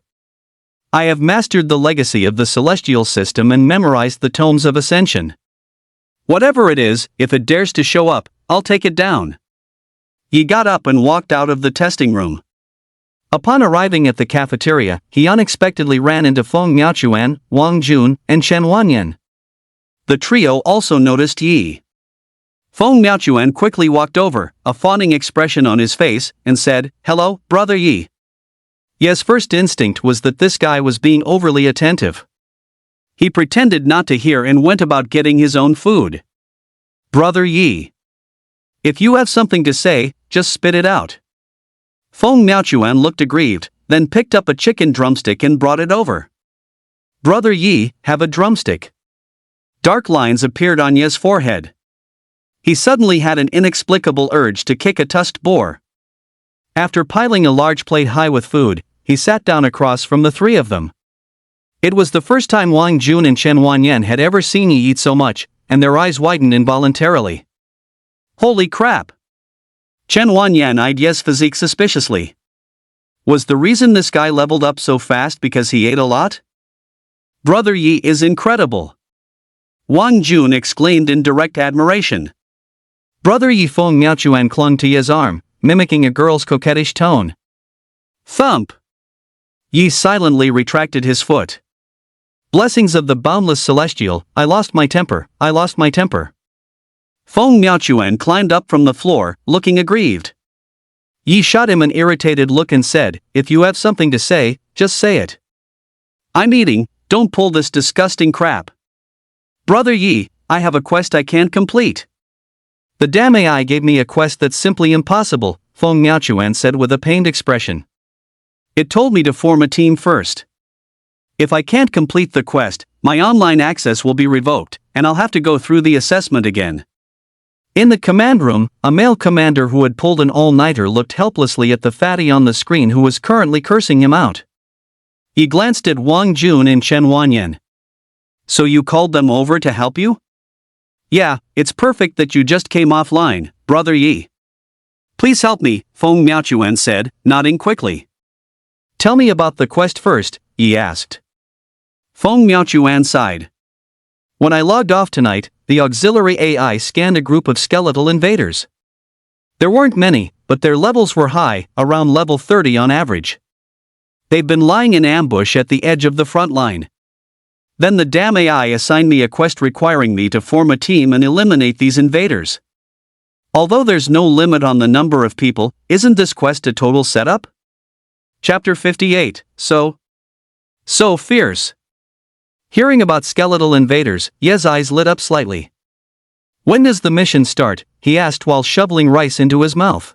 I have mastered the legacy of the celestial system and memorized the tomes of Ascension. Whatever it is, if it dares to show up, I'll take it down. Yi got up and walked out of the testing room. Upon arriving at the cafeteria, he unexpectedly ran into Feng Miaochuan, Wang Jun, and Chen Wanyan. The trio also noticed Yi. Feng Miaochuan quickly walked over, a fawning expression on his face, and said, "Hello, brother Yi." Yi's first instinct was that this guy was being overly attentive. He pretended not to hear and went about getting his own food. "Brother Yi, if you have something to say, just spit it out." Feng Miaochuan looked aggrieved, then picked up a chicken drumstick and brought it over. "Brother Yi, have a drumstick." Dark lines appeared on Yi's forehead. He suddenly had an inexplicable urge to kick a tusked boar. After piling a large plate high with food, he sat down across from the three of them. It was the first time Wang Jun and Chen Wanyan had ever seen Yi eat so much, and their eyes widened involuntarily. Holy crap! Chen Wanyan eyed Yi's physique suspiciously. Was the reason this guy leveled up so fast because he ate a lot? Brother Yi is incredible! Wang Jun exclaimed in direct admiration. Brother Yi. Feng Miaochuan clung to Yi's arm, mimicking a girl's coquettish tone. Thump! Yi silently retracted his foot. Blessings of the boundless celestial, I lost my temper, I lost my temper. Feng Miaochuan climbed up from the floor, looking aggrieved. Yi shot him an irritated look and said, "If you have something to say, just say it." "I'm eating, don't pull this disgusting crap." "Brother Yi, I have a quest I can't complete." "The damn AI gave me a quest that's simply impossible," Feng Miaochuan said with a pained expression. "It told me to form a team first. If I can't complete the quest, my online access will be revoked, and I'll have to go through the assessment again." In the command room, a male commander who had pulled an all-nighter looked helplessly at the fatty on the screen who was currently cursing him out. He glanced at Wang Jun and Chen Wanyan. "So you called them over to help you?" "Yeah, it's perfect that you just came offline, brother Yi." "Please help me," Feng Miaochuan said, nodding quickly. "Tell me about the quest first," Yi asked. Feng Miaochuan sighed. "When I logged off tonight, the auxiliary AI scanned a group of skeletal invaders. There weren't many, but their levels were high, around level 30 on average. They've been lying in ambush at the edge of the front line. Then the damn AI assigned me a quest requiring me to form a team and eliminate these invaders. Although there's no limit on the number of people, isn't this quest a total setup?" Chapter 58, So fierce. Hearing about skeletal invaders, Ye's eyes lit up slightly. "When does the mission start?" he asked while shoveling rice into his mouth.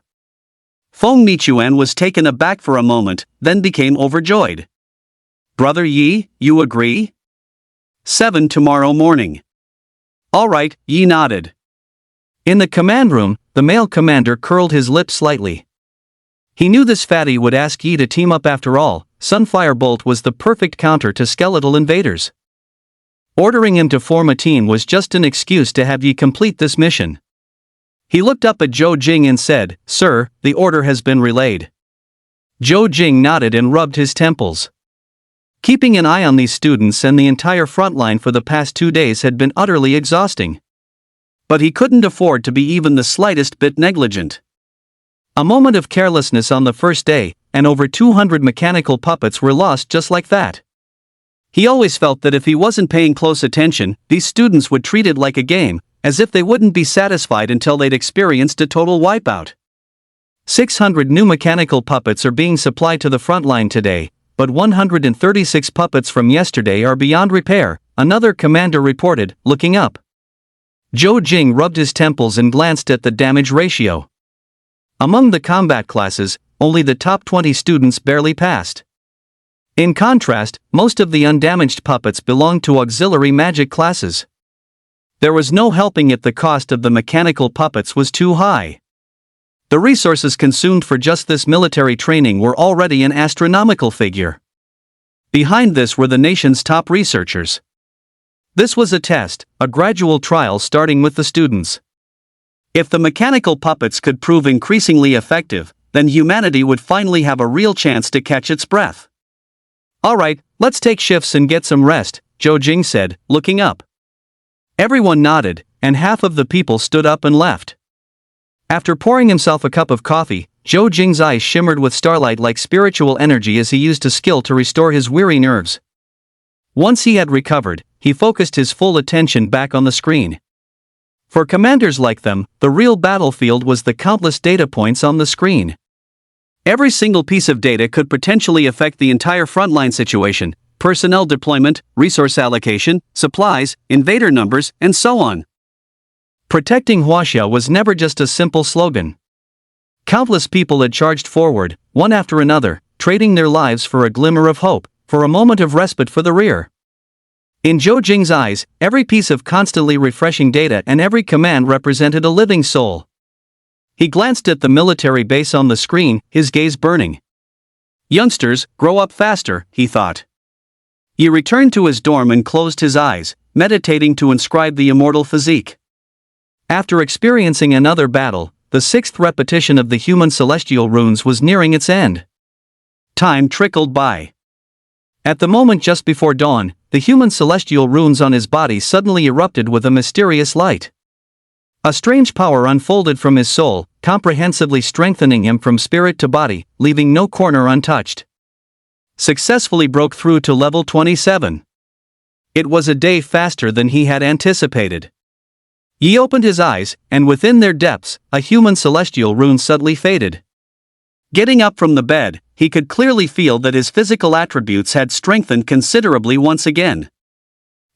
Feng Miaochuan was taken aback for a moment, then became overjoyed. "Brother Yi, you agree?" 7 tomorrow morning. "All right," Yi nodded. In the command room, the male commander curled his lips slightly. He knew this fatty would ask Yi to team up after all. Sunfire Bolt was the perfect counter to skeletal invaders. Ordering him to form a team was just an excuse to have Yi complete this mission. He looked up at Zhou Jing and said, "Sir, the order has been relayed." Zhou Jing nodded and rubbed his temples. Keeping an eye on these students and the entire front line for the past 2 days had been utterly exhausting. But he couldn't afford to be even the slightest bit negligent. A moment of carelessness on the first day, and over 200 mechanical puppets were lost just like that. He always felt that if he wasn't paying close attention, these students would treat it like a game, as if they wouldn't be satisfied until they'd experienced a total wipeout. 600 new mechanical puppets are being supplied to the front line today, but 136 puppets from yesterday are beyond repair, another commander reported, looking up. Zhou Jing rubbed his temples and glanced at the damage ratio. Among the combat classes, only the top 20 students barely passed. In contrast, most of the undamaged puppets belonged to auxiliary magic classes. There was no helping it, the cost of the mechanical puppets was too high. The resources consumed for just this military training were already an astronomical figure. Behind this were the nation's top researchers. This was a test, a gradual trial starting with the students. If the mechanical puppets could prove increasingly effective, then humanity would finally have a real chance to catch its breath. "Alright, let's take shifts and get some rest," Zhou Jing said, looking up. Everyone nodded, and half of the people stood up and left. After pouring himself a cup of coffee, Zhou Jing's eyes shimmered with starlight like spiritual energy as he used a skill to restore his weary nerves. Once he had recovered, he focused his full attention back on the screen. For commanders like them, the real battlefield was the countless data points on the screen. Every single piece of data could potentially affect the entire frontline situation: personnel deployment, resource allocation, supplies, invader numbers, and so on. Protecting Huaxia was never just a simple slogan. Countless people had charged forward, one after another, trading their lives for a glimmer of hope, for a moment of respite for the rear. In Zhou Jing's eyes, every piece of constantly refreshing data and every command represented a living soul. He glanced at the military base on the screen, his gaze burning. "Youngsters, grow up faster," he thought. He returned to his dorm and closed his eyes, meditating to inscribe the immortal physique. After experiencing another battle, the 6th repetition of the human celestial runes was nearing its end. Time trickled by. At the moment just before dawn, the human celestial runes on his body suddenly erupted with a mysterious light. A strange power unfolded from his soul, comprehensively strengthening him from spirit to body, leaving no corner untouched. Successfully broke through to level 27. It was a day faster than he had anticipated. He opened his eyes, and within their depths, a human celestial rune suddenly faded. Getting up from the bed, he could clearly feel that his physical attributes had strengthened considerably once again.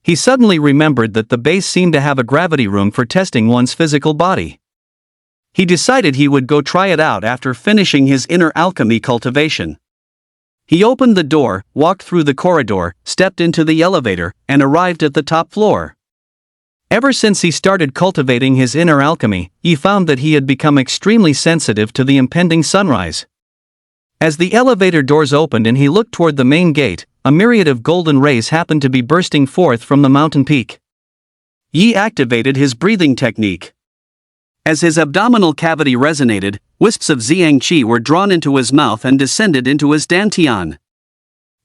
He suddenly remembered that the base seemed to have a gravity room for testing one's physical body. He decided he would go try it out after finishing his inner alchemy cultivation. He opened the door, walked through the corridor, stepped into the elevator, and arrived at the top floor. Ever since he started cultivating his inner alchemy, he found that he had become extremely sensitive to the impending sunrise. As the elevator doors opened and he looked toward the main gate, a myriad of golden rays happened to be bursting forth from the mountain peak. Yi activated his breathing technique. As his abdominal cavity resonated, wisps of Xiang Qi were drawn into his mouth and descended into his dantian.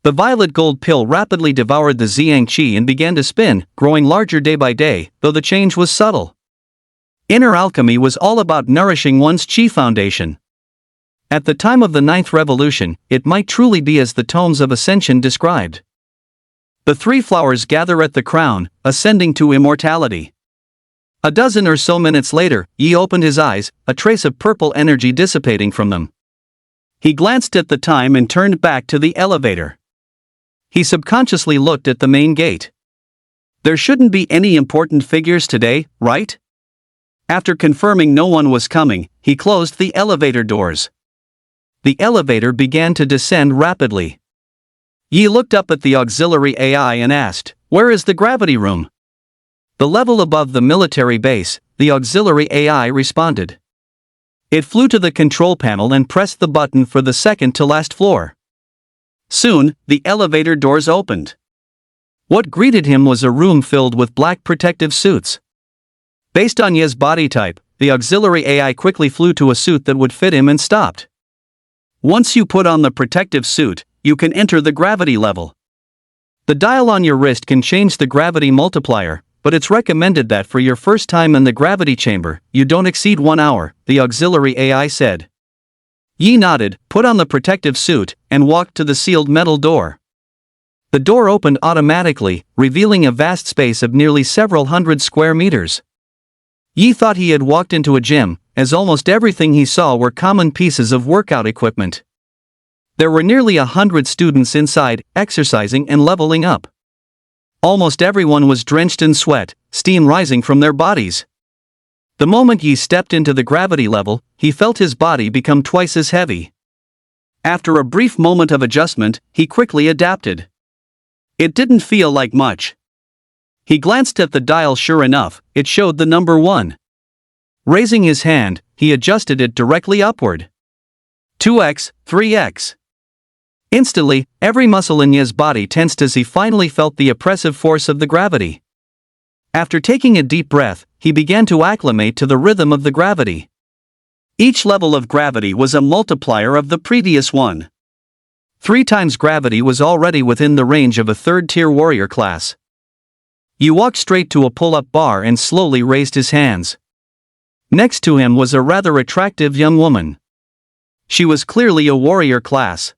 The violet gold pill rapidly devoured the Xiang Qi and began to spin, growing larger day by day, though the change was subtle. Inner alchemy was all about nourishing one's Qi foundation. At the time of the 9th revolution, it might truly be as the tomes of Ascension described. The 3 flowers gather at the crown, ascending to immortality. A dozen or so minutes later, Yi opened his eyes, a trace of purple energy dissipating from them. He glanced at the time and turned back to the elevator. He subconsciously looked at the main gate. There shouldn't be any important figures today, right? After confirming no one was coming, he closed the elevator doors. The elevator began to descend rapidly. Yi looked up at the auxiliary AI and asked, "Where is the gravity room?" "The level above the military base," the auxiliary AI responded. It flew to the control panel and pressed the button for the second to last floor. Soon, the elevator doors opened. What greeted him was a room filled with black protective suits. Based on Ye's body type, the auxiliary AI quickly flew to a suit that would fit him and stopped. Once you put on the protective suit, you can enter the gravity level. The dial on your wrist can change the gravity multiplier, but it's recommended that for your first time in the gravity chamber, you don't exceed 1 hour, the auxiliary AI said. Yi nodded, put on the protective suit, and walked to the sealed metal door. The door opened automatically, revealing a vast space of nearly several hundred square meters. Yi thought he had walked into a gym, as almost everything he saw were common pieces of workout equipment. There were nearly 100 students inside, exercising and leveling up. Almost everyone was drenched in sweat, steam rising from their bodies. The moment Yi stepped into the gravity level, he felt his body become twice as heavy. After a brief moment of adjustment, he quickly adapted. It didn't feel like much. He glanced at the dial. Sure enough, it showed the number 1. Raising his hand, he adjusted it directly upward. 2x, 3x. Instantly, every muscle in Yi's body tensed as he finally felt the oppressive force of the gravity. After taking a deep breath, he began to acclimate to the rhythm of the gravity. Each level of gravity was a multiplier of the previous one. 3 times gravity was already within the range of a third-tier warrior class. Yi walked straight to a pull-up bar and slowly raised his hands. Next to him was a rather attractive young woman. She was clearly a warrior class.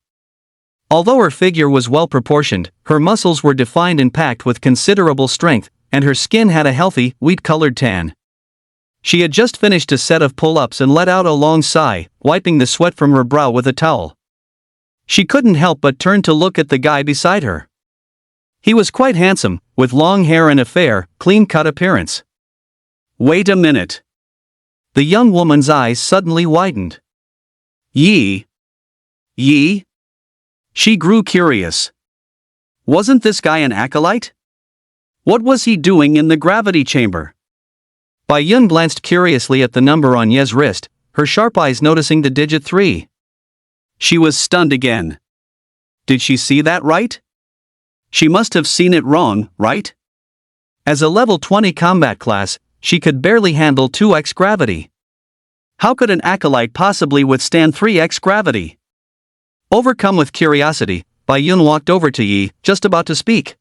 Although her figure was well-proportioned, her muscles were defined and packed with considerable strength, and her skin had a healthy, wheat-colored tan. She had just finished a set of pull-ups and let out a long sigh, wiping the sweat from her brow with a towel. She couldn't help but turn to look at the guy beside her. He was quite handsome, with long hair and a fair, clean-cut appearance. Wait a minute. The young woman's eyes suddenly widened. Yi? Yi? She grew curious. Wasn't this guy an acolyte? What was he doing in the gravity chamber? Bai Yun glanced curiously at the number on Yi's wrist, her sharp eyes noticing the digit 3. She was stunned again. Did she see that right? She must have seen it wrong, right? As a level 20 combat class, she could barely handle 2x gravity. How could an acolyte possibly withstand 3x gravity? Overcome with curiosity, Bai Yun walked over to Yi, just about to speak.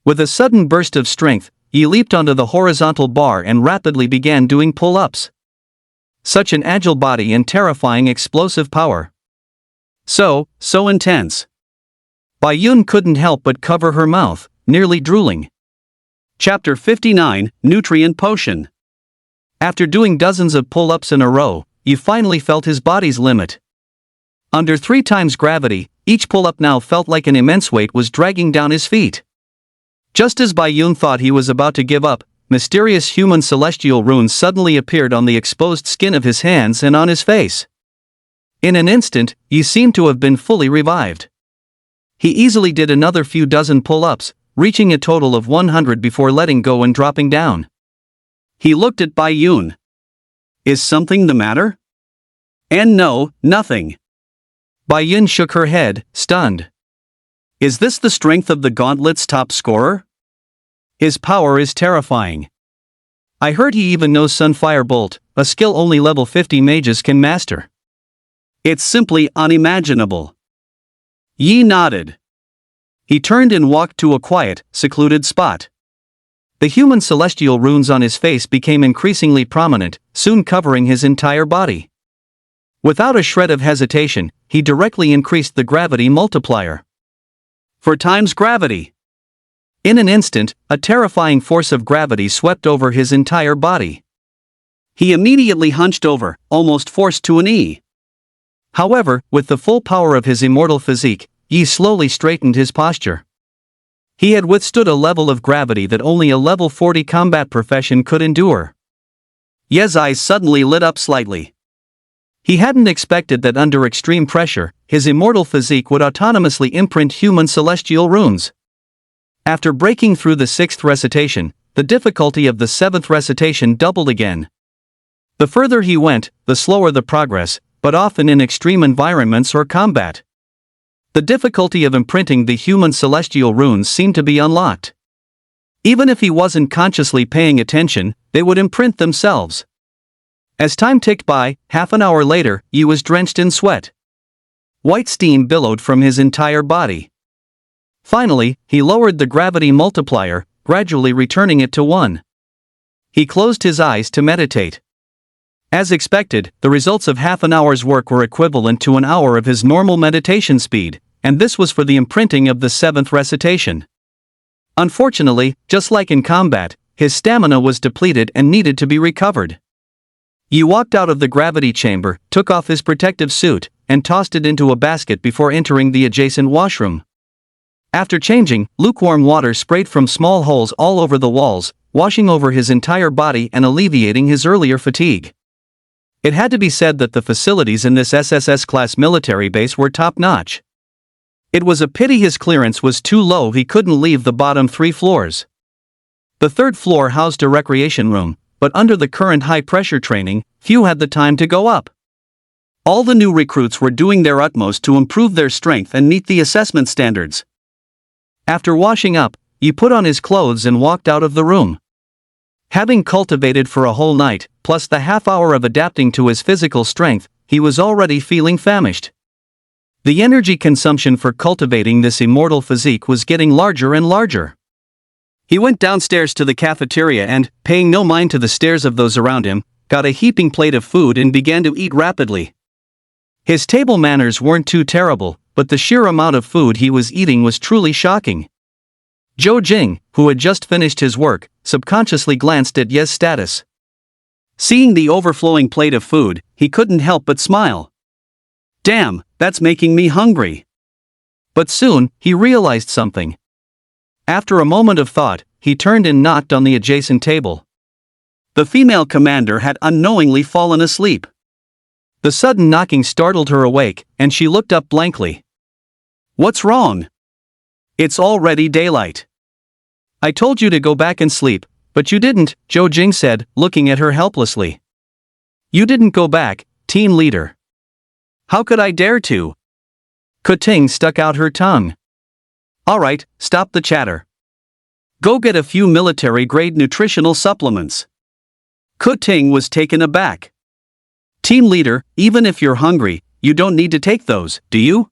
With a sudden burst of strength, Yi leaped onto the horizontal bar and rapidly began doing pull-ups. Such an agile body and terrifying explosive power. So intense. Bai Yun couldn't help but cover her mouth, nearly drooling. Chapter 59, Nutrient Potion. After doing dozens of pull-ups in a row, Yi finally felt his body's limit. Under 3 times gravity, each pull-up now felt like an immense weight was dragging down his feet. Just as Bai Yun thought he was about to give up, mysterious human celestial runes suddenly appeared on the exposed skin of his hands and on his face. In an instant, Yi seemed to have been fully revived. He easily did another few dozen pull-ups, reaching a total of 100 before letting go and dropping down. He looked at Bai Yun. Is something the matter? And no, nothing. Bai Yun shook her head, stunned. Is this the strength of the gauntlet's top scorer? His power is terrifying. I heard he even knows Sunfire Bolt, a skill only level 50 mages can master. It's simply unimaginable. Yi nodded. He turned and walked to a quiet, secluded spot. The human celestial runes on his face became increasingly prominent, soon covering his entire body. Without a shred of hesitation, he directly increased the gravity multiplier. 4 times gravity. In an instant, a terrifying force of gravity swept over his entire body. He immediately hunched over, almost forced to a knee. However, with the full power of his immortal physique, Yi slowly straightened his posture. He had withstood a level of gravity that only a level 40 combat profession could endure. Yi's eyes suddenly lit up slightly. He hadn't expected that under extreme pressure, his immortal physique would autonomously imprint human celestial runes. After breaking through the 6th recitation, the difficulty of the 7th recitation doubled again. The further he went, the slower the progress, but often in extreme environments or combat. The difficulty of imprinting the human celestial runes seemed to be unlocked. Even if he wasn't consciously paying attention, they would imprint themselves. As time ticked by, half an hour later, Yi was drenched in sweat. White steam billowed from his entire body. Finally, he lowered the gravity multiplier, gradually returning it to 1. He closed his eyes to meditate. As expected, the results of half an hour's work were equivalent to an hour of his normal meditation speed, and this was for the imprinting of the 7th recitation. Unfortunately, just like in combat, his stamina was depleted and needed to be recovered. Yi walked out of the gravity chamber, took off his protective suit, and tossed it into a basket before entering the adjacent washroom. After changing, lukewarm water sprayed from small holes all over the walls, washing over his entire body and alleviating his earlier fatigue. It had to be said that the facilities in this SSS-class military base were top-notch. It was a pity his clearance was too low, he couldn't leave the bottom 3 floors. The 3rd floor housed a recreation room, but under the current high-pressure training, few had the time to go up. All the new recruits were doing their utmost to improve their strength and meet the assessment standards. After washing up, he put on his clothes and walked out of the room. Having cultivated for a whole night, plus the half-hour of adapting to his physical strength, he was already feeling famished. The energy consumption for cultivating this immortal physique was getting larger and larger. He went downstairs to the cafeteria and, paying no mind to the stares of those around him, got a heaping plate of food and began to eat rapidly. His table manners weren't too terrible, but the sheer amount of food he was eating was truly shocking. Zhou Jing, who had just finished his work, subconsciously glanced at Ye's status. Seeing the overflowing plate of food, he couldn't help but smile. Damn, that's making me hungry. But soon, he realized something. After a moment of thought, he turned and knocked on the adjacent table. The female commander had unknowingly fallen asleep. The sudden knocking startled her awake, and she looked up blankly. What's wrong? It's already daylight. I told you to go back and sleep, but you didn't, Zhou Jing said, looking at her helplessly. You didn't go back, team leader. How could I dare to? Kuting stuck out her tongue. Alright, stop the chatter. Go get a few military-grade nutritional supplements. Kuting was taken aback. Team leader, even if you're hungry, you don't need to take those, do you?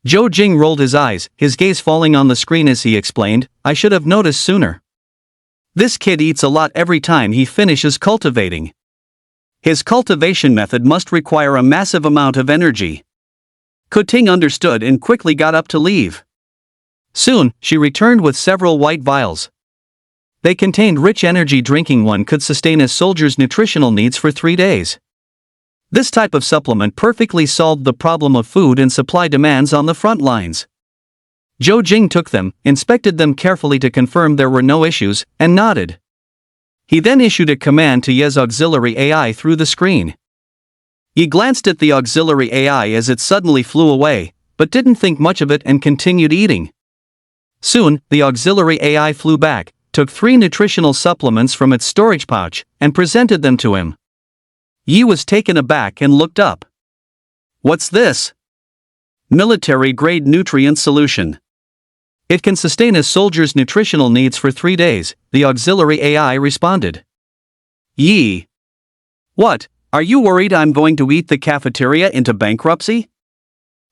Zhou Jing rolled his eyes, his gaze falling on the screen as he explained, I should have noticed sooner. This kid eats a lot every time he finishes cultivating. His cultivation method must require a massive amount of energy. Kuting understood and quickly got up to leave. Soon, she returned with several white vials. They contained rich energy. Drinking one could sustain a soldier's nutritional needs for 3 days. This type of supplement perfectly solved the problem of food and supply demands on the front lines. Zhou Jing took them, inspected them carefully to confirm there were no issues, and nodded. He then issued a command to Ye's auxiliary AI through the screen. He glanced at the auxiliary AI as it suddenly flew away, but didn't think much of it and continued eating. Soon, the auxiliary AI flew back, took 3 nutritional supplements from its storage pouch, and presented them to him. Yi was taken aback and looked up. What's this? Military-grade nutrient solution. It can sustain a soldier's nutritional needs for 3 days, the auxiliary AI responded. Yi. What, are you worried I'm going to eat the cafeteria into bankruptcy?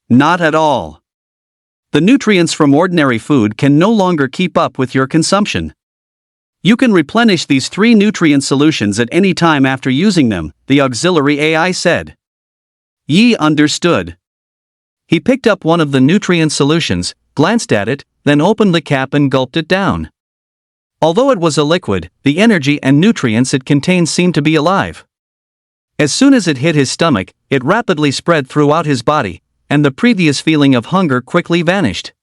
Not at all. The nutrients from ordinary food can no longer keep up with your consumption. You can replenish these 3 nutrient solutions at any time after using them, the auxiliary AI said. Yi understood. He picked up one of the nutrient solutions, glanced at it, then opened the cap and gulped it down. Although it was a liquid, the energy and nutrients it contained seemed to be alive. As soon as it hit his stomach, it rapidly spread throughout his body, and the previous feeling of hunger quickly vanished.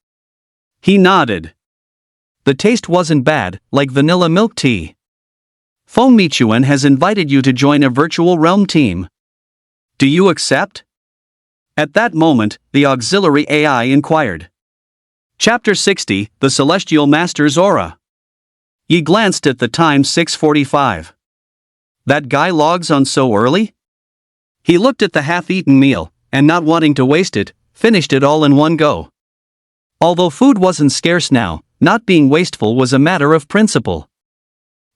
He nodded. The taste wasn't bad, like vanilla milk tea. Feng Michuan has invited you to join a virtual realm team. Do you accept? At that moment, the auxiliary AI inquired. Chapter 60, The Celestial Master's Aura. Yi glanced at the time 6:45. That guy logs on so early? He looked at the half-eaten meal, and not wanting to waste it, finished it all in one go. Although food wasn't scarce now, not being wasteful was a matter of principle.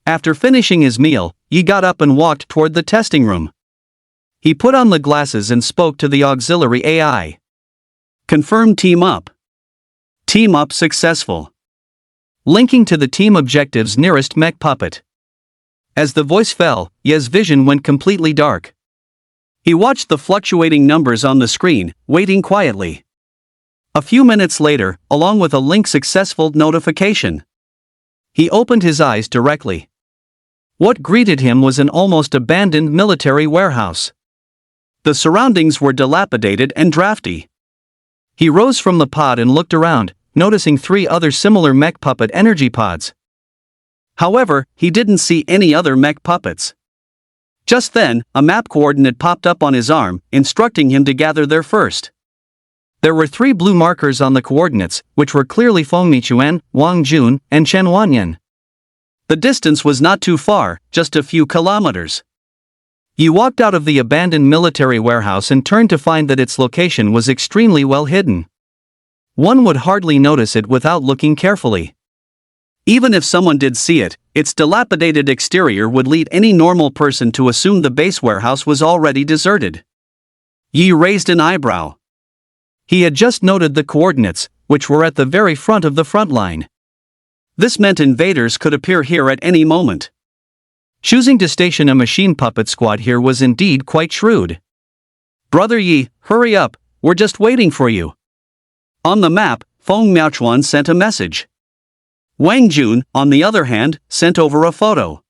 After finishing his meal, Yi got up and walked toward the testing room. He put on the glasses and spoke to the auxiliary AI. Confirm team up. Team up successful. Linking to the team objectives nearest mech puppet. As the voice fell, Ye's vision went completely dark. He watched the fluctuating numbers on the screen, waiting quietly. A few minutes later, along with a link successful notification. He opened his eyes directly. What greeted him was an almost abandoned military warehouse. The surroundings were dilapidated and drafty. He rose from the pod and looked around, noticing 3 other similar mech puppet energy pods. However, he didn't see any other mech puppets. Just then, a map coordinate popped up on his arm, instructing him to gather there first. There were 3 blue markers on the coordinates, which were clearly Feng Michuan, Wang Jun, and Chen Wanyan. The distance was not too far, just a few kilometers. Yi walked out of the abandoned military warehouse and turned to find that its location was extremely well hidden. One would hardly notice it without looking carefully. Even if someone did see it, its dilapidated exterior would lead any normal person to assume the base warehouse was already deserted. Yi raised an eyebrow. He had just noted the coordinates, which were at the very front of the front line. This meant invaders could appear here at any moment. Choosing to station a machine puppet squad here was indeed quite shrewd. "Brother Yi, hurry up, we're just waiting for you." On the map, Feng Miaochuan sent a message. Wang Jun, on the other hand, sent over a photo.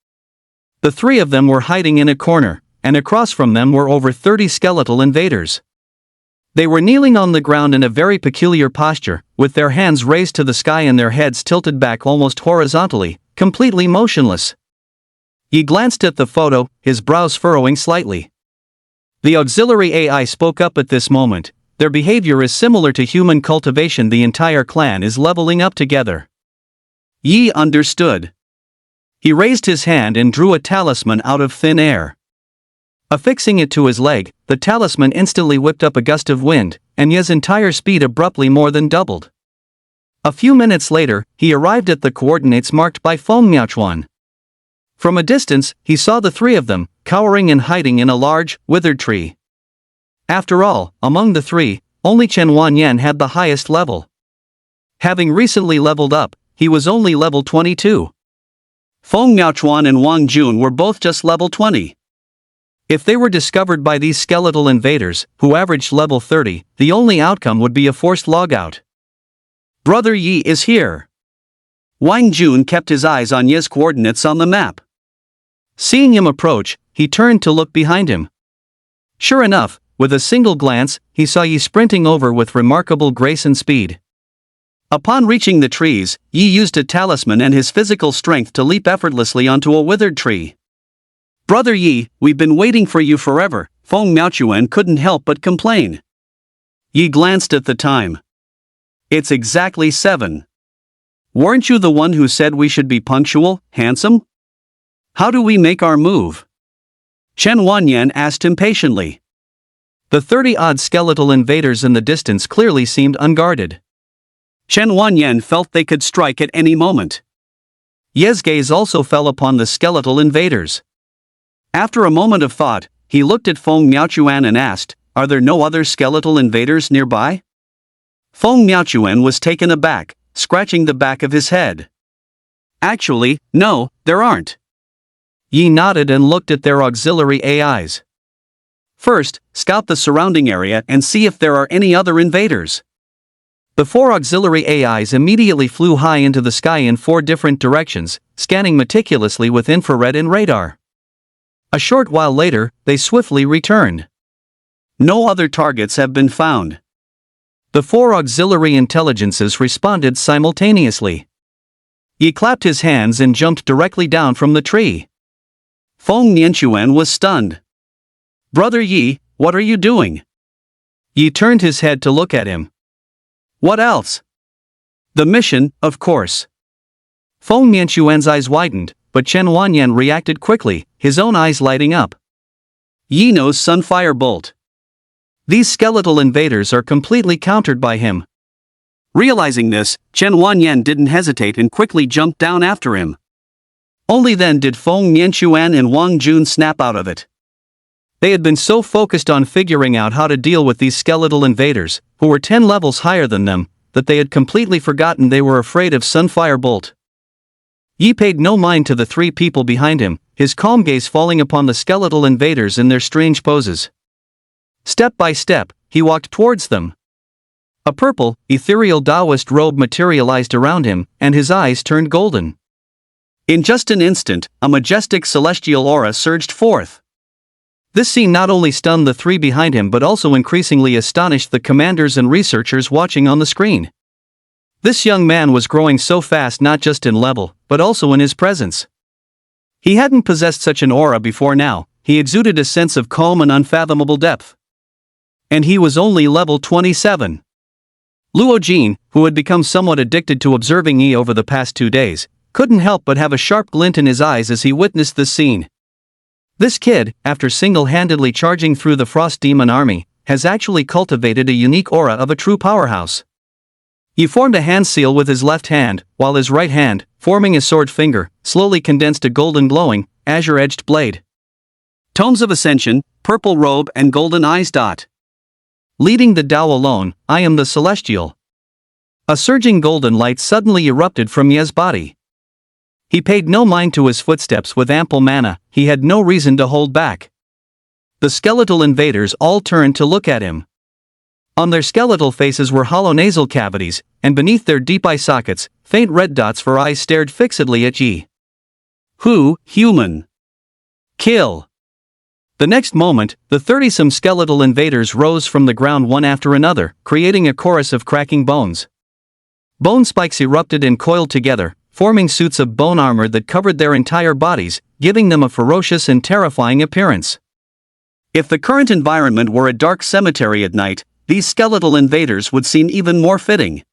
The 3 of them were hiding in a corner, and across from them were over 30 skeletal invaders. They were kneeling on the ground in a very peculiar posture, with their hands raised to the sky and their heads tilted back almost horizontally, completely motionless. He glanced at the photo, his brows furrowing slightly. The auxiliary AI spoke up at this moment. Their behavior is similar to human cultivation. The entire clan is leveling up together. Yi understood. He raised his hand and drew a talisman out of thin air. Affixing it to his leg, the talisman instantly whipped up a gust of wind, and Yi's entire speed abruptly more than doubled. A few minutes later, he arrived at the coordinates marked by Feng Miaochuan. From a distance, he saw the 3 of them, cowering and hiding in a large, withered tree. After all, among the 3, only Chen Wanyan had the highest level. Having recently leveled up, he was only level 22. Feng Miaochuan and Wang Jun were both just level 20. If they were discovered by these skeletal invaders, who averaged level 30, the only outcome would be a forced logout. "Brother Yi is here." Wang Jun kept his eyes on Yi's coordinates on the map. Seeing him approach, he turned to look behind him. Sure enough, with a single glance, he saw Yi sprinting over with remarkable grace and speed. Upon reaching the trees, Yi used a talisman and his physical strength to leap effortlessly onto a withered tree. "Brother Yi, we've been waiting for you forever," Feng Miaochuan couldn't help but complain. Yi glanced at the time. "It's exactly 7. Weren't you the one who said we should be punctual, handsome? How do we make our move?" Chen Wanyan asked impatiently. The 30-odd skeletal invaders in the distance clearly seemed unguarded. Chen Wanyan felt they could strike at any moment. Yi's gaze also fell upon the skeletal invaders. After a moment of thought, he looked at Feng Miaochuan and asked, "Are there no other skeletal invaders nearby?" Feng Miaochuan was taken aback, scratching the back of his head. "Actually, no, there aren't." Yi nodded and looked at their auxiliary AIs. "First, scout the surrounding area and see if there are any other invaders." The 4 auxiliary AIs immediately flew high into the sky in 4 different directions, scanning meticulously with infrared and radar. A short while later, they swiftly returned. "No other targets have been found." The 4 auxiliary intelligences responded simultaneously. Yi clapped his hands and jumped directly down from the tree. Feng Miaochuan was stunned. "Brother Yi, what are you doing?" Yi turned his head to look at him. "What else?" "The mission, of course." Feng Miaochuan's eyes widened, but Chen Wanyan reacted quickly, his own eyes lighting up. "Yi knows Sunfire Bolt. These skeletal invaders are completely countered by him." Realizing this, Chen Wanyan didn't hesitate and quickly jumped down after him. Only then did Feng Miaochuan and Wang Jun snap out of it. They had been so focused on figuring out how to deal with these skeletal invaders, who were 10 levels higher than them, that they had completely forgotten they were afraid of Sunfire Bolt. Yi paid no mind to the 3 people behind him, his calm gaze falling upon the skeletal invaders in their strange poses. Step by step, he walked towards them. A purple, ethereal Taoist robe materialized around him, and his eyes turned golden. In just an instant, a majestic celestial aura surged forth. This scene not only stunned the 3 behind him but also increasingly astonished the commanders and researchers watching on the screen. This young man was growing so fast not just in level, but also in his presence. He hadn't possessed such an aura before now, he exuded a sense of calm and unfathomable depth. And he was only level 27. Luo Jin, who had become somewhat addicted to observing Yi over the past 2 days, couldn't help but have a sharp glint in his eyes as he witnessed this scene. This kid, after single-handedly charging through the Frost Demon army, has actually cultivated a unique aura of a true powerhouse. He formed a hand seal with his left hand, while his right hand, forming a sword finger, slowly condensed a golden glowing, azure-edged blade. Tones of Ascension, purple robe and golden eyes. Leading the Tao alone, I am the celestial. A surging golden light suddenly erupted from Ye's body. He paid no mind to his footsteps with ample mana, he had no reason to hold back. The skeletal invaders all turned to look at him. On their skeletal faces were hollow nasal cavities, and beneath their deep eye sockets, faint red dots for eyes stared fixedly at Yi. Who, human? Kill. The next moment, the 30-some skeletal invaders rose from the ground one after another, creating a chorus of cracking bones. Bone spikes erupted and coiled together, forming suits of bone armor that covered their entire bodies, giving them a ferocious and terrifying appearance. If the current environment were a dark cemetery at night, these skeletal invaders would seem even more fitting.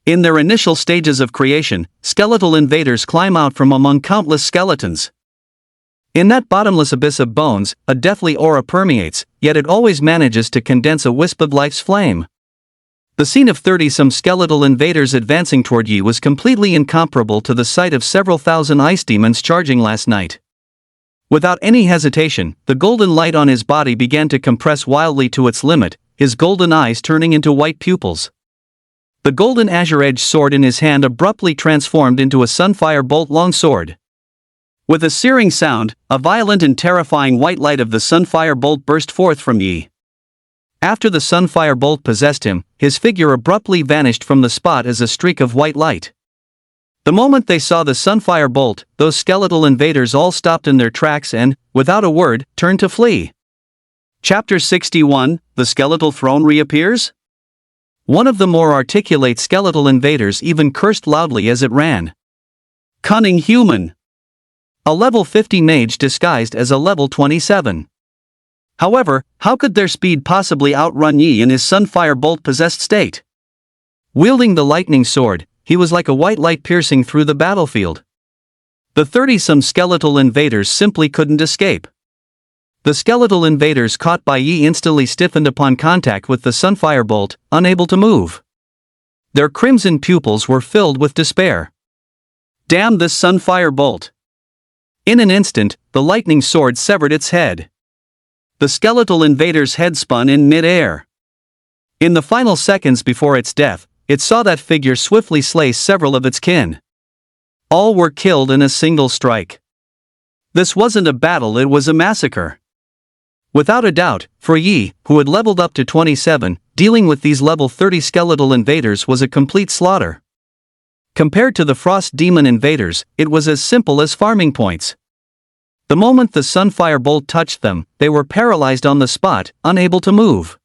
In their initial stages of creation, skeletal invaders climb out from among countless skeletons. In that bottomless abyss of bones, a deathly aura permeates, yet it always manages to condense a wisp of life's flame. The scene of 30-some skeletal invaders advancing toward Yi was completely incomparable to the sight of several thousand ice demons charging last night. Without any hesitation, the golden light on his body began to compress wildly to its limit, his golden eyes turning into white pupils. The golden azure-edged sword in his hand abruptly transformed into a sunfire bolt-long sword. With a searing sound, a violent and terrifying white light of the sunfire bolt burst forth from Yi. After the sunfire bolt possessed him, his figure abruptly vanished from the spot as a streak of white light. The moment they saw the sunfire bolt, those skeletal invaders all stopped in their tracks and, without a word, turned to flee. Chapter 61, The Skeletal Throne Reappears? One of the more articulate skeletal invaders even cursed loudly as it ran. Cunning human! A level 50 mage disguised as a level 27. However, how could their speed possibly outrun Yi in his sunfire bolt-possessed state? Wielding the lightning sword, he was like a white light piercing through the battlefield. The 30-some skeletal invaders simply couldn't escape. The skeletal invaders caught by Yi instantly stiffened upon contact with the sunfire bolt, unable to move. Their crimson pupils were filled with despair. Damn this sunfire bolt! In an instant, the lightning sword severed its head. The skeletal invader's head spun in mid-air. In the final seconds before its death, it saw that figure swiftly slay several of its kin. All were killed in a single strike. This wasn't a battle, it was a massacre. Without a doubt, for Yi, who had leveled up to 27, dealing with these level 30 skeletal invaders was a complete slaughter. Compared to the Frost Demon invaders, it was as simple as farming points. The moment the sunfire bolt touched them, they were paralyzed on the spot, unable to move.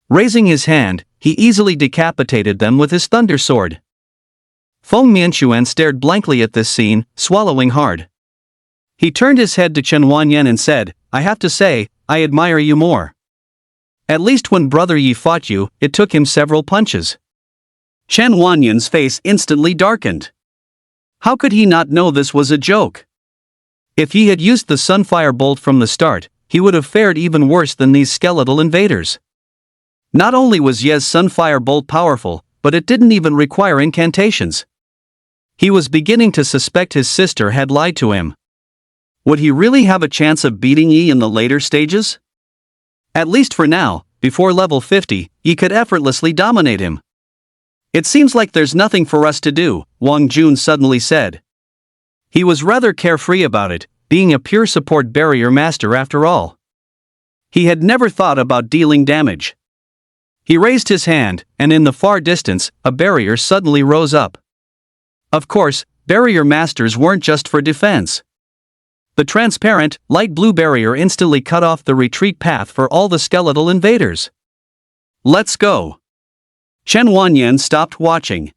Raising his hand, he easily decapitated them with his thunder sword. Feng Mianchuan stared blankly at this scene, swallowing hard. He turned his head to Chen Wanyan and said, I have to say, I admire you more. At least when Brother Yi fought you, it took him several punches. Chen Wanyan's face instantly darkened. How could he not know this was a joke? If he had used the sunfire bolt from the start, he would have fared even worse than these skeletal invaders. Not only was Ye's sunfire bolt powerful, but it didn't even require incantations. He was beginning to suspect his sister had lied to him. Would he really have a chance of beating Yi in the later stages? At least for now, before level 50, Yi could effortlessly dominate him. It seems like there's nothing for us to do, Wang Jun suddenly said. He was rather carefree about it, being a pure support barrier master after all. He had never thought about dealing damage. He raised his hand, and in the far distance, a barrier suddenly rose up. Of course, barrier masters weren't just for defense. The transparent, light blue barrier instantly cut off the retreat path for all the skeletal invaders. Let's go. Chen Wanyan stopped watching.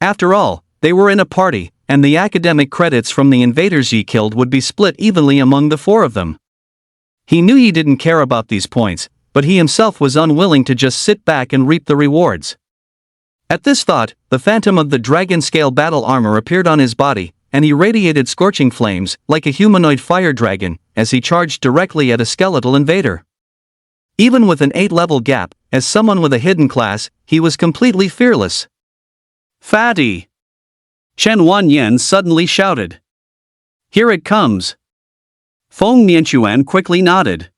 After all, they were in a party, and the academic credits from the invaders Yi killed would be split evenly among the four of them. He knew Yi didn't care about these points, but he himself was unwilling to just sit back and reap the rewards. At this thought, the phantom of the dragon-scale battle armor appeared on his body, and he radiated scorching flames, like a humanoid fire dragon, as he charged directly at a skeletal invader. Even with an 8-level gap, as someone with a hidden class, he was completely fearless. Fatty! Chen Wanyan suddenly shouted. Here it comes. Feng Nianchuan quickly nodded.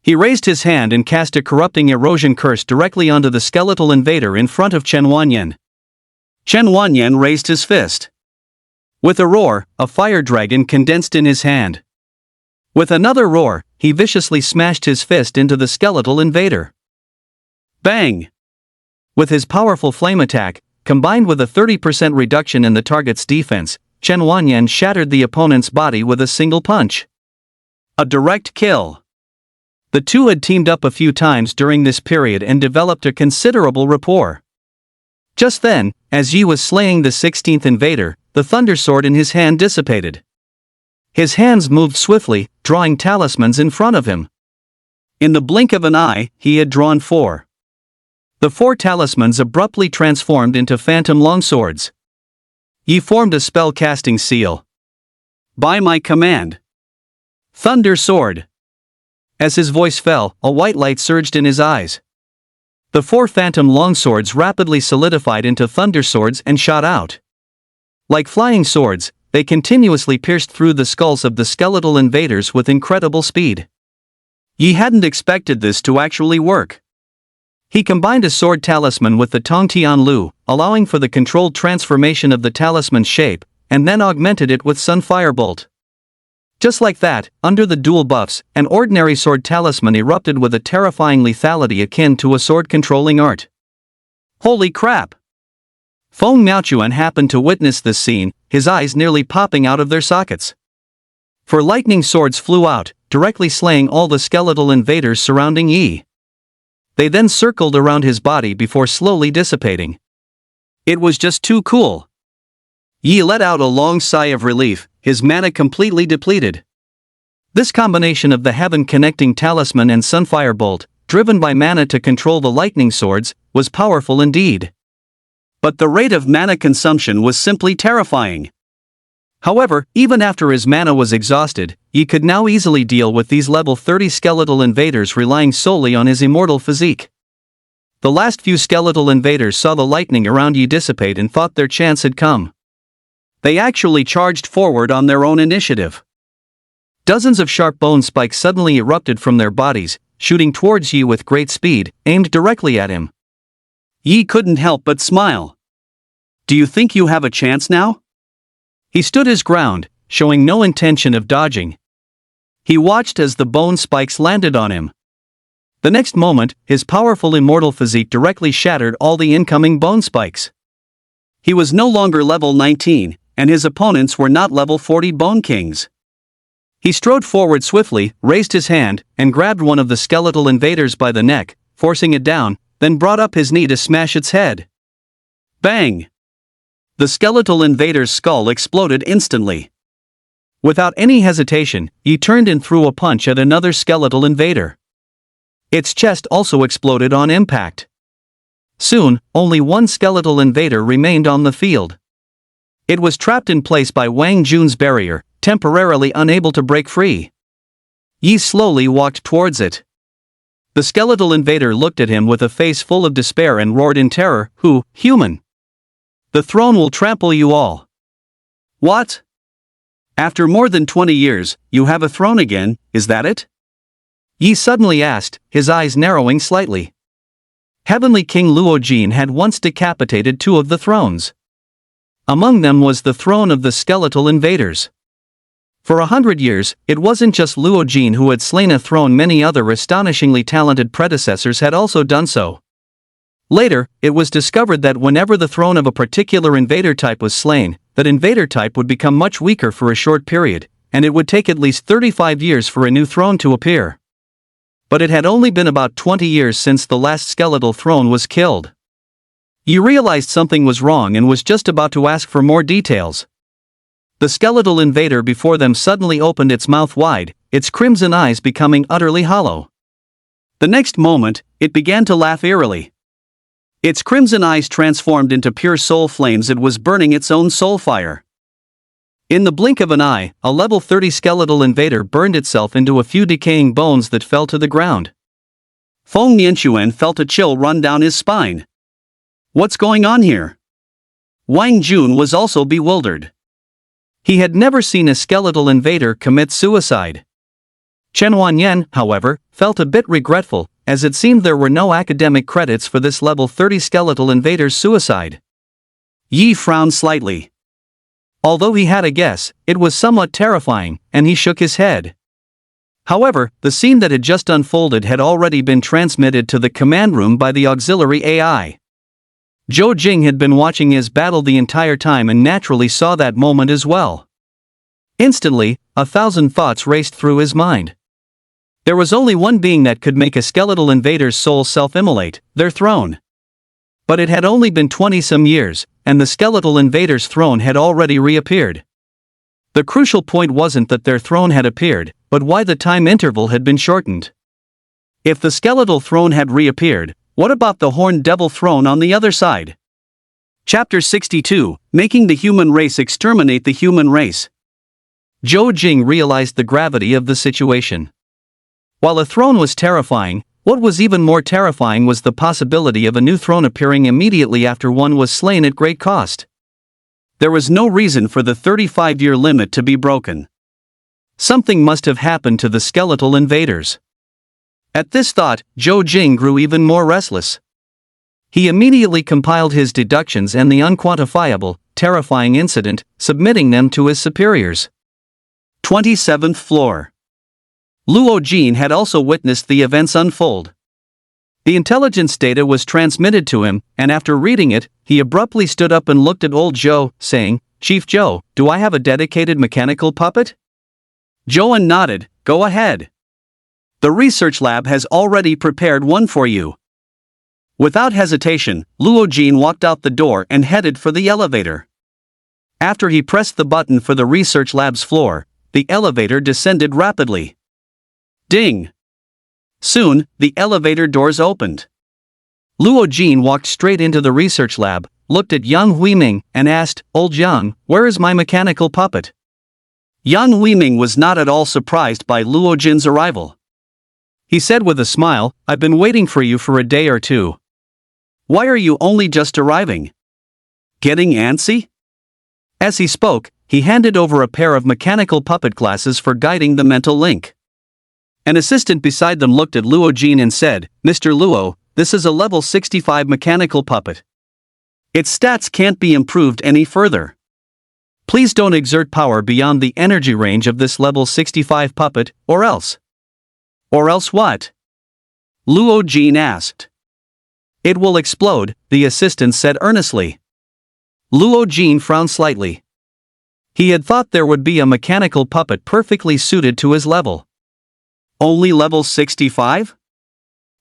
He raised his hand and cast a corrupting erosion curse directly onto the skeletal invader in front of Chen Wanyan. Chen Wanyan raised his fist. With a roar, a fire dragon condensed in his hand. With another roar, he viciously smashed his fist into the skeletal invader. Bang! With his powerful flame attack, combined with a 30% reduction in the target's defense, Chen Wanyan shattered the opponent's body with a single punch. A direct kill. The two had teamed up a few times during this period and developed a considerable rapport. Just then, as Yi was slaying the 16th invader, the thunder sword in his hand dissipated. His hands moved swiftly, drawing talismans in front of him. In the blink of an eye, he had drawn 4. The 4 talismans abruptly transformed into phantom longswords. Yi formed a spell-casting seal. By my command. Thunder sword. As his voice fell, a white light surged in his eyes. The 4 phantom longswords rapidly solidified into thunder swords and shot out. Like flying swords, they continuously pierced through the skulls of the skeletal invaders with incredible speed. Yi hadn't expected this to actually work. He combined a sword talisman with the Tongtian Lu, allowing for the controlled transformation of the talisman's shape, and then augmented it with Sun Firebolt. Just like that, under the dual buffs, an ordinary sword talisman erupted with a terrifying lethality akin to a sword-controlling art. Holy crap! Feng Miaochuan happened to witness this scene, his eyes nearly popping out of their sockets. For lightning swords flew out, directly slaying all the skeletal invaders surrounding Yi. They then circled around his body before slowly dissipating. It was just too cool. Yi let out a long sigh of relief, his mana completely depleted. This combination of the heaven-connecting talisman and Sunfire Bolt, driven by mana to control the lightning swords, was powerful indeed. But the rate of mana consumption was simply terrifying. However, even after his mana was exhausted, Yi could now easily deal with these level 30 skeletal invaders relying solely on his immortal physique. The last few skeletal invaders saw the lightning around Yi dissipate and thought their chance had come. They actually charged forward on their own initiative. Dozens of sharp bone spikes suddenly erupted from their bodies, shooting towards Yi with great speed, aimed directly at him. Yi couldn't help but smile. Do you think you have a chance now? He stood his ground, showing no intention of dodging. He watched as the bone spikes landed on him. The next moment, his powerful immortal physique directly shattered all the incoming bone spikes. He was no longer level 19, and his opponents were not level 40 Bone Kings. He strode forward swiftly, raised his hand, and grabbed one of the skeletal invaders by the neck, forcing it down, then brought up his knee to smash its head. Bang! The skeletal invader's skull exploded instantly. Without any hesitation, he turned and threw a punch at another skeletal invader. Its chest also exploded on impact. Soon, only one skeletal invader remained on the field. It was trapped in place by Wang Jun's barrier, temporarily unable to break free. Yi slowly walked towards it. The skeletal invader looked at him with a face full of despair and roared in terror, "Who, human? The throne will trample you all." What? After more than 20 years, you have a throne again, is that it? Yi suddenly asked, his eyes narrowing slightly. Heavenly King Luojin had once decapitated 2 of the thrones. Among them was the throne of the skeletal invaders. For 100 years, it wasn't just Luojin who had slain a throne, many other astonishingly talented predecessors had also done so. Later, it was discovered that whenever the throne of a particular invader type was slain, that invader type would become much weaker for a short period, and it would take at least 35 years for a new throne to appear. But it had only been about 20 years since the last skeletal throne was killed. Yi realized something was wrong and was just about to ask for more details. The skeletal invader before them suddenly opened its mouth wide, its crimson eyes becoming utterly hollow. The next moment, it began to laugh eerily. Its crimson eyes transformed into pure soul flames. It was burning its own soul fire. In the blink of an eye, a level 30 skeletal invader burned itself into a few decaying bones that fell to the ground. Feng Nianxuan felt a chill run down his spine. What's going on here? Wang Jun was also bewildered. He had never seen a skeletal invader commit suicide. Chen Wanyan, however, felt a bit regretful, as it seemed there were no academic credits for this level 30 skeletal invader's suicide. Yi frowned slightly. Although he had a guess, it was somewhat terrifying, and he shook his head. However, the scene that had just unfolded had already been transmitted to the command room by the auxiliary AI. Zhou Jing had been watching his battle the entire time and naturally saw that moment as well. Instantly, 1,000 thoughts raced through his mind. There was only one being that could make a skeletal invader's soul self-immolate, their throne. But it had only been 20-some years, and the skeletal invader's throne had already reappeared. The crucial point wasn't that their throne had appeared, but why the time interval had been shortened. If the skeletal throne had reappeared, what about the horned devil throne on the other side? Chapter 62, Making the Human Race Exterminate the Human Race. Zhou Jing realized the gravity of the situation. While a throne was terrifying, what was even more terrifying was the possibility of a new throne appearing immediately after one was slain at great cost. There was no reason for the 35-year limit to be broken. Something must have happened to the skeletal invaders. At this thought, Zhou Jing grew even more restless. He immediately compiled his deductions and the unquantifiable, terrifying incident, submitting them to his superiors. 27th floor. Luo Jin had also witnessed the events unfold. The intelligence data was transmitted to him, and after reading it, he abruptly stood up and looked at old Zhou, saying, "Chief Zhou, do I have a dedicated mechanical puppet?" Zhou nodded, "Go ahead. The research lab has already prepared one for you." Without hesitation, Luo Jin walked out the door and headed for the elevator. After he pressed the button for the research lab's floor, the elevator descended rapidly. Ding! Soon, the elevator doors opened. Luo Jin walked straight into the research lab, looked at Yang Huiming, and asked, "Old Yang, where is my mechanical puppet?" Yang Huiming was not at all surprised by Luo Jin's arrival. He said with a smile, "I've been waiting for you for a day or two. Why are you only just arriving? Getting antsy?" As he spoke, he handed over a pair of mechanical puppet glasses for guiding the mental link. An assistant beside them looked at Luo Jin and said, "Mr. Luo, this is a level 65 mechanical puppet. Its stats can't be improved any further. Please don't exert power beyond the energy range of this level 65 puppet, or else." "Or else what?" Luo Jin asked. "It will explode," the assistant said earnestly. Luo Jin frowned slightly. He had thought there would be a mechanical puppet perfectly suited to his level. Only level 65?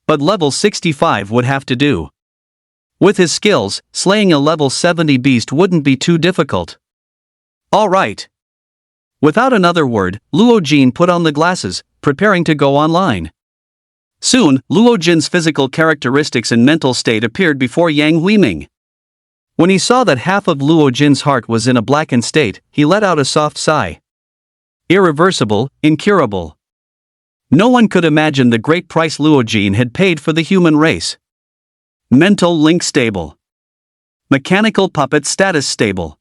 But level 65 would have to do. With his skills, slaying a level 70 beast wouldn't be too difficult. All right. Without another word, Luo Jin put on the glasses, preparing to go online. Soon, Luo Jin's physical characteristics and mental state appeared before Yang Huiming. When he saw that half of Luo Jin's heart was in a blackened state, he let out a soft sigh. Irreversible, incurable. No one could imagine the great price Luo Jin had paid for the human race. Mental link stable. Mechanical puppet status stable.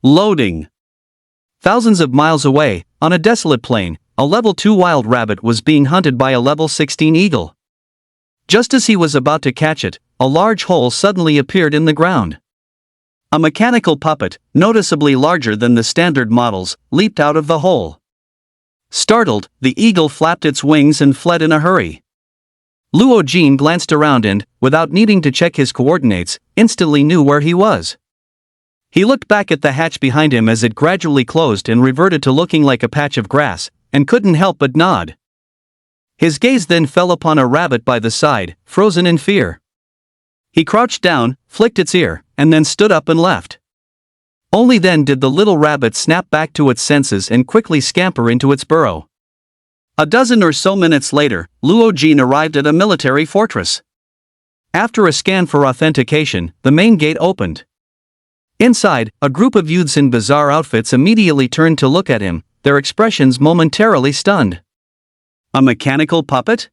Loading. Thousands of miles away, on a desolate plain, a level 2 wild rabbit was being hunted by a level 16 eagle. Just as he was about to catch it, a large hole suddenly appeared in the ground. A mechanical puppet, noticeably larger than the standard models, leaped out of the hole. Startled, the eagle flapped its wings and fled in a hurry. Luo Jin glanced around and, without needing to check his coordinates, instantly knew where he was. He looked back at the hatch behind him as it gradually closed and reverted to looking like a patch of grass, and couldn't help but nod. His gaze then fell upon a rabbit by the side, frozen in fear. He crouched down, flicked its ear, and then stood up and left. Only then did the little rabbit snap back to its senses and quickly scamper into its burrow. A dozen or so minutes later, Luo Jin arrived at a military fortress. After a scan for authentication, the main gate opened. Inside, a group of youths in bizarre outfits immediately turned to look at him, their expressions momentarily stunned. A mechanical puppet?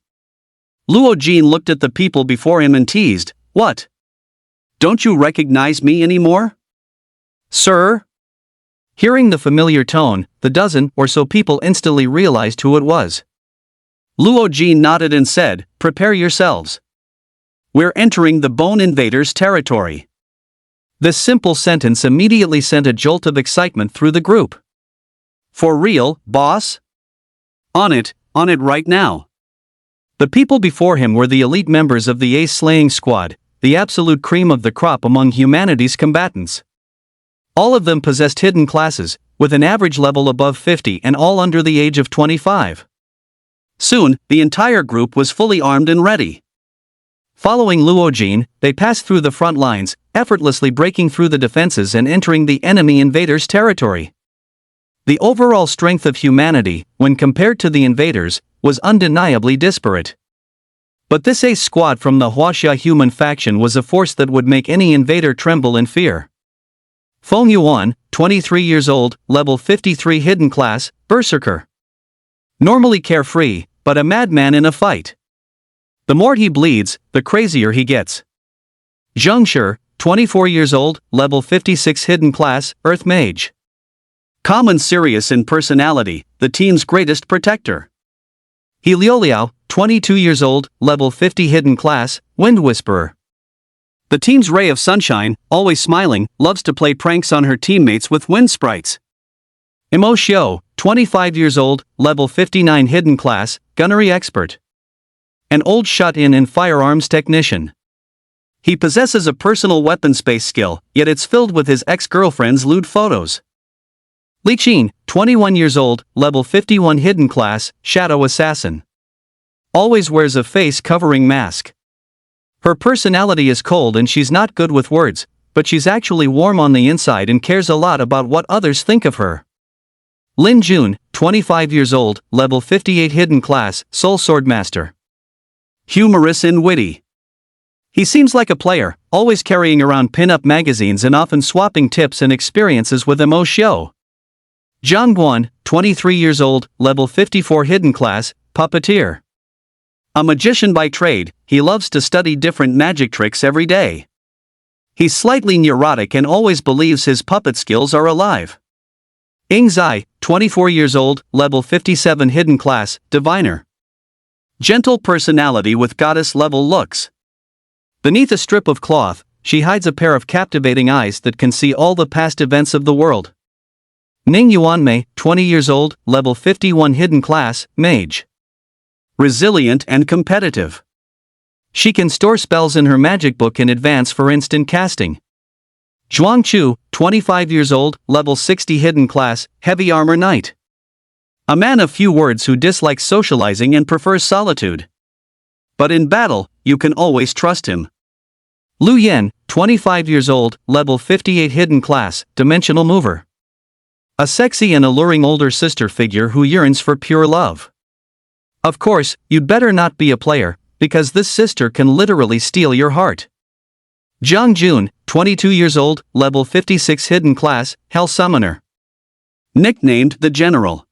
Luo Jin looked at the people before him and teased, "What? Don't you recognize me anymore? Sir?" Hearing the familiar tone, the dozen or so people instantly realized who it was. Luo Jin nodded and said, "Prepare yourselves. We're entering the Bone Invaders' territory." This simple sentence immediately sent a jolt of excitement through the group. For real, boss? On it right now. The people before him were the elite members of the Ace Slaying Squad, the absolute cream of the crop among humanity's combatants. All of them possessed hidden classes, with an average level above 50 and all under the age of 25. Soon, the entire group was fully armed and ready. Following Luo Jin, they passed through the front lines, effortlessly breaking through the defenses and entering the enemy invaders' territory. The overall strength of humanity, when compared to the invaders, was undeniably disparate. But this Ace Squad from the Huaxia human faction was a force that would make any invader tremble in fear. Feng Yuan, 23 years old, level 53 hidden class, berserker. Normally carefree, but a madman in a fight. The more he bleeds, the crazier he gets. Zheng Shi, 24 years old, level 56 hidden class, earth mage. Calm and serious in personality, the team's greatest protector. He Liao, 22 years old, level 50 hidden class, wind whisperer. The team's ray of sunshine, always smiling, loves to play pranks on her teammates with wind sprites. Imo Xiao, 25 years old, level 59 hidden class, gunnery expert. An old shut-in firearms technician. He possesses a personal weapon space skill, yet it's filled with his ex-girlfriend's lewd photos. Li Qin, 21 years old, level 51 hidden class, shadow assassin. Always wears a face-covering mask. Her personality is cold and she's not good with words, but she's actually warm on the inside and cares a lot about what others think of her. Lin Jun, 25 years old, level 58 hidden class, soul swordmaster. Humorous and witty. He seems like a player, always carrying around pin-up magazines and often swapping tips and experiences with Imo Xiao. Zhang Guan, 23 years old, level 54 hidden class, puppeteer. A magician by trade, he loves to study different magic tricks every day. He's slightly neurotic and always believes his puppet skills are alive. Ying Zai, 24 years old, level 57 hidden class, diviner. Gentle personality with goddess-level looks. Beneath a strip of cloth, she hides a pair of captivating eyes that can see all the past events of the world. Ning Yuanmei, 20 years old, level 51 hidden class, mage. Resilient and competitive. She can store spells in her magic book in advance for instant casting. Zhuang Chu, 25 years old, level 60 hidden class, heavy armor knight. A man of few words who dislikes socializing and prefers solitude. But in battle, you can always trust him. Lu Yan, 25 years old, level 58 hidden class, dimensional mover. A sexy and alluring older sister figure who yearns for pure love. Of course, you'd better not be a player, because this sister can literally steal your heart. Zhang Jun, 22 years old, level 56 hidden class, Hell Summoner. Nicknamed the General.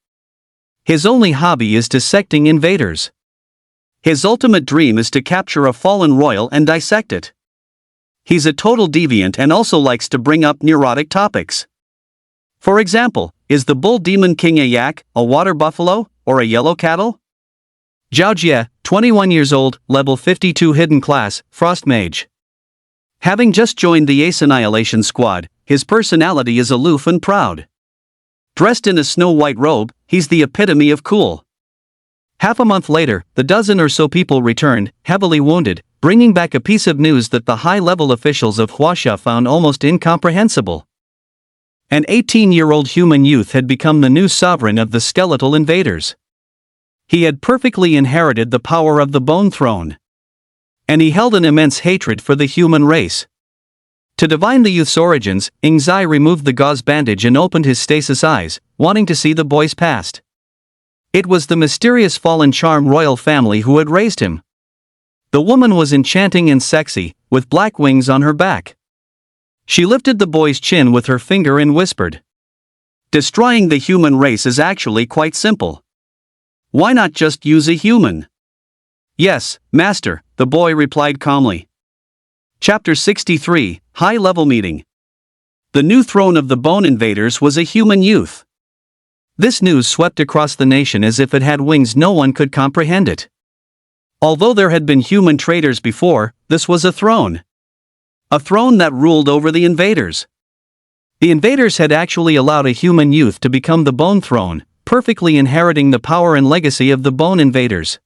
His only hobby is dissecting invaders. His ultimate dream is to capture a fallen royal and dissect it. He's a total deviant and also likes to bring up neurotic topics. For example, is the bull demon king a yak, a water buffalo, or a yellow cattle? Zhao Jie, 21 years old, level 52 hidden class, frost mage. Having just joined the Ace Annihilation Squad, his personality is aloof and proud. Dressed in a snow-white robe, he's the epitome of cool. Half a month later, the dozen or so people returned, heavily wounded, bringing back a piece of news that the high-level officials of Huaxia found almost incomprehensible. An 18-year-old human youth had become the new sovereign of the skeletal invaders. He had perfectly inherited the power of the Bone Throne. And he held an immense hatred for the human race. To divine the youth's origins, Ingzai removed the gauze bandage and opened his stasis eyes, wanting to see the boy's past. It was the mysterious fallen charm royal family who had raised him. The woman was enchanting and sexy, with black wings on her back. She lifted the boy's chin with her finger and whispered, "Destroying the human race is actually quite simple. Why not just use a human?" "Yes, master," the boy replied calmly. Chapter 63, High-Level Meeting. The new throne of the Bone Invaders was a human youth. This news swept across the nation as if it had wings. No one could comprehend it. Although there had been human traitors before, this was a throne. A throne that ruled over the invaders. The invaders had actually allowed a human youth to become the Bone Throne, perfectly inheriting the power and legacy of the Bone Invaders.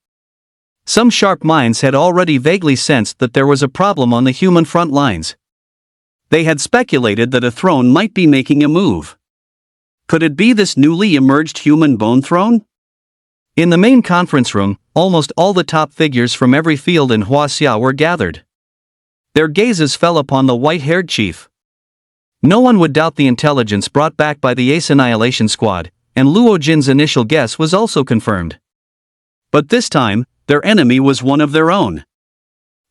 Some sharp minds had already vaguely sensed that there was a problem on the human front lines. They had speculated that a throne might be making a move. Could it be this newly emerged human Bone Throne? In the main conference room, almost all the top figures from every field in Huaxia were gathered. Their gazes fell upon the white-haired chief. No one would doubt the intelligence brought back by the Ace Annihilation Squad, and Luo Jin's initial guess was also confirmed. But this time, their enemy was one of their own.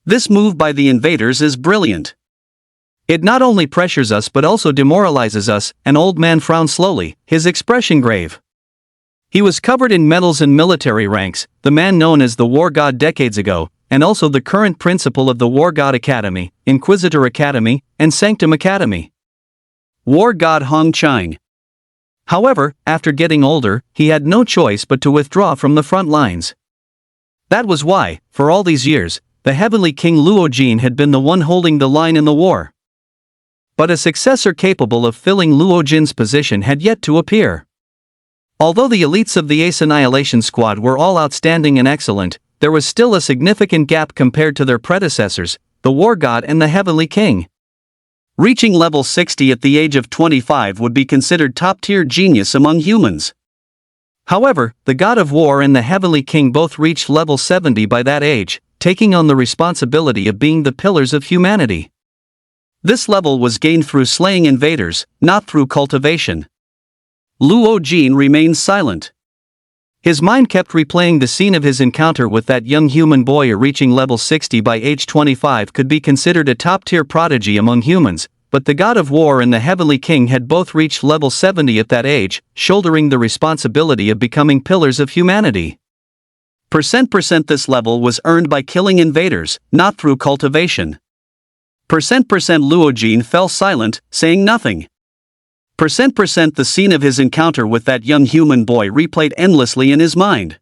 This move by the invaders is brilliant. It not only pressures us but also demoralizes us. An old man frowned slowly, his expression grave. He was covered in medals and military ranks, the man known as the War God decades ago, and also the current principal of the War God Academy, Inquisitor Academy, and Sanctum Academy. War God Hong Chine. However, after getting older, he had no choice but to withdraw from the front lines. That was why, for all these years, the Heavenly King Luo Jin had been the one holding the line in the war. But a successor capable of filling Luo Jin's position had yet to appear. Although the elites of the Ace Annihilation Squad were all outstanding and excellent, there was still a significant gap compared to their predecessors, the War God and the Heavenly King. Reaching level 60 at the age of 25 would be considered top-tier genius among humans. However, the God of War and the Heavenly King both reached level 70 by that age, taking on the responsibility of being the pillars of humanity. This level was gained through slaying invaders, not through cultivation. Luo Jin remained silent. His mind kept replaying the scene of his encounter with that young human boy. Reaching level 60 by age 25 could be considered a top-tier prodigy among humans, but the God of War and the Heavenly King had both reached level 70 at that age, shouldering the responsibility of becoming pillars of humanity. This level was earned by killing invaders, not through cultivation. Luo Jin fell silent, saying nothing. The scene of his encounter with that young human boy replayed endlessly in his mind.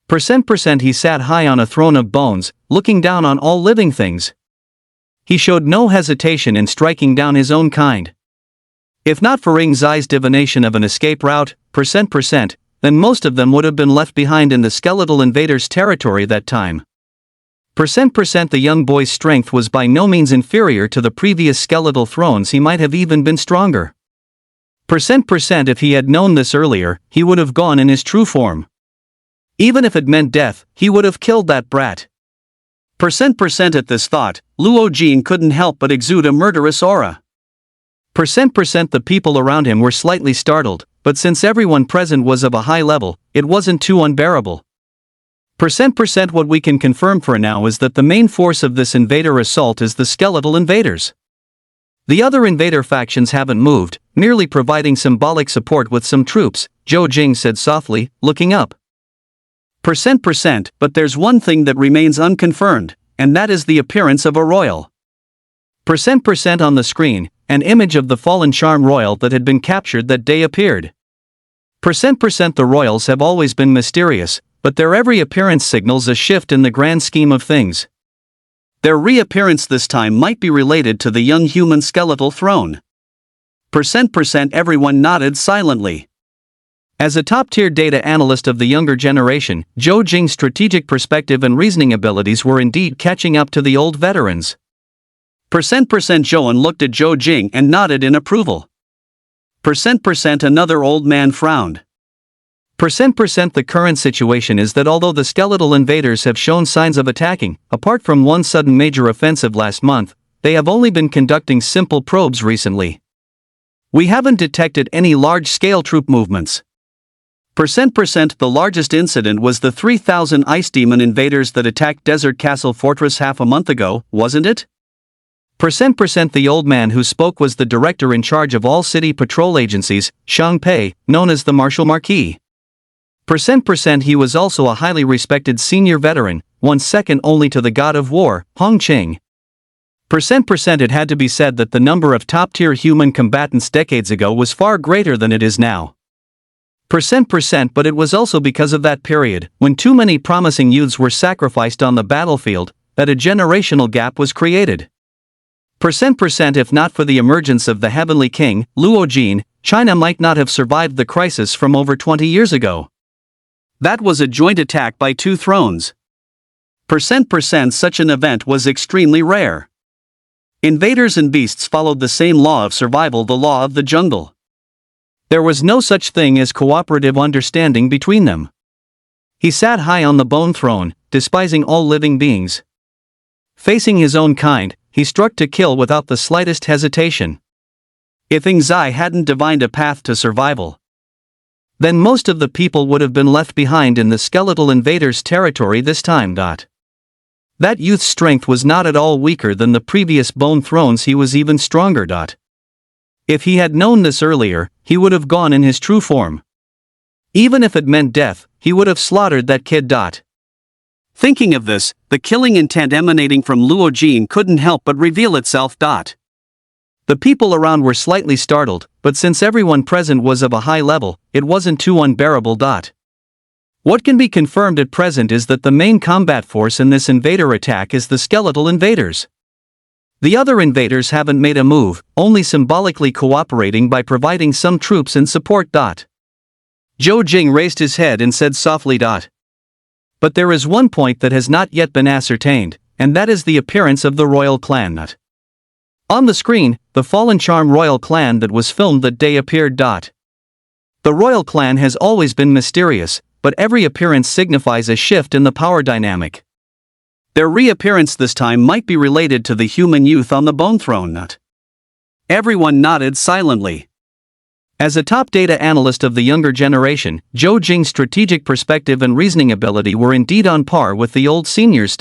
He sat high on a throne of bones, looking down on all living things. He showed no hesitation in striking down his own kind. If not for Ring Zai's divination of an escape route, then most of them would have been left behind in the skeletal invaders' territory that time. The young boy's strength was by no means inferior to the previous skeletal thrones. He might have even been stronger. If he had known this earlier, he would have gone in his true form. Even if it meant death, he would have killed that brat. At this thought, Luo Jin couldn't help but exude a murderous aura. The people around him were slightly startled, but since everyone present was of a high level, it wasn't too unbearable. What we can confirm for now is that the main force of this invader assault is the skeletal invaders. The other invader factions haven't moved, merely providing symbolic support with some troops, Zhou Jing said softly, looking up. But there's one thing that remains unconfirmed, and that is the appearance of a royal. On the screen, an image of the fallen charm royal that had been captured that day appeared. The royals have always been mysterious, but their every appearance signals a shift in the grand scheme of things. Their reappearance this time might be related to the young human skeletal throne. Everyone nodded silently. As a top-tier data analyst of the younger generation, Zhou Jing's strategic perspective and reasoning abilities were indeed catching up to the old veterans. Zhouan looked at Zhou Jing and nodded in approval. Another old man frowned. Percent the current situation is that although the skeletal invaders have shown signs of attacking, apart from one sudden major offensive last month, they have only been conducting simple probes recently. We haven't detected any large-scale troop movements. The largest incident was the 3,000 ice demon invaders that attacked Desert Castle Fortress half a month ago, wasn't it? The old man who spoke was the director in charge of all city patrol agencies, Shang Pei, known as the Martial Marquis. He was also a highly respected senior veteran, one second only to the god of war, Hong Qing. It had to be said that the number of top-tier human combatants decades ago was far greater than it is now. But it was also because of that period, when too many promising youths were sacrificed on the battlefield, that a generational gap was created. If not for the emergence of the Heavenly King, Luo Jin, China might not have survived the crisis from over 20 years ago. That was a joint attack by two thrones. Such an event was extremely rare. Invaders and beasts followed the same law of survival, the law of the jungle. There was no such thing as cooperative understanding between them. He sat high on the bone throne, despising all living beings. Facing his own kind, he struck to kill without the slightest hesitation. If Ingzai hadn't divined a path to survival, then most of the people would have been left behind in the skeletal invaders' territory this time. That youth's strength was not at all weaker than the previous bone thrones, he was even stronger. If he had known this earlier, he would have gone in his true form. Even if it meant death, he would have slaughtered that kid. Thinking of this, the killing intent emanating from Luo Jin couldn't help but reveal itself. The people around were slightly startled, but since everyone present was of a high level, it wasn't too unbearable. What can be confirmed at present is that the main combat force in this invader attack is the skeletal invaders. The other invaders haven't made a move, only symbolically cooperating by providing some troops in support. Zhou Jing raised his head and said softly. But there is one point that has not yet been ascertained, and that is the appearance of the royal clan. On the screen, the fallen charm royal clan that was filmed that day appeared. The royal clan has always been mysterious, but every appearance signifies a shift in the power dynamic. Their reappearance this time might be related to the human youth on the bone throne. Everyone nodded silently. As a top data analyst of the younger generation, Zhou Jing's strategic perspective and reasoning ability were indeed on par with the old seniors.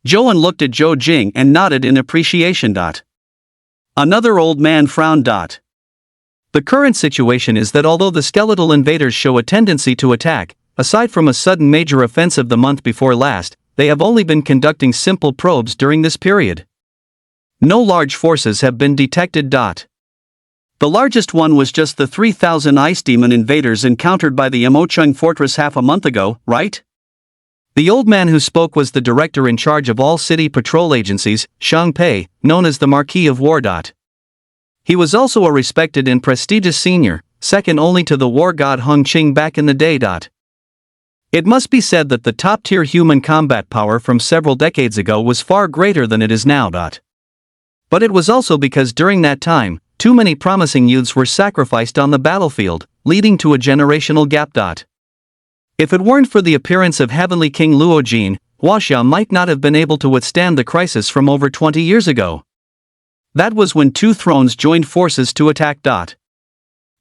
Zhou looked at Zhou Jing and nodded in appreciation. Another old man frowned. The current situation is that although the skeletal invaders show a tendency to attack, aside from a sudden major offensive the month before last, they have only been conducting simple probes during this period. No large forces have been detected. The largest one was just the 3,000 ice demon invaders encountered by the Emochung fortress half a month ago, right? The old man who spoke was the director in charge of all city patrol agencies, Shang Pei, known as the Marquis of War. He was also a respected and prestigious senior, second only to the war god Hong Qing back in the day. It must be said that the top-tier human combat power from several decades ago was far greater than it is now. But it was also because during that time, too many promising youths were sacrificed on the battlefield, leading to a generational gap. If it weren't for the appearance of Heavenly King Luo Jin, Huaxia might not have been able to withstand the crisis from over 20 years ago. That was when two thrones joined forces to attack.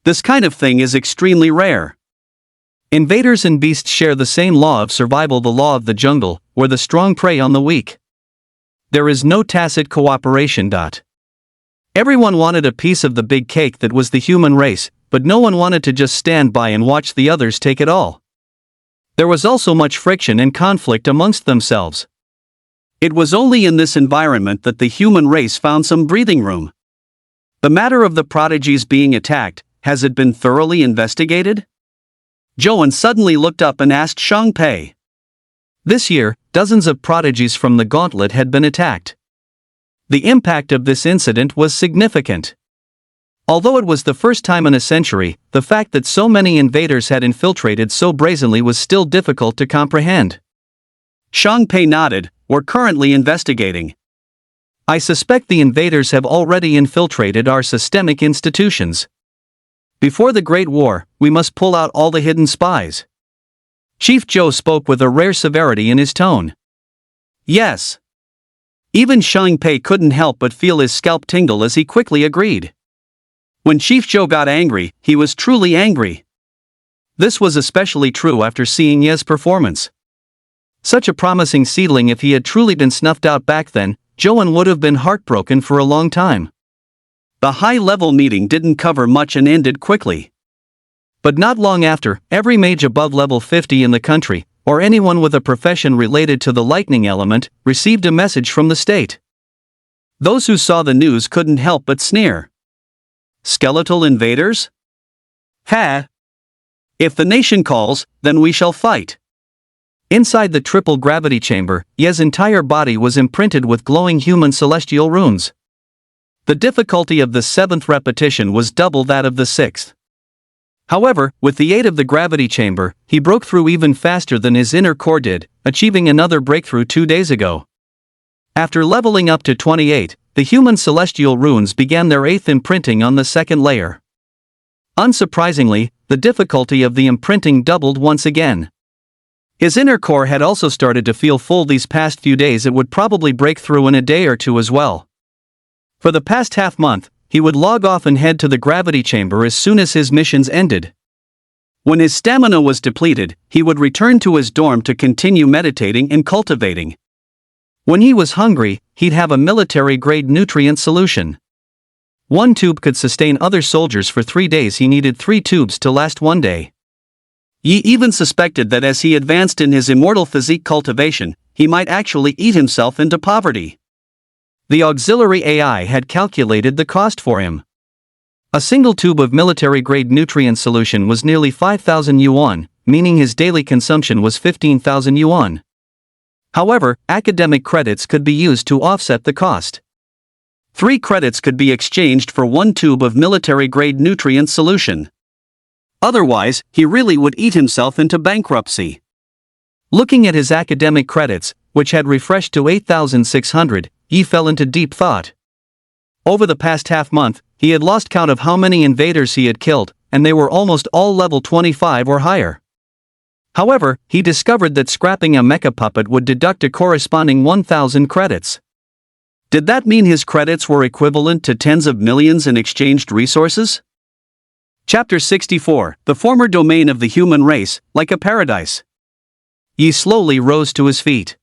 This kind of thing is extremely rare. Invaders and beasts share the same law of survival, the law of the jungle, where the strong prey on the weak. There is no tacit cooperation. Everyone wanted a piece of the big cake that was the human race, but no one wanted to just stand by and watch the others take it all. There was also much friction and conflict amongst themselves. It was only in this environment that the human race found some breathing room. The matter of the prodigies being attacked, has it been thoroughly investigated? Zhou suddenly looked up and asked Shang Pei. This year, dozens of prodigies from the gauntlet had been attacked. The impact of this incident was significant. Although it was the first time in a century, the fact that so many invaders had infiltrated so brazenly was still difficult to comprehend. Shang Pei nodded. We're currently investigating. I suspect the invaders have already infiltrated our systemic institutions. Before the Great War, we must pull out all the hidden spies. Chief Joe spoke with a rare severity in his tone. Yes. Even Shang Pei couldn't help but feel his scalp tingle as he quickly agreed. When Chief Joe got angry, he was truly angry. This was especially true after seeing Ye's performance. Such a promising seedling, if he had truly been snuffed out back then, Joan would have been heartbroken for a long time. The high-level meeting didn't cover much and ended quickly. But not long after, every mage above level 50 in the country, or anyone with a profession related to the lightning element, received a message from the state. Those who saw the news couldn't help but sneer. Skeletal invaders? Ha! If the nation calls, then we shall fight. Inside the triple gravity chamber, Ye's entire body was imprinted with glowing human celestial runes. The difficulty of the 7th repetition was double that of the 6th. However, with the aid of the gravity chamber, he broke through even faster than his inner core did, achieving another breakthrough 2 days ago. After leveling up to 28, the human celestial runes began their 8th imprinting on the 2nd layer. Unsurprisingly, the difficulty of the imprinting doubled once again. His inner core had also started to feel full these past few days. It would probably break through in a day or two as well. For the past half-month, he would log off and head to the gravity chamber as soon as his missions ended. When his stamina was depleted, he would return to his dorm to continue meditating and cultivating. When he was hungry, he'd have a military-grade nutrient solution. 1 tube could sustain other soldiers for 3 days. He needed 3 tubes to last 1 day. Yi even suspected that as he advanced in his immortal physique cultivation, he might actually eat himself into poverty. The auxiliary AI had calculated the cost for him. A single tube of military-grade nutrient solution was nearly 5,000 yuan, meaning his daily consumption was 15,000 yuan. However, academic credits could be used to offset the cost. 3 credits could be exchanged for 1 tube of military-grade nutrient solution. Otherwise, he really would eat himself into bankruptcy. Looking at his academic credits, which had refreshed to 8,600, Yi fell into deep thought. Over the past half-month, he had lost count of how many invaders he had killed, and they were almost all level 25 or higher. However, he discovered that scrapping a mecha puppet would deduct a corresponding 1,000 credits. Did that mean his credits were equivalent to tens of millions in exchanged resources? Chapter 64, The Former Domain of the Human Race, Like a Paradise. Yi slowly rose to his feet.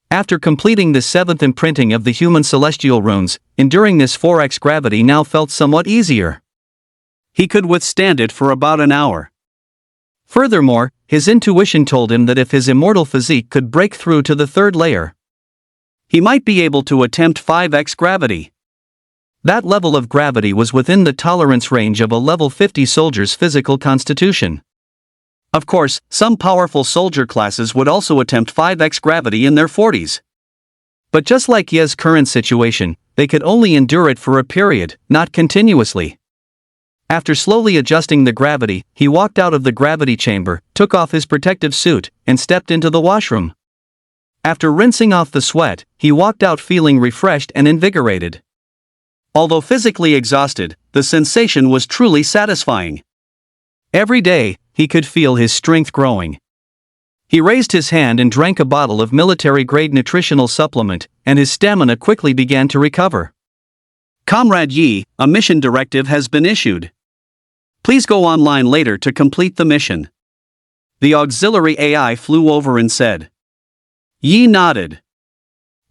After completing the 7th imprinting of the human celestial runes, enduring this 4x gravity now felt somewhat easier. He could withstand it for about an hour. Furthermore, his intuition told him that if his immortal physique could break through to the 3rd layer, he might be able to attempt 5x gravity. That level of gravity was within the tolerance range of a level 50 soldier's physical constitution. Of course, some powerful soldier classes would also attempt 5x gravity in their 40s. But just like Ye's current situation, they could only endure it for a period, not continuously. After slowly adjusting the gravity, he walked out of the gravity chamber, took off his protective suit, and stepped into the washroom. After rinsing off the sweat, he walked out feeling refreshed and invigorated. Although physically exhausted, the sensation was truly satisfying. Every day, he could feel his strength growing. He raised his hand and drank a bottle of military-grade nutritional supplement, and his stamina quickly began to recover. Comrade Yi, a mission directive has been issued. Please go online later to complete the mission. The auxiliary AI flew over and said. Yi nodded.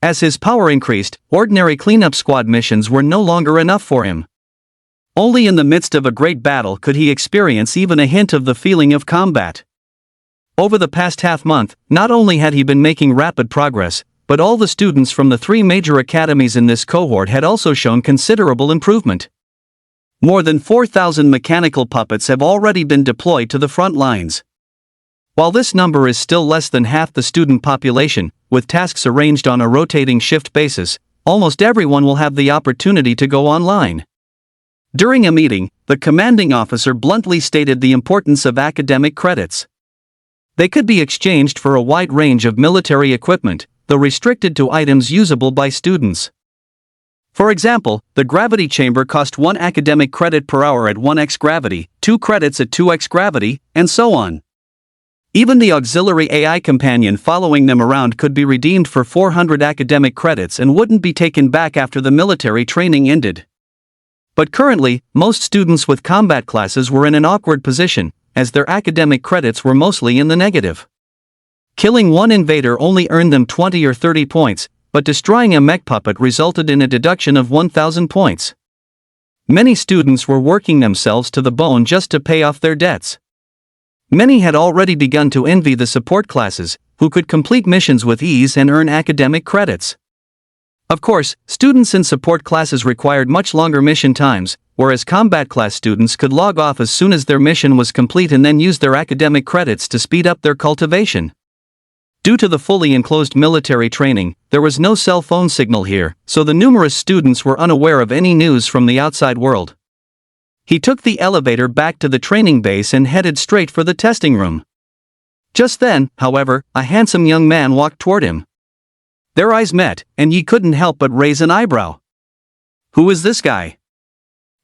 As his power increased, ordinary cleanup squad missions were no longer enough for him. Only in the midst of a great battle could he experience even a hint of the feeling of combat. Over the past half-month, not only had he been making rapid progress, but all the students from the 3 major academies in this cohort had also shown considerable improvement. More than 4,000 mechanical puppets have already been deployed to the front lines. While this number is still less than half the student population, with tasks arranged on a rotating shift basis, almost everyone will have the opportunity to go online. During a meeting, the commanding officer bluntly stated the importance of academic credits. They could be exchanged for a wide range of military equipment, though restricted to items usable by students. For example, the gravity chamber cost 1 academic credit per hour at 1x gravity, 2 credits at 2x gravity, and so on. Even the auxiliary AI companion following them around could be redeemed for 400 academic credits and wouldn't be taken back after the military training ended. But currently, most students with combat classes were in an awkward position, as their academic credits were mostly in the negative. Killing one invader only earned them 20 or 30 points, but destroying a mech puppet resulted in a deduction of 1,000 points. Many students were working themselves to the bone just to pay off their debts. Many had already begun to envy the support classes, who could complete missions with ease and earn academic credits. Of course, students in support classes required much longer mission times, whereas combat class students could log off as soon as their mission was complete and then use their academic credits to speed up their cultivation. Due to the fully enclosed military training, there was no cell phone signal here, so the numerous students were unaware of any news from the outside world. He took the elevator back to the training base and headed straight for the testing room. Just then, however, a handsome young man walked toward him. Their eyes met, and Yi couldn't help but raise an eyebrow. Who is this guy?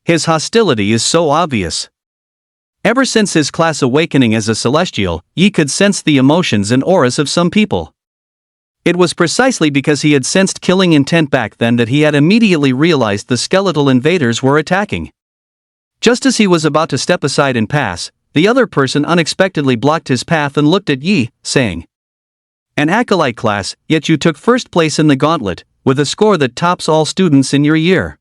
His hostility is so obvious. Ever since his class awakening as a celestial, Yi could sense the emotions and auras of some people. It was precisely because he had sensed killing intent back then that he had immediately realized the skeletal invaders were attacking. Just as he was about to step aside and pass, the other person unexpectedly blocked his path and looked at Yi, saying, "An acolyte class, yet you took first place in the gauntlet, with a score that tops all students in your year.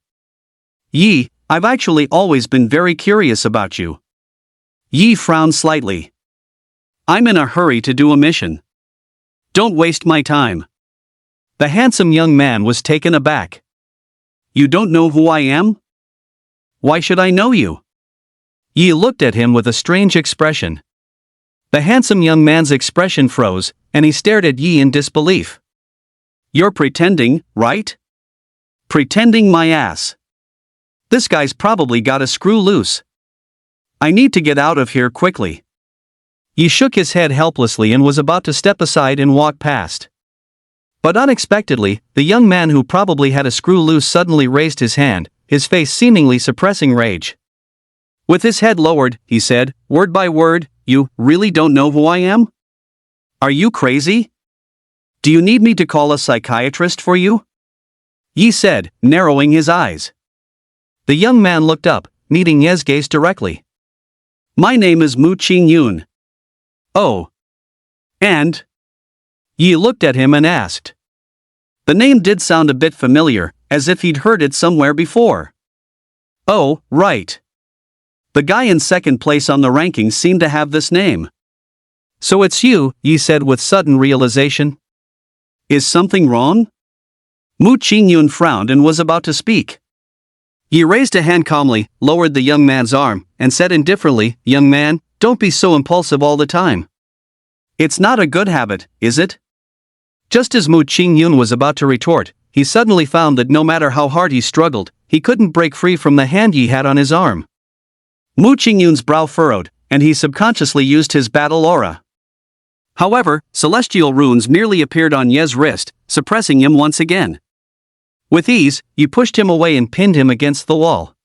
Yi, I've actually always been very curious about you." Yi frowned slightly. "I'm in a hurry to do a mission. Don't waste my time." The handsome young man was taken aback. "You don't know who I am? Why should I know you?" Yi looked at him with a strange expression. The handsome young man's expression froze, and he stared at Yi in disbelief. "You're pretending, right?" "Pretending my ass. This guy's probably got a screw loose. I need to get out of here quickly." Yi shook his head helplessly and was about to step aside and walk past. But unexpectedly, the young man who probably had a screw loose suddenly raised his hand, his face seemingly suppressing rage. With his head lowered, he said, word by word, "You really don't know who I am? Are you crazy? Do you need me to call a psychiatrist for you?" Yi said, narrowing his eyes. The young man looked up, meeting Ye's gaze directly. "My name is Mu Qingyun." "Oh. And?" Yi looked at him and asked. The name did sound a bit familiar, as if he'd heard it somewhere before. "Oh, right. The guy in second place on the rankings seemed to have this name." "So it's you," Yi said with sudden realization. "Is something wrong?" Mu Qingyun frowned and was about to speak. Yi raised a hand calmly, lowered the young man's arm, and said indifferently, "Young man, don't be so impulsive all the time. It's not a good habit, is it?" Just as Mu Qingyun was about to retort, he suddenly found that no matter how hard he struggled, he couldn't break free from the hand Yi had on his arm. Mu Qingyun's brow furrowed, and he subconsciously used his battle aura. However, celestial runes merely appeared on Ye's wrist, suppressing him once again. With ease, Yi pushed him away and pinned him against the wall.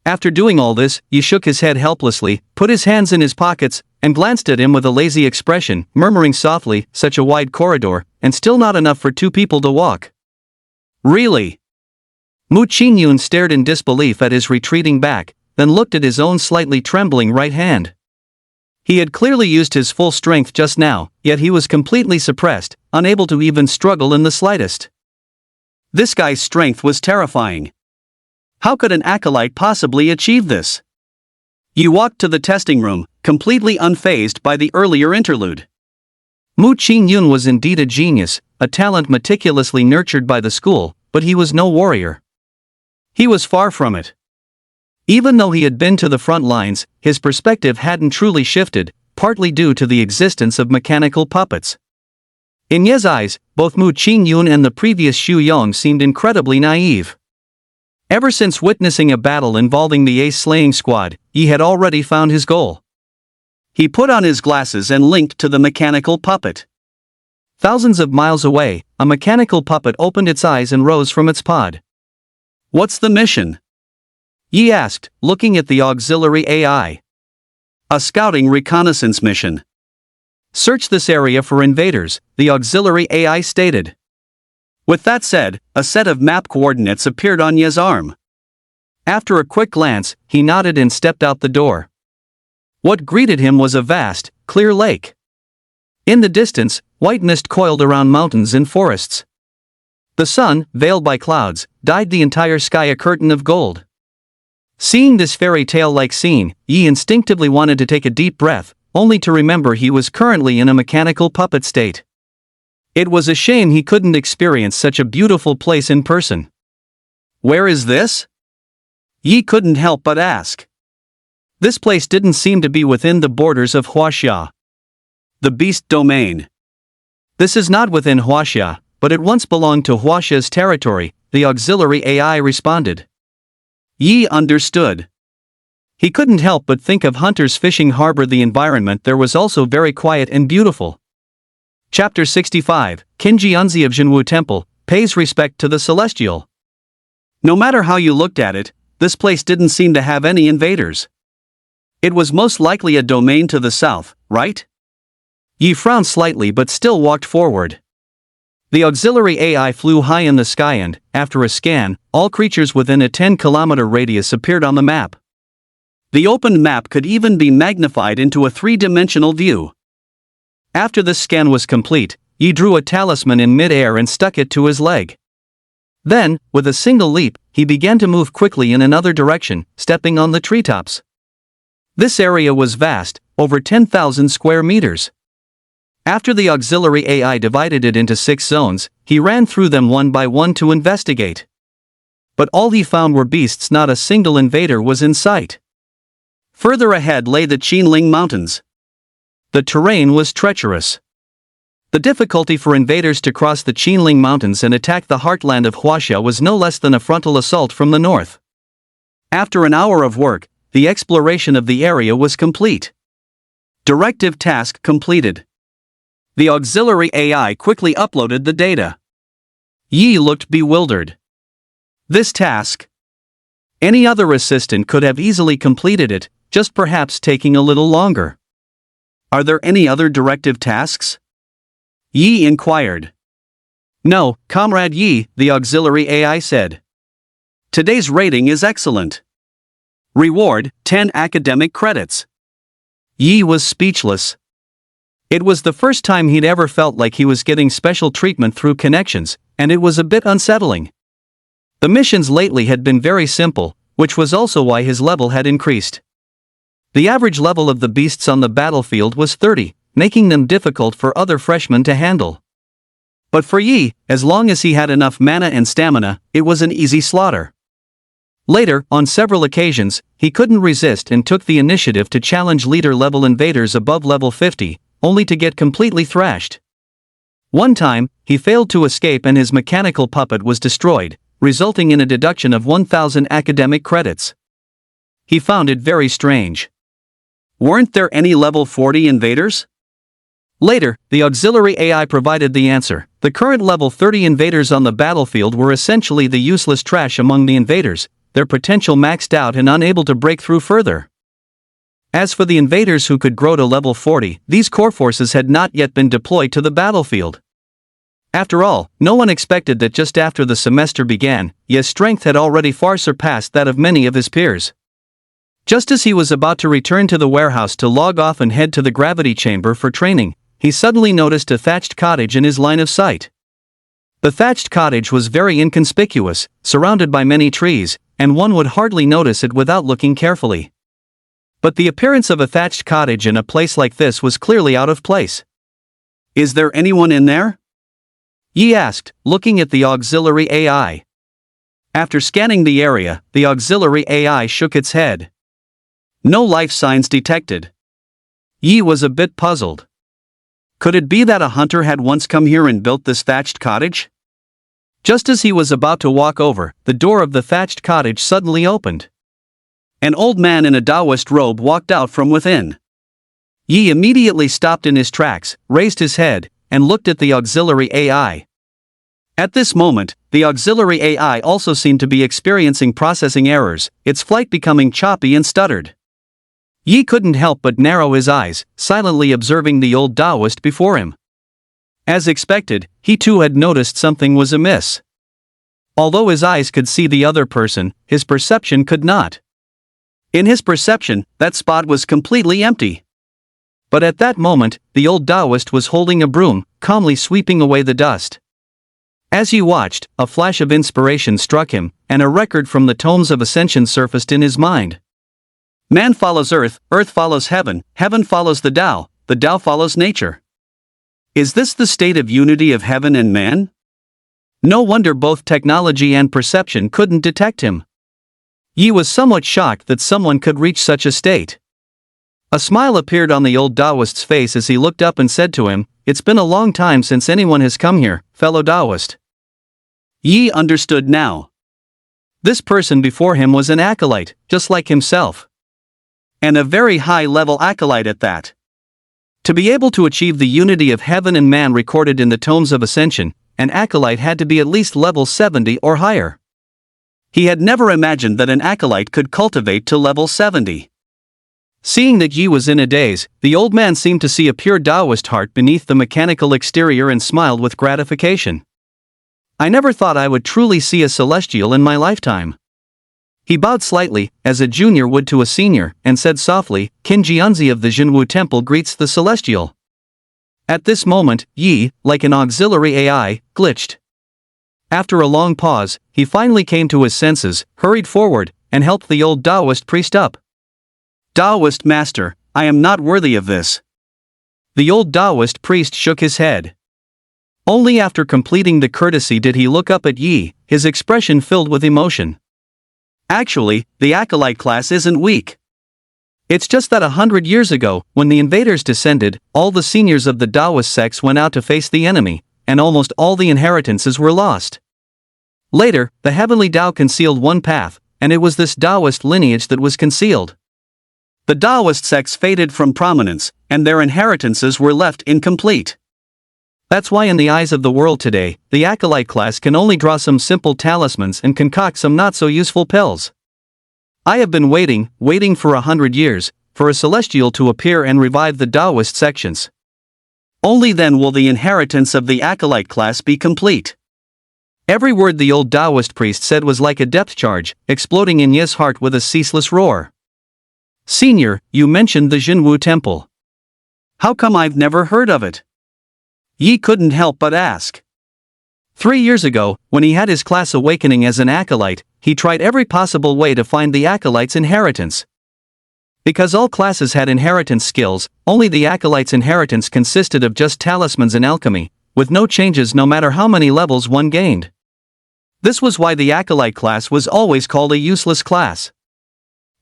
After doing all this, Yi shook his head helplessly, put his hands in his pockets, and glanced at him with a lazy expression, murmuring softly, "Such a wide corridor, and still not enough for 2 people to walk." "Really?" Mu Qingyun stared in disbelief at his retreating back, then looked at his own slightly trembling right hand. He had clearly used his full strength just now, yet he was completely suppressed, unable to even struggle in the slightest. This guy's strength was terrifying. How could an acolyte possibly achieve this? Yi walked to the testing room, completely unfazed by the earlier interlude. Mu Qingyun was indeed a genius, a talent meticulously nurtured by the school, but he was no warrior. He was far from it. Even though he had been to the front lines, his perspective hadn't truly shifted, partly due to the existence of mechanical puppets. In Ye's eyes, both Mu Qingyun and the previous Xu Yong seemed incredibly naive. Ever since witnessing a battle involving the Ace Slaying Squad, Yi had already found his goal. He put on his glasses and linked to the mechanical puppet. Thousands of miles away, a mechanical puppet opened its eyes and rose from its pod. What's the mission? Yi asked, looking at the auxiliary AI. A scouting reconnaissance mission. Search this area for invaders, the auxiliary AI stated. With that said, a set of map coordinates appeared on Ye's arm. After a quick glance, he nodded and stepped out the door. What greeted him was a vast, clear lake. In the distance, white mist coiled around mountains and forests. The sun, veiled by clouds, dyed the entire sky a curtain of gold. Seeing this fairy tale-like scene, Yi instinctively wanted to take a deep breath, only to remember he was currently in a mechanical puppet state. It was a shame he couldn't experience such a beautiful place in person. Where is this? Yi couldn't help but ask. This place didn't seem to be within the borders of Huaxia. The beast domain. This is not within Huaxia, but it once belonged to Huaxia's territory, the auxiliary AI responded. Yi understood. He couldn't help but think of Hunter's fishing harbor. The environment there was also very quiet and beautiful. Chapter 65, Qinji Unzi of Jinwu Temple, pays respect to the celestial. No matter how you looked at it, this place didn't seem to have any invaders. It was most likely a domain to the south, right? Yi frowned slightly but still walked forward. The auxiliary AI flew high in the sky and, after a scan, all creatures within a 10-kilometer radius appeared on the map. The opened map could even be magnified into a three-dimensional view. After this scan was complete, Yi drew a talisman in mid-air and stuck it to his leg. Then, with a single leap, he began to move quickly in another direction, stepping on the treetops. This area was vast, over 10,000 square meters. After the auxiliary AI divided it into 6 zones, he ran through them one by one to investigate. But all he found were beasts. Not a single invader was in sight. Further ahead lay the Qinling Mountains. The terrain was treacherous. The difficulty for invaders to cross the Qinling Mountains and attack the heartland of Huaxia was no less than a frontal assault from the north. After an hour of work, the exploration of the area was complete. Directive task completed. The auxiliary AI quickly uploaded the data. Yi looked bewildered. This task? Any other assistant could have easily completed it, just perhaps taking a little longer. Are there any other directive tasks? Yi inquired. No, Comrade Yi, the auxiliary AI said. Today's rating is excellent. Reward, 10 academic credits. Yi was speechless. It was the first time he'd ever felt like he was getting special treatment through connections, and it was a bit unsettling. The missions lately had been very simple, which was also why his level had increased. The average level of the beasts on the battlefield was 30, making them difficult for other freshmen to handle. But for Yi, as long as he had enough mana and stamina, it was an easy slaughter. Later, on several occasions, he couldn't resist and took the initiative to challenge leader-level invaders above level 50, only to get completely thrashed. One time, he failed to escape and his mechanical puppet was destroyed, resulting in a deduction of 1,000 academic credits. He found it very strange. Weren't there any level 40 invaders? Later, the auxiliary AI provided the answer. The current level 30 invaders on the battlefield were essentially the useless trash among the invaders, their potential maxed out and unable to break through further. As for the invaders who could grow to level 40, these core forces had not yet been deployed to the battlefield. After all, no one expected that just after the semester began, Ye's strength had already far surpassed that of many of his peers. Just as he was about to return to the warehouse to log off and head to the gravity chamber for training, he suddenly noticed a thatched cottage in his line of sight. The thatched cottage was very inconspicuous, surrounded by many trees, and one would hardly notice it without looking carefully. But the appearance of a thatched cottage in a place like this was clearly out of place. Is there anyone in there? Yi asked, looking at the auxiliary AI. After scanning the area, the auxiliary AI shook its head. No life signs detected. Yi was a bit puzzled. Could it be that a hunter had once come here and built this thatched cottage? Just as he was about to walk over, the door of the thatched cottage suddenly opened. An old man in a Taoist robe walked out from within. Yi immediately stopped in his tracks, raised his head, and looked at the auxiliary AI. At this moment, the auxiliary AI also seemed to be experiencing processing errors, its flight becoming choppy and stuttered. Yi couldn't help but narrow his eyes, silently observing the old Taoist before him. As expected, he too had noticed something was amiss. Although his eyes could see the other person, his perception could not. In his perception, that spot was completely empty. But at that moment, the old Taoist was holding a broom, calmly sweeping away the dust. As he watched, a flash of inspiration struck him, and a record from the tomes of Ascension surfaced in his mind. Man follows earth follows heaven, heaven follows the Tao follows nature. Is this the state of unity of heaven and man? No wonder both technology and perception couldn't detect him. Yi was somewhat shocked that someone could reach such a state. A smile appeared on the old Taoist's face as he looked up and said to him, "It's been a long time since anyone has come here, fellow Taoist." Yi understood now. This person before him was an acolyte, just like himself. And a very high-level acolyte at that. To be able to achieve the unity of heaven and man recorded in the tomes of Ascension, an acolyte had to be at least level 70 or higher. He had never imagined that an acolyte could cultivate to level 70. Seeing that Yi was in a daze, the old man seemed to see a pure Taoist heart beneath the mechanical exterior and smiled with gratification. "I never thought I would truly see a celestial in my lifetime." He bowed slightly, as a junior would to a senior, and said softly, "Qin Jianzi of the Jinwu Temple greets the celestial." At this moment, Yi, like an auxiliary AI, glitched. After a long pause, he finally came to his senses, hurried forward, and helped the old Taoist priest up. "Taoist master, I am not worthy of this." The old Taoist priest shook his head. Only after completing the courtesy did he look up at Yi, his expression filled with emotion. "Actually, the acolyte class isn't weak. It's just that 100 years ago, when the invaders descended, all the seniors of the Taoist sects went out to face the enemy, and almost all the inheritances were lost. Later, the heavenly Tao concealed one path, and it was this Taoist lineage that was concealed. The Taoist sects faded from prominence, and their inheritances were left incomplete. That's why in the eyes of the world today, the acolyte class can only draw some simple talismans and concoct some not-so-useful pills. I have been waiting for 100 years, for a celestial to appear and revive the Taoist sections. Only then will the inheritance of the acolyte class be complete." Every word the old Taoist priest said was like a depth charge, exploding in Yi's heart with a ceaseless roar. "Senior, you mentioned the Jinwu Temple. How come I've never heard of it?" Yi couldn't help but ask. 3 years ago, when he had his class awakening as an acolyte, he tried every possible way to find the acolyte's inheritance. Because all classes had inheritance skills, only the acolyte's inheritance consisted of just talismans and alchemy, with no changes no matter how many levels one gained. This was why the acolyte class was always called a useless class.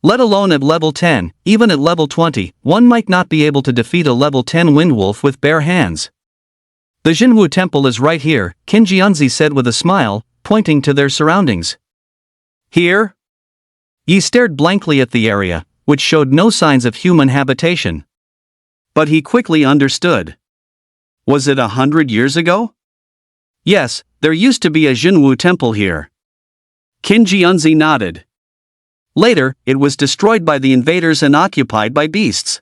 Let alone at level 10, even at level 20, one might not be able to defeat a level 10 windwolf with bare hands. "The Jinwu Temple is right here," Qin Jianzi said with a smile, pointing to their surroundings. "Here?" Yi stared blankly at the area, which showed no signs of human habitation. But he quickly understood. Was it 100 years ago? Yes, there used to be a Jinwu Temple here. Qin Jianzi nodded. Later, it was destroyed by the invaders and occupied by beasts.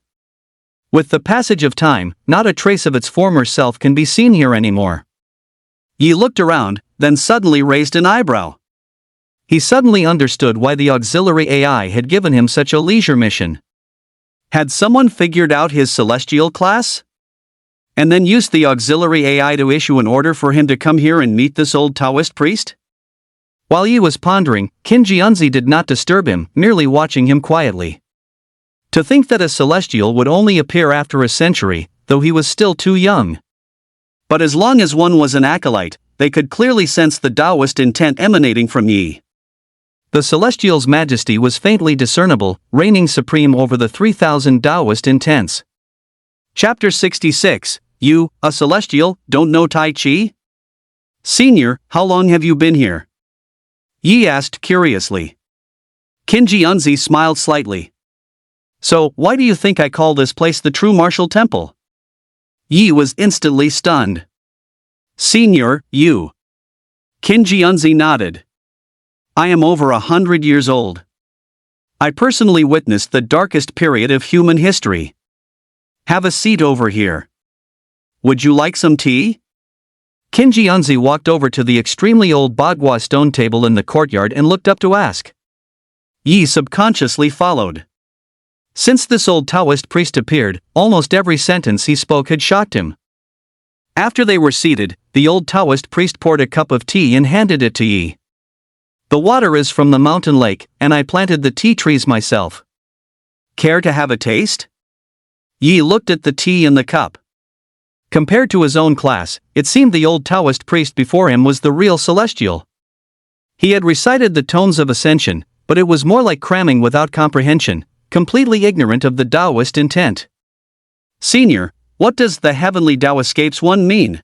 With the passage of time, not a trace of its former self can be seen here anymore. Yi looked around, then suddenly raised an eyebrow. He suddenly understood why the auxiliary AI had given him such a leisure mission. Had someone figured out his celestial class? And then used the auxiliary AI to issue an order for him to come here and meet this old Taoist priest? While Yi was pondering, Qin Jianzi did not disturb him, merely watching him quietly. To think that a celestial would only appear after a century, though he was still too young. But as long as one was an acolyte, they could clearly sense the Taoist intent emanating from Yi. The celestial's majesty was faintly discernible, reigning supreme over the 3,000 Taoist intents. Chapter 66, You, a celestial, don't know Tai Chi? Senior, how long have you been here? Yi asked curiously. Qin Jianzi smiled slightly. So, why do you think I call this place the True Martial Temple? Yi was instantly stunned. Senior, you. Qin Jianzi nodded. I am over 100 years old. I personally witnessed the darkest period of human history. Have a seat over here. Would you like some tea? Qin Jianzi walked over to the extremely old Bagua stone table in the courtyard and looked up to ask. Yi subconsciously followed. Since this old Taoist priest appeared, almost every sentence he spoke had shocked him. After they were seated, the old Taoist priest poured a cup of tea and handed it to Yi. The water is from the mountain lake, and I planted the tea trees myself. Care to have a taste? Yi looked at the tea in the cup. Compared to his own class, it seemed the old Taoist priest before him was the real celestial. He had recited the tones of Ascension, but it was more like cramming without comprehension, completely ignorant of the Taoist intent. Senior, what does the heavenly Tao escapes one mean?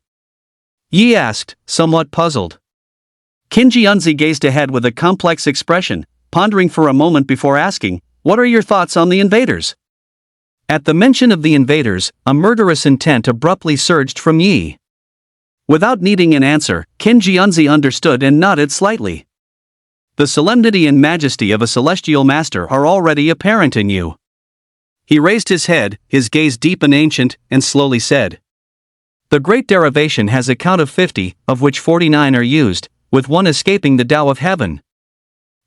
Yi asked, somewhat puzzled. Qin Jianzi gazed ahead with a complex expression, pondering for a moment before asking, what are your thoughts on the invaders? At the mention of the invaders, a murderous intent abruptly surged from Yi. Without needing an answer, Qin Jianzi understood and nodded slightly. The solemnity and majesty of a celestial master are already apparent in you. He raised his head, his gaze deep and ancient, and slowly said. The great derivation has a count of 50, of which 49 are used, with one escaping the Tao of heaven.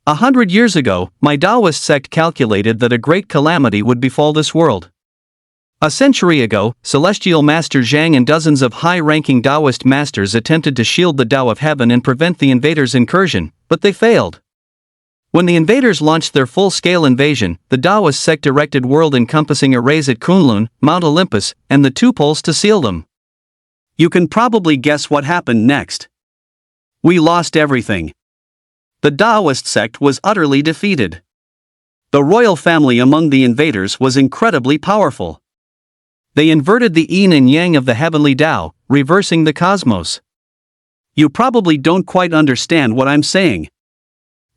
100 years ago, my Taoist sect calculated that a great calamity would befall this world. A century ago, Celestial Master Zhang and dozens of high-ranking Taoist masters attempted to shield the Tao of heaven and prevent the invaders' incursion, but they failed. When the invaders launched their full-scale invasion, the Taoist sect erected world-encompassing arrays at Kunlun, Mount Olympus, and the two poles to seal them. You can probably guess what happened next. We lost everything. The Taoist sect was utterly defeated. The royal family among the invaders was incredibly powerful. They inverted the yin and yang of the heavenly Tao, reversing the cosmos. You probably don't quite understand what I'm saying.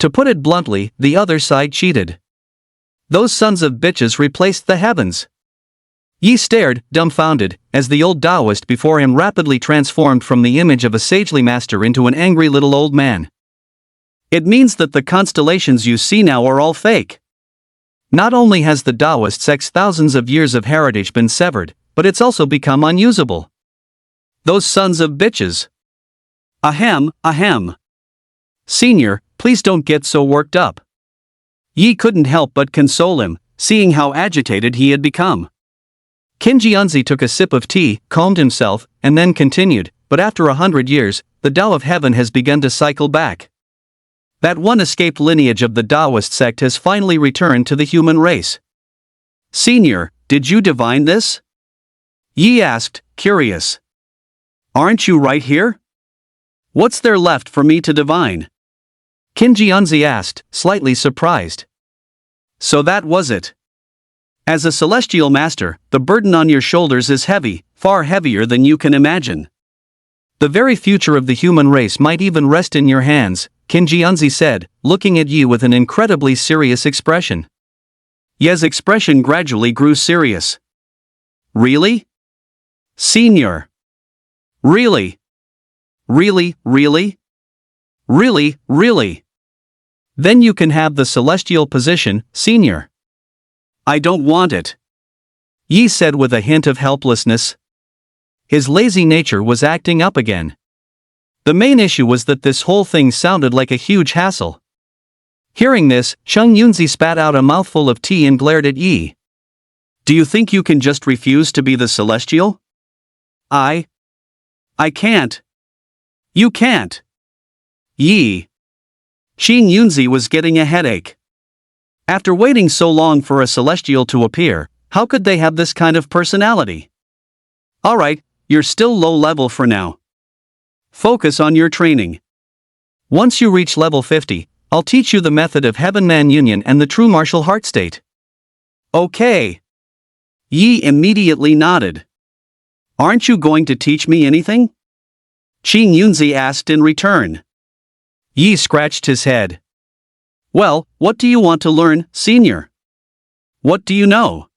To put it bluntly, the other side cheated. Those sons of bitches replaced the heavens. Yi stared, dumbfounded, as the old Taoist before him rapidly transformed from the image of a sagely master into an angry little old man. It means that the constellations you see now are all fake. Not only has the Taoist sect's thousands of years of heritage been severed, but it's also become unusable. Those sons of bitches. Ahem, ahem. Senior, please don't get so worked up. Yi couldn't help but console him, seeing how agitated he had become. Qin Jianzi took a sip of tea, calmed himself, and then continued, but after 100 years, the Tao of heaven has begun to cycle back. That one escaped lineage of the Taoist sect has finally returned to the human race. Senior, did you divine this? Yi asked, curious. Aren't you right here? What's there left for me to divine? Qin Jianzi asked, slightly surprised. So that was it. As a celestial master, the burden on your shoulders is heavy, far heavier than you can imagine. The very future of the human race might even rest in your hands, Qin Jianzi said, looking at Yi with an incredibly serious expression. Yi's expression gradually grew serious. Really? Senior. Really? Really, really? Really, really? Then you can have the celestial position, senior. I don't want it. Yi said with a hint of helplessness. His lazy nature was acting up again. The main issue was that this whole thing sounded like a huge hassle. Hearing this, Cheng Yunzi spat out a mouthful of tea and glared at Yi. Do you think you can just refuse to be the celestial? I can't. You can't. Yi. Cheng Yunzi was getting a headache. After waiting so long for a celestial to appear, how could they have this kind of personality? Alright, you're still low level for now. Focus on your training. Once you reach level 50, I'll teach you the method of heaven-man union and the true martial heart state. Okay. Yi immediately nodded. Aren't you going to teach me anything? Cheng Yunzi asked in return. Yi scratched his head. Well, what do you want to learn, senior? What do you know?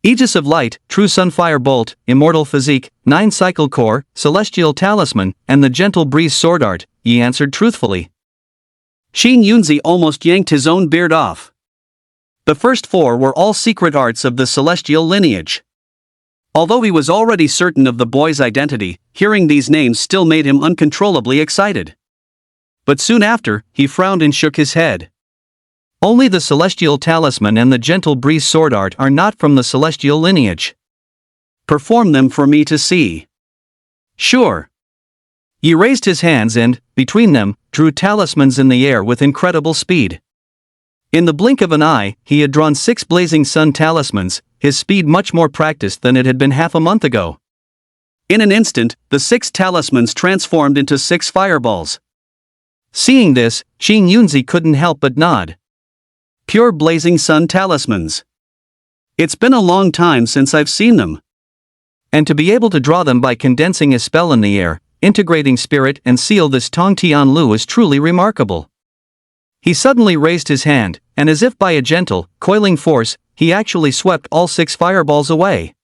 Aegis of light, true sunfire bolt, immortal physique, 9-cycle core, celestial talisman, and the gentle breeze sword art, Yi answered truthfully. Shin Yunzi almost yanked his own beard off. The first 4 were all secret arts of the celestial lineage. Although he was already certain of the boy's identity, hearing these names still made him uncontrollably excited. But soon after, he frowned and shook his head. Only the celestial talisman and the gentle breeze sword art are not from the celestial lineage. Perform them for me to see. Sure. He raised his hands and, between them, drew talismans in the air with incredible speed. In the blink of an eye, he had drawn 6 blazing sun talismans, his speed much more practiced than it had been half a month ago. In an instant, the 6 talismans transformed into 6 fireballs. Seeing this, Shin Yunzi couldn't help but nod. Pure blazing sun talismans. It's been a long time since I've seen them. And to be able to draw them by condensing a spell in the air, integrating spirit and seal this Tong Tian Lu is truly remarkable. He suddenly raised his hand, and as if by a gentle, coiling force, he actually swept all 6 fireballs away.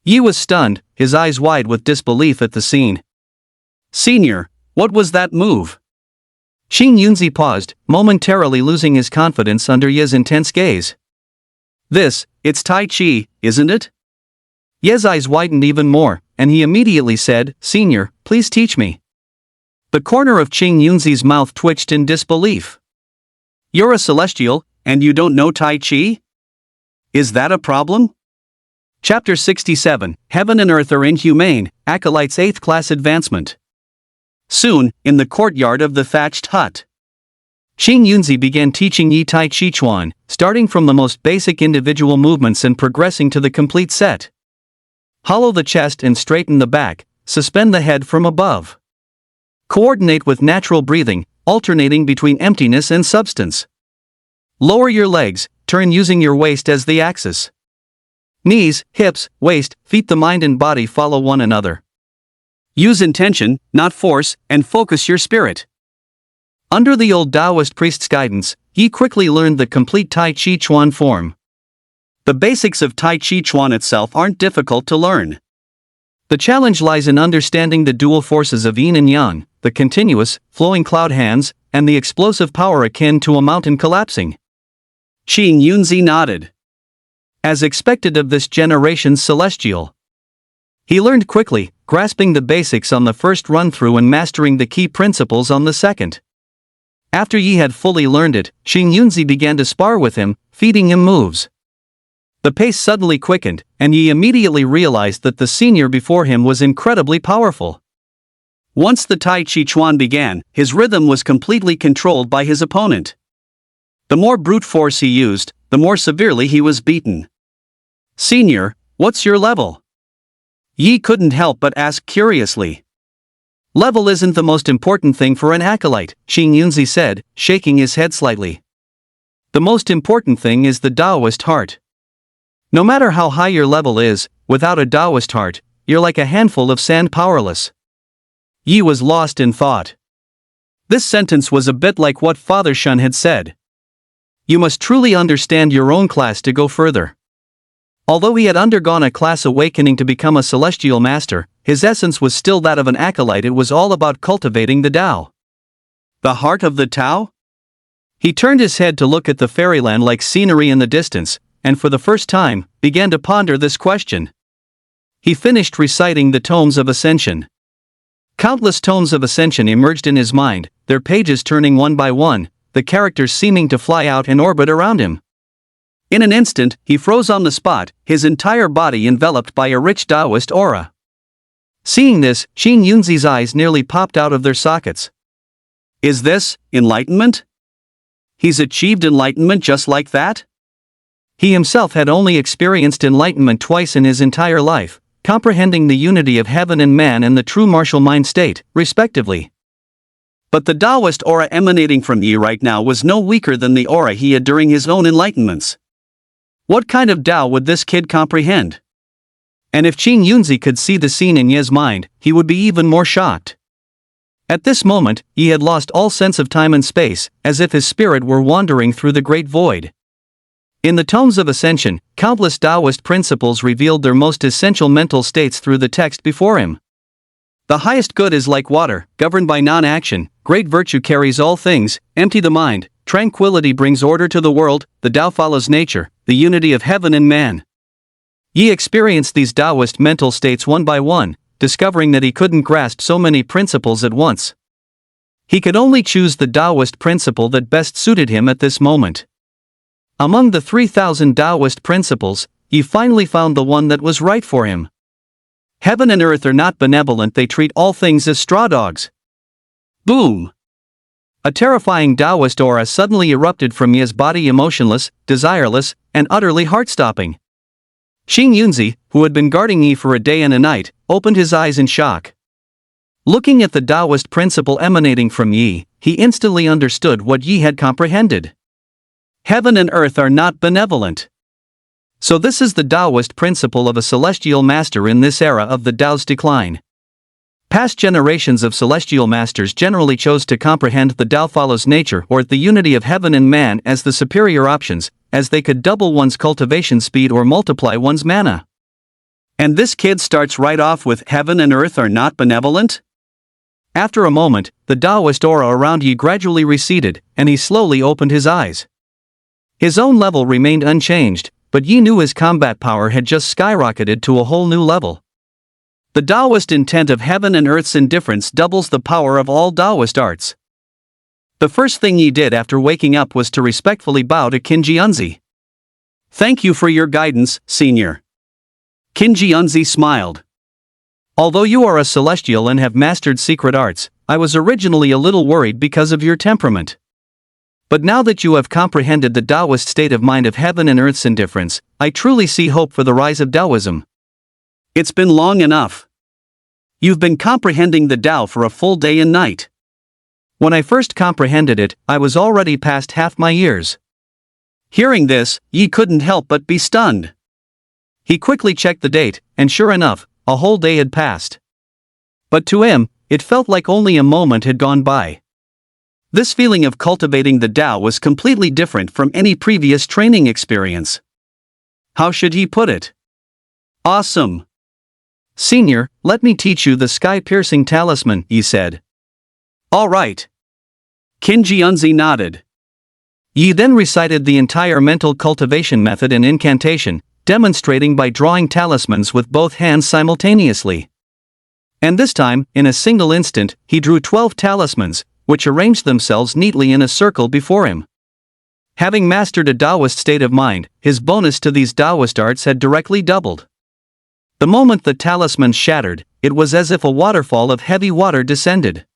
Yi was stunned, his eyes wide with disbelief at the scene. Senior, what was that move? Shin Yunzi paused, momentarily losing his confidence under Yi's intense gaze. It's Tai Chi, isn't it? Yi's eyes widened even more, and he immediately said, Senior, please teach me. The corner of Shin Yunzi's mouth twitched in disbelief. You're a celestial, and you don't know Tai Chi? Is that a problem? Chapter 67, Heaven and Earth are Inhumane, Acolyte's 8th class advancement. Soon, in the courtyard of the thatched hut, Shin Yunzi began teaching Yi Tai Chi Chuan, starting from the most basic individual movements and progressing to the complete set. Hollow the chest and straighten the back, suspend the head from above. Coordinate with natural breathing, alternating between emptiness and substance. Lower your legs, turn using your waist as the axis. Knees, hips, waist, feet, the mind and body follow one another. Use intention, not force, and focus your spirit. Under the old Taoist priest's guidance, Yi quickly learned the complete Tai Chi Chuan form. The basics of Tai Chi Chuan itself aren't difficult to learn. The challenge lies in understanding the dual forces of yin and yang, the continuous, flowing cloud hands, and the explosive power akin to a mountain collapsing. Shin Yunzi nodded. As expected of this generation's celestial. He learned quickly, grasping the basics on the first run-through and mastering the key principles on the second. After Yi had fully learned it, Shin Yunzi began to spar with him, feeding him moves. The pace suddenly quickened, and Yi immediately realized that the senior before him was incredibly powerful. Once the Tai Chi Chuan began, his rhythm was completely controlled by his opponent. The more brute force he used, the more severely he was beaten. Senior, what's your level? Yi couldn't help but ask curiously. Level isn't the most important thing for an acolyte, Shin Yunzi said, shaking his head slightly. The most important thing is the Taoist heart. No matter how high your level is, without a Taoist heart, you're like a handful of sand, powerless. Yi was lost in thought. This sentence was a bit like what Father Shun had said. You must truly understand your own class to go further. Although he had undergone a class awakening to become a celestial master, his essence was still that of an acolyte. It was all about cultivating the Tao. The heart of the Tao? He turned his head to look at the fairyland-like scenery in the distance, and for the first time, began to ponder this question. He finished reciting the tomes of Ascension. Countless tomes of Ascension emerged in his mind, their pages turning one by one, the characters seeming to fly out and orbit around him. In an instant, he froze on the spot, his entire body enveloped by a rich Taoist aura. Seeing this, Shin Yunzi's eyes nearly popped out of their sockets. Is this enlightenment? He's achieved enlightenment just like that? He himself had only experienced enlightenment twice in his entire life, comprehending the unity of heaven and man and the true martial mind state, respectively. But the Taoist aura emanating from Yi right now was no weaker than the aura he had during his own enlightenments. What kind of Tao would this kid comprehend? And if Shin Yunzi could see the scene in Yi's mind, he would be even more shocked. At this moment, Yi had lost all sense of time and space, as if his spirit were wandering through the great void. In the tomes of Ascension, countless Taoist principles revealed their most essential mental states through the text before him. The highest good is like water, governed by non-action. Great virtue carries all things, empty the mind. Tranquility brings order to the world. The Tao follows nature, the unity of heaven and man. Yi experienced these Taoist mental states one by one, discovering that he couldn't grasp so many principles at once. He could only choose the Taoist principle that best suited him at this moment. Among the 3,000 Taoist principles, Yi finally found the one that was right for him. Heaven and earth are not benevolent, they treat all things as straw dogs. Boom! A terrifying Taoist aura suddenly erupted from Yi's body, emotionless, desireless, and utterly heart-stopping. Xing Yunzi, who had been guarding Yi for a day and a night, opened his eyes in shock. Looking at the Taoist principle emanating from Yi, he instantly understood what Yi had comprehended. Heaven and earth are not benevolent. So this is the Taoist principle of a celestial master in this era of the Tao's decline. Past generations of celestial masters generally chose to comprehend the Tao follows nature or the unity of heaven and man as the superior options, as they could double one's cultivation speed or multiply one's mana. And this kid starts right off with heaven and earth are not benevolent? After a moment, the Taoist aura around Yi gradually receded, and he slowly opened his eyes. His own level remained unchanged, but Yi knew his combat power had just skyrocketed to a whole new level. The Taoist intent of heaven and earth's indifference doubles the power of all Taoist arts. The first thing Yi did after waking up was to respectfully bow to Qin Jianzi. "Thank you for your guidance, senior." Qin Jianzi smiled. "Although you are a celestial and have mastered secret arts, I was originally a little worried because of your temperament. But now that you have comprehended the Taoist state of mind of heaven and earth's indifference, I truly see hope for the rise of Taoism. It's been long enough. You've been comprehending the Tao for a full day and night. When I first comprehended it, I was already past half my years." Hearing this, Yi couldn't help but be stunned. He quickly checked the date, and sure enough, a whole day had passed. But to him, it felt like only a moment had gone by. This feeling of cultivating the Tao was completely different from any previous training experience. How should he put it? Awesome. "Senior, let me teach you the sky-piercing talisman," Yi said. "All right." Qin Jianzi nodded. Yi then recited the entire mental cultivation method and incantation, demonstrating by drawing talismans with both hands simultaneously. And this time, in a single instant, he drew 12 talismans, which arranged themselves neatly in a circle before him. Having mastered a Taoist state of mind, his bonus to these Taoist arts had directly doubled. The moment the talismans shattered, it was as if a waterfall of heavy water descended.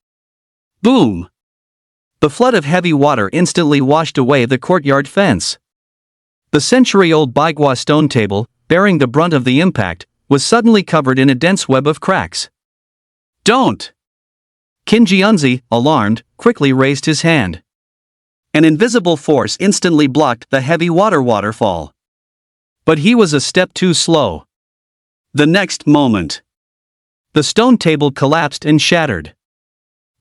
Boom! The flood of heavy water instantly washed away the courtyard fence. The century-old manhwa stone table, bearing the brunt of the impact, was suddenly covered in a dense web of cracks. "Don't!" Qin Jianzi, alarmed, quickly raised his hand. An invisible force instantly blocked the heavy waterfall. But he was a step too slow. The next moment, the stone table collapsed and shattered.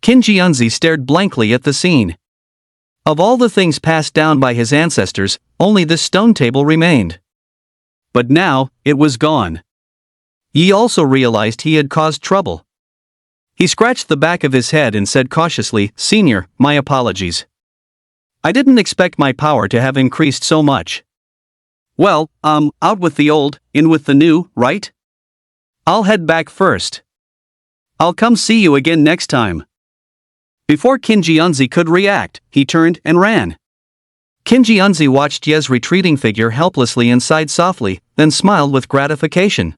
Qin Jianzi stared blankly at the scene. Of all the things passed down by his ancestors, only this stone table remained. But now, it was gone. Yi also realized he had caused trouble. He scratched the back of his head and said cautiously, "Senior, my apologies. I didn't expect my power to have increased so much." "Well, out with the old, in with the new, right? I'll head back first. I'll come see you again next time." Before Qin Jianzi could react, he turned and ran. Qin Jianzi watched Ye's retreating figure helplessly and sighed softly, then smiled with gratification.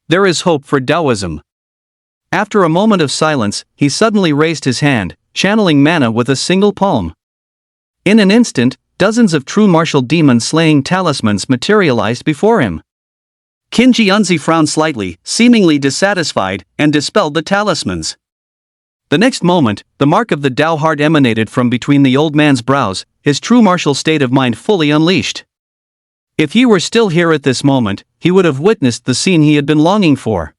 There is hope for Taoism. After a moment of silence, he suddenly raised his hand, channeling mana with a single palm. In an instant, dozens of true martial demon-slaying talismans materialized before him. Qin Jianzi frowned slightly, seemingly dissatisfied, and dispelled the talismans. The next moment, the mark of the Tao heart emanated from between the old man's brows, his true martial state of mind fully unleashed. If he were still here at this moment, he would have witnessed the scene he had been longing for.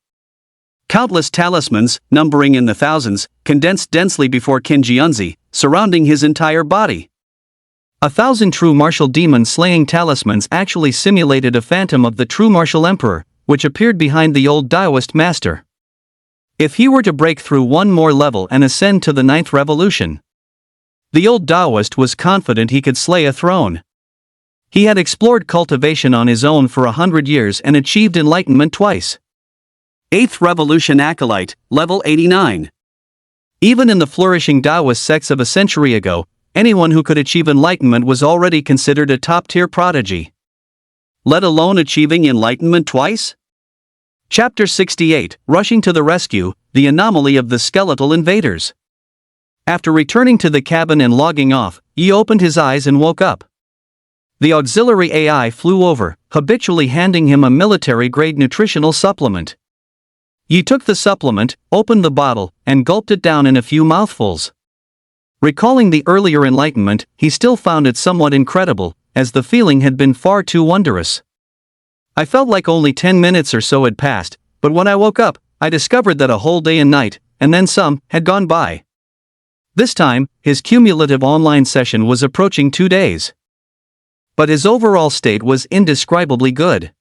Countless talismans, numbering in the thousands, condensed densely before Qin Jianzi, surrounding his entire body. 1,000 true martial demon-slaying talismans actually simulated a phantom of the true martial emperor, which appeared behind the old Taoist master. If he were to break through one more level and ascend to the 9th revolution, the old Taoist was confident he could slay a throne. He had explored cultivation on his own for 100 years and achieved enlightenment twice. 8th Revolution Acolyte, level 89. Even in the flourishing Taoist sects of a century ago, anyone who could achieve enlightenment was already considered a top-tier prodigy. Let alone achieving enlightenment twice? Chapter 68, Rushing to the Rescue, the Anomaly of the Skeletal Invaders. After returning to the cabin and logging off, he opened his eyes and woke up. The auxiliary AI flew over, habitually handing him a military-grade nutritional supplement. He took the supplement, opened the bottle, and gulped it down in a few mouthfuls. Recalling the earlier enlightenment, he still found it somewhat incredible, as the feeling had been far too wondrous. I felt like only 10 minutes or so had passed, but when I woke up, I discovered that a whole day and night, and then some, had gone by. This time, his cumulative online session was approaching 2 days. But his overall state was indescribably good.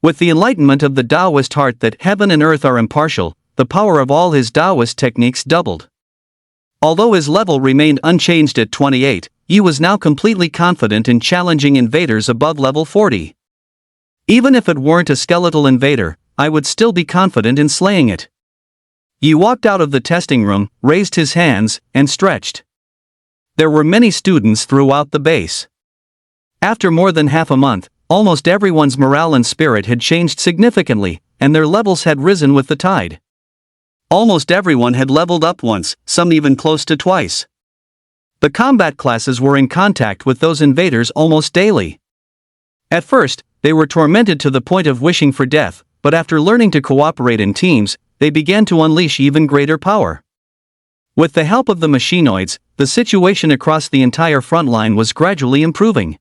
With the enlightenment of the Taoist heart that heaven and earth are impartial, the power of all his Taoist techniques doubled. Although his level remained unchanged at 28, he was now completely confident in challenging invaders above level 40. Even if it weren't a skeletal invader, I would still be confident in slaying it. He walked out of the testing room, raised his hands, and stretched. There were many students throughout the base. After more than half a month, almost everyone's morale and spirit had changed significantly, and their levels had risen with the tide. Almost everyone had leveled up once, some even close to twice. The combat classes were in contact with those invaders almost daily. At first, they were tormented to the point of wishing for death, but after learning to cooperate in teams, they began to unleash even greater power. With the help of the machinoids, the situation across the entire front line was gradually improving.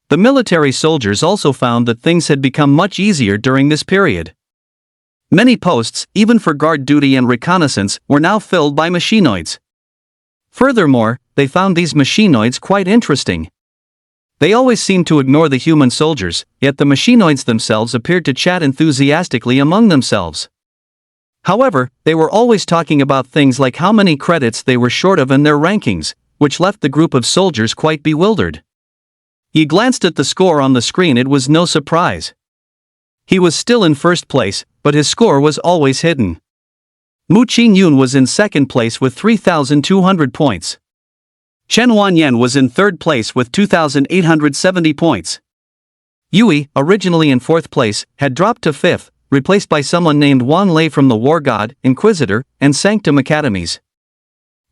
The military soldiers also found that things had become much easier during this period. Many posts, even for guard duty and reconnaissance, were now filled by machinoids. Furthermore, they found these machinoids quite interesting. They always seemed to ignore the human soldiers, yet the machinoids themselves appeared to chat enthusiastically among themselves. However, they were always talking about things like how many credits they were short of in their rankings, which left the group of soldiers quite bewildered. He glanced at the score on the screen. It was no surprise. He was still in first place, but his score was always hidden. Mu Qingyun was in second place with 3,200 points. Chen Wanyan was in third place with 2,870 points. Yui, originally in fourth place, had dropped to fifth, replaced by someone named Wan Lei from the War God, Inquisitor, and Sanctum Academies.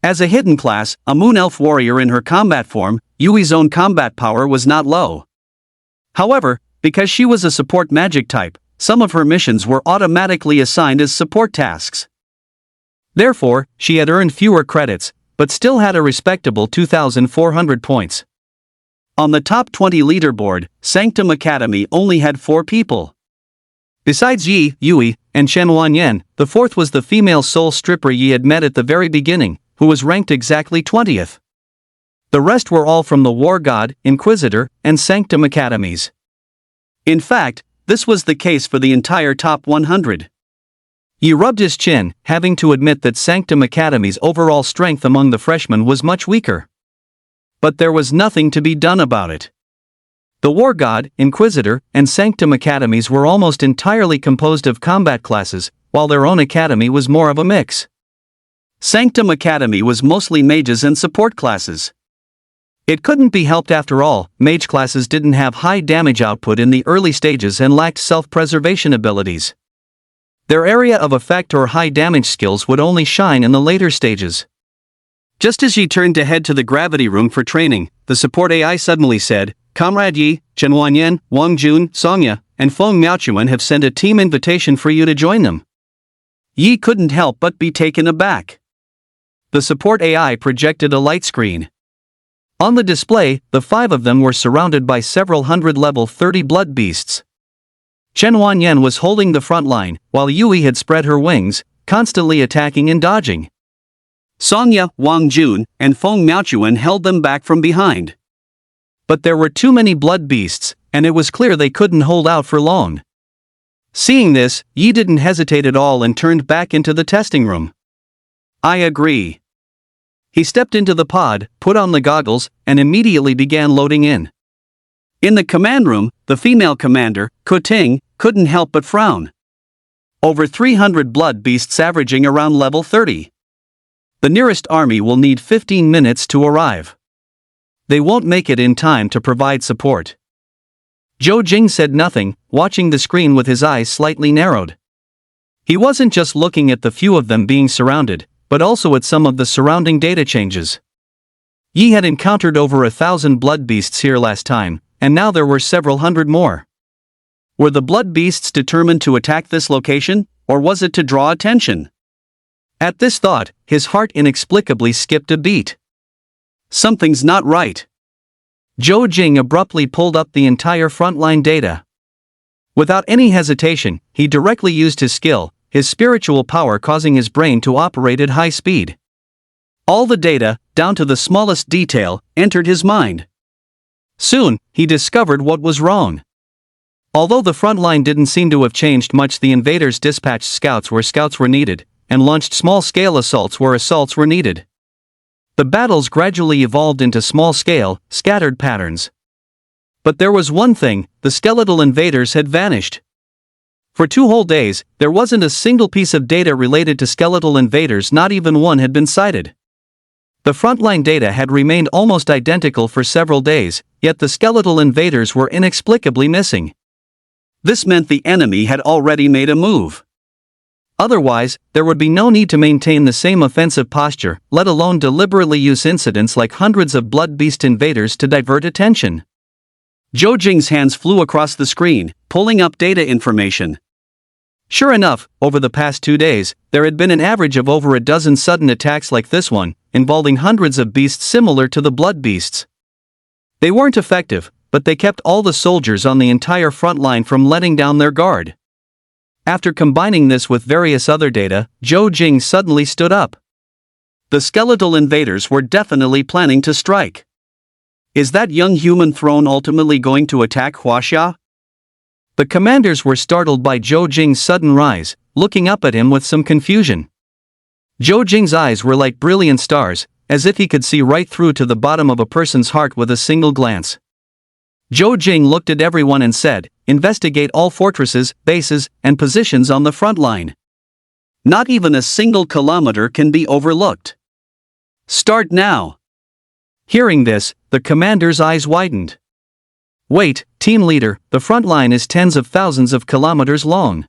As a hidden class, a Moon Elf warrior in her combat form, Yui's own combat power was not low. However, because she was a support magic type, some of her missions were automatically assigned as support tasks. Therefore, she had earned fewer credits, but still had a respectable 2,400 points. On the top 20 leaderboard, Sanctum Academy only had 4 people. Besides Yi, Yui, and Chen Wanyan, the fourth was the female soul stripper Yi had met at the very beginning, who was ranked exactly 20th. The rest were all from the War God, Inquisitor, and Sanctum Academies. In fact, this was the case for the entire top 100. He rubbed his chin, having to admit that Sanctum Academy's overall strength among the freshmen was much weaker. But there was nothing to be done about it. The War God, Inquisitor, and Sanctum Academies were almost entirely composed of combat classes, while their own academy was more of a mix. Sanctum Academy was mostly mages and support classes. It couldn't be helped after all, mage classes didn't have high damage output in the early stages and lacked self-preservation abilities. Their area of effect or high damage skills would only shine in the later stages. Just as Yi turned to head to the gravity room for training, the support AI suddenly said, "Comrade Yi, Chen Wanyan, Wang Jun, Songya, and Feng Miaochuan have sent a team invitation for you to join them." Yi couldn't help but be taken aback. The support AI projected a light screen. On the display, the 5 of them were surrounded by several hundred level 30 blood beasts. Chen Wanyan was holding the front line, while Yui had spread her wings, constantly attacking and dodging. Songya, Wang Jun, and Feng Miaochuan held them back from behind. But there were too many blood beasts, and it was clear they couldn't hold out for long. Seeing this, Yi didn't hesitate at all and turned back into the testing room. I agree. He stepped into the pod, put on the goggles, and immediately began loading in. In the command room, the female commander, Kuting, couldn't help but frown. Over 300 blood beasts averaging around level 30. The nearest army will need 15 minutes to arrive. They won't make it in time to provide support. Zhou Jing said nothing, watching the screen with his eyes slightly narrowed. He wasn't just looking at the few of them being surrounded, but also at some of the surrounding data changes. Yi had encountered over 1,000 blood beasts here last time, and now there were several hundred more. Were the blood beasts determined to attack this location, or was it to draw attention? At this thought, his heart inexplicably skipped a beat. Something's not right. Zhou Jing abruptly pulled up the entire frontline data. Without any hesitation, he directly used his skill, his spiritual power causing his brain to operate at high speed. All the data, down to the smallest detail, entered his mind. Soon, he discovered what was wrong. Although the front line didn't seem to have changed much, the invaders dispatched scouts where scouts were needed, and launched small-scale assaults where assaults were needed. The battles gradually evolved into small-scale, scattered patterns. But there was one thing: the skeletal invaders had vanished. For 2 whole days, there wasn't a single piece of data related to skeletal invaders, not even one had been cited. The frontline data had remained almost identical for several days, yet the skeletal invaders were inexplicably missing. This meant the enemy had already made a move. Otherwise, there would be no need to maintain the same offensive posture, let alone deliberately use incidents like hundreds of blood beast invaders to divert attention. Zhou Jing's hands flew across the screen, pulling up data information. Sure enough, over the past 2 days, there had been an average of over a dozen sudden attacks like this one, involving hundreds of beasts similar to the blood beasts. They weren't effective, but they kept all the soldiers on the entire front line from letting down their guard. After combining this with various other data, Zhou Jing suddenly stood up. The skeletal invaders were definitely planning to strike. Is that young human throne ultimately going to attack Huaxia? The commanders were startled by Zhou Jing's sudden rise, looking up at him with some confusion. Zhou Jing's eyes were like brilliant stars, as if he could see right through to the bottom of a person's heart with a single glance. Zhou Jing looked at everyone and said, "Investigate all fortresses, bases, and positions on the front line. Not even a single kilometer can be overlooked. Start now." Hearing this, the commander's eyes widened. "Wait, team leader, the front line is tens of thousands of kilometers long.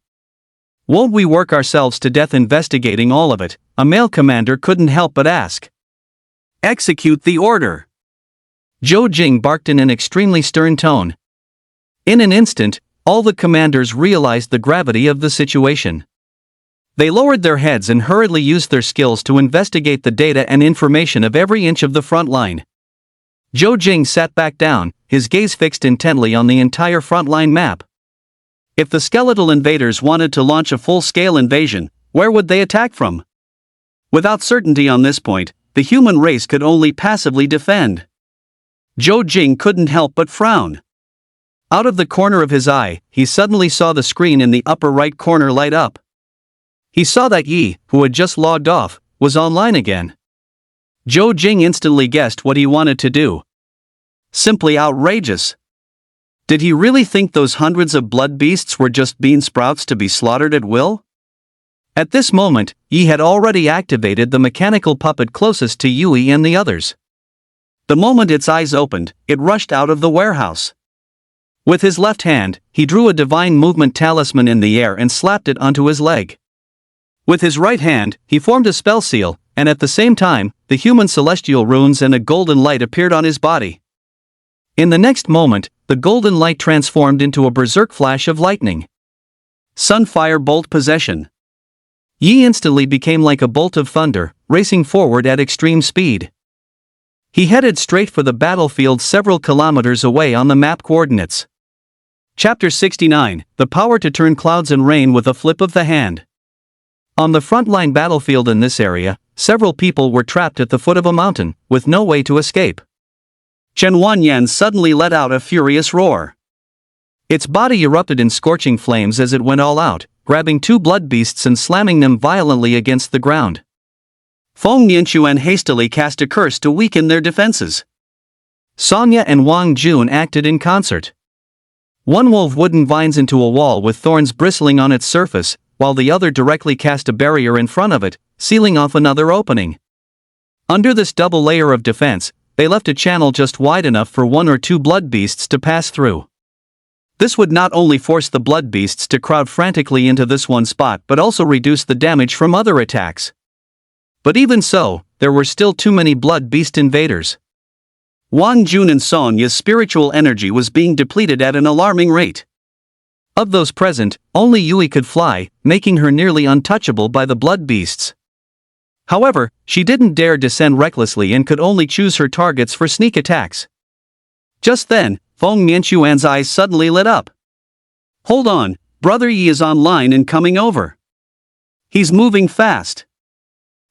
Won't we work ourselves to death investigating all of it?" a male commander couldn't help but ask. "Execute the order." Zhou Jing barked in an extremely stern tone. In an instant, all the commanders realized the gravity of the situation. They lowered their heads and hurriedly used their skills to investigate the data and information of every inch of the front line. Zhou Jing sat back down, his gaze fixed intently on the entire front line map. If the skeletal invaders wanted to launch a full-scale invasion, where would they attack from? Without certainty on this point, the human race could only passively defend. Zhou Jing couldn't help but frown. Out of the corner of his eye, he suddenly saw the screen in the upper right corner light up. He saw that Yi, who had just logged off, was online again. Zhou Jing instantly guessed what he wanted to do. Simply outrageous. Did he really think those hundreds of blood beasts were just bean sprouts to be slaughtered at will? At this moment, Yi had already activated the mechanical puppet closest to Yui and the others. The moment its eyes opened, it rushed out of the warehouse. With his left hand, he drew a divine movement talisman in the air and slapped it onto his leg. With his right hand, he formed a spell seal, and at the same time, the human celestial runes and a golden light appeared on his body. In the next moment, the golden light transformed into a berserk flash of lightning. Sunfire Bolt Possession. Yi instantly became like a bolt of thunder, racing forward at extreme speed. He headed straight for the battlefield several kilometers away on the map coordinates. Chapter 69, The Power to Turn Clouds and Rain with a Flip of the Hand. On the frontline battlefield in this area, several people were trapped at the foot of a mountain, with no way to escape. Chen Wanyan suddenly let out a furious roar. Its body erupted in scorching flames as it went all out, grabbing two blood beasts and slamming them violently against the ground. Feng Nianquan hastily cast a curse to weaken their defenses. Sonya and Wang Jun acted in concert. One wove wooden vines into a wall with thorns bristling on its surface, while the other directly cast a barrier in front of it, sealing off another opening. Under this double layer of defense, they left a channel just wide enough for one or two blood beasts to pass through. This would not only force the blood beasts to crowd frantically into this one spot but also reduce the damage from other attacks. But even so, there were still too many blood beast invaders. Wang Jun and Sonya's spiritual energy was being depleted at an alarming rate. Of those present, only Yui could fly, making her nearly untouchable by the blood beasts. However, she didn't dare descend recklessly and could only choose her targets for sneak attacks. Just then, Feng Nianquan's eyes suddenly lit up. "Hold on, Brother Yi is online and coming over. He's moving fast."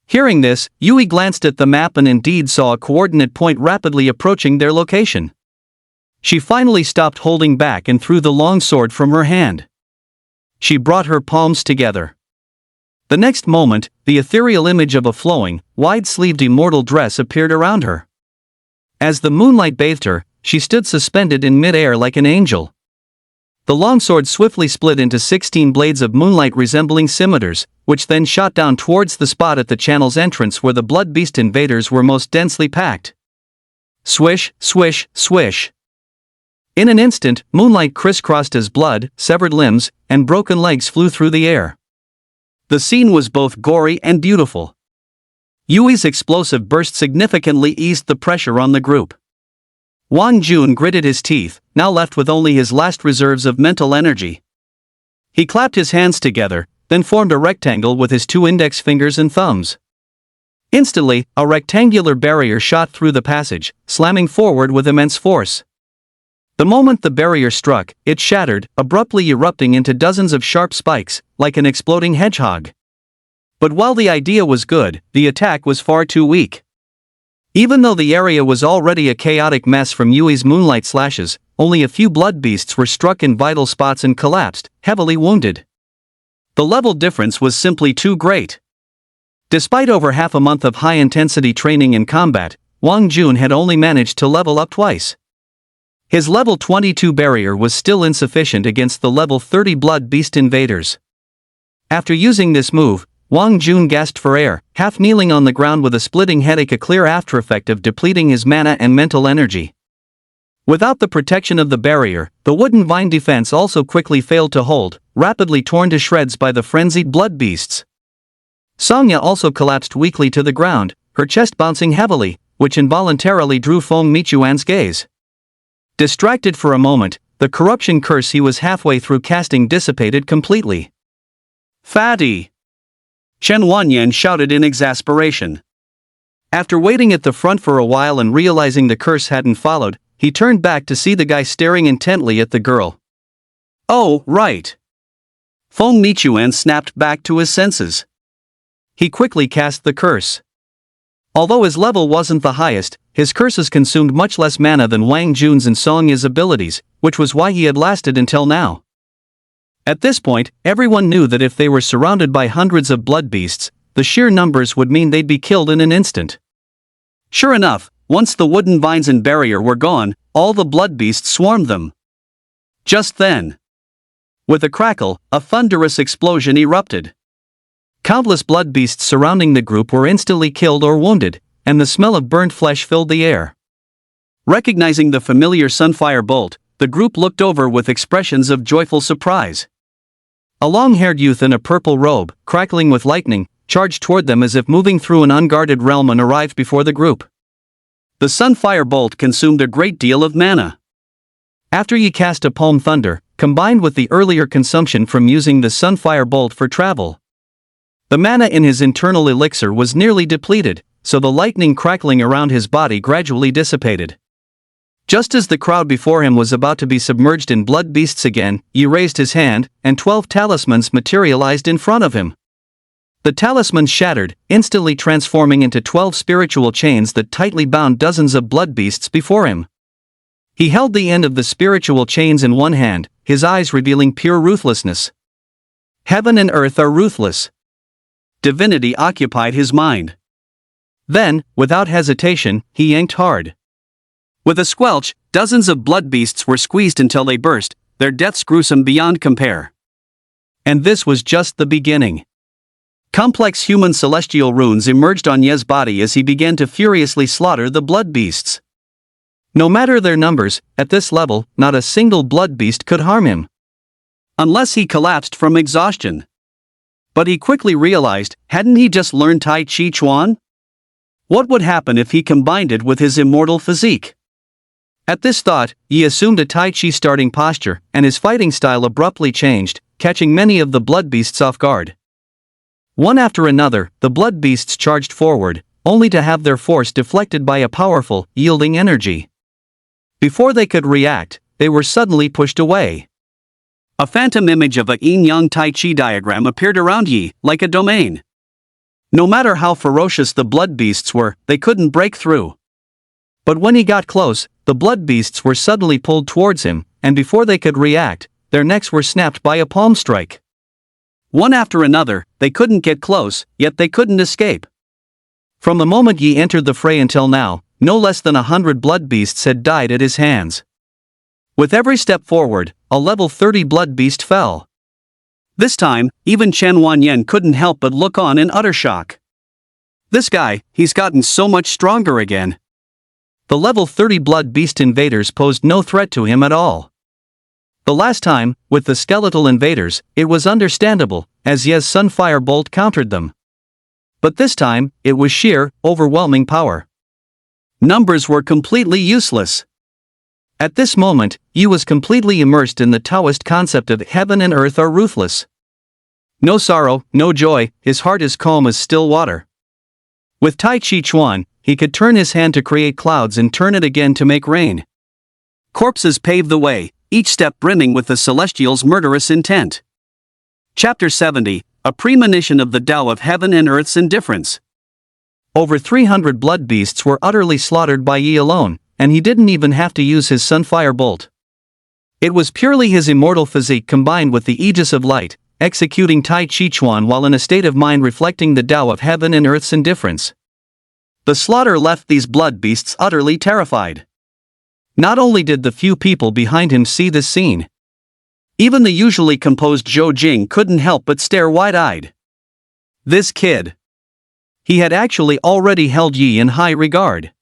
Hearing this, Yui glanced at the map and indeed saw a coordinate point rapidly approaching their location. She finally stopped holding back and threw the long sword from her hand. She brought her palms together. The next moment, the ethereal image of a flowing, wide-sleeved immortal dress appeared around her. As the moonlight bathed her, she stood suspended in mid-air like an angel. The longsword swiftly split into 16 blades of moonlight resembling scimitars, which then shot down towards the spot at the channel's entrance where the blood beast invaders were most densely packed. Swish, swish, swish. In an instant, moonlight crisscrossed as blood, severed limbs, and broken legs flew through the air. The scene was both gory and beautiful. Yui's explosive burst significantly eased the pressure on the group. Wang Jun gritted his teeth, now left with only his last reserves of mental energy. He clapped his hands together, then formed a rectangle with his two index fingers and thumbs. Instantly, a rectangular barrier shot through the passage, slamming forward with immense force. The moment the barrier struck, it shattered, abruptly erupting into dozens of sharp spikes, like an exploding hedgehog. But while the idea was good, the attack was far too weak. Even though the area was already a chaotic mess from Yui's moonlight slashes, only a few blood beasts were struck in vital spots and collapsed, heavily wounded. The level difference was simply too great. Despite over half a month of high-intensity training and combat, Wang Jun had only managed to level up twice. His level 22 barrier was still insufficient against the level 30 blood beast invaders. After using this move, Wang Jun gasped for air, half kneeling on the ground with a splitting headache, a clear aftereffect of depleting his mana and mental energy. Without the protection of the barrier, the wooden vine defense also quickly failed to hold, rapidly torn to shreds by the frenzied blood beasts. Sonya also collapsed weakly to the ground, her chest bouncing heavily, which involuntarily drew Feng Nianquan's gaze. Distracted for a moment, the corruption curse he was halfway through casting dissipated completely. "Fatty!" Chen Wanyan shouted in exasperation. After waiting at the front for a while and realizing the curse hadn't followed, he turned back to see the guy staring intently at the girl. "Oh, right." Feng Nianquan snapped back to his senses. He quickly cast the curse. Although his level wasn't the highest, his curses consumed much less mana than Wang Jun's and Sonya's abilities, which was why he had lasted until now. At this point, everyone knew that if they were surrounded by hundreds of blood beasts, the sheer numbers would mean they'd be killed in an instant. Sure enough, once the wooden vines and barrier were gone, all the blood beasts swarmed them. Just then, with a crackle, a thunderous explosion erupted. Countless blood beasts surrounding the group were instantly killed or wounded, and the smell of burnt flesh filled the air. Recognizing the familiar sunfire bolt, the group looked over with expressions of joyful surprise. A long-haired youth in a purple robe, crackling with lightning, charged toward them as if moving through an unguarded realm and arrived before the group. The sunfire bolt consumed a great deal of mana. After he cast a palm thunder, combined with the earlier consumption from using the sunfire bolt for travel, the mana in his internal elixir was nearly depleted, so the lightning crackling around his body gradually dissipated. Just as the crowd before him was about to be submerged in blood beasts again, he raised his hand, and 12 talismans materialized in front of him. The talismans shattered, instantly transforming into 12 spiritual chains that tightly bound dozens of blood beasts before him. He held the end of the spiritual chains in one hand, his eyes revealing pure ruthlessness. Heaven and earth are ruthless. Divinity occupied his mind. Then, without hesitation, he yanked hard. With a squelch, dozens of blood beasts were squeezed until they burst, their deaths gruesome beyond compare. And this was just the beginning. Complex human celestial runes emerged on Ye's body as he began to furiously slaughter the blood beasts. No matter their numbers, at this level, not a single blood beast could harm him. Unless he collapsed from exhaustion. But he quickly realized, hadn't he just learned Tai Chi Chuan? What would happen if he combined it with his immortal physique? At this thought, Yi assumed a Tai Chi starting posture, and his fighting style abruptly changed, catching many of the blood beasts off guard. One after another, the blood beasts charged forward, only to have their force deflected by a powerful, yielding energy. Before they could react, they were suddenly pushed away. A phantom image of a yin-yang Tai Chi diagram appeared around Yi, like a domain. No matter how ferocious the blood beasts were, they couldn't break through. But when he got close, the blood beasts were suddenly pulled towards him, and before they could react, their necks were snapped by a palm strike. One after another, they couldn't get close, yet they couldn't escape. From the moment Yi entered the fray until now, no less than 100 blood beasts had died at his hands. With every step forward, a level 30 blood beast fell. This time, even Chen Wanyan couldn't help but look on in utter shock. This guy, he's gotten so much stronger again. The level 30 blood beast invaders posed no threat to him at all. The last time, with the skeletal invaders, it was understandable, as Ye's Sunfire Bolt countered them. But this time, it was sheer, overwhelming power. Numbers were completely useless. At this moment, Yi was completely immersed in the Taoist concept of heaven and earth are ruthless. No sorrow, no joy, his heart is calm as still water. With Tai Chi Chuan, he could turn his hand to create clouds and turn it again to make rain. Corpses paved the way, each step brimming with the celestial's murderous intent. Chapter 70, a premonition of the Tao of heaven and earth's indifference. Over 300 blood beasts were utterly slaughtered by Yi alone, and he didn't even have to use his Sunfire Bolt. It was purely his immortal physique combined with the aegis of light, executing Tai Chi Chuan while in a state of mind reflecting the Tao of heaven and earth's indifference. The slaughter left these blood beasts utterly terrified. Not only did the few people behind him see this scene, even the usually composed Zhou Jing couldn't help but stare wide-eyed. This kid. He had actually already held Yi in high regard.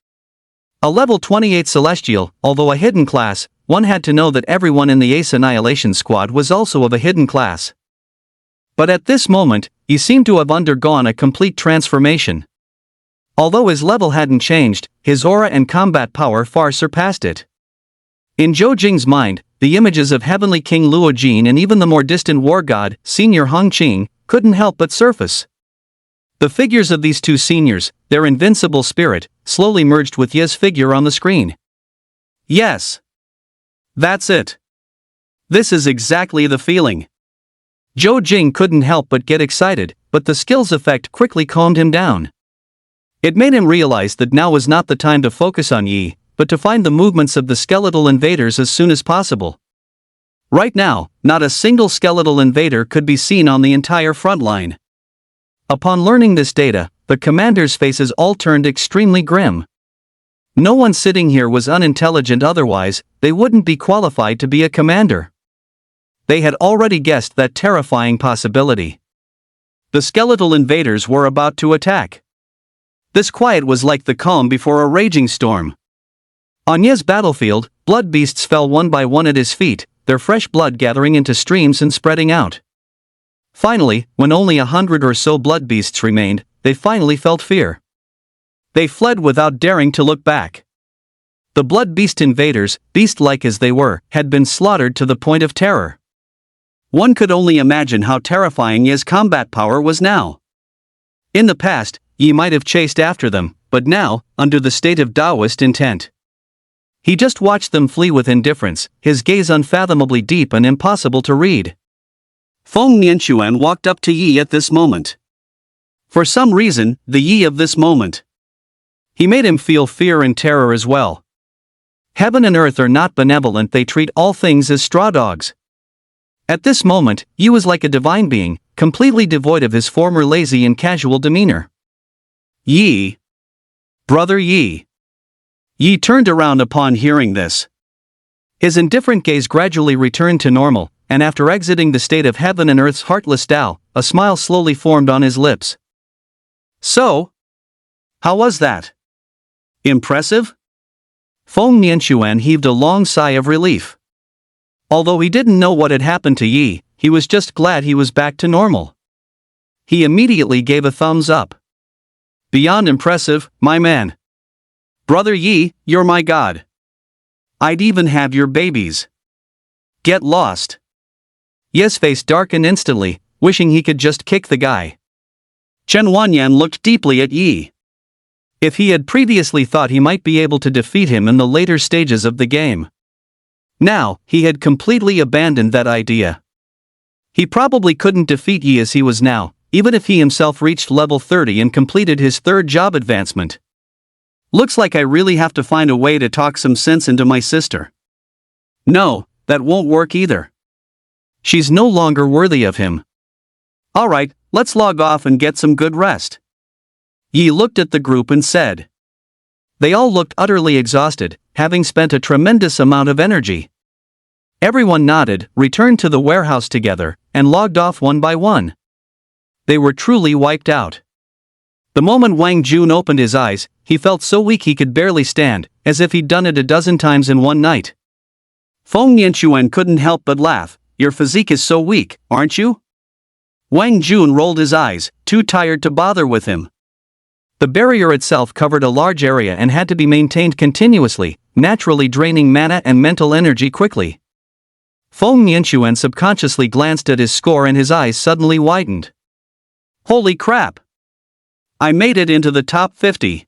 A level 28 Celestial, although a hidden class, one had to know that everyone in the Ace Annihilation Squad was also of a hidden class. But at this moment, he seemed to have undergone a complete transformation. Although his level hadn't changed, his aura and combat power far surpassed it. In Zhou Jing's mind, the images of Heavenly King Luo Jin and even the more distant war god, Senior Hong Qing, couldn't help but surface. The figures of these two seniors, their invincible spirit, slowly merged with Ye's figure on the screen. Yes. That's it. This is exactly the feeling. Zhou Jing couldn't help but get excited, but the skills effect quickly calmed him down. It made him realize that now was not the time to focus on Yi, but to find the movements of the skeletal invaders as soon as possible. Right now, not a single skeletal invader could be seen on the entire front line. Upon learning this data, the commanders' faces all turned extremely grim. No one sitting here was unintelligent, otherwise, they wouldn't be qualified to be a commander. They had already guessed that terrifying possibility. The skeletal invaders were about to attack. This quiet was like the calm before a raging storm. On Ye's battlefield, blood beasts fell one by one at his feet, their fresh blood gathering into streams and spreading out. Finally, when only 100 or so blood beasts remained, they finally felt fear. They fled without daring to look back. The blood beast invaders, beast-like as they were, had been slaughtered to the point of terror. One could only imagine how terrifying Ye's combat power was now. In the past, Yi might have chased after them, but now, under the state of Taoist intent, he just watched them flee with indifference, his gaze unfathomably deep and impossible to read. Feng Nianquan walked up to Yi at this moment. For some reason, the Yi of this moment. He made him feel fear and terror as well. Heaven and earth are not benevolent, they treat all things as straw dogs. At this moment, Yi was like a divine being, completely devoid of his former lazy and casual demeanor. Yi. Brother Yi. Yi turned around upon hearing this. His indifferent gaze gradually returned to normal, and after exiting the state of heaven and earth's heartless Tao, a smile slowly formed on his lips. So? How was that? Impressive? Feng Nianxuan heaved a long sigh of relief. Although he didn't know what had happened to Yi, he was just glad he was back to normal. He immediately gave a thumbs up. Beyond impressive, my man. Brother Yi, you're my god. I'd even have your babies. Get lost. Yi's face darkened instantly, wishing he could just kick the guy. Chen Wanyan looked deeply at Yi. If he had previously thought he might be able to defeat him in the later stages of the game, now, he had completely abandoned that idea. He probably couldn't defeat Yi as he was now, even if he himself reached level 30 and completed his third job advancement. Looks like I really have to find a way to talk some sense into my sister. No, that won't work either. She's no longer worthy of him. Alright, let's log off and get some good rest. Yi looked at the group and said. They all looked utterly exhausted, having spent a tremendous amount of energy. Everyone nodded, returned to the warehouse together, and logged off one by one. They were truly wiped out. The moment Wang Jun opened his eyes, he felt so weak he could barely stand, as if he'd done it a dozen times in one night. Feng Nianxuan couldn't help but laugh. Your physique is so weak, aren't you? Wang Jun rolled his eyes, too tired to bother with him. The barrier itself covered a large area and had to be maintained continuously, naturally draining mana and mental energy quickly. Feng Nianxuan subconsciously glanced at his score and his eyes suddenly widened. Holy crap! I made it into the top 50.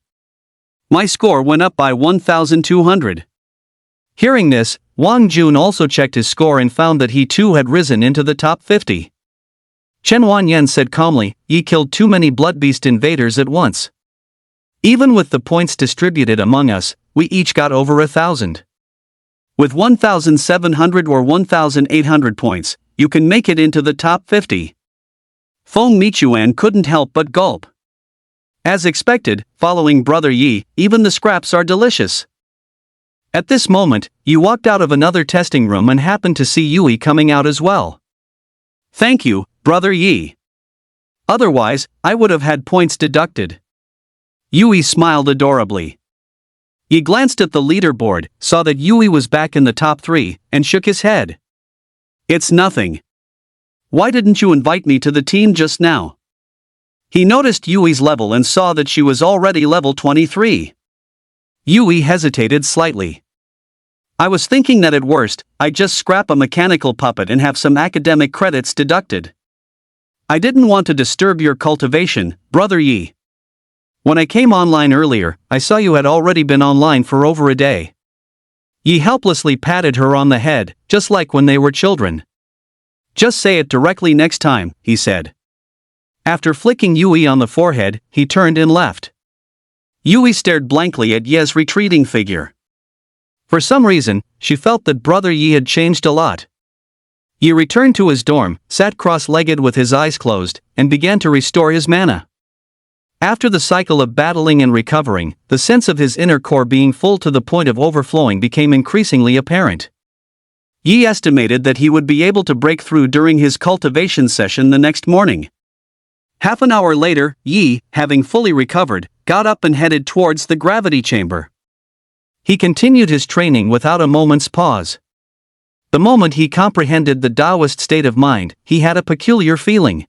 My score went up by 1,200. Hearing this, Wang Jun also checked his score and found that he too had risen into the top 50. Chen Wanyan said calmly, Yi killed too many bloodbeast invaders at once. Even with the points distributed among us, we each got over 1,000. With 1,700 or 1,800 points, you can make it into the top 50. Feng Michuan couldn't help but gulp. As expected, following Brother Yi, even the scraps are delicious. At this moment, Yi walked out of another testing room and happened to see Yui coming out as well. Thank you, Brother Yi. Otherwise, I would have had points deducted. Yui smiled adorably. Yi glanced at the leaderboard, saw that Yui was back in the top 3, and shook his head. It's nothing. Why didn't you invite me to the team just now? He noticed Yui's level and saw that she was already level 23. Yui hesitated slightly. I was thinking that at worst, I'd just scrap a mechanical puppet and have some academic credits deducted. I didn't want to disturb your cultivation, Brother Yi. When I came online earlier, I saw you had already been online for over a day. Yi helplessly patted her on the head, just like when they were children. Just say it directly next time, he said. After flicking Yui on the forehead, he turned and left. Yui stared blankly at Ye's retreating figure. For some reason, she felt that Brother Yi had changed a lot. Yi returned to his dorm, sat cross-legged with his eyes closed, and began to restore his mana. After the cycle of battling and recovering, the sense of his inner core being full to the point of overflowing became increasingly apparent. Yi estimated that he would be able to break through during his cultivation session the next morning. Half an hour later, Yi, having fully recovered, got up and headed towards the gravity chamber. He continued his training without a moment's pause. The moment he comprehended the Taoist state of mind, he had a peculiar feeling.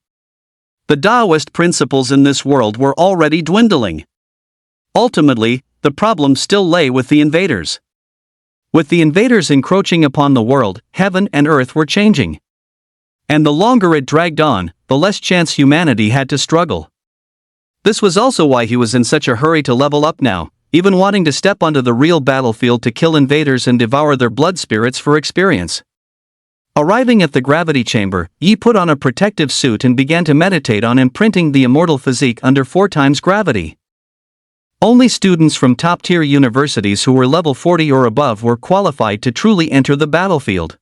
The Taoist principles in this world were already dwindling. Ultimately, the problem still lay with the invaders. With the invaders encroaching upon the world, heaven and earth were changing. And the longer it dragged on, the less chance humanity had to struggle. This was also why he was in such a hurry to level up now, even wanting to step onto the real battlefield to kill invaders and devour their blood spirits for experience. Arriving at the gravity chamber, Yi put on a protective suit and began to meditate on imprinting the immortal physique under 4 times gravity. Only students from top-tier universities who were level 40 or above were qualified to truly enter the battlefield.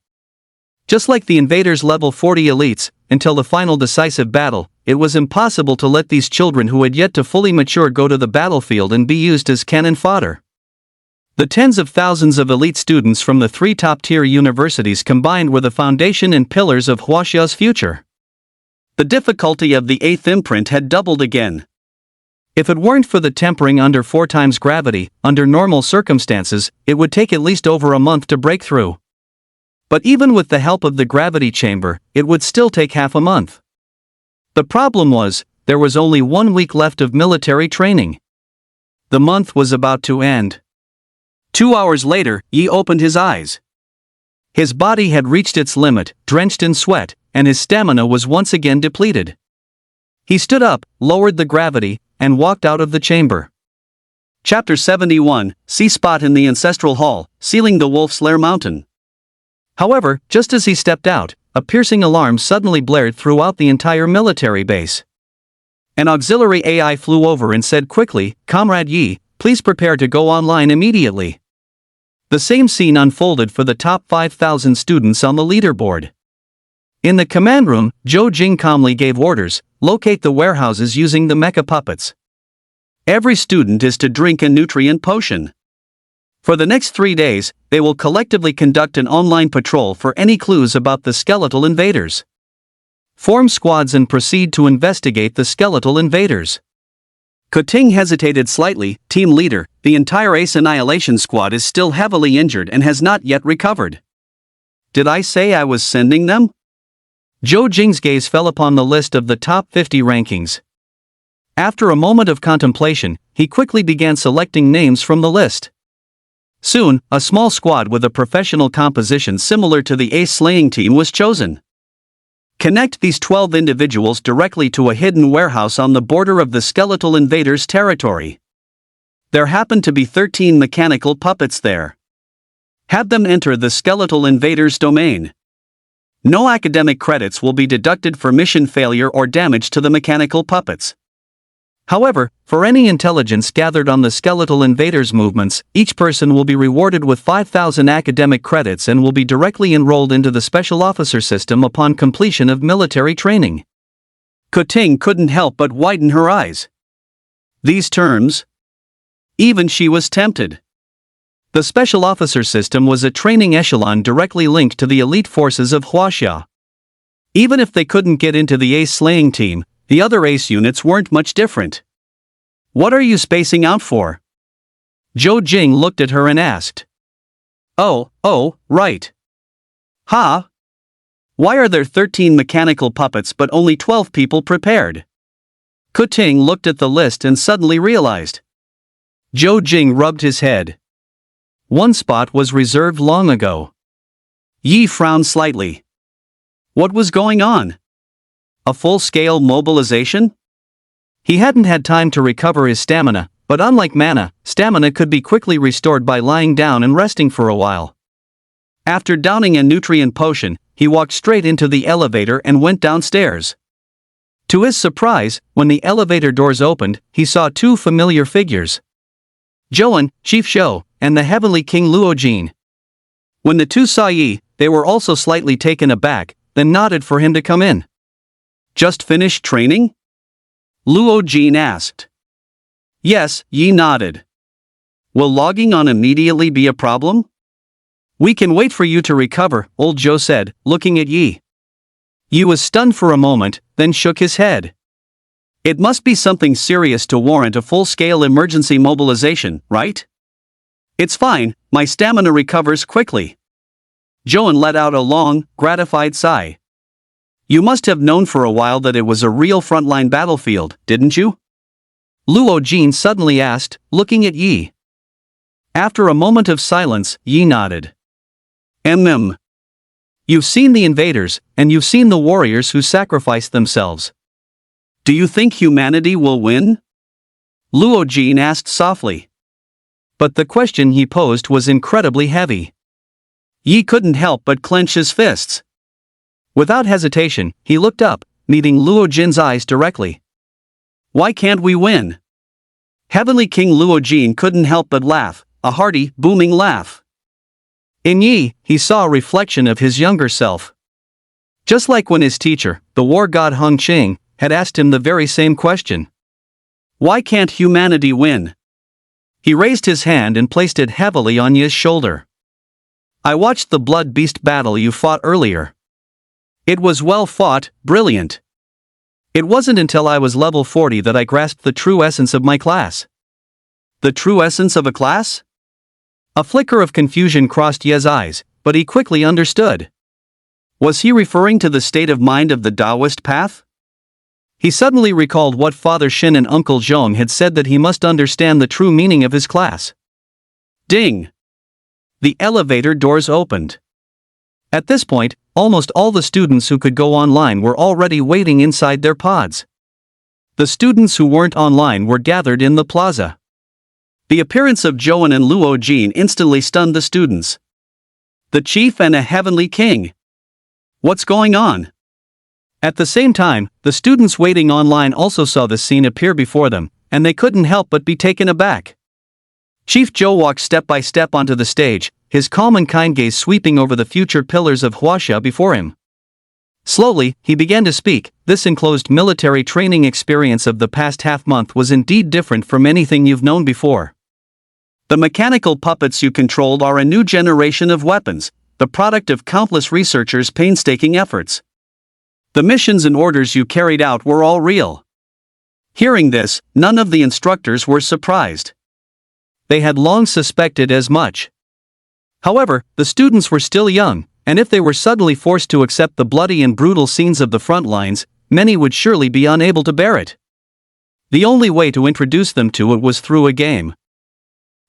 Just like the invaders' level 40 elites, until the final decisive battle, it was impossible to let these children who had yet to fully mature go to the battlefield and be used as cannon fodder. The tens of thousands of elite students from the 3 top-tier universities combined were the foundation and pillars of Huaxia's future. The difficulty of the 8th imprint had doubled again. If it weren't for the tempering under 4 times gravity, under normal circumstances, it would take at least over a month to break through. But even with the help of the gravity chamber, it would still take half a month. The problem was, there was only 1 week left of military training. The month was about to end. 2 hours later, Yi opened his eyes. His body had reached its limit, drenched in sweat, and his stamina was once again depleted. He stood up, lowered the gravity, and walked out of the chamber. Chapter 71, See Spot in the Ancestral Hall, Sealing the Wolf's Lair Mountain. However, just as he stepped out, a piercing alarm suddenly blared throughout the entire military base. An auxiliary AI flew over and said quickly, "Comrade Yi, please prepare to go online immediately." The same scene unfolded for the top 5,000 students on the leaderboard. In the command room, Zhou Jing calmly gave orders, "Locate the warehouses using the mecha puppets. Every student is to drink a nutrient potion. For the next 3 days, they will collectively conduct an online patrol for any clues about the skeletal invaders. Form squads and proceed to investigate the skeletal invaders." Kuting hesitated slightly. "Team leader, the entire Ace Annihilation squad is still heavily injured and has not yet recovered. Did I say I was sending them?" Zhou Jing's gaze fell upon the list of the top 50 rankings. After a moment of contemplation, he quickly began selecting names from the list. Soon, a small squad with a professional composition similar to the Ace Slaying team was chosen. Connect these 12 individuals directly to a hidden warehouse on the border of the skeletal invaders' territory. There happen to be 13 mechanical puppets there. Have them enter the skeletal invaders' domain. No academic credits will be deducted for mission failure or damage to the mechanical puppets. However, for any intelligence gathered on the skeletal invaders' movements, each person will be rewarded with 5,000 academic credits and will be directly enrolled into the special officer system upon completion of military training. Kuting couldn't help but widen her eyes. These terms? Even she was tempted. The special officer system was a training echelon directly linked to the elite forces of Huaxia. Even if they couldn't get into the Ace Slaying team, the other Ace units weren't much different. "What are you spacing out for?" Zhou Jing looked at her and asked. Oh, right. Ha! Why are there 13 mechanical puppets but only 12 people prepared? Kuting looked at the list and suddenly realized. Zhou Jing rubbed his head. One spot was reserved long ago. Yi frowned slightly. What was going on? A full-scale mobilization? He hadn't had time to recover his stamina, but unlike mana, stamina could be quickly restored by lying down and resting for a while. After downing a nutrient potion, he walked straight into the elevator and went downstairs. To his surprise, when the elevator doors opened, he saw 2 familiar figures. Zhouan, Chief Shou, and the Heavenly King Luojin. When the 2 saw Yi, they were also slightly taken aback, then nodded for him to come in. "Just finished training?" Luojin asked. Yes, Yi nodded. "Will logging on immediately be a problem?" "We can wait for you to recover," old Zhou said, looking at Yi. Yi was stunned for a moment, then shook his head. "It must be something serious to warrant a full-scale emergency mobilization, right?" "It's fine, my stamina recovers quickly." Zhouan let out a long, gratified sigh. "You must have known for a while that it was a real frontline battlefield, didn't you?" Luo Jin suddenly asked, looking at Yi. After a moment of silence, Yi nodded. You've seen the invaders, and you've seen the warriors who sacrificed themselves. Do you think humanity will win?" Luo Jin asked softly. But the question he posed was incredibly heavy. Yi couldn't help but clench his fists. Without hesitation, he looked up, meeting Luo Jin's eyes directly. "Why can't we win?" Heavenly King Luojin couldn't help but laugh, a hearty, booming laugh. In Yi, he saw a reflection of his younger self. Just like when his teacher, the war god Hung Qing, had asked him the very same question. Why can't humanity win? He raised his hand and placed it heavily on Yi's shoulder. I watched the blood beast battle you fought earlier. It was well fought, brilliant. It wasn't until I was level 40 that I grasped the true essence of my class. The true essence of a class? A flicker of confusion crossed Ye's eyes, but he quickly understood. Was he referring to the state of mind of the Taoist path? He suddenly recalled what Father Shin and Uncle Zhong had said, that he must understand the true meaning of his class. Ding! The elevator doors opened. At this point, almost all the students who could go online were already waiting inside their pods. The students who weren't online were gathered in the plaza. The appearance of Zhouan and Luo Jin instantly stunned the students. The chief and a heavenly king. What's going on? At the same time, the students waiting online also saw this scene appear before them, and they couldn't help but be taken aback. Chief Zhou walked step by step onto the stage, his calm and kind gaze sweeping over the future pillars of Huaxia before him. Slowly, he began to speak. This enclosed military training experience of the past half-month was indeed different from anything you've known before. The mechanical puppets you controlled are a new generation of weapons, the product of countless researchers' painstaking efforts. The missions and orders you carried out were all real. Hearing this, none of the instructors were surprised. They had long suspected as much. However, the students were still young, and if they were suddenly forced to accept the bloody and brutal scenes of the front lines, many would surely be unable to bear it. The only way to introduce them to it was through a game.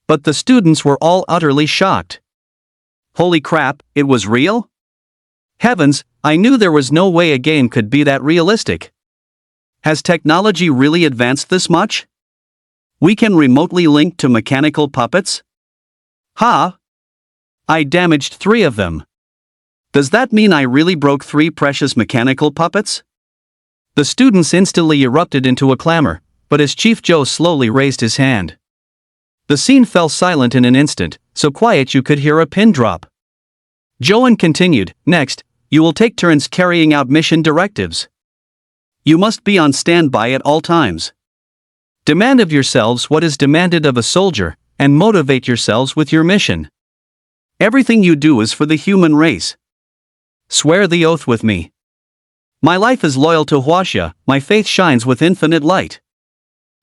But the students were all utterly shocked. Holy crap, it was real? Heavens, I knew there was no way a game could be that realistic. Has technology really advanced this much? We can remotely link to mechanical puppets? Ha! I damaged 3 of them. Does that mean I really broke 3 precious mechanical puppets? The students instantly erupted into a clamor, but as Chief Zhou slowly raised his hand, the scene fell silent in an instant, so quiet you could hear a pin drop. Zhouan continued, next, you will take turns carrying out mission directives. You must be on standby at all times. Demand of yourselves what is demanded of a soldier, and motivate yourselves with your mission. Everything you do is for the human race. Swear the oath with me. My life is loyal to Huaxia, my faith shines with infinite light.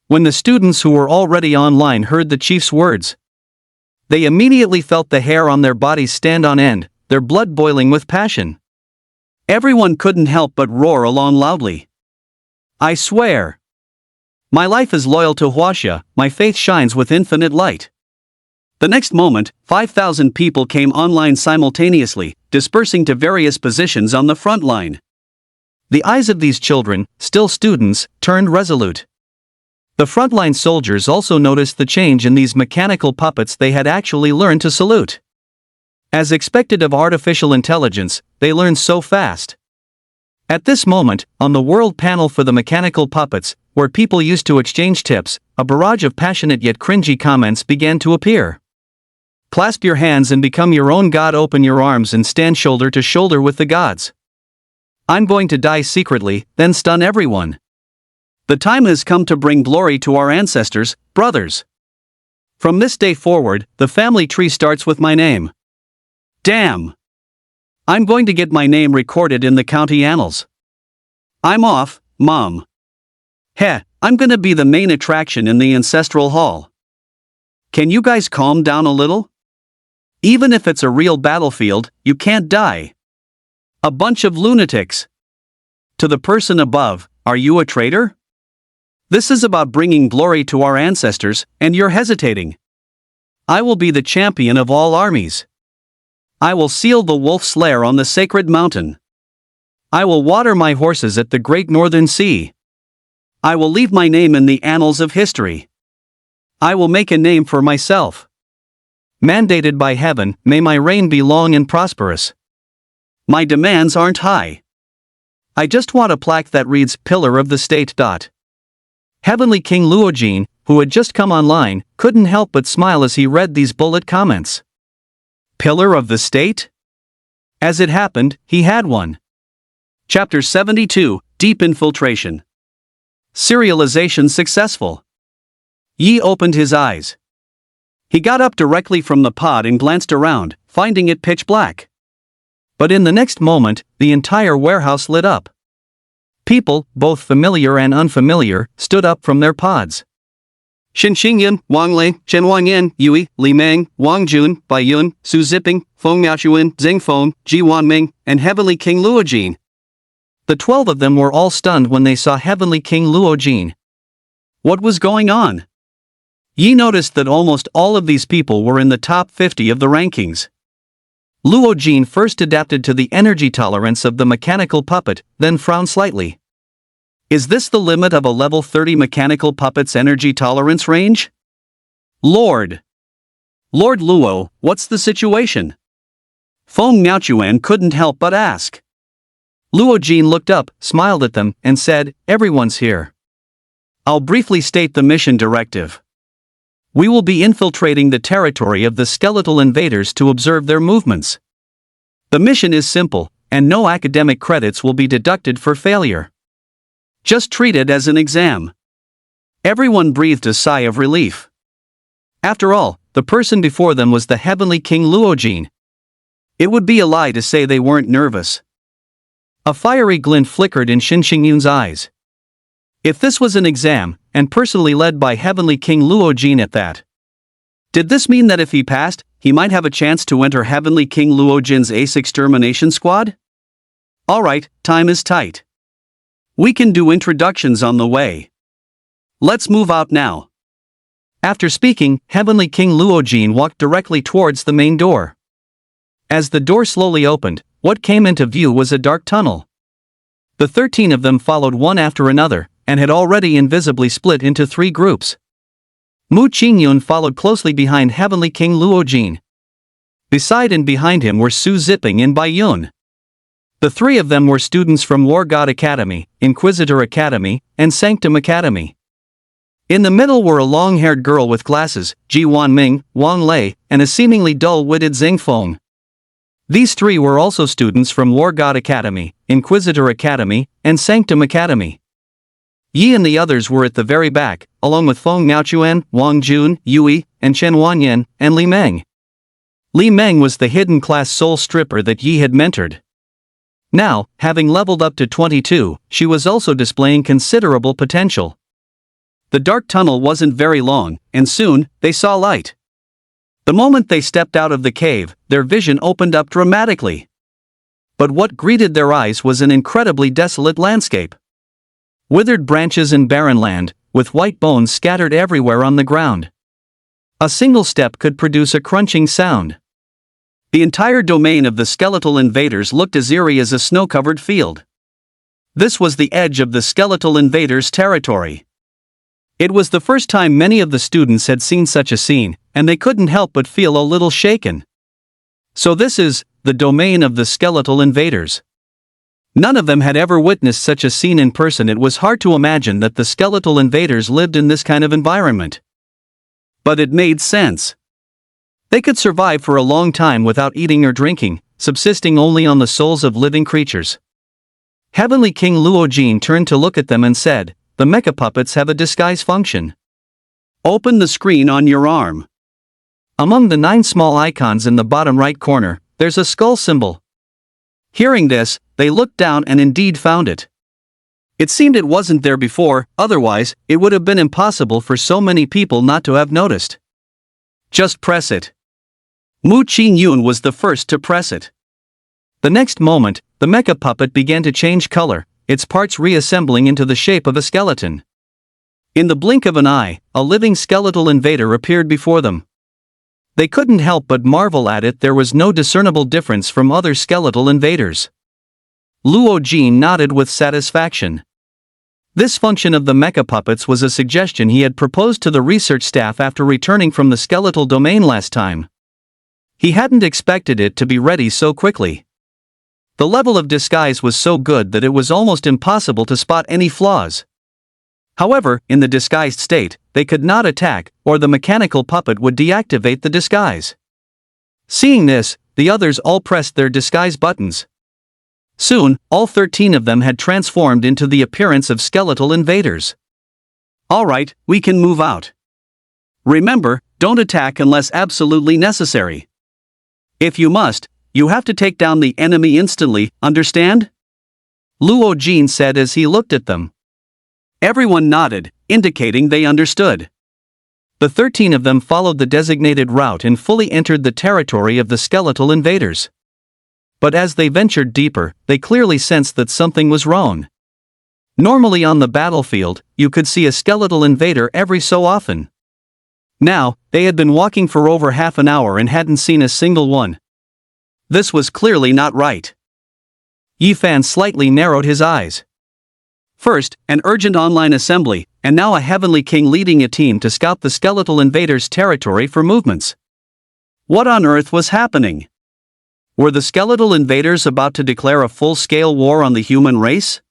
When the students who were already online heard the chief's words, they immediately felt the hair on their bodies stand on end, their blood boiling with passion. Everyone couldn't help but roar along loudly. I swear. My life is loyal to Huaxia, my faith shines with infinite light. The next moment, 5,000 people came online simultaneously, dispersing to various positions on the front line. The eyes of these children, still students, turned resolute. The frontline soldiers also noticed the change in these mechanical puppets they had actually learned to salute. As expected of artificial intelligence, they learned so fast. At this moment, on the world panel for the mechanical puppets, where people used to exchange tips, a barrage of passionate yet cringy comments began to appear. Clasp your hands and become your own god. Open your arms and stand shoulder to shoulder with the gods. I'm going to die secretly, then stun everyone. The time has come to bring glory to our ancestors, brothers. From this day forward, the family tree starts with my name. Damn! I'm going to get my name recorded in the county annals. I'm off, Mom. Heh, I'm gonna be the main attraction in the ancestral hall. Can you guys calm down a little? Even if it's a real battlefield, you can't die. A bunch of lunatics. To the person above, are you a traitor? This is about bringing glory to our ancestors, and you're hesitating. I will be the champion of all armies. I will seal the wolf's lair on the sacred mountain. I will water my horses at the great northern sea. I will leave my name in the annals of history. I will make a name for myself. Mandated by heaven, may my reign be long and prosperous. My demands aren't high. I just want a plaque that reads Pillar of the State. Heavenly King Luojin, who had just come online, couldn't help but smile as he read these bullet comments. Pillar of the state? As it happened, he had one. Chapter 72, Deep Infiltration. Serialization successful. Yi opened his eyes. He got up directly from the pod and glanced around, finding it pitch black. But in the next moment, the entire warehouse lit up. People, both familiar and unfamiliar, stood up from their pods. Shin Xingyan, Wang Lei, Chen Wanyan, Yui, Li Meng, Wang Jun, Bai Yun, Su Ziping, Feng Miaochuan, Zheng Feng, Ji Wanming, and Heavenly King Luojin. The 12 of them were all stunned when they saw Heavenly King Luojin. What was going on? Yi noticed that almost all of these people were in the top 50 of the rankings. Luojin first adapted to the energy tolerance of the mechanical puppet, then frowned slightly. Is this the limit of a level 30 mechanical puppet's energy tolerance range? Lord Luo, what's the situation? Feng Miaochuan couldn't help but ask. Luojin looked up, smiled at them, and said, "Everyone's here. I'll briefly state the mission directive. We will be infiltrating the territory of the skeletal invaders to observe their movements. The mission is simple, and no academic credits will be deducted for failure. Just treat it as an exam." Everyone breathed a sigh of relief. After all, the person before them was the Heavenly King Luojin. It would be a lie to say they weren't nervous. A fiery glint flickered in Shin Xingyun's eyes. If this was an exam, and personally led by Heavenly King Luojin at that, did this mean that if he passed, he might have a chance to enter Heavenly King Luojin's ace extermination squad? Alright, time is tight. We can do introductions on the way. Let's move out now. After speaking, Heavenly King Luojin walked directly towards the main door. As the door slowly opened, what came into view was a dark tunnel. The 13 of them followed one after another, and had already invisibly split into 3 groups. Mu Qingyun followed closely behind Heavenly King Luojin. Beside and behind him were Su Ziping and Bai Yun. The 3 of them were students from War God Academy, Inquisitor Academy, and Sanctum Academy. In the middle were a long-haired girl with glasses, Ji Wanming, Wang Lei, and a seemingly dull-witted Zheng Feng. These 3 were also students from War God Academy, Inquisitor Academy, and Sanctum Academy. Yi and the others were at the very back, along with Feng Miaochuan, Wang Jun, Yui, and Chen Wanyan, and Li Meng. Li Meng was the hidden class soul stripper that Yi had mentored. Now, having leveled up to 22, she was also displaying considerable potential. The dark tunnel wasn't very long, and soon, they saw light. The moment they stepped out of the cave, their vision opened up dramatically. But what greeted their eyes was an incredibly desolate landscape. Withered branches and barren land, with white bones scattered everywhere on the ground. A single step could produce a crunching sound. The entire domain of the skeletal invaders looked as eerie as a snow-covered field. This was the edge of the skeletal invaders' territory. It was the first time many of the students had seen such a scene, and they couldn't help but feel a little shaken. So this is the domain of the skeletal invaders. None of them had ever witnessed such a scene in person. It was hard to imagine that the skeletal invaders lived in this kind of environment. But it made sense. They could survive for a long time without eating or drinking, subsisting only on the souls of living creatures. Heavenly King Luojin turned to look at them and said, "The mecha puppets have a disguise function. Open the screen on your arm." Among the 9 small icons in the bottom right corner, there's a skull symbol. Hearing this, they looked down and indeed found it. It seemed it wasn't there before, otherwise, it would have been impossible for so many people not to have noticed. Just press it. Mu Qingyun was the first to press it. The next moment, the mecha puppet began to change color, its parts reassembling into the shape of a skeleton. In the blink of an eye, a living skeletal invader appeared before them. They couldn't help but marvel at it. There was no discernible difference from other skeletal invaders. Luojin nodded with satisfaction. This function of the mecha puppets was a suggestion he had proposed to the research staff after returning from the skeletal domain last time. He hadn't expected it to be ready so quickly. The level of disguise was so good that it was almost impossible to spot any flaws. However, in the disguised state, they could not attack, or the mechanical puppet would deactivate the disguise. Seeing this, the others all pressed their disguise buttons. Soon, all 13 of them had transformed into the appearance of skeletal invaders. Alright, we can move out. Remember, don't attack unless absolutely necessary. If you must, you have to take down the enemy instantly, understand? Luo Jin said as he looked at them. Everyone nodded, indicating they understood. The 13 of them followed the designated route and fully entered the territory of the skeletal invaders. But as they ventured deeper, they clearly sensed that something was wrong. Normally on the battlefield, you could see a skeletal invader every so often. Now, they had been walking for over half an hour and hadn't seen a single one. This was clearly not right. Yi Fan slightly narrowed his eyes. First, an urgent online assembly, and now a heavenly king leading a team to scout the skeletal invaders' territory for movements. What on earth was happening? Were the skeletal invaders about to declare a full-scale war on the human race?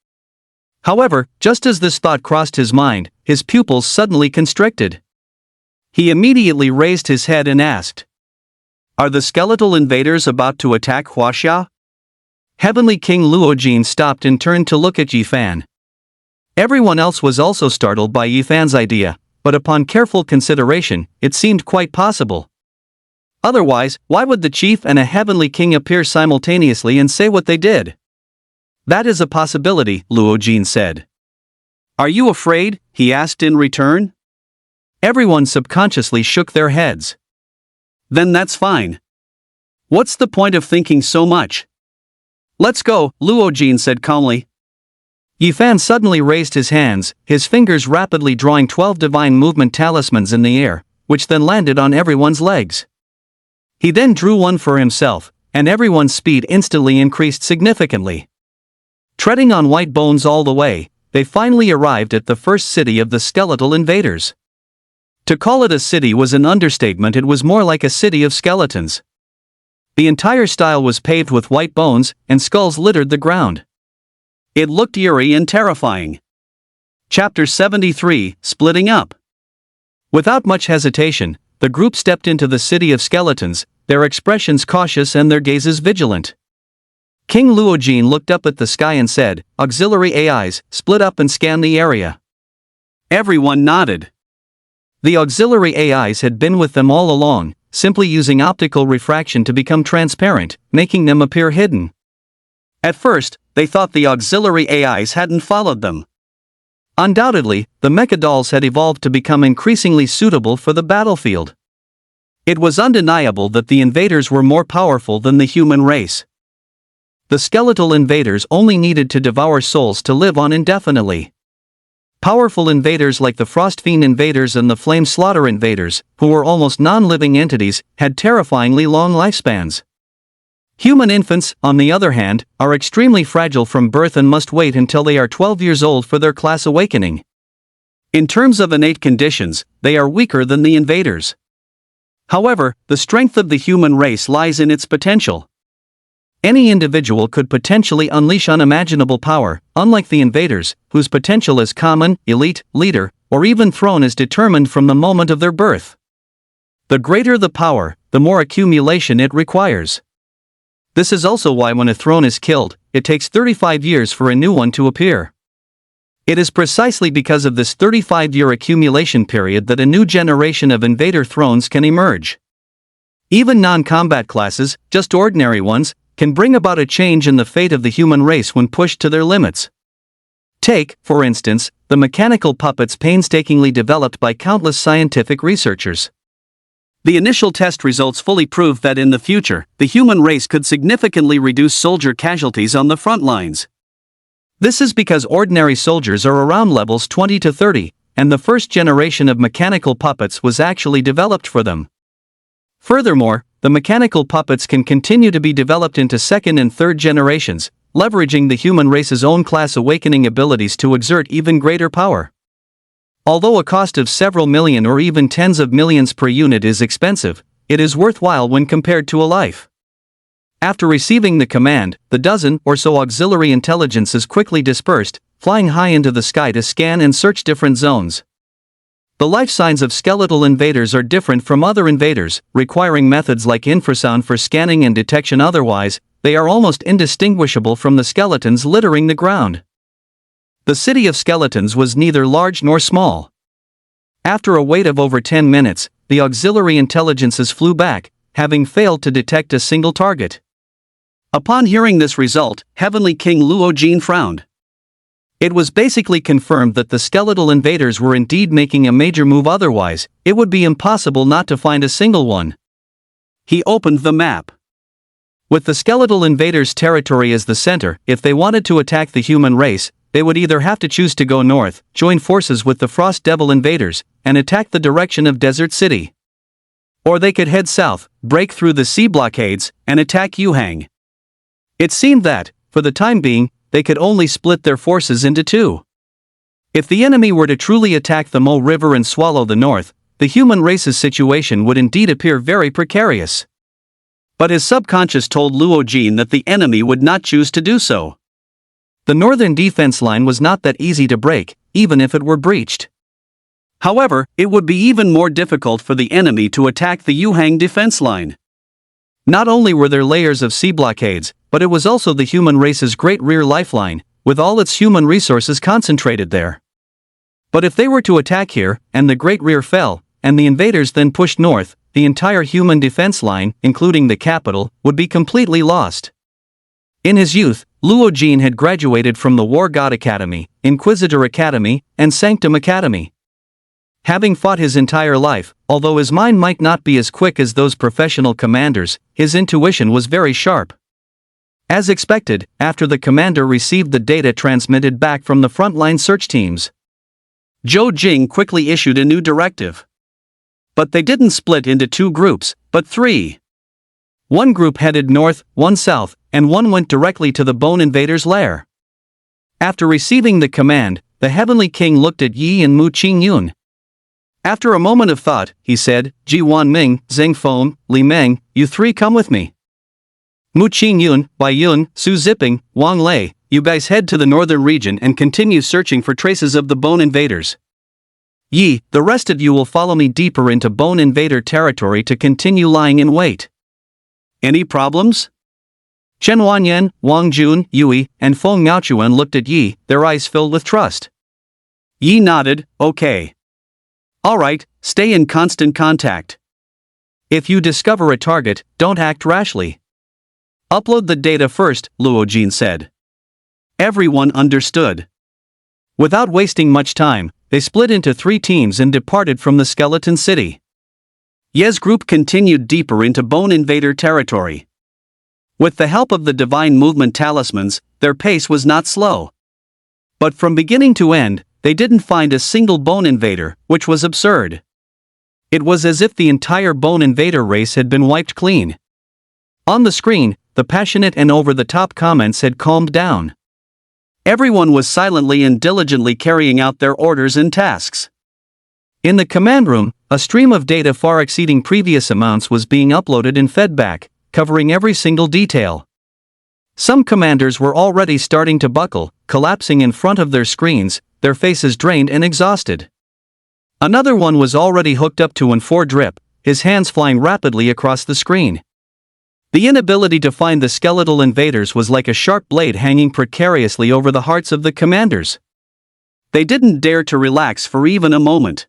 However, just as this thought crossed his mind, his pupils suddenly constricted. He immediately raised his head and asked, "Are the skeletal invaders about to attack Huaxia?" Heavenly King Luojin stopped and turned to look at Yi Fan. Everyone else was also startled by Yi Fan's idea, but upon careful consideration, it seemed quite possible. Otherwise, why would the chief and a heavenly king appear simultaneously and say what they did? That is a possibility, Luojin said. Are you afraid? He asked in return. Everyone subconsciously shook their heads. Then that's fine. What's the point of thinking so much? Let's go, Luojin said calmly. Yi Fan suddenly raised his hands, his fingers rapidly drawing 12 divine movement talismans in the air, which then landed on everyone's legs. He then drew one for himself, and everyone's speed instantly increased significantly. Treading on white bones all the way, they finally arrived at the first city of the skeletal invaders. To call it a city was an understatement, it was more like a city of skeletons. The entire style was paved with white bones, and skulls littered the ground. It looked eerie and terrifying. Chapter 73, Splitting Up. Without much hesitation, the group stepped into the city of skeletons, their expressions cautious and their gazes vigilant. King Luojin looked up at the sky and said, "Auxiliary AIs, split up and scan the area." Everyone nodded. The auxiliary AIs had been with them all along, simply using optical refraction to become transparent, making them appear hidden. At first, they thought the auxiliary AIs hadn't followed them. Undoubtedly, the mecha dolls had evolved to become increasingly suitable for the battlefield. It was undeniable that the invaders were more powerful than the human race. The skeletal invaders only needed to devour souls to live on indefinitely. Powerful invaders like the Frost Fiend invaders and the Flame Slaughter invaders, who were almost non-living entities, had terrifyingly long lifespans. Human infants, on the other hand, are extremely fragile from birth and must wait until they are 12 years old for their class awakening. In terms of innate conditions, they are weaker than the invaders. However, the strength of the human race lies in its potential. Any individual could potentially unleash unimaginable power, unlike the invaders, whose potential as common, elite, leader, or even throne is determined from the moment of their birth. The greater the power, the more accumulation it requires. This is also why when a throne is killed, it takes 35 years for a new one to appear. It is precisely because of this 35-year accumulation period that a new generation of invader thrones can emerge. Even non-combat classes, just ordinary ones, can bring about a change in the fate of the human race when pushed to their limits. Take, for instance, the mechanical puppets painstakingly developed by countless scientific researchers. The initial test results fully proved that in the future, the human race could significantly reduce soldier casualties on the front lines. This is because ordinary soldiers are around levels 20 to 30, and the first generation of mechanical puppets was actually developed for them. Furthermore, the mechanical puppets can continue to be developed into second and third generations, leveraging the human race's own class awakening abilities to exert even greater power. Although a cost of several million or even tens of millions per unit is expensive, it is worthwhile when compared to a life. After receiving the command, the dozen or so auxiliary intelligences quickly dispersed, flying high into the sky to scan and search different zones. The life signs of skeletal invaders are different from other invaders, requiring methods like infrasound for scanning and detection. Otherwise, they are almost indistinguishable from the skeletons littering the ground. The city of skeletons was neither large nor small. After a wait of over 10 minutes, the auxiliary intelligences flew back, having failed to detect a single target. Upon hearing this result, Heavenly King Luo Jin frowned. It was basically confirmed that the skeletal invaders were indeed making a major move, otherwise, it would be impossible not to find a single one. He opened the map. With the skeletal invaders' territory as the center, if they wanted to attack the human race, they would either have to choose to go north, join forces with the Frost Devil invaders, and attack the direction of Desert City. Or they could head south, break through the sea blockades, and attack Yuhang. It seemed that, for the time being, they could only split their forces into two. If the enemy were to truly attack the Mo River and swallow the north, the human race's situation would indeed appear very precarious. But his subconscious told Luo Jin that the enemy would not choose to do so. The northern defense line was not that easy to break, even if it were breached. However, it would be even more difficult for the enemy to attack the Yuhang defense line. Not only were there layers of sea blockades, but it was also the human race's great rear lifeline, with all its human resources concentrated there. But if they were to attack here, and the great rear fell, and the invaders then pushed north, the entire human defense line, including the capital, would be completely lost. In his youth, Luo Jin had graduated from the War God Academy, Inquisitor Academy, and Sanctum Academy. Having fought his entire life, although his mind might not be as quick as those professional commanders, his intuition was very sharp. As expected, after the commander received the data transmitted back from the frontline search teams, Zhou Jing quickly issued a new directive. But they didn't split into two groups, but three. One group headed north, one south, and one went directly to the Bone Invaders' lair. After receiving the command, the Heavenly King looked at Yi and Mu Qingyun. After a moment of thought, he said, Ji Wanming, Zheng Feng, Li Meng, you three come with me. Mu Qingyun, Bai Yun, Su Ziping, Wang Lei, you guys head to the northern region and continue searching for traces of the Bone Invaders. Yi, the rest of you will follow me deeper into Bone Invader territory to continue lying in wait. Any problems? Chen Wanyan, Wang Jun, Yui, and Feng Miaochuan looked at Yi, their eyes filled with trust. Yi nodded, okay. Alright, stay in constant contact. If you discover a target, don't act rashly. Upload the data first, Luo Jin said. Everyone understood. Without wasting much time, they split into three teams and departed from the Skeleton City. Ye's group continued deeper into Bone Invader territory. With the help of the Divine Movement talismans, their pace was not slow. But from beginning to end, they didn't find a single Bone Invader, which was absurd. It was as if the entire Bone Invader race had been wiped clean. On the screen, the passionate and over-the-top comments had calmed down. Everyone was silently and diligently carrying out their orders and tasks. In the command room, a stream of data far exceeding previous amounts was being uploaded and fed back, covering every single detail. Some commanders were already starting to buckle, collapsing in front of their screens, their faces drained and exhausted. Another one was already hooked up to an 4-drip, his hands flying rapidly across the screen. The inability to find the skeletal invaders was like a sharp blade hanging precariously over the hearts of the commanders. They didn't dare to relax for even a moment.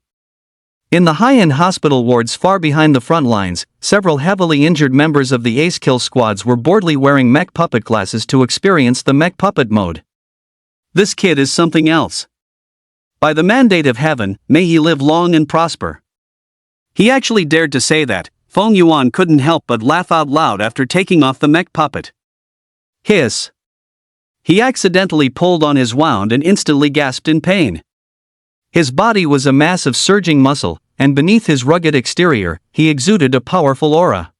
In the high-end hospital wards far behind the front lines, several heavily injured members of the Ace Kill squads were boredly wearing mech puppet glasses to experience the mech puppet mode. This kid is something else. By the mandate of heaven, may he live long and prosper. He actually dared to say that. Feng Yuan couldn't help but laugh out loud after taking off the mech puppet. Hiss. He accidentally pulled on his wound and instantly gasped in pain. His body was a mass of surging muscle, and beneath his rugged exterior, he exuded a powerful aura.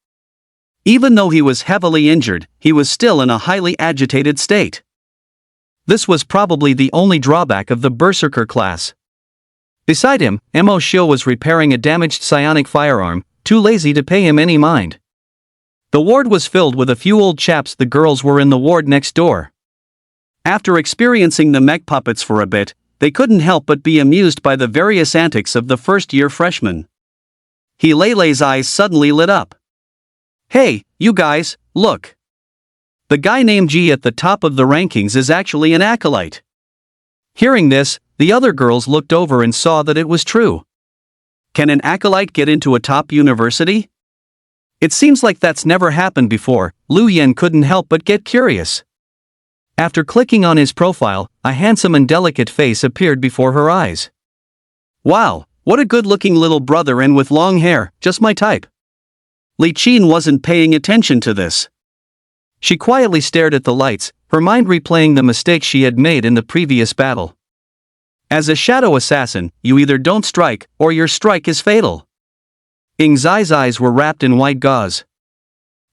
Even though he was heavily injured, he was still in a highly agitated state. This was probably the only drawback of the Berserker class. Beside him, Mo Shio was repairing a damaged psionic firearm, too lazy to pay him any mind. The ward was filled with a few old chaps. The girls were in the ward next door. After experiencing the mech puppets for a bit, they couldn't help but be amused by the various antics of the first-year freshman. Lei's eyes suddenly lit up. "Hey, you guys, look! The guy named G at the top of the rankings is actually an acolyte." Hearing this, the other girls looked over and saw that it was true. Can an acolyte get into a top university? It seems like that's never happened before. Lu Yen couldn't help but get curious. After clicking on his profile, a handsome and delicate face appeared before her eyes. Wow, what a good-looking little brother, and with long hair, just my type. Li Qin wasn't paying attention to this. She quietly stared at the lights, her mind replaying the mistakes she had made in the previous battle. As a shadow assassin, you either don't strike, or your strike is fatal. Ying Zai's eyes were wrapped in white gauze.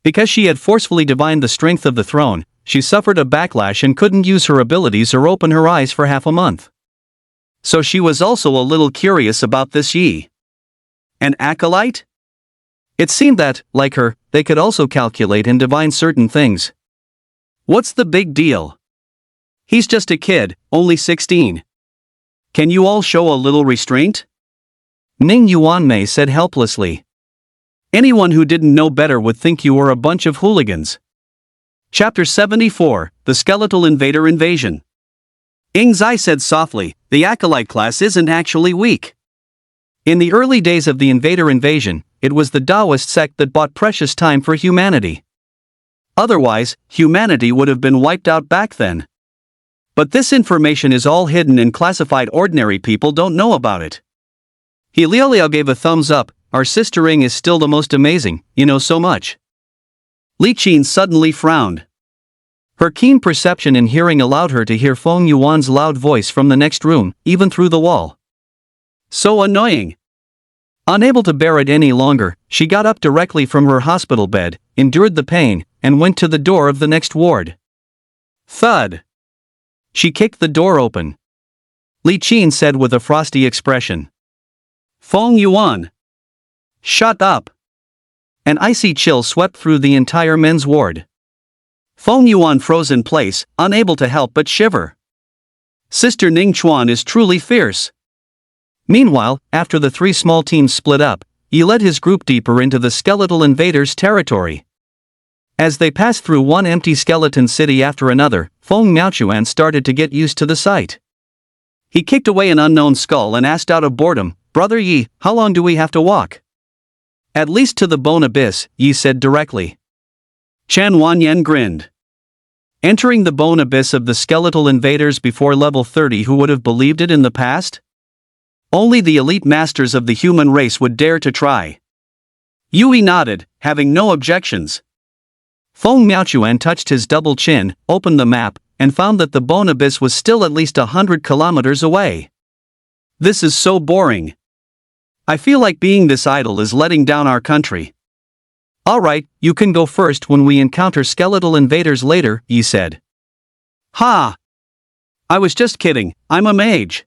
Because she had forcefully divined the strength of the throne, she suffered a backlash and couldn't use her abilities or open her eyes for half a month. So she was also a little curious about this Yi. An acolyte? It seemed that, like her, they could also calculate and divine certain things. What's the big deal? He's just a kid, only 16. Can you all show a little restraint? Ning Yuanmei said helplessly. Anyone who didn't know better would think you were a bunch of hooligans. Chapter 74, The Skeletal Invader Invasion. Ying Zai said softly, the acolyte class isn't actually weak. In the early days of the invader invasion, it was the Taoist sect that bought precious time for humanity. Otherwise, humanity would have been wiped out back then. But this information is all hidden and classified. Ordinary people don't know about it. Liao gave a thumbs up. Our sister Ying is still the most amazing, you know so much. Li Qin suddenly frowned. Her keen perception and hearing allowed her to hear Feng Yuan's loud voice from the next room, even through the wall. So annoying. Unable to bear it any longer, she got up directly from her hospital bed, endured the pain, and went to the door of the next ward. Thud. She kicked the door open. Li Qin said with a frosty expression. Feng Yuan. Shut up. An icy chill swept through the entire men's ward. Feng Yuan froze in place, unable to help but shiver. Sister Ning Chuan is truly fierce. Meanwhile, after the three small teams split up, he led his group deeper into the skeletal invaders' territory. As they passed through one empty skeleton city after another, Feng Miaochuan started to get used to the sight. He kicked away an unknown skull and asked out of boredom, Brother Yi, how long do we have to walk? At least to the bone abyss, Yi said directly. Chan Wanyan grinned. Entering the bone abyss of the skeletal invaders before level 30, who would have believed it in the past? Only the elite masters of the human race would dare to try. Yui nodded, having no objections. Feng Miaochuan touched his double chin, opened the map, and found that the bone abyss was still at least 100 kilometers away. This is so boring. I feel like being this idle is letting down our country. Alright, you can go first when we encounter skeletal invaders later, Yi said. Ha! I was just kidding, I'm a mage.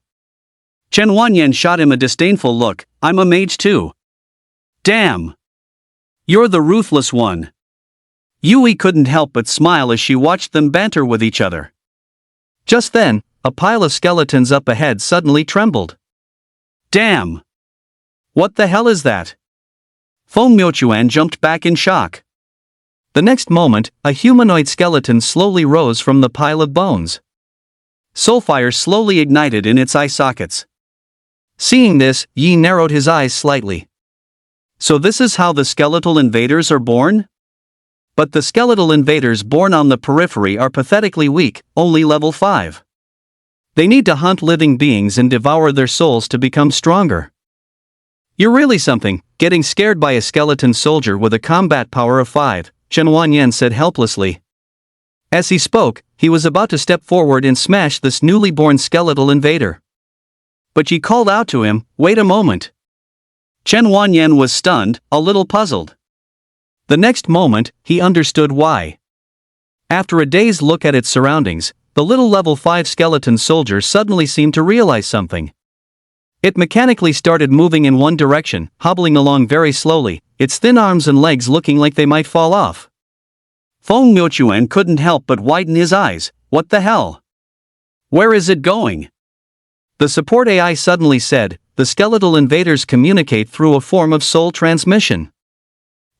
Chen Wanyan shot him a disdainful look, I'm a mage too. Damn! You're the ruthless one. Yui couldn't help but smile as she watched them banter with each other. Just then, a pile of skeletons up ahead suddenly trembled. Damn! What the hell is that? Feng Miaochuan jumped back in shock. The next moment, a humanoid skeleton slowly rose from the pile of bones. Soulfire slowly ignited in its eye sockets. Seeing this, Yi narrowed his eyes slightly. So this is how the skeletal invaders are born? But the skeletal invaders born on the periphery are pathetically weak, only level 5. They need to hunt living beings and devour their souls to become stronger. You're really something, getting scared by a skeleton soldier with a combat power of 5, Chen Wanyan said helplessly. As he spoke, he was about to step forward and smash this newly born skeletal invader. But Yi called out to him, wait a moment. Chen Wanyan was stunned, a little puzzled. The next moment, he understood why. After a dazed look at its surroundings, the little level 5 skeleton soldier suddenly seemed to realize something. It mechanically started moving in one direction, hobbling along very slowly, its thin arms and legs looking like they might fall off. Feng Miaochuan couldn't help but widen his eyes. What the hell? Where is it going? The support AI suddenly said, the skeletal invaders communicate through a form of soul transmission.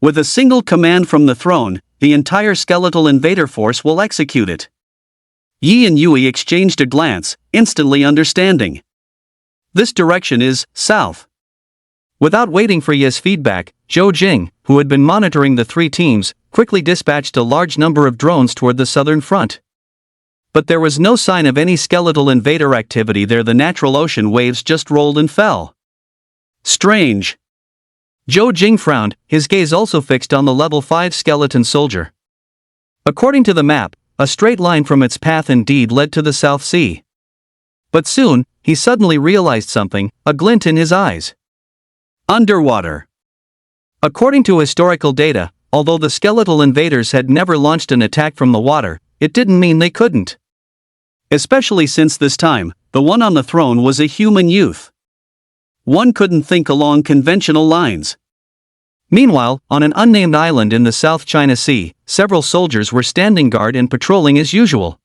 With a single command from the throne, the entire skeletal invader force will execute it. Yi and Yui exchanged a glance, instantly understanding. This direction is south. Without waiting for Ye's feedback, Zhou Jing, who had been monitoring the three teams, quickly dispatched a large number of drones toward the southern front. But there was no sign of any skeletal invader activity there. The natural ocean waves just rolled and fell. Strange. Zhou Jing frowned, his gaze also fixed on the level 5 skeleton soldier. According to the map, a straight line from its path indeed led to the South Sea. But soon, he suddenly realized something, a glint in his eyes. Underwater. According to historical data, although the skeletal invaders had never launched an attack from the water, it didn't mean they couldn't. Especially since this time, the one on the throne was a human youth. One couldn't think along conventional lines. Meanwhile, on an unnamed island in the South China Sea, several soldiers were standing guard and patrolling as usual.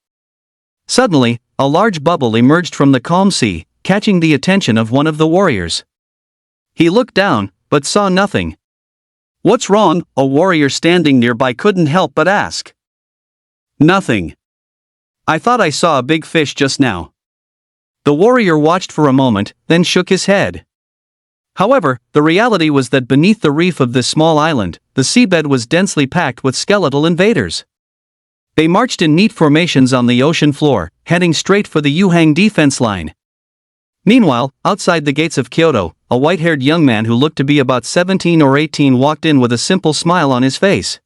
Suddenly, a large bubble emerged from the calm sea, catching the attention of one of the warriors. He looked down, but saw nothing. What's wrong? A warrior standing nearby couldn't help but ask. Nothing. I thought I saw a big fish just now. The warrior watched for a moment, then shook his head. However, the reality was that beneath the reef of this small island, the seabed was densely packed with skeletal invaders. They marched in neat formations on the ocean floor, heading straight for the Yuhang defense line. Meanwhile, outside the gates of Kyoto, a white-haired young man who looked to be about 17 or 18 walked in with a simple smile on his face.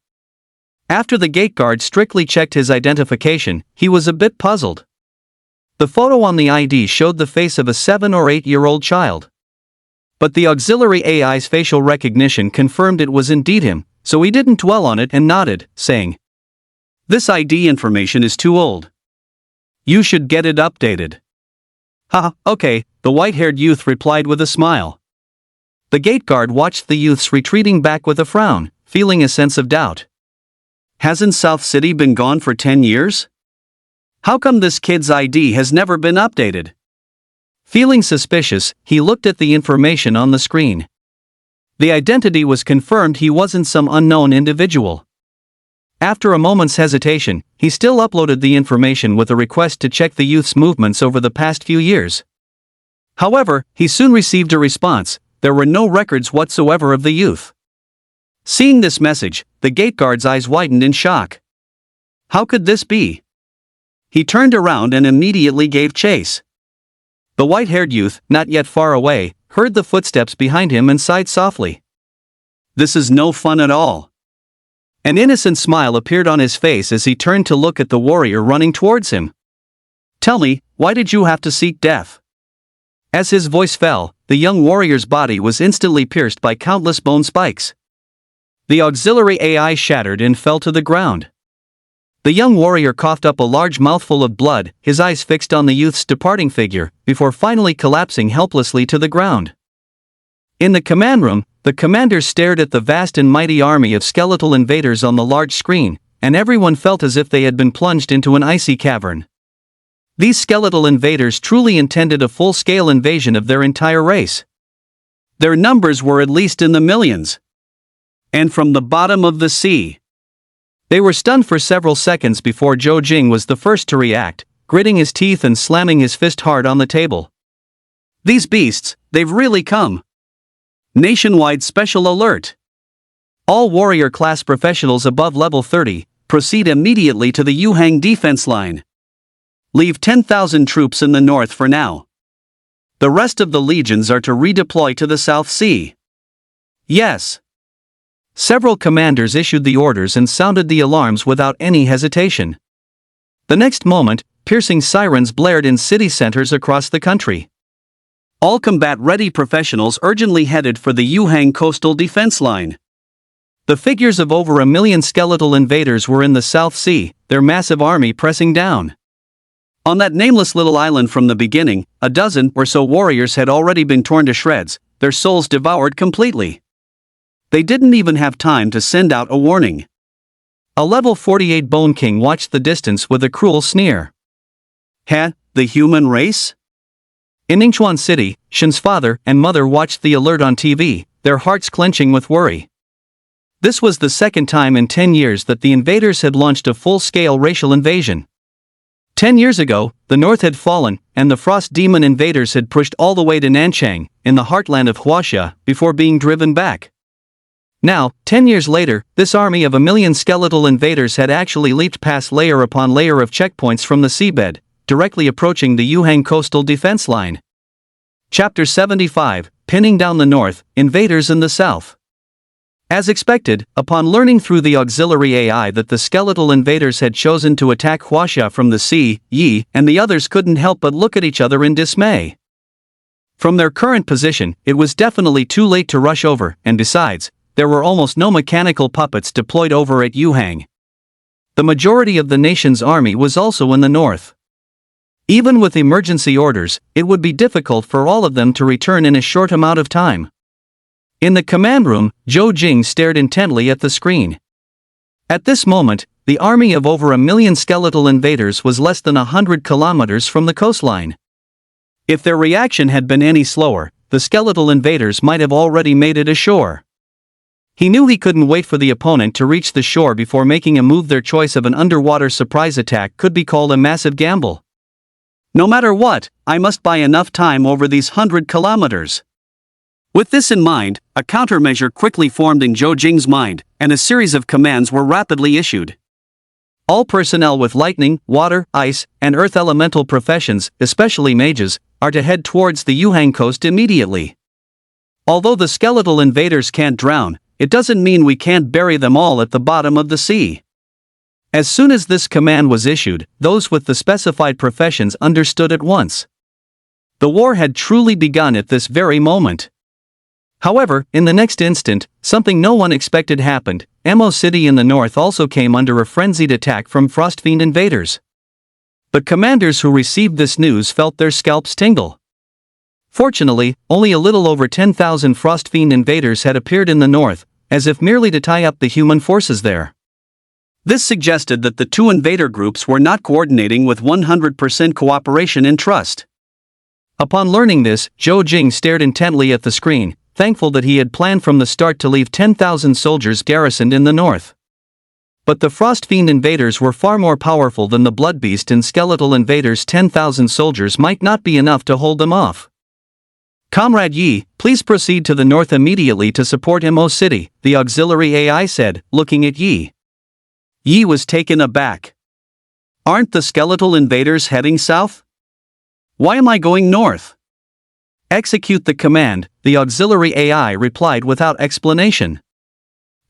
After the gate guard strictly checked his identification, he was a bit puzzled. The photo on the ID showed the face of a 7 or 8-year-old child. But the auxiliary AI's facial recognition confirmed it was indeed him, so he didn't dwell on it and nodded, saying, "This ID information is too old. You should get it updated." "Haha, okay," the white-haired youth replied with a smile. The gate guard watched the youths retreating back with a frown, feeling a sense of doubt. Hasn't South City been gone for 10 years? How come this kid's ID has never been updated? Feeling suspicious, he looked at the information on the screen. The identity was confirmed. He wasn't some unknown individual. After a moment's hesitation, he still uploaded the information with a request to check the youth's movements over the past few years. However, he soon received a response: there were no records whatsoever of the youth. Seeing this message, the gate guard's eyes widened in shock. How could this be? He turned around and immediately gave chase. The white-haired youth, not yet far away, heard the footsteps behind him and sighed softly. This is no fun at all. An innocent smile appeared on his face as he turned to look at the warrior running towards him. "Tell me, why did you have to seek death?" As his voice fell, the young warrior's body was instantly pierced by countless bone spikes. The auxiliary AI shattered and fell to the ground. The young warrior coughed up a large mouthful of blood, his eyes fixed on the youth's departing figure, before finally collapsing helplessly to the ground. In the command room, the commanders stared at the vast and mighty army of skeletal invaders on the large screen, and everyone felt as if they had been plunged into an icy cavern. These skeletal invaders truly intended a full-scale invasion of their entire race. Their numbers were at least in the millions. And from the bottom of the sea. They were stunned for several seconds before Zhou Jing was the first to react, gritting his teeth and slamming his fist hard on the table. These beasts, they've really come. Nationwide special alert. All warrior class professionals above level 30, proceed immediately to the Yuhang defense line. Leave 10,000 troops in the north for now. The rest of the legions are to redeploy to the South Sea. Yes. Several commanders issued the orders and sounded the alarms without any hesitation. The next moment, piercing sirens blared in city centers across the country. All combat-ready professionals urgently headed for the Yuhang coastal defense line. The figures of over 1 million skeletal invaders were in the South Sea, their massive army pressing down. On that nameless little island from the beginning, a dozen or so warriors had already been torn to shreds, their souls devoured completely. They didn't even have time to send out a warning. A level 48 Bone King watched the distance with a cruel sneer. the human race? In Ningchuan City, Shen's father and mother watched the alert on TV, their hearts clenching with worry. This was the second time in 10 years that the invaders had launched a full-scale racial invasion. 10 years ago, the North had fallen, and the Frost Demon invaders had pushed all the way to Nanchang, in the heartland of Huaxia, before being driven back. Now, 10 years later, this army of 1 million skeletal invaders had actually leaped past layer upon layer of checkpoints from the seabed, directly approaching the Yuhang coastal defense line. Chapter 75, Pinning Down the North, Invaders in the South. As expected, upon learning through the auxiliary AI that the skeletal invaders had chosen to attack Huaxia from the sea, Yi and the others couldn't help but look at each other in dismay. From their current position, it was definitely too late to rush over, and besides, there were almost no mechanical puppets deployed over at Yuhang. The majority of the nation's army was also in the north. Even with emergency orders, it would be difficult for all of them to return in a short amount of time. In the command room, Zhou Jing stared intently at the screen. At this moment, the army of over 1 million skeletal invaders was less than 100 kilometers from the coastline. If their reaction had been any slower, the skeletal invaders might have already made it ashore. He knew he couldn't wait for the opponent to reach the shore before making a move. Their choice of an underwater surprise attack could be called a massive gamble. No matter what, I must buy enough time over these 100 kilometers. With this in mind, a countermeasure quickly formed in Zhou Jing's mind, and a series of commands were rapidly issued. All personnel with lightning, water, ice, and earth elemental professions, especially mages, are to head towards the Yuhang coast immediately. Although the skeletal invaders can't drown, it doesn't mean we can't bury them all at the bottom of the sea. As soon as this command was issued, those with the specified professions understood at once. The war had truly begun at this very moment. However, in the next instant, something no one expected happened. Mo City in the north also came under a frenzied attack from Frostfiend invaders. The commanders who received this news felt their scalps tingle. Fortunately, only a little over 10,000 Frostfiend invaders had appeared in the north, as if merely to tie up the human forces there. This suggested that the two invader groups were not coordinating with 100% cooperation and trust. Upon learning this, Zhou Jing stared intently at the screen, thankful that he had planned from the start to leave 10,000 soldiers garrisoned in the north. But the Frostfiend invaders were far more powerful than the Bloodbeast and Skeletal invaders. 10,000 soldiers might not be enough to hold them off. Comrade Yi, please proceed to the north immediately to support Mo City, the auxiliary AI said, looking at Yi. Yi was taken aback. Aren't the skeletal invaders heading south? Why am I going north? Execute the command, the auxiliary AI replied without explanation.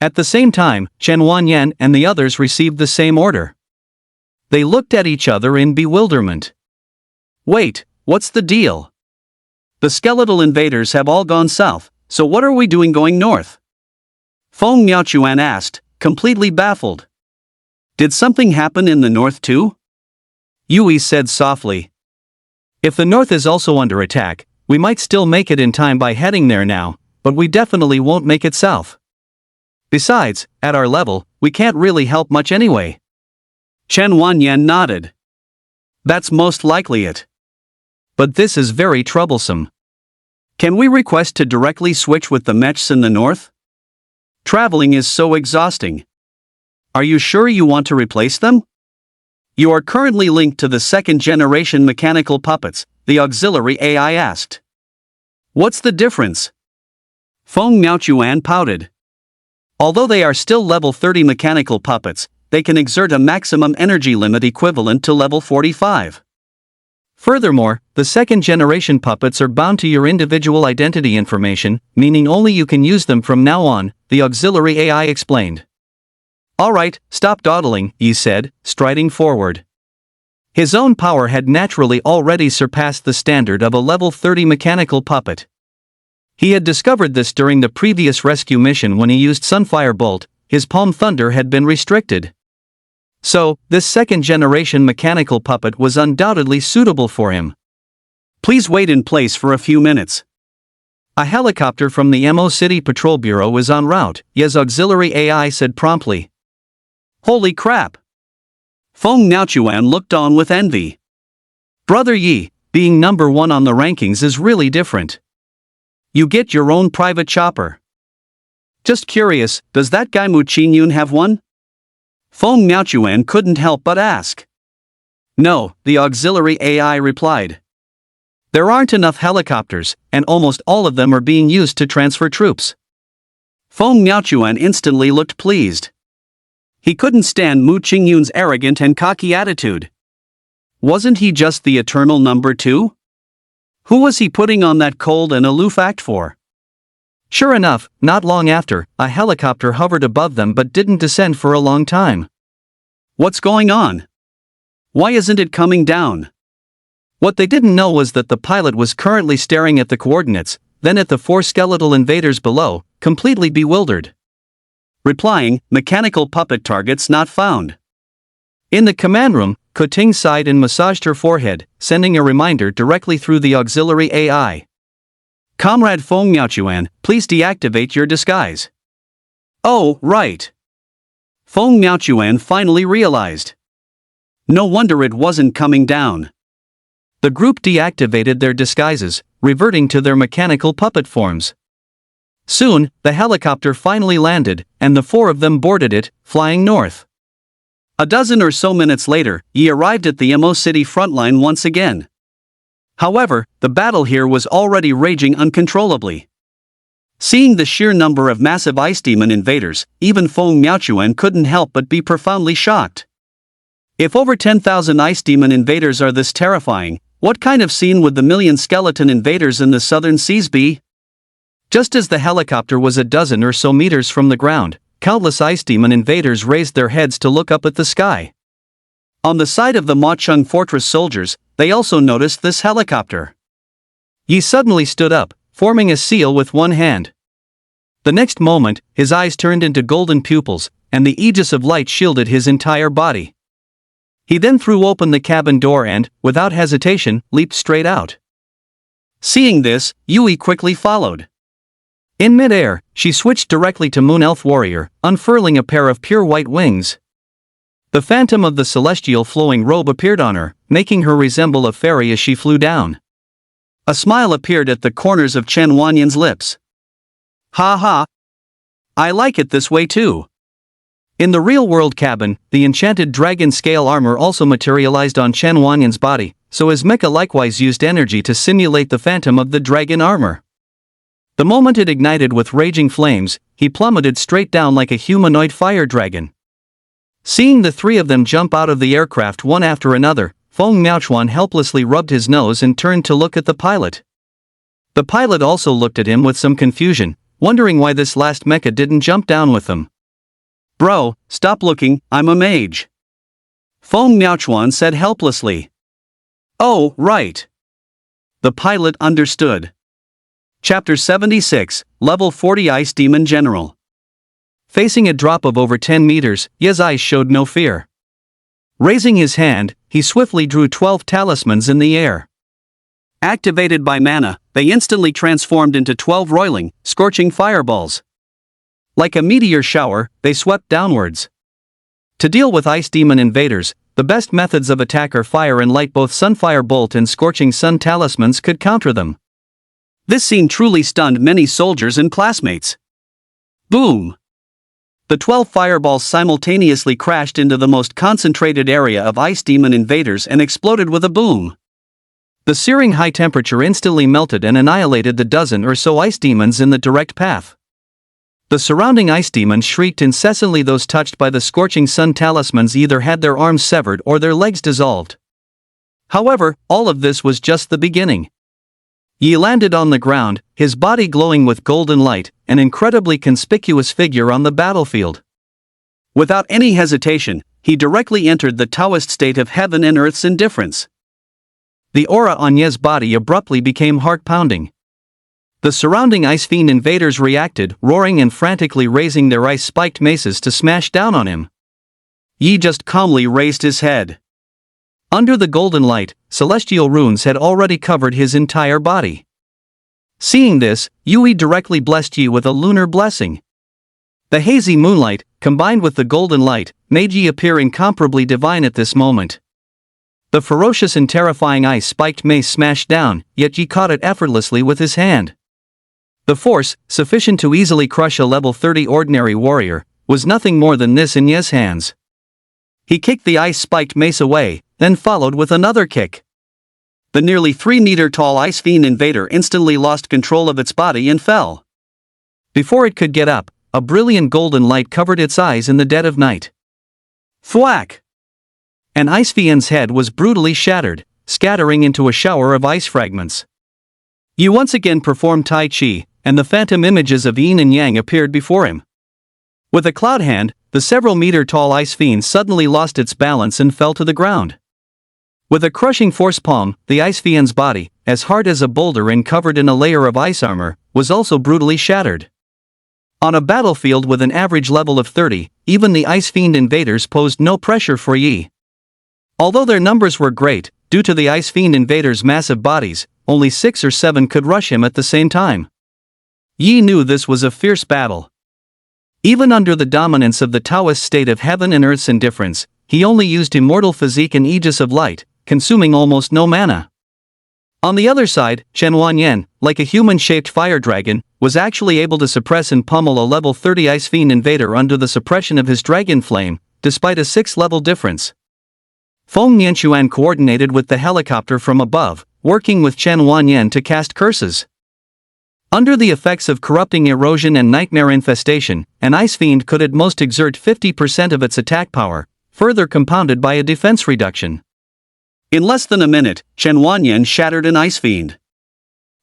At the same time, Chen Wanyan and the others received the same order. They looked at each other in bewilderment. Wait, what's the deal? The skeletal invaders have all gone south, so what are we doing going north? Feng Miaochuan asked, completely baffled. Did something happen in the north too? Yui said softly. If the north is also under attack, we might still make it in time by heading there now, but we definitely won't make it south. Besides, at our level, we can't really help much anyway. Chen Wanyan nodded. That's most likely it. But this is very troublesome. Can we request to directly switch with the mechs in the north? Traveling is so exhausting. Are you sure you want to replace them? You are currently linked to the second-generation mechanical puppets, the auxiliary AI asked. What's the difference? Feng Miaochuan pouted. Although they are still level 30 mechanical puppets, they can exert a maximum energy limit equivalent to level 45. Furthermore, the second-generation puppets are bound to your individual identity information, meaning only you can use them from now on, the auxiliary AI explained. Alright, stop dawdling, Yi said, striding forward. His own power had naturally already surpassed the standard of a level 30 mechanical puppet. He had discovered this during the previous rescue mission when he used Sunfire Bolt. His Palm Thunder had been restricted. So, this second-generation mechanical puppet was undoubtedly suitable for him. Please wait in place for a few minutes. A helicopter from the Mo City Patrol Bureau is en route, Ye's auxiliary AI said promptly. Holy crap! Feng Miaochuan looked on with envy. Brother Yi, being number one on the rankings is really different. You get your own private chopper. Just curious, does that guy Mu Qingyun have one? Feng Miaochuan couldn't help but ask. No, the auxiliary AI replied. There aren't enough helicopters, and almost all of them are being used to transfer troops. Feng Miaochuan instantly looked pleased. He couldn't stand Mu Qingyun's arrogant and cocky attitude. Wasn't he just the eternal number two? Who was he putting on that cold and aloof act for? Sure enough, not long after, a helicopter hovered above them but didn't descend for a long time. What's going on? Why isn't it coming down? What they didn't know was that the pilot was currently staring at the coordinates, then at the four skeletal invaders below, completely bewildered. Replying, mechanical puppet targets not found. In the command room, Koting sighed and massaged her forehead, sending a reminder directly through the auxiliary AI. Comrade Feng Miaochuan, please deactivate your disguise. Oh, right. Feng Miaochuan finally realized. No wonder it wasn't coming down. The group deactivated their disguises, reverting to their mechanical puppet forms. Soon, the helicopter finally landed, and the four of them boarded it, flying north. A dozen or so minutes later, Yi arrived at the Mo City frontline once again. However, the battle here was already raging uncontrollably. Seeing the sheer number of massive ice demon invaders, even Feng Miaochuan couldn't help but be profoundly shocked. If over 10,000 ice demon invaders are this terrifying, what kind of scene would the million skeleton invaders in the southern seas be? Just as the helicopter was a dozen or so meters from the ground, countless ice demon invaders raised their heads to look up at the sky. On the side of the Machung fortress soldiers, they also noticed this helicopter. Yi suddenly stood up, forming a seal with one hand. The next moment, his eyes turned into golden pupils, and the aegis of light shielded his entire body. He then threw open the cabin door and, without hesitation, leaped straight out. Seeing this, Yui quickly followed. In mid-air, she switched directly to Moon Elf Warrior, unfurling a pair of pure white wings. The phantom of the celestial flowing robe appeared on her, making her resemble a fairy as she flew down. A smile appeared at the corners of Chen Wanyan's lips. Ha ha! I like it this way too. In the real-world cabin, the enchanted dragon scale armor also materialized on Chen Wanyan's body, so his mecha likewise used energy to simulate the phantom of the dragon armor. The moment it ignited with raging flames, he plummeted straight down like a humanoid fire dragon. Seeing the three of them jump out of the aircraft one after another, Feng Miaochuan helplessly rubbed his nose and turned to look at the pilot. The pilot also looked at him with some confusion, wondering why this last mecha didn't jump down with them. Bro, stop looking, I'm a mage. Feng Miaochuan said helplessly. Oh, right. The pilot understood. Chapter 76, Level 40 Ice Demon General. Facing a drop of over 10 meters, Ye's eyes showed no fear. Raising his hand, he swiftly drew 12 talismans in the air. Activated by mana, they instantly transformed into 12 roiling, scorching fireballs. Like a meteor shower, they swept downwards. To deal with ice demon invaders, the best methods of attack are fire and light. Both Sunfire Bolt and Scorching Sun talismans could counter them. This scene truly stunned many soldiers and classmates. Boom! The 12 fireballs simultaneously crashed into the most concentrated area of ice demon invaders and exploded with a boom. The searing high temperature instantly melted and annihilated the dozen or so ice demons in the direct path. The surrounding ice demons shrieked incessantly. Those touched by the Scorching Sun talismans either had their arms severed or their legs dissolved. However, all of this was just the beginning. Yi landed on the ground, his body glowing with golden light, an incredibly conspicuous figure on the battlefield. Without any hesitation, he directly entered the Taoist state of heaven and earth's indifference. The aura on Ye's body abruptly became heart-pounding. The surrounding Ice Fiend invaders reacted, roaring and frantically raising their ice-spiked maces to smash down on him. Yi just calmly raised his head. Under the golden light, celestial runes had already covered his entire body. Seeing this, Yui directly blessed Yi with a lunar blessing. The hazy moonlight, combined with the golden light, made Yi appear incomparably divine at this moment. The ferocious and terrifying ice-spiked mace smashed down, yet Yi caught it effortlessly with his hand. The force, sufficient to easily crush a level 30 ordinary warrior, was nothing more than this in Ye's hands. He kicked the ice-spiked mace away, then followed with another kick. The nearly 3-meter-tall Ice Fiend invader instantly lost control of its body and fell. Before it could get up, a brilliant golden light covered its eyes in the dead of night. Thwack! An Ice Fiend's head was brutally shattered, scattering into a shower of ice fragments. Yi once again performed Tai Chi, and the phantom images of Yin and Yang appeared before him. With a cloud hand, the several-meter-tall Ice Fiend suddenly lost its balance and fell to the ground. With a crushing force palm, the Ice Fiend's body, as hard as a boulder and covered in a layer of ice armor, was also brutally shattered. On a battlefield with an average level of 30, even the Ice Fiend invaders posed no pressure for Yi. Although their numbers were great, due to the Ice Fiend invaders' massive bodies, only 6 or 7 could rush him at the same time. Yi knew this was a fierce battle. Even under the dominance of the Taoist state of heaven and earth's indifference, he only used immortal physique and aegis of light, consuming almost no mana. On the other side, Chen Wanyan, like a human-shaped fire dragon, was actually able to suppress and pummel a level 30 Ice Fiend invader under the suppression of his dragon flame, despite a 6-level difference. Feng Nianxuan coordinated with the helicopter from above, working with Chen Wanyan to cast curses. Under the effects of corrupting erosion and nightmare infestation, an Ice Fiend could at most exert 50% of its attack power, further compounded by a defense reduction. In less than a minute, Chen Wanyan shattered an Ice Fiend.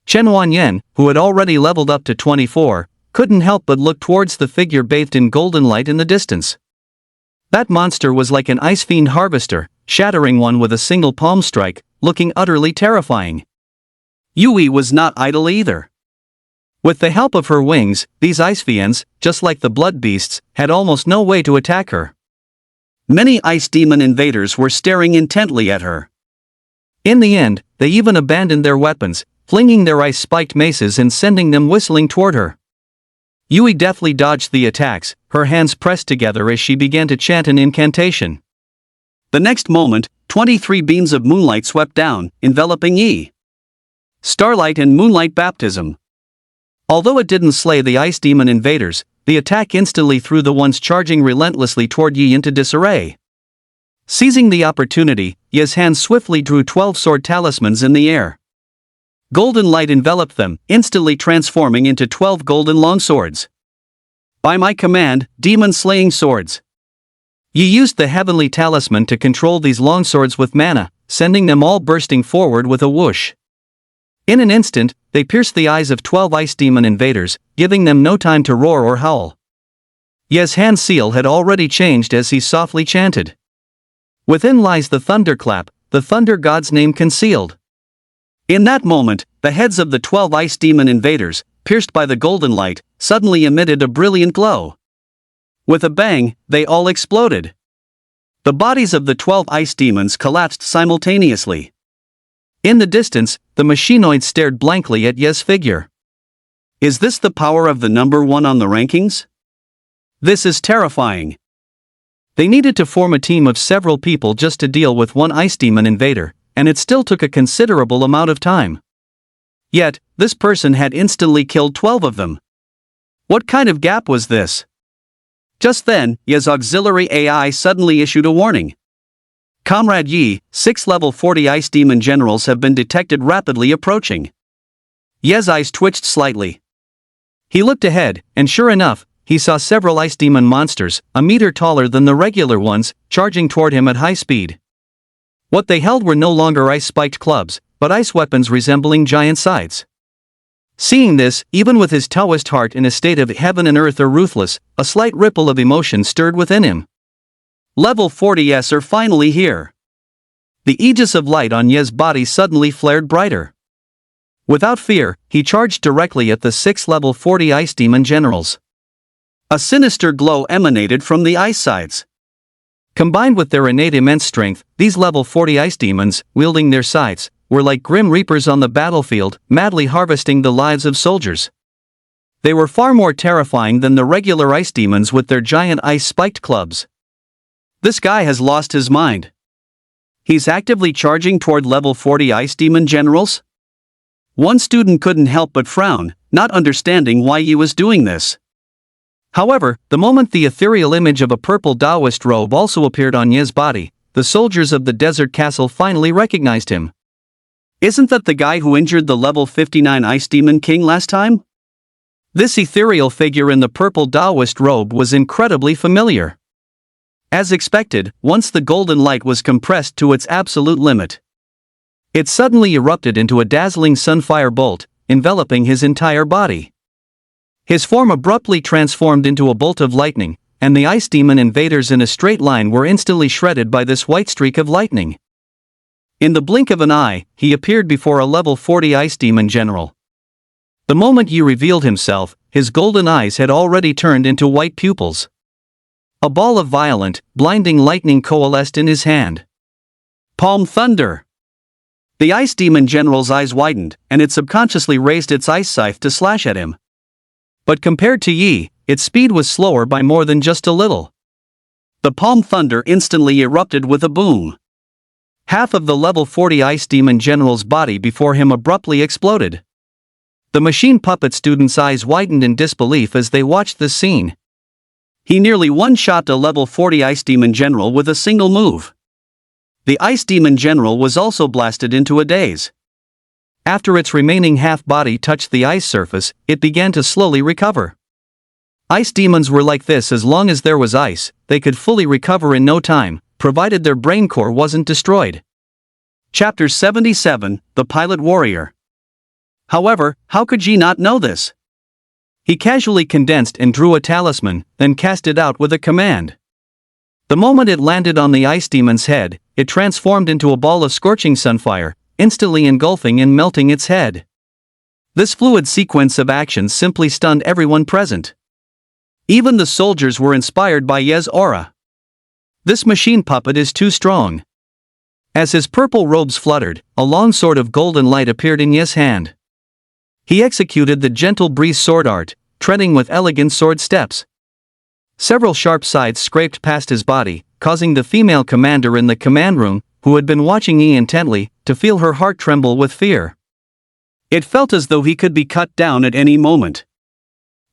Chen Wanyan, who had already leveled up to 24, couldn't help but look towards the figure bathed in golden light in the distance. That monster was like an Ice Fiend harvester, shattering one with a single palm strike, looking utterly terrifying. Yui was not idle either. With the help of her wings, these Ice Fiends, just like the blood beasts, had almost no way to attack her. Many ice demon invaders were staring intently at her. In the end, they even abandoned their weapons, flinging their ice-spiked maces and sending them whistling toward her. Yui deftly dodged the attacks, her hands pressed together as she began to chant an incantation. The next moment, 23 beams of moonlight swept down, enveloping Yi. Starlight and moonlight baptism. Although it didn't slay the ice demon invaders, the attack instantly threw the ones charging relentlessly toward Yi into disarray. Seizing the opportunity, Yi's hands swiftly drew 12 sword talismans in the air. Golden light enveloped them, instantly transforming into 12 golden longswords. By my command, demon-slaying swords. Yi used the heavenly talisman to control these longswords with mana, sending them all bursting forward with a whoosh. In an instant, they pierced the eyes of 12 ice demon invaders, giving them no time to roar or howl. Yi's hand seal had already changed as he softly chanted. Within lies the thunderclap, the thunder god's name concealed. In that moment, the heads of the 12 ice demon invaders, pierced by the golden light, suddenly emitted a brilliant glow. With a bang, they all exploded. The bodies of the 12 ice demons collapsed simultaneously. In the distance, the machinoids stared blankly at Yi's figure. Is this the power of the number 1 on the rankings? This is terrifying. They needed to form a team of several people just to deal with one ice demon invader, and it still took a considerable amount of time. Yet, this person had instantly killed 12 of them. What kind of gap was this? Just then, Yi's auxiliary AI suddenly issued a warning. Comrade Yi, 6 level 40 ice demon generals have been detected rapidly approaching. Yi's eyes twitched slightly. He looked ahead, and sure enough, he saw several ice demon monsters, a meter taller than the regular ones, charging toward him at high speed. What they held were no longer ice-spiked clubs, but ice weapons resembling giant scythes. Seeing this, even with his Taoist heart in a state of heaven and earth or ruthless, a slight ripple of emotion stirred within him. Level 40s are finally here. The aegis of light on Yi's body suddenly flared brighter. Without fear, he charged directly at the 6 level 40 ice demon generals. A sinister glow emanated from the ice sides. Combined with their innate immense strength, these level 40 ice demons, wielding their scythes, were like grim reapers on the battlefield, madly harvesting the lives of soldiers. They were far more terrifying than the regular ice demons with their giant ice-spiked clubs. This guy has lost his mind. He's actively charging toward level 40 Ice Demon generals? One student couldn't help but frown, not understanding why he was doing this. However, the moment the ethereal image of a purple Taoist robe also appeared on Ye's body, the soldiers of the desert castle finally recognized him. Isn't that the guy who injured the level 59 Ice Demon King last time? This ethereal figure in the purple Taoist robe was incredibly familiar. As expected, once the golden light was compressed to its absolute limit, it suddenly erupted into a dazzling sunfire bolt, enveloping his entire body. His form abruptly transformed into a bolt of lightning, and the Ice Demon invaders in a straight line were instantly shredded by this white streak of lightning. In the blink of an eye, he appeared before a level 40 Ice Demon general. The moment he revealed himself, his golden eyes had already turned into white pupils. A ball of violent, blinding lightning coalesced in his hand. Palm thunder! The Ice Demon general's eyes widened, and it subconsciously raised its ice scythe to slash at him. But compared to Yi, its speed was slower by more than just a little. The palm thunder instantly erupted with a boom. Half of the level 40 Ice Demon general's body before him abruptly exploded. The machine puppet student's eyes widened in disbelief as they watched this scene. He nearly one-shot a level 40 Ice Demon general with a single move. The Ice Demon general was also blasted into a daze. After its remaining half-body touched the ice surface, it began to slowly recover. Ice demons were like this: as long as there was ice, they could fully recover in no time, provided their brain core wasn't destroyed. Chapter 77, The Pilot Warrior. However, how could Ji not know this? He casually condensed and drew a talisman, then cast it out with a command. The moment it landed on the ice demon's head, it transformed into a ball of scorching sunfire, instantly engulfing and melting its head. This fluid sequence of actions simply stunned everyone present. Even the soldiers were inspired by Ye's aura. This machine puppet is too strong. As his purple robes fluttered, a long sword of golden light appeared in Ye's hand. He executed the gentle breeze sword art, treading with elegant sword steps. Several sharp scythes scraped past his body, causing the female commander in the command room, who had been watching Yi intently, to feel her heart tremble with fear. It felt as though he could be cut down at any moment.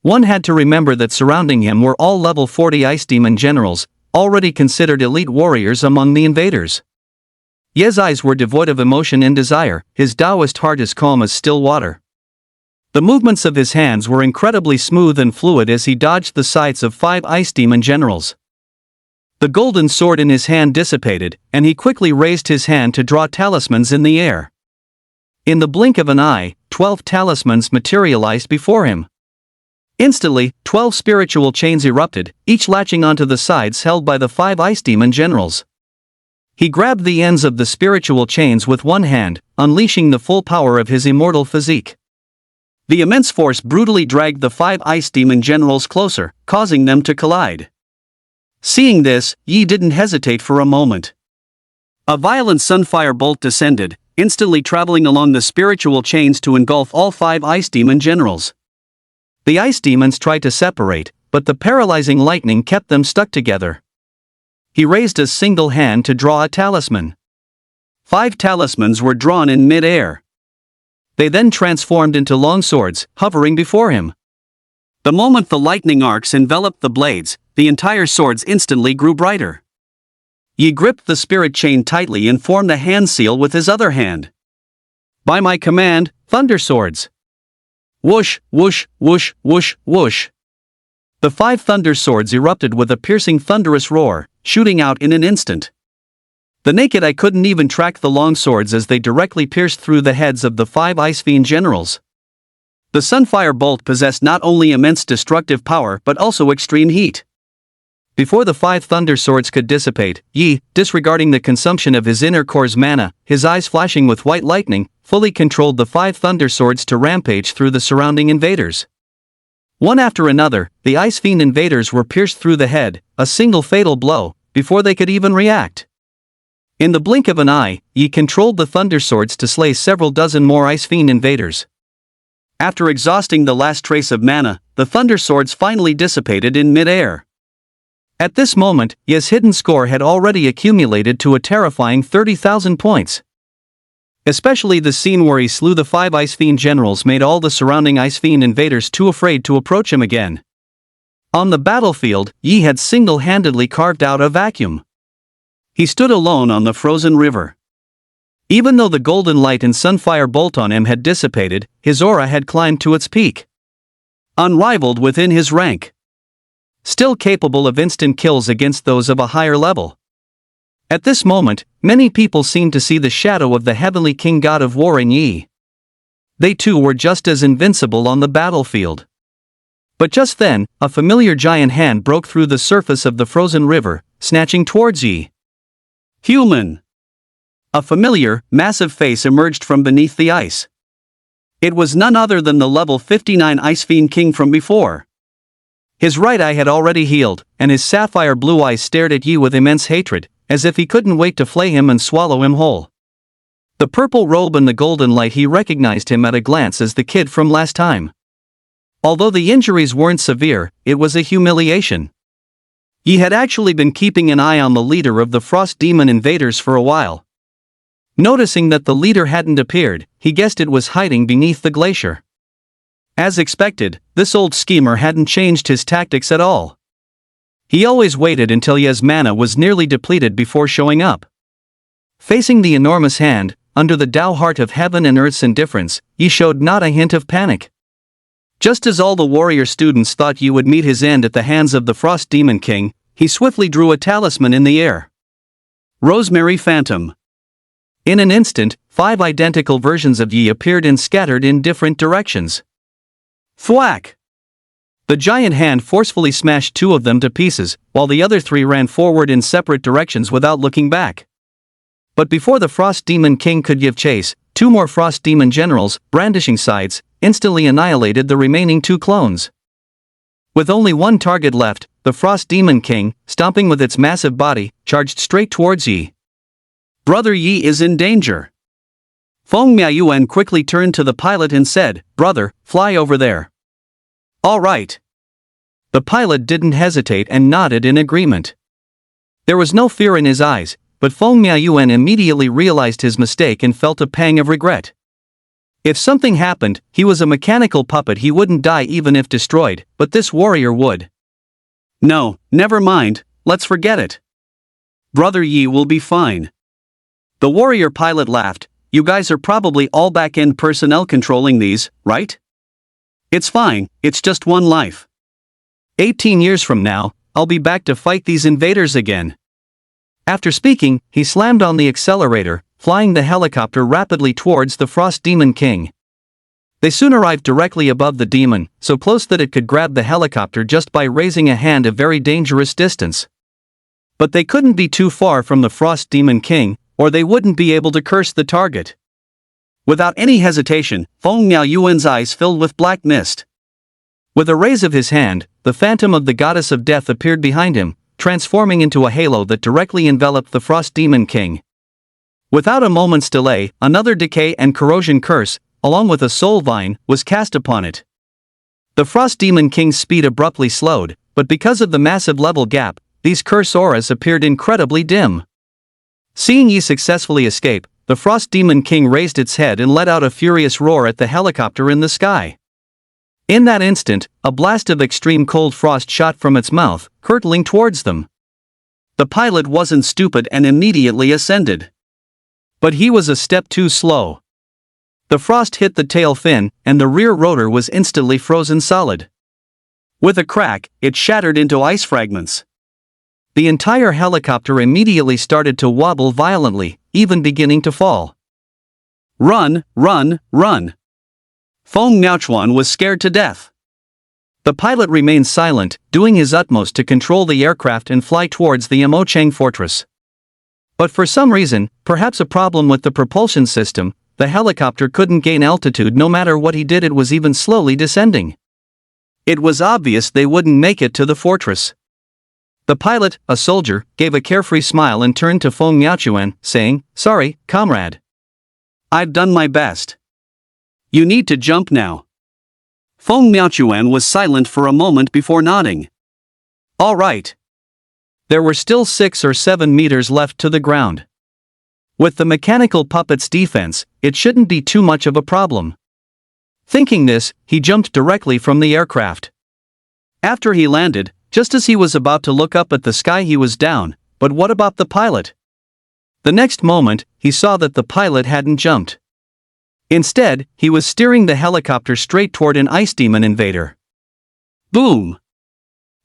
One had to remember that surrounding him were all level 40 Ice Demon generals, already considered elite warriors among the invaders. Ye's eyes were devoid of emotion and desire, his Taoist heart as calm as still water. The movements of his hands were incredibly smooth and fluid as he dodged the scythes of 5 Ice Demon generals. The golden sword in his hand dissipated, and he quickly raised his hand to draw talismans in the air. In the blink of an eye, 12 talismans materialized before him. Instantly, 12 spiritual chains erupted, each latching onto the sides held by the 5 Ice Demon generals. He grabbed the ends of the spiritual chains with one hand, unleashing the full power of his immortal physique. The immense force brutally dragged the 5 Ice Demon generals closer, causing them to collide. Seeing this, Yi didn't hesitate for a moment. A violent sunfire bolt descended, instantly traveling along the spiritual chains to engulf all 5 Ice Demon generals. The Ice Demons tried to separate, but the paralyzing lightning kept them stuck together. He raised a single hand to draw a talisman. 5 talismans were drawn in mid-air. They then transformed into long swords, hovering before him. The moment the lightning arcs enveloped the blades, the entire swords instantly grew brighter. Yi gripped the spirit chain tightly and formed a hand seal with his other hand. By my command, thunder swords! Whoosh, whoosh, whoosh, whoosh, whoosh. The 5 thunder swords erupted with a piercing thunderous roar, shooting out in an instant. The naked eye couldn't even track the long swords as they directly pierced through the heads of the 5 Ice Fiend generals. The sunfire bolt possessed not only immense destructive power but also extreme heat. Before the 5 thunder swords could dissipate, Yi, disregarding the consumption of his inner core's mana, his eyes flashing with white lightning, fully controlled the 5 thunder swords to rampage through the surrounding invaders. One after another, the Ice Fiend invaders were pierced through the head, a single fatal blow, before they could even react. In the blink of an eye, Yi controlled the thunder swords to slay several dozen more Ice Fiend invaders. After exhausting the last trace of mana, the thunder swords finally dissipated in mid-air. At this moment, Ye's hidden score had already accumulated to a terrifying 30,000 points. Especially the scene where he slew the 5 Ice Fiend generals made all the surrounding Ice Fiend invaders too afraid to approach him again. On the battlefield, Yi had single-handedly carved out a vacuum. He stood alone on the frozen river. Even though the golden light and sunfire bolt on him had dissipated, his aura had climbed to its peak. Unrivaled within his rank. Still capable of instant kills against those of a higher level. At this moment, many people seemed to see the shadow of the heavenly king god of war in Yi. They too were just as invincible on the battlefield. But just then, a familiar giant hand broke through the surface of the frozen river, snatching towards Yi. Human! A familiar, massive face emerged from beneath the ice. It was none other than the level 59 Ice Fiend King from before. His right eye had already healed, and his sapphire blue eyes stared at Yi with immense hatred, as if he couldn't wait to flay him and swallow him whole. The purple robe and the golden light, he recognized him at a glance as the kid from last time. Although the injuries weren't severe, it was a humiliation. Yi had actually been keeping an eye on the leader of the Frost Demon invaders for a while. Noticing that the leader hadn't appeared, he guessed it was hiding beneath the glacier. As expected, this old schemer hadn't changed his tactics at all. He always waited until Ye's mana was nearly depleted before showing up. Facing the enormous hand, under the Tao heart of heaven and earth's indifference, Yi showed not a hint of panic. Just as all the warrior students thought Yi would meet his end at the hands of the Frost Demon King, he swiftly drew a talisman in the air. Rosemary Phantom. In an instant, 5 identical versions of Yi appeared and scattered in different directions. Thwack! The giant hand forcefully smashed 2 of them to pieces, while the other 3 ran forward in separate directions without looking back. But before the Frost Demon King could give chase, 2 more Frost Demon generals, brandishing scythes, instantly annihilated the remaining 2 clones. With only 1 target left, the Frost Demon King, stomping with its massive body, charged straight towards Yi. Brother Yi is in danger. Feng Miaoyuan quickly turned to the pilot and said, "Brother, fly over there." "All right." The pilot didn't hesitate and nodded in agreement. There was no fear in his eyes, but Feng Miaoyuan immediately realized his mistake and felt a pang of regret. If something happened, he was a mechanical puppet. He wouldn't die even if destroyed, but this warrior would. "No, never mind, let's forget it. Brother Yi will be fine." The warrior pilot laughed. "You guys are probably all back-end personnel controlling these, right? It's fine, it's just one life. 18 years from now, I'll be back to fight these invaders again." After speaking, he slammed on the accelerator, flying the helicopter rapidly towards the Frost Demon King. They soon arrived directly above the demon, so close that it could grab the helicopter just by raising a hand a very dangerous distance. But they couldn't be too far from the Frost Demon King, or they wouldn't be able to curse the target. Without any hesitation, Feng Miaoyuan's eyes filled with black mist. With a raise of his hand, the phantom of the goddess of death appeared behind him, transforming into a halo that directly enveloped the Frost Demon King. Without a moment's delay, another decay and corrosion curse, along with a soul vine, was cast upon it. The Frost Demon King's speed abruptly slowed, but because of the massive level gap, these curse auras appeared incredibly dim. Seeing Yi successfully escape, the Frost Demon King raised its head and let out a furious roar at the helicopter in the sky. In that instant, a blast of extreme cold frost shot from its mouth, hurtling towards them. The pilot wasn't stupid and immediately ascended. But he was a step too slow. The frost hit the tail fin, and the rear rotor was instantly frozen solid. With a crack, it shattered into ice fragments. The entire helicopter immediately started to wobble violently, even beginning to fall. "Run, run, run!" Feng Miaochuan was scared to death. The pilot remained silent, doing his utmost to control the aircraft and fly towards the Emochang fortress. But for some reason, perhaps a problem with the propulsion system, the helicopter couldn't gain altitude no matter what he did. It was even slowly descending. It was obvious they wouldn't make it to the fortress. The pilot, a soldier, gave a carefree smile and turned to Feng Miaochuan, saying, "Sorry, comrade. I've done my best. You need to jump now." Feng Miaochuan was silent for a moment before nodding. "All right. There were still 6 or 7 meters left to the ground. With the mechanical puppet's defense, it shouldn't be too much of a problem. Thinking this, he jumped directly from the aircraft. After he landed, just as he was about to look up at the sky, he was down. But what about the pilot? The next moment, he saw that the pilot hadn't jumped. Instead, he was steering the helicopter straight toward an ice demon invader. Boom!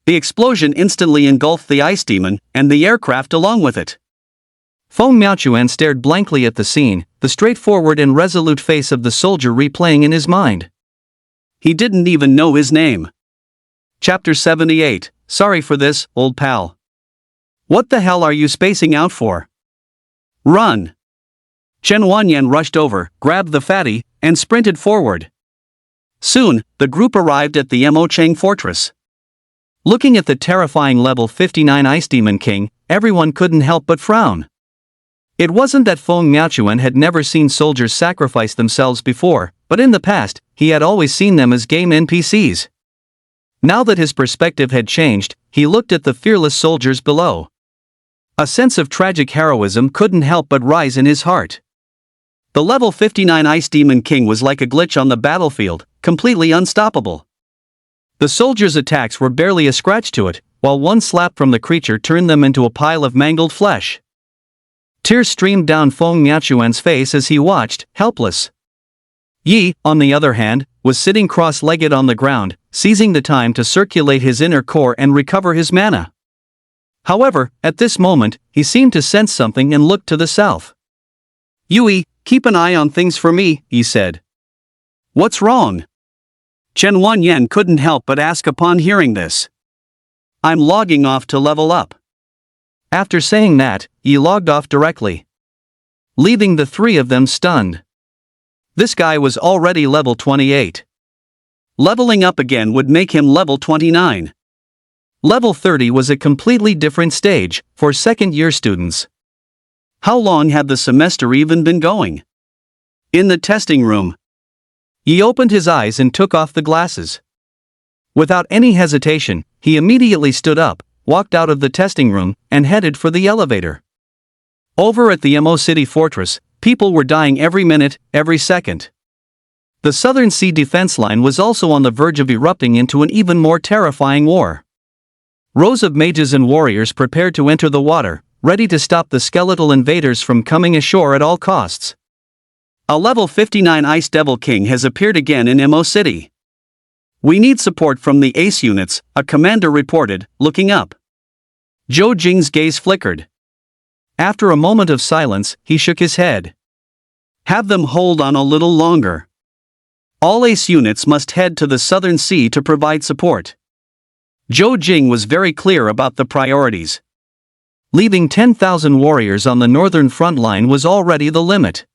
The explosion instantly engulfed the ice demon, and the aircraft along with it. Feng Miaochuan stared blankly at the scene, the straightforward and resolute face of the soldier replaying in his mind. He didn't even know his name. Chapter 78, Sorry for this, old pal. What the hell are you spacing out for? Run! Chen Wanyan rushed over, grabbed the fatty, and sprinted forward. Soon, the group arrived at the Mo Chang fortress. Looking at the terrifying level 59 Ice Demon King, everyone couldn't help but frown. It wasn't that Feng Miaochuan had never seen soldiers sacrifice themselves before, but in the past, he had always seen them as game NPCs. Now that his perspective had changed, he looked at the fearless soldiers below. A sense of tragic heroism couldn't help but rise in his heart. The level 59 Ice Demon King was like a glitch on the battlefield, completely unstoppable. The soldiers' attacks were barely a scratch to it, while one slap from the creature turned them into a pile of mangled flesh. Tears streamed down Feng Miaochuan's face as he watched, helpless. Yi, on the other hand, was sitting cross-legged on the ground, seizing the time to circulate his inner core and recover his mana. However, at this moment, he seemed to sense something and looked to the south. Yui, keep an eye on things for me, he said. What's wrong? Chen Wanyan couldn't help but ask upon hearing this. I'm logging off to level up. After saying that, Yi logged off directly, leaving the three of them stunned. This guy was already level 28. Leveling up again would make him level 29. Level 30 was a completely different stage, for second-year students. How long had the semester even been going? In the testing room. He opened his eyes and took off the glasses. Without any hesitation, he immediately stood up, walked out of the testing room, and headed for the elevator. Over at the Mo City Fortress, people were dying every minute, every second. The Southern Sea defense line was also on the verge of erupting into an even more terrifying war. Rows of mages and warriors prepared to enter the water, ready to stop the skeletal invaders from coming ashore at all costs. A level 59 Ice Devil King has appeared again in Mo City. We need support from the ace units, a commander reported, looking up. Zhou Jing's gaze flickered. After a moment of silence, he shook his head. Have them hold on a little longer. All ace units must head to the Southern Sea to provide support. Zhou Jing was very clear about the priorities. Leaving 10,000 warriors on the northern front line was already the limit.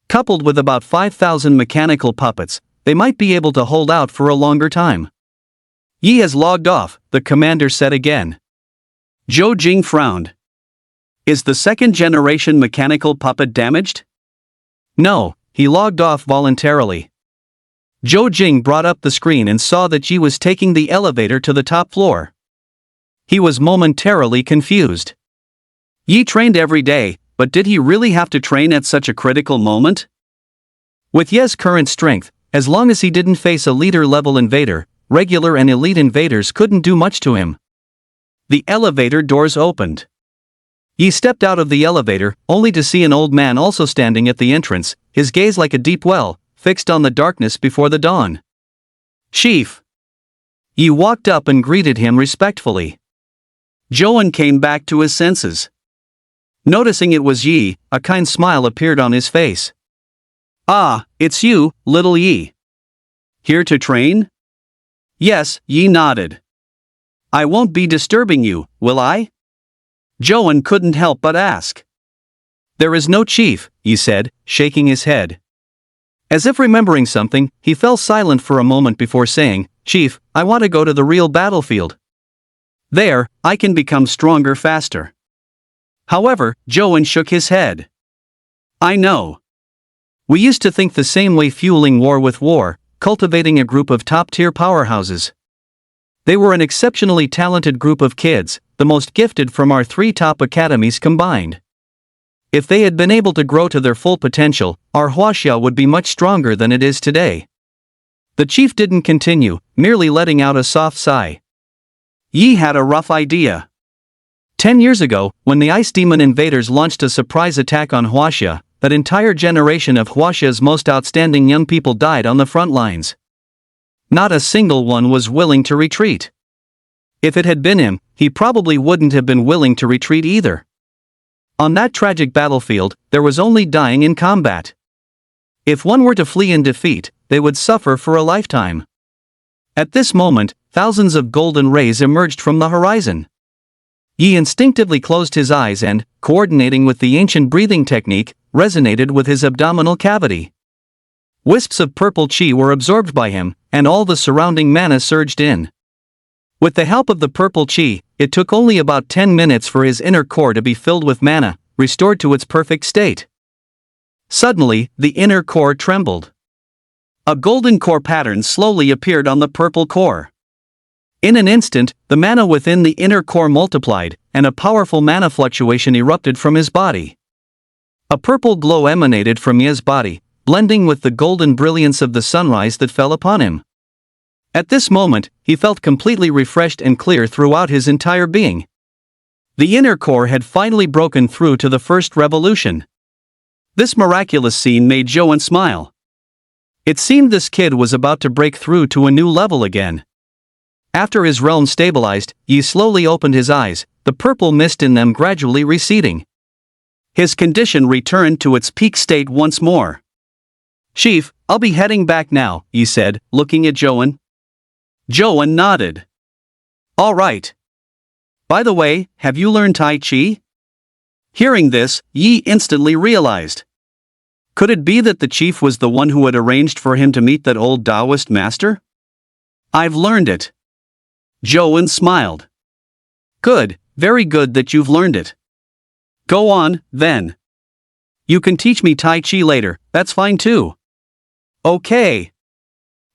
Coupled with about 5,000 mechanical puppets, they might be able to hold out for a longer time. Yi has logged off, the commander said again. Zhou Jing frowned. Is the second-generation mechanical puppet damaged? No, he logged off voluntarily. Zhou Jing brought up the screen and saw that Yi was taking the elevator to the top floor. He was momentarily confused. Yi trained every day, but did he really have to train at such a critical moment? With Ye's current strength, as long as he didn't face a leader-level invader, regular and elite invaders couldn't do much to him. The elevator doors opened. Yi stepped out of the elevator, only to see an old man also standing at the entrance, his gaze like a deep well, fixed on the darkness before the dawn. Chief! Yi walked up and greeted him respectfully. Zhouan came back to his senses. Noticing it was Yi, a kind smile appeared on his face. Ah, it's you, little Yi. Here to train? Yes, Yi nodded. I won't be disturbing you, will I? Zhouan couldn't help but ask. There is no chief, Yi said, shaking his head. As if remembering something, he fell silent for a moment before saying, Chief, I want to go to the real battlefield. There, I can become stronger faster. However, Zhouan shook his head. I know. We used to think the same way, fueling war with war, cultivating a group of top-tier powerhouses. They were an exceptionally talented group of kids, the most gifted from our 3 top academies combined. If they had been able to grow to their full potential, our Huaxia would be much stronger than it is today. The chief didn't continue, merely letting out a soft sigh. Yi had a rough idea. 10 years ago, when the Ice Demon invaders launched a surprise attack on Huaxia, that entire generation of Huaxia's most outstanding young people died on the front lines. Not a single one was willing to retreat. If it had been him, he probably wouldn't have been willing to retreat either. On that tragic battlefield, there was only dying in combat. If one were to flee in defeat, they would suffer for a lifetime. At this moment, thousands of golden rays emerged from the horizon. Yi instinctively closed his eyes and, coordinating with the ancient breathing technique, resonated with his abdominal cavity. Wisps of purple chi were absorbed by him, and all the surrounding mana surged in. With the help of the purple chi, it took only about 10 minutes for his inner core to be filled with mana, restored to its perfect state. Suddenly, the inner core trembled. A golden core pattern slowly appeared on the purple core. In an instant, the mana within the inner core multiplied, and a powerful mana fluctuation erupted from his body. A purple glow emanated from Ye's body, blending with the golden brilliance of the sunrise that fell upon him. At this moment, he felt completely refreshed and clear throughout his entire being. The inner core had finally broken through to the first revolution. This miraculous scene made Zhou smile. It seemed this kid was about to break through to a new level again. After his realm stabilized, Yi slowly opened his eyes, the purple mist in them gradually receding. His condition returned to its peak state once more. "Chief, I'll be heading back now," Yi said, looking at Zhou. Zhou nodded. "All right. By the way, have you learned Tai Chi?" Hearing this, Yi instantly realized. Could it be that the chief was the one who had arranged for him to meet that old Taoist master? "I've learned it." Zhou smiled. "Good, very good that you've learned it. Go on, then. You can teach me Tai Chi later, that's fine too." "Okay."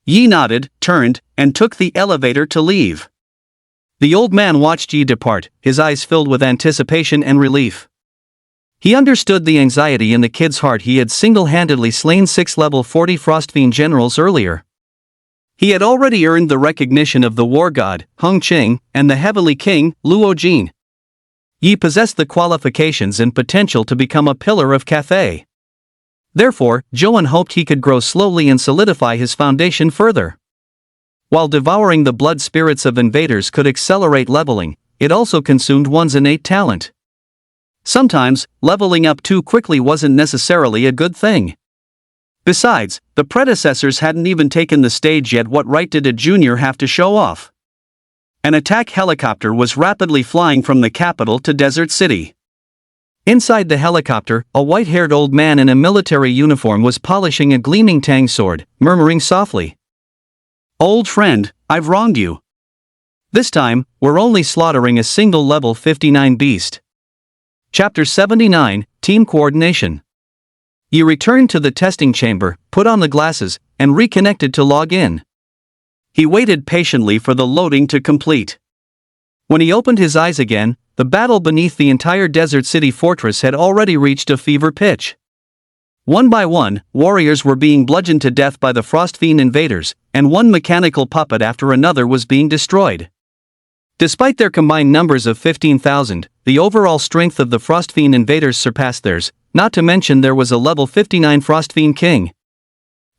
Yi nodded, turned, and took the elevator to leave. The old man watched Yi depart, his eyes filled with anticipation and relief. He understood the anxiety in the kid's heart. He had single-handedly slain 6 level 40 Frostfiend generals earlier. He had already earned the recognition of the war god, Heng Qing, and the heavenly king, Luo Jin. Yi possessed the qualifications and potential to become a pillar of Cathay. Therefore, Zhou hoped he could grow slowly and solidify his foundation further. While devouring the blood spirits of invaders could accelerate leveling, it also consumed one's innate talent. Sometimes, leveling up too quickly wasn't necessarily a good thing. Besides, the predecessors hadn't even taken the stage yet. What right did a junior have to show off? An attack helicopter was rapidly flying from the capital to Desert City. Inside the helicopter, a white-haired old man in a military uniform was polishing a gleaming tang sword, murmuring softly. "Old friend, I've wronged you. This time, we're only slaughtering a single level 59 beast." Chapter 79, Team Coordination. Yi returned to the testing chamber, put on the glasses, and reconnected to log in. He waited patiently for the loading to complete. When he opened his eyes again, the battle beneath the entire Desert City fortress had already reached a fever pitch. One by one, warriors were being bludgeoned to death by the Frostfiend invaders, and one mechanical puppet after another was being destroyed. Despite their combined numbers of 15,000, the overall strength of the Frostfiend invaders surpassed theirs, not to mention there was a level 59 Frostfiend king.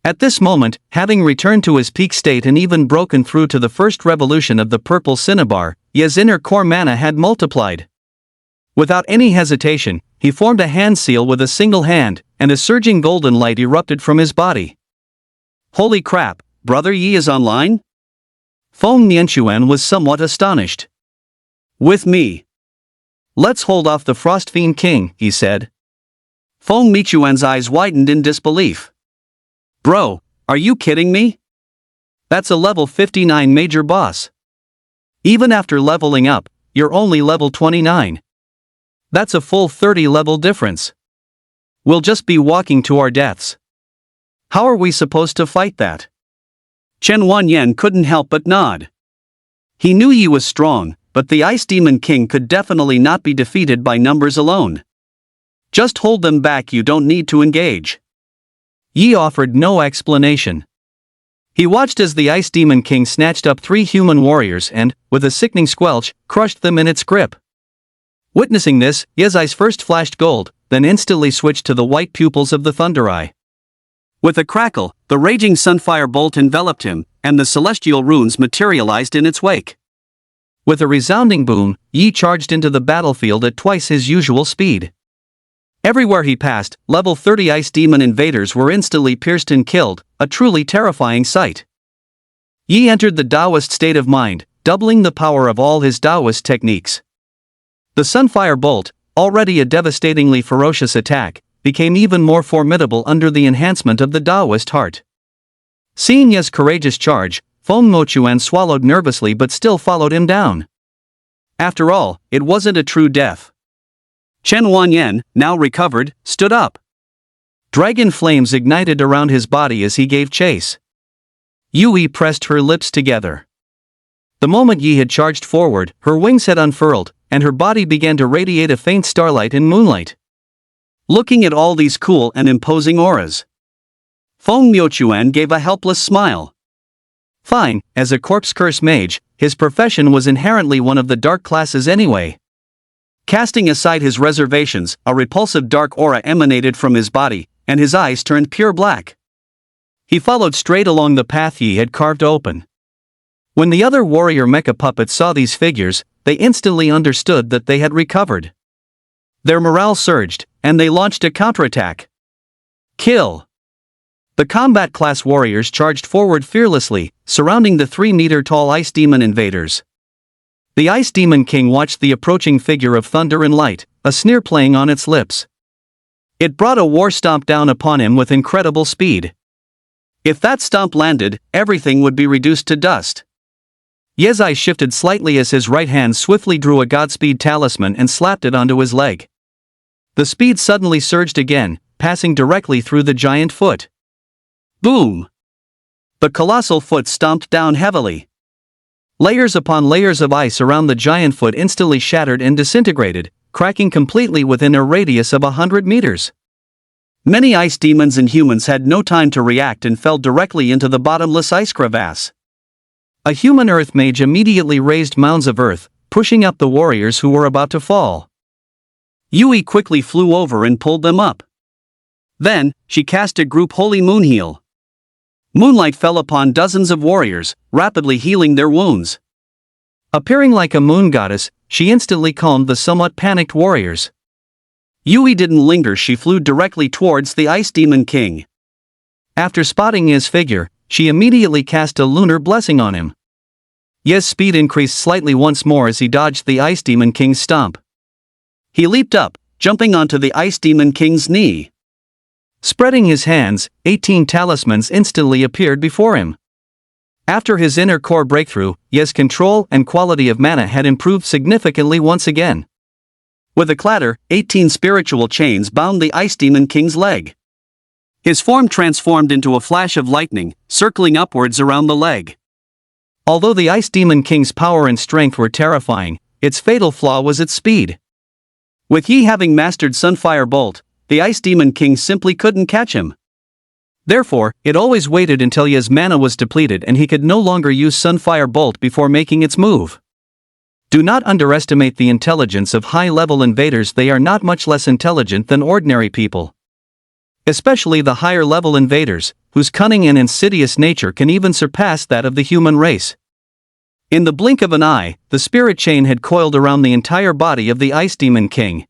At this moment, having returned to his peak state and even broken through to the first revolution of the purple cinnabar, Ye's inner core mana had multiplied. Without any hesitation, he formed a hand seal with a single hand, and a surging golden light erupted from his body. "Holy crap, Brother Yi is online?" Feng Nianquan was somewhat astonished. "With me." "Let's hold off the Frostfiend king," he said. Feng Michuan's eyes widened in disbelief. "Bro, are you kidding me? That's a level 59 major boss. Even after leveling up, you're only level 29. That's a full 30 level difference. We'll just be walking to our deaths. How are we supposed to fight that?" Chen Wanyan couldn't help but nod. He knew Yi was strong, but the Ice Demon King could definitely not be defeated by numbers alone. Just hold them back, you don't need to engage. Yi offered no explanation. He watched as the Ice Demon King snatched up 3 human warriors and, with a sickening squelch, crushed them in its grip. Witnessing this, Ye's eyes first flashed gold, then instantly switched to the white pupils of the Thunder Eye. With a crackle, the raging sunfire bolt enveloped him, and the celestial runes materialized in its wake. With a resounding boom, Yi charged into the battlefield at twice his usual speed. Everywhere he passed, level 30 ice demon invaders were instantly pierced and killed, a truly terrifying sight. Yi entered the Taoist state of mind, doubling the power of all his Taoist techniques. The Sunfire Bolt, already a devastatingly ferocious attack, became even more formidable under the enhancement of the Taoist heart. Seeing Ye's courageous charge, Feng Mochuan swallowed nervously but still followed him down. After all, it wasn't a true death. Chen Wanyan, now recovered, stood up. Dragon flames ignited around his body as he gave chase. Yui pressed her lips together. The moment Yi had charged forward, her wings had unfurled, and her body began to radiate a faint starlight and moonlight. Looking at all these cool and imposing auras, Feng Miochuan gave a helpless smile. Fine, as a corpse curse mage, his profession was inherently one of the dark classes anyway. Casting aside his reservations, a repulsive dark aura emanated from his body, and his eyes turned pure black. He followed straight along the path Yi had carved open. When the other warrior mecha puppets saw these figures, they instantly understood that they had recovered. Their morale surged, and they launched a counterattack. Kill! The combat class warriors charged forward fearlessly, surrounding the 3-meter-tall ice demon invaders. The Ice Demon King watched the approaching figure of thunder and light, a sneer playing on its lips. It brought a war stomp down upon him with incredible speed. If that stomp landed, everything would be reduced to dust. Ye's eyes shifted slightly as his right hand swiftly drew a Godspeed talisman and slapped it onto his leg. The speed suddenly surged again, passing directly through the giant foot. Boom! The colossal foot stomped down heavily. Layers upon layers of ice around the giant foot instantly shattered and disintegrated, cracking completely within a radius of 100 meters. Many ice demons and humans had no time to react and fell directly into the bottomless ice crevasse. A human earth mage immediately raised mounds of earth, pushing up the warriors who were about to fall. Yui quickly flew over and pulled them up. Then, she cast a group holy moon heal. Moonlight fell upon dozens of warriors, rapidly healing their wounds. Appearing like a moon goddess, she instantly calmed the somewhat panicked warriors. Yui didn't linger, she flew directly towards the Ice Demon King. After spotting his figure, she immediately cast a lunar blessing on him. Ye's speed increased slightly once more as he dodged the Ice Demon King's stomp. He leaped up, jumping onto the Ice Demon King's knee. Spreading his hands, 18 talismans instantly appeared before him. After his inner core breakthrough, Ye's control and quality of mana had improved significantly once again. With a clatter, 18 spiritual chains bound the Ice Demon King's leg. His form transformed into a flash of lightning, circling upwards around the leg. Although the Ice Demon King's power and strength were terrifying, its fatal flaw was its speed. With Yi having mastered Sunfire Bolt, the Ice Demon King simply couldn't catch him. Therefore, it always waited until Ye's mana was depleted and he could no longer use Sunfire Bolt before making its move. Do not underestimate the intelligence of high-level invaders, they are not much less intelligent than ordinary people. Especially the higher-level invaders, whose cunning and insidious nature can even surpass that of the human race. In the blink of an eye, the spirit chain had coiled around the entire body of the Ice Demon King.